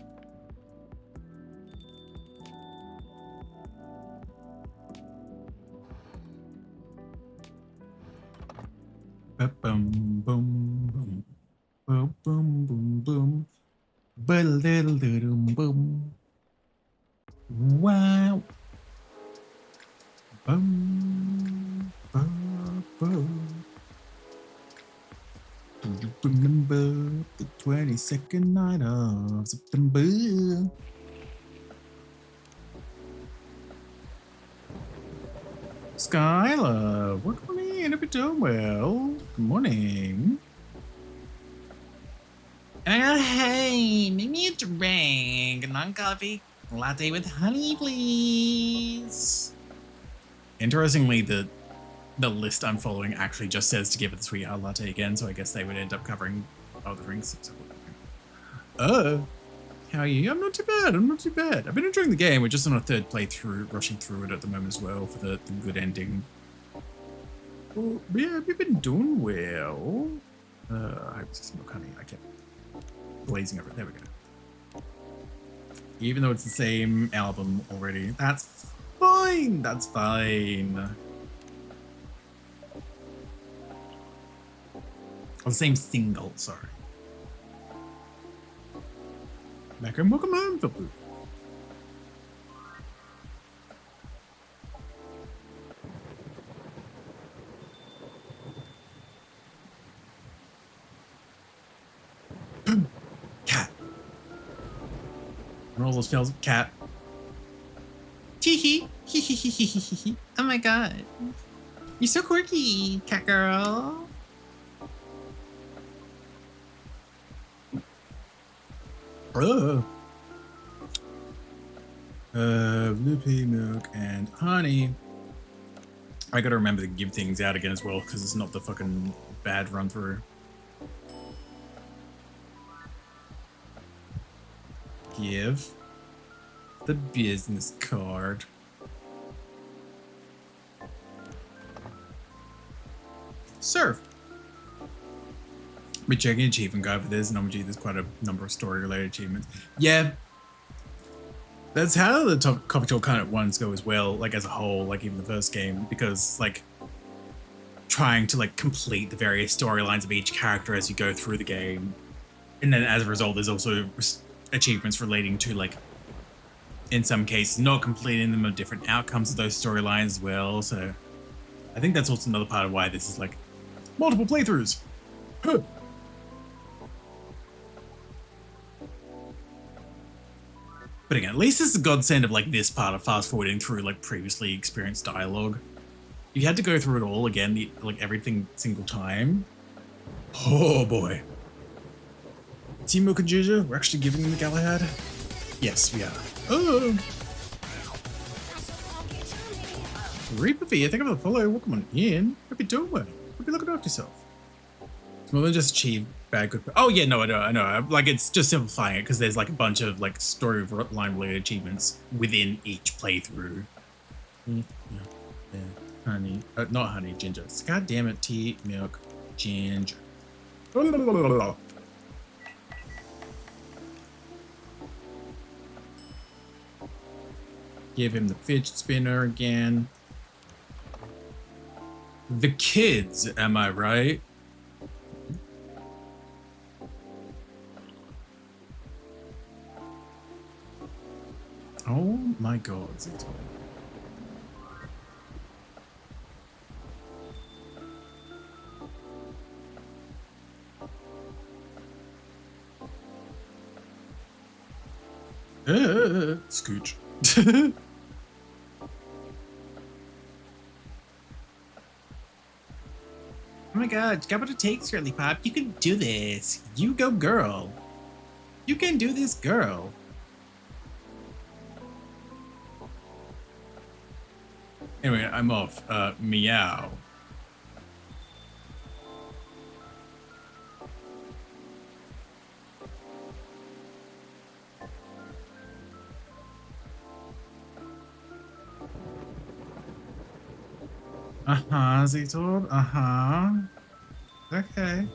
Boom, boom, boom, boom, boom, boom, boom, boom. Wow. Boom, boom, boom. Do you remember the 22nd night of September? Skylar, welcome in. Hope you're doing well. Good morning. Hey, make me a drink. Non-coffee latte with honey, please. Interestingly, the list I'm following actually just says to give it the sweetheart latte again, so I guess they would end up covering all the drinks. How are you? I'm not too bad. I've been enjoying the game. We're just on a third playthrough, rushing through it at the moment as well for the good ending. Well, yeah, we've been doing well. I hope it's milk honey. I kept glazing over it. There we go. Even though it's the same album already. That's fine. That's fine. Or the same single, sorry. Back and welcome home, Philip. Cat. And all those spells, cat. Tee hee. Hee hee hee hee hee hee. Oh my god. You're so quirky, cat girl. Blue pea milk and honey. I gotta remember to give things out again as well, because it's not the fucking bad run through. Give the business card. Serve. Be checking achievement guide for this, and there's quite a number of story-related achievements. Yeah. That's how the top coffee talk kind of ones go as well, like as a whole, like even the first game, because like trying to like complete the various storylines of each character as you go through the game. And then as a result, there's also achievements relating to like, in some cases, not completing them or different outcomes of those storylines as well. So I think that's also another part of why this is like multiple playthroughs. Huh. But again, at least it's the godsend of like this part of fast forwarding through like previously experienced dialogue. You had to go through it all again, like everything single time. Oh boy. Team Milk and Ginger, we're actually giving them the Galahad? Yes, we are. Oh! Reaper V, thank you for the follow. Welcome on in. Hope you're doing well. Hope you're looking after yourself. It's more than just achieve bad, good. Oh yeah, no, I know. Like it's just simplifying it because there's like a bunch of like storyline related achievements within each playthrough. Yeah. Honey, not honey, ginger. God damn it, tea, milk, ginger. Give him the fidget spinner again. The kids, am I right? Oh my god, Zito. Scooch. Oh my god, got what it takes, Girly Pop. You can do this. You go, girl. You can do this, girl. Anyway, I'm off. Meow. Uh-huh, Zetold. Uh-huh. Okay.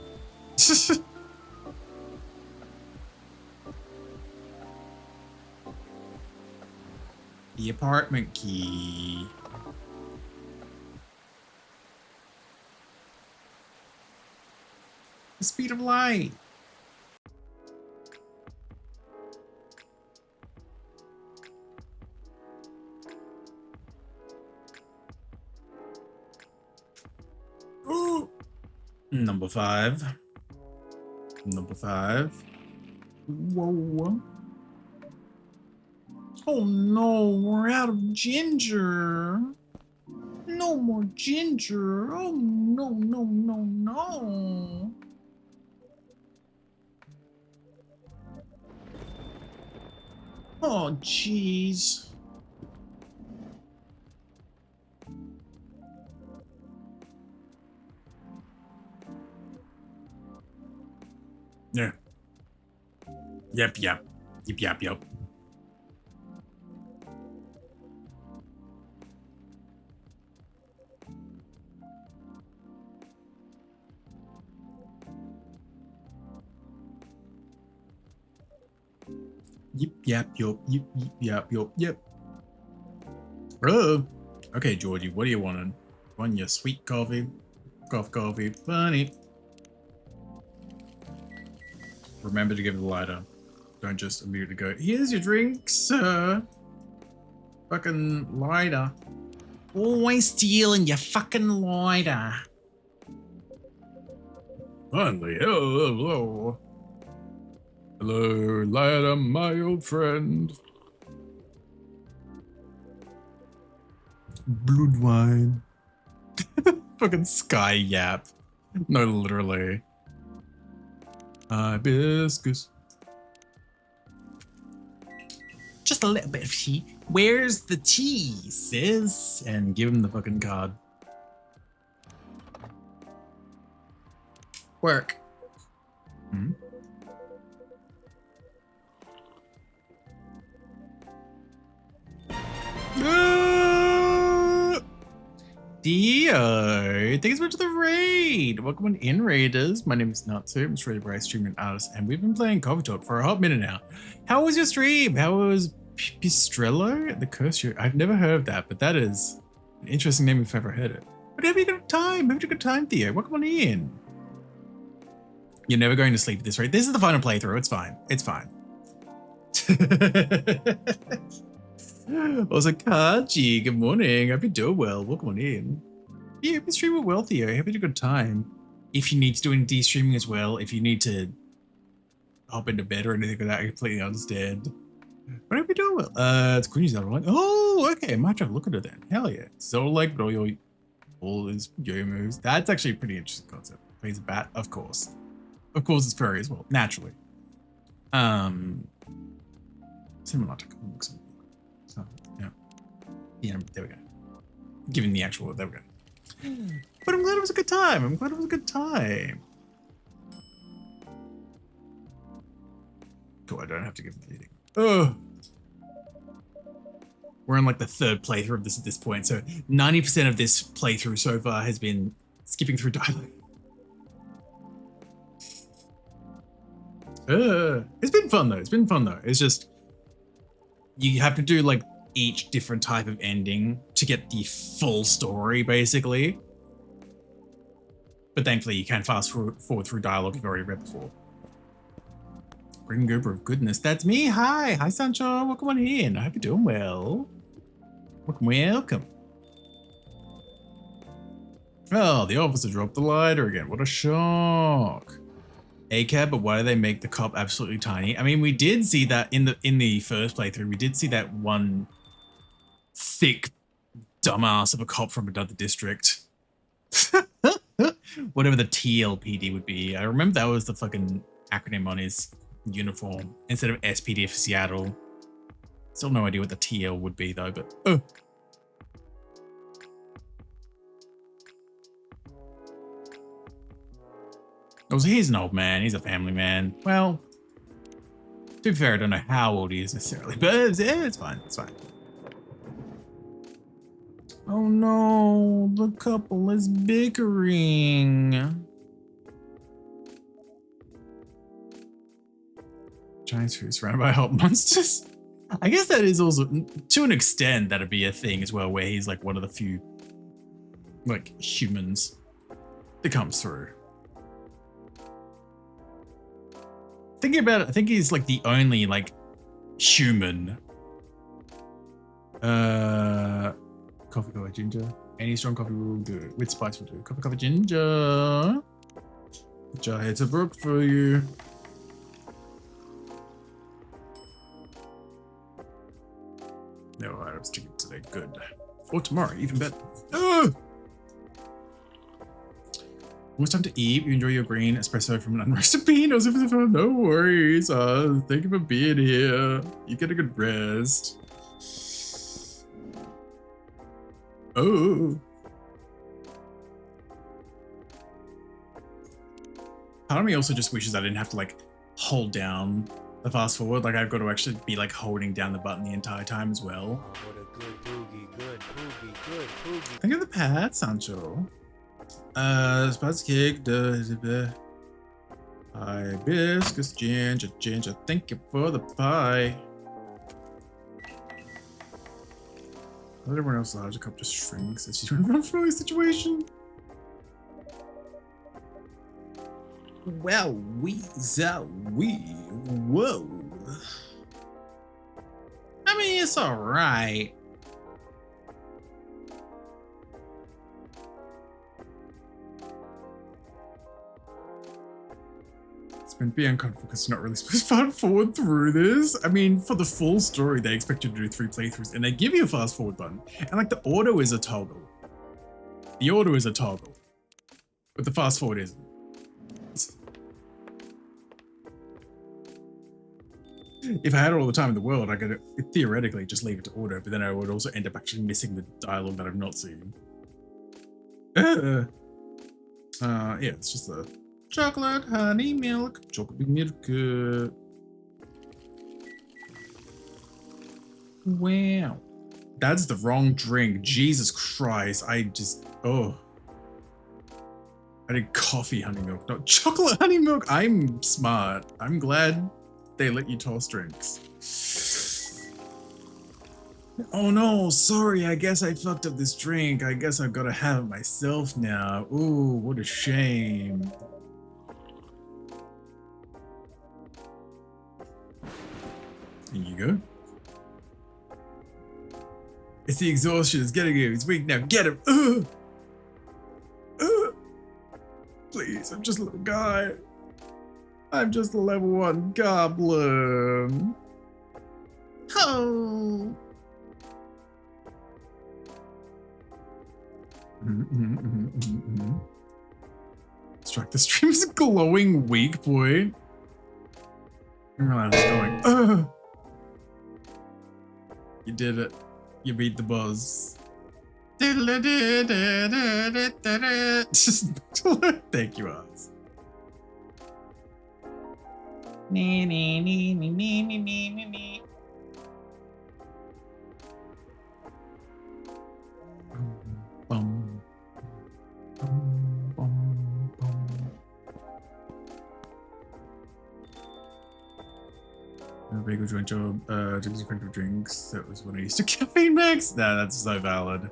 The apartment key. The speed of light. Ooh. Number 5. Number 5. Whoa. Oh no, we're out of ginger. No more ginger. Oh no, no, no, no. Oh, jeez. Yeah. Yep. Yep. Oh. Okay, Georgie, what do you want? Want your sweet coffee? Coffee, funny. Remember to give it the lighter. Don't just immediately go, here's your drink, sir. Fucking lighter. Always stealing your fucking lighter. Finally, hello. Hello, lighter, my old friend. Blood wine. Fucking sky yap. No, literally. Hibiscus. Just a little bit of tea. Where's the tea, sis? And give him the fucking card. Work. Hmm? Dio, thanks so much for the raid. Welcome on in, Raiders. My name is Natsu. I'm Australia Bryce, streamer and artist, and we've been playing Coffee Talk for a hot minute now. How was your stream? How was Pistrello? The Curse You? I've never heard of that, but that is an interesting name if I've ever heard it. But have you got a good time? Have you got a good time, Theo? Welcome on in. You're never going to sleep at this rate. This is the final playthrough. It's fine. It's fine. Also, Kaji, good morning. Hope you're doing well. Welcome on in. Yeah, hope you're streaming well, Theo. Hope you had a good time. If you need to do any de-streaming as well, if you need to hop into bed or anything like that, I completely understand. But I hope you're doing well. It's Queen's out. I'm like, oh, okay. I might have a look at it then. Hell yeah. So like all his yo moves. That's actually a pretty interesting concept. Plays a bat, of course. Of course, it's furry as well, naturally. Similar to comics. So, yeah. Yeah, there we go. Given the actual, there we go. But I'm glad it was a good time. I'm glad it was a good time. Cool, I don't have to give him anything. Oh. We're on like the third playthrough of this at this point, so 90% of this playthrough so far has been skipping through dialogue. It's been fun though. It's been fun though. It's just you have to do like each different type of ending to get the full story, basically. But thankfully, you can fast forward through dialogue you've already read before. Green Goober of goodness, that's me. Hi, Sancho. Welcome on in. I hope you're doing well. Welcome. Oh, the officer dropped the lighter again. What a shock. ACAB, but why do they make the cop absolutely tiny? I mean, we did see that in the first playthrough. We did see that one thick dumbass of a cop from another district. Whatever the TLPD would be. I remember that was the fucking acronym on his uniform instead of SPD for Seattle. Still no idea what the TL would be though, but oh, so he's an old man. He's a family man. Well, to be fair, I don't know how old he is necessarily, but it's fine. It's fine. Oh no, the couple is bickering. Giants who are surrounded by hot monsters. I guess that is also, to an extent, that'd be a thing as well, where he's like one of the few, like, humans that comes through. Thinking about it, I think he's like the only like human. Coffee, ginger. Any strong coffee will do. With spice will do. Coffee, ginger. Jarheads have worked for you. No items to get today. Good. Or tomorrow, even better. Almost time to eat. You enjoy your green espresso from an unroasted bean. No worries. Thank you for being here. You get a good rest. Oh. Part of me also just wishes I didn't have to like hold down the fast forward. Like I've got to actually be like holding down the button the entire time as well. What a good boogie, good boogie. Thank you for the pat, Sancho. Spots kick, hibiscus, ginger, thank you for the pie. Let everyone else large cup just shrinks as you don't run from a situation. Well, whoa. I mean, it's alright. It's been be uncomfortable because it's not really supposed to fast forward through this. I mean, for the full story, they expect you to do 3 playthroughs and they give you a fast forward button. And like the auto is a toggle. The auto is a toggle. But the fast forward isn't. If I had all the time in the world, I could theoretically just leave it to auto, but then I would also end up actually missing the dialogue that I've not seen. Yeah, it's just the Chocolate, honey, milk. Chocolate milk. Wow. That's the wrong drink. Jesus Christ. I did coffee honey milk, not chocolate honey milk. I'm smart. I'm glad they let you toss drinks. Oh no, sorry. I guess I fucked up this drink. I guess I've got to have it myself now. Ooh, what a shame. Here you go. It's the exhaustion. It's getting him. He's weak now. Get him. Please, I'm just a little guy. I'm just a level 1 goblin. Oh. Strike the stream's glowing weak point. Going. You did it. You beat the buzz. Thank you, Oz. Bagel joint job, drinks effective drinks. That was when I used to caffeine max. Nah, that's so valid.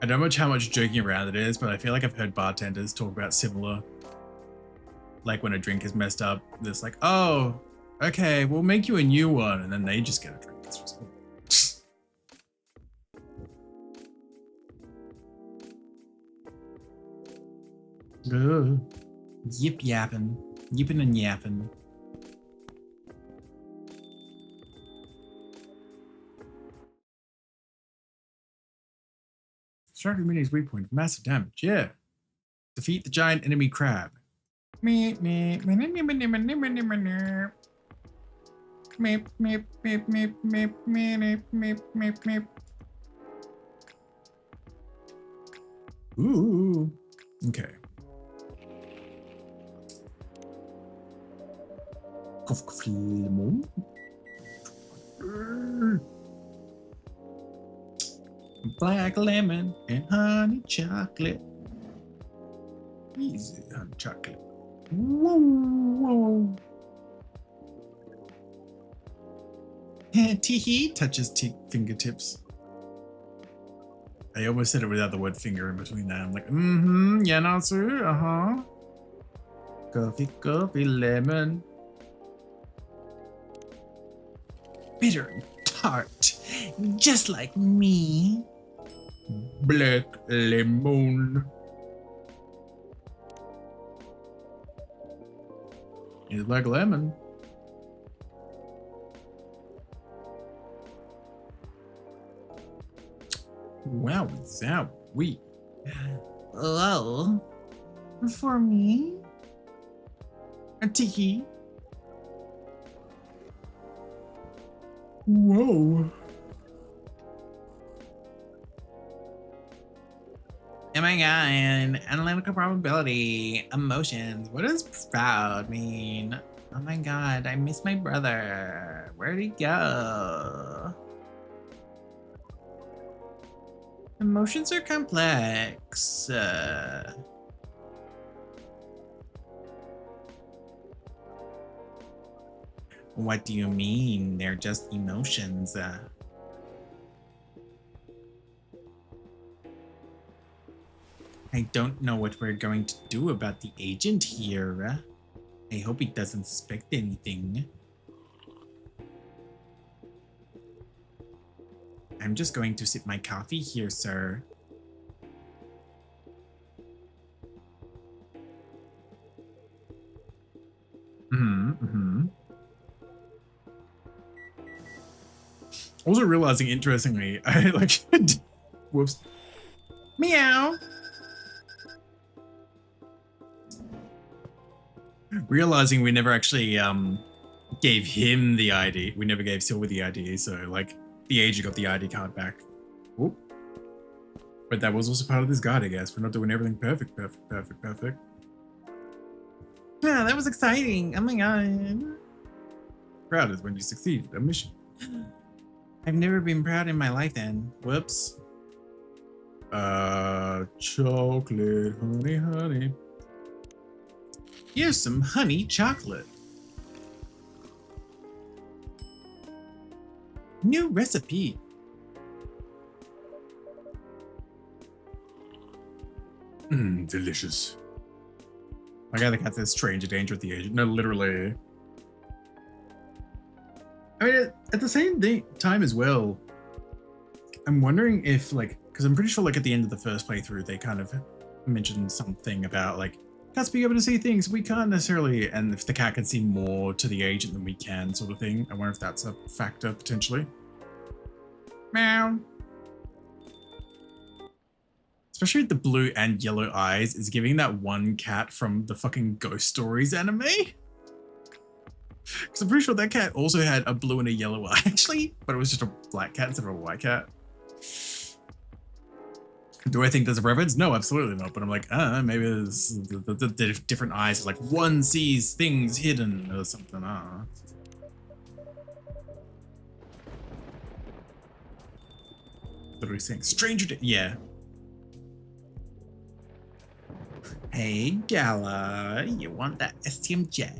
I don't know how much joking around it is, but I feel like I've heard bartenders talk about similar. Like when a drink is messed up, it's like, oh, okay, we'll make you a new one, and then they just get a drink. It's just... Yip yapping. Yipping and yapping. Strike the mini's weak point. Massive damage. Yeah. Defeat the giant enemy crab. Ooh. Okay. Coffee lemon. Black lemon and honey chocolate. Easy honey chocolate. Whoa, whoa. Teehee touches fingertips. I almost said it without the word finger in between that. I'm like, yeah, Natsu, Coffee, lemon. Bitter and tart, just like me. Black lemon. It's black lemon. Wow, is that weak? Hello? For me? A tiki? Whoa. Oh my god, analytical probability, emotions. What does proud mean? Oh my god, I miss my brother. Where'd he go? Emotions are complex. What do you mean? They're just emotions. I don't know what we're going to do about the agent here. I hope he doesn't suspect anything. I'm just going to sip my coffee here, sir. Also realizing, interestingly, I like, whoops, meow. Realizing we never actually gave him the ID. We never gave Silver the ID, so like the agent got the ID card back. Oop. But that was also part of this guide, I guess. We're not doing everything perfect. Yeah, that was exciting. Oh my god. Proud is when you succeed at a mission. I've never been proud in my life then. Whoops. Chocolate, honey. Here's some honey chocolate. New recipe. Delicious. My guy, the cat says stranger danger at the agent. No, literally. I mean, at the same time as well, I'm wondering if, like, because I'm pretty sure, like, at the end of the first playthrough, they kind of mentioned something about, like, cats being able to see things we can't necessarily, and if the cat can see more to the agent than we can, sort of thing. I wonder if that's a factor, potentially. Meow. Especially the blue and yellow eyes is giving that one cat from the fucking Ghost Stories anime. Because I'm pretty sure that cat also had a blue and a yellow eye, actually, but it was just a black cat instead of a white cat. Do I think there's a reference? No, absolutely not. But I'm like, maybe there's the different eyes. Like one sees things hidden or something. What are we saying? Yeah. Hey, Gala, you want that STMJ?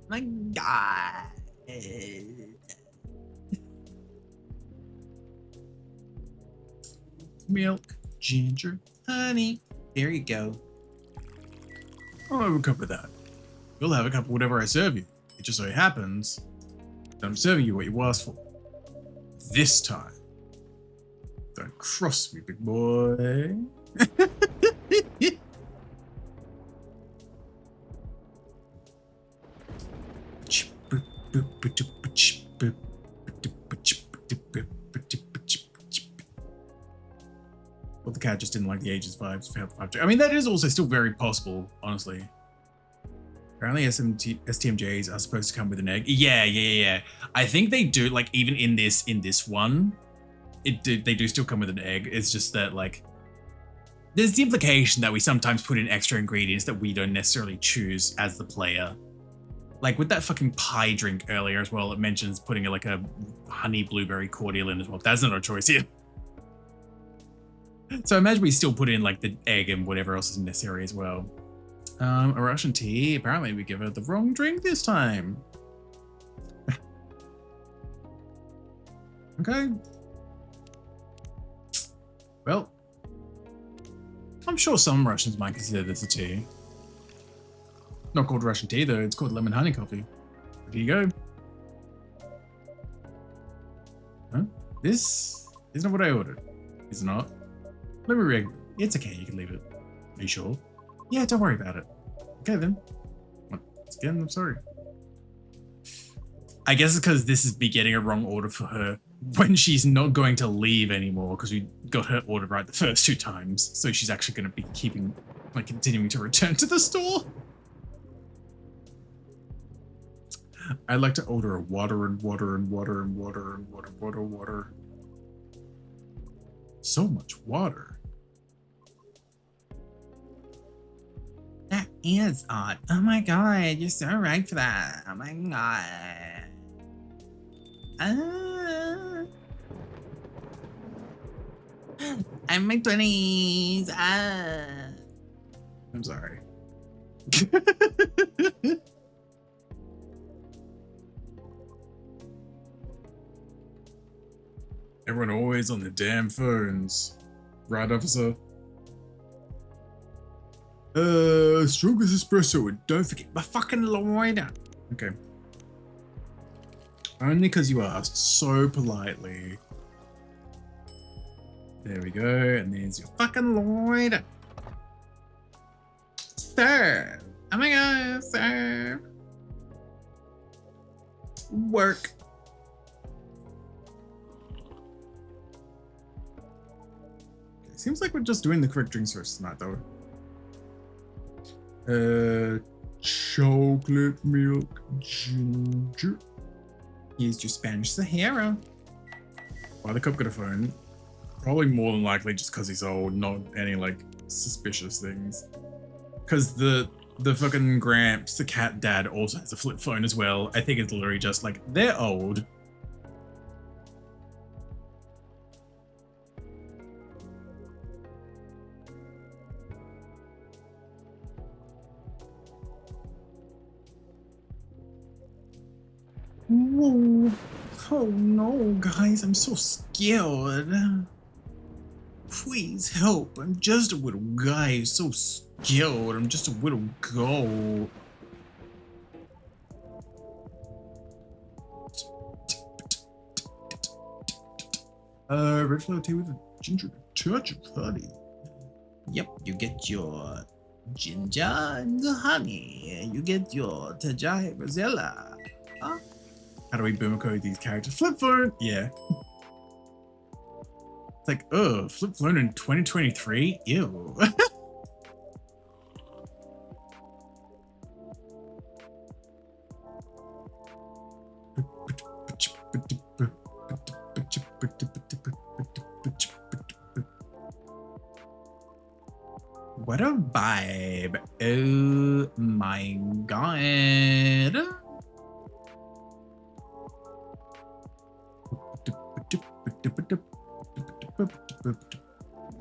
My God. Milk, ginger, honey. There you go. I'll have a cup of that. You'll have a cup of whatever I serve you. It just so happens that I'm serving you what you asked for. This time. Don't cross me, big boy. Well, the cat just didn't like the Aegis vibes. I mean, that is also still very possible, honestly. Apparently STMJs are supposed to come with an egg. Yeah. I think they do, like, even in this one, they do still come with an egg. It's just that, like, there's the implication that we sometimes put in extra ingredients that we don't necessarily choose as the player. Like with that fucking pie drink earlier as well, it mentions putting like a honey blueberry cordial in as well. That's not our choice here. So I imagine we still put in like the egg and whatever else is necessary as well. A Russian tea. Apparently we give her the wrong drink this time. Okay. Well, I'm sure some Russians might consider this a tea. Not called Russian tea though, it's called lemon honey coffee. There you go. Huh? This isn't what I ordered. Is it not? Let me read. It's okay, you can leave it. Are you sure? Yeah, don't worry about it. Okay then. Once again, I'm sorry. I guess it's because this is me getting a wrong order for her when she's not going to leave anymore because we got her order right the first 2 times. So she's actually going to be continuing to return to the store. I'd like to order a water and water and water and water and water. So much water. That is odd. Oh my god, you're so right for that. Oh my god. I'm in my 20s. I'm sorry. Everyone always on the damn phones. Right, officer? Strongest espresso and don't forget my fucking Lloyd. Okay. Only because you asked so politely. There we go, and there's your fucking Lloyd. Serve. Oh my god, serve. Work. Seems like we're just doing the correct drinks first tonight, though. Chocolate milk ginger. Here's your Spanish Sahara. Why the cup got a phone? Probably more than likely just because he's old, not any like suspicious things. Because the fucking Gramps, the cat dad, also has a flip phone as well. I think it's literally just like they're old. Whoa. Oh no, guys, I'm so scared. Please help. I'm just a little guy, so scared. I'm just a little girl. Red flower tea with a ginger touch of honey. Yep, you get your ginger and the honey. You get your Tajai Rosella. Huh? How do we boomer code these characters? Flip phone! Yeah. It's like, oh, flip phone in 2023? Ew. What a vibe. Oh my god.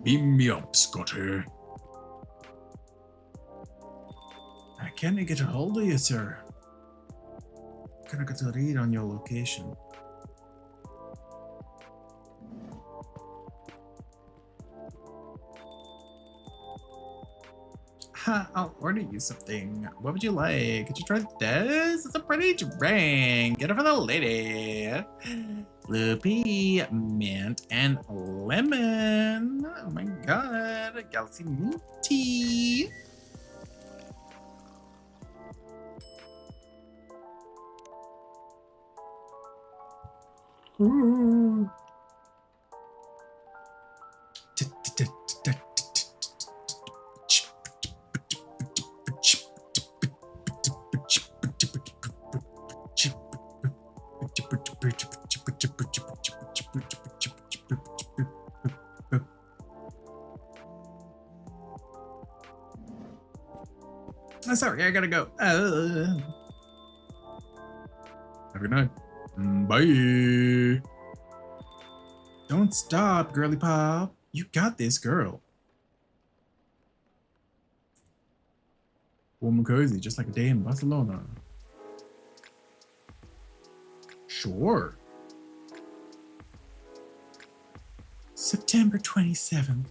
Beam me up, Scotty. I can't get a hold of you, sir. Can I get a read on your location? Ha, I'll order you something. What would you like? Could you try this? It's a pretty drink. Get it for the lady. Blue pea, mint, and lemon. Oh my god. Galaxy mint tea. Ooh. I'm sorry, I gotta go. Have a good night. Bye. Don't stop, girly pop. You got this, girl. Warm and cozy, just like a day in Barcelona. Sure. September 27th.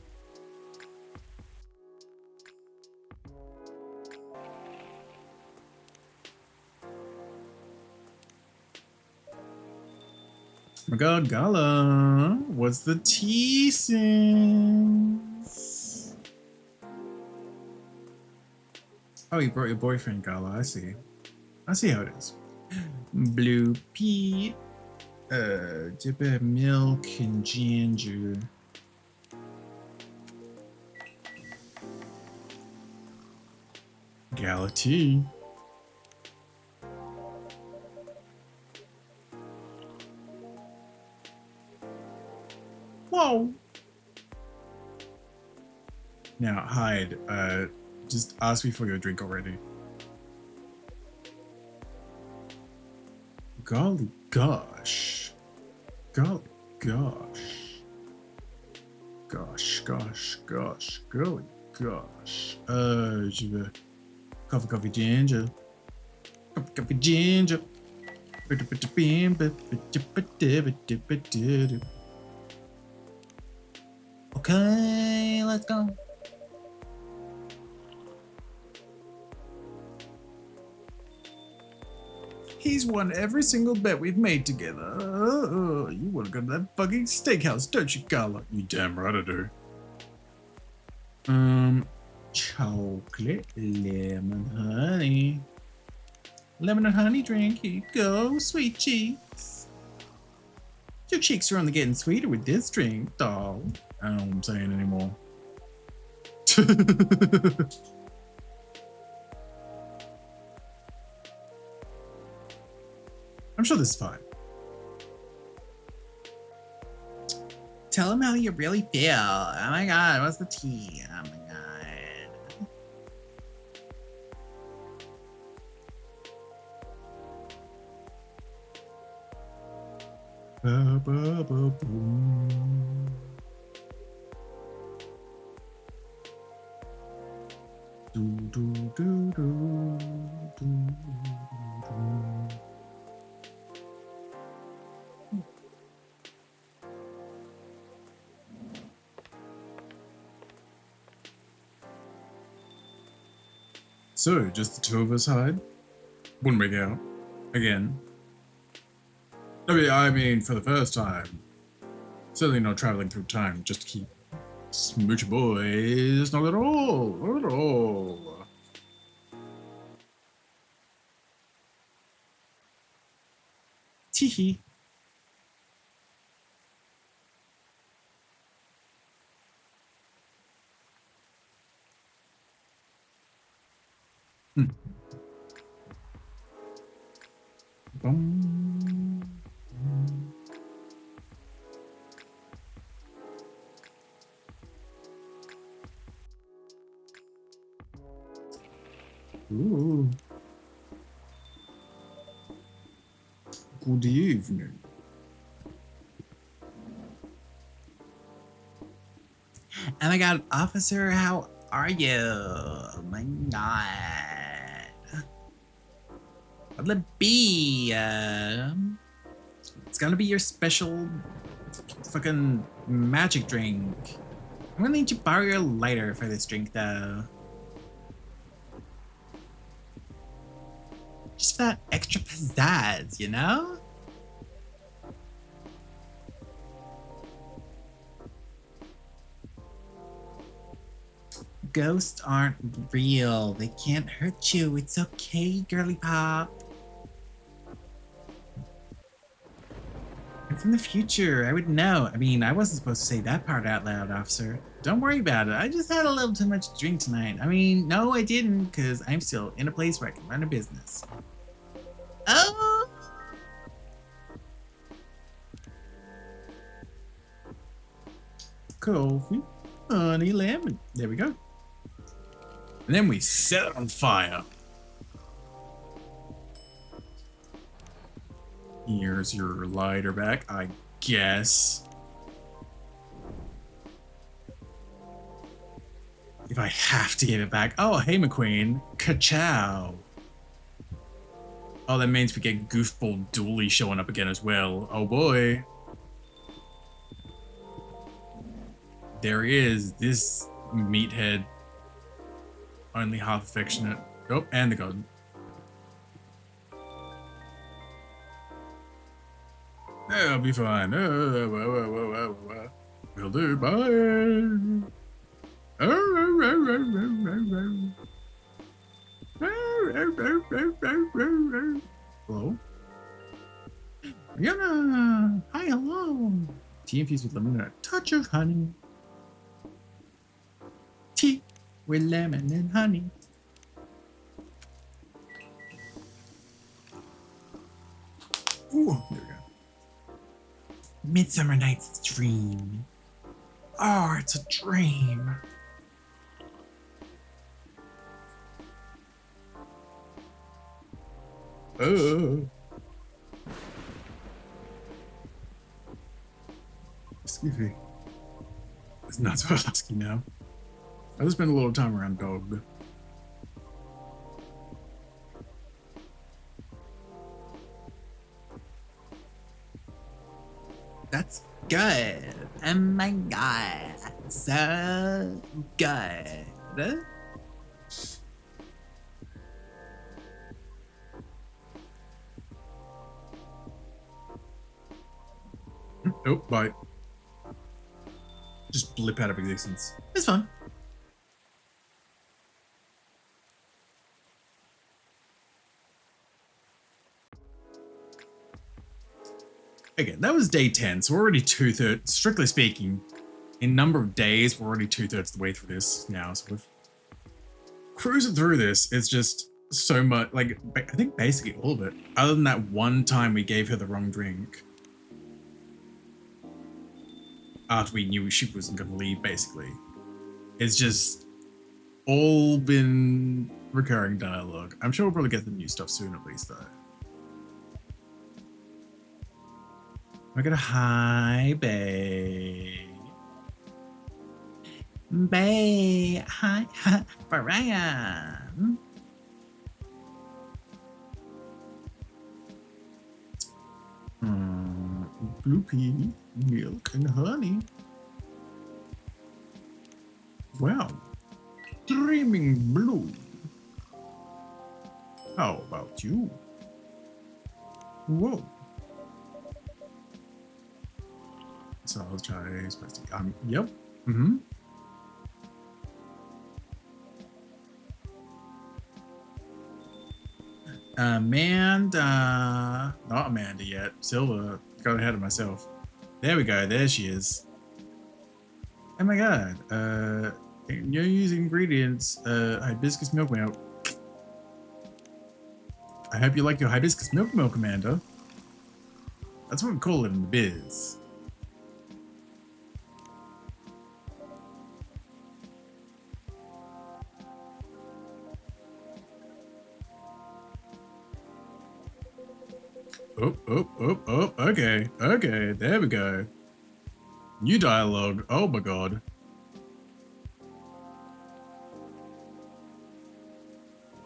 My god, Gala, what's the tea since? Oh, you brought your boyfriend, Gala, I see. I see how it is. Blue pea, dip milk and ginger. Gala tea. Whoa. Now, Hyde, just ask me for your drink already. Golly gosh. Golly gosh. Gosh, golly gosh. Je veux coffee ginger. Coffee ginger. Okay, let's go. He's won every single bet we've made together. You want to go to that fucking steakhouse, don't you, Carla? You damn right I do. Chocolate, lemon, honey. Lemon and honey drink, here you go, sweet cheeks. Your cheeks are only getting sweeter with this drink, doll. I don't know what I'm saying anymore. I'm sure this is fine. Tell them how you really feel. Oh my god, what's the tea? Oh my god. Ba, ba, ba, boom. Do, do, do, do, do, do. So, just the two of us hide? Wouldn't make out. Again. I mean, for the first time. Certainly not traveling through time just to keep smooch boys. Not at all. Not at all. Teehee. Bum. Ooh. Good evening. Oh my god, officer, how are you? Oh my god. What'll it be? It's gonna be your special fucking magic drink. I'm gonna need you to borrow your lighter for this drink though. Just for that extra pizzazz, you know? Ghosts aren't real. They can't hurt you. It's okay, girly pop. I'm from the future. I would know. I mean, I wasn't supposed to say that part out loud, officer. Don't worry about it. I just had a little too much to drink tonight. I mean, no, I didn't, because I'm still in a place where I can run a business. Oh! Coffee, honey, lemon. There we go. And then we set it on fire. Here's your lighter back, I guess. If I have to give it back. Oh, hey, McQueen. Ka-chow. Oh, that means we get Goofball Dooley showing up again as well. Oh, boy. There is this meathead. Only half affectionate. Oh, and the garden. I'll be fine. Will do. Bye. Hello? Rihanna! Hi, hello! Tea infused with lemon and a touch of honey. Tea with lemon and honey. Ooh, there we go. Midsummer Night's Dream. Oh, it's a dream. Oh. Excuse me. It's not so husky now. I just spent a little time around dog. That's good. Oh my god. So good. Oh, bye. Just blip out of existence. It's fun. Again, that was day 10, so we're already 2/3, strictly speaking, in number of days, we're already 2/3 of the way through this now, so we're cruising through this. It's just so much, like, I think basically all of it, other than that one time we gave her the wrong drink. after we knew she wasn't going to leave, basically. It's just all been recurring dialogue. I'm sure we'll probably get the new stuff soon, at least, though. We're gonna hi, bae. Bae, hi, Brian. Blue pea, milk, and honey. Wow. Dreaming blue. How about you? Whoa. Salad, chai, spicy. Yep. Mm-hmm. Amanda. Not Amanda yet. Silva. Got ahead of myself. There we go. There she is. Oh my god. You're using ingredients. Hibiscus milk. I hope you like your hibiscus milk, Amanda. That's what we call it in the biz. Oh, okay, there we go. New dialogue, oh my god.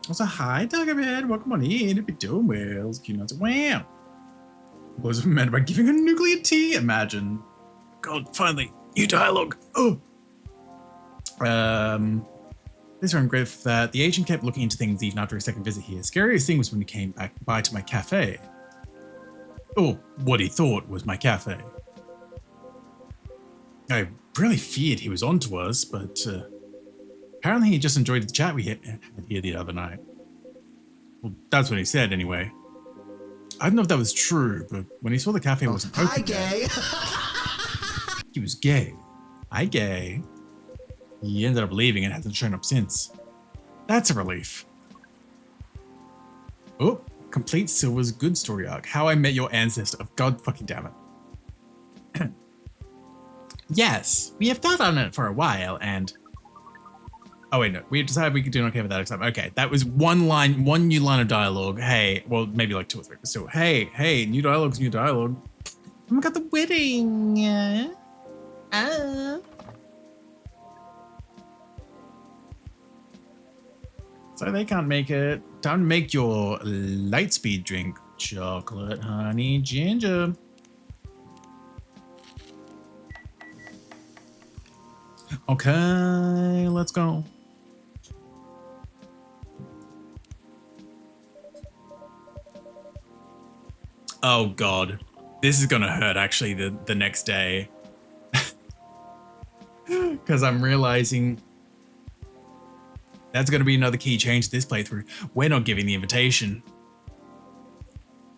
Also, hi, Daggerman, welcome on in, if you're doing well, cute nuts, wow. Was meant by giving her nuclear tea, imagine. God, finally, new dialogue, oh. This one, I'm grateful for that. The agent kept looking into things even after his second visit here. Scariest thing was when he came back by to my cafe. Or what he thought was my cafe. I really feared he was onto us, but apparently he just enjoyed the chat we had here the other night. Well, that's what he said anyway. I don't know if that was true, but when he saw the cafe wasn't open gay. he was gay. Hi, gay. He ended up leaving and hasn't shown up since. That's a relief. Oh. Complete Silver's good story arc. How I Met Your Ancestor. God fucking damn it. Yes, we have thought on it for a while and... Oh wait, no. We decided we could do okay with that except okay, that was one new line of dialogue. Hey, well, maybe like 2 or 3, but still. Hey, new dialogue's new dialogue. Oh my god, the wedding. So they can't make it. Time to make your light speed drink. Chocolate, honey, ginger. Okay, let's go. Oh god. This is gonna hurt actually the next day. Because I'm realizing that's going to be another key change to this playthrough. We're not giving the invitation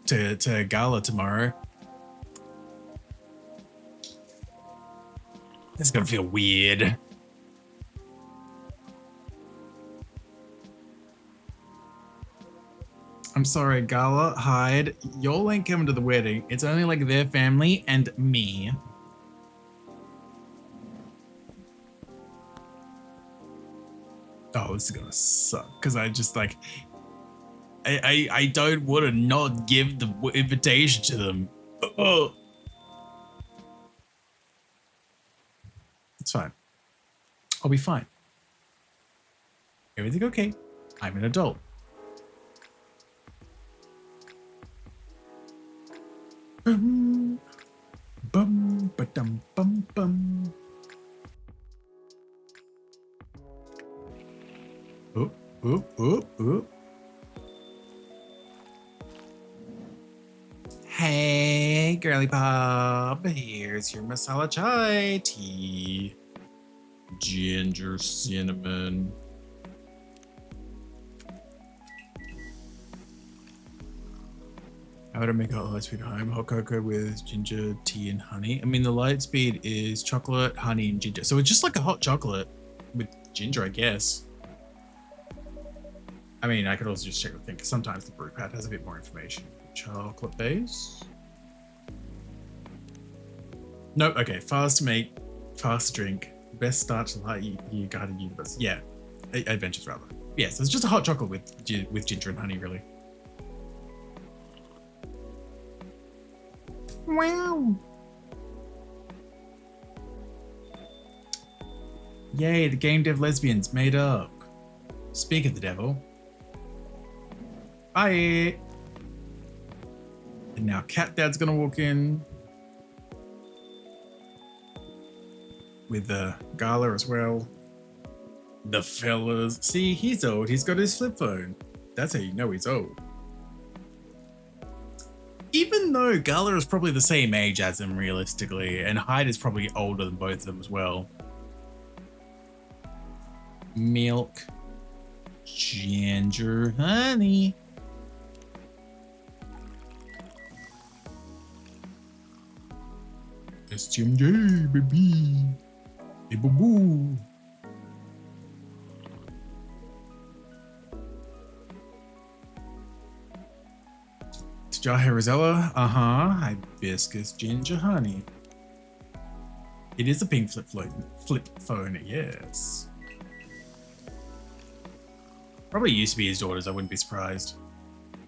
to Gala tomorrow. This is going to feel weird. I'm sorry, Gala, Hyde. Y'all ain't coming to the wedding. It's only like their family and me. Oh, this is gonna suck because I just like I don't want to not give the invitation to them. Oh, it's fine. I'll be fine. Everything okay? I'm an adult. Bum bum ba-dum bum bum. Oop. Hey, girly pop. Here's your masala chai tea. Ginger, cinnamon. How would I make hot light speed home? Hot cocoa with ginger, tea, and honey. I mean, the light speed is chocolate, honey, and ginger. So it's just like a hot chocolate with ginger, I guess. I mean, I could also just check the thing, because sometimes the brew pad has a bit more information. Chocolate base. Nope. Okay. Fast to make, fast to drink. Best start to the you garden universe. Yeah. Adventures rather. Yes. So it's just a hot chocolate with ginger and honey, really. Wow. Yay, the game dev lesbians made up. Speak of the devil. Bye. And now Cat Dad's gonna walk in. With the Gala as well. The fellas. See, he's old. He's got his flip phone. That's how you know he's old. Even though Gala is probably the same age as him, realistically, and Hyde is probably older than both of them as well. Milk. Ginger. Honey. STMJ, baby. Hey, boo boo. Did y'all hear Rosella? Hibiscus, ginger, honey. It is a pink flip phone, yes. Probably used to be his daughters, I wouldn't be surprised.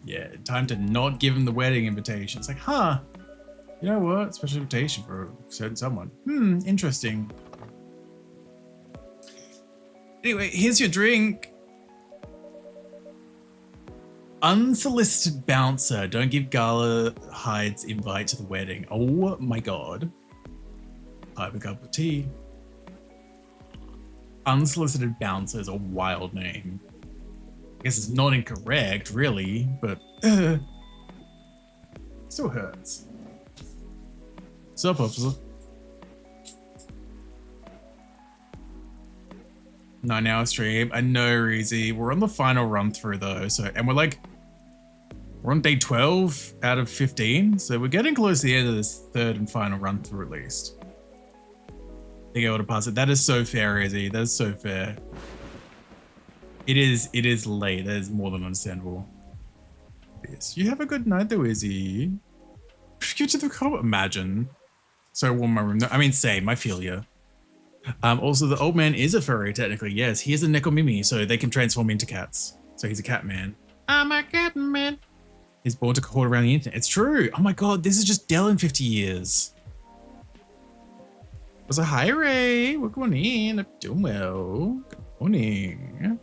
Yeah, time to not give him the wedding invitation. It's like, huh. You know what? Special invitation for a certain someone. Interesting. Anyway, here's your drink. Unsolicited bouncer. Don't give Gala Hyde's invite to the wedding. Oh my god. Have a cup of tea. Unsolicited bouncer is a wild name. I guess it's not incorrect, really, but still hurts. Sup, officer? 9-hour stream. I know, Reezy. We're on the final run through though, and we're on day 12 out of 15, so we're getting close to the end of this third and final run through at least. Think I ought to pass it. That is so fair, Reezy. That is so fair. It is late. That is more than understandable. Yes. You have a good night though, Izzy. Get to the comment. Imagine. So warm my room. No, I mean, same. I feel you. Also, the old man is a furry, technically. Yes, he is a Nekomimi, so they can transform into cats. So he's a cat man. I'm a cat man. He's born to court around the internet. It's true. Oh my god, this is just Dell in 50 years. So hi, Ray. We're going in. I'm doing well. Good morning.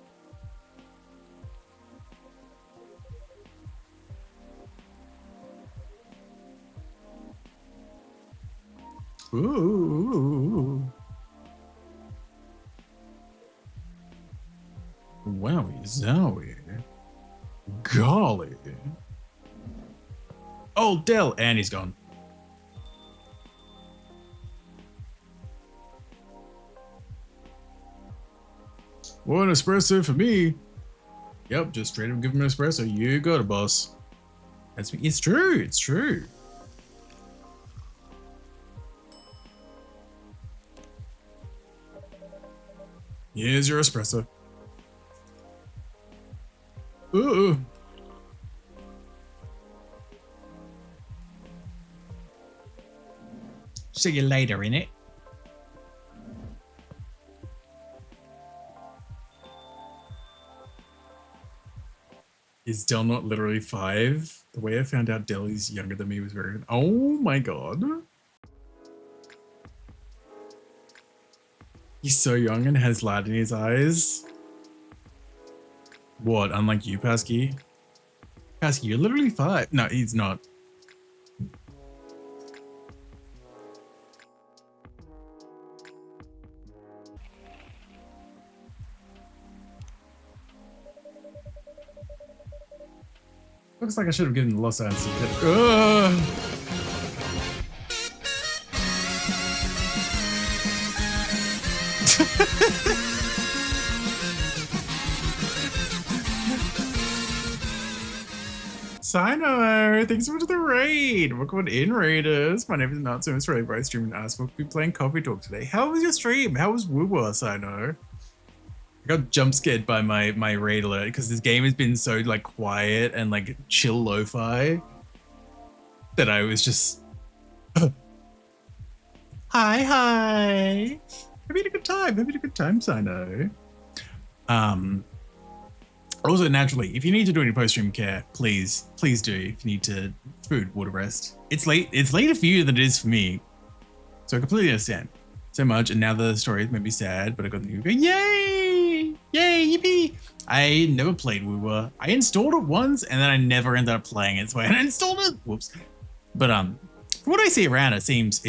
Ooh. Wowie zowie. Golly. Oh, Dell. And he's gone. One espresso for me. Yep, just straight up give him an espresso. You got it, boss. That's me. It's true. It's true. Here's your espresso. Ooh. See you later, innit? Is Del not literally 5? The way I found out Del is younger than me was very... Oh my god. He's so young and has light in his eyes. What? Unlike you, Pasky? Pasky, you're literally 5. No, he's not. Looks like I should have given the Los Angeles. Sino, thanks so much for the raid. Welcome in, raiders. My name is Natsu. I'm Australia, by streaming Ask. We'll be playing Coffee Talk today. How was your stream? How was Woo-Wah, Sino? I got jump scared by my raid alert because this game has been so like quiet and like chill lo-fi that I was just Hi. Having a good time, Sino. Also, naturally, if you need to do any post-stream care, please do. If you need to food, water, rest. It's later for you than it is for me. So I completely understand. So much, and now the story has made me sad, but I got the new go. Yay! Yay, yippee! I never played WoWa. I installed it once, and then I never ended up playing it, so I uninstalled it. Whoops. But from what I see around, it seems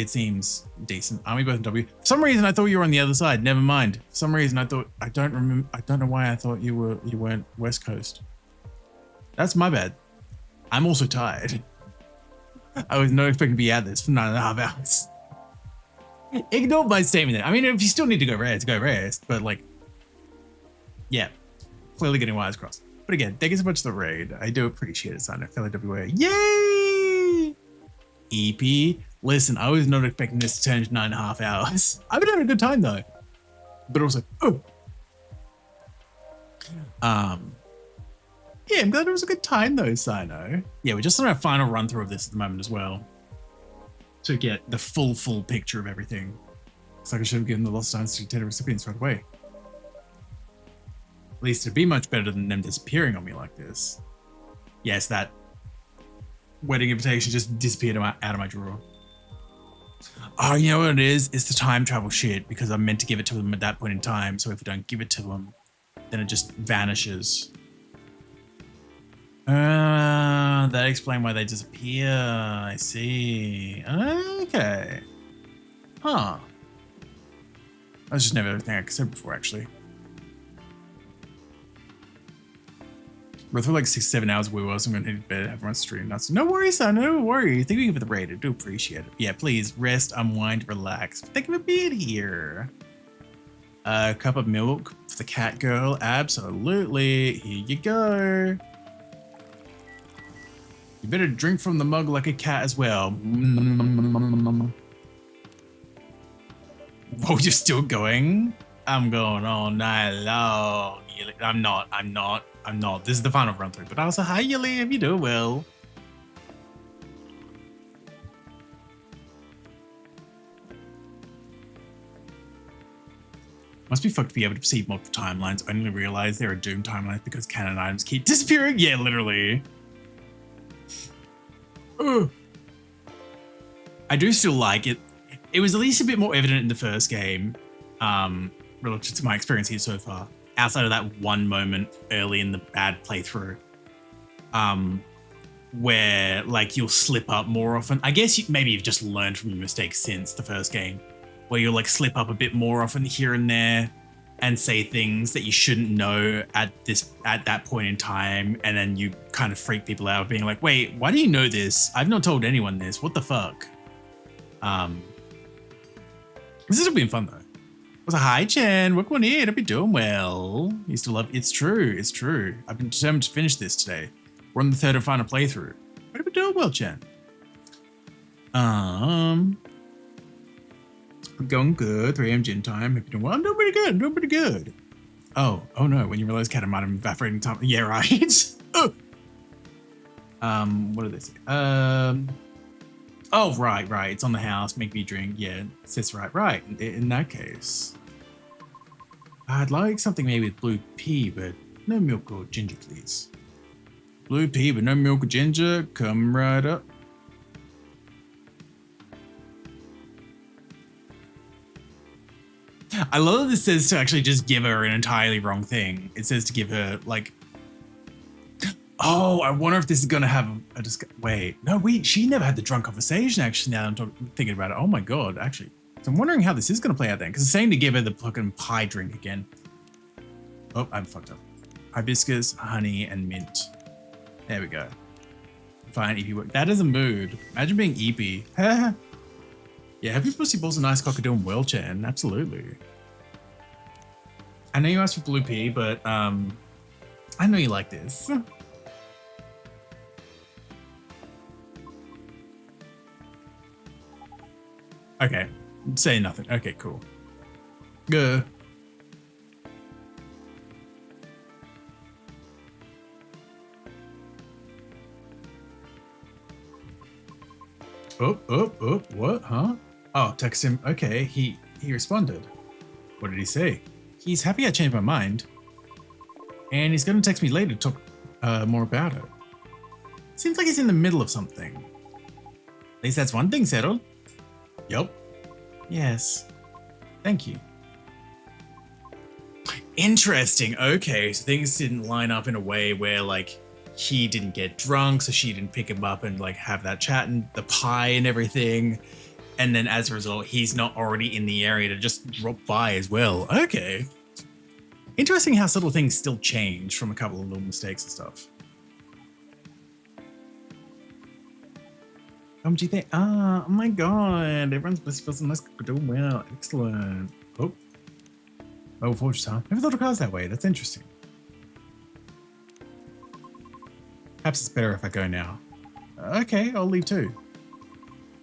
decent. Army both in W. For some reason, I thought you were on the other side. Never mind. For some reason, I don't know why I thought you weren't West Coast. That's my bad. I'm also tired. I was not expecting to be at this for 9.5 hours. Ignore my statement there. I mean, if you still need to go rest, but like, yeah, clearly getting wires crossed. But again, thank you so much for the raid. I do appreciate it, son. Fellow WA. Yay! EP. Listen, I was not expecting this to turn to 9.5 hours. I've been having a good time though. But also, yeah, I'm glad it was a good time though, Sino. Yeah, we're just on our final run through of this at the moment as well. To get the full picture of everything. It's like I should have given the Lost Dynasty 10 recipients right away. At least it'd be much better than them disappearing on me like this. Yes, that wedding invitation just disappeared out of my drawer. Oh, you know what it is? It's the time travel shit, because I'm meant to give it to them at that point in time, so if I don't give it to them, then it just vanishes. That explains why they disappear. I see. Okay. Huh. That's just never everything I said before, actually. We're through like 6-7 hours of WoW, so I'm gonna head to bed, have a run stream. That's no worries, son. No worries. Thank you for the raid. I do appreciate it. Yeah, please rest, unwind, relax. Thank you for being here. A cup of milk for the cat girl. Absolutely. Here you go. You better drink from the mug like a cat as well. Whoa, you're still going? I'm going all night long. I'm not. This is the final run through. But also, hi, Yuli. If you do well. Must be fucked to be able to perceive multiple timelines. Only realize there are doomed timelines because canon items keep disappearing. Yeah, literally. Ugh. I do still like it. It was at least a bit more evident in the first game, relative to my experience here so far. Outside of that one moment early in the bad playthrough, where like you'll slip up more often. I guess maybe you've just learned from your mistakes since the first game, where you'll like slip up a bit more often here and there and say things that you shouldn't know at that point in time, and then you kind of freak people out being like, wait, why do you know this? I've not told anyone this. What the fuck? This has been fun though. I was like, hi Chen, welcome on in. Hope you're doing well. You still love it's true. I've been determined to finish this today. We're on the third and final playthrough. Hope you're doing well, Chen. We're going good. 3 a.m. gin time. Hope you're doing well. I'm doing pretty good. Oh no, when you realize cat might have evaporating time. Yeah, right. What did they say? Oh, right. It's on the house. Make me drink. Yeah, it says right. In that case, I'd like something maybe with blue pea, but no milk or ginger, please. Blue pea, but no milk or ginger. Come right up. I love that this says to actually just give her an entirely wrong thing. It says to give her like, oh, I wonder if this is going to have a wait, she never had the drunk conversation actually now that I'm thinking about it. Oh my God, actually. So I'm wondering how this is going to play out then, because it's saying to give her the fucking pie drink again. Oh, I'm fucked up. Hibiscus, honey, and mint. There we go. Fine, EP work. That is a mood. Imagine being EP. Yeah, happy pussy balls and nice cock are doing well, Chen. Absolutely. I know you asked for blue pea, but I know you like this. Okay, say nothing. Okay, cool. Good. Oh, what, huh? Oh, text him. Okay, he responded. What did he say? He's happy I changed my mind. And he's going to text me later to talk more about it. Seems like he's in the middle of something. At least that's one thing settled. Yup. Yes. Thank you. Interesting. Okay, so things didn't line up in a way where, like, he didn't get drunk, so she didn't pick him up and, like, have that chat and the pie and everything. And then as a result, he's not already in the area to just drop by as well. Okay. Interesting how subtle things still change from a couple of little mistakes and stuff. Do you think? Oh my god, everyone's blessed feels nice. Doing well. Excellent. Oh, Forge Time. Never thought of cars that way. That's interesting. Perhaps it's better if I go now. Okay, I'll leave too.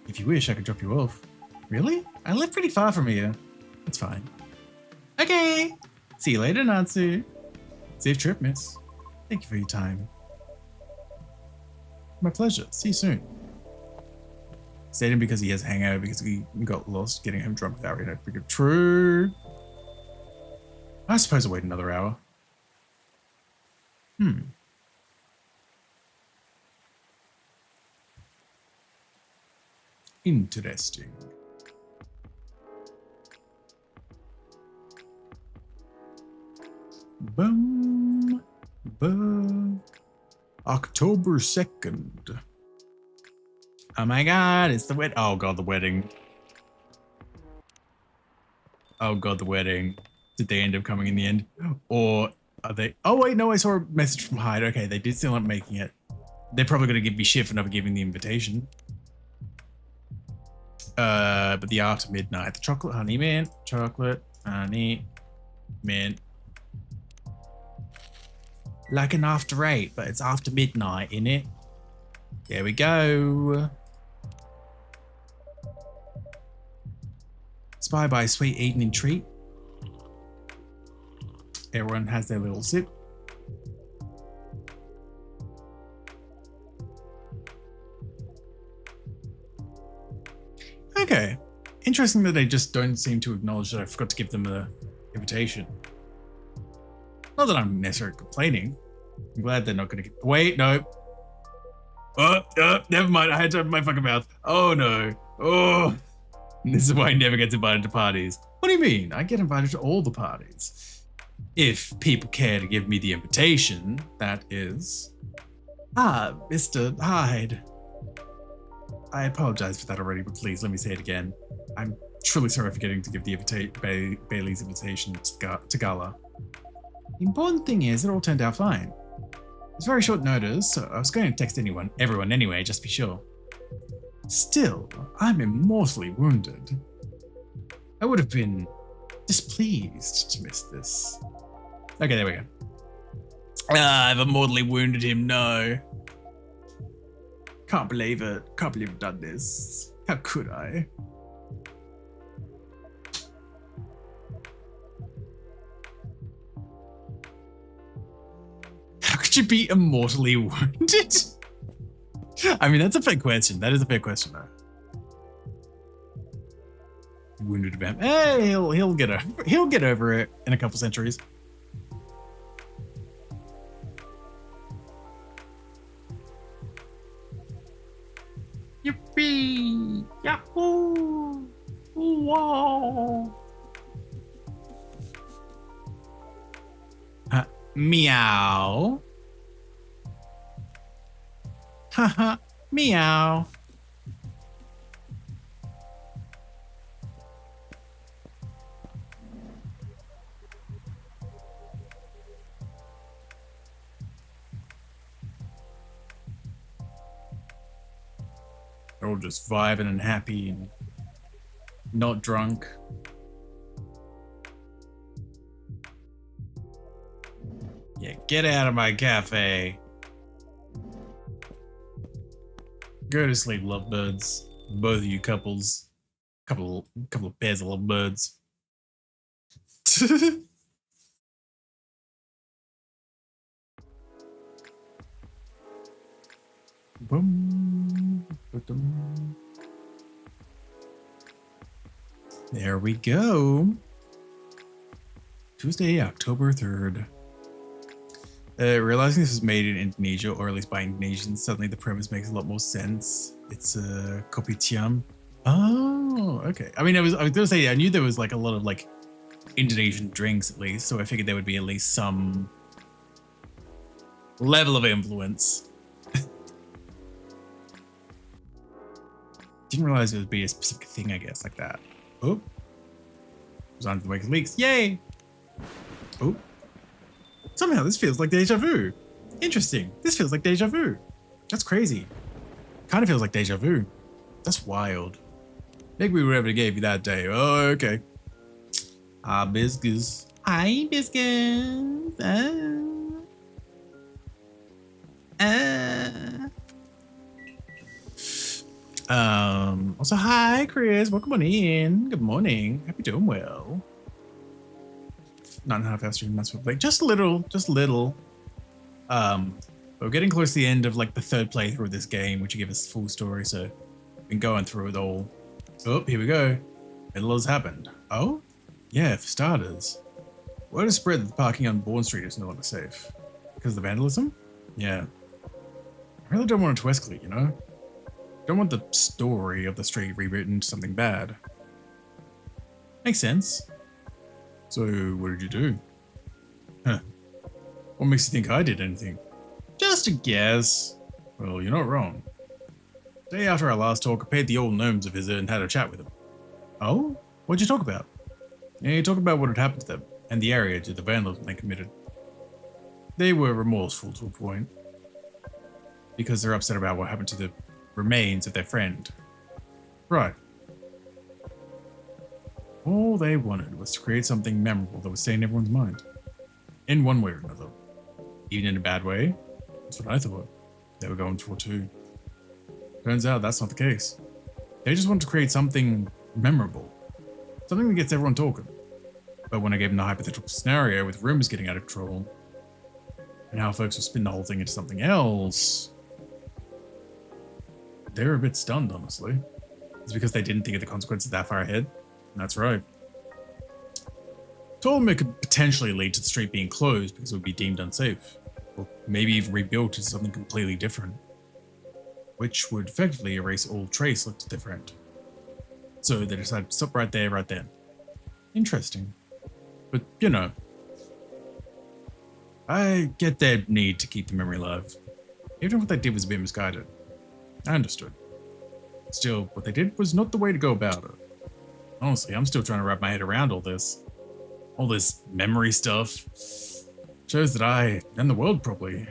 If you wish, I could drop you off. Really? I live pretty far from here. That's fine. Okay. See you later, Natsu. Safe trip, miss. Thank you for your time. My pleasure. See you soon. Stayed in because he has a hangover because we got lost getting him drunk without reading it. True. I suppose I'll wait another hour. Interesting. Boom. Boom. October 2nd. Oh my god, it's the wedding. Oh god, the wedding. Oh god, the wedding. Did they end up coming in the end? Or are they? Oh wait, no, I saw a message from Hyde. Okay, they did still end up making it. They're probably going to give me shit for never giving the invitation. But the after midnight. The chocolate honey mint. Chocolate honey mint. Like an after 8, but it's after midnight, innit? There we go. Inspired by a sweet evening treat. Everyone has their little sip. Okay. Interesting that they just don't seem to acknowledge that I forgot to give them an invitation. Not that I'm necessarily complaining. I'm glad they're not going to get... Wait, no. Oh, never mind. I had to open my fucking mouth. Oh, no. Oh. This is why I never get invited to parties. What do you mean? I get invited to all the parties. If people care to give me the invitation, that is. Ah, Mr. Hyde. I apologize for that already, but please let me say it again. I'm truly sorry for forgetting to give the Bailey's invitation to Gala. The important thing is it all turned out fine. It was very short notice, so I was going to text everyone anyway, just to be sure. Still, I'm immortally wounded. I would have been displeased to miss this. Okay, there we go. I've immortally wounded him, no. Can't believe it. Can't believe I've done this. How could I? How could you be immortally wounded? I mean, that's a fair question. That is a fair question, though. Wounded vamp. Hey, he'll get over it in a couple centuries. Yippee! Yahoo! Whoa! Meow. Haha, meow. They're all just vibing and happy and not drunk. Yeah, get out of my cafe. Go to sleep, lovebirds. Both of you couples. Couple of pairs of lovebirds. Boom. There we go. Tuesday, October 3rd. Realizing this was made in Indonesia, or at least by Indonesians, suddenly the premise makes a lot more sense. It's a kopitiam. Oh, okay. I mean, I was gonna say I knew there was like a lot of like Indonesian drinks at least, so I figured there would be at least some level of influence. Didn't realize it would be a specific thing, I guess, like that. Oh, was on the wake of leaks. Yay! Oh. Somehow this feels like deja vu. Interesting. This feels like deja vu. That's crazy. Kind of feels like deja vu. That's wild. Maybe we were able to give you that day. Oh, okay. Hibiscus. Hi, Hibiscus. Also, hi, Chris. Welcome on in. Good morning. Hope you're doing well. 9.5 hour stream, that's what like just a little. We're getting close to the end of like the third playthrough of this game, which will give us the full story. So we've been going through it all. Oh, here we go. Middle has happened. Oh, yeah, for starters. Word has spread that the parking on Bourne Street is no longer safe because of the vandalism. Yeah, I really don't want it to escalate. You know, don't want the story of the street rewritten into something bad. Makes sense. So, what did you do? Huh. What makes you think I did anything? Just a guess. Well, you're not wrong. Day after our last talk, I paid the old gnomes a visit and had a chat with them. Oh? What'd you talk about? Yeah, you talked about what had happened to them, and the area to the vandalism they committed. They were remorseful to a point. Because they're upset about what happened to the remains of their friend. Right. All they wanted was to create something memorable that would stay in everyone's mind. In one way or another. Even in a bad way. That's what I thought they were going for too. Turns out that's not the case. They just wanted to create something memorable. Something that gets everyone talking. But when I gave them the hypothetical scenario with rumors getting out of control, and how folks will spin the whole thing into something else, they were a bit stunned, honestly. It's because they didn't think of the consequences that far ahead. That's right. Told them it could potentially lead to the street being closed because it would be deemed unsafe, or maybe even rebuilt into something completely different, which would effectively erase all trace left to their friend. So they decided to stop right there, right then. Interesting. But, you know, I get their need to keep the memory alive. Even if what they did was a bit misguided. I understood. Still, what they did was not the way to go about it. Honestly, I'm still trying to wrap my head around all this memory stuff. Shows that I, and the world probably,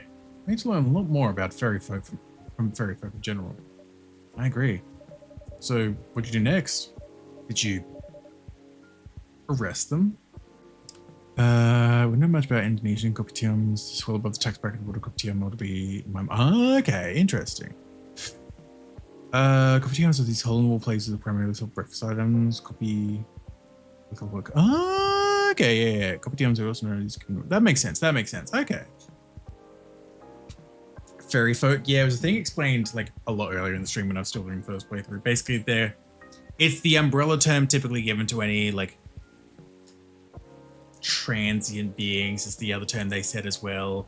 need to learn a lot more about fairy folk from fairy folk in general. I agree. So, what'd you do next? Did you arrest them? We know much about Indonesian kopitiams. Well above the tax bracket of what a kopitiam ought to be. Okay, interesting. Kopitiams are these hole-in-the-wall places that primarily sell breakfast items. Okay, yeah. Kopitiams are also known as... That makes sense. Okay. Fairy folk. Yeah, it was a thing explained like a lot earlier in the stream when I was still doing the first playthrough. Basically, it's the umbrella term typically given to any like transient beings is the other term they said as well.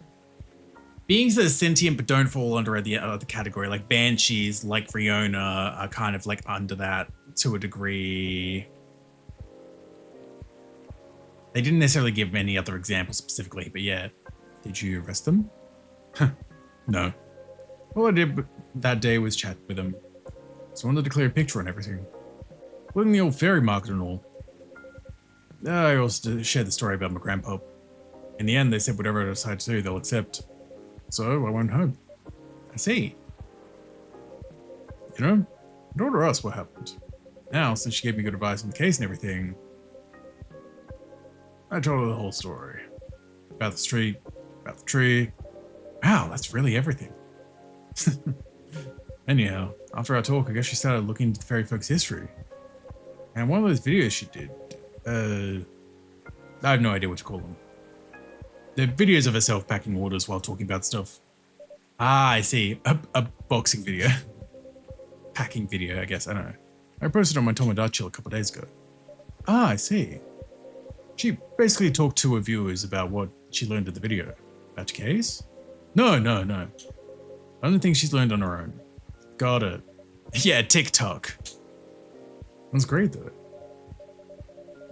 Beings that are sentient but don't fall under the other category, like banshees, like Riona, are kind of like under that to a degree. They didn't necessarily give any other examples specifically, but yeah. Did you arrest them? No. All I did that day was chat with them. So I wanted to clear a picture on everything. Including the old fairy market and all. I also shared the story about my grandpa. In the end, they said whatever I decide to do, they'll accept. So I went home. I see. You know, I told her us what happened. Now, since she gave me good advice on the case and everything, I told her the whole story. About the street, about the tree. Wow, that's really everything. Anyhow, after our talk, I guess she started looking into the fairy folks' history. And one of those videos she did, I have no idea what to call them. They're videos of herself packing orders while talking about stuff. Ah, I see. A boxing video. Packing video, I guess. I don't know. I posted on my Tomodachi a couple days ago. Ah, I see. She basically talked to her viewers about what she learned in the video. That case? No. I don't think she's learned on her own. Got it. Yeah, TikTok. That's great though.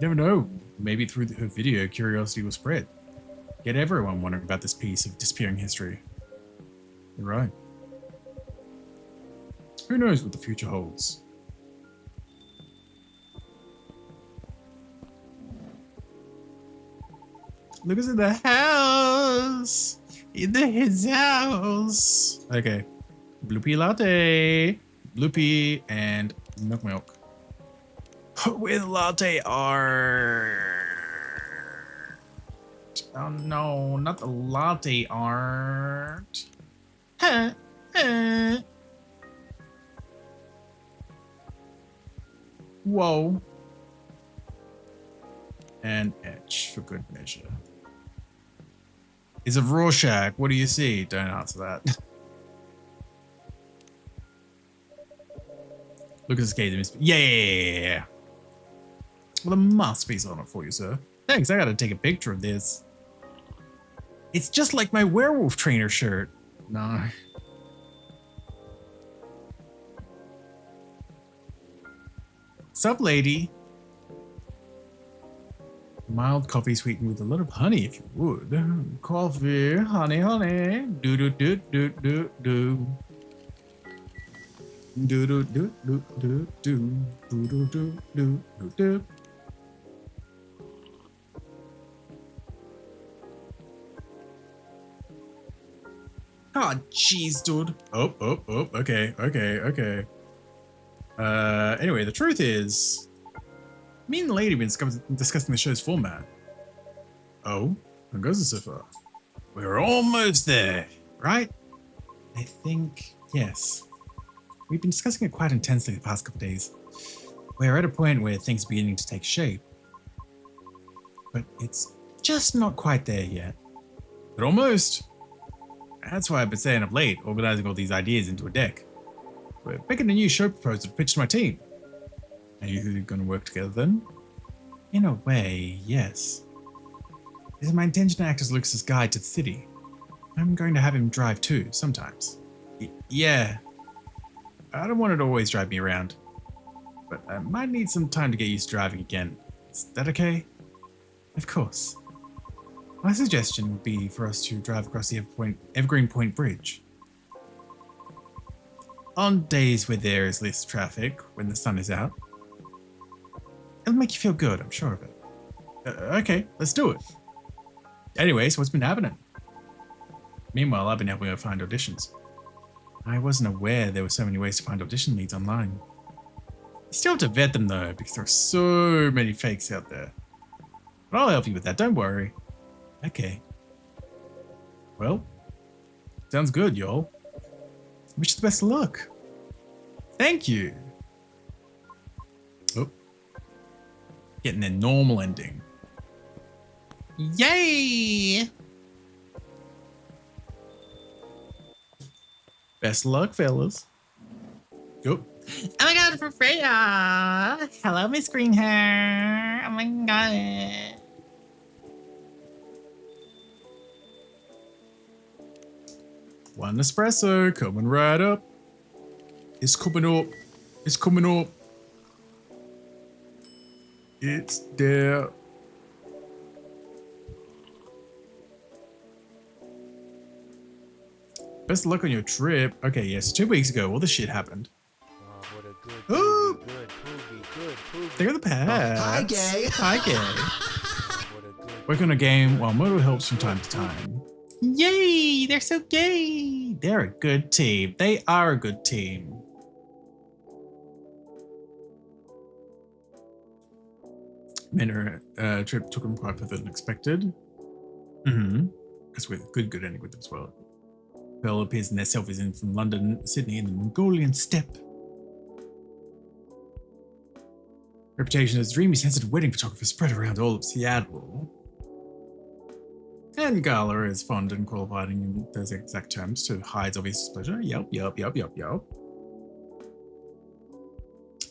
You never know. Maybe through her video, curiosity will spread. Get everyone wondering about this piece of disappearing history. You're right. Who knows what the future holds? Look at the house. In his house. Okay. Bloopy latte. Bloopy and milk. With latte art. Oh no, not the latte art. Whoa. And etch for good measure. Is a Rorschach. What do you see? Don't answer that. Look at this game. Yeah. Well, a masterpiece on it for you, sir. Thanks, I gotta take a picture of this. It's just like my werewolf trainer shirt. No. Sup, lady? Mild coffee sweetened with a lot of honey, if you would. Coffee, honey. Do do do do do do. Do do do do do do do do do do do. Oh, jeez, dude. Oh, okay. Anyway, the truth is, me and the lady have been discussing the show's format. Oh, how goes it so far? We're almost there, right? I think, yes. We've been discussing it quite intensely the past couple of days. We're at a point where things are beginning to take shape. But it's just not quite there yet. But almost. That's why I've been staying up late, organizing all these ideas into a deck. We're picking a new show proposal to pitch to my team. Are you going to work together then? In a way, yes. It is my intention to act as Lucas's guide to the city. I'm going to have him drive too, sometimes. Yeah. I don't want it to always drive me around. But I might need some time to get used to driving again. Is that okay? Of course. My suggestion would be for us to drive across the Evergreen Point Bridge. On days where there is less traffic, when the sun is out. It'll make you feel good, I'm sure of it. Okay, let's do it. Anyways, what's been happening? Meanwhile, I've been helping her find auditions. I wasn't aware there were so many ways to find audition leads online. You still have to vet them though, because there are so many fakes out there. But I'll help you with that, don't worry. Okay. Well, sounds good, y'all. Wish you the best of luck. Thank you. Oh. Getting their normal ending. Yay! Best of luck, fellas. Oh. Oh my god, for Freya! Hello, Miss Green Hair. Oh my god. One espresso coming right up. It's coming up. It's coming up. It's there. Best of luck on your trip. Okay, yes, 2 weeks ago, all this shit happened. Oh, what a good Ooh. good poopy. They got the pets. Hi, gay. Hi, gay. What a good Work on a game while Moto helps from time to time. Yay! They're so gay! They're a good team. They are a good team. Manor trip took them quite further than expected. Because with a good ending with them as well. Pearl appears in their selfies in from London, Sydney, and the Mongolian steppe. Reputation as a dreamy, sensitive wedding photographer spread around all of Seattle. And Gala is fond and qualified in those exact terms to Hyde's obvious displeasure. Yup.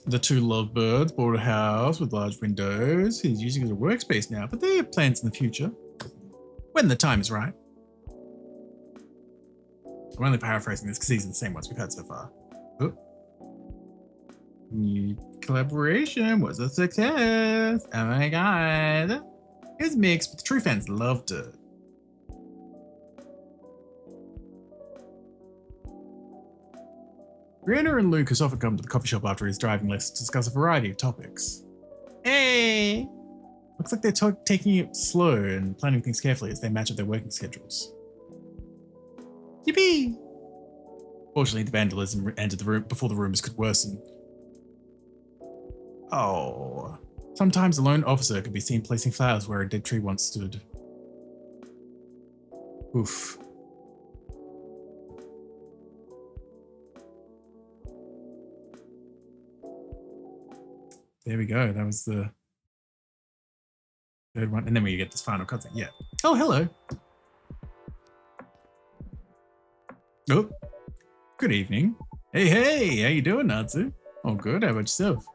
The two lovebirds bought a house with large windows. He's using it as a workspace now, but they have plans in the future. When the time is right. I'm only paraphrasing this because these are the same ones we've had so far. Oh. New collaboration was a success. Oh my god. It was mixed, but the true fans loved it. Brianna and Lucas often come to the coffee shop after his driving list to discuss a variety of topics. Hey! Looks like they're taking it slow and planning things carefully as they match up their working schedules. Yippee! Fortunately, the vandalism entered the room before the rumors could worsen. Oh. Sometimes a lone officer could be seen placing flowers where a dead tree once stood. Oof. There we go. That was the third one. And then we get this final cutscene. Yeah. Oh, hello. Oh, good evening. Hey, how you doing, Natsu? Oh, good. How about yourself?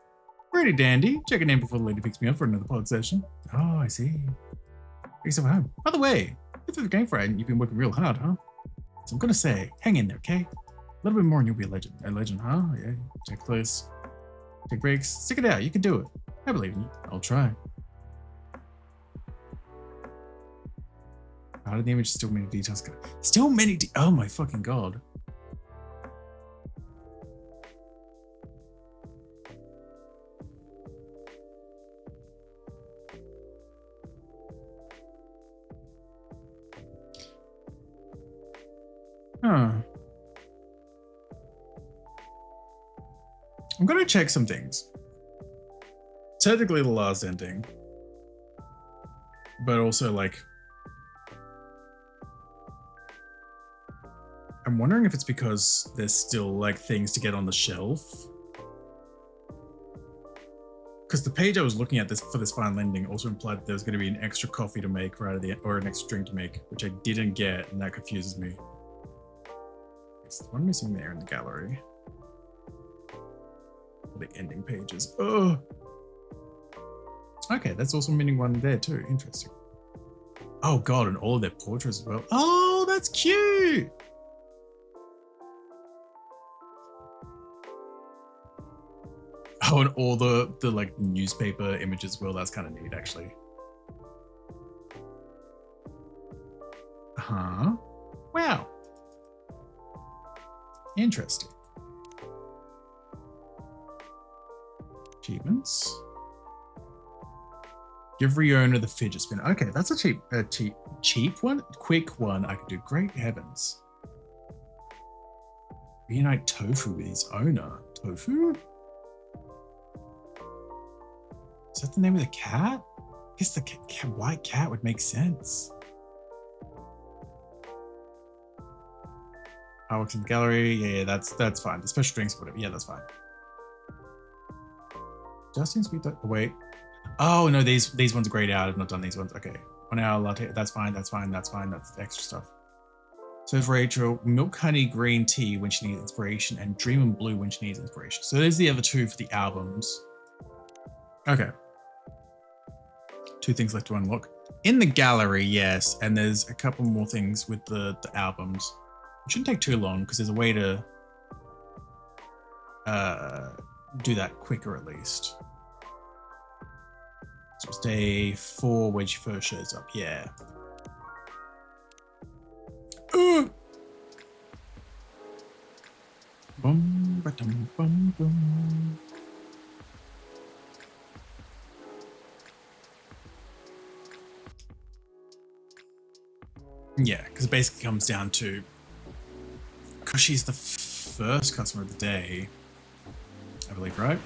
Pretty dandy. Checking in before the lady picks me up for another pod session. Oh, I see. Take yourself home. By the way, if you're the game Friday, you've been working real hard, huh? So I'm gonna say, hang in there, okay? A little bit more and you'll be a legend. A legend, huh? Yeah. Check close. Take breaks. Stick it out. You can do it. I believe in you. I'll try. Out of the image, still many details. Still many oh my fucking god. Huh. I'm gonna check some things. Technically the last ending. But also like I'm wondering if it's because there's still like things to get on the shelf. Because the page I was looking at for this final ending also implied that there was going to be an extra coffee to make right at the end, or an extra drink to make, which I didn't get, and that confuses me. There's one missing there in the gallery. The ending pages. Oh. Okay, that's also meaning one there too. Interesting. Oh god, and all of their portraits as well. Oh, that's cute. Oh, and all the like newspaper images as well. That's kind of neat, actually. Huh? Wow. Interesting. Achievements. Give Riona the fidget spinner. Okay, that's a cheap one, quick one. I could do. Great heavens. Reunite Tofu with his owner. Tofu? Is that the name of the cat? I guess the white cat would make sense. Artworks in the gallery. Yeah, that's fine. The special drinks, whatever. Yeah, that's fine. Justin Sweet. Wait. Oh no, these ones are grayed out. I've not done these ones. Okay. 1 hour latte. That's fine. That's fine. That's fine. That's the extra stuff. So for Rachel, milk honey green tea when she needs inspiration, and dream and blue when she needs inspiration. So there's the other two for the albums. Okay. 2 things left to unlock. In the gallery, yes, and there's a couple more things with the albums. It shouldn't take too long because there's a way to do that quicker at least. So it's day 4 when she first shows up. Yeah. Bum, ba-dum, bum, bum. Yeah, because it basically comes down to, because she's the first customer of the day, I believe, right?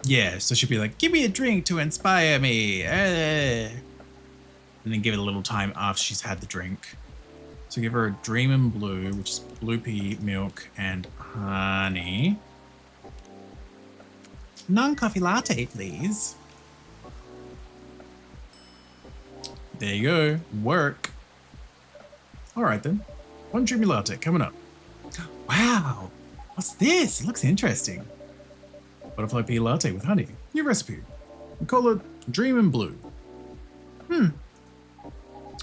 Yeah, so she'd be like, give me a drink to inspire me. And then give it a little time after she's had the drink. So give her a Dream in Blue, which is blue pea, milk, and honey. Non-coffee latte, please. There you go. Work. All right, then. 1 dreamy latte coming up. Wow. What's this? It looks interesting. Butterfly pea latte with honey. New recipe. We call it Dream in Blue.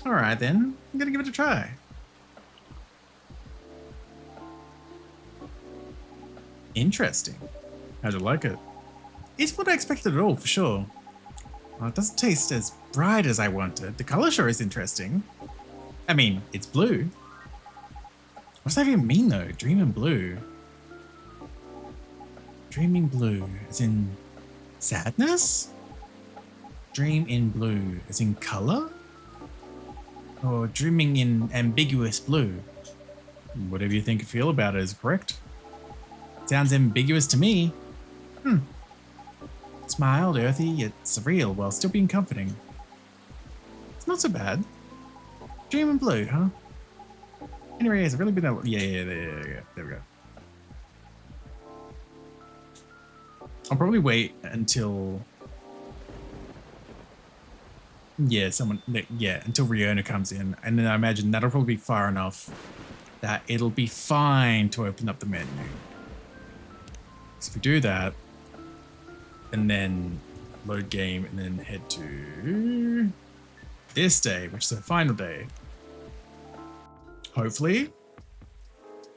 Alright then, I'm gonna give it a try. Interesting. How'd you like it? It's what I expected at all, for sure. Well, it doesn't taste as bright as I wanted. The color sure is interesting. I mean, it's blue. What does that even mean though? Dream in blue. Dreaming blue, as in sadness? Dream in blue, as in color? Or dreaming in ambiguous blue? Whatever you think or feel about it is correct. Sounds ambiguous to me. It's mild, earthy, yet surreal while still being comforting. It's not so bad. Dream in blue, huh? Anyway, has it really been that long? Yeah, there we go. I'll probably wait until... until Riona comes in. And then I imagine that'll probably be far enough that it'll be fine to open up the menu. So if we do that, and then load game, and then head to this day, which is the final day, hopefully,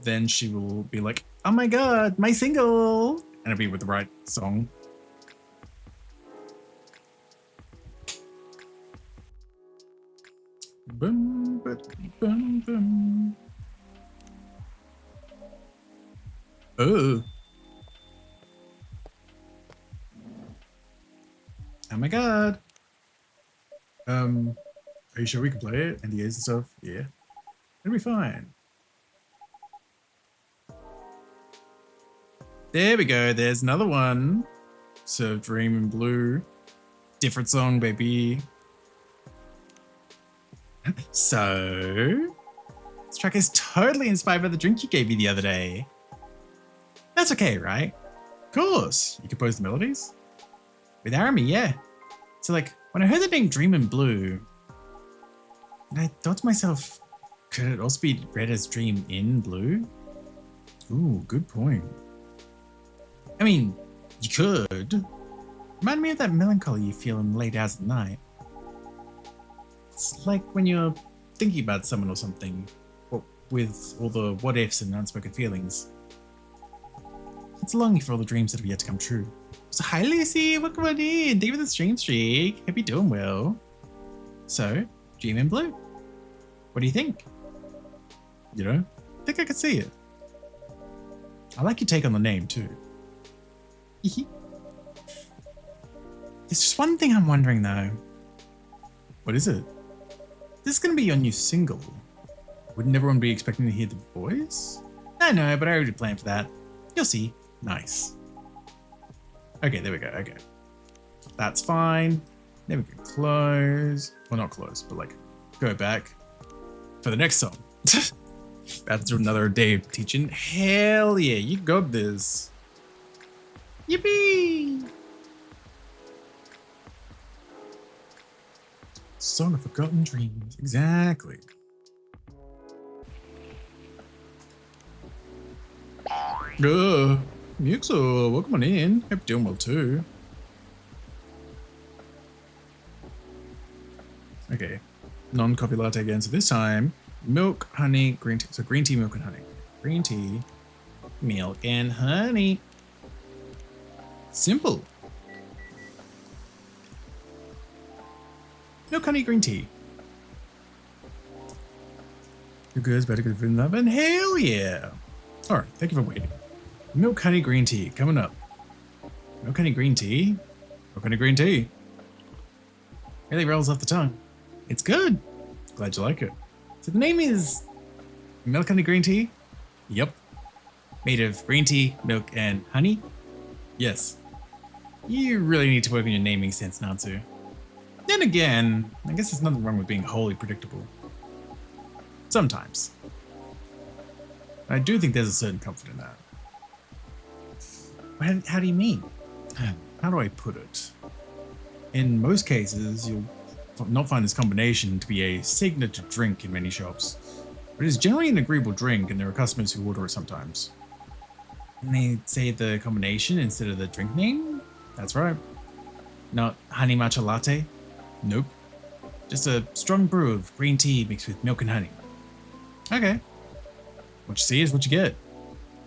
then she will be like, oh my god, my single! And it'll be with the right song. Boom, boom, boom. Oh. Oh my god. Are you sure we can play it? NDAs and stuff? Yeah. It'll be fine. There we go. There's another one. So Dream in Blue. Different song, baby. So this track is totally inspired by the drink you gave me the other day. That's okay, right? Of course. You compose the melodies? With Arami, yeah. So like, when I heard the name Dream in Blue, I thought to myself, could it also be read as Dream in Blue? Ooh, good point. I mean, you could. Remind me of that melancholy you feel in the late hours of the night. It's like when you're thinking about someone or something, with all the what ifs and unspoken feelings. It's a longing for all the dreams that have yet to come true. So hi Lucy, welcome on in. Thank you for the stream streak. Hope you're doing well. So, Dream in Blue. What do you think? You know, I think I could see it. I like your take on the name too. There's just one thing I'm wondering though. What is it? This is gonna be your new single. Wouldn't everyone be expecting to hear the voice? I know, but I already planned for that. You'll see. Nice. Okay, there we go. Okay. That's fine. Then we can close. Well, not close, but like go back for the next song. That's another day of teaching. Hell yeah, you got this. Yippee! Song of Forgotten Dreams. Exactly. Muxo, welcome on in. Hope you're doing well too. Okay, non-coffee latte again. So this time, milk, honey, green tea. So green tea, milk, and honey. Green tea, milk, and honey. Simple. Milk, honey, green tea. You're good, better good food and love, and hell yeah. All right, thank you for waiting. Milk, honey, green tea, coming up. Milk, honey, green tea? Milk, honey, green tea. Really rolls off the tongue. It's good. Glad you like it. So the name is Milk, honey, green tea? Yep. Made of green tea, milk, and honey? Yes. You really need to work on your naming sense, Natsu. Then again, I guess there's nothing wrong with being wholly predictable. Sometimes. I do think there's a certain comfort in that. How do you mean? How do I put it? In most cases, you'll not find this combination to be a signature drink in many shops, but it is generally an agreeable drink and there are customers who order it sometimes. And they say the combination instead of the drink name? That's right. Not honey matcha latte? Nope. Just a strong brew of green tea mixed with milk and honey. Okay. What you see is what you get.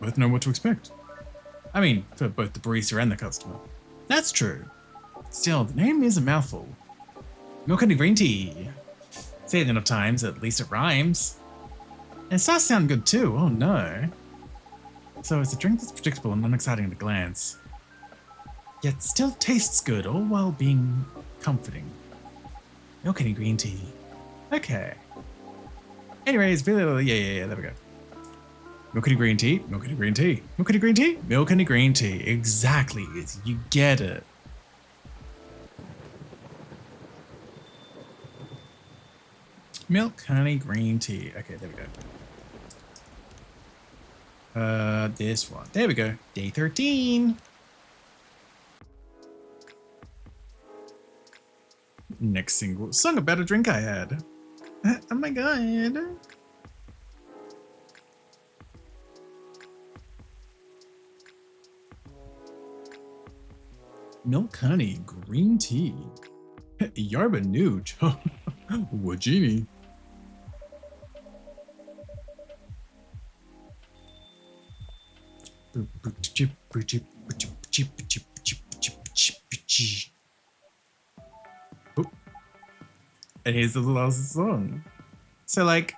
Both know what to expect. I mean, for both the barista and the customer. That's true. Still, the name is a mouthful. Milk honey green tea. Say it enough times, at least it rhymes. And it starts to sound good too, oh no. So it's a drink that's predictable and unexciting at a glance. Yet still tastes good, all while being comforting. Milk honey green tea. Okay. Anyways, really, yeah, there we go. Milk honey green tea, milk honey green tea, milk honey green tea, milk honey green tea. Exactly, you get it. Milk honey green tea. Okay, there we go. This one. There we go. Day 13. Next single. Song about a drink I had. Oh my god. Milk honey green tea. Yarba Nuge. Wajini. And here's the last song. So, like,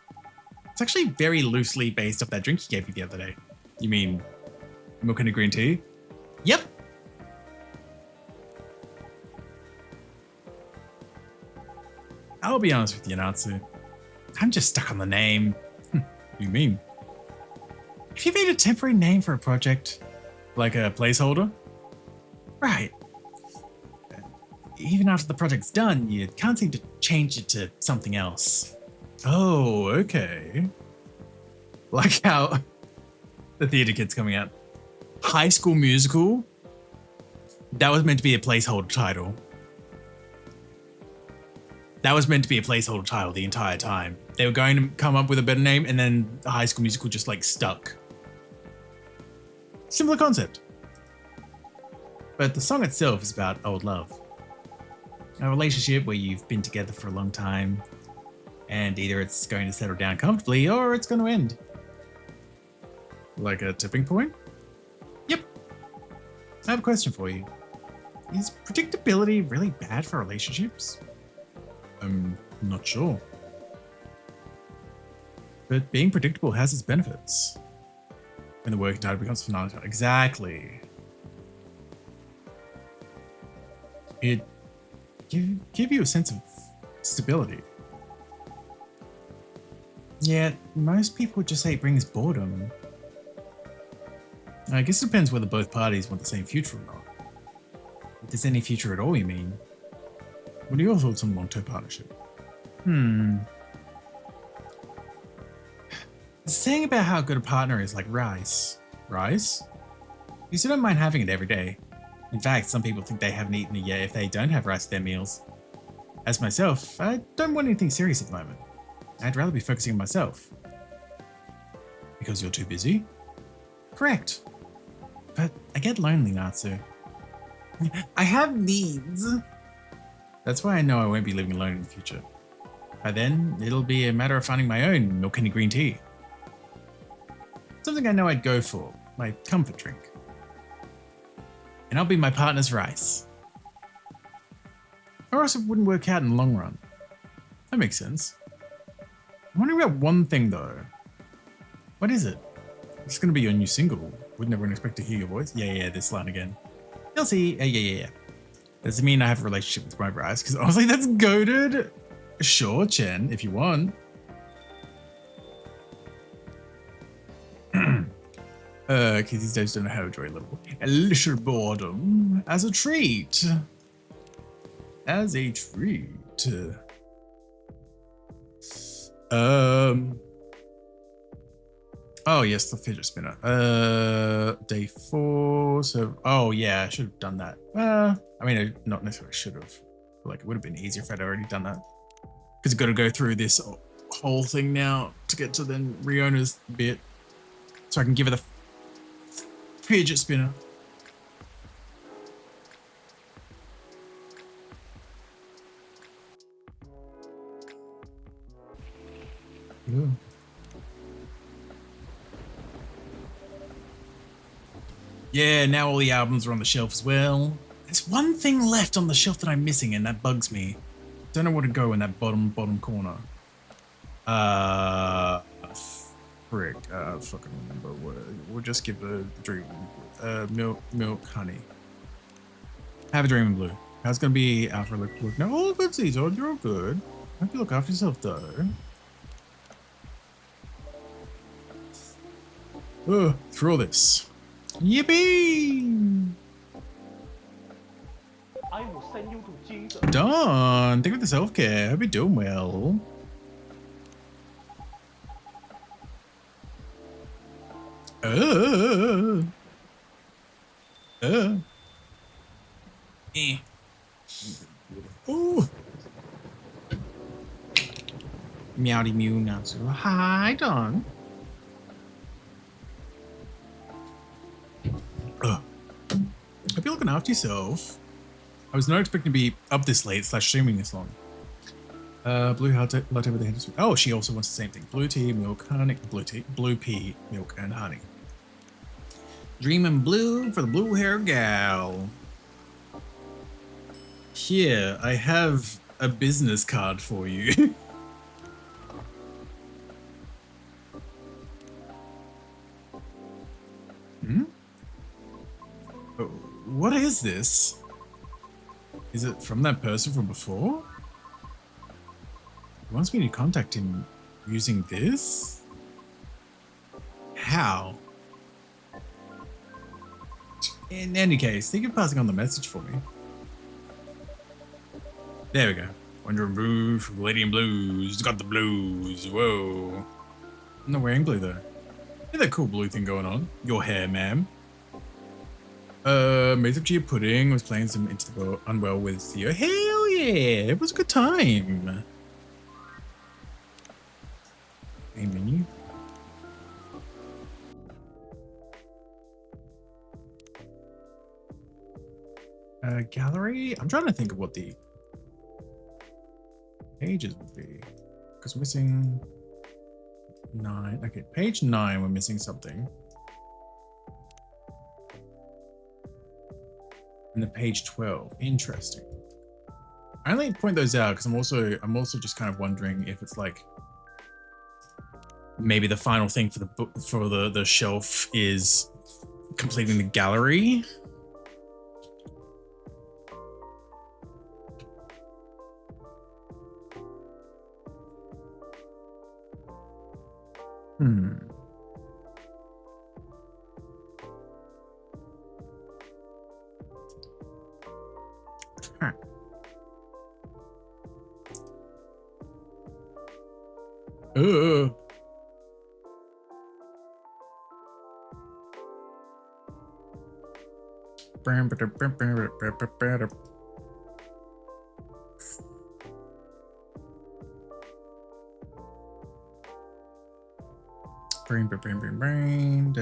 it's actually very loosely based off that drink you gave me the other day. You mean milk and a green tea? Yep. I'll be honest with you, Natsu. I'm just stuck on the name. You mean? If you made a temporary name for a project, like a placeholder, right. Even after the project's done, you can't seem to change it to something else. Oh, okay. Like how the theater kid's coming out. High School Musical? That was meant to be a placeholder title. That was meant to be a placeholder title the entire time. They were going to come up with a better name, and then the High School Musical just like stuck. Similar concept. But the song itself is about old love. A relationship where you've been together for a long time, and either it's going to settle down comfortably or it's going to end. Like a tipping point? Yep. I have a question for you. Is predictability really bad for relationships? I'm not sure. But being predictable has its benefits. When the working title becomes finality. Exactly. It give you a sense of stability. Yet, most people would just say it brings boredom. I guess it depends whether both parties want the same future or not. If there's any future at all, you mean? What are your thoughts on long-term partnership? Saying about how good a partner is like rice. Rice? You still don't mind having it every day. In fact, some people think they haven't eaten a year if they don't have rice at their meals. As myself, I don't want anything serious at the moment. I'd rather be focusing on myself. Because you're too busy? Correct. But I get lonely, Natsu. I have needs. That's why I know I won't be living alone in the future. By then, it'll be a matter of finding my own milk and green tea. Something I know I'd go for, my comfort drink. And I'll be my partner's rice. Or else it wouldn't work out in the long run. That makes sense. I'm wondering about one thing though. What is it? It's gonna be your new single. Wouldn't everyone expect to hear your voice? Yeah, this line again. You'll see. Yeah. Does it mean I have a relationship with my rice? Because honestly, that's goated. Sure, Chen, if you want. Kids these days don't know how to enjoy a little boredom as a treat. As a treat. Oh yes, the fidget spinner. Day 4. So, oh yeah, I should have done that. I mean, I not necessarily should have. Like, it would have been easier if I'd already done that. Because I've got to go through this whole thing now to get to then Riona's bit, so I can give her the fidget spinner. Ooh. Yeah, now all the albums are on the shelf as well. There's one thing left on the shelf that I'm missing, and that bugs me. Don't know where to go in that bottom corner. Frick. Fucking remember. We'll just give a dream. Milk, honey. Have a dream in blue. How's gonna be Alfred? Look. No, all good, Caesar. You're all good. I hope you look after yourself, though. Through all this. Yippee! I will send you to Jesus. Dawn, think of the self-care. Hope you're doing well. Ooh. Meowdy mew Natsu. Hi, Dawn. Hope you're looking after yourself. I was not expecting to be up this late / streaming this long. Blue latte with a hint of sweet. Oh, she also wants the same thing. Blue tea, milk, honey. Blue pea, milk, and honey. Dreamin' blue for the blue hair gal. Here, I have a business card for you. What is this? Is it from that person from before? He wants me to contact him using this? How? In any case, thank you for passing on the message for me. There we go. Wondering blue from Lady in Blues. Got the blues. Whoa. I'm not wearing blue though. Look at that cool blue thing going on. Your hair, ma'am. Made of chia pudding, was playing some Into the World Unwell with Theo. Hell yeah! It was a good time. Main menu. Gallery? I'm trying to think of what the pages would be. Because we're missing 9. Okay, page 9, we're missing something. And the page 12. Interesting. I only point those out because I'm also just kind of wondering if it's like maybe the final thing for the book for the shelf is completing the gallery. Brain.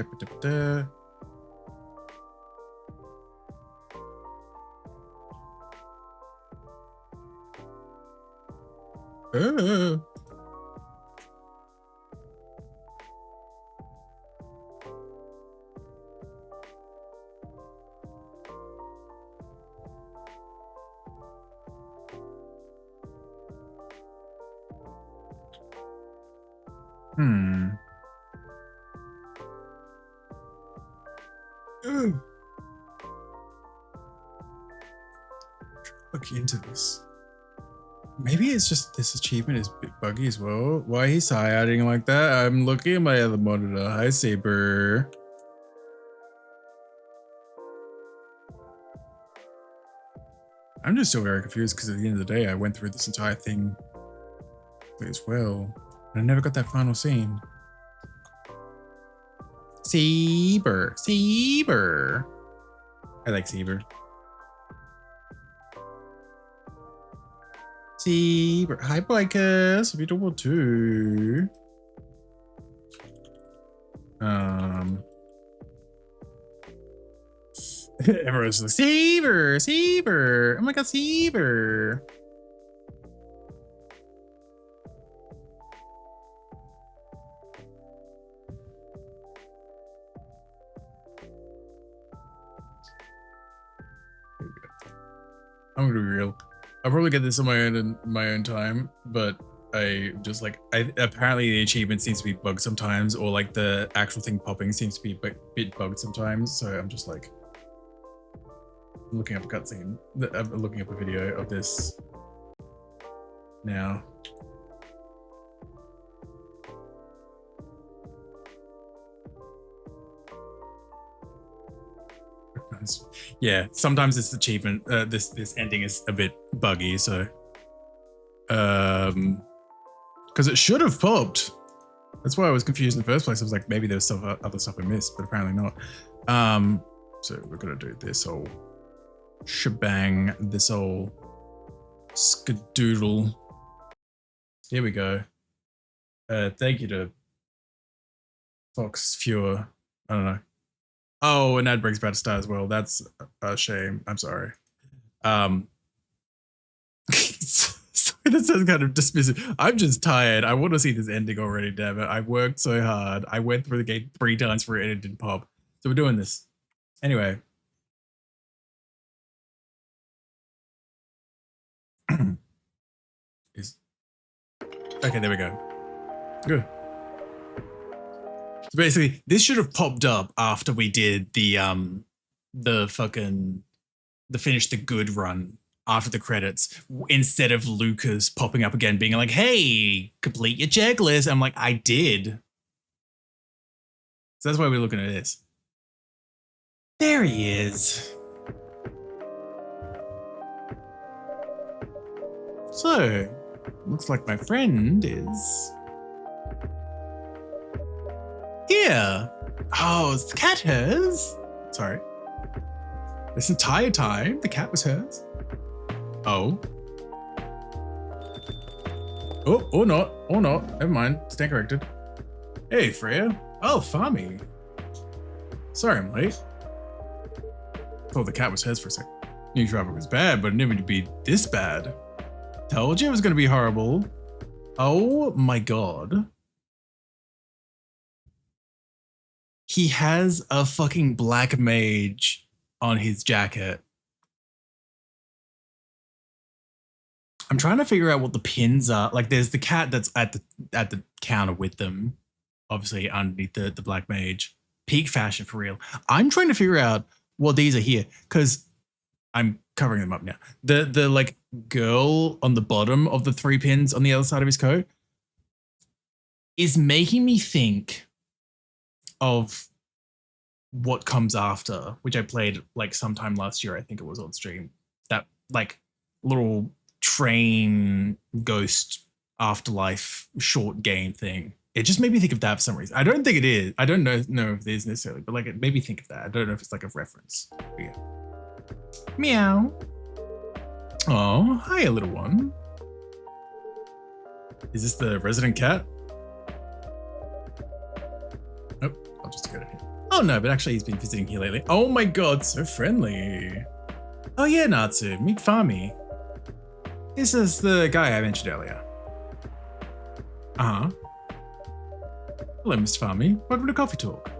Look into this. Maybe it's just this achievement is a bit buggy as well. Why he's hiding like that? I'm looking at my other monitor. Hi, Saber. I'm just still very confused because at the end of the day, I went through this entire thing as well. And I never got that final scene. Saber. I like Saber. Hi, Blycus. Hope you're doing well too. Everyone's like, Seaver, Seaver. Oh my god, Seaver. I'm gonna be real. I'll probably get this on my own time, but apparently the achievement seems to be bugged sometimes, or like the actual thing popping seems to be a bit bugged sometimes. So I'm just like looking up a cutscene. I'm looking up a video of this now. Yeah, sometimes this achievement, this ending is a bit buggy. So, because it should have popped. That's why I was confused in the first place. I was like, maybe there's other stuff I missed, but apparently not. So we're gonna do this whole shebang, this whole skadoodle. Here we go. Thank you to Fox Fewer. I don't know. Oh, and Adbreak's about to start as well. That's a shame. I'm sorry. Sorry, that sounds kind of dismissive. I'm just tired. I want to see this ending already, damn it. I worked so hard. I went through the game 3 times for it and it didn't pop. So we're doing this. Anyway. Okay, there we go. Good. So basically, this should have popped up after we did the finish the good run after the credits, instead of Lucas popping up again being like, hey, complete your checklist. I'm like, I did. So that's why we're looking at this. There he is. So, looks like my friend is here. Oh, is the cat hers? Sorry. This entire time, the cat was hers? Oh. Oh, or not. Or not. Never mind. Stand corrected. Hey, Freya. Oh, Farmy. Sorry I'm late. Thought the cat was hers for a sec. Knew Trevor was bad, but it didn't need to be this bad. Told you it was going to be horrible. Oh my god. He has a fucking black mage on his jacket. I'm trying to figure out what the pins are. Like, there's the cat that's at the counter with them, obviously underneath the black mage. Peak fashion for real. I'm trying to figure out what these are here, because I'm covering them up now. The like girl on the bottom of the 3 pins on the other side of his coat is making me think of what comes after, which I played like sometime last year. I think it was on stream. That like little train ghost afterlife short game thing. It just made me think of that for some reason. I don't think it is. I don't know if it is necessarily, but like it made me think of that. I don't know if it's like a reference. But yeah. Meow. Oh, hi, little one. Is this the resident cat? Oh, I'll just go to him. Oh no, but actually he's been visiting here lately. Oh my god, so friendly. Oh yeah, Natsu, meet Farmy. This is the guy I mentioned earlier. Uh-huh. Hello, Mr. Farmy. Welcome to Coffee Talk.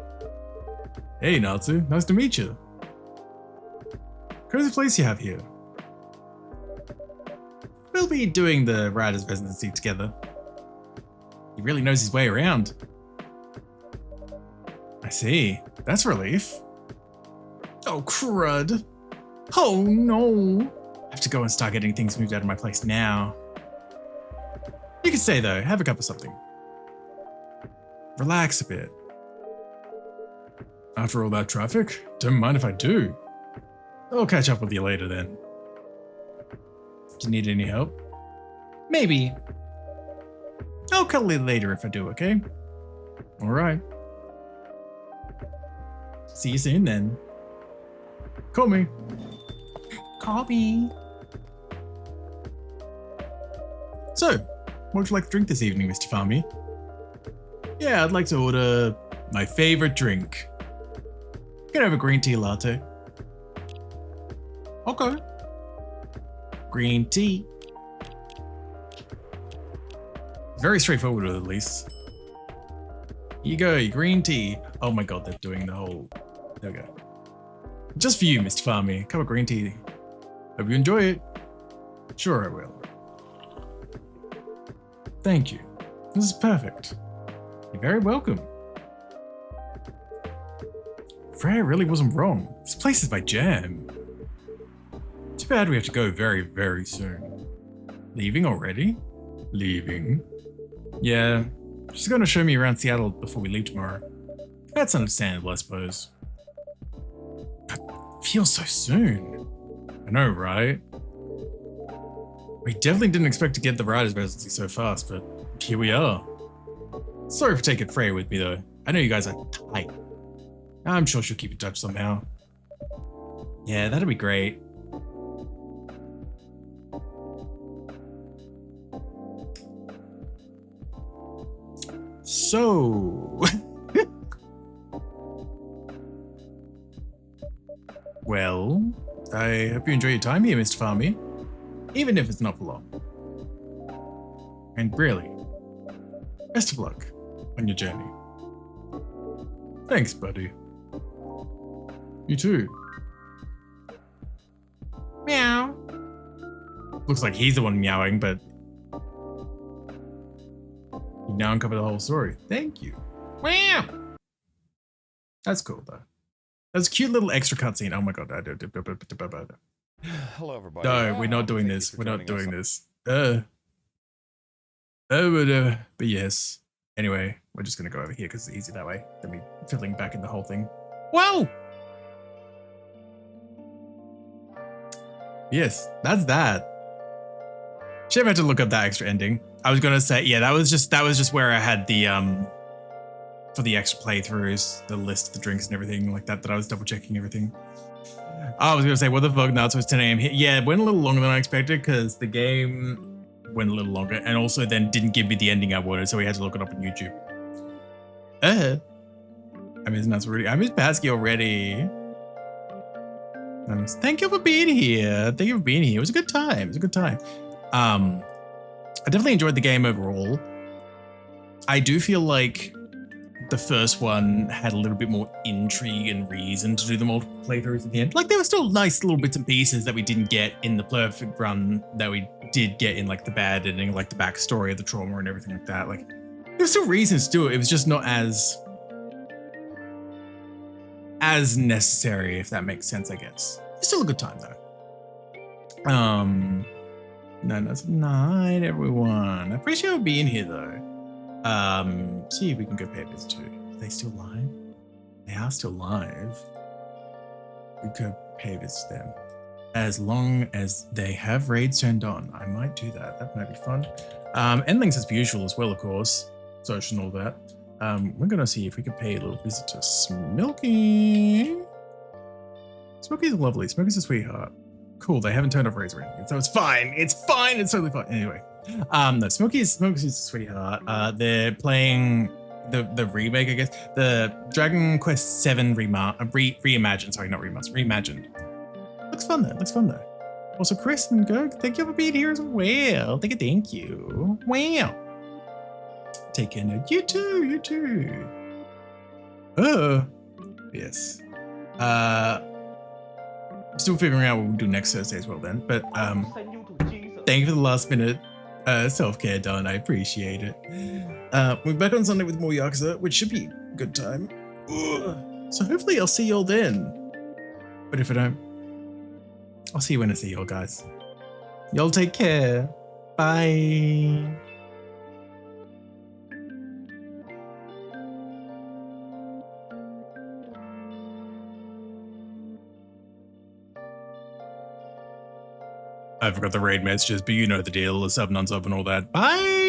Hey, Natsu. Nice to meet you. Cozy place you have here. We'll be doing the writer's residency together. He really knows his way around. I see. That's a relief. Oh, crud. Oh, no. I have to go and start getting things moved out of my place now. You can stay, though. Have a cup of something. Relax a bit. After all that traffic, don't mind if I do. I'll catch up with you later then. Do you need any help? Maybe. I'll call you later if I do, okay? Alright. See you soon then. Call me. Call me. So, what would you like to drink this evening, Mr. Farmy? Yeah, I'd like to order my favorite drink. Can I have a green tea latte? Okay. Green tea. Very straightforward, at least. Here you go, your green tea. Oh my god, they're doing the whole... There we go. Just for you, Mr. Farmy. Cup of green tea. Hope you enjoy it. Sure I will. Thank you. This is perfect. You're very welcome. Freya really wasn't wrong. This place is my jam. Too bad we have to go very, very soon. Leaving already? Leaving? Yeah. She's going to show me around Seattle before we leave tomorrow. That's understandable, I suppose. But it feels so soon. I know, right? We definitely didn't expect to get the writer's residency so fast, but here we are. Sorry for taking Freya with me, though. I know you guys are tight. I'm sure she'll keep in touch somehow. Yeah, that'd be great. So... Well, I hope you enjoy your time here, Mr. Farmy. Even if it's not for long. And really, best of luck on your journey. Thanks, buddy. You too. Meow. Looks like he's the one meowing, but you now uncovered the whole story. Thank you. Meow. That's cool, though. That's a cute little extra cutscene. Oh my god. Hello, everybody. No, we're not doing this. We're not doing this. But yes. Anyway, we're just gonna go over here because it's easy that way than me fiddling back in the whole thing. Whoa! Yes, that's that. Should have had to look up that extra ending. I was gonna say, yeah, that was just where I had the for the extra playthroughs, the list of the drinks and everything like that I was double checking everything. I was gonna say, what the fuck? No, so it's 10 a.m. here. Yeah, it went a little longer than I expected because the game went a little longer and also then didn't give me the ending I wanted, so we had to look it up on YouTube. I miss Natsuri. I miss Pasky already. Thank you for being here. Thank you for being here. It was a good time. It was a good time. I definitely enjoyed the game overall. I do feel like the first one had a little bit more intrigue and reason to do the multiple playthroughs at the end. Like, there were still nice little bits and pieces that we didn't get in the perfect run that we did get in, like, the bad ending, like the backstory of the trauma and everything like that. Like, there were still reasons to do it. It was just not as necessary, if that makes sense, I guess. It's still a good time, though. No, that's night, everyone. I appreciate you being here, though. See if we can go pay a visit to. Are they still live? They are still live. We could pay a visit to them. As long as they have raids turned on, I might do that. That might be fun. Endlings as usual as well, of course. Social and all that. We're gonna see if we can pay a little visit to Smilky. Smilky's lovely. Smilky's a sweetheart. Cool, they haven't turned off raids or anything, so it's fine. It's fine. It's totally fine. Anyway. No, Smilky's a sweetheart. They're playing the remake, I guess. The Dragon Quest VII reimagined. Sorry, not remastered. Reimagined. Looks fun though. Also, Chris and Gerg, thank you for being here as well. Thank you. Wow. Take care now. You too. Oh, yes. Still figuring out what we'll do next Thursday as well then. But thank you for the last minute self-care done. I appreciate it. We're back on Sunday with more Yakuza, which should be a good time. So hopefully I'll see y'all then. But if I don't, I'll see you when I see y'all, guys. Y'all take care. Bye. I forgot the raid messages, but you know the deal, the sub, non-sub, and all that. Bye!